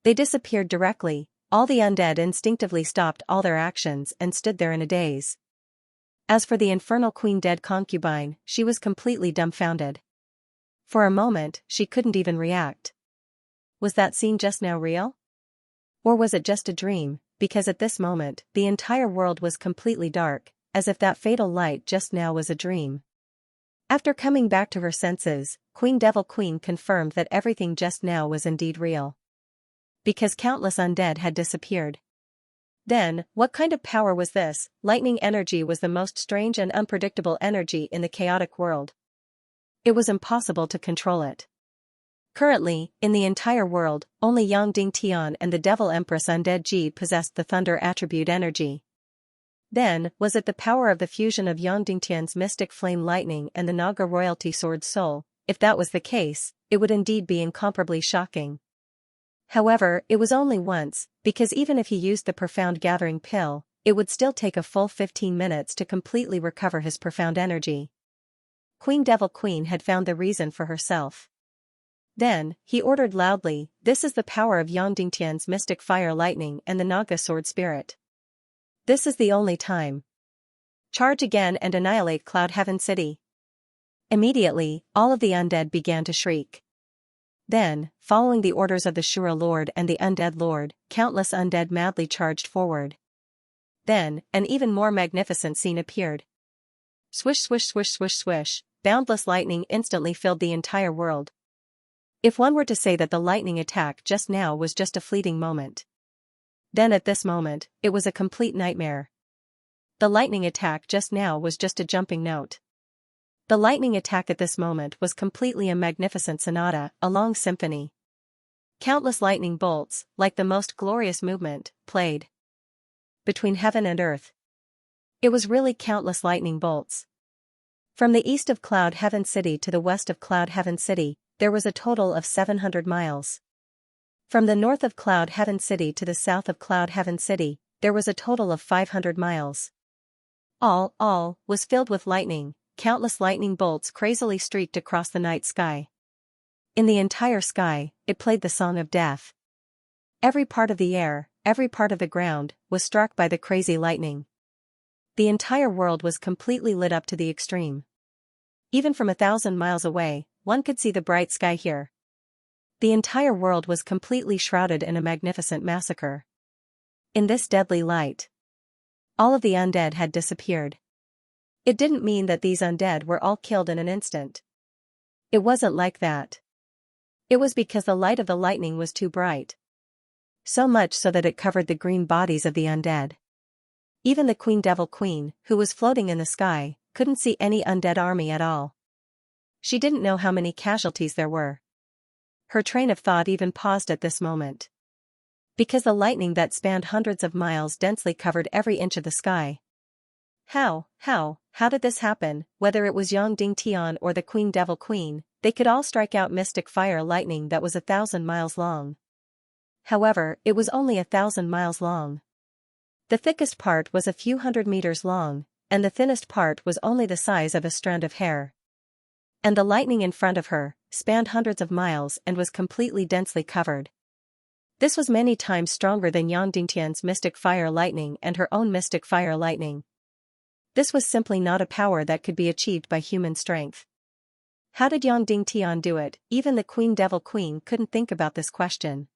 They disappeared directly. All the undead instinctively stopped all their actions and stood there in a daze. As for the infernal queen dead concubine, she was completely dumbfounded. For a moment, she couldn't even react. Was that scene just now real? Or was it just a dream? Because at this moment, the entire world was completely dark, as if that fatal light just now was a dream. After coming back to her senses, Queen Devil Queen confirmed that everything just now was indeed real. Because countless undead had disappeared. Then, what kind of power was this? Lightning energy was the most strange and unpredictable energy in the chaotic world. It was impossible to control it. Currently, in the entire world, only Yang Ding Tian and the Devil Empress Undead Ji possessed the thunder attribute energy. Then, was it the power of the fusion of Yang Ding Tian's mystic flame lightning and the Naga royalty sword soul? If that was the case, it would indeed be incomparably shocking. However, it was only once, because even if he used the profound gathering pill, it would still take a full 15 minutes to completely recover his profound energy. Queen Devil Queen had found the reason for herself. Then, he ordered loudly, "This is the power of Yang Dingtian's mystic fire lightning and the Naga sword spirit. This is the only time. Charge again and annihilate Cloud Heaven City." Immediately, all of the undead began to shriek. Then, following the orders of the Shura Lord and the Undead Lord, countless undead madly charged forward. Then, an even more magnificent scene appeared. Swish swish swish swish swish, boundless lightning instantly filled the entire world. If one were to say that the lightning attack just now was just a fleeting moment, then at this moment, it was a complete nightmare. The lightning attack just now was just a jumping note. The lightning attack at this moment was completely a magnificent sonata, a long symphony. Countless lightning bolts, like the most glorious movement, played between heaven and earth. It was really countless lightning bolts. From the east of Cloud Heaven City to the west of Cloud Heaven City, there was a total of 700 miles. From the north of Cloud Heaven City to the south of Cloud Heaven City, there was a total of 500 miles. All was filled with lightning. Countless lightning bolts crazily streaked across the night sky. In the entire sky, it played the song of death. Every part of the air, every part of the ground, was struck by the crazy lightning. The entire world was completely lit up to the extreme. Even from 1,000 miles away, one could see the bright sky here. The entire world was completely shrouded in a magnificent massacre. In this deadly light, all of the undead had disappeared. It didn't mean that these undead were all killed in an instant. It wasn't like that. It was because the light of the lightning was too bright. So much so that it covered the green bodies of the undead. Even the Queen Devil Queen, who was floating in the sky, couldn't see any undead army at all. She didn't know how many casualties there were. Her train of thought even paused at this moment. Because the lightning that spanned hundreds of miles densely covered every inch of the sky. How did this happen? Whether it was Yang Ding Tian or the Queen Devil Queen, they could all strike out mystic fire lightning that was 1,000 miles long. However, it was only 1,000 miles long. The thickest part was a few hundred meters long, and the thinnest part was only the size of a strand of hair. And the lightning in front of her spanned hundreds of miles and was completely densely covered. This was many times stronger than Yang Dingtian's mystic fire lightning and her own mystic fire lightning. This was simply not a power that could be achieved by human strength. How did Yang Dingtian do it? Even the Queen Devil Queen couldn't think about this question.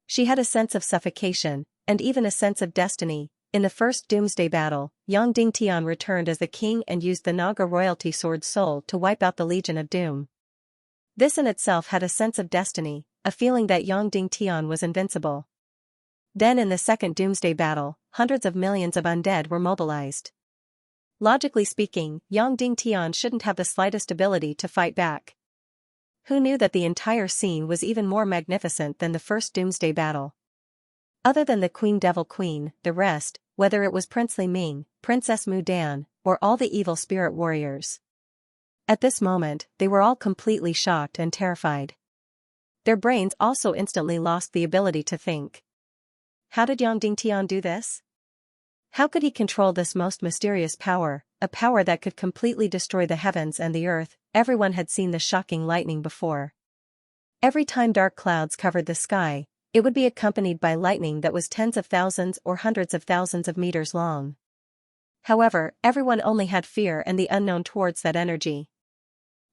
She had a sense of suffocation, and even a sense of destiny. In the first Doomsday Battle, Yang Dingtian returned as the king and used the Naga royalty sword soul to wipe out the Legion of Doom. This in itself had a sense of destiny, a feeling that Yang Dingtian was invincible. Then in the second Doomsday Battle, hundreds of millions of undead were mobilized. Logically speaking, Yang Dingtian shouldn't have the slightest ability to fight back. Who knew that the entire scene was even more magnificent than the first Doomsday Battle? Other than the Queen Devil Queen, the rest, whether it was Prince Li Ming, Princess Mu Dan, or all the evil spirit warriors. At this moment, they were all completely shocked and terrified. Their brains also instantly lost the ability to think. How did Yang Dingtian do this? How could he control this most mysterious power, a power that could completely destroy the heavens and the earth? Everyone had seen the shocking lightning before. Every time dark clouds covered the sky, it would be accompanied by lightning that was tens of thousands or hundreds of thousands of meters long. However, everyone only had fear and the unknown towards that energy.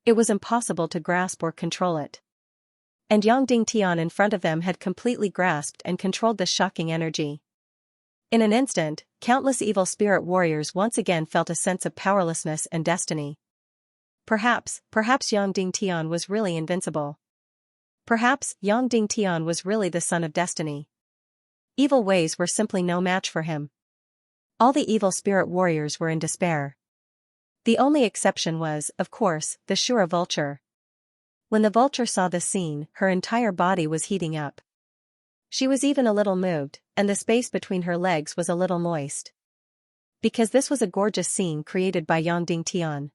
It was impossible to grasp or control it. And Yang Dingtian in front of them had completely grasped and controlled the shocking energy. In an instant, countless evil spirit warriors once again felt a sense of powerlessness and destiny. Perhaps Yang Dingtian was really invincible. Perhaps Yang Dingtian was really the son of destiny. Evil ways were simply no match for him. All the evil spirit warriors were in despair. The only exception was, of course, the Shura vulture. When the vulture saw the scene, her entire body was heating up. She was even a little moved, and the space between her legs was a little moist. Because this was a gorgeous scene created by Yang Dingtian.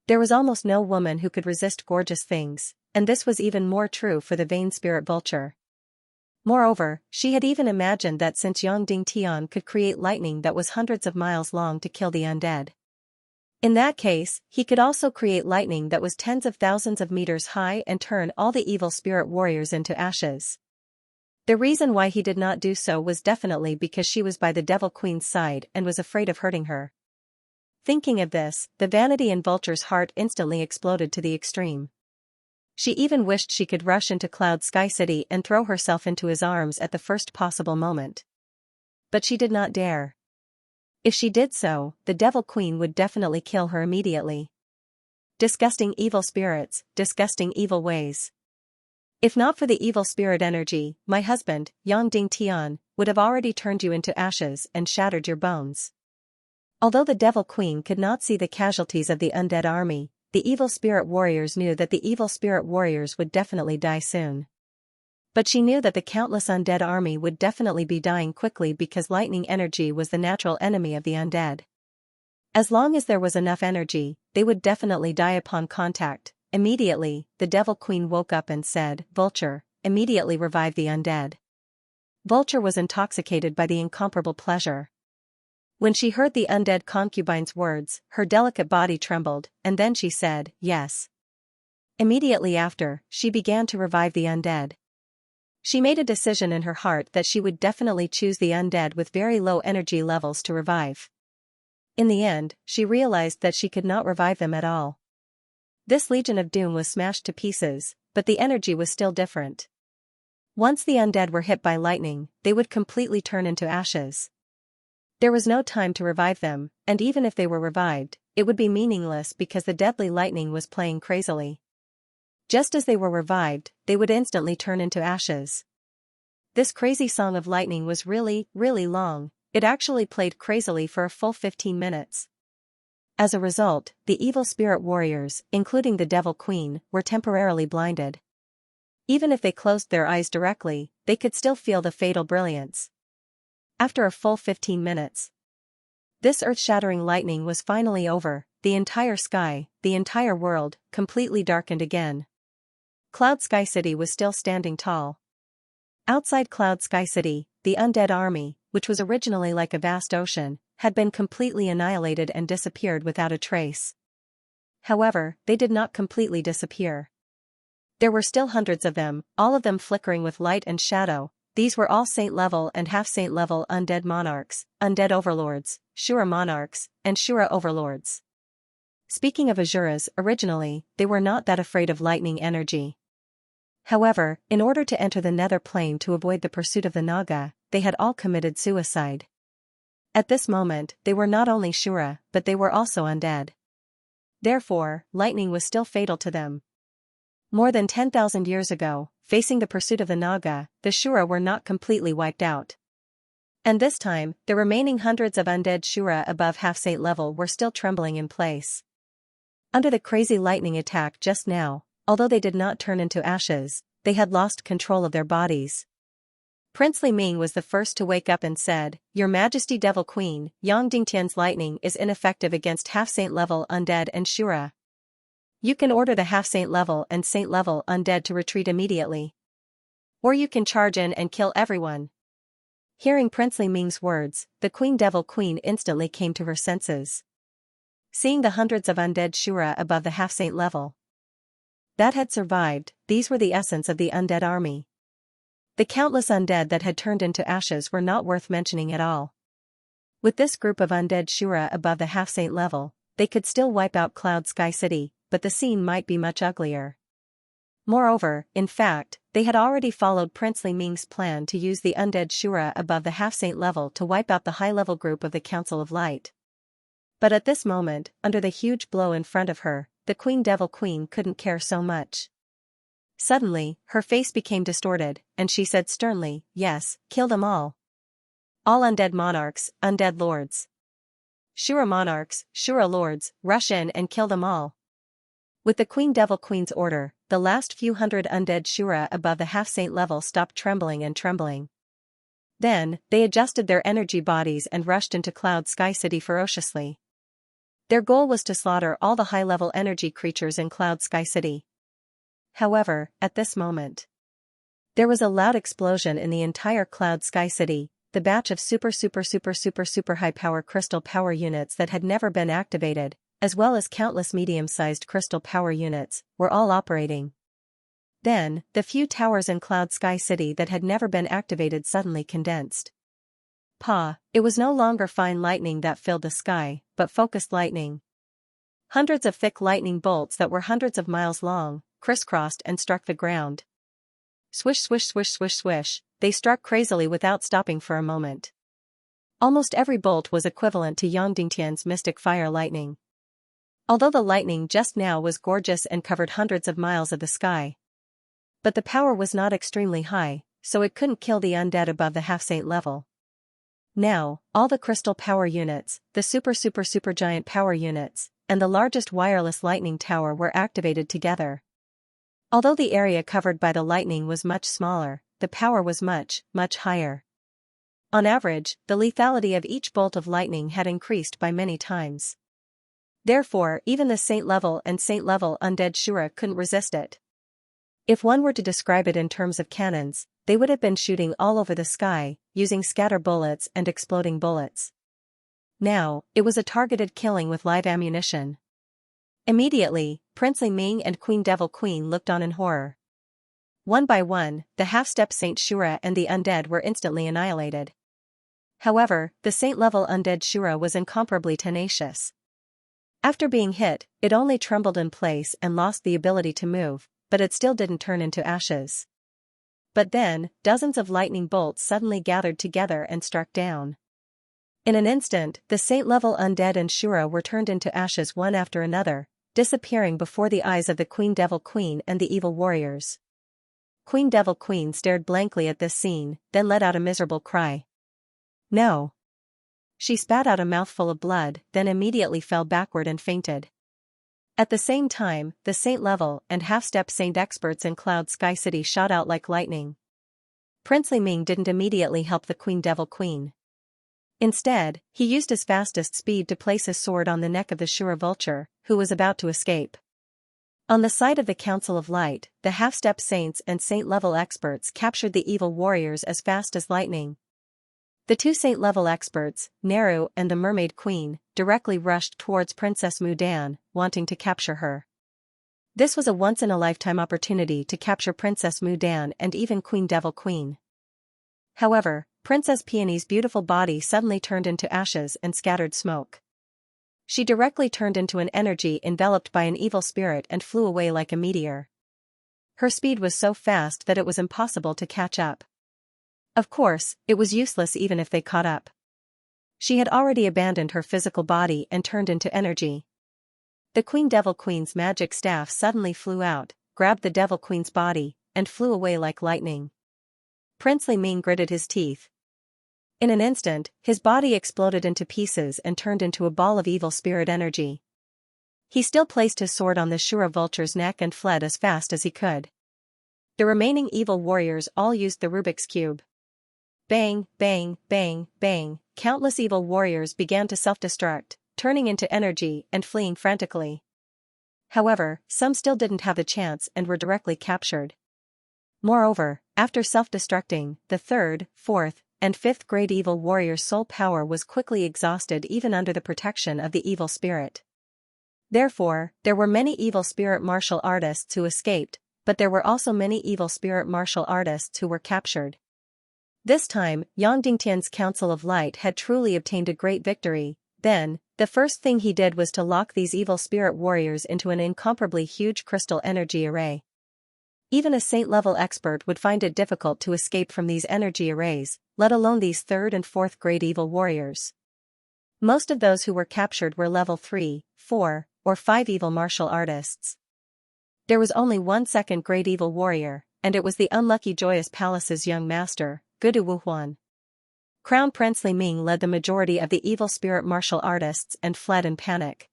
There was almost no woman who could resist gorgeous things, and this was even more true for the vain spirit vulture. Moreover, she had even imagined that since Yang Dingtian could create lightning that was hundreds of miles long to kill the undead. In that case, he could also create lightning that was tens of thousands of meters high and turn all the evil spirit warriors into ashes. The reason why he did not do so was definitely because she was by the Devil Queen's side and was afraid of hurting her. Thinking of this, the vanity in Vulture's heart instantly exploded to the extreme. She even wished she could rush into Cloud Sky City and throw herself into his arms at the first possible moment. But she did not dare. If she did so, the Devil Queen would definitely kill her immediately. Disgusting evil spirits, disgusting evil ways. If not for the evil spirit energy, my husband, Yang Dingtian, would have already turned you into ashes and shattered your bones. Although the Devil Queen could not see the casualties of the undead army, the evil spirit warriors knew that the evil spirit warriors would definitely die soon. But she knew that the countless undead army would definitely be dying quickly because lightning energy was the natural enemy of the undead. As long as there was enough energy, they would definitely die upon contact. Immediately, the Devil Queen woke up and said, "Vulture, immediately revive the undead." Vulture was intoxicated by the incomparable pleasure. When she heard the undead concubine's words, her delicate body trembled, and then she said, "Yes." Immediately after, she began to revive the undead. She made a decision in her heart that she would definitely choose the undead with very low energy levels to revive. In the end, she realized that she could not revive them at all. This Legion of Doom was smashed to pieces, but the energy was still different. Once the undead were hit by lightning, they would completely turn into ashes. There was no time to revive them, and even if they were revived, it would be meaningless because the deadly lightning was playing crazily. Just as they were revived, they would instantly turn into ashes. This crazy song of lightning was really, really long. It actually played crazily for a full 15 minutes. As a result, the evil spirit warriors, including the Devil Queen, were temporarily blinded. Even if they closed their eyes directly, they could still feel the fatal brilliance. After a full 15 minutes, this earth-shattering lightning was finally over. The entire sky, the entire world, completely darkened again. Cloud Sky City was still standing tall. Outside Cloud Sky City, the undead army, which was originally like a vast ocean, had been completely annihilated and disappeared without a trace. However, they did not completely disappear. There were still hundreds of them, all of them flickering with light and shadow. These were all saint-level and half-saint-level undead monarchs, undead overlords, Shura monarchs, and Shura overlords. Speaking of Asuras, originally, they were not that afraid of lightning energy. However, in order to enter the nether plane to avoid the pursuit of the Naga, they had all committed suicide. At this moment, they were not only Shura, but they were also undead. Therefore, lightning was still fatal to them. More than 10,000 years ago, facing the pursuit of the Naga, the Shura were not completely wiped out. And this time, the remaining hundreds of undead Shura above half-saint level were still trembling in place. Under the crazy lightning attack just now, although they did not turn into ashes, they had lost control of their bodies. Princely Ming was the first to wake up and said, "Your Majesty Devil Queen, Yang Dingtian's lightning is ineffective against half-saint level undead and Shura. You can order the half-saint level and saint level undead to retreat immediately. Or you can charge in and kill everyone." Hearing Princely Ming's words, the Queen Devil Queen instantly came to her senses. Seeing the hundreds of undead Shura above the half-saint level that had survived, these were the essence of the undead army. The countless undead that had turned into ashes were not worth mentioning at all. With this group of undead Shura above the half-saint level, they could still wipe out Cloud Sky City, but the scene might be much uglier. Moreover, in fact, they had already followed Princely Ming's plan to use the undead Shura above the half-saint level to wipe out the high-level group of the Council of Light. But at this moment, under the huge blow in front of her, the Queen Devil Queen couldn't care so much. Suddenly, her face became distorted, and she said sternly, "Yes, kill them all. All undead monarchs, undead lords. Shura monarchs, Shura lords, rush in and kill them all." With the Queen Devil Queen's order, the last few hundred undead Shura above the half-saint level stopped trembling and trembling. Then, they adjusted their energy bodies and rushed into Cloud Sky City ferociously. Their goal was to slaughter all the high-level energy creatures in Cloud Sky City. However, at this moment, there was a loud explosion in the entire Cloud Sky City. The batch of super high-power crystal power units that had never been activated, as well as countless medium-sized crystal power units, were all operating. Then, the few towers in Cloud Sky City that had never been activated suddenly condensed. It was no longer fine lightning that filled the sky, but focused lightning. Hundreds of thick lightning bolts that were hundreds of miles long, crisscrossed and struck the ground. Swish swish swish swish swish, they struck crazily without stopping for a moment. Almost every bolt was equivalent to Yang Dingtian's mystic fire lightning. Although the lightning just now was gorgeous and covered hundreds of miles of the sky, but the power was not extremely high, so it couldn't kill the undead above the half-saint level. Now, all the crystal power units, the super giant power units, and the largest wireless lightning tower were activated together. Although the area covered by the lightning was much smaller, the power was much, much higher. On average, the lethality of each bolt of lightning had increased by many times. Therefore, even the saint-level and saint-level undead Shura couldn't resist it. If one were to describe it in terms of cannons, they would have been shooting all over the sky, using scatter bullets and exploding bullets. Now, it was a targeted killing with live ammunition. Immediately, Princely Ming and Queen Devil Queen looked on in horror. One by one, the half-step Saint Shura and the undead were instantly annihilated. However, the saint-level undead Shura was incomparably tenacious. After being hit, it only trembled in place and lost the ability to move, but it still didn't turn into ashes. But then, dozens of lightning bolts suddenly gathered together and struck down. In an instant, the saint-level undead and Shura were turned into ashes one after another, disappearing before the eyes of the Queen Devil Queen and the evil warriors. Queen Devil Queen stared blankly at this scene, then let out a miserable cry. No. She spat out a mouthful of blood, then immediately fell backward and fainted. At the same time, the saint-level and half-step saint experts in Cloud Sky City shot out like lightning. Prince Li Ming didn't immediately help the Queen Devil Queen. Instead, he used his fastest speed to place his sword on the neck of the Shura vulture, who was about to escape. On the side of the Council of Light, the half-step saints and saint-level experts captured the evil warriors as fast as lightning. The two saint-level experts, Neru and the Mermaid Queen, directly rushed towards Princess Mudan, wanting to capture her. This was a once-in-a-lifetime opportunity to capture Princess Mudan and even Queen Devil Queen. However, Princess Peony's beautiful body suddenly turned into ashes and scattered smoke. She directly turned into an energy enveloped by an evil spirit and flew away like a meteor. Her speed was so fast that it was impossible to catch up. Of course, it was useless even if they caught up. She had already abandoned her physical body and turned into energy. The Queen Devil Queen's magic staff suddenly flew out, grabbed the Devil Queen's body, and flew away like lightning. Prince Li Ming gritted his teeth. In an instant, his body exploded into pieces and turned into a ball of evil spirit energy. He still placed his sword on the Shura vulture's neck and fled as fast as he could. The remaining evil warriors all used the Rubik's Cube. Bang, bang, bang, bang, countless evil warriors began to self-destruct, turning into energy and fleeing frantically. However, some still didn't have the chance and were directly captured. Moreover, after self-destructing, the third, fourth, and fifth grade evil warrior's soul power was quickly exhausted even under the protection of the evil spirit. Therefore, there were many evil spirit martial artists who escaped, but there were also many evil spirit martial artists who were captured. This time, Yang Dingtian's Council of Light had truly obtained a great victory. Then, the first thing he did was to lock these evil spirit warriors into an incomparably huge crystal energy array. Even a saint-level expert would find it difficult to escape from these energy arrays, let alone these third and fourth grade evil warriors. Most of those who were captured were level 3, 4, or 5 evil martial artists. There was only one second grade evil warrior, and it was the unlucky Joyous Palace's young master, Gudu Wuhuan. Crown Prince Li Ming led the majority of the evil spirit martial artists and fled in panic.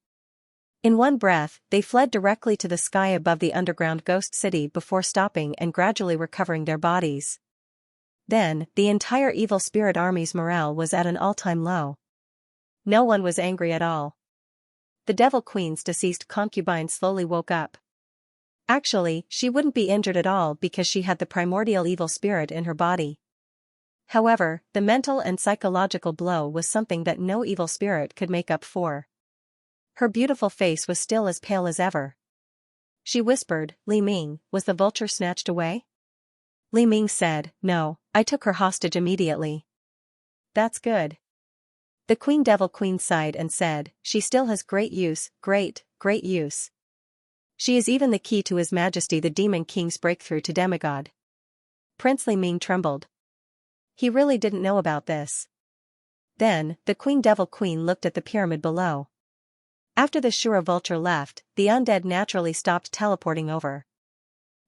In one breath, they fled directly to the sky above the underground ghost city before stopping and gradually recovering their bodies. Then, the entire evil spirit army's morale was at an all-time low. No one was angry at all. The Devil Queen's deceased concubine slowly woke up. Actually, she wouldn't be injured at all because she had the primordial evil spirit in her body. However, the mental and psychological blow was something that no evil spirit could make up for. Her beautiful face was still as pale as ever. She whispered, "Li Ming, was the vulture snatched away?" Li Ming said, "No, I took her hostage immediately." "That's good." The Queen Devil Queen sighed and said, "She still has great use, great use. She is even the key to His Majesty the Demon King's breakthrough to demigod." Prince Li Ming trembled. He really didn't know about this. Then, the Queen Devil Queen looked at the pyramid below. After the Shura vulture left, the undead naturally stopped teleporting over.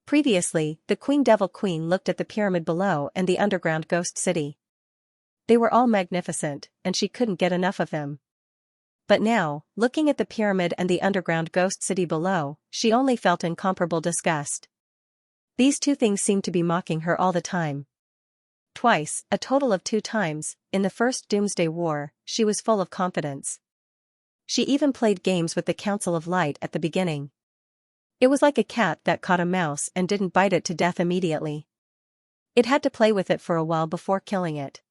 Previously, the Queen Devil Queen looked at the pyramid below and the underground ghost city. They were all magnificent, and she couldn't get enough of them. But now, looking at the pyramid and the underground ghost city below, she only felt incomparable disgust. These two things seemed to be mocking her all the time. Twice, a total of 2 times, in the first Doomsday War, she was full of confidence. She even played games with the Council of Light at the beginning. It was like a cat that caught a mouse and didn't bite it to death immediately. It had to play with it for a while before killing it.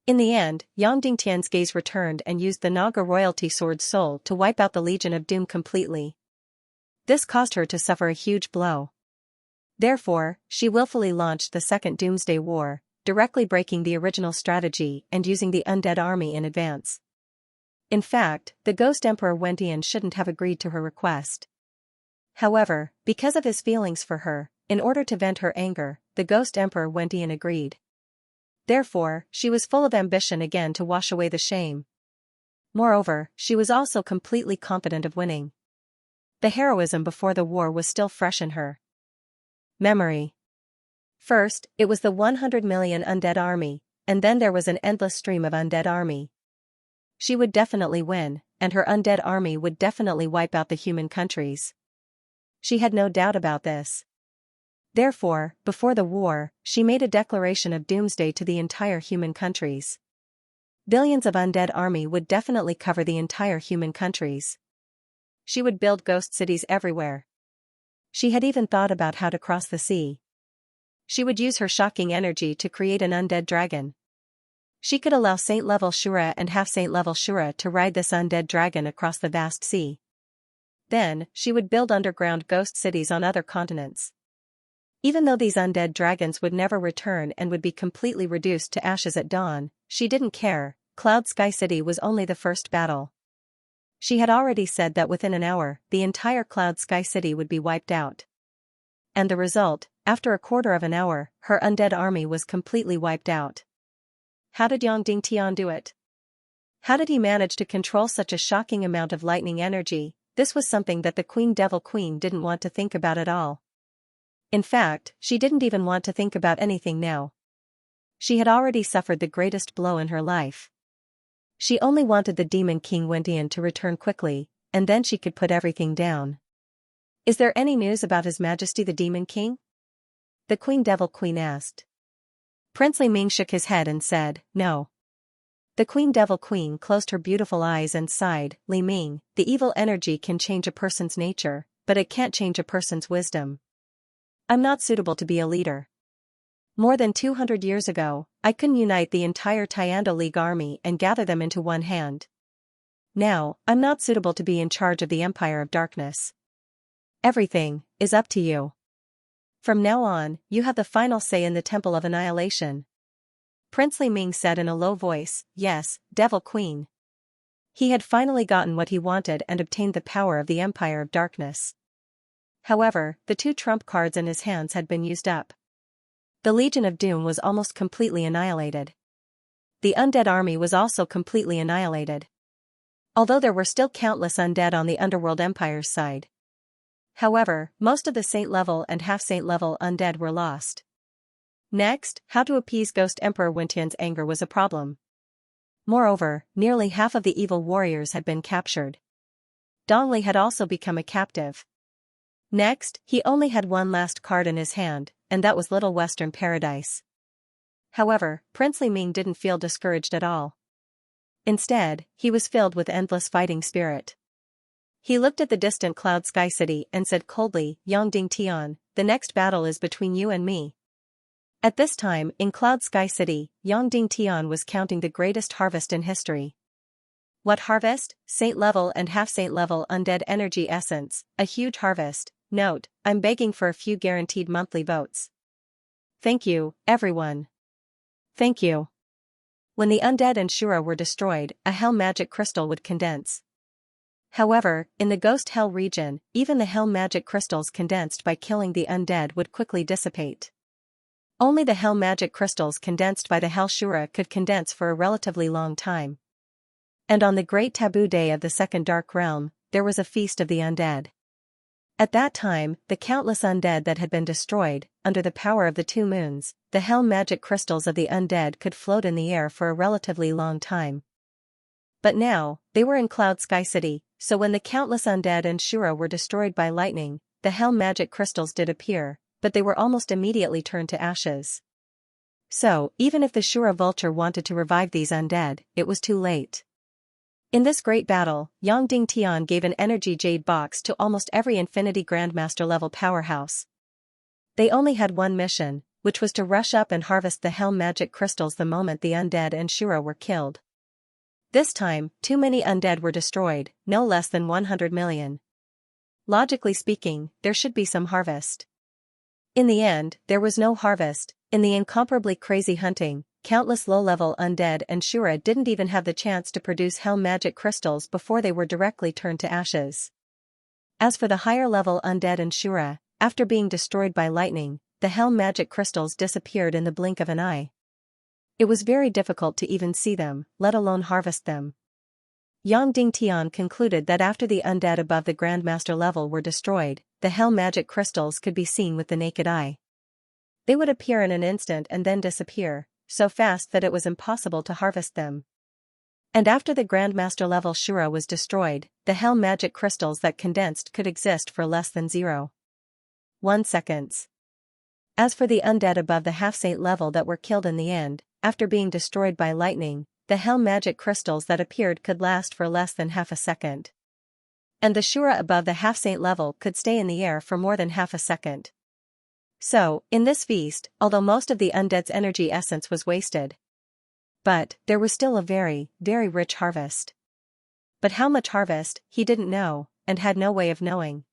In the end, Yang Dingtian's gaze returned and used the Naga royalty sword soul to wipe out the Legion of Doom completely. This caused her to suffer a huge blow. Therefore, she willfully launched the second Doomsday War, directly breaking the original strategy and using the undead army in advance. In fact, the Ghost Emperor Wentian shouldn't have agreed to her request. However, because of his feelings for her, in order to vent her anger, the Ghost Emperor Wentian agreed. Therefore, she was full of ambition again to wash away the shame. Moreover, she was also completely confident of winning. The heroism before the war was still fresh in her memory. First, it was the 100 million undead army, and then there was an endless stream of undead army. She would definitely win, and her undead army would definitely wipe out the human countries. She had no doubt about this. Therefore, before the war, she made a declaration of doomsday to the entire human countries. Billions of undead army would definitely cover the entire human countries. She would build ghost cities everywhere. She had even thought about how to cross the sea. She would use her shocking energy to create an undead dragon. She could allow Saint-level Shura and half-Saint-level Shura to ride this undead dragon across the vast sea. Then, she would build underground ghost cities on other continents. Even though these undead dragons would never return and would be completely reduced to ashes at dawn, she didn't care. Cloud Sky City was only the first battle. She had already said that within an hour, the entire Cloud Sky City would be wiped out. And the result, after a quarter of an hour, her undead army was completely wiped out. How did Yang Dingtian do it? How did he manage to control such a shocking amount of lightning energy? This was something that the Devil Queen didn't want to think about at all. In fact, she didn't even want to think about anything now. She had already suffered the greatest blow in her life. She only wanted the Demon King Wentian to return quickly, and then she could put everything down. Is there any news about His Majesty the Demon King? The Devil Queen asked. Prince Li Ming shook his head and said, no. The Devil Queen closed her beautiful eyes and sighed, Li Ming, the evil energy can change a person's nature, but it can't change a person's wisdom. I'm not suitable to be a leader. More than 200 years ago, I couldn't unite the entire Tiando League army and gather them into one hand. Now, I'm not suitable to be in charge of the Empire of Darkness. Everything is up to you. From now on, you have the final say in the Temple of Annihilation. Prince Li Ming said in a low voice, yes, Devil Queen. He had finally gotten what he wanted and obtained the power of the Empire of Darkness. However, the 2 trump cards in his hands had been used up. The Legion of Doom was almost completely annihilated. The undead army was also completely annihilated. Although there were still countless undead on the Underworld Empire's side. However, most of the Saint-level and half-Saint-level undead were lost. Next, how to appease Ghost Emperor Wentian's anger was a problem. Moreover, nearly half of the evil warriors had been captured. Dongli had also become a captive. Next, he only had one last card in his hand, and that was Little Western Paradise. However, Prince Li Ming didn't feel discouraged at all. Instead, he was filled with endless fighting spirit. He looked at the distant Cloud Sky City and said coldly, Yang Dingtian, the next battle is between you and me. At this time, in Cloud Sky City, Yang Dingtian was counting the greatest harvest in history. What harvest? Saint-level and half-Saint-level undead energy essence, a huge harvest. Note, I'm begging for a few guaranteed monthly votes. Thank you, everyone. Thank you. When the undead and Shura were destroyed, a hell magic crystal would condense. However, in the Ghost Hell region, even the hell magic crystals condensed by killing the undead would quickly dissipate. Only the hell magic crystals condensed by the Hell Shura could condense for a relatively long time. And on the great taboo day of the Second Dark Realm, there was a feast of the undead. At that time, the countless undead that had been destroyed, under the power of the 2 moons, the hell magic crystals of the undead could float in the air for a relatively long time. But now, they were in Cloud Sky City, so when the countless undead and Shura were destroyed by lightning, the hell magic crystals did appear, but they were almost immediately turned to ashes. So, even if the Shura vulture wanted to revive these undead, it was too late. In this great battle, Yang Dingtian gave an energy jade box to almost every Infinity Grandmaster level powerhouse. They only had one mission, which was to rush up and harvest the hell magic crystals the moment the undead and Shura were killed. This time, too many undead were destroyed, no less than 100 million. Logically speaking, there should be some harvest. In the end, there was no harvest. In the incomparably crazy hunting, countless low-level undead and Shura didn't even have the chance to produce hell magic crystals before they were directly turned to ashes. As for the higher-level undead and Shura, after being destroyed by lightning, the hell magic crystals disappeared in the blink of an eye. It was very difficult to even see them, let alone harvest them. Yang Dingtian concluded that after the undead above the Grandmaster level were destroyed, the hell magic crystals could be seen with the naked eye. They would appear in an instant and then disappear, so fast that it was impossible to harvest them. And after the Grandmaster level Shura was destroyed, the hell magic crystals that condensed could exist for less than 0.1 seconds. As for the undead above the half-saint level that were killed in the end, after being destroyed by lightning, the hell magic crystals that appeared could last for less than half a second. And the Shura above the half-saint level could stay in the air for more than half a second. So, in this feast, although most of the undead's energy essence was wasted, but there was still a very, very rich harvest. But how much harvest, he didn't know, and had no way of knowing.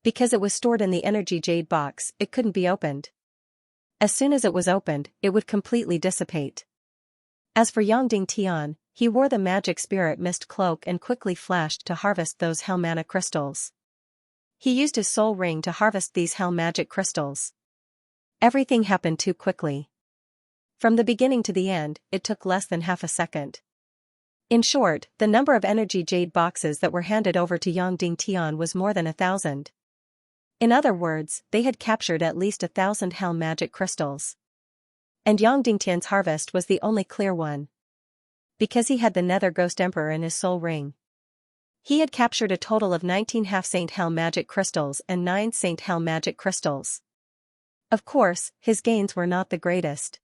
Because it was stored in the energy jade box, it couldn't be opened. As soon as it was opened, it would completely dissipate. As for Yang Dingtian, he wore the magic spirit mist cloak and quickly flashed to harvest those hell mana crystals. He used his soul ring to harvest these hell magic crystals. Everything happened too quickly. From the beginning to the end, it took less than half a second. In short, the number of energy jade boxes that were handed over to Yang Dingtian was more than 1,000. In other words, they had captured at least 1,000 hell magic crystals. And Yang Dingtian's harvest was the only clear one. Because he had the Nether Ghost Emperor in his soul ring. He had captured a total of 19 half-saint hell magic crystals and 9 saint hell magic crystals. Of course, his gains were not the greatest.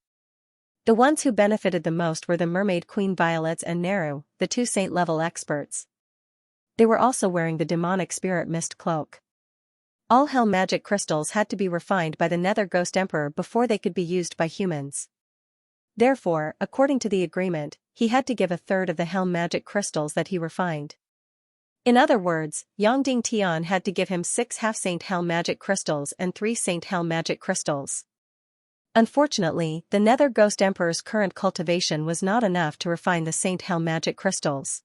The ones who benefited the most were the Mermaid Queen Violets and Neru, the 2 saint-level experts. They were also wearing the demonic spirit mist cloak. All hell magic crystals had to be refined by the Nether Ghost Emperor before they could be used by humans. Therefore, according to the agreement, he had to give 1/3 of the hell magic crystals that he refined. In other words, Yang Dingtian had to give him 6 half-saint hell magic crystals and 3 saint hell magic crystals. Unfortunately, the Nether Ghost Emperor's current cultivation was not enough to refine the saint hell magic crystals.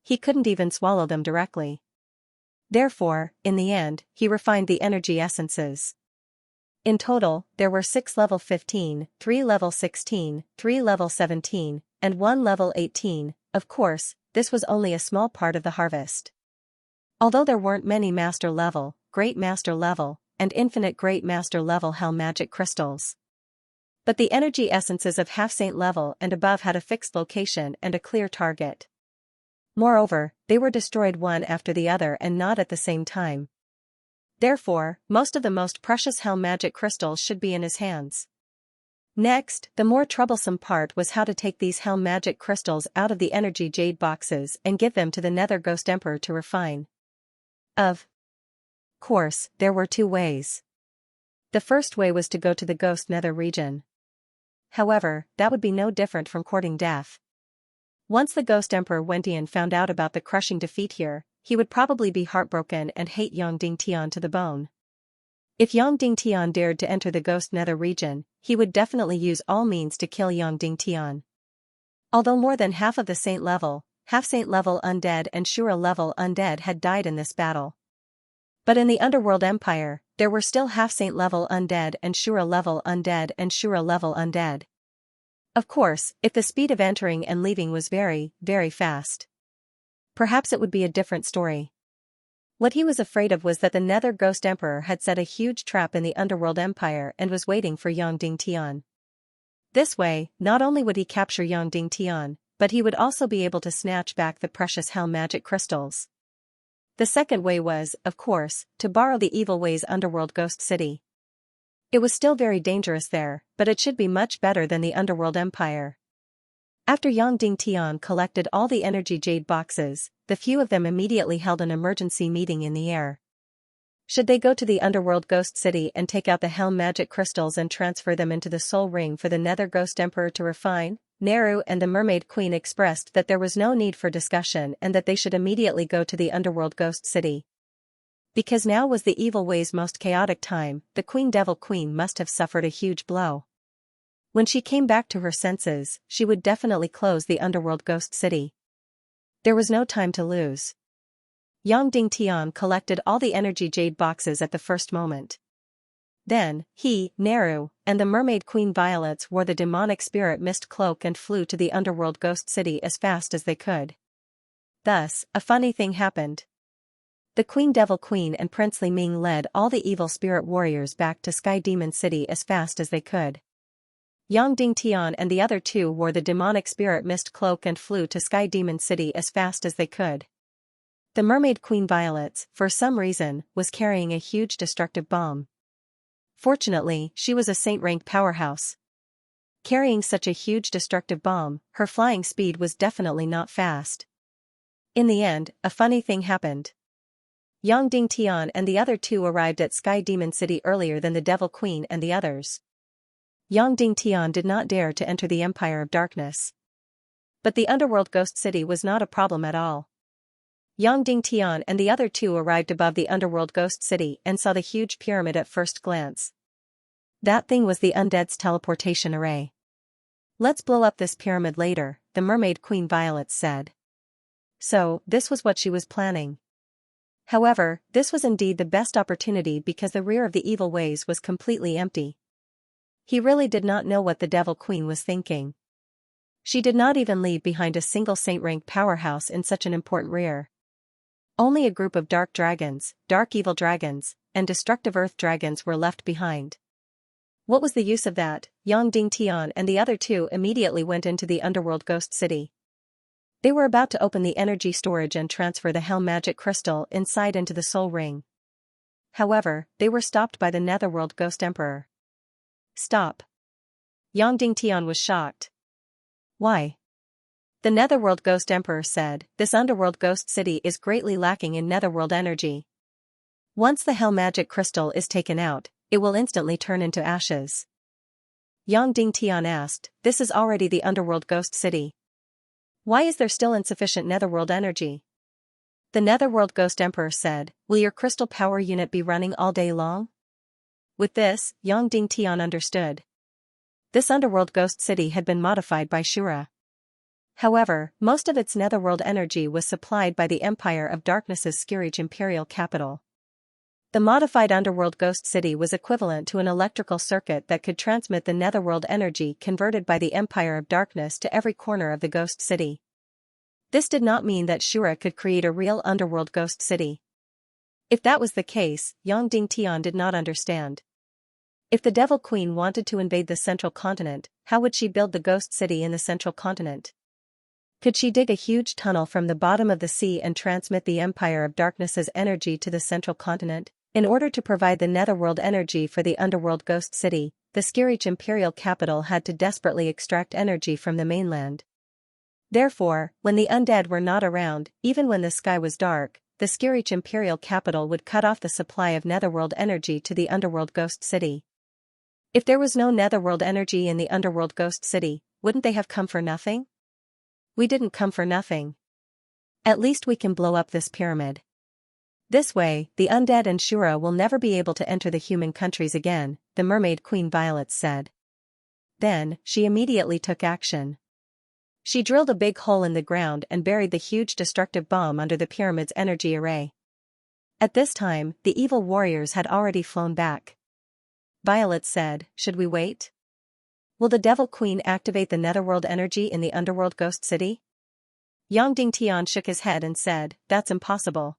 He couldn't even swallow them directly. Therefore, in the end, he refined the energy essences. In total, there were 6 level 15, 3 level 16, 3 level 17, and 1 level 18. Of course, this was only a small part of the harvest. Although there weren't many master level, great master level, and infinite great master level hell magic crystals. But the energy essences of half-saint level and above had a fixed location and a clear target. Moreover, they were destroyed one after the other and not at the same time. Therefore, most of the most precious hell magic crystals should be in his hands. Next, the more troublesome part was how to take these hell magic crystals out of the energy jade boxes and give them to the Nether Ghost Emperor to refine. Of course, there were 2 ways. The first way was to go to the Ghost Nether region. However, that would be no different from courting death. Once the Ghost Emperor Wentian found out about the crushing defeat here, he would probably be heartbroken and hate Yang Dingtian to the bone. If Yang Dingtian dared to enter the Ghost Nether region, he would definitely use all means to kill Yang Dingtian. Although more than half of the saint level, half-saint level undead and Shura level undead had died in this battle. But in the Underworld Empire, there were still half-saint level undead and Shura level undead and Shura level undead. Of course, if the speed of entering and leaving was very, very fast, perhaps it would be a different story. What he was afraid of was that the Nether Ghost Emperor had set a huge trap in the Underworld Empire and was waiting for Yang Dingtian. This way, not only would he capture Yang Dingtian, but he would also be able to snatch back the precious hell magic crystals. The second way was, of course, to borrow the Evil Way's Underworld Ghost City. It was still very dangerous there, but it should be much better than the Underworld Empire. After Yang Dingtian collected all the energy jade boxes, the few of them immediately held an emergency meeting in the air. Should they go to the Underworld Ghost City and take out the hell magic crystals and transfer them into the soul ring for the Nether Ghost Emperor to refine? Neru and the Mermaid Queen expressed that there was no need for discussion and that they should immediately go to the Underworld Ghost City. Because now was the Evil Way's most chaotic time, the Queen Devil Queen must have suffered a huge blow. When she came back to her senses, she would definitely close the Underworld Ghost City. There was no time to lose. Yang Dingtian collected all the energy jade boxes at the first moment. Then, he, Neru, and the mermaid queen Violets wore the demonic spirit mist cloak and flew to the underworld ghost city as fast as they could. Thus, a funny thing happened. The Queen Devil Queen and Princely Ming led all the evil spirit warriors back to Sky Demon City as fast as they could. Yang Dingtian and the other two wore the demonic spirit mist cloak and flew to Sky Demon City as fast as they could. The mermaid queen Violets, for some reason, was carrying a huge destructive bomb. Fortunately, she was a saint-rank powerhouse. Carrying such a huge destructive bomb, her flying speed was definitely not fast. In the end, a funny thing happened. Yang Dingtian and the other two arrived at Sky Demon City earlier than the Devil Queen and the others. Yang Dingtian did not dare to enter the Empire of Darkness. But the Underworld Ghost City was not a problem at all. Yang Dingtian and the other two arrived above the Underworld Ghost City and saw the huge pyramid at first glance. That thing was the undead's teleportation array. "Let's blow up this pyramid later," the mermaid queen Violet said. So, this was what she was planning. However, this was indeed the best opportunity because the rear of the evil ways was completely empty. He really did not know what the Devil Queen was thinking. She did not even leave behind a single saint-rank powerhouse in such an important rear. Only a group of dark dragons, dark evil dragons, and destructive earth dragons were left behind. What was the use of that? Yang Dingtian and the other two immediately went into the Underworld Ghost City. They were about to open the energy storage and transfer the Hell Magic Crystal inside into the Soul Ring. However, they were stopped by the Netherworld Ghost Emperor. "Stop." Yang Dingtian was shocked. "Why?" The Netherworld Ghost Emperor said, "This Underworld Ghost City is greatly lacking in Netherworld energy. Once the Hell Magic Crystal is taken out, it will instantly turn into ashes." Yang Dingtian asked, "This is already the Underworld Ghost City. Why is there still insufficient Netherworld energy?" The Netherworld Ghost Emperor said, "Will your crystal power unit be running all day long?" With this, Yang Dingtian understood. This Underworld Ghost City had been modified by Shura. However, most of its Netherworld energy was supplied by the Empire of Darkness's Skirich imperial capital. The modified Underworld Ghost City was equivalent to an electrical circuit that could transmit the Netherworld energy converted by the Empire of Darkness to every corner of the Ghost City. This did not mean that Shura could create a real Underworld Ghost City. If that was the case, Yang Dingtian did not understand. If the Devil Queen wanted to invade the Central Continent, how would she build the Ghost City in the Central Continent? Could she dig a huge tunnel from the bottom of the sea and transmit the Empire of Darkness's energy to the Central Continent? In order to provide the Netherworld energy for the Underworld Ghost City, the Skirich imperial capital had to desperately extract energy from the mainland. Therefore, when the undead were not around, even when the sky was dark, the Skirich imperial capital would cut off the supply of Netherworld energy to the Underworld Ghost City. If there was no Netherworld energy in the Underworld Ghost City, wouldn't they have come for nothing? "We didn't come for nothing. At least we can blow up this pyramid. This way, the undead and Shura will never be able to enter the human countries again," the mermaid queen Violet said. Then, she immediately took action. She drilled a big hole in the ground and buried the huge destructive bomb under the pyramid's energy array. At this time, the evil warriors had already flown back. Violet said, "Should we wait? Will the Devil Queen activate the Netherworld energy in the Underworld Ghost City?" Yang Dingtian shook his head and said, "That's impossible.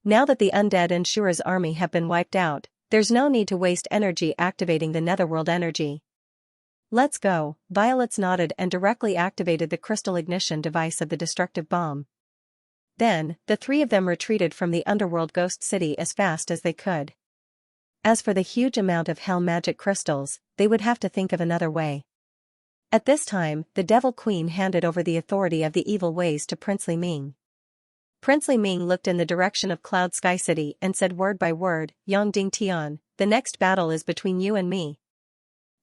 Now that the undead and Shura's army have been wiped out, there's no need to waste energy activating the Netherworld energy. Let's go." Violet nodded and directly activated the crystal ignition device of the destructive bomb. Then, the three of them retreated from the Underworld Ghost City as fast as they could. As for the huge amount of hell magic crystals, they would have to think of another way. At this time, the Devil Queen handed over the authority of the evil ways to Princely Ming. Princely Ming looked in the direction of Cloud Sky City and said word by word, "Yang Dingtian, the next battle is between you and me."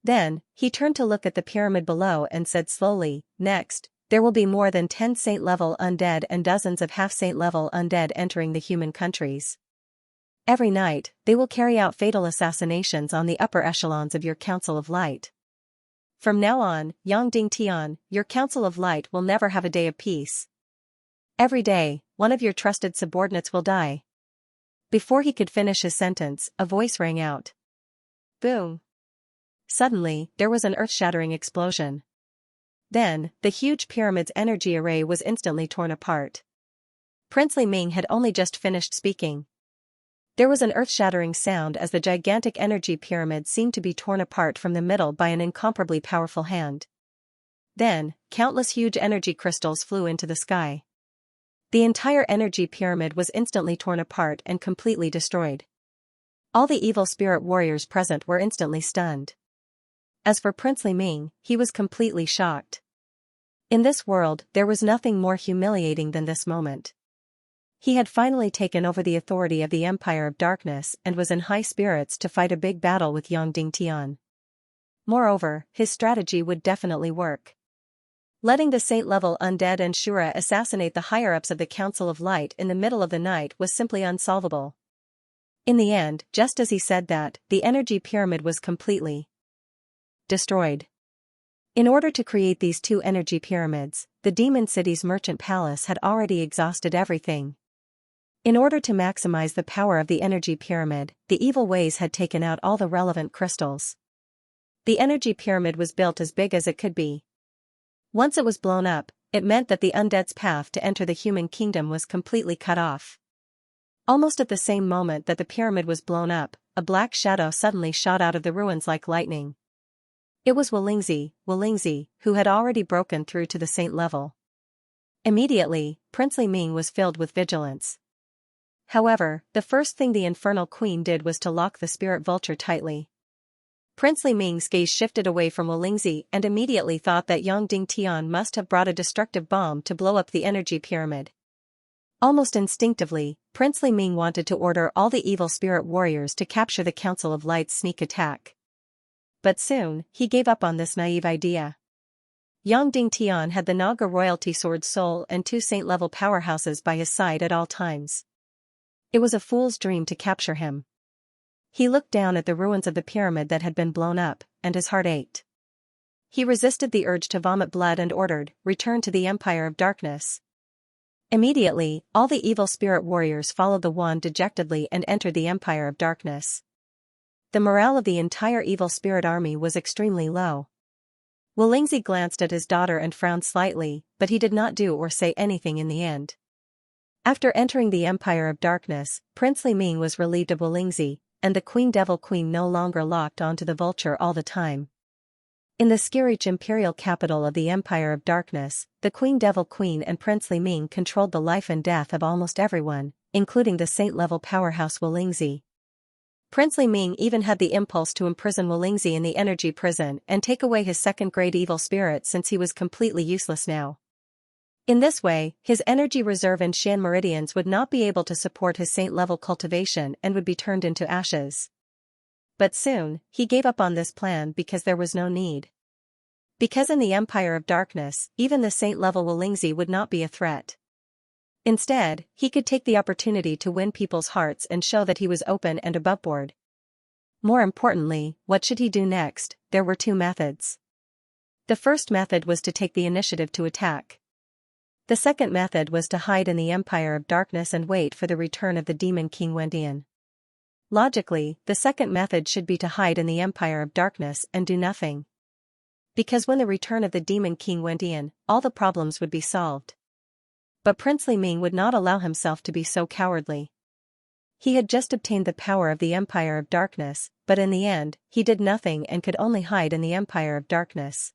Then, he turned to look at the pyramid below and said slowly, "Next, there will be more than 10 saint-level undead and dozens of half-saint-level undead entering the human countries. Every night, they will carry out fatal assassinations on the upper echelons of your Council of Light. From now on, Yang Dingtian, your Council of Light will never have a day of peace. Every day, one of your trusted subordinates will die. Before he could finish his sentence, a voice rang out. Boom. Suddenly, there was an earth-shattering explosion. Then, the huge pyramid's energy array was instantly torn apart. Princely Ming had only just finished speaking. There was an earth-shattering sound as the gigantic energy pyramid seemed to be torn apart from the middle by an incomparably powerful hand. Then, countless huge energy crystals flew into the sky. The entire energy pyramid was instantly torn apart and completely destroyed. All the evil spirit warriors present were instantly stunned. As for Princely Ming, he was completely shocked. In this world, there was nothing more humiliating than this moment. He had finally taken over the authority of the Empire of Darkness and was in high spirits to fight a big battle with Yang Dingtian. Moreover, his strategy would definitely work. Letting the saint-level undead and Shura assassinate the higher-ups of the Council of Light in the middle of the night was simply unsolvable. In the end, just as he said that, the energy pyramid was completely destroyed. In order to create these two energy pyramids, the Demon City's merchant palace had already exhausted everything. In order to maximize the power of the energy pyramid, the evil ways had taken out all the relevant crystals. The energy pyramid was built as big as it could be. Once it was blown up, it meant that the undead's path to enter the human kingdom was completely cut off. Almost at the same moment that the pyramid was blown up, a black shadow suddenly shot out of the ruins like lightning. It was Wulingzi, who had already broken through to the saint level. Immediately, Princely Ming was filled with vigilance. However, the first thing the Infernal Queen did was to lock the spirit vulture tightly. Princely Ming's gaze shifted away from Wulingzi and immediately thought that Yang Dingtian must have brought a destructive bomb to blow up the energy pyramid. Almost instinctively, Princely Ming wanted to order all the evil spirit warriors to capture the Council of Light's sneak attack. But soon, he gave up on this naive idea. Yang Dingtian had the Naga royalty sword soul and two saint-level powerhouses by his side at all times. It was a fool's dream to capture him. He looked down at the ruins of the pyramid that had been blown up, and his heart ached. He resisted the urge to vomit blood and ordered, "Return to the Empire of Darkness." Immediately, all the evil spirit warriors followed the wand dejectedly and entered the Empire of Darkness. The morale of the entire evil spirit army was extremely low. Wulingzi glanced at his daughter and frowned slightly, but he did not do or say anything in the end. After entering the Empire of Darkness, Princely Ming was relieved of Wulingzi, and the Queen Devil Queen no longer locked onto the vulture all the time. In the Skirich imperial capital of the Empire of Darkness, the Queen Devil Queen and Princely Ming controlled the life and death of almost everyone, including the saint-level powerhouse Wulingzi. Princely Ming even had the impulse to imprison Wulingzi in the energy prison and take away his second-grade evil spirit since he was completely useless now. In this way, his energy reserve and Xian meridians would not be able to support his saint-level cultivation and would be turned into ashes. But soon, he gave up on this plan because there was no need. Because in the Empire of Darkness, even the saint-level Wulingzi would not be a threat. Instead, he could take the opportunity to win people's hearts and show that he was open and aboveboard. More importantly, what should he do next? There were two methods. The first method was to take the initiative to attack. The second method was to hide in the Empire of Darkness and wait for the return of the Demon King Wendian. Logically, the second method should be to hide in the Empire of Darkness and do nothing. Because when the return of the Demon King Wendian, all the problems would be solved. But Princely Ming would not allow himself to be so cowardly. He had just obtained the power of the Empire of Darkness, but in the end, he did nothing and could only hide in the Empire of Darkness.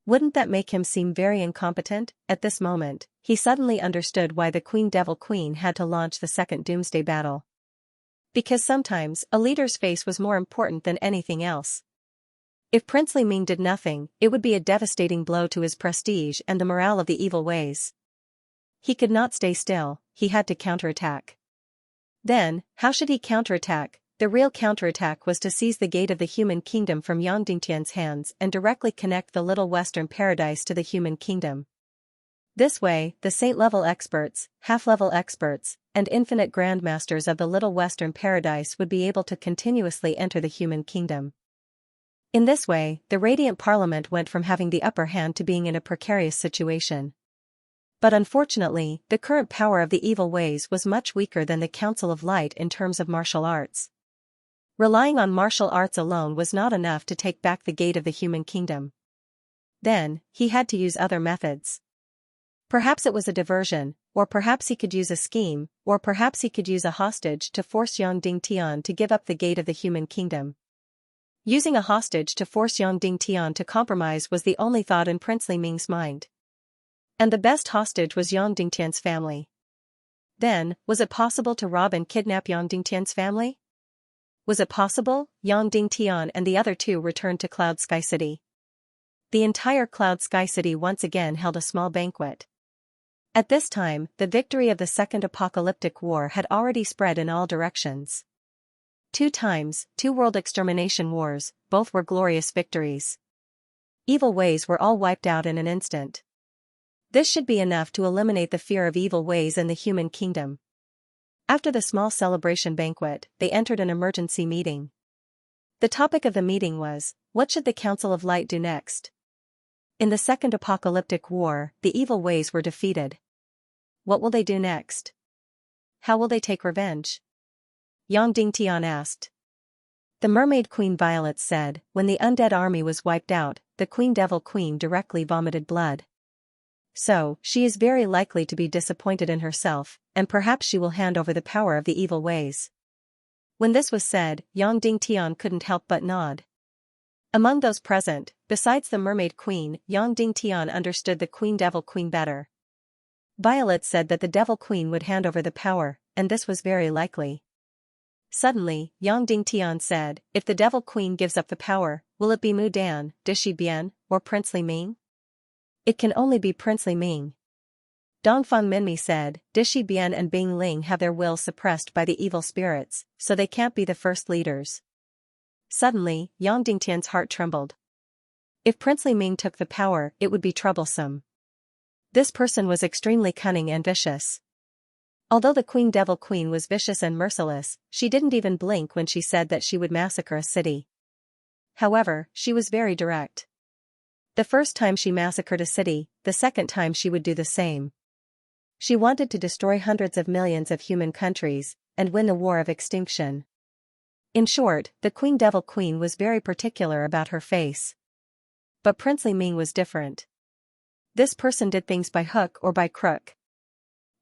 Wouldn't that make him seem very incompetent? At this moment, he suddenly understood why the Queen Devil Queen had to launch the second Doomsday battle. Because sometimes, a leader's face was more important than anything else. If Princely Ming did nothing, it would be a devastating blow to his prestige and the morale of the evil ways. He could not stay still, he had to counterattack. Then, how should he counterattack? The real counterattack was to seize the gate of the human kingdom from Yang Dingtian's hands and directly connect the Little Western Paradise to the human kingdom. This way, the saint-level experts, half-level experts, and infinite grandmasters of the Little Western Paradise would be able to continuously enter the human kingdom. In this way, the Radiant Parliament went from having the upper hand to being in a precarious situation. But unfortunately, the current power of the evil ways was much weaker than the Council of Light in terms of martial arts. Relying on martial arts alone was not enough to take back the gate of the human kingdom. Then, he had to use other methods. Perhaps it was a diversion, or perhaps he could use a scheme, or perhaps he could use a hostage to force Yang Dingtian to give up the gate of the human kingdom. Using a hostage to force Yang Dingtian to compromise was the only thought in Princely Ming's mind. And the best hostage was Yang Dingtian's family. Then, was it possible to rob and kidnap Yang Dingtian's family? Was it possible? Yang Dingtian and the other two returned to Cloud Sky City. The entire Cloud Sky City once again held a small banquet. At this time, the victory of the Second Apocalyptic War had already spread in all directions. 2 times, 2 world extermination wars, both were glorious victories. Evil ways were all wiped out in an instant. This should be enough to eliminate the fear of evil ways in the human kingdom. After the small celebration banquet, they entered an emergency meeting. The topic of the meeting was, what should the Council of Light do next? In the Second Apocalyptic War, the evil ways were defeated. What will they do next? How will they take revenge? Yang Dingtian asked. The Mermaid Queen Violet said, when the undead army was wiped out, the Queen Devil Queen directly vomited blood. So, she is very likely to be disappointed in herself, and perhaps she will hand over the power of the evil ways. When this was said, Yang Dingtian couldn't help but nod. Among those present, besides the Mermaid Queen, Yang Dingtian understood the Queen Devil Queen better. Violet said that the Devil Queen would hand over the power, and this was very likely. Suddenly, Yang Dingtian said, if the Devil Queen gives up the power, will it be Mu Dan, Dishi Bian, or Princely Ming? It can only be Princely Ming. Dongfang Minmi said, Dishi Bian and Bing Ling have their wills suppressed by the evil spirits, so they can't be the first leaders. Suddenly, Yang Dingtian's heart trembled. If Princely Ming took the power, it would be troublesome. This person was extremely cunning and vicious. Although the Queen Devil Queen was vicious and merciless, she didn't even blink when she said that she would massacre a city. However, she was very direct. The first time she massacred a city, the second time she would do the same. She wanted to destroy hundreds of millions of human countries, and win the war of extinction. In short, the Queen Devil Queen was very particular about her face. But Princely Ming was different. This person did things by hook or by crook.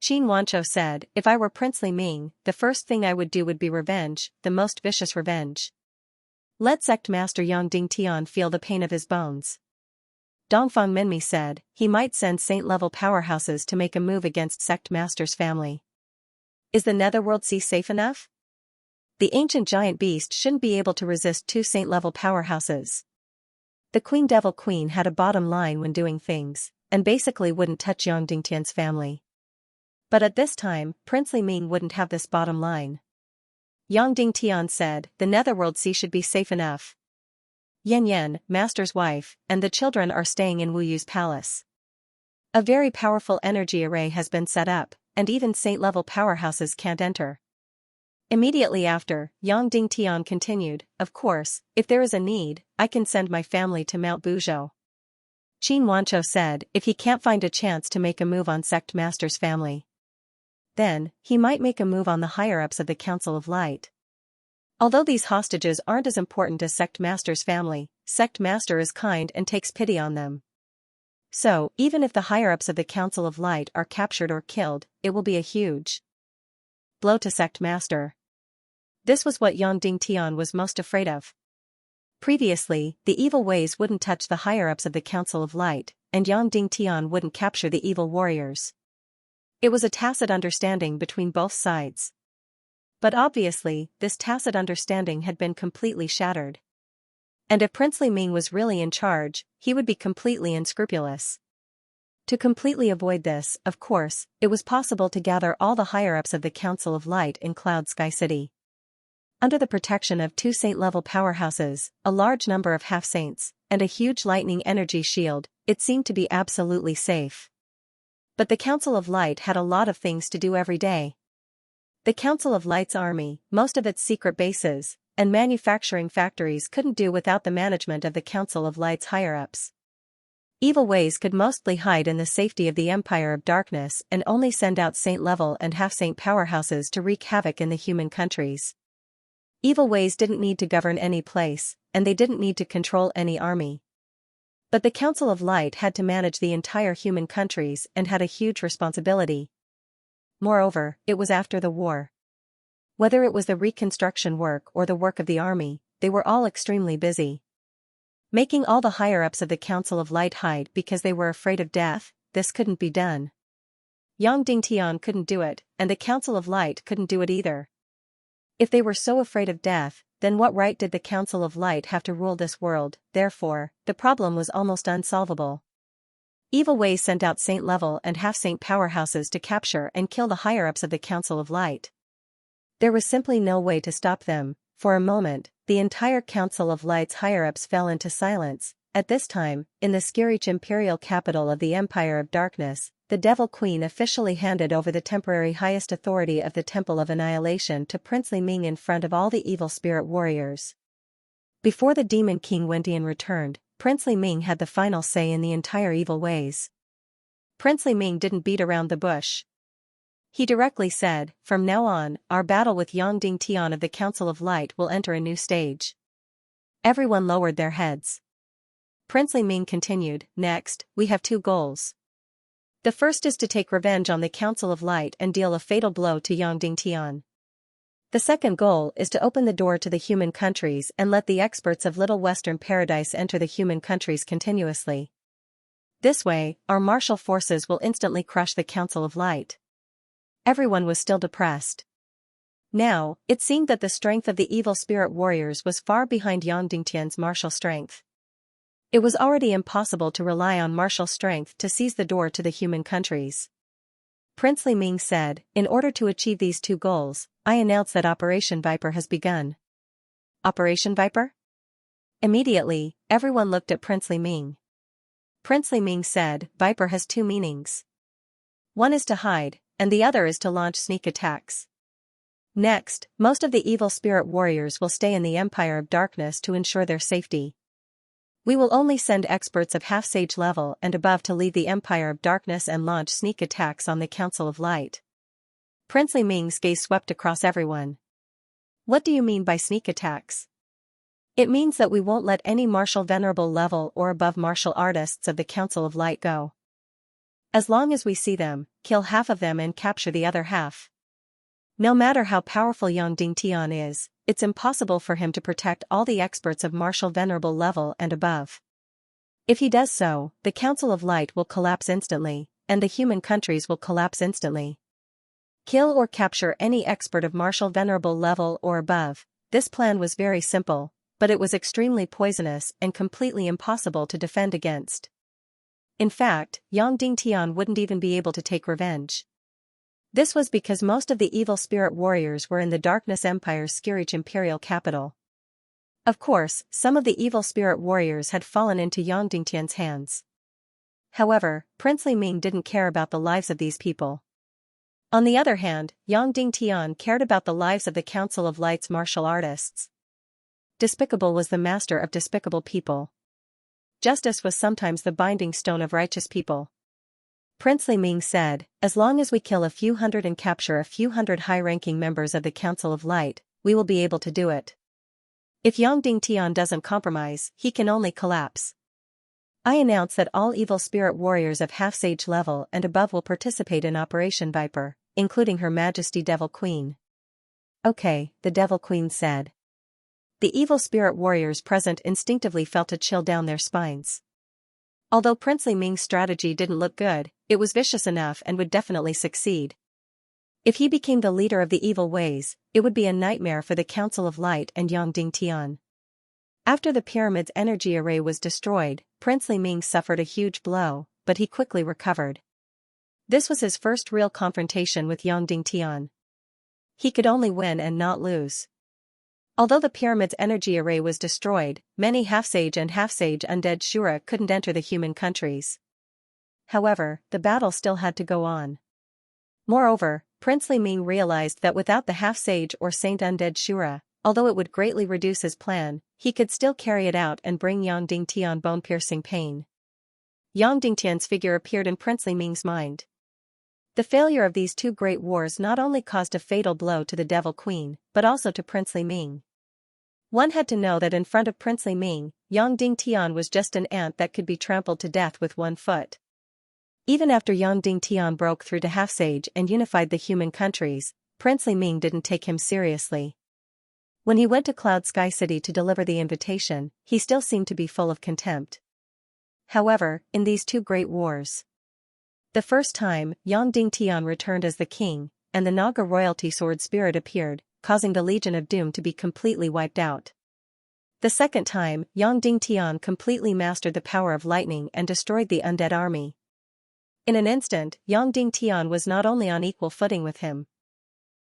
Qin Wanchou said, if I were Princely Ming, the first thing I would do would be revenge, the most vicious revenge. Let Sect Master Yang Dingtian feel the pain of his bones. Dongfang Minmi said, he might send saint-level powerhouses to make a move against Sect Master's family. Is the Netherworld Sea safe enough? The ancient giant beast shouldn't be able to resist 2 saint-level powerhouses. The Queen Devil Queen had a bottom line when doing things, and basically wouldn't touch Yang Dingtian's family. But at this time, Princely Ming wouldn't have this bottom line. Yang Dingtian said, the Netherworld Sea should be safe enough. Yan Yan, Master's wife, and the children are staying in Wu Yu's palace. A very powerful energy array has been set up, and even saint-level powerhouses can't enter. Immediately after, Yang Dingtian continued, of course, if there is a need, I can send my family to Mount Buzhou. Qin Wanchou said, if he can't find a chance to make a move on Sect Master's family, then, he might make a move on the higher-ups of the Council of Light. Although these hostages aren't as important as Sect Master's family, Sect Master is kind and takes pity on them. So, even if the higher-ups of the Council of Light are captured or killed, it will be a huge blow to Sect Master. This was what Yang Dingtian was most afraid of. Previously, the evil ways wouldn't touch the higher-ups of the Council of Light, and Yang Dingtian wouldn't capture the evil warriors. It was a tacit understanding between both sides. But obviously, this tacit understanding had been completely shattered. And if Princely Ming was really in charge, he would be completely unscrupulous. To completely avoid this, of course, it was possible to gather all the higher-ups of the Council of Light in Cloud Sky City. Under the protection of 2 saint-level powerhouses, a large number of half-saints, and a huge lightning energy shield, it seemed to be absolutely safe. But the Council of Light had a lot of things to do every day. The Council of Light's army, most of its secret bases, and manufacturing factories couldn't do without the management of the Council of Light's higher-ups. Evil ways could mostly hide in the safety of the Empire of Darkness and only send out saint-level and half-saint powerhouses to wreak havoc in the human countries. Evil ways didn't need to govern any place, and they didn't need to control any army. But the Council of Light had to manage the entire human countries and had a huge responsibility. Moreover, it was after the war. Whether it was the reconstruction work or the work of the army, they were all extremely busy. Making all the higher-ups of the Council of Light hide because they were afraid of death, this couldn't be done. Yang Dingtian couldn't do it, and the Council of Light couldn't do it either. If they were so afraid of death, then what right did the Council of Light have to rule this world? Therefore, the problem was almost unsolvable. Evil ways sent out saint-level and half-saint powerhouses to capture and kill the higher-ups of the Council of Light. There was simply no way to stop them. For a moment, the entire Council of Light's higher-ups fell into silence. At this time, in the Xianxia imperial capital of the Empire of Darkness, the Devil Queen officially handed over the temporary highest authority of the Temple of Annihilation to Princely Ming in front of all the evil spirit warriors. Before the Demon King Wentian returned, Princely Ming had the final say in the entire evil ways. Princely Ming didn't beat around the bush. He directly said, "From now on, our battle with Yang Dingtian of the Council of Light will enter a new stage." Everyone lowered their heads. Princely Ming continued, "Next, we have two goals. The first is to take revenge on the Council of Light and deal a fatal blow to Yang Dingtian. The second goal is to open the door to the human countries and let the experts of Little Western Paradise enter the human countries continuously. This way, our martial forces will instantly crush the Council of Light." Everyone was still depressed. Now, it seemed that the strength of the evil spirit warriors was far behind Yang Dingtian's martial strength. It was already impossible to rely on martial strength to seize the door to the human countries. Princely Ming said, "In order to achieve these two goals, I announce that Operation Viper has begun." Operation Viper? Immediately, everyone looked at Princely Ming. Princely Ming said, "Viper has two meanings. One is to hide, and the other is to launch sneak attacks. Next, most of the evil spirit warriors will stay in the Empire of Darkness to ensure their safety. We will only send experts of half-sage level and above to leave the Empire of Darkness and launch sneak attacks on the Council of Light." Princely Ming's gaze swept across everyone. "What do you mean by sneak attacks?" "It means that we won't let any martial venerable level or above martial artists of the Council of Light go. As long as we see them, kill half of them and capture the other half. No matter how powerful Yang Dingtian is, it's impossible for him to protect all the experts of martial venerable level and above. If he does so, the Council of Light will collapse instantly, and the human countries will collapse instantly. Kill or capture any expert of martial venerable level or above." This plan was very simple, but it was extremely poisonous and completely impossible to defend against. In fact, Yang Dingtian wouldn't even be able to take revenge. This was because most of the evil spirit warriors were in the Darkness Empire's Xianxia imperial capital. Of course, some of the evil spirit warriors had fallen into Yang Dingtian's hands. However, Princely Ming didn't care about the lives of these people. On the other hand, Yang Dingtian cared about the lives of the Council of Light's martial artists. Despicable was the master of despicable people. Justice was sometimes the binding stone of righteous people. Princely Ming said, "As long as we kill a few hundred and capture a few hundred high-ranking members of the Council of Light, we will be able to do it. If Yang Dingtian doesn't compromise, he can only collapse. I announce that all evil spirit warriors of half-sage level and above will participate in Operation Viper, including Her Majesty Devil Queen." "Okay," the Devil Queen said. The evil spirit warriors present instinctively felt a chill down their spines. Although Princely Ming's strategy didn't look good, it was vicious enough and would definitely succeed. If he became the leader of the evil ways, it would be a nightmare for the Council of Light and Yang Dingtian. After the pyramid's energy array was destroyed, Princely Ming suffered a huge blow, but he quickly recovered. This was his first real confrontation with Yang Dingtian. He could only win and not lose. Although the pyramid's energy array was destroyed, many half-sage and half-sage undead Shura couldn't enter the human countries. However, the battle still had to go on. Moreover, Princely Ming realized that without the half-sage or saint undead Shura, although it would greatly reduce his plan, he could still carry it out and bring Yang Dingtian bone-piercing pain. Yang Dingtian's figure appeared in Princely Ming's mind. The failure of these two great wars not only caused a fatal blow to the Devil Queen, but also to Princely Ming. One had to know that in front of Princely Ming, Yang Dingtian was just an ant that could be trampled to death with one foot. Even after Yang Dingtian broke through to Half-Sage and unified the human countries, Princely Ming didn't take him seriously. When he went to Cloud Sky City to deliver the invitation, he still seemed to be full of contempt. However, in these two great wars, the first time, Yang Dingtian returned as the king, and the Naga royalty sword spirit appeared, causing the Legion of Doom to be completely wiped out. The second time, Yang Dingtian completely mastered the power of lightning and destroyed the undead army. In an instant, Yang Dingtian was not only on equal footing with him.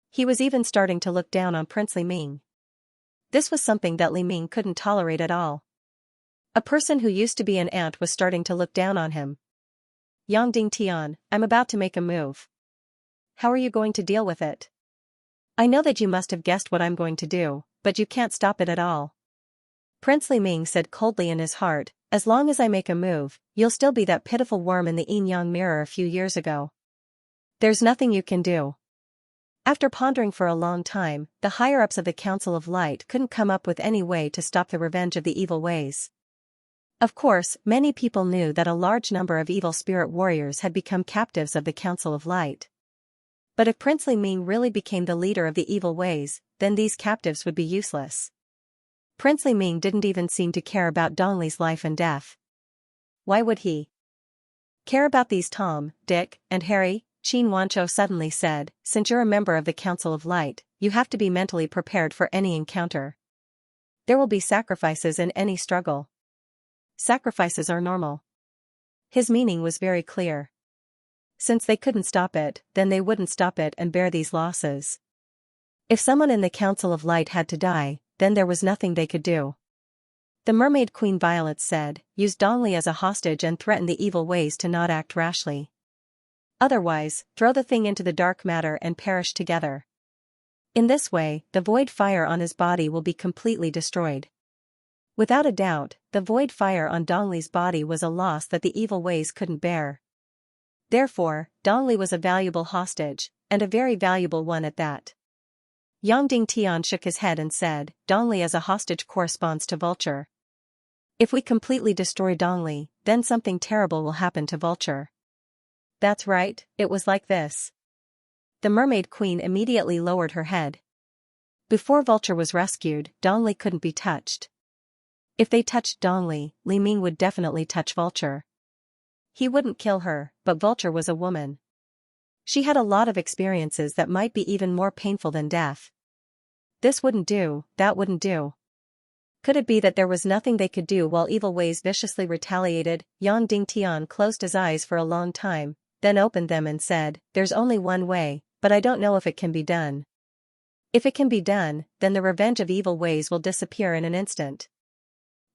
He was even starting to look down on Princely Ming. This was something that Li Ming couldn't tolerate at all. A person who used to be an ant was starting to look down on him. Yang Dingtian, I'm about to make a move. How are you going to deal with it? I know that you must have guessed what I'm going to do, but you can't stop it at all. Princely Ming said coldly in his heart, as long as I make a move, you'll still be that pitiful worm in the yin-yang mirror a few years ago. There's nothing you can do. After pondering for a long time, the higher-ups of the Council of Light couldn't come up with any way to stop the revenge of the evil ways. Of course, many people knew that a large number of evil spirit warriors had become captives of the Council of Light. But if Princely Ming really became the leader of the evil ways, then these captives would be useless. Princely Ming didn't even seem to care about Dongli's life and death. Why would he care about these Tom, Dick, and Harry? Qin Wanchou suddenly said, since you're a member of the Council of Light, you have to be mentally prepared for any encounter. There will be sacrifices in any struggle. Sacrifices are normal. His meaning was very clear. Since they couldn't stop it, then they wouldn't stop it and bear these losses. If someone in the Council of Light had to die, then there was nothing they could do. The Mermaid Queen Violet said, use Dongli as a hostage and threaten the evil ways to not act rashly. Otherwise, throw the thing into the dark matter and perish together. In this way, the void fire on his body will be completely destroyed. Without a doubt, the void fire on Dongli's body was a loss that the evil ways couldn't bear. Therefore, Dongli was a valuable hostage, and a very valuable one at that. Yang Dingtian shook his head and said, Dongli as a hostage corresponds to Vulture. If we completely destroy Dongli, then something terrible will happen to Vulture. That's right, it was like this. The Mermaid Queen immediately lowered her head. Before Vulture was rescued, Dongli couldn't be touched. If they touched Dongli, Li Ming would definitely touch Vulture. He wouldn't kill her, but Vulture was a woman. She had a lot of experiences that might be even more painful than death. This wouldn't do, that wouldn't do. Could it be that there was nothing they could do while evil ways viciously retaliated? Yang Dingtian closed his eyes for a long time, then opened them and said, there's only one way, but I don't know if it can be done. If it can be done, then the revenge of evil ways will disappear in an instant.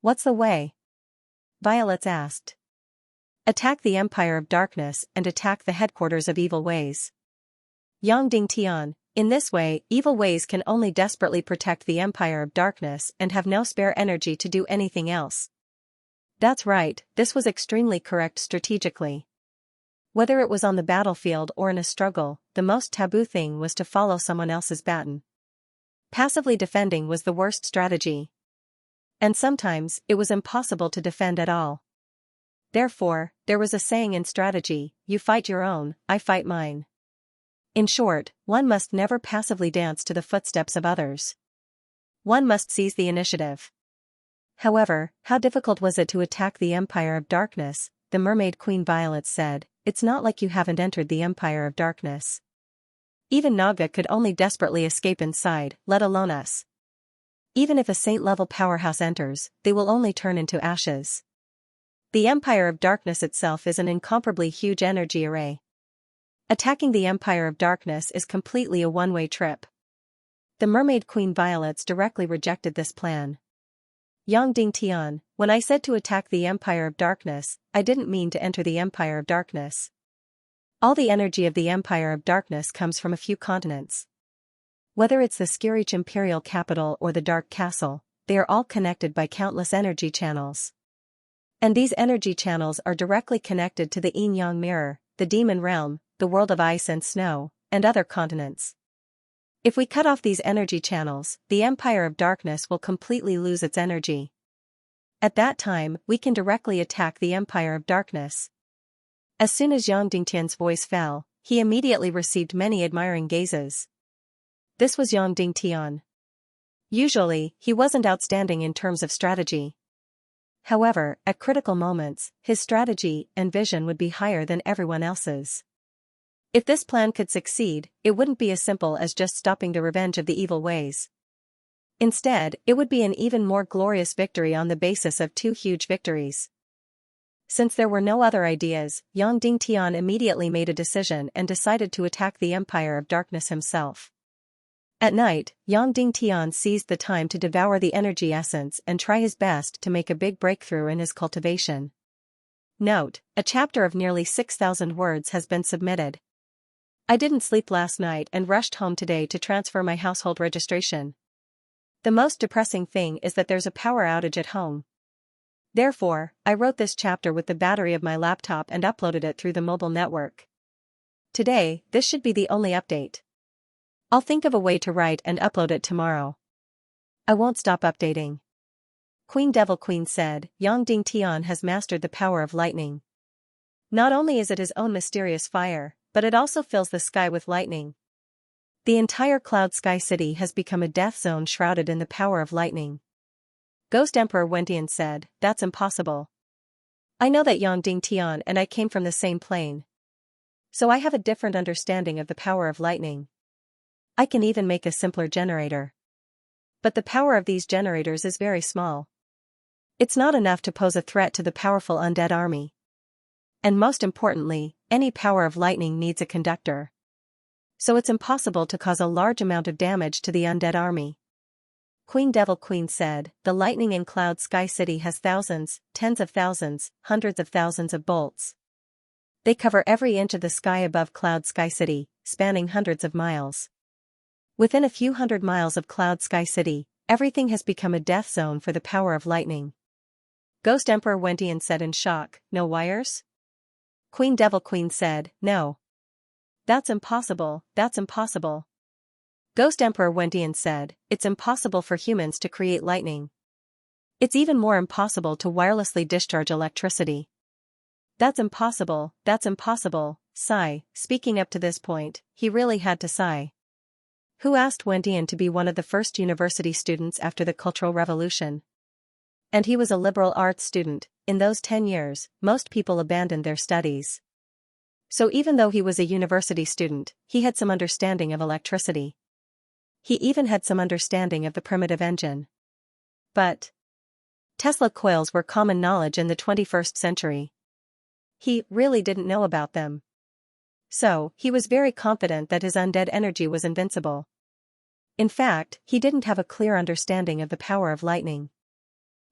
What's the way? Violets asked. Attack the Empire of Darkness and attack the headquarters of evil ways. Yang Dingtian, in this way, evil ways can only desperately protect the Empire of Darkness and have no spare energy to do anything else. That's right, this was extremely correct strategically. Whether it was on the battlefield or in a struggle, the most taboo thing was to follow someone else's baton. Passively defending was the worst strategy. And sometimes, it was impossible to defend at all. Therefore, there was a saying in strategy, you fight your own, I fight mine. In short, one must never passively dance to the footsteps of others. One must seize the initiative. However, how difficult was it to attack the Empire of Darkness? The Mermaid Queen Violet said, it's not like you haven't entered the Empire of Darkness. Even Naga could only desperately escape inside, let alone us. Even if a saint-level powerhouse enters, they will only turn into ashes. The Empire of Darkness itself is an incomparably huge energy array. Attacking the Empire of Darkness is completely a one-way trip. The Mermaid Queen Violets directly rejected this plan. Yang Dingtian, when I said to attack the Empire of Darkness, I didn't mean to enter the Empire of Darkness. All the energy of the Empire of Darkness comes from a few continents. Whether it's the Skirich Imperial Capital or the Dark Castle, they are all connected by countless energy channels. And these energy channels are directly connected to the yin-yang mirror, the demon realm, the world of ice and snow, and other continents. If we cut off these energy channels, the Empire of Darkness will completely lose its energy. At that time, we can directly attack the Empire of Darkness. As soon as Yang Dingtian's voice fell, he immediately received many admiring gazes. This was Yang Dingtian. Usually, he wasn't outstanding in terms of strategy. However, at critical moments, his strategy and vision would be higher than everyone else's. If this plan could succeed, it wouldn't be as simple as just stopping the revenge of the evil ways. Instead, it would be an even more glorious victory on the basis of two huge victories. Since there were no other ideas, Yang Dingtian immediately made a decision and decided to attack the Empire of Darkness himself. At night, Yang Dingtian seized the time to devour the energy essence and try his best to make a big breakthrough in his cultivation. Note: a chapter of nearly 6,000 words has been submitted. I didn't sleep last night and rushed home today to transfer my household registration. The most depressing thing is that there's a power outage at home. Therefore, I wrote this chapter with the battery of my laptop and uploaded it through the mobile network. Today, this should be the only update. I'll think of a way to write and upload it tomorrow. I won't stop updating. Queen Devil Queen said, Yang Dingtian has mastered the power of lightning. Not only is it his own mysterious fire, but it also fills the sky with lightning. The entire Cloud Sky City has become a death zone shrouded in the power of lightning. Ghost Emperor Wentian said, that's impossible. I know that Yang Dingtian and I came from the same plane. So I have a different understanding of the power of lightning. I can even make a simpler generator. But the power of these generators is very small. It's not enough to pose a threat to the powerful undead army. And most importantly, any power of lightning needs a conductor. So it's impossible to cause a large amount of damage to the undead army. Queen Devil Queen said, the lightning in Cloud Sky City has thousands, tens of thousands, hundreds of thousands of bolts. They cover every inch of the sky above Cloud Sky City, spanning hundreds of miles. Within a few hundred miles of Cloud Sky City, everything has become a death zone for the power of lightning. Ghost Emperor Wentian said in shock, no wires? Queen Devil Queen said, no. That's impossible, that's impossible. Ghost Emperor Wentian said, it's impossible for humans to create lightning. It's even more impossible to wirelessly discharge electricity. That's impossible, sigh. Speaking up to this point, he really had to sigh. Who asked Wentian to be one of the first university students after the Cultural Revolution? And he was a liberal arts student. In those 10 years, most people abandoned their studies. So even though he was a university student, he had some understanding of electricity. He even had some understanding of the primitive engine. But Tesla coils were common knowledge in the 21st century. He really didn't know about them. So, he was very confident that his undead energy was invincible. In fact, he didn't have a clear understanding of the power of lightning.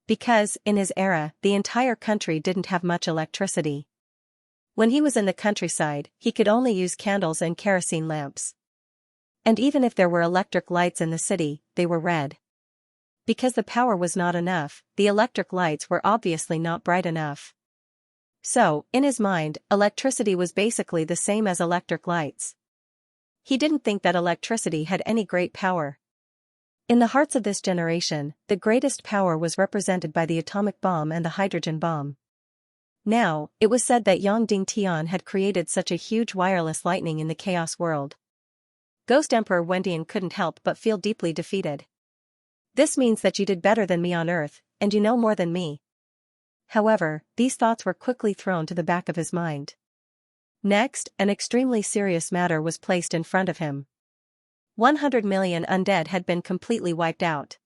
Because, in his era, the entire country didn't have much electricity. When he was in the countryside, he could only use candles and kerosene lamps. And even if there were electric lights in the city, they were red. Because the power was not enough, the electric lights were obviously not bright enough. So, in his mind, electricity was basically the same as electric lights. He didn't think that electricity had any great power. In the hearts of this generation, the greatest power was represented by the atomic bomb and the hydrogen bomb. Now, it was said that Yang Dingtian had created such a huge wireless lightning in the chaos world. Ghost Emperor Wentian couldn't help but feel deeply defeated. This means that you did better than me on Earth, and you know more than me. However, these thoughts were quickly thrown to the back of his mind. Next, an extremely serious matter was placed in front of him. 100 million undead had been completely wiped out.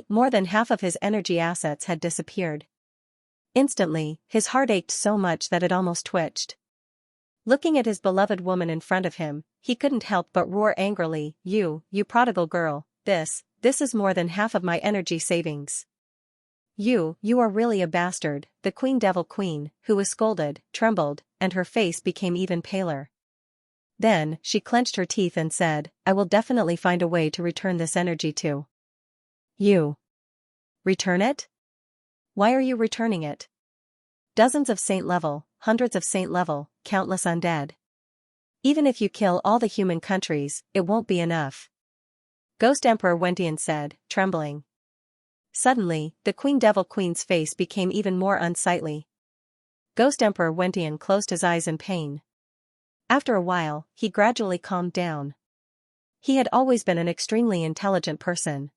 More than half of his energy assets had disappeared. Instantly, his heart ached so much that it almost twitched. Looking at his beloved woman in front of him, he couldn't help but roar angrily, you prodigal girl, this is more than half of my energy savings. You are really a bastard. The Queen Devil Queen, who was scolded, trembled, and her face became even paler. Then, she clenched her teeth and said, I will definitely find a way to return this energy to you. Return it? Why are you returning it? Dozens of saint level, hundreds of saint level, countless undead. Even if you kill all the human countries, it won't be enough. Ghost Emperor Wentian said, trembling. Suddenly, the Queen Devil Queen's face became even more unsightly. Ghost Emperor Wentian closed his eyes in pain. After a while, he gradually calmed down. He had always been an extremely intelligent person.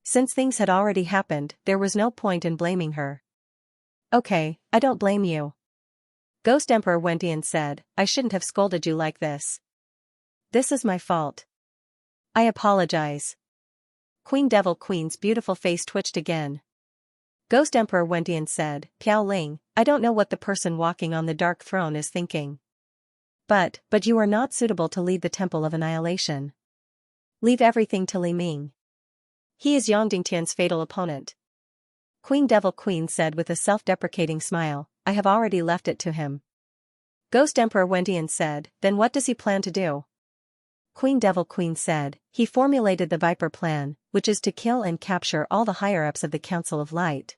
Since things had already happened, there was no point in blaming her. Okay, I don't blame you. Ghost Emperor Wentian said, I shouldn't have scolded you like this. This is my fault. I apologize. Queen Devil Queen's beautiful face twitched again. Ghost Emperor Wentian said, Piao Ling, I don't know what the person walking on the dark throne is thinking. But you are not suitable to lead the Temple of Annihilation. Leave everything to Li Ming. He is Yang Dingtian's fatal opponent. Queen Devil Queen said with a self-deprecating smile, I have already left it to him. Ghost Emperor Wentian said, then what does he plan to do? Queen Devil Queen said, he formulated the Viper plan, which is to kill and capture all the higher-ups of the Council of Light.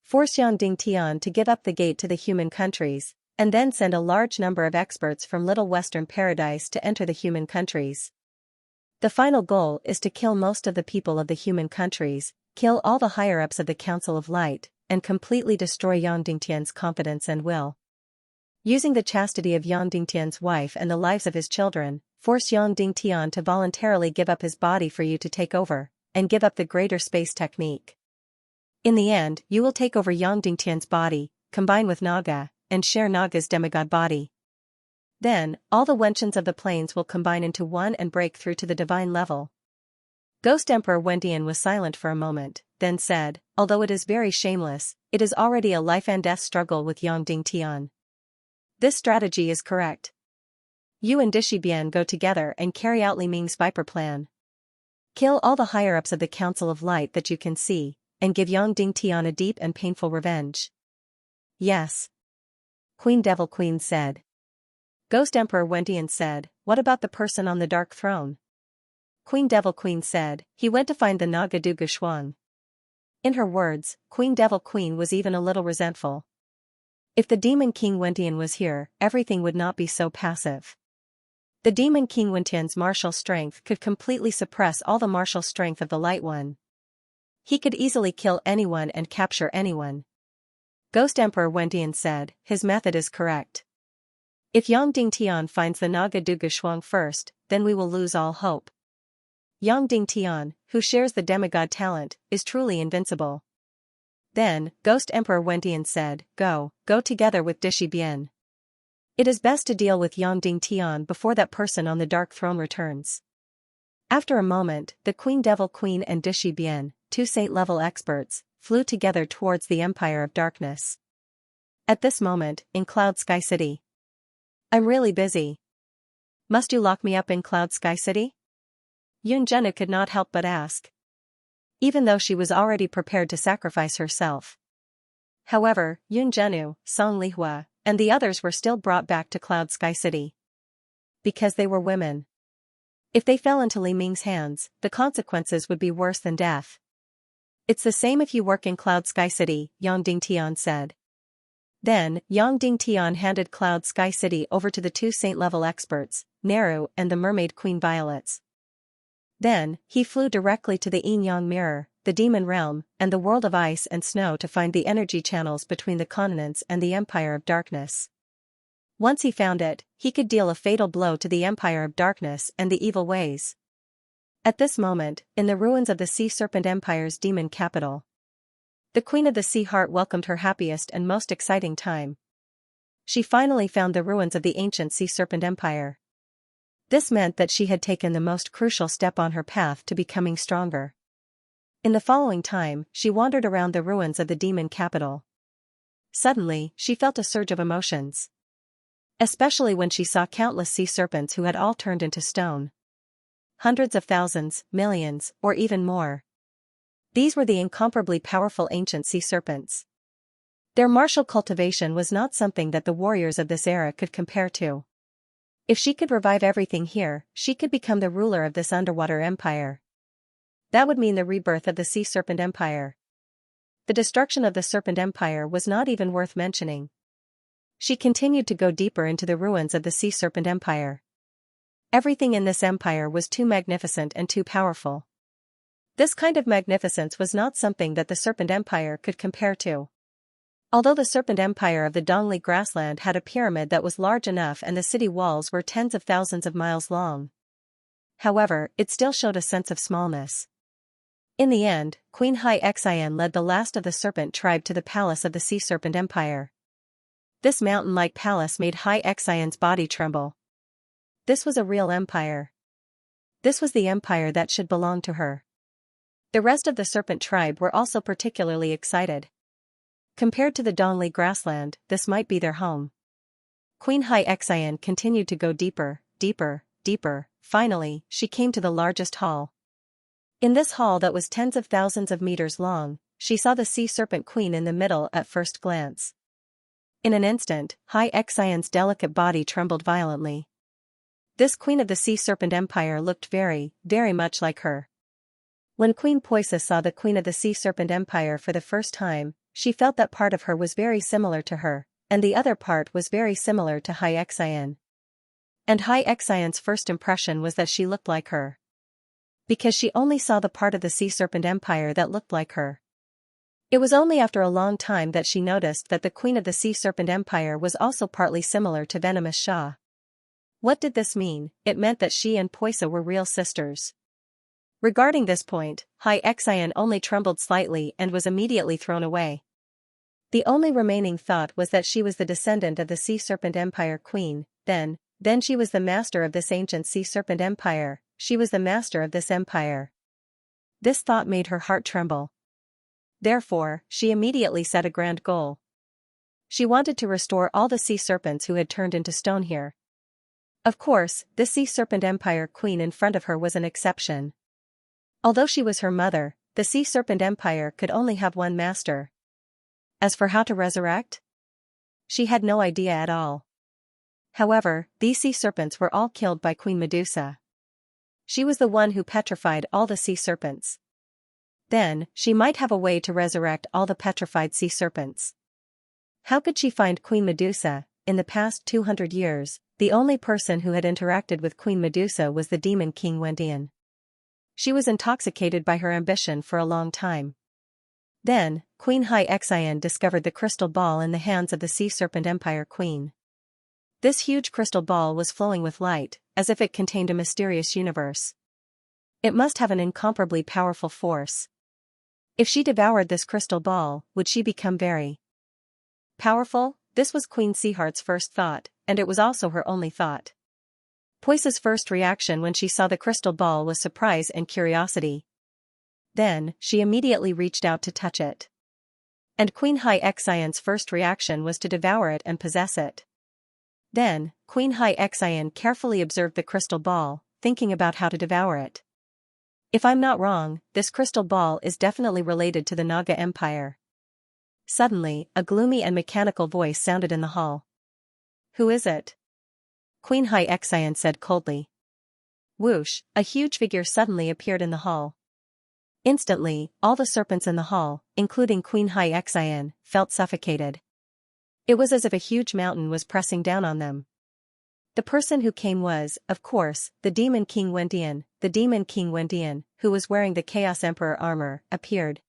Force Yang Dingtian to give up the gate to the human countries, and then send a large number of experts from Little Western Paradise to enter the human countries. The final goal is to kill most of the people of the human countries, kill all the higher-ups of the Council of Light, and completely destroy Yang Dingtian's confidence and will. Using the chastity of Yang Dingtian's wife and the lives of his children, force Yang Dingtian to voluntarily give up his body for you to take over, and give up the greater space technique. In the end, you will take over Yang Dingtian's body, combine with Naga, and share Naga's demigod body. Then, all the Wenshins of the plains will combine into one and break through to the divine level. Ghost Emperor Wentian was silent for a moment, then said, although it is very shameless, it is already a life and death struggle with Yang Dingtian. This strategy is correct. You and Dishibian go together and carry out Li Ming's Viper plan. Kill all the higher-ups of the Council of Light that you can see, and give Yang Dingtian a deep and painful revenge. Yes. Queen Devil Queen said. Ghost Emperor Wentian said, what about the person on the dark throne? Queen Devil Queen said, he went to find the Naga Duga Shuang. In her words, Queen Devil Queen was even a little resentful. If the Demon King Wentian was here, everything would not be so passive. The Demon King Wentian's martial strength could completely suppress all the martial strength of the Light One. He could easily kill anyone and capture anyone. Ghost Emperor Wentian said, his method is correct. If Yang Dingtian finds the Naga Duga Shuang first, then we will lose all hope. Yang Dingtian, who shares the demigod talent, is truly invincible. Then, Ghost Emperor Wentian said, go together with Dishibian. It is best to deal with Yang Dingtian before that person on the dark throne returns. After a moment, the Queen Devil Queen and Dishibian, two saint-level experts, flew together towards the Empire of Darkness. At this moment, in Cloud Sky City. I'm really busy. Must you lock me up in Cloud Sky City? Yun Zhenu could not help but ask. Even though she was already prepared to sacrifice herself. However, Yun Zhenu, Song Lihua, and the others were still brought back to Cloud Sky City. Because they were women. If they fell into Li Ming's hands, the consequences would be worse than death. It's the same if you work in Cloud Sky City, Yang Dingtian said. Then, Yang Dingtian handed Cloud Sky City over to the two saint-level experts, Neru and the Mermaid Queen Violets. Then, he flew directly to the Yin-Yang Mirror, the Demon Realm, and the World of Ice and Snow to find the energy channels between the continents and the Empire of Darkness. Once he found it, he could deal a fatal blow to the Empire of Darkness and the evil ways. At this moment, in the ruins of the Sea Serpent Empire's demon capital, the Queen of the Sea Heart welcomed her happiest and most exciting time. She finally found the ruins of the ancient Sea Serpent Empire. This meant that she had taken the most crucial step on her path to becoming stronger. In the following time, she wandered around the ruins of the demon capital. Suddenly, she felt a surge of emotions. Especially when she saw countless sea serpents who had all turned into stone. Hundreds of thousands, millions, or even more. These were the incomparably powerful ancient sea serpents. Their martial cultivation was not something that the warriors of this era could compare to. If she could revive everything here, she could become the ruler of this underwater empire. That would mean the rebirth of the Sea Serpent Empire. The destruction of the Serpent Empire was not even worth mentioning. She continued to go deeper into the ruins of the Sea Serpent Empire. Everything in this empire was too magnificent and too powerful. This kind of magnificence was not something that the Serpent Empire could compare to. Although the Serpent Empire of the Dongli grassland had a pyramid that was large enough and the city walls were tens of thousands of miles long. However, it still showed a sense of smallness. In the end, Queen Xianxia led the last of the serpent tribe to the palace of the Sea Serpent Empire. This mountain-like palace made Xianxia's body tremble. This was a real empire. This was the empire that should belong to her. The rest of the serpent tribe were also particularly excited. Compared to the Dongli grassland, this might be their home. Queen Xianxia continued to go deeper, deeper, deeper. Finally, she came to the largest hall. In this hall that was tens of thousands of meters long, she saw the Sea Serpent Queen in the middle at first glance. In an instant, Xianxia's delicate body trembled violently. This Queen of the Sea Serpent Empire looked very, very much like her. When Queen Poisa saw the Queen of the Sea Serpent Empire for the first time, she felt that part of her was very similar to her, and the other part was very similar to Xianxia. And Xianxia's first impression was that she looked like her. Because she only saw the part of the Sea Serpent Empire that looked like her. It was only after a long time that she noticed that the Queen of the Sea Serpent Empire was also partly similar to Venomous Sha. What did this mean? It meant that she and Poisa were real sisters. Regarding this point, Xianxia only trembled slightly and was immediately thrown away. The only remaining thought was that she was the descendant of the Sea Serpent Empire Queen. Then she was the master of this ancient Sea Serpent Empire. She was the master of this empire. This thought made her heart tremble. Therefore, she immediately set a grand goal. She wanted to restore all the sea serpents who had turned into stone here. Of course, this Sea Serpent Empire Queen in front of her was an exception. Although she was her mother, the Sea Serpent Empire could only have one master. As for how to resurrect? She had no idea at all. However, these sea serpents were all killed by Queen Medusa. She was the one who petrified all the sea serpents. Then, she might have a way to resurrect all the petrified sea serpents. How could she find Queen Medusa? In the past 200 years, the only person who had interacted with Queen Medusa was the demon King Wendian. She was intoxicated by her ambition for a long time. Then, Queen Xianxia discovered the crystal ball in the hands of the Sea Serpent Empire Queen. This huge crystal ball was flowing with light, as if it contained a mysterious universe. It must have an incomparably powerful force. If she devoured this crystal ball, would she become very powerful? This was Queen Seaheart's first thought, and it was also her only thought. Poisa's first reaction when she saw the crystal ball was surprise and curiosity. Then, she immediately reached out to touch it. And Queen Xianxia's first reaction was to devour it and possess it. Then, Queen Xianxia carefully observed the crystal ball, thinking about how to devour it. If I'm not wrong, this crystal ball is definitely related to the Naga Empire. Suddenly, a gloomy and mechanical voice sounded in the hall. Who is it? Queen Xianxia said coldly. Whoosh, a huge figure suddenly appeared in the hall. Instantly, all the serpents in the hall, including Queen Xianxia, felt suffocated. It was as if a huge mountain was pressing down on them. The person who came was, of course, the demon King Wendian. The demon King Wendian, who was wearing the Chaos Emperor armor, appeared.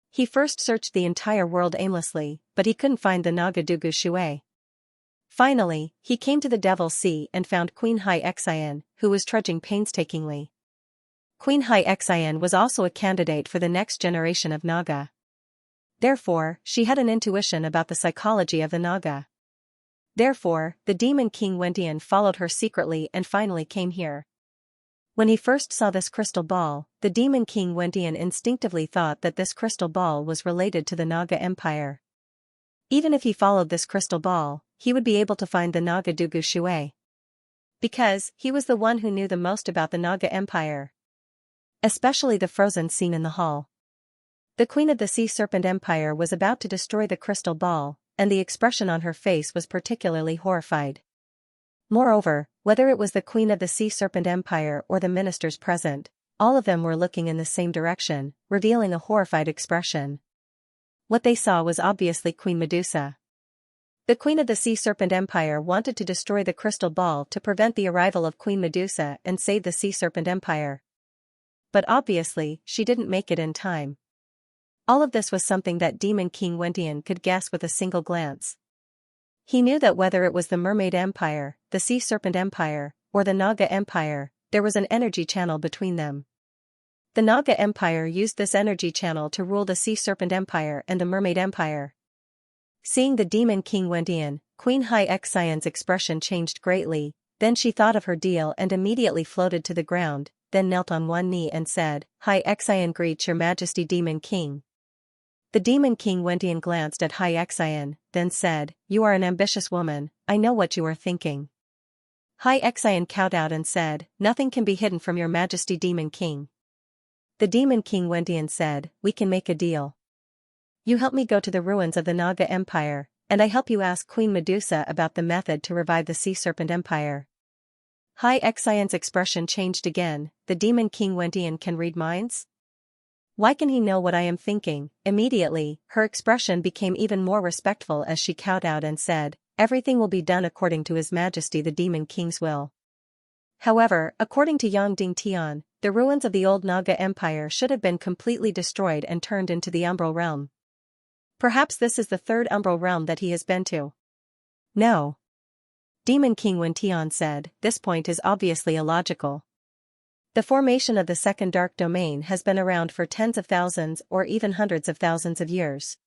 He first searched the entire world aimlessly, but he couldn't find the Naga Dugu Shui. Finally, he came to the Devil's Sea and found Queen Xianxia, who was trudging painstakingly. Queen Xianxia was also a candidate for the next generation of Naga. Therefore, she had an intuition about the psychology of the Naga. Therefore, the demon King Wendian followed her secretly and finally came here. When he first saw this crystal ball, the demon King Wendian instinctively thought that this crystal ball was related to the Naga Empire. Even if he followed this crystal ball, he would be able to find the Naga Dugu Shui. Because, he was the one who knew the most about the Naga Empire. Especially the frozen scene in the hall. The Queen of the Sea Serpent Empire was about to destroy the crystal ball, and the expression on her face was particularly horrified. Moreover, whether it was the Queen of the Sea Serpent Empire or the ministers present, all of them were looking in the same direction, revealing a horrified expression. What they saw was obviously Queen Medusa. The Queen of the Sea Serpent Empire wanted to destroy the crystal ball to prevent the arrival of Queen Medusa and save the Sea Serpent Empire. But obviously, she didn't make it in time. All of this was something that Demon King Wentian could guess with a single glance. He knew that whether it was the Mermaid Empire, the Sea Serpent Empire, or the Naga Empire, there was an energy channel between them. The Naga Empire used this energy channel to rule the Sea Serpent Empire and the Mermaid Empire. Seeing the Demon King Wentian, Queen Xianxia's expression changed greatly, then she thought of her deal and immediately floated to the ground, then knelt on one knee and said, "Xianxian greets your majesty Demon King." The Demon King Wentian glanced at Xianxian, then said, "You are an ambitious woman, I know what you are thinking." Xianxian cowed out and said, "Nothing can be hidden from your majesty Demon King." The Demon King Wentian said, "We can make a deal. You help me go to the ruins of the Naga Empire, and I help you ask Queen Medusa about the method to revive the Sea Serpent Empire." Xianxian's expression changed again. The Demon King Wentian can read minds? Why can he know what I am thinking? Immediately, her expression became even more respectful as she cowed out and said, "Everything will be done according to His Majesty the Demon King's will." However, according to Yang Ding Tian, the ruins of the old Naga Empire should have been completely destroyed and turned into the Umbral Realm. Perhaps this is the third Umbral Realm that he has been to. No. Demon King Wentian said, "This point is obviously illogical. The formation of the second dark domain has been around for tens of thousands or even hundreds of thousands of years.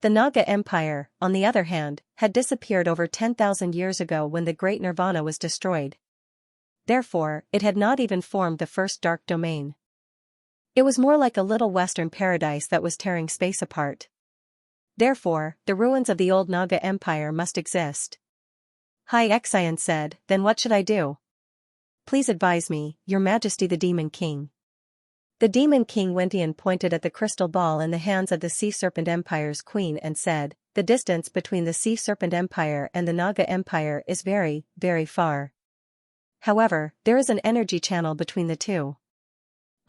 The Naga Empire, on the other hand, had disappeared over 10,000 years ago when the Great Nirvana was destroyed. Therefore, it had not even formed the first dark domain. It was more like a little Western paradise that was tearing space apart. Therefore, the ruins of the old Naga Empire must exist." Xianxian said, "Then what should I do? Please advise me, Your Majesty the Demon King." The Demon King Wentian pointed at the crystal ball in the hands of the Sea Serpent Empire's queen and said, "The distance between the Sea Serpent Empire and the Naga Empire is very, very far. However, there is an energy channel between the two.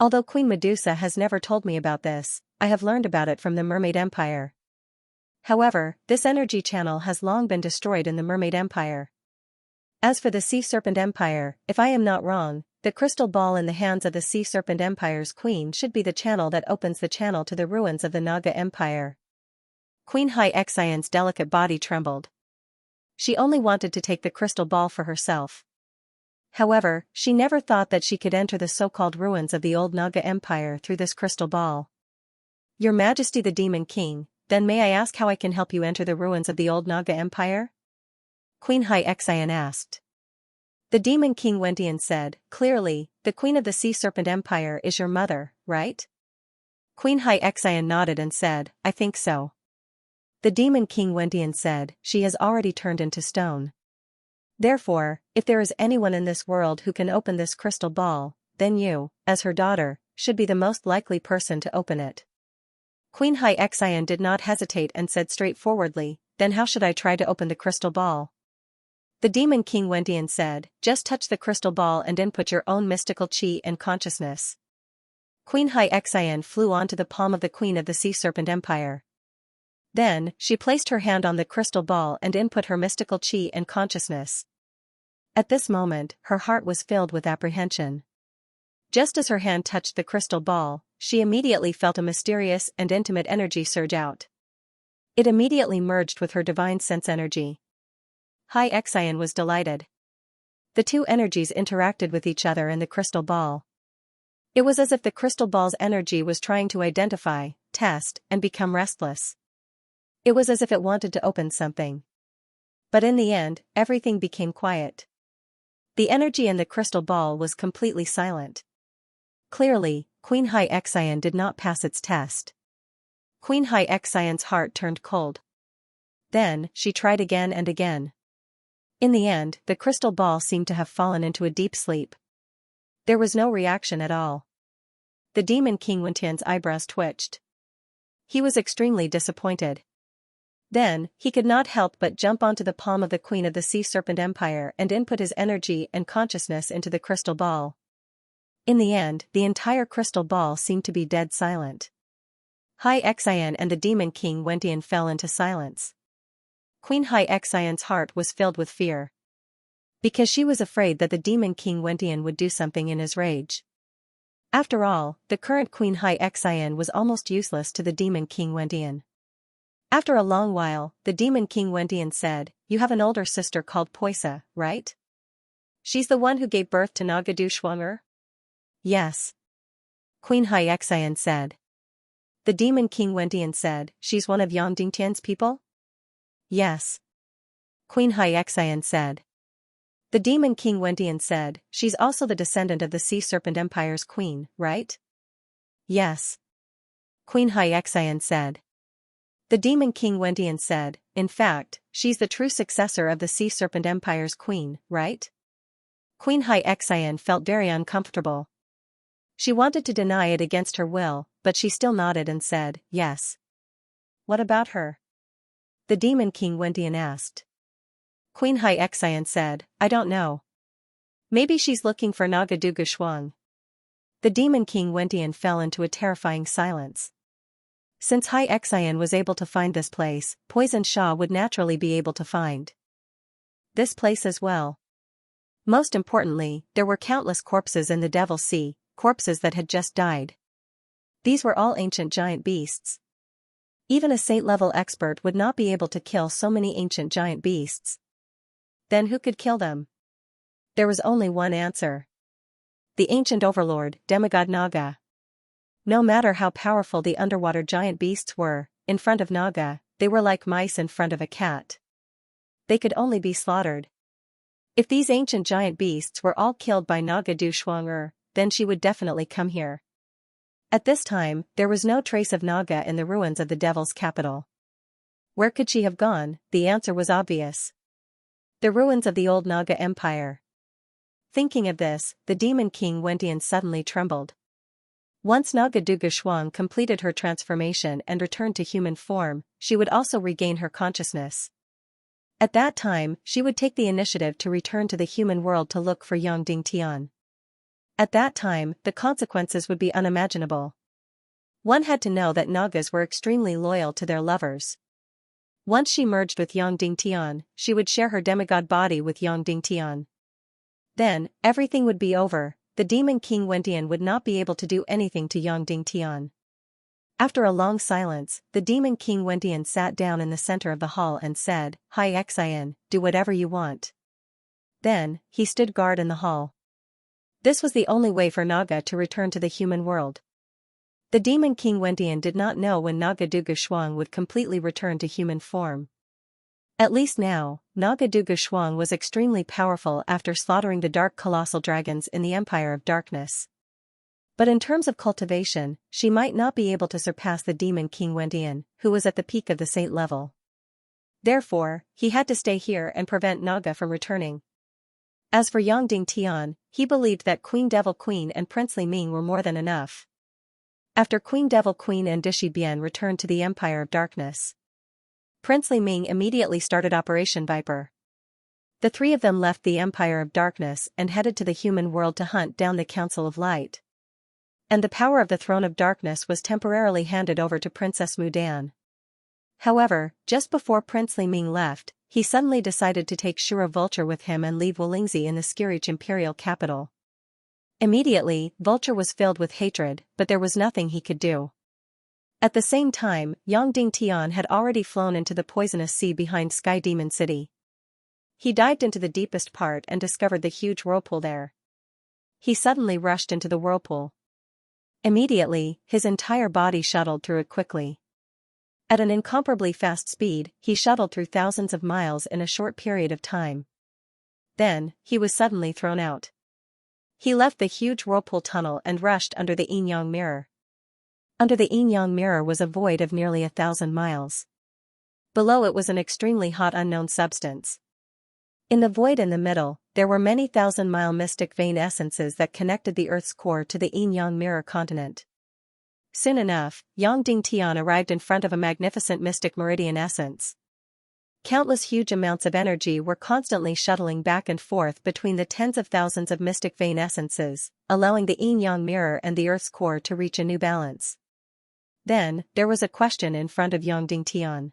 Although Queen Medusa has never told me about this, I have learned about it from the Mermaid Empire. However, this energy channel has long been destroyed in the Mermaid Empire. As for the Sea Serpent Empire, if I am not wrong, the crystal ball in the hands of the Sea Serpent Empire's queen should be the channel that opens the channel to the ruins of the Naga Empire." Queen Xianxian's delicate body trembled. She only wanted to take the crystal ball for herself. However, she never thought that she could enter the so-called ruins of the old Naga Empire through this crystal ball. "Your Majesty the Demon King, then may I ask how I can help you enter the ruins of the old Naga Empire?" Queen Xianxian asked. The Demon King Wentian said, "Clearly, the Queen of the Sea Serpent Empire is your mother, right?" Queen Xianxian nodded and said, "I think so." The Demon King Wentian said, "She has already turned into stone. Therefore, if there is anyone in this world who can open this crystal ball, then you, as her daughter, should be the most likely person to open it." Queen Xianxian did not hesitate and said straightforwardly, "Then how should I try to open the crystal ball?" The Demon King Wentian said, "Just touch the crystal ball and input your own mystical chi and consciousness." Queen Xianxian flew onto the palm of the Queen of the Sea Serpent Empire. Then, she placed her hand on the crystal ball and input her mystical chi and consciousness. At this moment, her heart was filled with apprehension. Just as her hand touched the crystal ball, she immediately felt a mysterious and intimate energy surge out. It immediately merged with her divine sense energy. Xianxian was delighted. The two energies interacted with each other in the crystal ball. It was as if the crystal ball's energy was trying to identify, test, and become restless. It was as if it wanted to open something. But in the end, everything became quiet. The energy in the crystal ball was completely silent. Clearly, Queen Xianxian did not pass its test. Queen Xianxian's heart turned cold. Then, she tried again and again. In the end, the crystal ball seemed to have fallen into a deep sleep. There was no reaction at all. The Demon King Wentian's eyebrows twitched. He was extremely disappointed. Then, he could not help but jump onto the palm of the Queen of the Sea Serpent Empire and input his energy and consciousness into the crystal ball. In the end, the entire crystal ball seemed to be dead silent. Hai Xian and the Demon King Wentian fell into silence. Queen Hai Xian's heart was filled with fear. Because she was afraid that the Demon King Wentian would do something in his rage. After all, the current Queen Hai Xian was almost useless to the Demon King Wentian. After a long while, the Demon King Wentian said, "You have an older sister called Poisa, right? She's the one who gave birth to Nagadu Shuang'er?" "Yes." Queen Hai Xian said. The Demon King Wentian said, "She's one of Yang Dingtian's people?" "Yes." Queen Hai Xian said. The Demon King Wentian said, "She's also the descendant of the Sea Serpent Empire's queen, right?" "Yes." Queen Hai Xian said. The Demon King Wentian said, "In fact, she's the true successor of the Sea Serpent Empire's queen, right?" Queen Hai Xian felt very uncomfortable. She wanted to deny it against her will, but she still nodded and said, "Yes." "What about her?" the Demon King Wentian asked. Queen Hai Xian said, "I don't know. Maybe she's looking for Nagaduga Shuang." The Demon King Wentian fell into a terrifying silence. Since Hai Xian was able to find this place, Poison Sha would naturally be able to find this place as well. Most importantly, there were countless corpses in the Devil's Sea, corpses that had just died. These were all ancient giant beasts. Even a saint-level expert would not be able to kill so many ancient giant beasts. Then who could kill them? There was only one answer. The ancient overlord, demigod Naga. No matter how powerful the underwater giant beasts were, in front of Naga, they were like mice in front of a cat. They could only be slaughtered. If these ancient giant beasts were all killed by Naga Du Shuang'er, then she would definitely come here. At this time, there was no trace of Naga in the ruins of the Devil's capital. Where could she have gone? The answer was obvious. The ruins of the old Naga Empire. Thinking of this, the Demon King Wentian suddenly trembled. Once Nagaduga Shuang completed her transformation and returned to human form, she would also regain her consciousness. At that time, she would take the initiative to return to the human world to look for Yang Dingtian. At that time, the consequences would be unimaginable. One had to know that Nagas were extremely loyal to their lovers. Once she merged with Yang Dingtian, she would share her demigod body with Yang Dingtian. Then, everything would be over. The Demon King Wentian would not be able to do anything to Yang Dingtian. After a long silence, the Demon King Wentian sat down in the center of the hall and said, "Hai Xian, do whatever you want." Then, he stood guard in the hall. This was the only way for Naga to return to the human world. The Demon King Wentian did not know when Nagaduga Shuang would completely return to human form. At least now, Nagaduga Shuang was extremely powerful after slaughtering the dark colossal dragons in the Empire of Darkness. But in terms of cultivation, she might not be able to surpass the Demon King Wentian, who was at the peak of the saint level. Therefore, he had to stay here and prevent Naga from returning. As for Yang Dingtian, he believed that Queen Devil Queen and Princely Ming were more than enough. After Queen Devil Queen and Dishi Bian returned to the Empire of Darkness, Princely Ming immediately started Operation Viper. The three of them left the Empire of Darkness and headed to the human world to hunt down the Council of Light. And the power of the Throne of Darkness was temporarily handed over to Princess Mudan. However, just before Princely Ming left, he suddenly decided to take Shura Vulture with him and leave Wolingzi in the Skirich imperial capital. Immediately, Vulture was filled with hatred, but there was nothing he could do. At the same time, Yang Dingtian had already flown into the poisonous sea behind Sky Demon City. He dived into the deepest part and discovered the huge whirlpool there. He suddenly rushed into the whirlpool. Immediately, his entire body shuttled through it quickly. At an incomparably fast speed, he shuttled through thousands of miles in a short period of time. Then, he was suddenly thrown out. He left the huge whirlpool tunnel and rushed under the Yin-Yang mirror. Under the Yin-Yang mirror was a void of nearly 1,000 miles. Below it was an extremely hot unknown substance. In the void in the middle, there were many thousand-mile mystic vein essences that connected the Earth's core to the Yin-Yang mirror continent. Soon enough, Yang Dingtian arrived in front of a magnificent mystic meridian essence. Countless huge amounts of energy were constantly shuttling back and forth between the tens of thousands of mystic vein essences, allowing the Yin-Yang mirror and the Earth's core to reach a new balance. Then, there was a question in front of Yang Dingtian.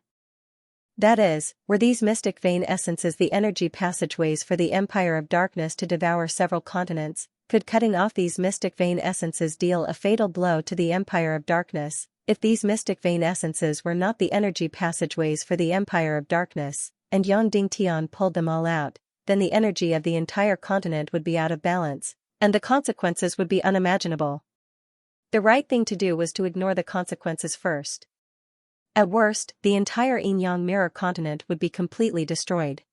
That is, were these mystic vein essences the energy passageways for the Empire of Darkness to devour several continents? Could cutting off these mystic vein essences deal a fatal blow to the Empire of Darkness? If these mystic vein essences were not the energy passageways for the Empire of Darkness, and Yang Dingtian pulled them all out, then the energy of the entire continent would be out of balance, and the consequences would be unimaginable. The right thing to do was to ignore the consequences first. At worst, the entire yin-yang mirror continent would be completely destroyed.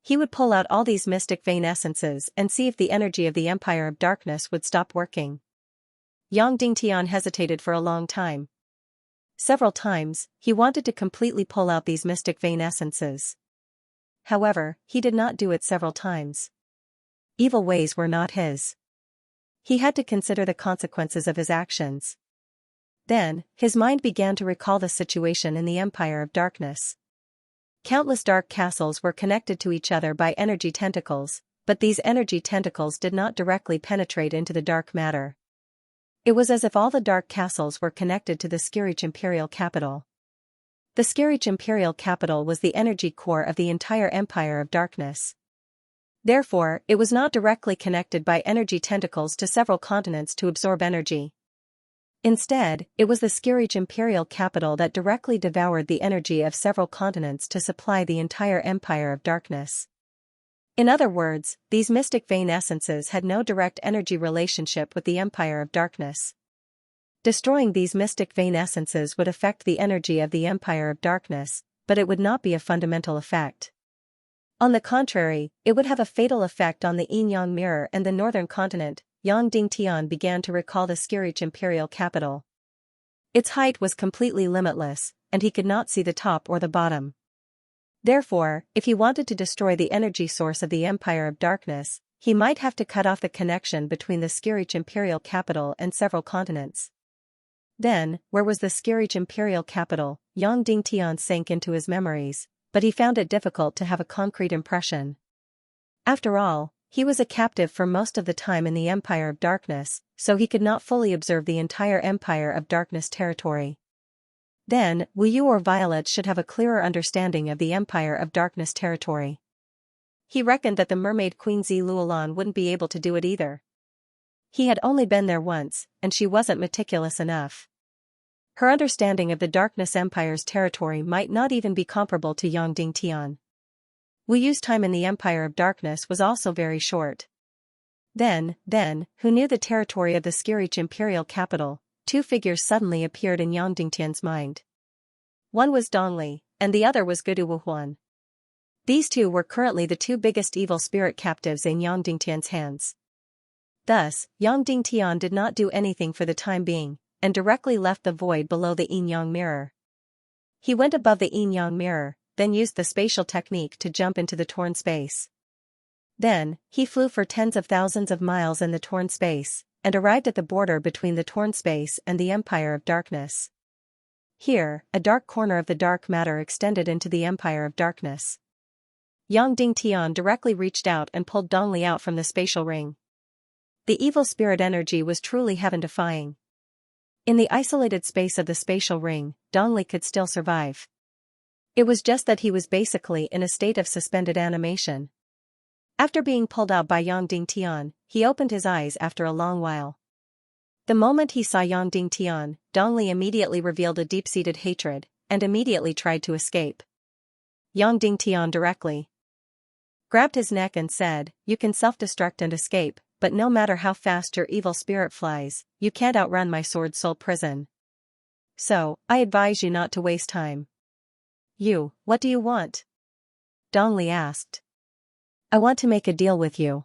He would pull out all these mystic vein essences and see if the energy of the Empire of Darkness would stop working. Yang Dingtian hesitated for a long time. Several times, he wanted to completely pull out these mystic vein essences. However, he did not do it several times. Evil ways were not his. He had to consider the consequences of his actions. Then, his mind began to recall the situation in the Empire of Darkness. Countless dark castles were connected to each other by energy tentacles, but these energy tentacles did not directly penetrate into the dark matter. It was as if all the dark castles were connected to the Xianxia imperial capital. The Xianxia imperial capital was the energy core of the entire Empire of Darkness. Therefore, it was not directly connected by energy tentacles to several continents to absorb energy. Instead, it was the Xianxia imperial capital that directly devoured the energy of several continents to supply the entire Empire of Darkness. In other words, these mystic vein essences had no direct energy relationship with the Empire of Darkness. Destroying these mystic vein essences would affect the energy of the Empire of Darkness, but it would not be a fundamental effect. On the contrary, it would have a fatal effect on the yin-yang mirror and the northern continent. Yang Dingtian began to recall the Xianxia imperial capital. Its height was completely limitless, and he could not see the top or the bottom. Therefore, if he wanted to destroy the energy source of the Empire of Darkness, he might have to cut off the connection between the Xianxia imperial capital and several continents. Then, where was the Xianxia imperial capital? Yang Dingtian sank into his memories, but he found it difficult to have a concrete impression. After all, he was a captive for most of the time in the Empire of Darkness, so he could not fully observe the entire Empire of Darkness territory. Then, Wu Yu or Violet should have a clearer understanding of the Empire of Darkness territory. He reckoned that the mermaid Queen Zi Luolan wouldn't be able to do it either. He had only been there once, and she wasn't meticulous enough. Her understanding of the Darkness Empire's territory might not even be comparable to Yang Dingtian. Wu Yu's time in the Empire of Darkness was also very short. Then, who knew the territory of the Xianxia imperial capital? Two figures suddenly appeared in Yang Dingtian's mind. One was Dongli, and the other was Gudu Wuhuan. These two were currently the two biggest evil spirit captives in Yang Dingtian's hands. Thus, Yang Dingtian did not do anything for the time being, and directly left the void below the yin-yang mirror. He went above the yin-yang mirror, then used the spatial technique to jump into the torn space. Then, he flew for tens of thousands of miles in the torn space, and arrived at the border between the torn space and the Empire of Darkness. Here, a dark corner of the dark matter extended into the Empire of Darkness. Yang Dingtian directly reached out and pulled Dongli out from the spatial ring. The evil spirit energy was truly heaven-defying. In the isolated space of the spatial ring, Dongli could still survive. It was just that he was basically in a state of suspended animation. After being pulled out by Yang Dingtian, he opened his eyes after a long while. The moment he saw Yang Dingtian, Dongli immediately revealed a deep-seated hatred, and immediately tried to escape. Yang Dingtian directly grabbed his neck and said, "You can self-destruct and escape, but no matter how fast your evil spirit flies, you can't outrun my sword soul prison. So, I advise you not to waste time." "You, what do you want?" Dongli asked. "I want to make a deal with you."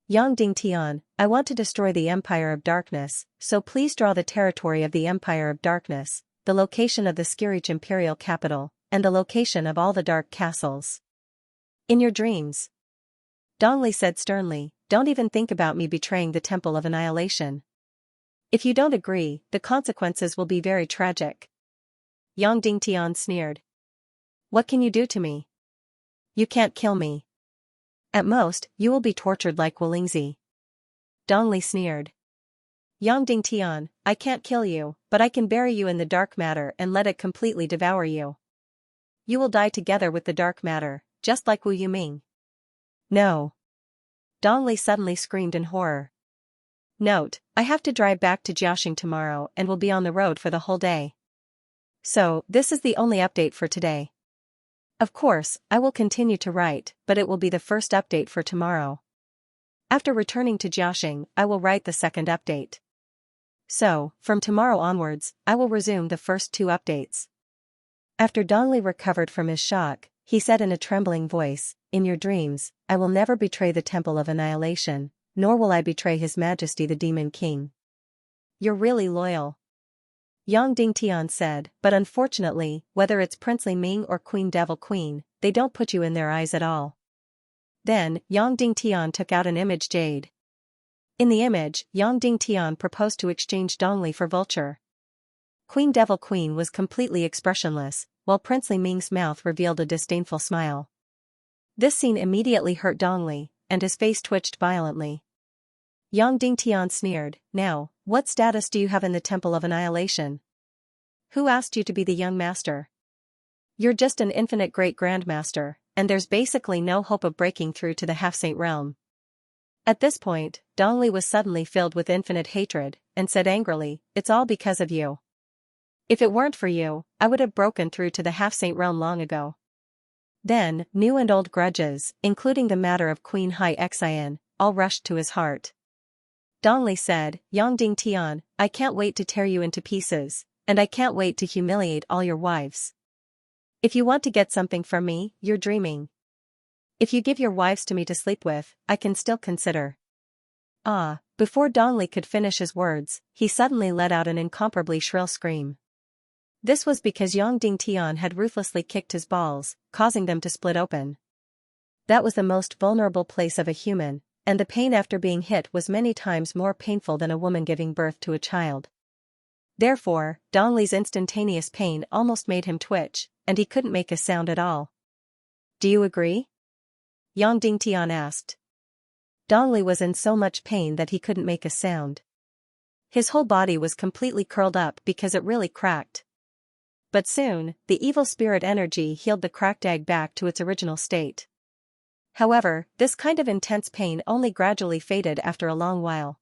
Yang Dingtian, "I want to destroy the Empire of Darkness, so please draw the territory of the Empire of Darkness, the location of the Xianxia imperial capital, and the location of all the dark castles. In your dreams." Dongli said sternly, "Don't even think about me betraying the Temple of Annihilation. If you don't agree, the consequences will be very tragic." Yang Dingtian sneered. "What can you do to me? You can't kill me. At most, you will be tortured like Wolingzi." Dongli sneered. Yang Tian, I can't kill you, but I can bury you in the dark matter and let it completely devour you. You will die together with the dark matter, just like Wu Yuming. No. Dongli suddenly screamed in horror. Note, I have to drive back to Jiaxing tomorrow and will be on the road for the whole day. So, this is the only update for today. Of course, I will continue to write, but it will be the first update for tomorrow. After returning to Jiaxing, I will write the second update. So, from tomorrow onwards, I will resume the first 2 updates. After Dongli recovered from his shock, he said in a trembling voice, in your dreams, I will never betray the Temple of Annihilation, nor will I betray His Majesty the Demon King. You're really loyal. Yang Tian said, but unfortunately, whether it's Princely Ming or Queen Devil Queen, they don't put you in their eyes at all. Then, Yang Tian took out an image jade. In the image, Yang Tian proposed to exchange Dongli for Vulture. Queen Devil Queen was completely expressionless, while Princely Ming's mouth revealed a disdainful smile. This scene immediately hurt Dongli, and his face twitched violently. Yang Tian sneered, now, what status do you have in the Temple of Annihilation? Who asked you to be the young master? You're just an infinite great grandmaster, and there's basically no hope of breaking through to the half-saint realm. At this point, Dongli was suddenly filled with infinite hatred, and said angrily, it's all because of you. If it weren't for you, I would have broken through to the half-saint realm long ago. Then, new and old grudges, including the matter of Queen Xianxia, all rushed to his heart. Dongli said, Yang Tian, I can't wait to tear you into pieces, and I can't wait to humiliate all your wives. If you want to get something from me, you're dreaming. If you give your wives to me to sleep with, I can still consider. Before Dongli could finish his words, he suddenly let out an incomparably shrill scream. This was because Yang Tian had ruthlessly kicked his balls, causing them to split open. That was the most vulnerable place of a human, and the pain after being hit was many times more painful than a woman giving birth to a child. Therefore, Dongli's instantaneous pain almost made him twitch, and he couldn't make a sound at all. Do you agree? Yang Tian asked. Dongli was in so much pain that he couldn't make a sound. His whole body was completely curled up because it really cracked. But soon, the evil spirit energy healed the cracked egg back to its original state. However, this kind of intense pain only gradually faded after a long while.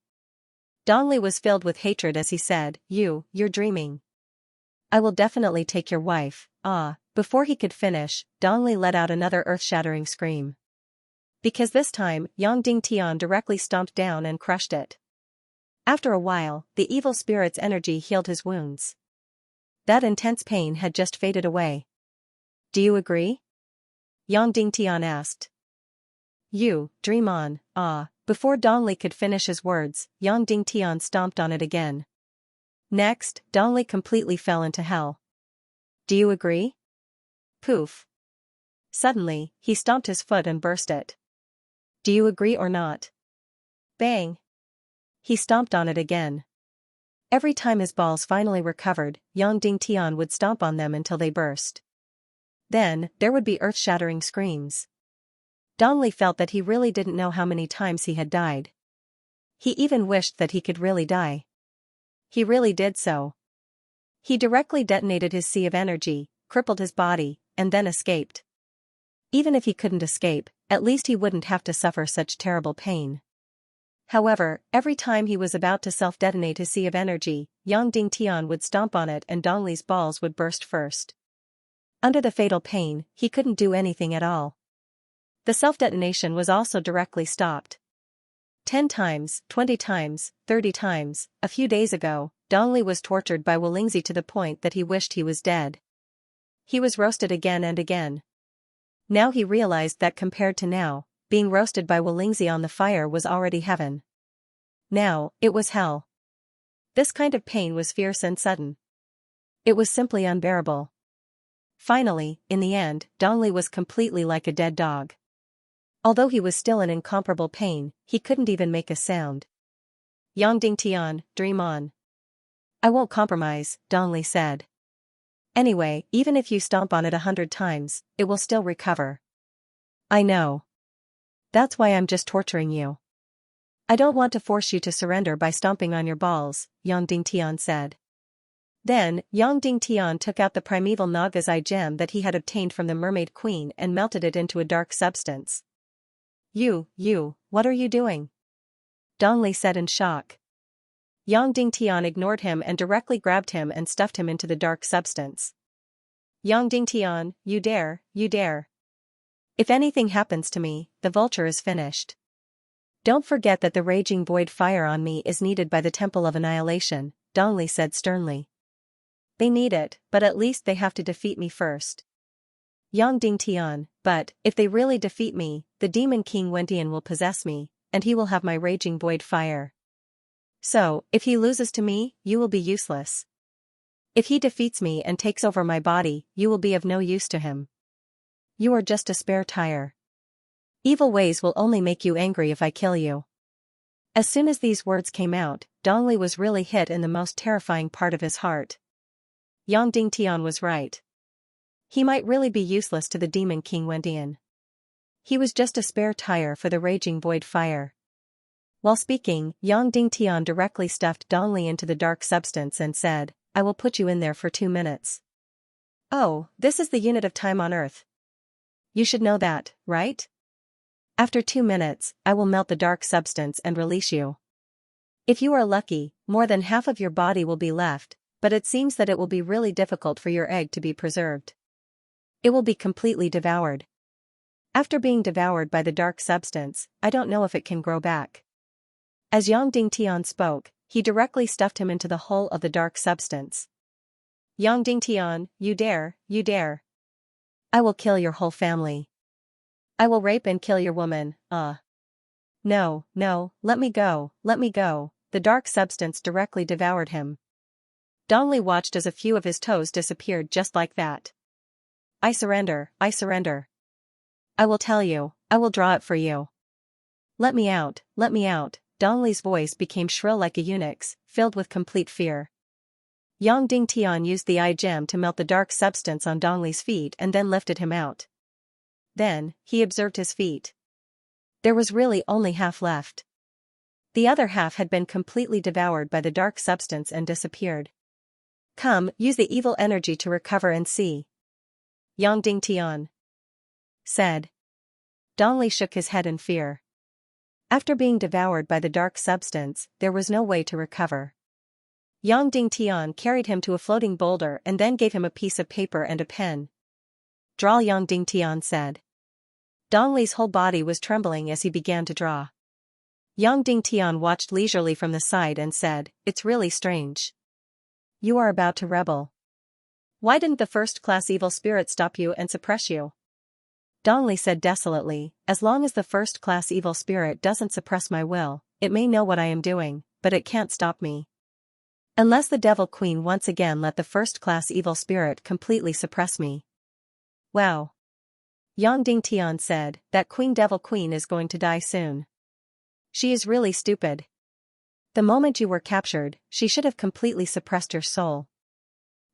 Dongli was filled with hatred as he said, you're dreaming. I will definitely take your wife. Before he could finish, Dongli let out another earth-shattering scream. Because this time, Yang Tian directly stomped down and crushed it. After a while, the evil spirit's energy healed his wounds. That intense pain had just faded away. Do you agree? Yang Tian asked. You, dream on, Before Dongli could finish his words, Yang Tian stomped on it again. Next, Dongli completely fell into hell. Do you agree? Poof. Suddenly, he stomped his foot and burst it. Do you agree or not? Bang. He stomped on it again. Every time his balls finally recovered, Yang Tian would stomp on them until they burst. Then, there would be earth-shattering screams. Dongli felt that he really didn't know how many times he had died. He even wished that he could really die. He really did so. He directly detonated his sea of energy, crippled his body, and then escaped. Even if he couldn't escape, at least he wouldn't have to suffer such terrible pain. However, every time he was about to self-detonate his sea of energy, Yang Tian would stomp on it and Dongli's balls would burst first. Under the fatal pain, he couldn't do anything at all. The self-detonation was also directly stopped. 10 times, 20 times, 30 times, a few days ago, Dongli was tortured by Wolingzi to the point that he wished he was dead. He was roasted again and again. Now he realized that compared to now, being roasted by Wolingzi on the fire was already heaven. Now, it was hell. This kind of pain was fierce and sudden. It was simply unbearable. Finally, in the end, Dongli was completely like a dead dog. Although he was still in incomparable pain, he couldn't even make a sound. Yang Tian, dream on. I won't compromise, Dongli said. Anyway, even if you stomp on it 100 times, it will still recover. I know. That's why I'm just torturing you. I don't want to force you to surrender by stomping on your balls, Yang Dingtian said. Then, Yang Dingtian took out the primeval Naga's eye gem that he had obtained from the mermaid queen and melted it into a dark substance. You, what are you doing? Dongli said in shock. Yang Dingtian ignored him and directly grabbed him and stuffed him into the dark substance. Yang Dingtian, you dare. If anything happens to me, the vulture is finished. Don't forget that the raging void fire on me is needed by the Temple of Annihilation, Dongli said sternly. They need it, but at least they have to defeat me first. Yang Dingtian, but, if they really defeat me, the Demon King Wendian will possess me, and he will have my raging void fire. So, if he loses to me, you will be useless. If he defeats me and takes over my body, you will be of no use to him. You are just a spare tire. Evil ways will only make you angry if I kill you. As soon as these words came out, Dongli was really hit in the most terrifying part of his heart. Yang Dingtian was right. He might really be useless to the Demon King Wendian. He was just a spare tire for the raging void fire. While speaking, Yang Dingtian directly stuffed Dongli into the dark substance and said, I will put you in there for 2 minutes. Oh, this is the unit of time on Earth. You should know that, right? After 2 minutes, I will melt the dark substance and release you. If you are lucky, more than half of your body will be left, but it seems that it will be really difficult for your egg to be preserved. It will be completely devoured. After being devoured by the dark substance, I don't know if it can grow back. As Yang Dingtian spoke, he directly stuffed him into the hole of the dark substance. Yang Dingtian, you dare. I will kill your whole family. I will rape and kill your woman, No, let me go. The dark substance directly devoured him. Dongli watched as a few of his toes disappeared just like that. I surrender. I will tell you, I will draw it for you. Let me out. Dongli's voice became shrill like a eunuch's, filled with complete fear. Yang Dingtian used the eye gem to melt the dark substance on Dongli's feet and then lifted him out. Then, he observed his feet. There was really only half left. The other half had been completely devoured by the dark substance and disappeared. Come, use the evil energy to recover and see. Yang Dingtian said. Dongli shook his head in fear. After being devoured by the dark substance, there was no way to recover. Yang Dingtian carried him to a floating boulder and then gave him a piece of paper and a pen. Draw, Yang Dingtian said. Dongli's whole body was trembling as he began to draw. Yang Dingtian watched leisurely from the side and said, It's really strange. You are about to rebel. Why didn't the first-class evil spirit stop you and suppress you? Dongli said desolately, As long as the first-class evil spirit doesn't suppress my will, it may know what I am doing, but it can't stop me. Unless the Devil Queen once again let the first-class evil spirit completely suppress me. Wow. Yang Dingtian said, That Devil Queen is going to die soon. She is really stupid. The moment you were captured, she should have completely suppressed your soul.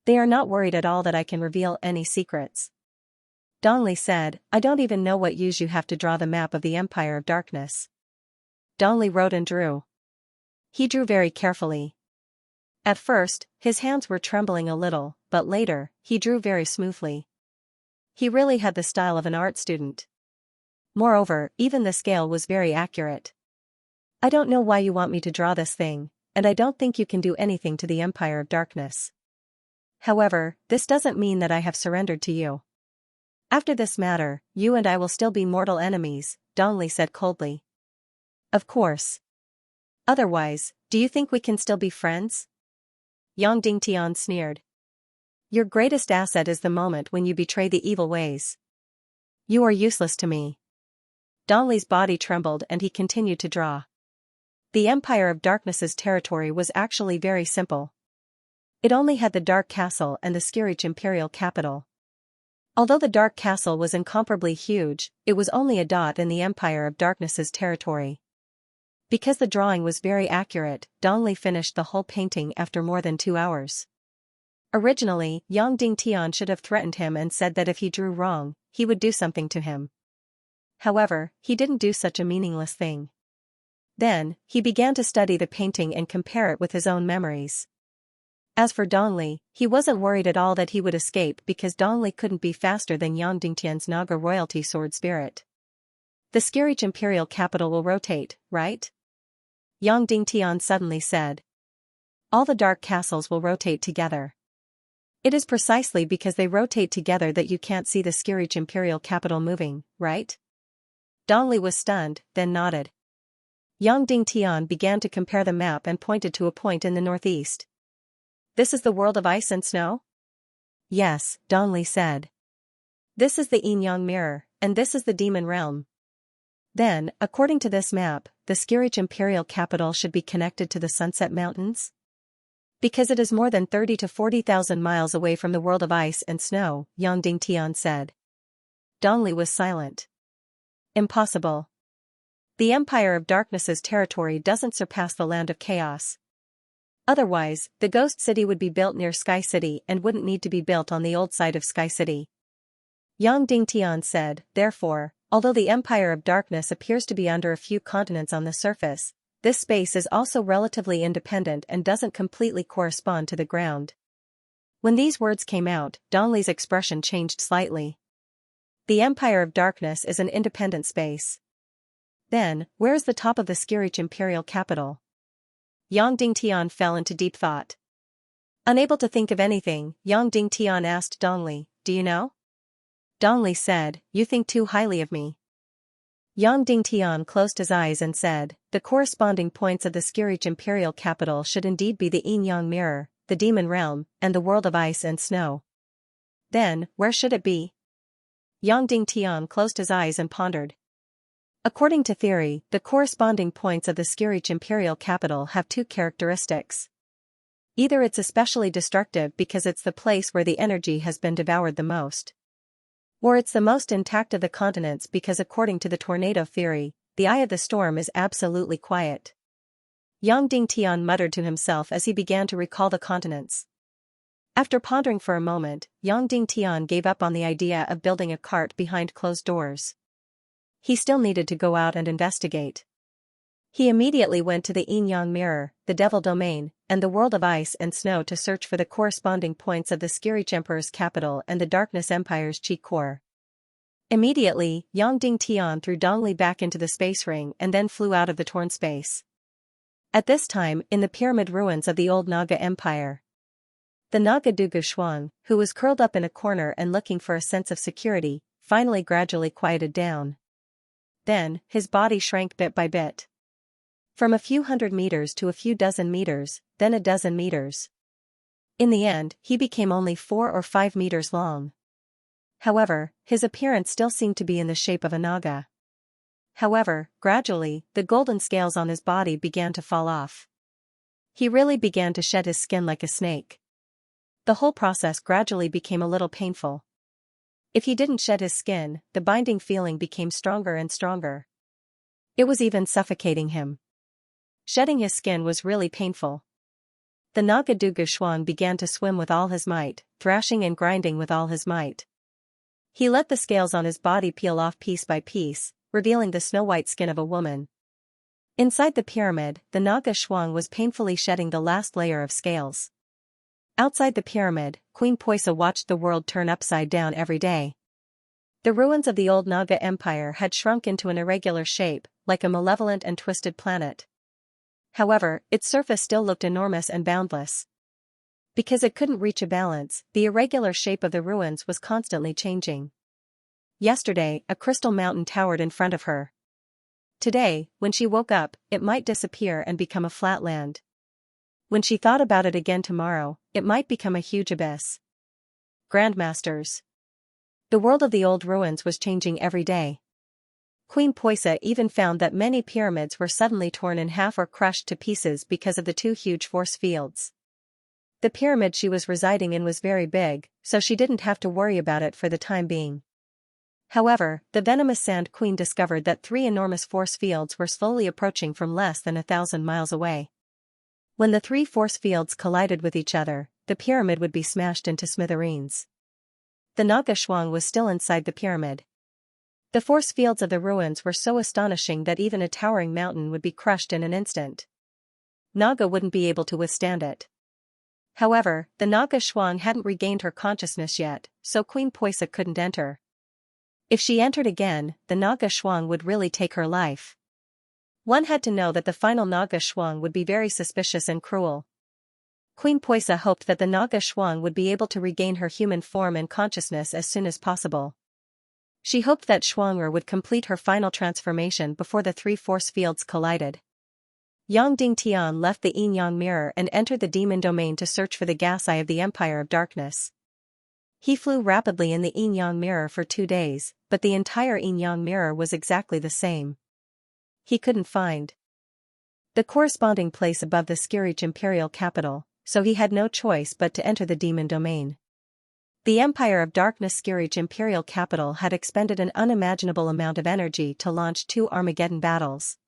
They are not worried at all that I can reveal any secrets. Dongli said, I don't even know what use you have to draw the map of the Empire of Darkness. Dongli wrote and drew. He drew very carefully. At first, his hands were trembling a little, but later, he drew very smoothly. He really had the style of an art student. Moreover, even the scale was very accurate. I don't know why you want me to draw this thing, and I don't think you can do anything to the Empire of Darkness. However, this doesn't mean that I have surrendered to you. After this matter, you and I will still be mortal enemies, Dongli said coldly. Of course. Otherwise, do you think we can still be friends? Yang Dingtian sneered. Your greatest asset is the moment when you betray the evil ways. You are useless to me. Dongli's body trembled and he continued to draw. The Empire of Darkness's territory was actually very simple. It only had the Dark Castle and the Skirich Imperial capital. Although the Dark Castle was incomparably huge, it was only a dot in the Empire of Darkness's territory. Because the drawing was very accurate, Dongli finished the whole painting after more than 2 hours. Originally, Yang Dingtian should have threatened him and said that if he drew wrong, he would do something to him. However, he didn't do such a meaningless thing. Then, he began to study the painting and compare it with his own memories. As for Dongli, he wasn't worried at all that he would escape because Dongli couldn't be faster than Yang Dingtian's Naga royalty sword spirit. The Skirich imperial capital will rotate, right? Yang Dingtian suddenly said. All the dark castles will rotate together. It is precisely because they rotate together that you can't see the Skirich imperial capital moving, right? Dongli was stunned, then nodded. Yang Dingtian began to compare the map and pointed to a point in the northeast. This is the world of ice and snow? Yes, Dongli said. This is the Yin-Yang mirror, and this is the demon realm. Then, according to this map, the Skirich imperial capital should be connected to the Sunset Mountains? Because it is more than 30 to 40,000 miles away from the world of ice and snow, Yang Dingtian said. Dongli was silent. Impossible. The Empire of Darkness's territory doesn't surpass the Land of Chaos. Otherwise, the Ghost City would be built near Sky City and wouldn't need to be built on the old site of Sky City. Yang Dingtian said, therefore, although the Empire of Darkness appears to be under a few continents on the surface, this space is also relatively independent and doesn't completely correspond to the ground. When these words came out, Dongli's expression changed slightly. The Empire of Darkness is an independent space. Then, where is the top of the Skirich imperial capital? Yang Dingtian fell into deep thought. Unable to think of anything, Yang Dingtian asked Dongli, do you know? Dongli said, you think too highly of me. Yang Dingtian closed his eyes and said, the corresponding points of the Skirich imperial capital should indeed be the Yin-Yang mirror, the demon realm, and the world of ice and snow. Then, where should it be? Yang Dingtian closed his eyes and pondered. According to theory, the corresponding points of the Skirich imperial capital have two characteristics. Either it's especially destructive because it's the place where the energy has been devoured the most. Or it's the most intact of the continents because according to the tornado theory, the eye of the storm is absolutely quiet. Yang Dingtian muttered to himself as he began to recall the continents. After pondering for a moment, Yang Dingtian gave up on the idea of building a cart behind closed doors. He still needed to go out and investigate. He immediately went to the Yin-Yang mirror, the Devil Domain, and the world of ice and snow to search for the corresponding points of the Skirich Emperor's capital and the Darkness Empire's chi core. Immediately, Yang Dingtian threw Dongli back into the space ring and then flew out of the torn space. At this time, in the pyramid ruins of the old Naga Empire, the Naga Dugu Shuang, who was curled up in a corner and looking for a sense of security, finally gradually quieted down. Then, his body shrank bit by bit. From a few hundred meters to a few dozen meters, then a dozen meters. In the end, he became only 4 or 5 meters long. However, his appearance still seemed to be in the shape of a naga. However, gradually, the golden scales on his body began to fall off. He really began to shed his skin like a snake. The whole process gradually became a little painful. If he didn't shed his skin, the binding feeling became stronger and stronger. It was even suffocating him. Shedding his skin was really painful. The Naga Dugu Shuang began to swim with all his might, thrashing and grinding with all his might. He let the scales on his body peel off piece by piece, revealing the snow-white skin of a woman. Inside the pyramid, the Naga Shuang was painfully shedding the last layer of scales. Outside the pyramid, Queen Poisa watched the world turn upside down every day. The ruins of the old Naga Empire had shrunk into an irregular shape, like a malevolent and twisted planet. However, its surface still looked enormous and boundless. Because it couldn't reach a balance, the irregular shape of the ruins was constantly changing. Yesterday, a crystal mountain towered in front of her. Today, when she woke up, it might disappear and become a flat land. When she thought about it again tomorrow, it might become a huge abyss. Grandmasters. The world of the old ruins was changing every day. Queen Poisa even found that many pyramids were suddenly torn in half or crushed to pieces because of the two huge force fields. The pyramid she was residing in was very big, so she didn't have to worry about it for the time being. However, the venomous Sand Queen discovered that 3 enormous force fields were slowly approaching from less than 1,000 miles away. When the 3 force fields collided with each other, the pyramid would be smashed into smithereens. The Naga Shuang was still inside the pyramid. The force fields of the ruins were so astonishing that even a towering mountain would be crushed in an instant. Naga wouldn't be able to withstand it. However, the Naga Shuang hadn't regained her consciousness yet, so Queen Poisa couldn't enter. If she entered again, the Naga Shuang would really take her life. One had to know that the final Naga Shuang would be very suspicious and cruel. Queen Poisa hoped that the Naga Shuang would be able to regain her human form and consciousness as soon as possible. She hoped that Shuang'er would complete her final transformation before the three force fields collided. Yang Dingtian left the Yin-Yang mirror and entered the demon domain to search for the gas eye of the Empire of Darkness. He flew rapidly in the Yin-Yang mirror for 2 days, but the entire Yin-Yang mirror was exactly the same. He couldn't find the corresponding place above the Skirich imperial capital, so he had no choice but to enter the demon domain. The Empire of Darkness Skirich imperial capital had expended an unimaginable amount of energy to launch 2 Armageddon battles.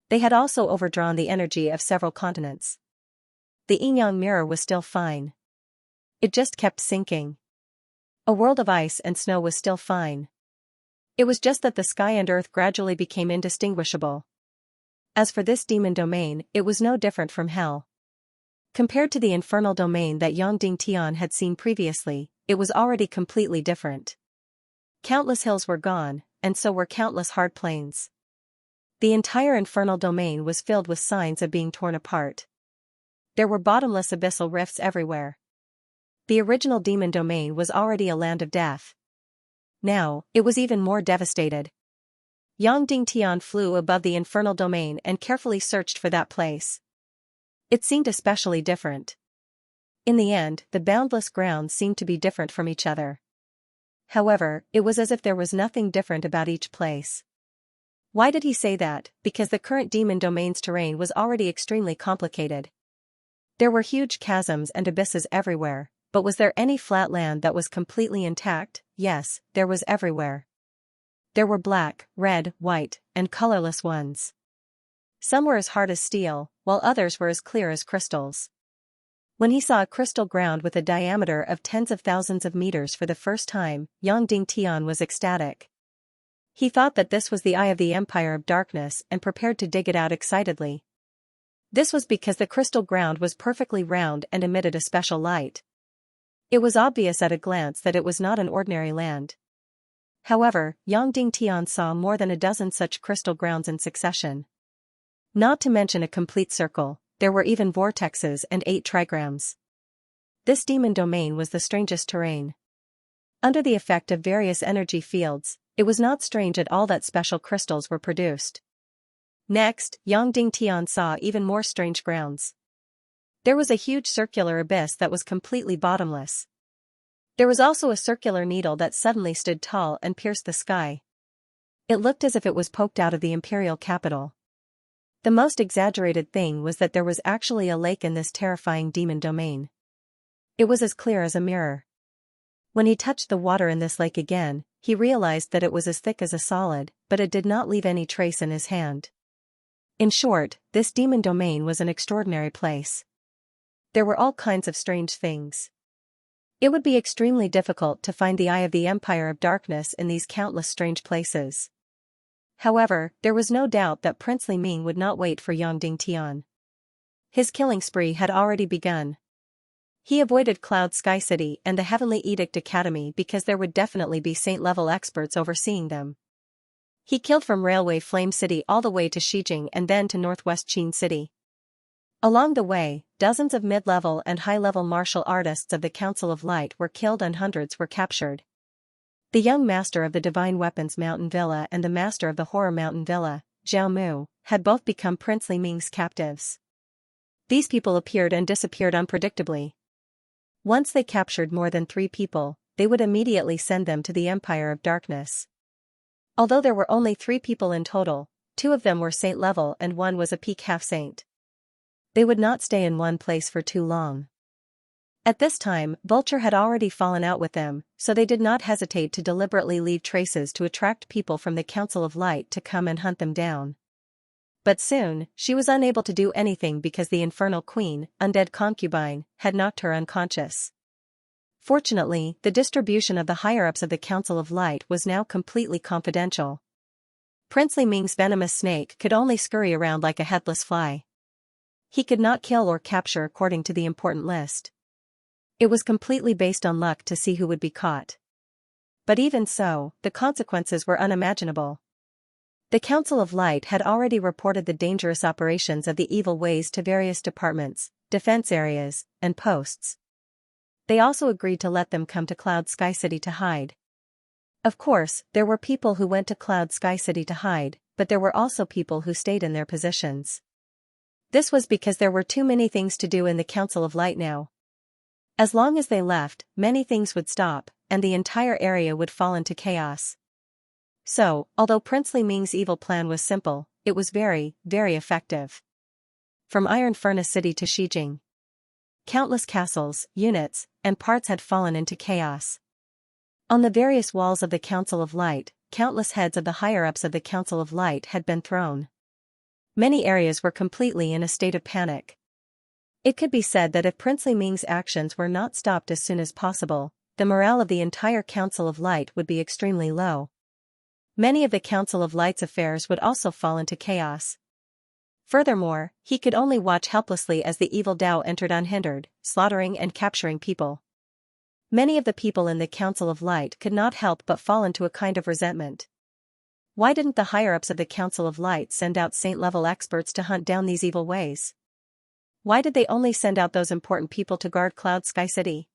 They had also overdrawn the energy of several continents. The Yin-Yang mirror was still fine. It just kept sinking. A world of ice and snow was still fine. It was just that the sky and earth gradually became indistinguishable. As for this demon domain, it was no different from hell. Compared to the infernal domain that Yang Dingtian had seen previously, it was already completely different. Countless hills were gone, and so were countless hard plains. The entire infernal domain was filled with signs of being torn apart. There were bottomless abyssal rifts everywhere. The original demon domain was already a land of death. Now, it was even more devastated. Yang Dingtian flew above the infernal domain and carefully searched for that place. It seemed especially different. In the end, the boundless grounds seemed to be different from each other. However, it was as if there was nothing different about each place. Why did he say that? Because the current demon domain's terrain was already extremely complicated. There were huge chasms and abysses everywhere, but was there any flat land that was completely intact? Yes, there was everywhere. There were black, red, white, and colorless ones. Some were as hard as steel, while others were as clear as crystals. When he saw a crystal ground with a diameter of tens of thousands of meters for the first time, Yang Dingtian was ecstatic. He thought that this was the eye of the Empire of Darkness and prepared to dig it out excitedly. This was because the crystal ground was perfectly round and emitted a special light. It was obvious at a glance that it was not an ordinary land. However, Yang Dingtian saw more than a dozen such crystal grounds in succession. Not to mention a complete circle, there were even vortexes and 8 trigrams. This demon domain was the strangest terrain. Under the effect of various energy fields, it was not strange at all that special crystals were produced. Next, Yang Dingtian saw even more strange grounds. There was a huge circular abyss that was completely bottomless. There was also a circular needle that suddenly stood tall and pierced the sky. It looked as if it was poked out of the imperial capital. The most exaggerated thing was that there was actually a lake in this terrifying demon domain. It was as clear as a mirror. When he touched the water in this lake again, he realized that it was as thick as a solid, but it did not leave any trace in his hand. In short, this demon domain was an extraordinary place. There were all kinds of strange things. It would be extremely difficult to find the eye of the Empire of Darkness in these countless strange places. However, there was no doubt that Prince Li Ming would not wait for Yang Dingtian. His killing spree had already begun. He avoided Cloud Sky City and the Heavenly Edict Academy because there would definitely be saint-level experts overseeing them. He killed from Railway Flame City all the way to Shijing and then to Northwest Qin City. Along the way, dozens of mid-level and high-level martial artists of the Council of Light were killed and hundreds were captured. The young master of the Divine Weapons Mountain Villa and the master of the Horror Mountain Villa, Zhao Mu, had both become Prince Li Ming's captives. These people appeared and disappeared unpredictably. Once they captured more than 3 people, they would immediately send them to the Empire of Darkness. Although there were only 3 people in total, 2 of them were saint level and 1 was a peak half-saint. They would not stay in one place for too long. At this time, Vulture had already fallen out with them, so they did not hesitate to deliberately leave traces to attract people from the Council of Light to come and hunt them down. But soon, she was unable to do anything because the Infernal Queen, undead concubine, had knocked her unconscious. Fortunately, the distribution of the higher-ups of the Council of Light was now completely confidential. Prince Li Ming's venomous snake could only scurry around like a headless fly. He could not kill or capture according to the important list. It was completely based on luck to see who would be caught. But even so, the consequences were unimaginable. The Council of Light had already reported the dangerous operations of the evil ways to various departments, defense areas, and posts. They also agreed to let them come to Cloud Sky City to hide. Of course, there were people who went to Cloud Sky City to hide, but there were also people who stayed in their positions. This was because there were too many things to do in the Council of Light now. As long as they left, many things would stop, and the entire area would fall into chaos. So, although Prince Li Ming's evil plan was simple, it was very, very effective. From Iron Furnace City to Xijing, countless castles, units, and parts had fallen into chaos. On the various walls of the Council of Light, countless heads of the higher-ups of the Council of Light had been thrown. Many areas were completely in a state of panic. It could be said that if Prince Li Ming's actions were not stopped as soon as possible, the morale of the entire Council of Light would be extremely low. Many of the Council of Light's affairs would also fall into chaos. Furthermore, he could only watch helplessly as the evil Dao entered unhindered, slaughtering and capturing people. Many of the people in the Council of Light could not help but fall into a kind of resentment. Why didn't the higher-ups of the Council of Light send out saint-level experts to hunt down these evil ways? Why did they only send out those important people to guard Cloud Sky City?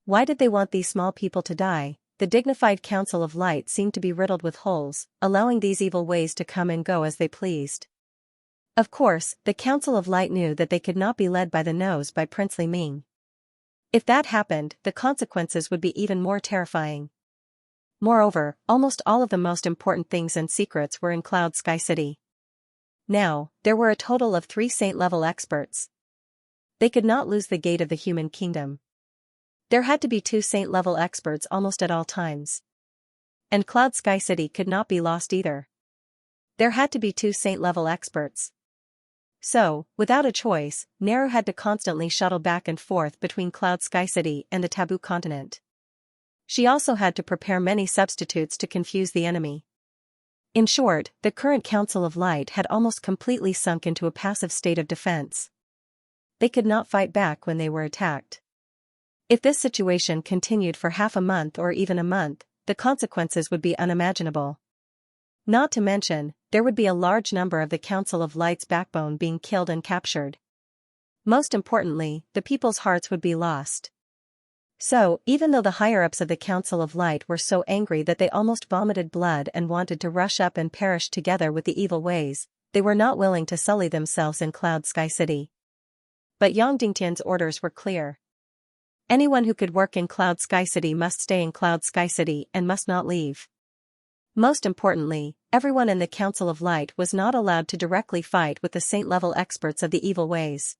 Why did they want these small people to die? The dignified Council of Light seemed to be riddled with holes, allowing these evil ways to come and go as they pleased. Of course, the Council of Light knew that they could not be led by the nose by Prince Li Ming. If that happened, the consequences would be even more terrifying. Moreover, almost all of the most important things and secrets were in Cloud Sky City. Now, there were a total of 3 saint-level experts. They could not lose the gate of the human kingdom. There had to be 2 saint-level experts almost at all times. And Cloud Sky City could not be lost either. There had to be 2 saint-level experts. So, without a choice, Nehru had to constantly shuttle back and forth between Cloud Sky City and the Taboo Continent. She also had to prepare many substitutes to confuse the enemy. In short, the current Council of Light had almost completely sunk into a passive state of defense. They could not fight back when they were attacked. If this situation continued for half a month or even a month, the consequences would be unimaginable. Not to mention, there would be a large number of the Council of Light's backbone being killed and captured. Most importantly, the people's hearts would be lost. So, even though the higher-ups of the Council of Light were so angry that they almost vomited blood and wanted to rush up and perish together with the evil ways, they were not willing to sully themselves in Cloud Sky City. But Yang Dingtian's orders were clear. Anyone who could work in Cloud Sky City must stay in Cloud Sky City and must not leave. Most importantly, everyone in the Council of Light was not allowed to directly fight with the saint-level experts of the evil ways.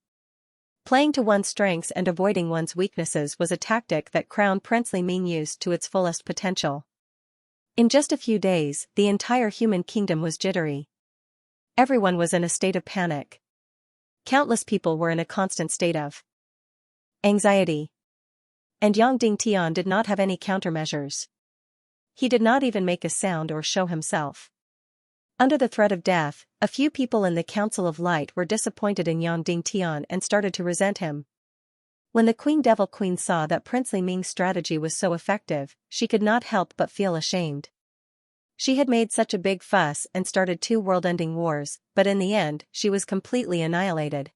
Playing to one's strengths and avoiding one's weaknesses was a tactic that Crown Prince Li Ming used to its fullest potential. In just a few days, the entire human kingdom was jittery. Everyone was in a state of panic. Countless people were in a constant state of anxiety. And Yang Dingtian did not have any countermeasures. He did not even make a sound or show himself. Under the threat of death, a few people in the Council of Light were disappointed in Yang Dingtian and started to resent him. When the Devil Queen saw that Prince Li Ming's strategy was so effective, she could not help but feel ashamed. She had made such a big fuss and started 2 world-ending wars, but in the end, she was completely annihilated.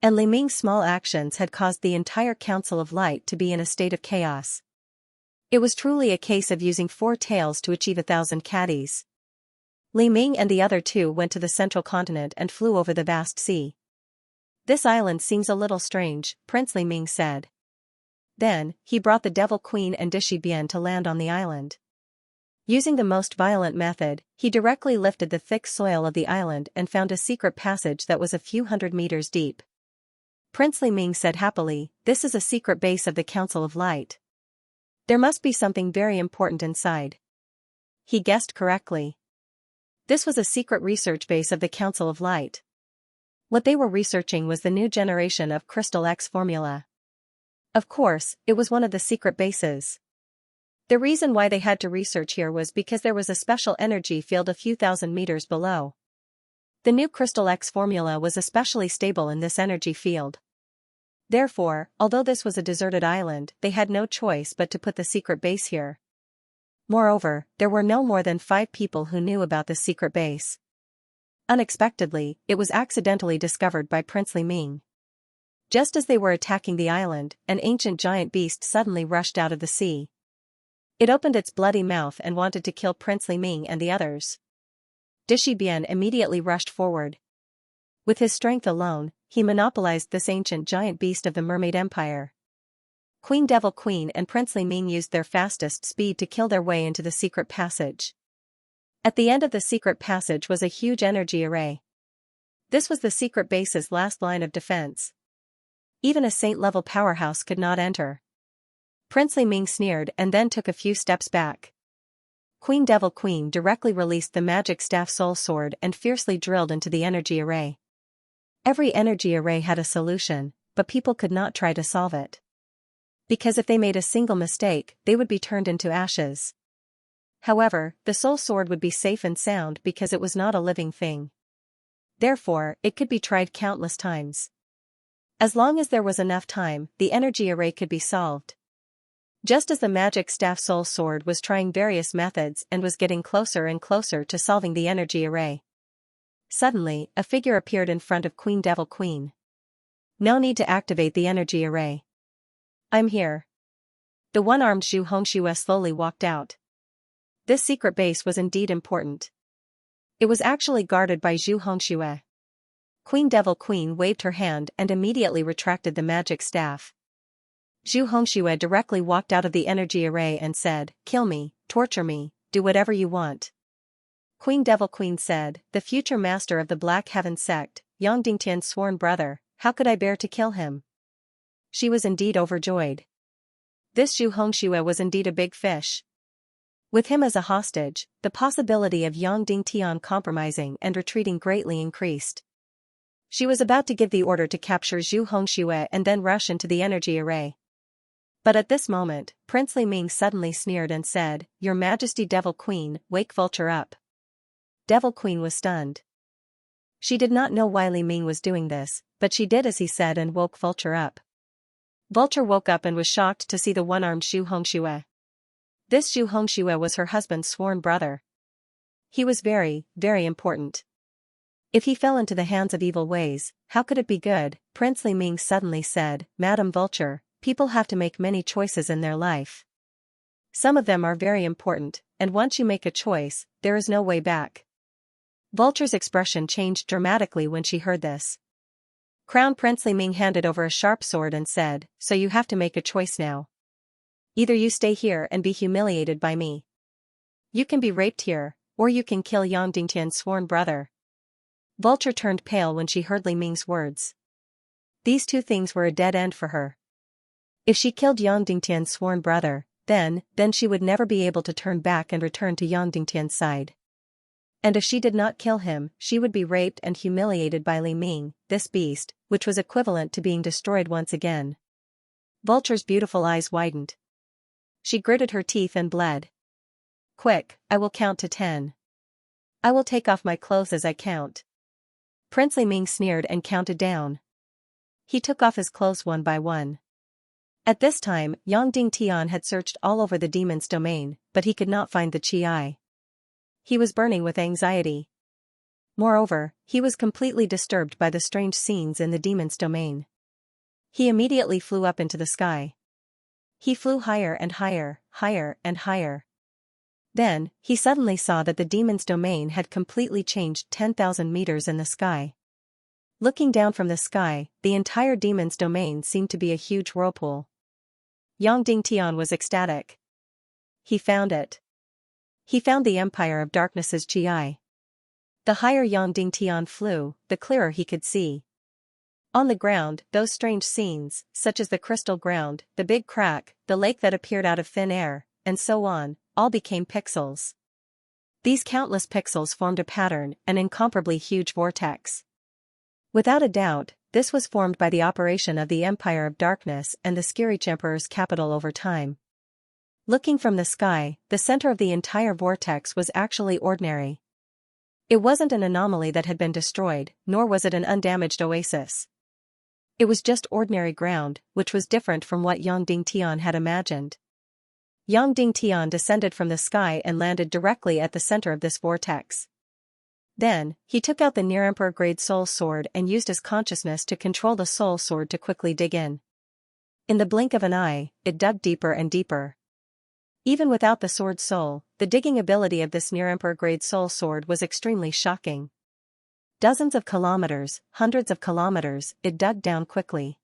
And Li Ming's small actions had caused the entire Council of Light to be in a state of chaos. It was truly a case of using 4 tails to achieve 1,000 caddies. Li Ming and the other 2 went to the central continent and flew over the vast sea. "This island seems a little strange," Prince Li Ming said. Then, he brought the Devil Queen and Dishi Bian to land on the island. Using the most violent method, he directly lifted the thick soil of the island and found a secret passage that was a few hundred meters deep. Prince Li Ming said happily, "This is a secret base of the Council of Light. There must be something very important inside." He guessed correctly. This was a secret research base of the Council of Light. What they were researching was the new generation of Crystal X formula. Of course, it was one of the secret bases. The reason why they had to research here was because there was a special energy field a few thousand meters below. The new Crystal X formula was especially stable in this energy field. Therefore, although this was a deserted island, they had no choice but to put the secret base here. Moreover, there were no more than 5 people who knew about this secret base. Unexpectedly, it was accidentally discovered by Princely Ming. Just as they were attacking the island, an ancient giant beast suddenly rushed out of the sea. It opened its bloody mouth and wanted to kill Princely Ming and the others. Dishibian immediately rushed forward. With his strength alone, he monopolized this ancient giant beast of the Mermaid Empire. Queen Devil Queen and Princely Ming used their fastest speed to kill their way into the secret passage. At the end of the secret passage was a huge energy array. This was the secret base's last line of defense. Even a saint-level powerhouse could not enter. Princely Ming sneered and then took a few steps back. Queen Devil Queen directly released the magic staff soul sword and fiercely drilled into the energy array. Every energy array had a solution, but people could not try to solve it. Because if they made a single mistake, they would be turned into ashes. However, the soul sword would be safe and sound because it was not a living thing. Therefore, it could be tried countless times. As long as there was enough time, the energy array could be solved. Just as the magic staff soul sword was trying various methods and was getting closer and closer to solving the energy array, suddenly, a figure appeared in front of Queen Devil Queen. No need to activate the energy array. I'm here. The one-armed Zhu Hongxue slowly walked out. This secret base was indeed important. It was actually guarded by Zhu Hongxue. Queen Devil Queen waved her hand and immediately retracted the magic staff. Zhu Hongxue directly walked out of the energy array and said, "Kill me, torture me, do whatever you want." Queen Devil Queen said, "The future master of the Black Heaven sect, Yang Dingtian's sworn brother, how could I bear to kill him?" She was indeed overjoyed. This Zhu Hongxue was indeed a big fish. With him as a hostage, the possibility of Yang Dingtian compromising and retreating greatly increased. She was about to give the order to capture Zhu Hongxue and then rush into the energy array. But at this moment, Princely Ming suddenly sneered and said, "Your Majesty Devil Queen, wake Vulture up." Devil Queen was stunned. She did not know why Li Ming was doing this, but she did as he said and woke Vulture up. Vulture woke up and was shocked to see the one-armed Zhu Hongxue. This Zhu Hongxue was her husband's sworn brother. He was very, very important. If he fell into the hands of evil ways, how could it be good? Princely Ming suddenly said, "Madam Vulture, people have to make many choices in their life. Some of them are very important, and once you make a choice, there is no way back." Vulture's expression changed dramatically when she heard this. Crown Princely Ming handed over a sharp sword and said, "So you have to make a choice now. Either you stay here and be humiliated by me. You can be raped here, or you can kill Yang Dingtian's sworn brother." Vulture turned pale when she heard Li Ming's words. These two things were a dead end for her. If she killed Yang Dingtian's sworn brother, then she would never be able to turn back and return to Yang Dingtian's side. And if she did not kill him, she would be raped and humiliated by Li Ming, this beast, which was equivalent to being destroyed once again. Vulture's beautiful eyes widened. She gritted her teeth and bled. "Quick, I will count to 10. I will take off my clothes as I count." Princely Ming sneered and counted down. He took off his clothes one by one. At this time, Yang Dingtian had searched all over the demon's domain, but he could not find the Qi. He was burning with anxiety. Moreover, he was completely disturbed by the strange scenes in the demon's domain. He immediately flew up into the sky. He flew higher and higher, higher and higher. Then, he suddenly saw that the demon's domain had completely changed 10,000 meters in the sky. Looking down from the sky, the entire demon's domain seemed to be a huge whirlpool. Yang Dingtian was ecstatic. He found it. He found the Empire of Darkness's Qi. The higher Yang Dingtian flew, the clearer he could see. On the ground, those strange scenes, such as the crystal ground, the big crack, the lake that appeared out of thin air, and so on, all became pixels. These countless pixels formed a pattern, an incomparably huge vortex. Without a doubt, this was formed by the operation of the Empire of Darkness and the Xianxia Emperor's capital over time. Looking from the sky, the center of the entire vortex was actually ordinary. It wasn't an anomaly that had been destroyed, nor was it an undamaged oasis. It was just ordinary ground, which was different from what Yang Dingtian had imagined. Yang Dingtian descended from the sky and landed directly at the center of this vortex. Then, he took out the near Emperor-grade soul sword and used his consciousness to control the soul sword to quickly dig in. In the blink of an eye, it dug deeper and deeper. Even without the sword's soul, the digging ability of this near Emperor-grade soul sword was extremely shocking. Dozens of kilometers, hundreds of kilometers, it dug down quickly.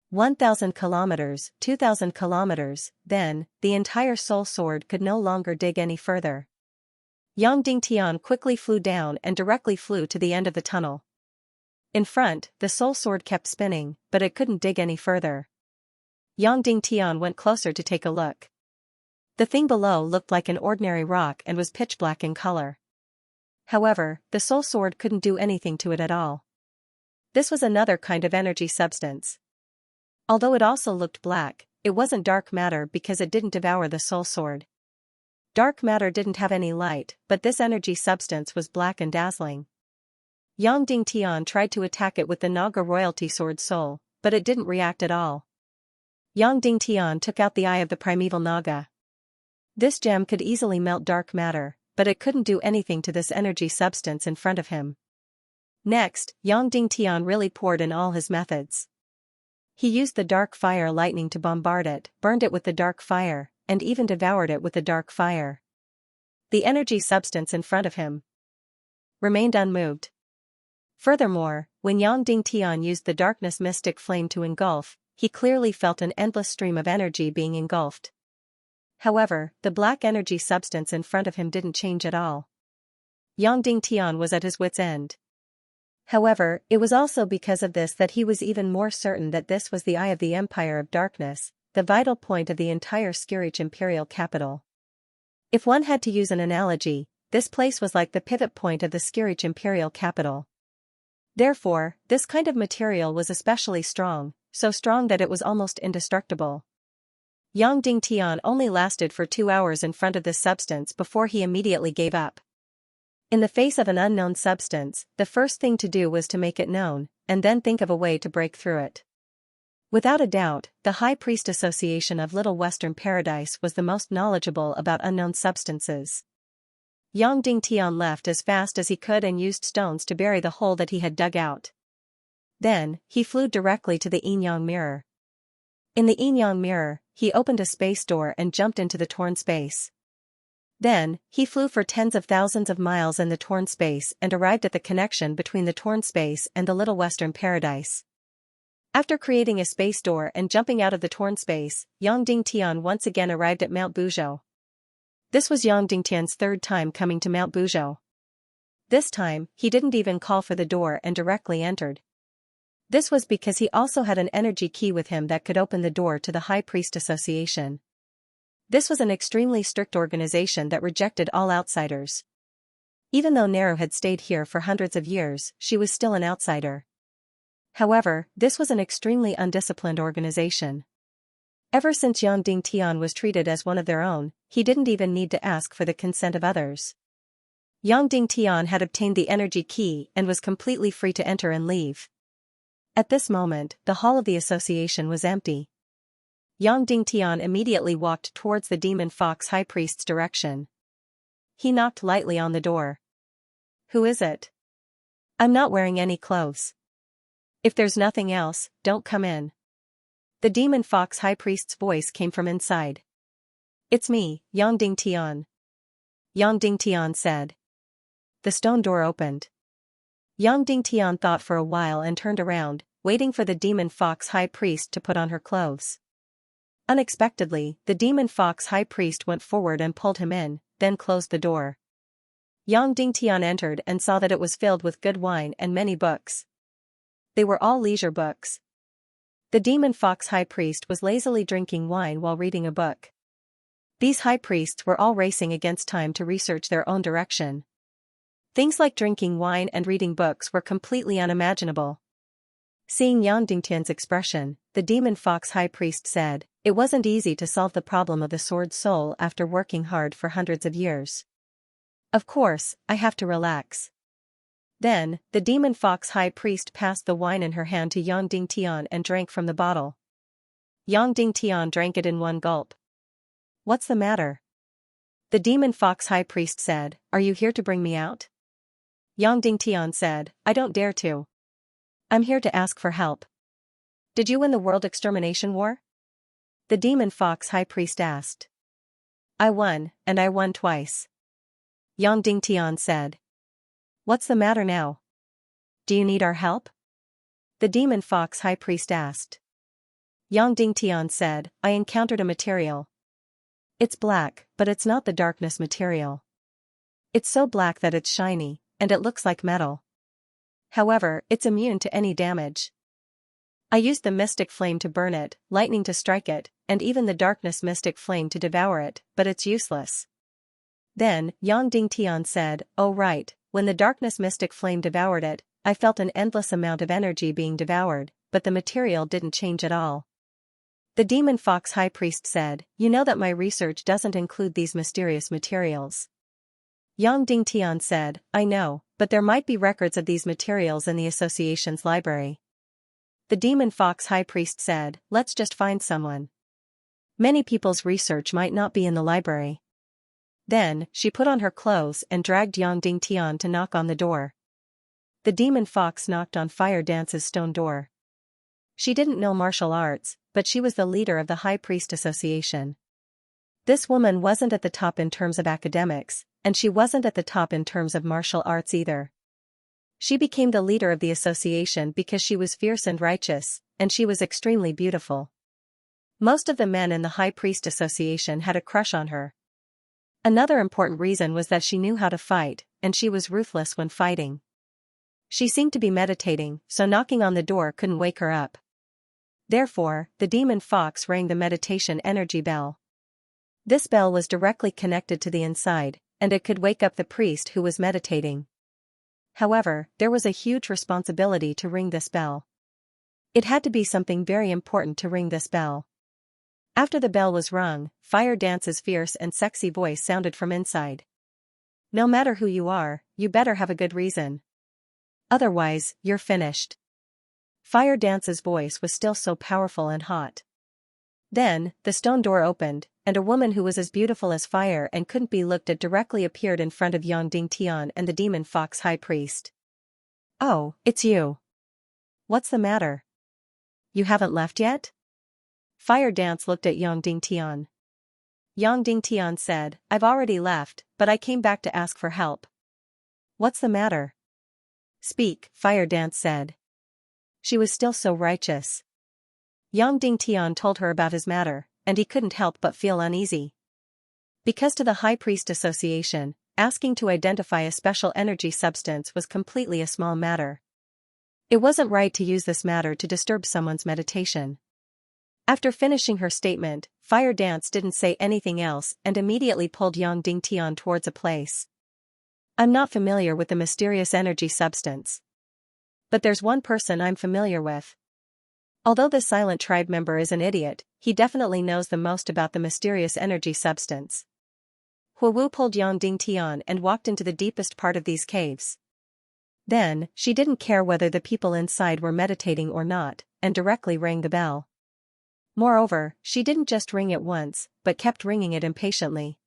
1,000 kilometers, 2,000 kilometers, then, the entire soul sword could no longer dig any further. Yang Dingtian quickly flew down and directly flew to the end of the tunnel. In front, the soul sword kept spinning, but it couldn't dig any further. Yang Dingtian went closer to take a look. The thing below looked like an ordinary rock and was pitch black in color. However, the soul sword couldn't do anything to it at all. This was another kind of energy substance. Although it also looked black, it wasn't dark matter because it didn't devour the soul sword. Dark matter didn't have any light, but this energy substance was black and dazzling. Yang Dingtian tried to attack it with the Naga royalty sword soul, but it didn't react at all. Yang Dingtian took out the eye of the primeval Naga. This gem could easily melt dark matter, but it couldn't do anything to this energy substance in front of him. Next, Yang Dingtian really poured in all his methods. He used the dark fire lightning to bombard it, burned it with the dark fire, and even devoured it with the dark fire. The energy substance in front of him remained unmoved. Furthermore, when Yang Dingtian used the darkness mystic flame to engulf, he clearly felt an endless stream of energy being engulfed. However, the black energy substance in front of him didn't change at all. Yang Dingtian was at his wit's end. However, it was also because of this that he was even more certain that this was the eye of the Empire of Darkness, the vital point of the entire Xianxia imperial capital. If one had to use an analogy, this place was like the pivot point of the Xianxia imperial capital. Therefore, this kind of material was especially strong, so strong that it was almost indestructible. Yang Dingtian only lasted for 2 hours in front of this substance before he immediately gave up. In the face of an unknown substance, the first thing to do was to make it known, and then think of a way to break through it. Without a doubt, the High Priest Association of Little Western Paradise was the most knowledgeable about unknown substances. Yang Dingtian left as fast as he could and used stones to bury the hole that he had dug out. Then, he flew directly to the yin-yang mirror. In the yin-yang mirror, he opened a space door and jumped into the torn space. Then, he flew for tens of thousands of miles in the torn space and arrived at the connection between the torn space and the Little Western Paradise. After creating a space door and jumping out of the torn space, Yang Dingtian once again arrived at Mount Buzhou. This was Yang Dingtian's third time coming to Mount Buzhou. This time, he didn't even call for the door and directly entered. This was because he also had an energy key with him that could open the door to the High Priest Association. This was an extremely strict organization that rejected all outsiders. Even though Nehru had stayed here for hundreds of years, she was still an outsider. However, this was an extremely undisciplined organization. Ever since Yang Dingtian was treated as one of their own, he didn't even need to ask for the consent of others. Yang Dingtian had obtained the energy key and was completely free to enter and leave. At this moment, the hall of the association was empty. Yang Dingtian immediately walked towards the demon fox high priest's direction. He knocked lightly on the door. "Who is it?" "I'm not wearing any clothes." "If there's nothing else, don't come in." The demon fox high priest's voice came from inside. "It's me, Yang Dingtian." Yang Dingtian said. The stone door opened. Yang Dingtian thought for a while and turned around, waiting for the demon fox high priest to put on her clothes. Unexpectedly, the demon fox high priest went forward and pulled him in, then closed the door. Yang Dingtian entered and saw that it was filled with good wine and many books. They were all leisure books. The demon fox high priest was lazily drinking wine while reading a book. These high priests were all racing against time to research their own direction. Things like drinking wine and reading books were completely unimaginable. Seeing Yang Dingtian's expression, the demon fox high priest said, "It wasn't easy to solve the problem of the sword soul after working hard for hundreds of years. Of course, I have to relax." Then, the demon fox high priest passed the wine in her hand to Yang Dingtian and drank from the bottle. Yang Dingtian drank it in one gulp. "What's the matter?" The demon fox high priest said, "Are you here to bring me out?" Yang Dingtian said, "I don't dare to. I'm here to ask for help." "Did you win the World Extermination War?" The demon fox high priest asked. "I won, and I won twice," Yang Dingtian said. "What's the matter now? Do you need our help?" The demon fox high priest asked. Yang Dingtian said, "I encountered a material. It's black, but it's not the darkness material. It's so black that it's shiny, and it looks like metal. However, it's immune to any damage. I used the mystic flame to burn it, lightning to strike it, and even the darkness mystic flame to devour it, but it's useless." Then, Yang Dingtian said, "Oh right, when the darkness mystic flame devoured it, I felt an endless amount of energy being devoured, but the material didn't change at all." The demon fox high priest said, "You know that my research doesn't include these mysterious materials." Yang Dingtian said, "I know, but there might be records of these materials in the association's library." The demon fox high priest said, "Let's just find someone. Many people's research might not be in the library." Then, she put on her clothes and dragged Yang Dingtian to knock on the door. The demon fox knocked on Fire Dance's stone door. She didn't know martial arts, but she was the leader of the High Priest Association. This woman wasn't at the top in terms of academics, and she wasn't at the top in terms of martial arts either. She became the leader of the association because she was fierce and righteous, and she was extremely beautiful. Most of the men in the High Priest Association had a crush on her. Another important reason was that she knew how to fight, and she was ruthless when fighting. She seemed to be meditating, so knocking on the door couldn't wake her up. Therefore, the demon fox rang the meditation energy bell. This bell was directly connected to the inside, and it could wake up the priest who was meditating. However, there was a huge responsibility to ring this bell. It had to be something very important to ring this bell. After the bell was rung, Fire Dance's fierce and sexy voice sounded from inside. "No matter who you are, you better have a good reason. Otherwise, you're finished." Fire Dance's voice was still so powerful and hot. Then, the stone door opened, and a woman who was as beautiful as fire and couldn't be looked at directly appeared in front of Yang Dingtian and the demon fox high priest. "Oh, it's you. What's the matter? You haven't left yet?" Fire Dance looked at Yang Dingtian. Yang Dingtian said, "I've already left, but I came back to ask for help." "What's the matter?" "Speak," Fire Dance said. She was still so righteous. Yang Dingtian told her about his matter, and he couldn't help but feel uneasy. Because to the High Priest Association, asking to identify a special energy substance was completely a small matter. It wasn't right to use this matter to disturb someone's meditation. After finishing her statement, Fire Dance didn't say anything else and immediately pulled Yang Dingtian towards a place. "I'm not familiar with the mysterious energy substance. But there's one person I'm familiar with. Although the silent tribe member is an idiot, he definitely knows the most about the mysterious energy substance." Huowu pulled Yang Dingtian and walked into the deepest part of these caves. Then, she didn't care whether the people inside were meditating or not, and directly rang the bell. Moreover, she didn't just ring it once, but kept ringing it impatiently.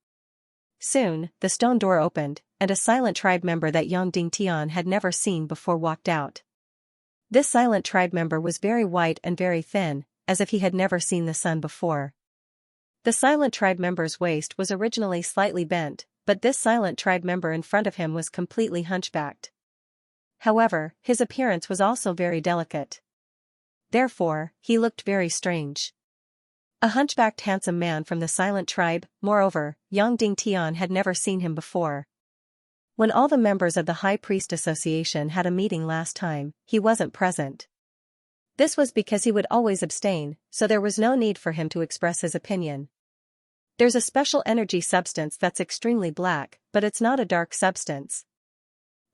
Soon, the stone door opened, and a silent tribe member that Yang Dingtian had never seen before walked out. This silent tribe member was very white and very thin, as if he had never seen the sun before. The silent tribe member's waist was originally slightly bent, but this silent tribe member in front of him was completely hunchbacked. However, his appearance was also very delicate. Therefore, he looked very strange. A hunchbacked handsome man from the silent tribe. Moreover, Yang Dingtian had never seen him before. When all the members of the High Priest Association had a meeting last time, he wasn't present. This was because he would always abstain, so there was no need for him to express his opinion. "There's a special energy substance that's extremely black, but it's not a dark substance.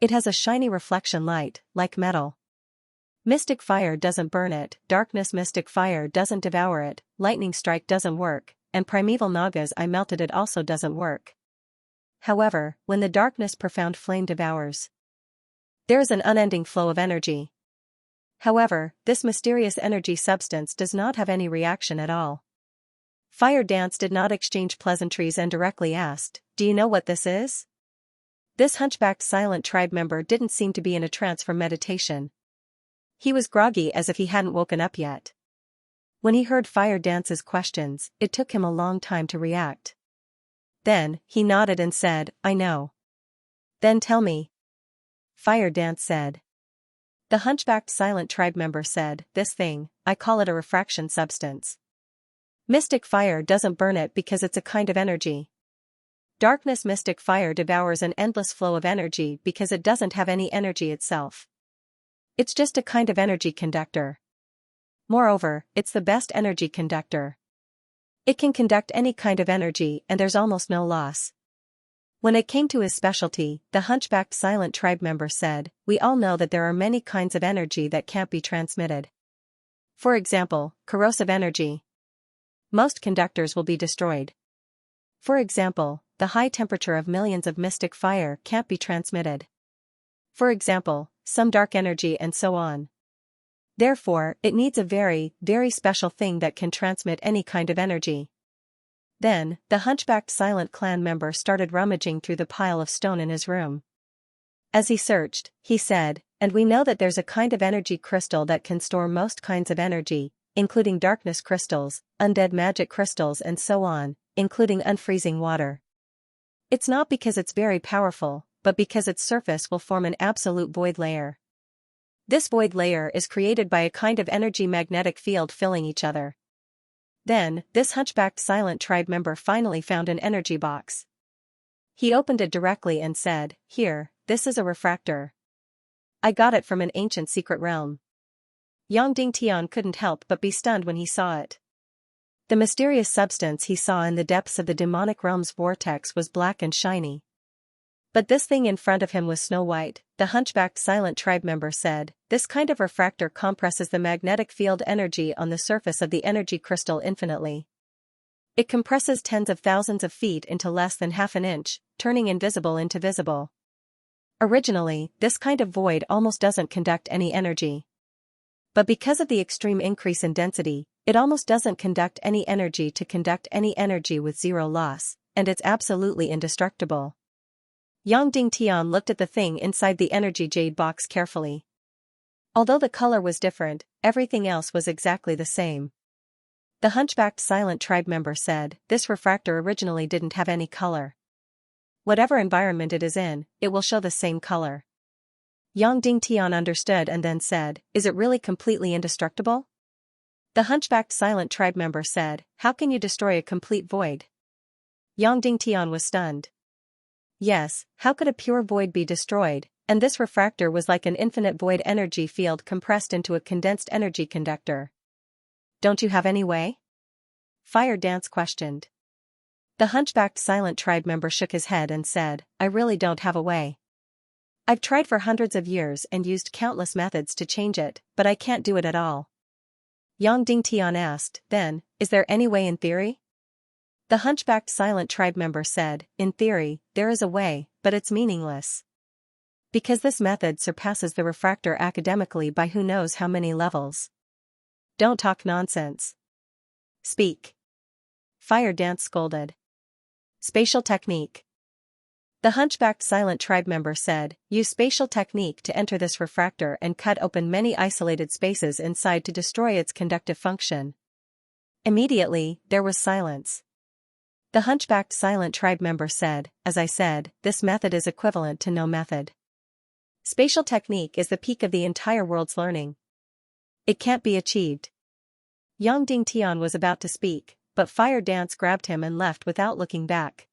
It has a shiny reflection light, like metal. Mystic fire doesn't burn it, darkness mystic fire doesn't devour it, lightning strike doesn't work, and primeval Nagas I melted it also doesn't work. However, when the darkness profound flame devours, there is an unending flow of energy. However, this mysterious energy substance does not have any reaction at all. Fire Dance did not exchange pleasantries and directly asked, "Do you know what this is?" This hunchbacked silent tribe member didn't seem to be in a trance from meditation. He was groggy as if he hadn't woken up yet. When he heard Fire Dance's questions, it took him a long time to react. Then, he nodded and said, "I know." "Then tell me." Fire Dance said. The hunchbacked silent tribe member said, "This thing, I call it a refraction substance. Mystic fire doesn't burn it because it's a kind of energy. Darkness mystic fire devours an endless flow of energy because it doesn't have any energy itself. It's just a kind of energy conductor. Moreover, it's the best energy conductor. It can conduct any kind of energy and there's almost no loss." When it came to his specialty, the hunchbacked silent tribe member said, "We all know that there are many kinds of energy that can't be transmitted. For example, corrosive energy. Most conductors will be destroyed. For example, the high temperature of millions of mystic fire can't be transmitted. For example, some dark energy and so on. Therefore, it needs a very, very special thing that can transmit any kind of energy." Then, the hunchbacked silent clan member started rummaging through the pile of stone in his room. As he searched, he said, "And we know that there's a kind of energy crystal that can store most kinds of energy, including darkness crystals, undead magic crystals and so on, including unfreezing water. It's not because it's very powerful, but because its surface will form an absolute void layer. This void layer is created by a kind of energy magnetic field filling each other." Then, this hunchbacked silent tribe member finally found an energy box. He opened it directly and said, "Here, this is a refractor. I got it from an ancient secret realm." Yang Dingtian couldn't help but be stunned when he saw it. The mysterious substance he saw in the depths of the demonic realm's vortex was black and shiny. But this thing in front of him was snow white. The hunchbacked silent tribe member said, "This kind of refractor compresses the magnetic field energy on the surface of the energy crystal infinitely. It compresses tens of thousands of feet into less than half an inch, turning invisible into visible. Originally, this kind of void almost doesn't conduct any energy. But because of the extreme increase in density, it almost doesn't conduct any energy to conduct any energy with zero loss, and it's absolutely indestructible." Yang Dingtian looked at the thing inside the energy jade box carefully. Although the color was different, everything else was exactly the same. The hunchbacked silent tribe member said, "This refractor originally didn't have any color. Whatever environment it is in, it will show the same color." Yang Dingtian understood and then said, "Is it really completely indestructible?" The hunchbacked silent tribe member said, "How can you destroy a complete void?" Yang Dingtian was stunned. Yes, how could a pure void be destroyed? And this refractor was like an infinite void energy field compressed into a condensed energy conductor. "Don't you have any way?" Fire Dance questioned. The hunchbacked silent tribe member shook his head and said, "I really don't have a way. I've tried for hundreds of years and used countless methods to change it, but I can't do it at all." Yang Dingtian asked, "Then, is there any way in theory?" The hunchbacked silent tribe member said, "In theory, there is a way, but it's meaningless. Because this method surpasses the refractor academically by who knows how many levels. Don't talk nonsense. Speak." Fire Dance scolded. "Spatial technique." The hunchbacked silent tribe member said, "Use spatial technique to enter this refractor and cut open many isolated spaces inside to destroy its conductive function." Immediately, there was silence. The hunchbacked silent tribe member said, "As I said, this method is equivalent to no method. Spatial technique is the peak of the entire world's learning. It can't be achieved." Yang Dingtian was about to speak, but Fire Dance grabbed him and left without looking back.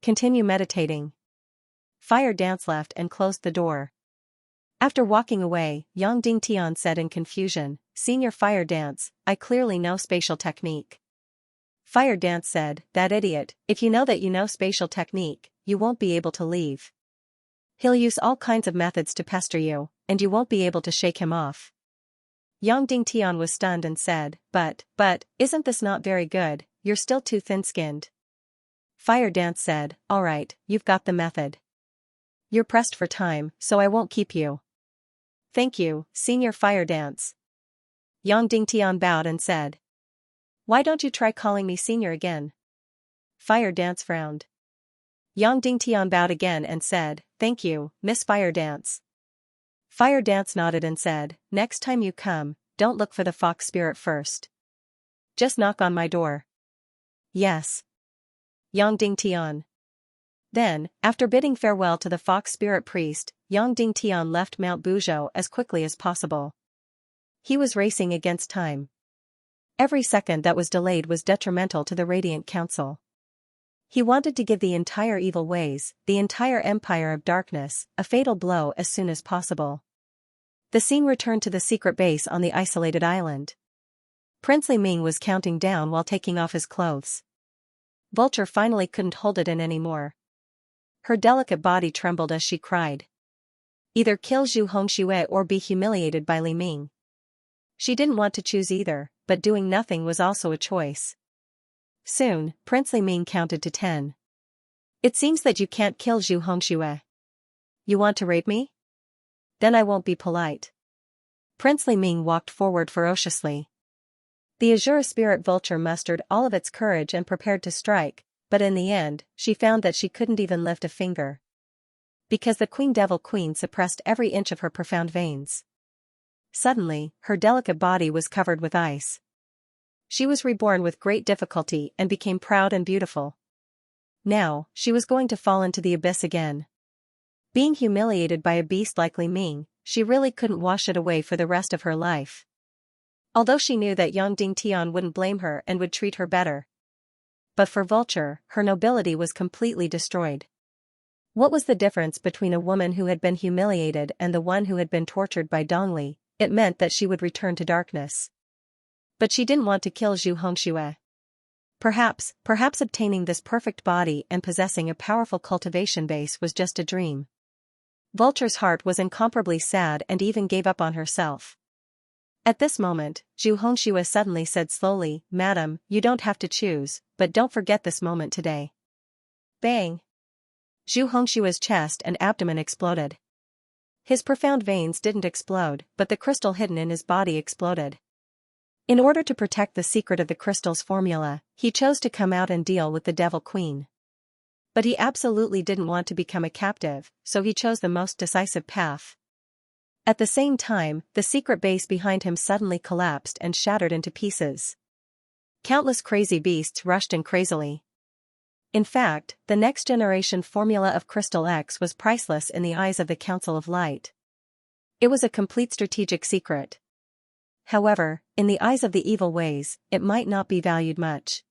"Continue meditating." Fire Dance left and closed the door. After walking away, Yang Dingtian said in confusion, "Senior Fire Dance, I clearly know spatial technique." Fire Dance said, "That idiot, if you know that you know spatial technique, you won't be able to leave. He'll use all kinds of methods to pester you, and you won't be able to shake him off." Yang Dingtian was stunned and said, but, isn't this not very good, you're still too thin-skinned. Fire Dance said, alright, you've got the method. You're pressed for time, so I won't keep you. Thank you, Senior Fire Dance. Yang Dingtian bowed and said. Why don't you try calling me Senior again? Fire Dance frowned. Yang Dingtian bowed again and said, thank you, Miss Fire Dance. Fire Dance nodded and said, next time you come, don't look for the fox spirit first. Just knock on my door. Yes. Yang Dingtian. Then, after bidding farewell to the fox spirit priest, Yang Dingtian left Mount Buzhou as quickly as possible. He was racing against time. Every second that was delayed was detrimental to the Radiant Council. He wanted to give the entire evil ways, the entire empire of darkness, a fatal blow as soon as possible. The scene returned to the secret base on the isolated island. Princely Ming was counting down while taking off his clothes. Vulture finally couldn't hold it in anymore. Her delicate body trembled as she cried. Either kill Zhu Hongxue or be humiliated by Li Ming. She didn't want to choose either, but doing nothing was also a choice. Soon, Princely Ming counted to 10. It seems that you can't kill Zhu Hongxue. You want to rape me? Then I won't be polite. Princely Ming walked forward ferociously. The Azure Spirit Vulture mustered all of its courage and prepared to strike, but in the end, she found that she couldn't even lift a finger. Because the Queen Devil Queen suppressed every inch of her profound veins. Suddenly, her delicate body was covered with ice. She was reborn with great difficulty and became proud and beautiful. Now, she was going to fall into the abyss again. Being humiliated by a beast like Li Ming, she really couldn't wash it away for the rest of her life. Although she knew that Yang Dingtian wouldn't blame her and would treat her better. But for Vulture, her nobility was completely destroyed. What was the difference between a woman who had been humiliated and the one who had been tortured by Dongli? It meant that she would return to darkness. But she didn't want to kill Zhu Hongxue. Perhaps obtaining this perfect body and possessing a powerful cultivation base was just a dream. Vulture's heart was incomparably sad and even gave up on herself. At this moment, Zhu Hongxue suddenly said slowly, Madam, you don't have to choose, but don't forget this moment today. Bang! Zhu Hongxue's chest and abdomen exploded. His profound veins didn't explode, but the crystal hidden in his body exploded. In order to protect the secret of the crystal's formula, he chose to come out and deal with the Devil Queen. But he absolutely didn't want to become a captive, so he chose the most decisive path. At the same time, the secret base behind him suddenly collapsed and shattered into pieces. Countless crazy beasts rushed in crazily. In fact, the next generation formula of Crystal X was priceless in the eyes of the Council of Light. It was a complete strategic secret. However, in the eyes of the evil ways, it might not be valued much.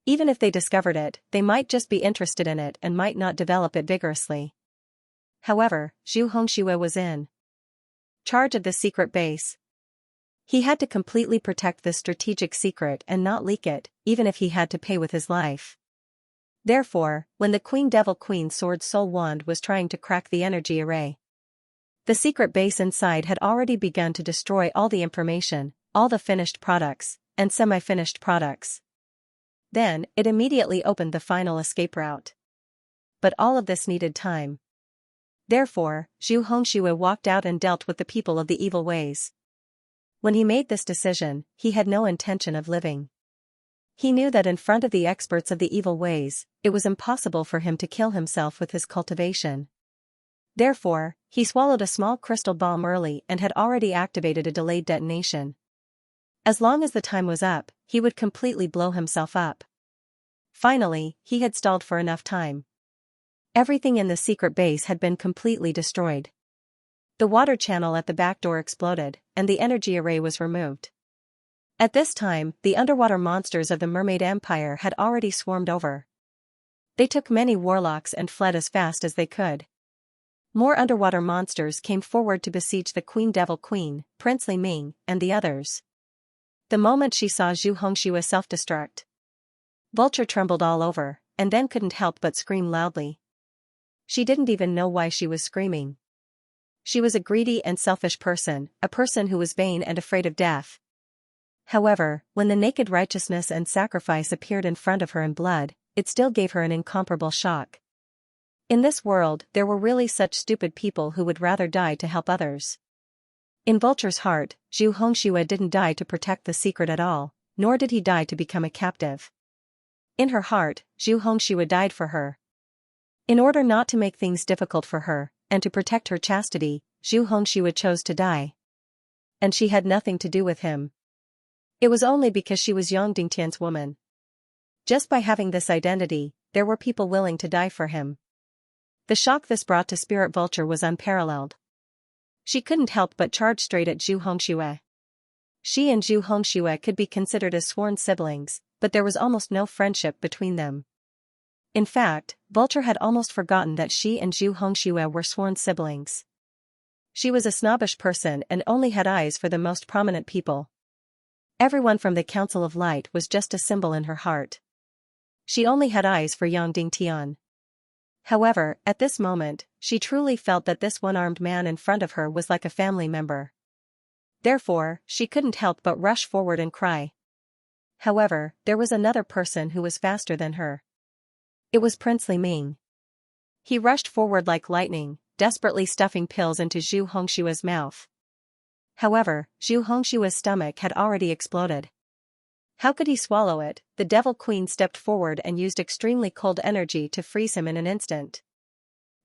Even if they discovered it, they might just be interested in it and might not develop it vigorously. However, Zhu Hongxue was in charge of the secret base. He had to completely protect this strategic secret and not leak it, even if he had to pay with his life. Therefore, when the Queen Devil Queen Sword Soul Wand was trying to crack the energy array, the secret base inside had already begun to destroy all the information, all the finished products, and semi-finished products. Then, it immediately opened the final escape route. But all of this needed time. Therefore, Zhu Hongxue walked out and dealt with the people of the evil ways. When he made this decision, he had no intention of living. He knew that in front of the experts of the evil ways, it was impossible for him to kill himself with his cultivation. Therefore, he swallowed a small crystal bomb early and had already activated a delayed detonation. As long as the time was up, he would completely blow himself up. Finally, he had stalled for enough time. Everything in the secret base had been completely destroyed. The water channel at the back door exploded, and the energy array was removed. At this time, the underwater monsters of the Mermaid Empire had already swarmed over. They took many warlocks and fled as fast as they could. More underwater monsters came forward to besiege the Queen Devil Queen, Princely Ming, and the others. The moment she saw Zhu Hongxue self-destruct, Vulture trembled all over, and then couldn't help but scream loudly. She didn't even know why she was screaming. She was a greedy and selfish person, a person who was vain and afraid of death. However, when the naked righteousness and sacrifice appeared in front of her in blood, it still gave her an incomparable shock. In this world, there were really such stupid people who would rather die to help others. In Vulture's heart, Zhu Hongxue didn't die to protect the secret at all, nor did he die to become a captive. In her heart, Zhu Hongxue died for her. In order not to make things difficult for her, and to protect her chastity, Zhu Hongxue chose to die. And she had nothing to do with him. It was only because she was Yang Dingtian's woman. Just by having this identity, there were people willing to die for him. The shock this brought to Spirit Vulture was unparalleled. She couldn't help but charge straight at Zhu Hongxue. She and Zhu Hongxue could be considered as sworn siblings, but there was almost no friendship between them. In fact, Vulture had almost forgotten that she and Zhu Hongxue were sworn siblings. She was a snobbish person and only had eyes for the most prominent people. Everyone from the Council of Light was just a symbol in her heart. She only had eyes for Yang Dingtian. However, at this moment, she truly felt that this one-armed man in front of her was like a family member. Therefore, she couldn't help but rush forward and cry. However, there was another person who was faster than her. It was Prince Li Ming. He rushed forward like lightning, desperately stuffing pills into Zhu Hongxue's mouth. However, Zhu Hongxue's stomach had already exploded. How could he swallow it? The Devil Queen stepped forward and used extremely cold energy to freeze him in an instant.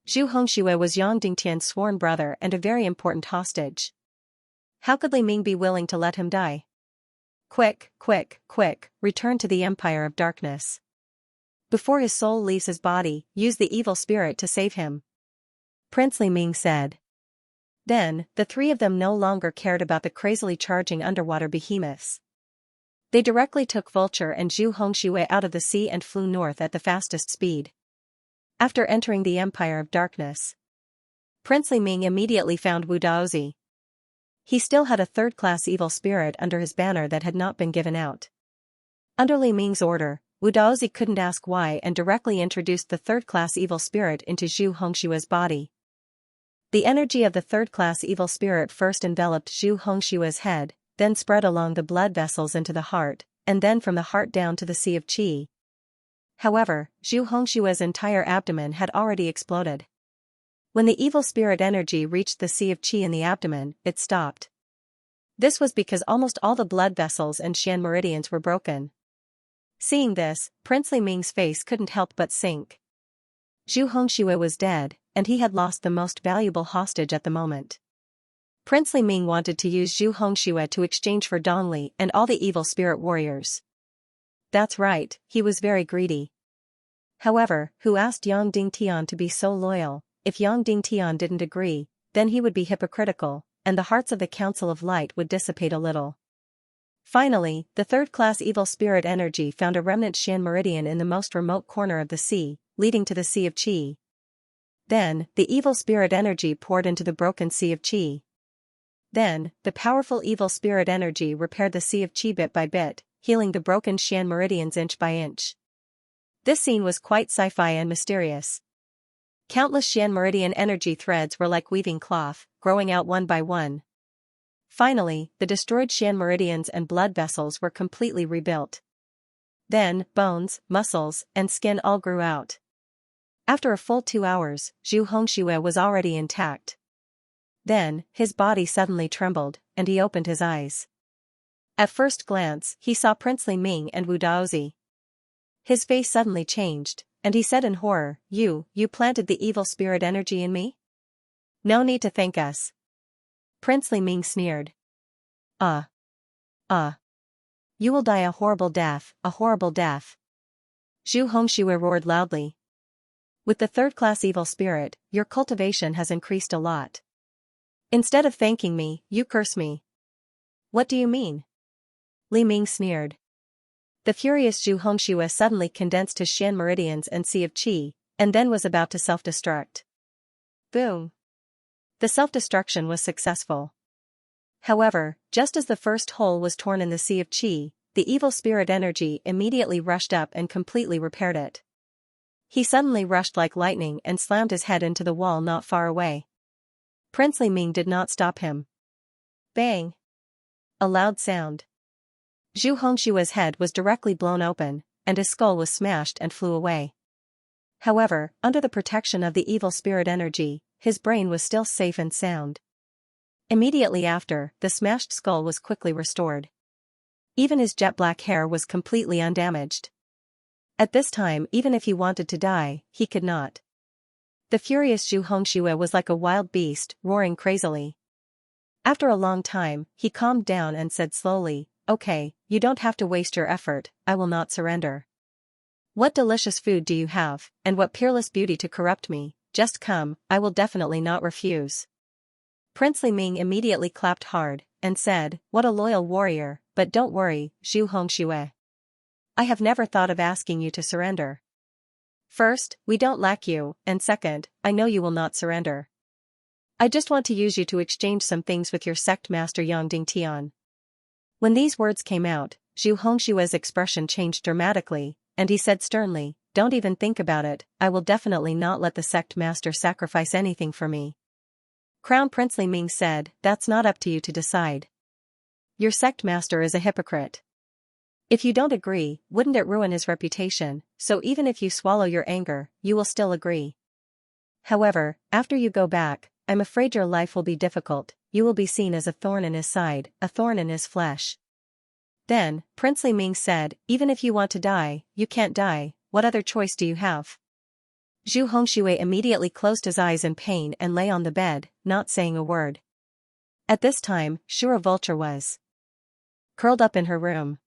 Zhu Hongxue was Yang Dingtian's sworn brother and a very important hostage. How could Li Ming be willing to let him die? Quick, quick, quick, return to the Empire of Darkness. Before his soul leaves his body, use the evil spirit to save him. Prince Li Ming said. Then, the three of them no longer cared about the crazily charging underwater behemoths. They directly took Vulture and Zhu Hongxue out of the sea and flew north at the fastest speed. After entering the Empire of Darkness, Prince Li Ming immediately found Wu Daozi. He still had a third-class evil spirit under his banner that had not been given out. Under Li Ming's order, Wu Daozi couldn't ask why and directly introduced the third-class evil spirit into Zhu Hongxue's body. The energy of the third-class evil spirit first enveloped Zhu Hongxue's head, then spread along the blood vessels into the heart, and then from the heart down to the Sea of Qi. However, Zhu Hongxue's entire abdomen had already exploded. When the evil spirit energy reached the Sea of Qi in the abdomen, it stopped. This was because almost all the blood vessels and Xian meridians were broken. Seeing this, Prince Li Ming's face couldn't help but sink. Zhu Hongxue was dead, and he had lost the most valuable hostage at the moment. Prince Li Ming wanted to use Zhu Hongxue to exchange for Dongli and all the evil spirit warriors. That's right, he was very greedy. However, who asked Yang Dingtian to be so loyal? If Yang Dingtian didn't agree, then he would be hypocritical, and the hearts of the Council of Light would dissipate a little. Finally, the third-class evil spirit energy found a remnant Xian meridian in the most remote corner of the sea, leading to the Sea of Qi. Then, the evil spirit energy poured into the broken Sea of Qi. Then, the powerful evil spirit energy repaired the Sea of Qi bit by bit, healing the broken Xian meridians inch by inch. This scene was quite sci-fi and mysterious. Countless Xian meridian energy threads were like weaving cloth, growing out one by one. Finally, the destroyed Xian meridians and blood vessels were completely rebuilt. Then, bones, muscles, and skin all grew out. After a full 2 hours, Zhu Hongxue was already intact. Then, his body suddenly trembled, and he opened his eyes. At first glance, he saw Prince Li Ming and Wu Daozi. His face suddenly changed, and he said in horror, You planted the evil spirit energy in me? No need to thank us. Prince Li Ming sneered. You will die a horrible death, a horrible death. Zhu Hongxue roared loudly. With the third-class evil spirit, your cultivation has increased a lot. Instead of thanking me, you curse me. What do you mean? Li Ming sneered. The furious Zhu Hongxue suddenly condensed his Xian meridians and Sea of Qi, and then was about to self-destruct. Boom! The self-destruction was successful. However, just as the first hole was torn in the Sea of Qi, the evil spirit energy immediately rushed up and completely repaired it. He suddenly rushed like lightning and slammed his head into the wall not far away. Princely Ming did not stop him. Bang! A loud sound. Zhu Hongshua's head was directly blown open, and his skull was smashed and flew away. However, under the protection of the evil spirit energy, his brain was still safe and sound. Immediately after, the smashed skull was quickly restored. Even his jet black hair was completely undamaged. At this time, even if he wanted to die, he could not. The furious Zhu Hongxue was like a wild beast, roaring crazily. After a long time, he calmed down and said slowly, "Okay, you don't have to waste your effort, I will not surrender. What delicious food do you have, and what peerless beauty to corrupt me, just come, I will definitely not refuse." Princely Ming immediately clapped hard, and said, "What a loyal warrior, but don't worry, Zhu Hongxue. I have never thought of asking you to surrender. First, we don't lack you, and second, I know you will not surrender. I just want to use you to exchange some things with your sect master Yang Dingtian." When these words came out, Zhu Hongshue's expression changed dramatically, and he said sternly, "Don't even think about it, I will definitely not let the sect master sacrifice anything for me." Crown Princely Ming said, "That's not up to you to decide. Your sect master is a hypocrite. If you don't agree, wouldn't it ruin his reputation, so even if you swallow your anger, you will still agree. However, after you go back, I'm afraid your life will be difficult, you will be seen as a thorn in his side, a thorn in his flesh." Then, Princely Ming said, "Even if you want to die, you can't die, what other choice do you have?" Zhu Hongxue immediately closed his eyes in pain and lay on the bed, not saying a word. At this time, Shura Vulture was curled up in her room.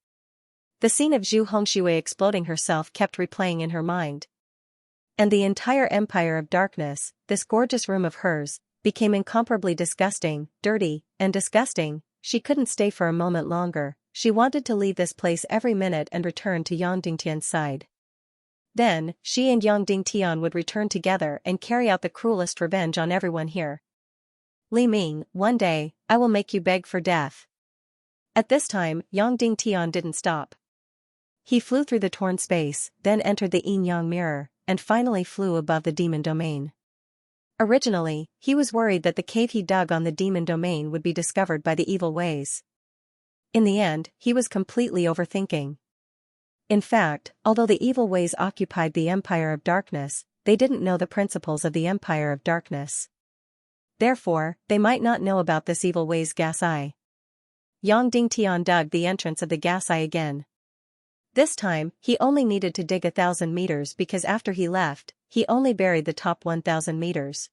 The scene of Zhu Hongxue exploding herself kept replaying in her mind. And the entire empire of darkness, this gorgeous room of hers, became incomparably disgusting, dirty, and disgusting. She couldn't stay for a moment longer, she wanted to leave this place every minute and return to Yang Dingtian's side. Then, she and Yang Dingtian would return together and carry out the cruelest revenge on everyone here. "Li Ming, one day, I will make you beg for death." At this time, Yang Dingtian didn't stop. He flew through the torn space, then entered the yin-yang mirror, and finally flew above the demon domain. Originally, he was worried that the cave he dug on the demon domain would be discovered by the evil ways. In the end, he was completely overthinking. In fact, although the evil ways occupied the Empire of Darkness, they didn't know the principles of the Empire of Darkness. Therefore, they might not know about this evil ways gas eye. Yang Dingtian dug the entrance of the gas eye again. This time, he only needed to dig 1,000 meters because after he left, he only buried the top 1,000 meters.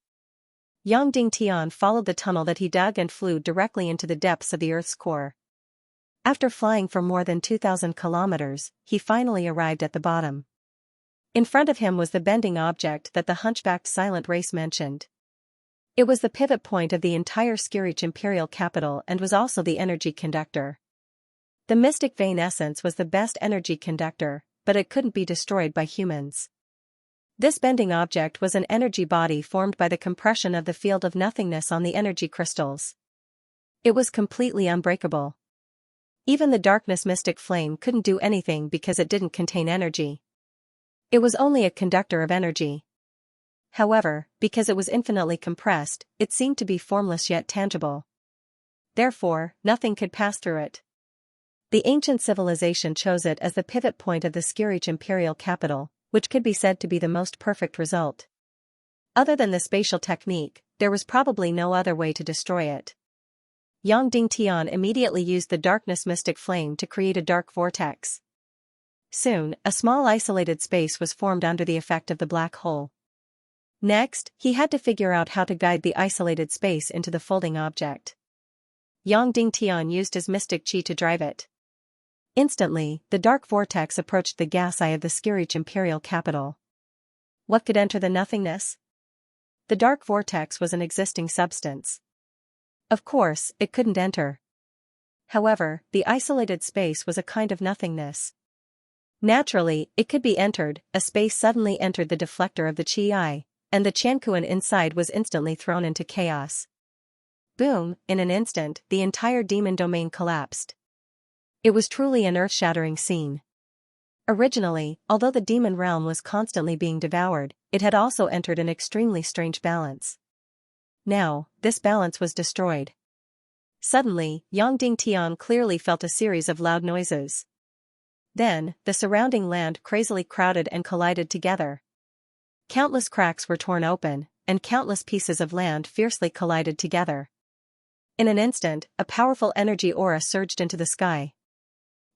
Yang Dingtian followed the tunnel that he dug and flew directly into the depths of the Earth's core. After flying for more than 2,000 kilometers, he finally arrived at the bottom. In front of him was the bending object that the hunchbacked silent race mentioned. It was the pivot point of the entire Skirich imperial capital and was also the energy conductor. The mystic vein essence was the best energy conductor, but it couldn't be destroyed by humans. This bending object was an energy body formed by the compression of the field of nothingness on the energy crystals. It was completely unbreakable. Even the darkness mystic flame couldn't do anything because it didn't contain energy. It was only a conductor of energy. However, because it was infinitely compressed, it seemed to be formless yet tangible. Therefore, nothing could pass through it. The ancient civilization chose it as the pivot point of the Skirich imperial capital, which could be said to be the most perfect result. Other than the spatial technique, there was probably no other way to destroy it. Yang Dingtian immediately used the darkness mystic flame to create a dark vortex. Soon, a small isolated space was formed under the effect of the black hole. Next, he had to figure out how to guide the isolated space into the folding object. Yang Dingtian used his mystic chi to drive it. Instantly, the dark vortex approached the gas eye of the Skirich imperial capital. What could enter the nothingness? The dark vortex was an existing substance. Of course, it couldn't enter. However, the isolated space was a kind of nothingness. Naturally, it could be entered. A space suddenly entered the deflector of the chi eye, and the Qiankuan inside was instantly thrown into chaos. Boom, in an instant, the entire demon domain collapsed. It was truly an earth-shattering scene. Originally, although the demon realm was constantly being devoured, it had also entered an extremely strange balance. Now, this balance was destroyed. Suddenly, Yang Dingtian clearly felt a series of loud noises. Then, the surrounding land crazily crowded and collided together. Countless cracks were torn open, and countless pieces of land fiercely collided together. In an instant, a powerful energy aura surged into the sky.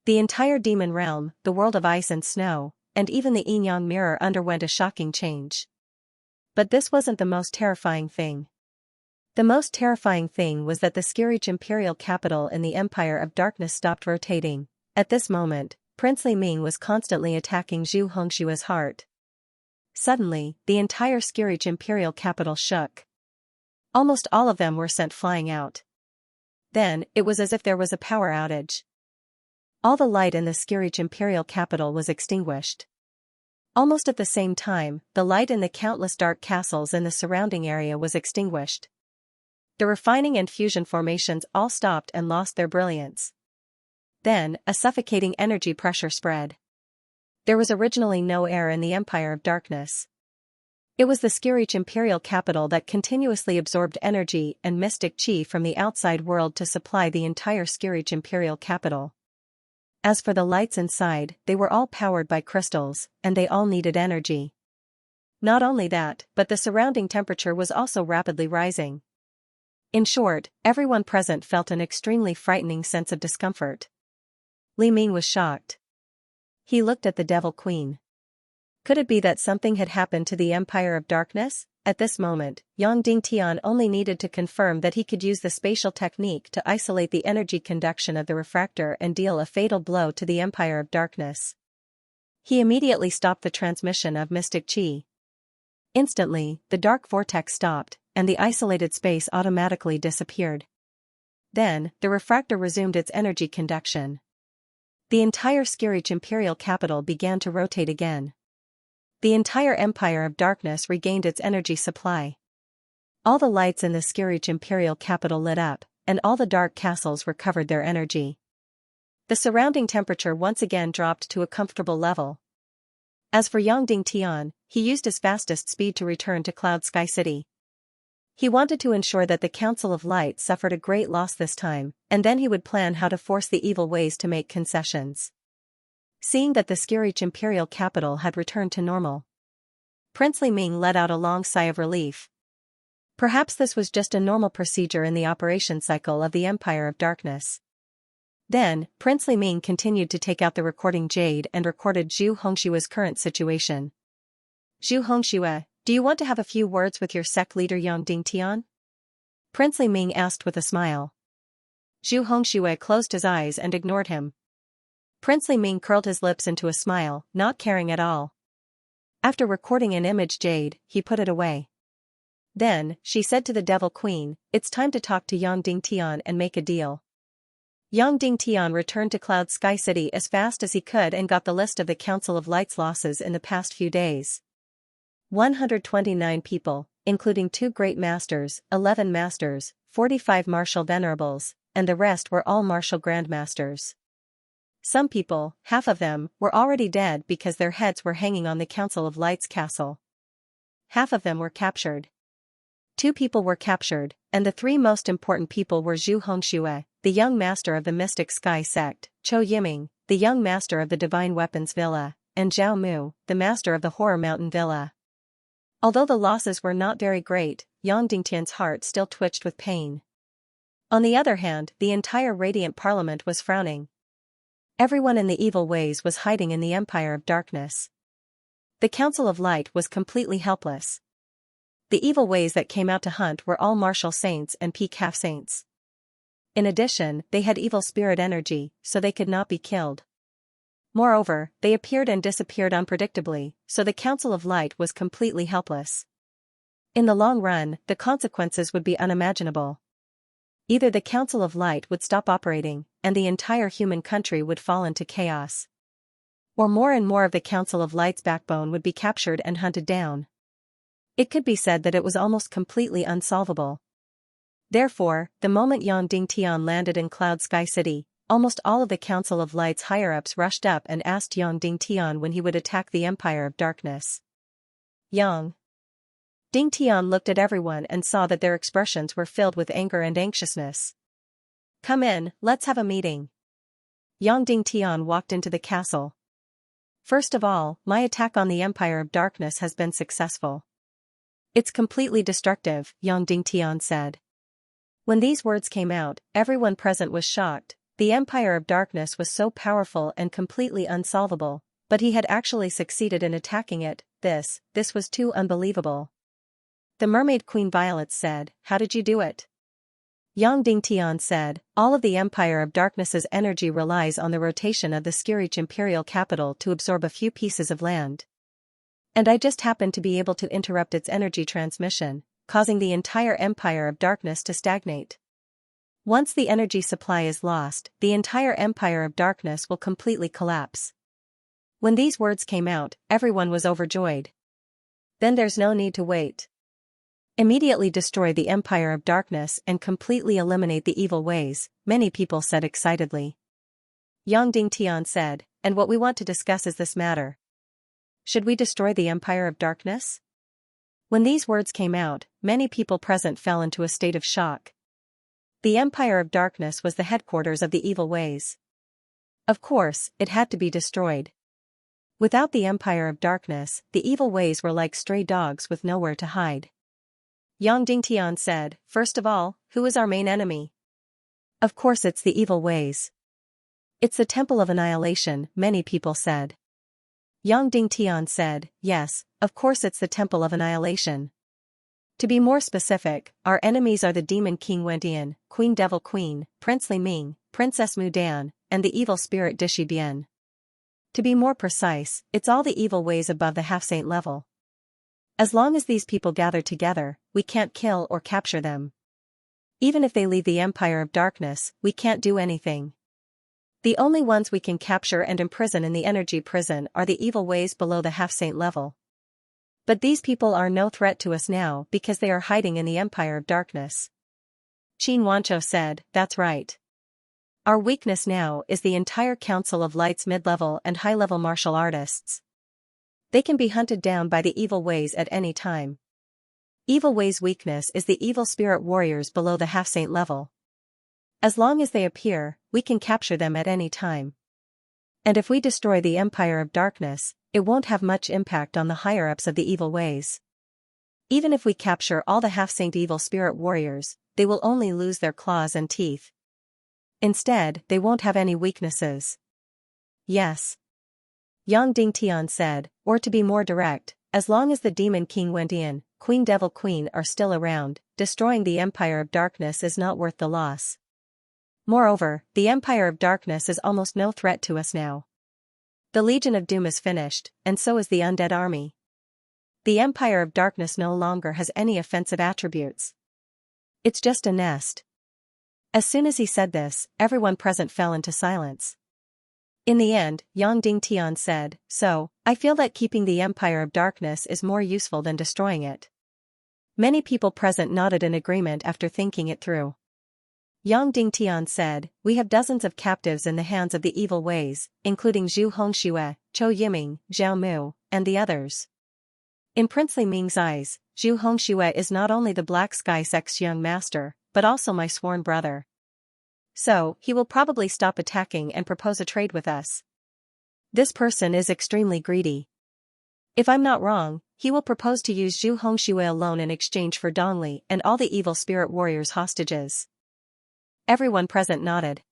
The entire demon realm, the world of ice and snow, and even the yin-yang mirror underwent a shocking change. But this wasn't the most terrifying thing. The most terrifying thing was that the Skirich imperial capital in the Empire of Darkness stopped rotating. At this moment, Prince Li Ming was constantly attacking Zhu Hongshua's heart. Suddenly, the entire Skirich imperial capital shook. Almost all of them were sent flying out. Then, it was as if there was a power outage. All the light in the Skirich imperial capital was extinguished. Almost at the same time, the light in the countless dark castles in the surrounding area was extinguished. The refining and fusion formations all stopped and lost their brilliance. Then, a suffocating energy pressure spread. There was originally no air in the Empire of Darkness. It was the Skirich imperial capital that continuously absorbed energy and mystic chi from the outside world to supply the entire Skirich imperial capital. As for the lights inside, they were all powered by crystals, and they all needed energy. Not only that, but the surrounding temperature was also rapidly rising. In short, everyone present felt an extremely frightening sense of discomfort. Li Ming was shocked. He looked at the Devil Queen. Could it be that something had happened to the Empire of Darkness? At this moment, Yang Dingtian only needed to confirm that he could use the spatial technique to isolate the energy conduction of the refractor and deal a fatal blow to the Empire of Darkness. He immediately stopped the transmission of mystic chi. Instantly, the dark vortex stopped, and the isolated space automatically disappeared. Then, the refractor resumed its energy conduction. The entire Skirich imperial capital began to rotate again. The entire Empire of Darkness regained its energy supply. All the lights in the Skirich imperial capital lit up, and all the dark castles recovered their energy. The surrounding temperature once again dropped to a comfortable level. As for Yang Dingtian, he used his fastest speed to return to Cloud Sky City. He wanted to ensure that the Council of Light suffered a great loss this time, and then he would plan how to force the evil ways to make concessions. Seeing that the Skirich imperial capital had returned to normal, Prince Li Ming let out a long sigh of relief. Perhaps this was just a normal procedure in the operation cycle of the Empire of Darkness. Then, Prince Li Ming continued to take out the recording jade and recorded Zhu Hongshua's current situation. Zhu Hongxue, do you want to have a few words with your sect leader Yang Dingtian? Prince Li Ming asked with a smile. Zhu Hongxue closed his eyes and ignored him. Prince Li Ming curled his lips into a smile, not caring at all. After recording an image jade, he put it away. Then, she said to the Devil Queen, "It's time to talk to Yang Dingtian and make a deal." Yang Dingtian returned to Cloud Sky City as fast as he could and got the list of the Council of Light's losses in the past few days. 129 people, including 2 Great Masters, 11 Masters, 45 Martial Venerables, and the rest were all Martial Grandmasters. Some people, half of them, were already dead because their heads were hanging on the Council of Light's castle. Half of them were captured. 2 people were captured, and the 3 most important people were Zhu Hongxue, the young master of the Mystic Sky sect, Chou Yiming, the young master of the Divine Weapons Villa, and Zhao Mu, the master of the Horror Mountain Villa. Although the losses were not very great, Yang Dingtian's heart still twitched with pain. On the other hand, the entire Radiant Parliament was frowning. Everyone in the evil ways was hiding in the Empire of Darkness. The Council of Light was completely helpless. The evil ways that came out to hunt were all martial saints and peak half-saints. In addition, they had evil spirit energy, so they could not be killed. Moreover, they appeared and disappeared unpredictably, so the Council of Light was completely helpless. In the long run, the consequences would be unimaginable. Either the Council of Light would stop operating, and the entire human country would fall into chaos. Or more and more of the Council of Light's backbone would be captured and hunted down. It could be said that it was almost completely unsolvable. Therefore, the moment Yang Dingtian landed in Cloud Sky City, almost all of the Council of Light's higher-ups rushed up and asked Yang Dingtian when he would attack the Empire of Darkness. Yang Ding Tian looked at everyone and saw that their expressions were filled with anger and anxiousness. Come in, let's have a meeting. Yang Ding Tian walked into the castle. First of all, my attack on the Empire of Darkness has been successful. It's completely destructive, Yang Ding Tian said. When these words came out, everyone present was shocked. The Empire of Darkness was so powerful and completely unsolvable, but he had actually succeeded in attacking it. This was too unbelievable. The Mermaid Queen Violet said, "How did you do it?" Yang Ding Tian said, "All of the Empire of Darkness's energy relies on the rotation of the Skirich imperial capital to absorb a few pieces of land. And I just happened to be able to interrupt its energy transmission, causing the entire Empire of Darkness to stagnate. Once the energy supply is lost, the entire Empire of Darkness will completely collapse." When these words came out, everyone was overjoyed. Then there's no need to wait. Immediately destroy the Empire of Darkness and completely eliminate the evil ways, many people said excitedly. Yang Ding Tian said, "And what we want to discuss is this matter. Should we destroy the Empire of Darkness?" When these words came out, many people present fell into a state of shock. The Empire of Darkness was the headquarters of the evil ways. Of course, it had to be destroyed. Without the Empire of Darkness, the evil ways were like stray dogs with nowhere to hide. Yang Ding Tian said, "First of all, who is our main enemy?" "Of course it's the evil ways. It's the Temple of Annihilation," many people said. Yang Ding Tian said, "Yes, of course it's the Temple of Annihilation. To be more specific, our enemies are the Demon King Wendian, Queen Devil Queen, Prince Li Ming, Princess Mu Dan, and the evil spirit Dishi Bian. To be more precise, it's all the evil ways above the half-saint level. As long as these people gather together, we can't kill or capture them. Even if they leave the Empire of Darkness, we can't do anything. The only ones we can capture and imprison in the energy prison are the evil ways below the half-saint level. But these people are no threat to us now because they are hiding in the Empire of Darkness." Xianxia said, "That's right. Our weakness now is the entire Council of Light's mid-level and high-level martial artists. They can be hunted down by the evil ways at any time. Evil ways' weakness is the evil spirit warriors below the half-saint level. As long as they appear, we can capture them at any time. And if we destroy the Empire of Darkness, it won't have much impact on the higher-ups of the evil ways. Even if we capture all the half-saint evil spirit warriors, they will only lose their claws and teeth. Instead, they won't have any weaknesses." "Yes," Yang Ding Tian said, "or to be more direct, as long as the Demon King Wendian, Queen Devil Queen are still around, destroying the Empire of Darkness is not worth the loss. Moreover, the Empire of Darkness is almost no threat to us now. The Legion of Doom is finished, and so is the Undead Army. The Empire of Darkness no longer has any offensive attributes. It's just a nest." As soon as he said this, everyone present fell into silence. In the end, Yang Ding Tian said, "So, I feel that keeping the Empire of Darkness is more useful than destroying it." Many people present nodded in agreement after thinking it through. Yang Ding Tian said, "We have dozens of captives in the hands of the evil ways, including Zhu Hongxue, Chou Yiming, Zhao Mu, and the others. In Prince Li Ming's eyes, Zhu Hongxue is not only the Black Sky Sect's young master, but also my sworn brother. So, he will probably stop attacking and propose a trade with us. This person is extremely greedy. If I'm not wrong, he will propose to use Zhu Hongxue alone in exchange for Dongli and all the evil spirit warriors' hostages." Everyone present nodded.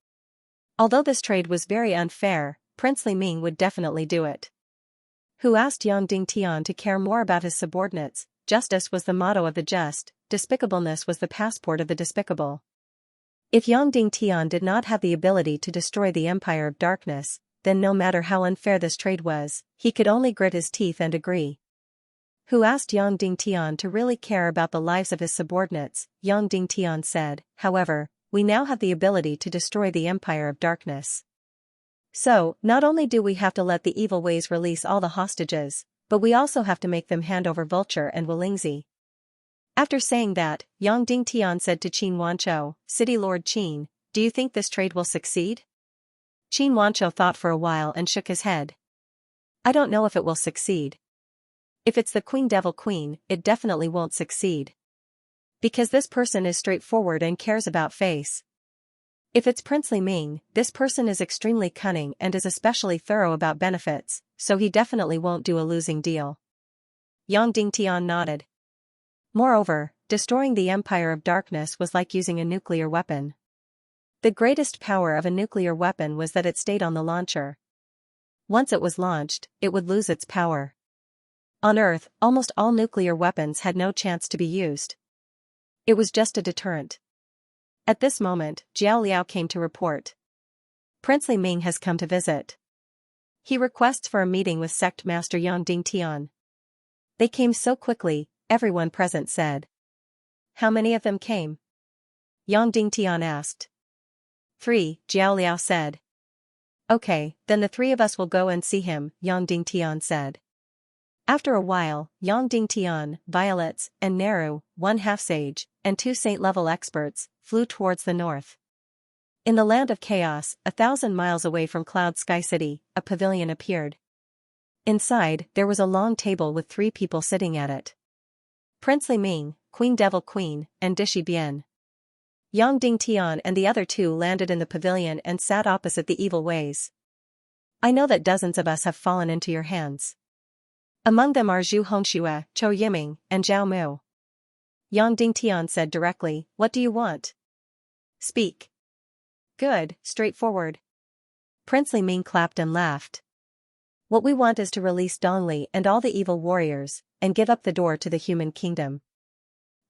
Although this trade was very unfair, Prince Li Ming would definitely do it. Who asked Yang Ding Tian to care more about his subordinates? Justice was the motto of the just, despicableness was the passport of the despicable. If Yang Ding Tian did not have the ability to destroy the Empire of Darkness, then no matter how unfair this trade was, he could only grit his teeth and agree. Who asked Yang Ding Tian to really care about the lives of his subordinates? Yang Ding Tian said, "However, we now have the ability to destroy the Empire of Darkness. So, not only do we have to let the evil ways release all the hostages, but we also have to make them hand over Vulture and Wulingzi." After saying that, Yang Ding Tian said to Qin Wanzhou, "City Lord Qin, do you think this trade will succeed?" Qin Wanzhou thought for a while and shook his head. "I don't know if it will succeed. If it's the Queen Devil Queen, it definitely won't succeed. Because this person is straightforward and cares about face. If it's Princely Ming, this person is extremely cunning and is especially thorough about benefits, so he definitely won't do a losing deal. Yang Dingtian nodded. Moreover, destroying the Empire of Darkness was like using a nuclear weapon. The greatest power of a nuclear weapon was that it stayed on the launcher. Once it was launched, it would lose its power. On Earth, almost all nuclear weapons had no chance to be used. It was just a deterrent. At this moment, Jiao Liao came to report. Princely Ming has come to visit. He requests for a meeting with Sect Master Yang Dingtian. They came so quickly, everyone present said. How many of them came? Yang Dingtian asked. 3, Jiao Liao said. Okay, then the 3 of us will go and see him, Yang Dingtian said. After a while, Yang Dingtian, Violets, and Neru, 1 half-sage, and 2 saint-level experts, flew towards the north. In the land of chaos, 1,000 miles away from Cloud Sky City, a pavilion appeared. Inside, there was a long table with 3 people sitting at it. Princely Ming, Queen Devil Queen, and Dishi Bian. Yang Dingtian and the other 2 landed in the pavilion and sat opposite the evil ways. I know that dozens of us have fallen into your hands. Among them are Zhu Hongxue, Chou Yiming, and Zhao Mu. Yang Dingtian said directly, what do you want? Speak. Good, straightforward. Princely Ming clapped and laughed. What we want is to release Dongli and all the evil warriors, and give up the door to the human kingdom.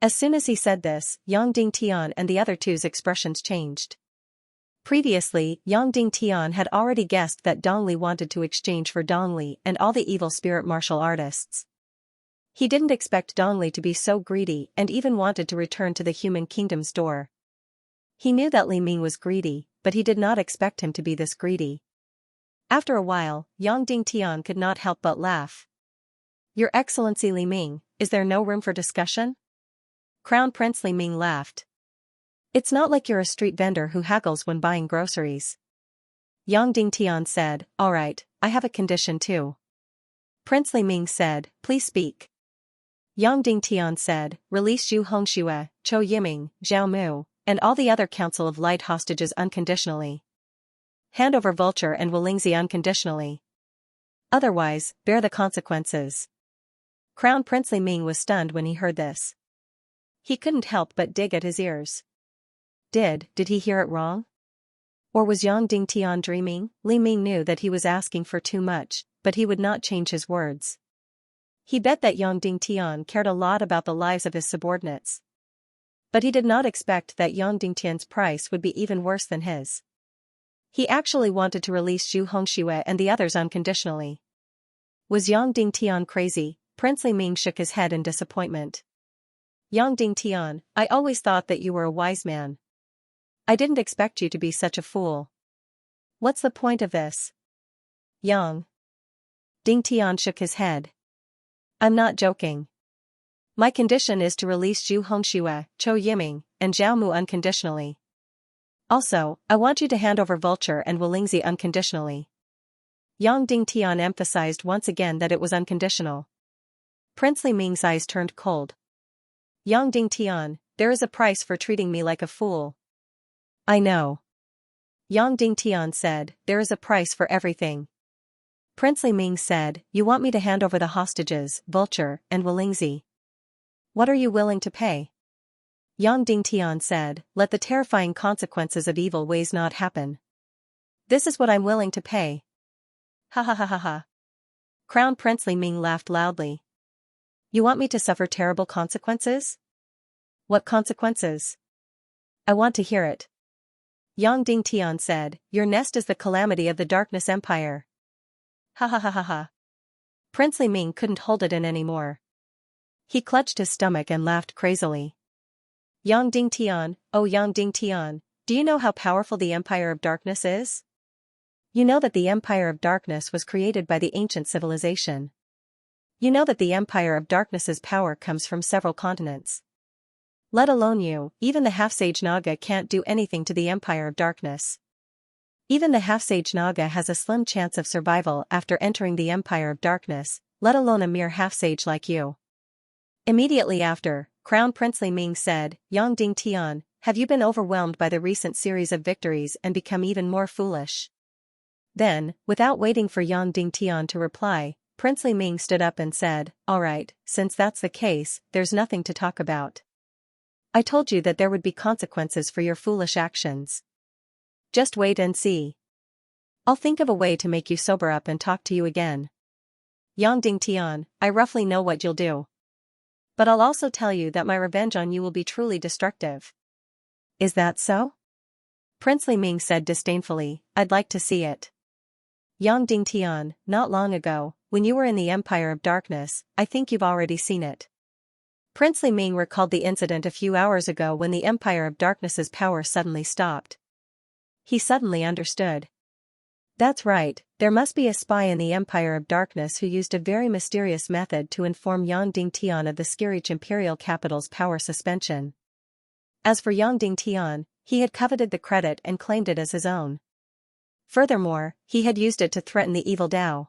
As soon as he said this, Yang Dingtian and the other 2's expressions changed. Previously, Yang Dingtian had already guessed that Dongli wanted to exchange for Dongli and all the evil spirit martial artists. He didn't expect Dongli to be so greedy and even wanted to return to the human kingdom's door. He knew that Li Ming was greedy, but he did not expect him to be this greedy. After a while, Yang Dingtian could not help but laugh. Your Excellency Li Ming, is there no room for discussion? Crown Prince Li Ming laughed. It's not like you're a street vendor who haggles when buying groceries. Yang Dingtian said, all right, I have a condition too. Prince Li Ming said, please speak. Yang Dingtian said, release Zhu Hongxue, Chou Yiming, Zhao Mu, and all the other Council of Light hostages unconditionally. Hand over Vulture and Wolingzi unconditionally. Otherwise, bear the consequences. Crown Prince Li Ming was stunned when he heard this. He couldn't help but dig at his ears. Did he hear it wrong? Or was Yang Dingtian dreaming? Li Ming knew that he was asking for too much, but he would not change his words. He bet that Yang Dingtian cared a lot about the lives of his subordinates. But he did not expect that Yang Dingtian's price would be even worse than his. He actually wanted to release Zhu Hongxue and the others unconditionally. Was Yang Dingtian crazy? Prince Li Ming shook his head in disappointment. Yang Dingtian, I always thought that you were a wise man. I didn't expect you to be such a fool. What's the point of this? Yang Dingtian shook his head. I'm not joking. My condition is to release Zhu Hongxue, Chou Yiming, and Zhao Mu unconditionally. Also, I want you to hand over Vulture and Wolingzi unconditionally. Yang Dingtian emphasized once again that it was unconditional. Prince Li Ming's eyes turned cold. Yang Dingtian, there is a price for treating me like a fool. I know. Yang Dingtian said, there is a price for everything. Prince Li Ming said, you want me to hand over the hostages, Vulture, and Wolingzi. What are you willing to pay? Yang Dingtian said, let the terrifying consequences of evil ways not happen. This is what I'm willing to pay. Ha ha ha ha ha. Crown Prince Li Ming laughed loudly. You want me to suffer terrible consequences? What consequences? I want to hear it. Yang Dingtian said, your nest is the calamity of the Darkness Empire. Ha ha ha ha ha. Prince Li Ming couldn't hold it in anymore. He clutched his stomach and laughed crazily. Yang Dingtian, oh Yang Dingtian, do you know how powerful the Empire of Darkness is? You know that the Empire of Darkness was created by the ancient civilization. You know that the Empire of Darkness's power comes from several continents. Let alone you, even the half-sage Naga can't do anything to the Empire of Darkness. Even the half-sage Naga has a slim chance of survival after entering the Empire of Darkness, let alone a mere half-sage like you. Immediately after, Crown Prince Li Ming said, Yang Dingtian, have you been overwhelmed by the recent series of victories and become even more foolish? Then, without waiting for Yang Dingtian to reply, Prince Li Ming stood up and said, alright, since that's the case, there's nothing to talk about. I told you that there would be consequences for your foolish actions. Just wait and see. I'll think of a way to make you sober up and talk to you again. Yang Dingtian, I roughly know what you'll do. But I'll also tell you that my revenge on you will be truly destructive. Is that so? Prince Li Ming said disdainfully, I'd like to see it. Yang Dingtian, not long ago, when you were in the Empire of Darkness, I think you've already seen it. Prince Li Ming recalled the incident a few hours ago when the Empire of Darkness's power suddenly stopped. He suddenly understood. That's right, there must be a spy in the Empire of Darkness who used a very mysterious method to inform Yang Dingtian of the Skirich imperial capital's power suspension. As for Yang Dingtian, he had coveted the credit and claimed it as his own. Furthermore, he had used it to threaten the evil Dao.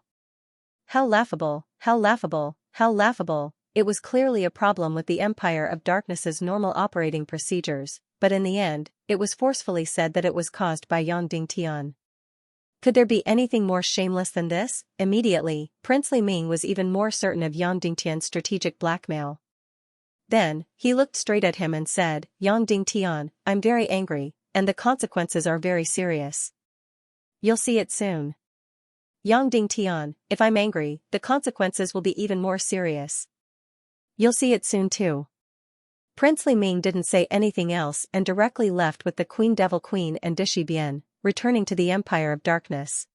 How laughable, how laughable, how laughable. It was clearly a problem with the Empire of Darkness's normal operating procedures, but in the end, it was forcefully said that it was caused by Yang Dingtian. Could there be anything more shameless than this? Immediately, Prince Li Ming was even more certain of Yang Dingtian's strategic blackmail. Then, he looked straight at him and said, Yang Dingtian, I'm very angry, and the consequences are very serious. You'll see it soon. Yang Dingtian, if I'm angry, the consequences will be even more serious. You'll see it soon too. Prince Li Ming didn't say anything else and directly left with the Queen Devil Queen and Dishi Bian, returning to the Empire of Darkness.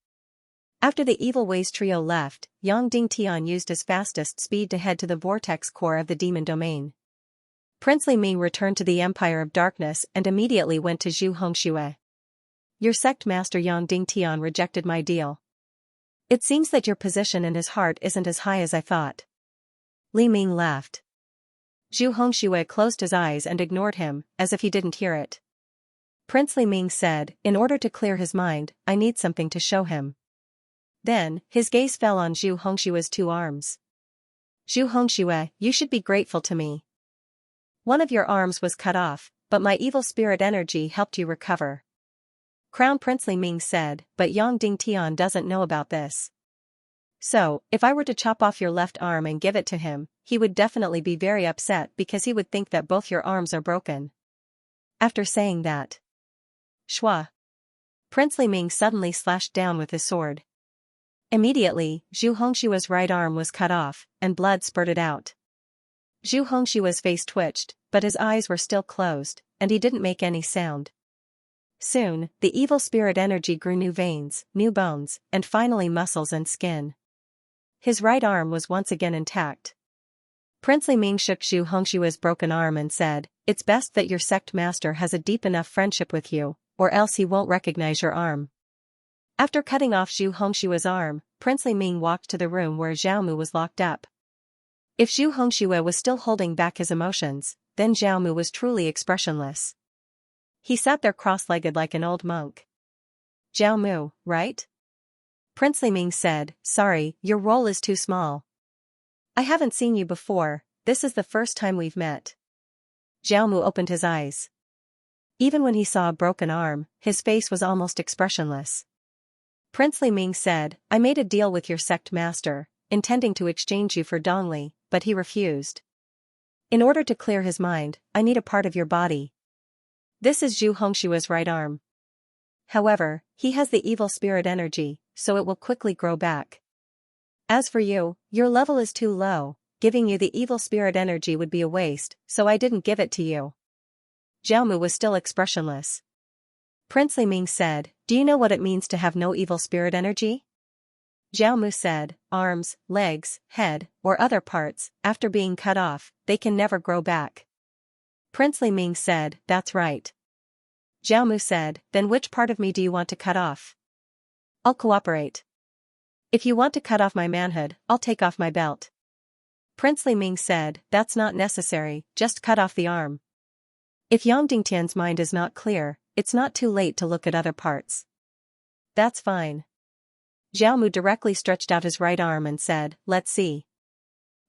After the Evil Ways trio left, Yang Dingtian used his fastest speed to head to the vortex core of the demon domain. Prince Li Ming returned to the Empire of Darkness and immediately went to Zhu Hongxue. Your sect master Yang Dingtian rejected my deal. It seems that your position in his heart isn't as high as I thought. Li Ming laughed. Zhu Hongxue closed his eyes and ignored him, as if he didn't hear it. Prince Li Ming said, in order to clear his mind, I need something to show him. Then, his gaze fell on Zhu Hongxue's two arms. Zhu Hongxue, you should be grateful to me. One of your arms was cut off, but my evil spirit energy helped you recover. Crown Prince Li Ming said, but Yang Dingtian doesn't know about this. So, if I were to chop off your left arm and give it to him, he would definitely be very upset because he would think that both your arms are broken. After saying that, Shua. Prince Li Ming suddenly slashed down with his sword. Immediately, Zhu Hongxue's right arm was cut off, and blood spurted out. Zhu Hongxue's face twitched, but his eyes were still closed, and he didn't make any sound. Soon, the evil spirit energy grew new veins, new bones, and finally muscles and skin. His right arm was once again intact. Prince Li Ming shook Zhu Hongxue's broken arm and said, it's best that your sect master has a deep enough friendship with you, or else he won't recognize your arm. After cutting off Zhu Hongxue's arm, Prince Li Ming walked to the room where Xiaomu was locked up. If Zhu Hongxue was still holding back his emotions, then Xiaomu was truly expressionless. He sat there cross-legged like an old monk. Xiaomu, right? Prince Li Ming said, sorry, your role is too small. I haven't seen you before, this is the first time we've met. Xiaomu opened his eyes. Even when he saw a broken arm, his face was almost expressionless. Prince Li Ming said, I made a deal with your sect master, intending to exchange you for Dongli, but he refused. In order to clear his mind, I need a part of your body. This is Zhu Hongxue's right arm. However, he has the evil spirit energy, so it will quickly grow back. As for you, your level is too low, giving you the evil spirit energy would be a waste, so I didn't give it to you. Xiaomu was still expressionless. Prince Li Ming said, do you know what it means to have no evil spirit energy? Xiaomu said, arms, legs, head, or other parts, after being cut off, they can never grow back. Prince Li Ming said, that's right. Xiaomu said, then which part of me do you want to cut off? I'll cooperate. If you want to cut off my manhood, I'll take off my belt. Prince Li Ming said, that's not necessary, just cut off the arm. If Yang Dingtian's mind is not clear, it's not too late to look at other parts. That's fine. Xiao Mu directly stretched out his right arm and said, "Let's see."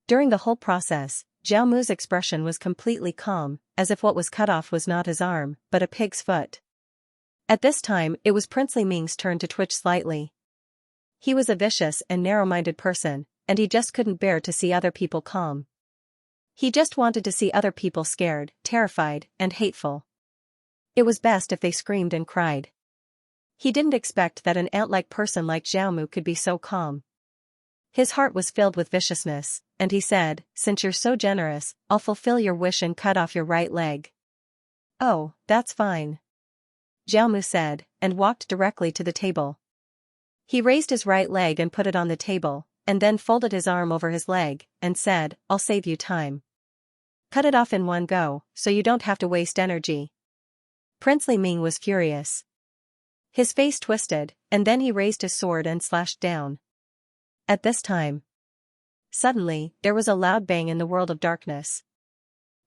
During the whole process, Xiao Mu's expression was completely calm, as if what was cut off was not his arm, but a pig's foot. At this time, it was Princely Ming's turn to twitch slightly. He was a vicious and narrow-minded person, and he just couldn't bear to see other people calm. He just wanted to see other people scared, terrified, and hateful. It was best if they screamed and cried. He didn't expect that an ant-like person like Xiao Mu could be so calm. His heart was filled with viciousness, and he said, "Since you're so generous, I'll fulfill your wish and cut off your right leg." "Oh, that's fine," Xiao Mu said, and walked directly to the table. He raised his right leg and put it on the table, and then folded his arm over his leg, and said, "I'll save you time. Cut it off in one go, so you don't have to waste energy." Princely Ming was furious. His face twisted, and then he raised his sword and slashed down. At this time, suddenly, there was a loud bang in the world of darkness.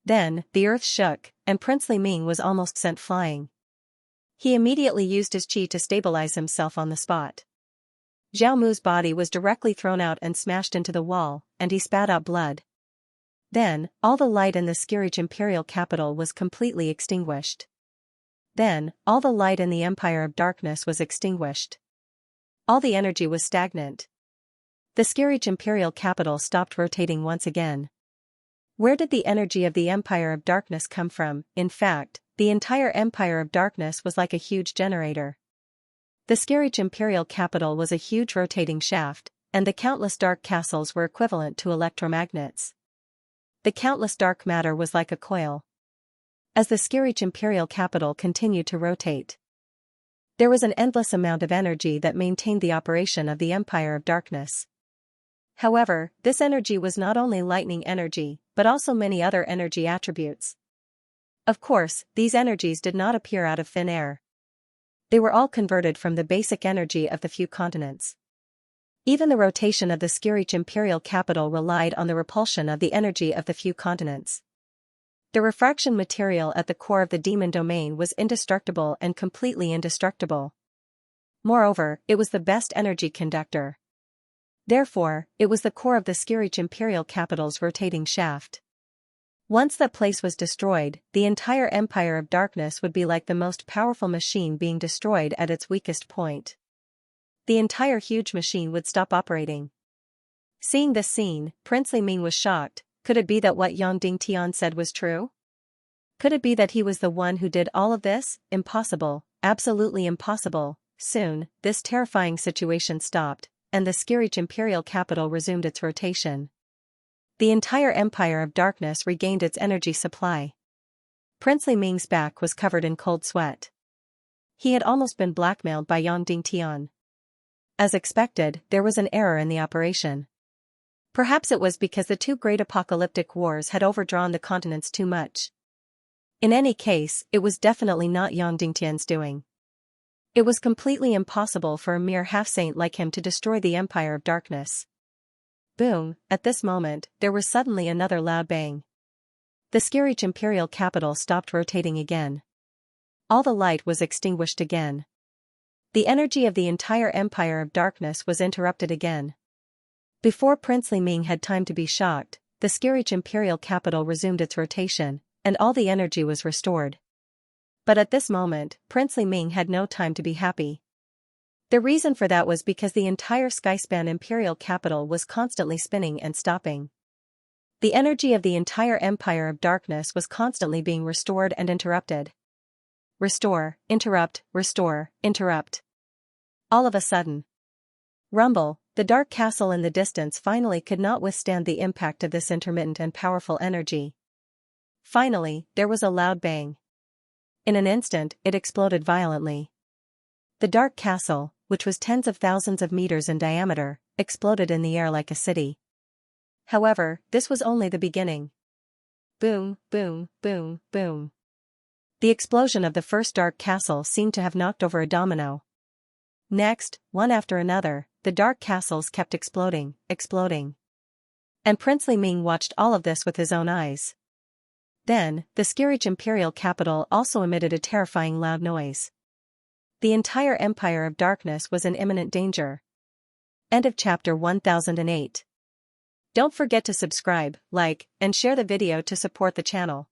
Then, the earth shook, and Princely Ming was almost sent flying. He immediately used his qi to stabilize himself on the spot. Xiao Mu's body was directly thrown out and smashed into the wall, and he spat out blood. Then, all the light in the Skirich imperial capital was completely extinguished. Then, all the light in the Empire of Darkness was extinguished. All the energy was stagnant. The Skirich imperial capital stopped rotating once again. Where did the energy of the Empire of Darkness come from? In fact, the entire Empire of Darkness was like a huge generator. The Skirich imperial capital was a huge rotating shaft, and the countless dark castles were equivalent to electromagnets. The countless dark matter was like a coil. As the Skirich imperial capital continued to rotate, there was an endless amount of energy that maintained the operation of the Empire of Darkness. However, this energy was not only lightning energy, but also many other energy attributes. Of course, these energies did not appear out of thin air. They were all converted from the basic energy of the few continents. Even the rotation of the Skirich imperial capital relied on the repulsion of the energy of the few continents. The refraction material at the core of the demon domain was indestructible and completely indestructible. Moreover, it was the best energy conductor. Therefore, it was the core of the Skirich imperial capital's rotating shaft. Once that place was destroyed, the entire Empire of Darkness would be like the most powerful machine being destroyed at its weakest point. The entire huge machine would stop operating. Seeing this scene, Princely Ming was shocked. Could it be that what Yang Dingtian said was true? Could it be that he was the one who did all of this? Impossible, absolutely impossible. Soon, this terrifying situation stopped, and the Skirich imperial capital resumed its rotation. The entire Empire of Darkness regained its energy supply. Princely Ming's back was covered in cold sweat. He had almost been blackmailed by Yang Dingtian. As expected, there was an error in the operation. Perhaps it was because the two great apocalyptic wars had overdrawn the continents too much. In any case, it was definitely not Yang Dingtian's doing. It was completely impossible for a mere half-saint like him to destroy the Empire of Darkness. Boom, at this moment, there was suddenly another loud bang. The Skirich imperial capital stopped rotating again. All the light was extinguished again. The energy of the entire Empire of Darkness was interrupted again. Before Princely Ming had time to be shocked, the Skirich imperial capital resumed its rotation, and all the energy was restored. But at this moment, Princely Ming had no time to be happy. The reason for that was because the entire Skyspan imperial capital was constantly spinning and stopping. The energy of the entire Empire of Darkness was constantly being restored and interrupted. Restore, interrupt, restore, interrupt. All of a sudden. Rumble, the dark castle in the distance finally could not withstand the impact of this intermittent and powerful energy. Finally, there was a loud bang. In an instant, it exploded violently. The dark castle, which was tens of thousands of meters in diameter, exploded in the air like a city. However, this was only the beginning. Boom, boom, boom, boom. The explosion of the first dark castle seemed to have knocked over a domino. Next, one after another, the dark castles kept exploding, exploding. And Princely Ming watched all of this with his own eyes. Then, the Skirich imperial capital also emitted a terrifying loud noise. The entire Empire of Darkness was in imminent danger. End of chapter 1008. Don't forget to subscribe, like, and share the video to support the channel.